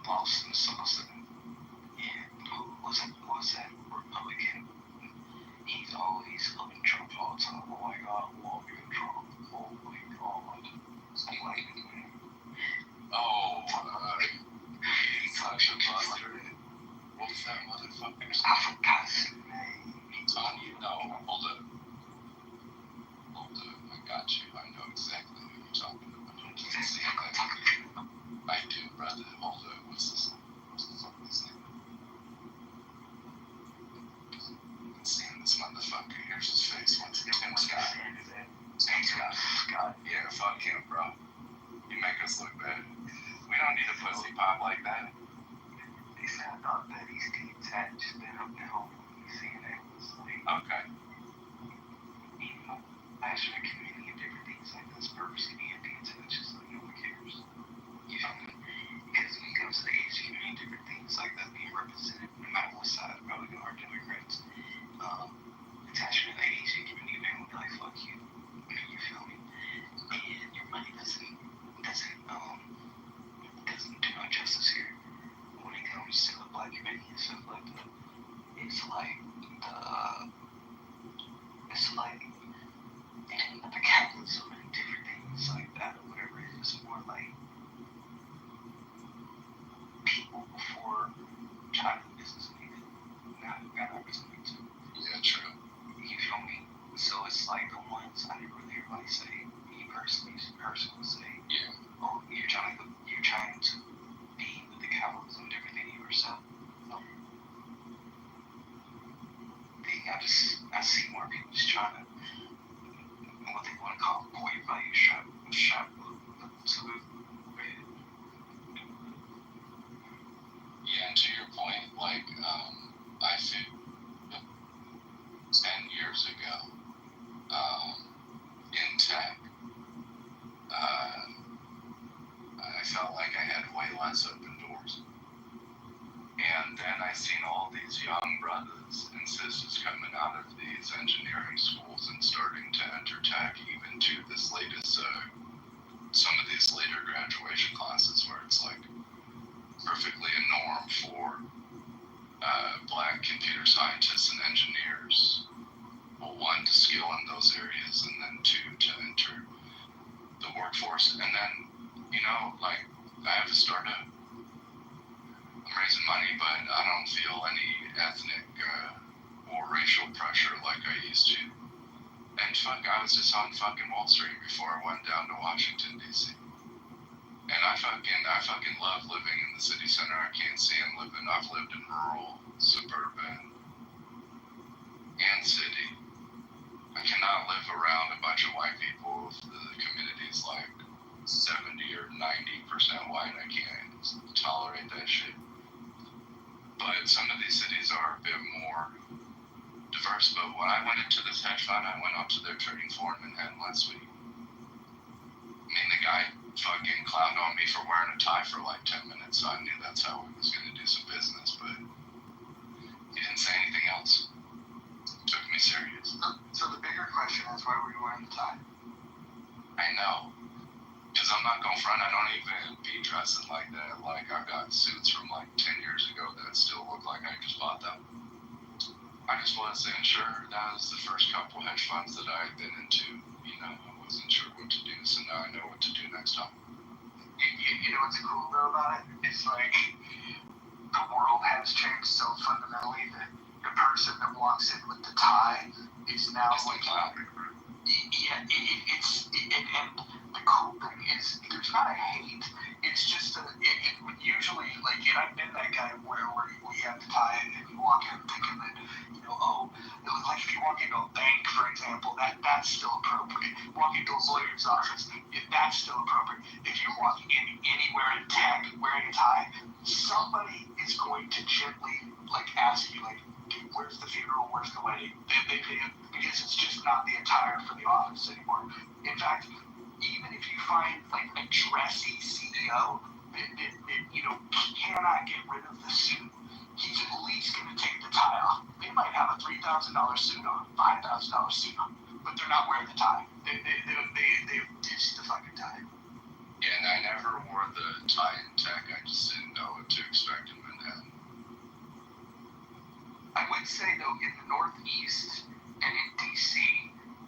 lost in the sauce. And who was that Republican? He's always loving Trump all the time. Oh my God, love you, Trump. Oh my God. I'm like, He's such a buster. What's that motherfucker? I forgot his name. Tanya, no, hold up. I got you. I know exactly who you're talking about. I do, brother. Hold up. What's this name? I'm seeing this motherfucker. Here's his face. What's it? Tim Scott. Tim Scott. Yeah, fuck him, bro. You make us look bad. We don't need a pussy pop like that. They said I thought that he's detached. Then I'm now seeing that was like, okay. Passion and community and different things like this purposely being detached, just like no one cares. You feel me? Because when it comes to the Asian community, different things like that being represented, no matter what side, Republican or Democrats, attachment to the Asian community, they will be like, fuck you. You feel me? And your money doesn't do no justice here. When it comes to the black community and stuff like that, it's like the capitalism and different things like that or whatever it is, more like people before trying to do business needed. Now you got opportunity to. Yeah, true. You feel me? So it's like the ones I didn't really hear anybody say, me personally, would say, yeah, oh, you're trying to be with the capitalism and everything yourself. I see more people just trying to what they want to call core value shop yeah, and to your point, like I think 10 years ago in tech, I felt like I had way less open doors. And then I seen all these young brothers and sisters coming out of these engineering schools and starting to enter tech, even to this latest, some of these later graduation classes where it's like perfectly a norm for black computer scientists and engineers, well, one, to skill in those areas, and then two, to enter the workforce. And then, you know, like, I have to start I'm raising money, but I don't feel any ethnic or racial pressure like I used to. And I was just on fucking Wall Street before I went down to Washington, D.C. And I fucking love living in the city center. I can't stand living. I've lived in rural, suburban, and city. I cannot live around a bunch of white people if the community's like 70 or 90% white. I can't tolerate that shit. But some of these cities are a bit more diverse. But when I went into this hedge fund, I went up to their trading floor in Manhattan last week. I mean, the guy fucking clowned on me for wearing a tie for like 10 minutes, so I knew that's how we was going to do some business, but he didn't say anything else. Took me serious. So the bigger question is, why were you wearing the tie? I know. Because I'm not going front. I don't even be dressing like that. Like, I've got suits from like 10 years ago that still look like I just bought them. I just wasn't sure. That was the first couple hedge funds that I had been into. You know, I wasn't sure what to do, so now I know what to do next time. You know what's cool though about it? It's like the world has changed so fundamentally that the person that walks in with the tie is now it's like, yeah, and the cool thing is there's not a hate. It's just usually like, and I've been that guy where you have the tie and you walk in thinking that, you know, like if you walk into a bank, for example, that's still appropriate. Walk into a lawyer's office, that's still appropriate. If you're walking in anywhere in tech wearing a tie, somebody is going to gently like ask you like, where's the funeral, where's the wedding? Because it's just not the attire for the office anymore. In fact, even if you find like a dressy CEO that you know cannot get rid of the suit, he's at least going to take the tie off. They might have a $3,000 suit on, $5,000 suit on, but they're not wearing the tie. They ditched the fucking tie. Yeah, and I never wore the tie in tech. I just didn't know what to expect in Manhattan. I would say though, in the Northeast and in DC,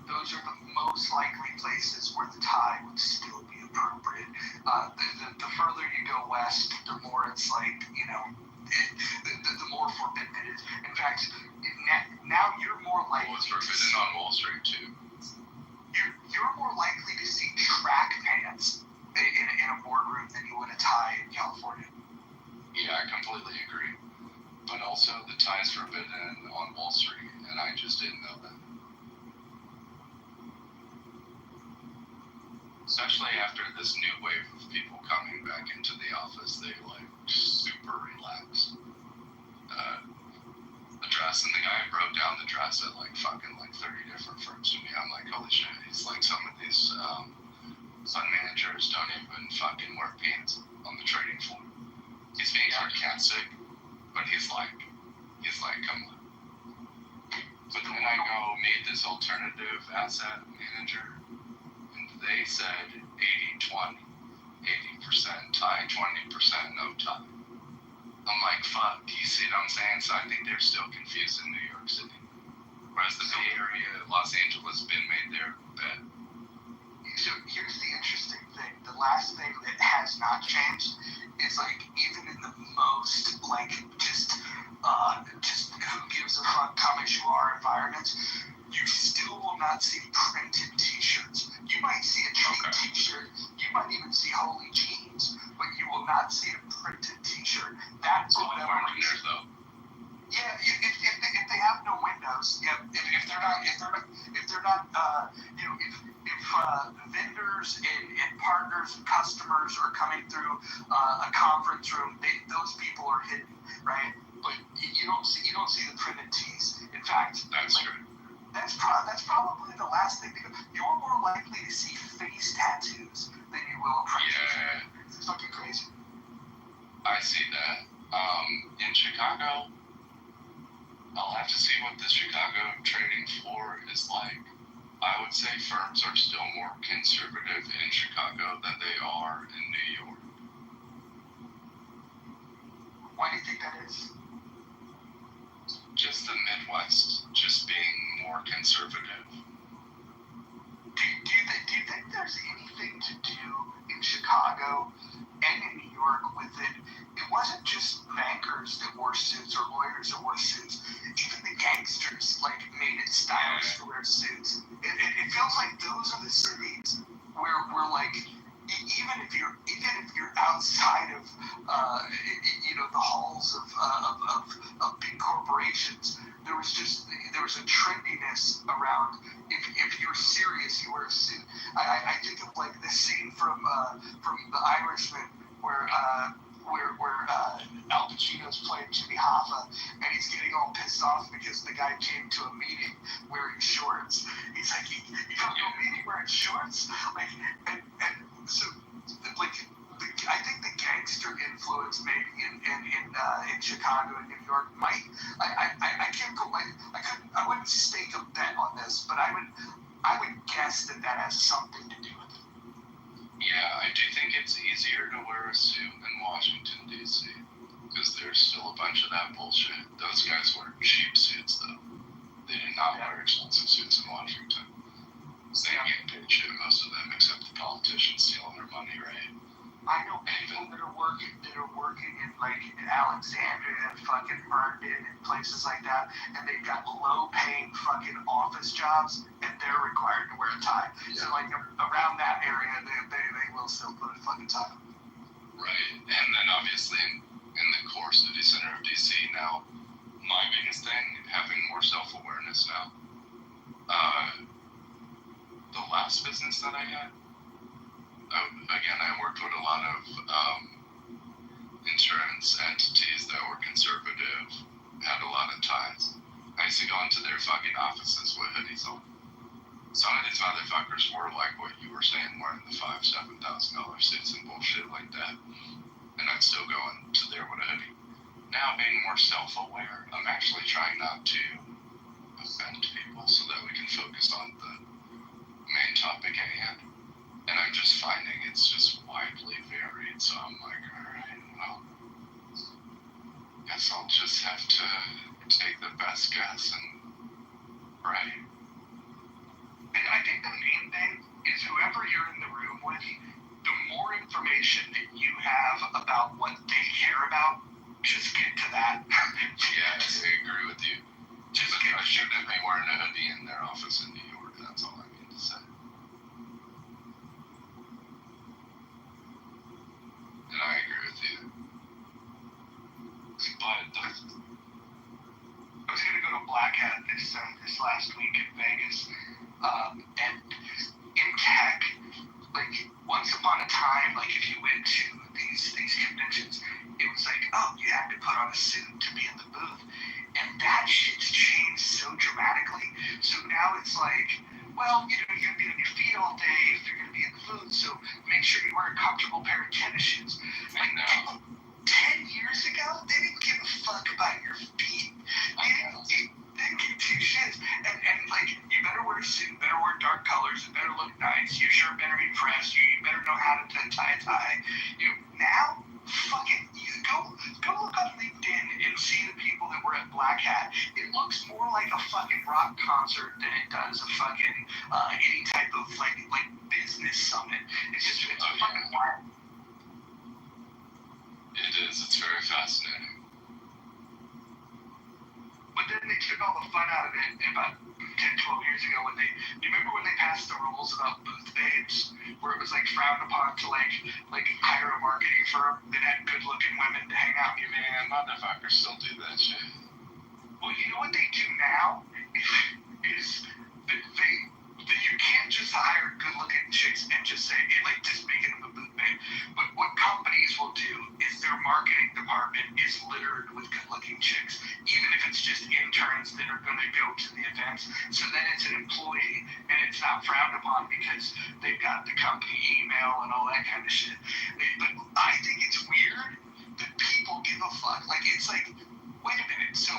those are the most likely places where the tie would still be appropriate. The further you go west, the more it's like, you know, the more forbidden it is. In fact, now you're more likely. Well, it's forbidden on Wall Street too. You're more likely to see track pants in a boardroom than you would a tie in California. Yeah, I completely agree. But also, the tie is forbidden on Wall Street, and I just didn't know that. Especially after this new wave of people coming back into the office, they like super relaxed. The dress, and the guy broke down the dress at like fucking like 30 different firms to me. I'm like, holy shit. He's like, some of these fund managers don't even fucking wear pants on the trading floor. He's being sarcastic, but he's like, come on. But then I go meet this alternative asset manager, and they said 80-20, 80% tie, 20% no tie. I'm like, fuck, you see what I'm saying? So I think they're still confused in New York City. Whereas the Bay Area, Los Angeles, been made their bet. So here's the interesting thing. The last thing that has not changed is like, even in the most like just who gives a fuck come as you are environments, you still will not see printed t-shirts. You might see a cheap t-shirt, you might even see holy jeans, but you will not see a printed t-shirt. That's what windows though. Yeah, if they have no windows, yeah. If they're not, you know, if vendors and partners and customers are coming through a conference room, those people are hidden, right? But you don't see the printed tees. In fact, that's true. That's probably the last thing. You're more likely to see face tattoos than you will printed. Yeah. It's fucking crazy. I see that. In Chicago, I'll have to see what the Chicago trading floor is like. I would say firms are still more conservative in Chicago than they are in New York. Why do you think that is? Just the Midwest, just being more conservative. Do you think there's anything to do in Chicago York with it. It wasn't just bankers that wore suits or lawyers that wore suits. Even the gangsters made it stylish to wear suits. It feels like those are the cities where even if you're outside of the halls of big corporations, there was a trendiness around. If you're serious, you wear a suit. I think of the scene from The Irishman where Al Pacino's playing Jimmy Hoffa, and he's getting all pissed off because the guy came to a meeting wearing shorts. He's like, you come to a meeting wearing shorts? So I think the gangster influence maybe in Chicago and New York might. I can't go. I wouldn't stake a bet on this, but I would guess that has something to do with it. Yeah, I do think it's easier to wear a suit in Washington, D.C. because there's still a bunch of that bullshit. Those guys wear cheap suits, though. They did not wear expensive suits in Washington. So they don't get paid shit, most of them, except the politicians stealing their money, right? I know people that are working in Alexandria and fucking Herndon and places like that, and they've got low-paying fucking office jobs, and they're required to wear a tie. Yeah. So around that area, they will still put a fucking tie on. Right, and then obviously in the core city center of DC now, my biggest thing, having more self-awareness now. The last business that I had, again, I worked with a lot of insurance entities that were conservative, had a lot of ties. I used to go into their fucking offices with hoodies on. Some of these motherfuckers were like what you were saying, wearing the $5,000, $7,000 suits and bullshit like that. And I'd still go into there with a hoodie. Now, being more self-aware, I'm actually trying not to offend people so that we can focus on the main topic at hand. And I'm just finding it's just widely varied, so I'm like, alright, well, guess I'll just have to take the best guess and pray. And I think the main thing is whoever you're in the room with, the more information that you have about what they care about, just get to that. Yeah, I agree with you. I shouldn't be wearing a hoodie in their office in New York, that's all I mean to say. And I agree with you. But I was going to go to Black Hat this last week in Vegas, and in tech, once upon a time, if you went to these conventions, it was you had to put on a suit to be in the booth, and that shit's changed so dramatically. So now it's well, you're going to be on your feet all day if you're going to be in the booth, so make sure you wear a comfortable pair of tennis shoes. 10 years ago, they didn't give a fuck about your feet. They didn't give two shits. And you better wear a suit, you better wear dark colors, it better look nice, your shirt better be pressed, you better know how to tie a tie. Now, fucking, go look on LinkedIn and see the people that were at Black Hat. It looks more like a fucking rock concert than it does a fucking any type of business summit. It's fucking wild. it is, it's very fascinating. But then they took all the fun out of it about 10, 12 years ago when do you remember when they passed the rules about booth babes, where it was frowned upon to hire a marketing firm that had good looking women to hang out with? Man, motherfuckers still do that shit. Well, you know what they do now is that you can't just hire good looking chicks and just say just make them a booth babe. But what companies will do is their marketing department is littered with good looking chicks, even if it's just interns that are going to go to the events. So then it's an employee, and it's not frowned upon because they've got the company email and all that kind of shit. But I think it's weird that people give a fuck. It's wait a minute, so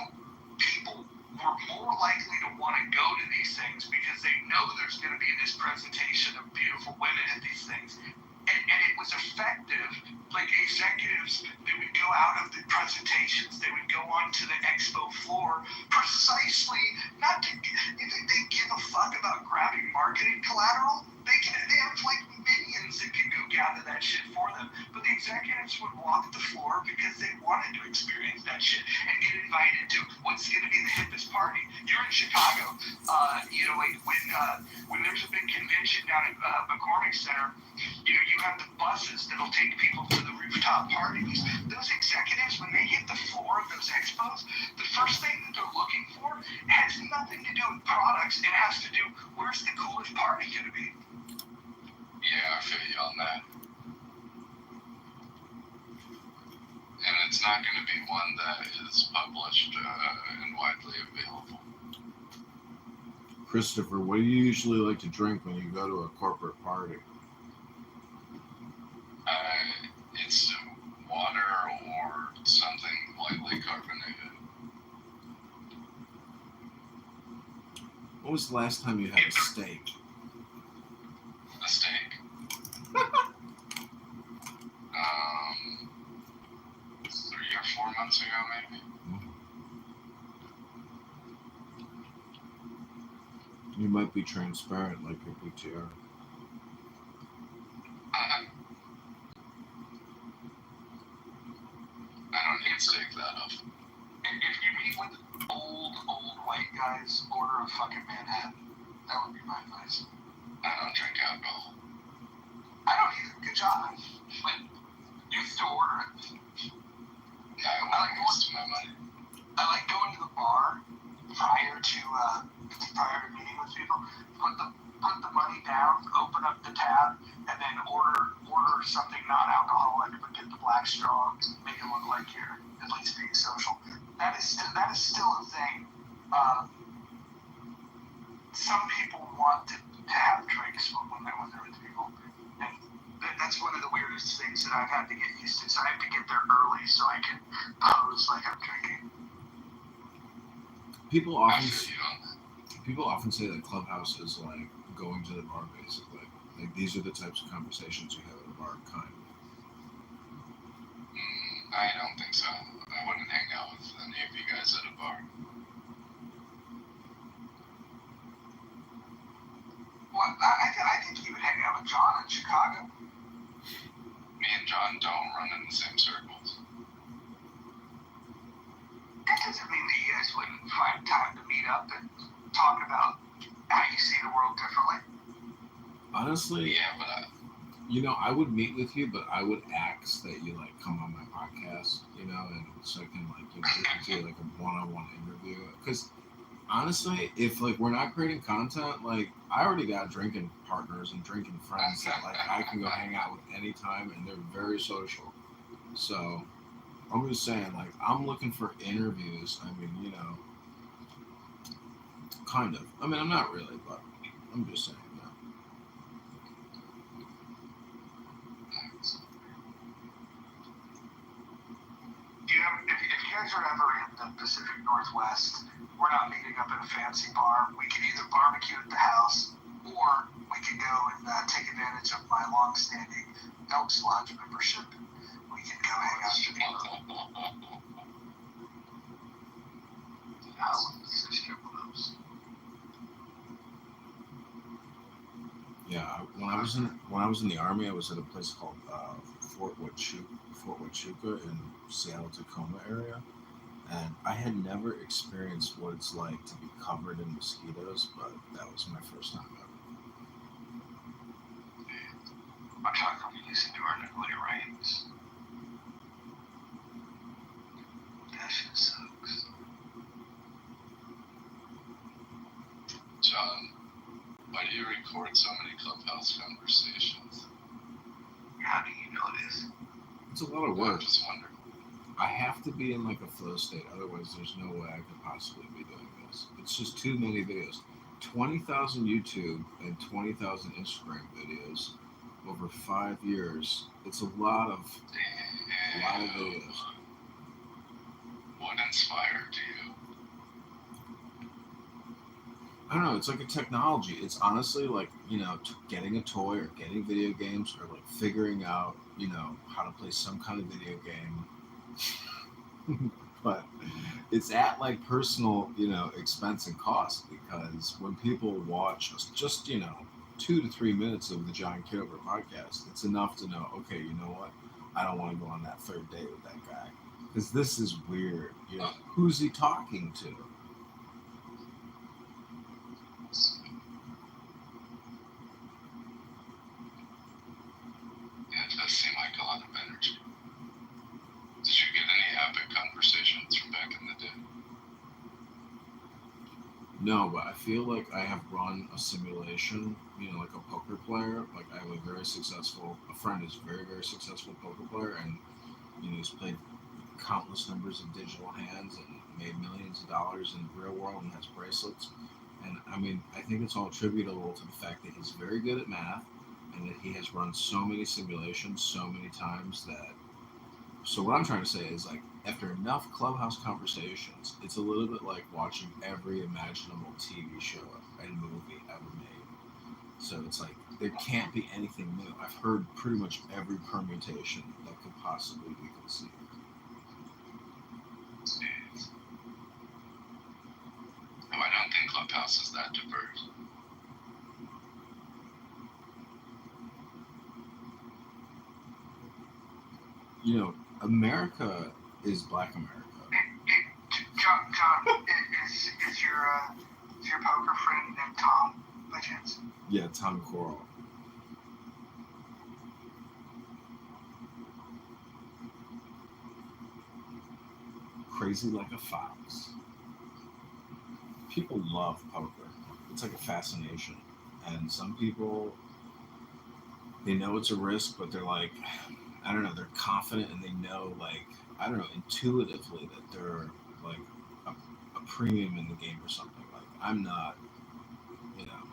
people were more likely to want to go to these things because they know there's going to be this presentation of beautiful women at these things. And it was effective. Executives, they would go out of the presentations, they would go onto the expo floor precisely not to they give a fuck about grabbing marketing collateral. They have minions that can go gather that shit for them. But the executives executives would walk the floor because they wanted to experience that shit and get invited to what's going to be the hippest party. You're in Chicago, you know, like when there's a big convention down at McCormick Center, you know, you have the buses that'll take people to the rooftop parties. Those executives, when they hit the floor of those expos, the first thing that they're looking for has nothing to do with products. It has to do, where's the coolest party going to be? Yeah, I feel you on that. And it's not going to be one that is published and widely available. Christopher, what do you usually like to drink when you go to a corporate party? It's water or something lightly carbonated. When was the last time you had a steak? A steak? 3 or 4 months ago, maybe. You might be transparent like your PTR. I don't need steak that often. If you meet with old white guys, order a fucking Manhattan. That would be my advice. I don't drink alcohol. I don't either. Good job. But you still order it. Yeah, I want to waste my money. I like going to the bar prior to meeting with people. Put the money down, open up the tab, and then order something non-alcoholic, but get the black straw, make it look like you're at least being social. That is still a thing. Some people want to have drinks when they're with people, and that's one of the weirdest things that I've had to get used to. So I have to get there early so I can pose like I'm drinking. People often say that Clubhouse is like going to the bar, basically. Like these are the types of conversations you have at a bar, kind of. I don't think so. I wouldn't hang out with any of you guys at a bar. Well, I think you would hang out with John in Chicago. Me and John don't run in the same circles. That doesn't mean that you guys wouldn't find time to meet up and talk about how you see the world differently. Honestly, yeah, but you know, I would meet with you, but I would ask that you like come on my podcast, you know, and so I can like do like a one-on-one interview. Because honestly, if like we're not creating content, like I already got drinking partners and drinking friends that like I can go hang out with anytime, and they're very social. So I'm just saying, like I'm looking for interviews. I mean, you know, kind of. I mean, I'm not really, but I'm just saying. If you guys are ever in the Pacific Northwest, we're not meeting up at a fancy bar. We can either barbecue at the house, or we can go and take advantage of my long-standing Elks Lodge membership. We can go hang out together. Yeah, when I was in the Army, I was at a place called Fort Huachuca in Seattle-Tacoma area, and I had never experienced what it's like to be covered in mosquitoes, but that was my first time ever. I'm talking about using to our nuclear rights. That shit sucks. John, why do you record so many Clubhouse conversations? How do you know this? It's a lot of work. I'm just wondering. I have to be in like a flow state, otherwise there's no way I could possibly be doing this. It's just too many videos. 20,000 YouTube and 20,000 Instagram videos over 5 years. It's a lot of videos. What inspired you? I don't know, it's like a technology. It's honestly like, you know, getting a toy or getting video games or like figuring out, you know, how to play some kind of video game. But it's at like personal, you know, expense and cost, because when people watch just, you know, 2 to 3 minutes of the John Kitover podcast, it's enough to know, okay, you know what? I don't want to go on that third date with that guy because this is weird. You know, who's he talking to? Yeah, it does seem like a lot of energy. Did you get any epic conversations from back in the day? No, but I feel like I have run a simulation, you know, like a poker player. Like I have a friend is a very, very successful poker player, and you know, he's played countless numbers of digital hands and made millions of dollars in the real world and has bracelets. And I mean, I think it's all attributable to the fact that he's very good at math and that he has run so many simulations so many times that. So what I'm trying to say is like after enough clubhouse conversations, it's a little bit like watching every imaginable TV show and movie ever made. So it's like there can't be anything new. I've heard pretty much every permutation that could possibly be conceived. Oh, I don't think Clubhouse is that diverse. You know, America is Black America. John, is your poker friend named Tom by chance? Yeah, Tom Coral. Crazy like a fox. People love poker. It's like a fascination. And some people, they know it's a risk, but they're like, I don't know, they're confident and they know, like, I don't know, intuitively that they're like a premium in the game or something. Like, I'm not, you know,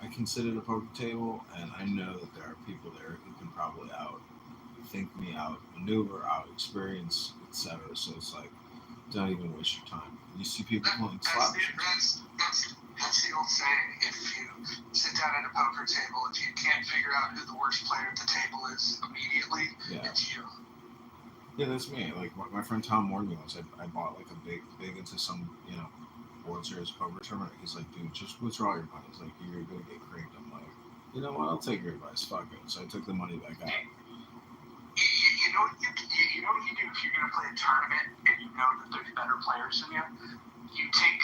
I can sit at a poker table and I know that there are people there who can probably think me, out maneuver, out experience, etc. So it's like, don't even waste your time. You see people playing slot machines. That's the old saying. If you sit down at a poker table, if you can't figure out who the worst player at the table is immediately, it's you. Yeah, that's me. Like my friend Tom warned me once. I bought like a big into some, you know, World Series poker tournament. He's like, dude, just withdraw your money. He's like, you're gonna get creamed. I'm like, you know what? I'll take your advice. Fuck it. So I took the money back out. You know what you do if you're gonna play a tournament and you know that there's better players than you. You take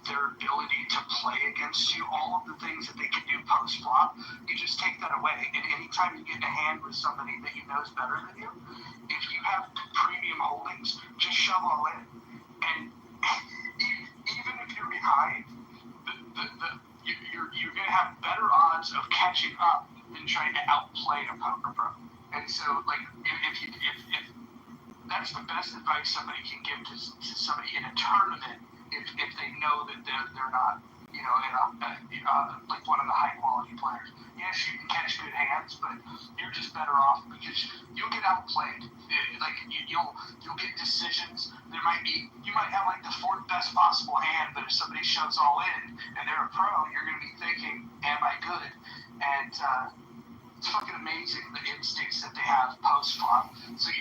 their ability to play against you, all of the things that they can do post flop. You just take that away. And anytime you get in a hand with somebody that you know is better than you, if you have premium holdings, just shove all in. And even if you're behind, you're going to have better odds of catching up than trying to outplay a poker pro. And so, like, if that's the best advice somebody can give to somebody in a tournament, if they know that they're not, you know, like one of the high quality players. Yes, you can catch good hands, but you're just better off because you'll get outplayed. Like you'll get decisions. You might have like the fourth best possible hand, but if somebody shoves all in and they're a pro, you're going to be thinking, "Am I good?" And it's fucking amazing the instincts that they have post flop. So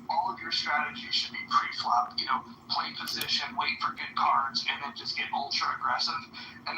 all of your strategies should be pre flop. You know, play position, wait for good cards, and then just get ultra aggressive. And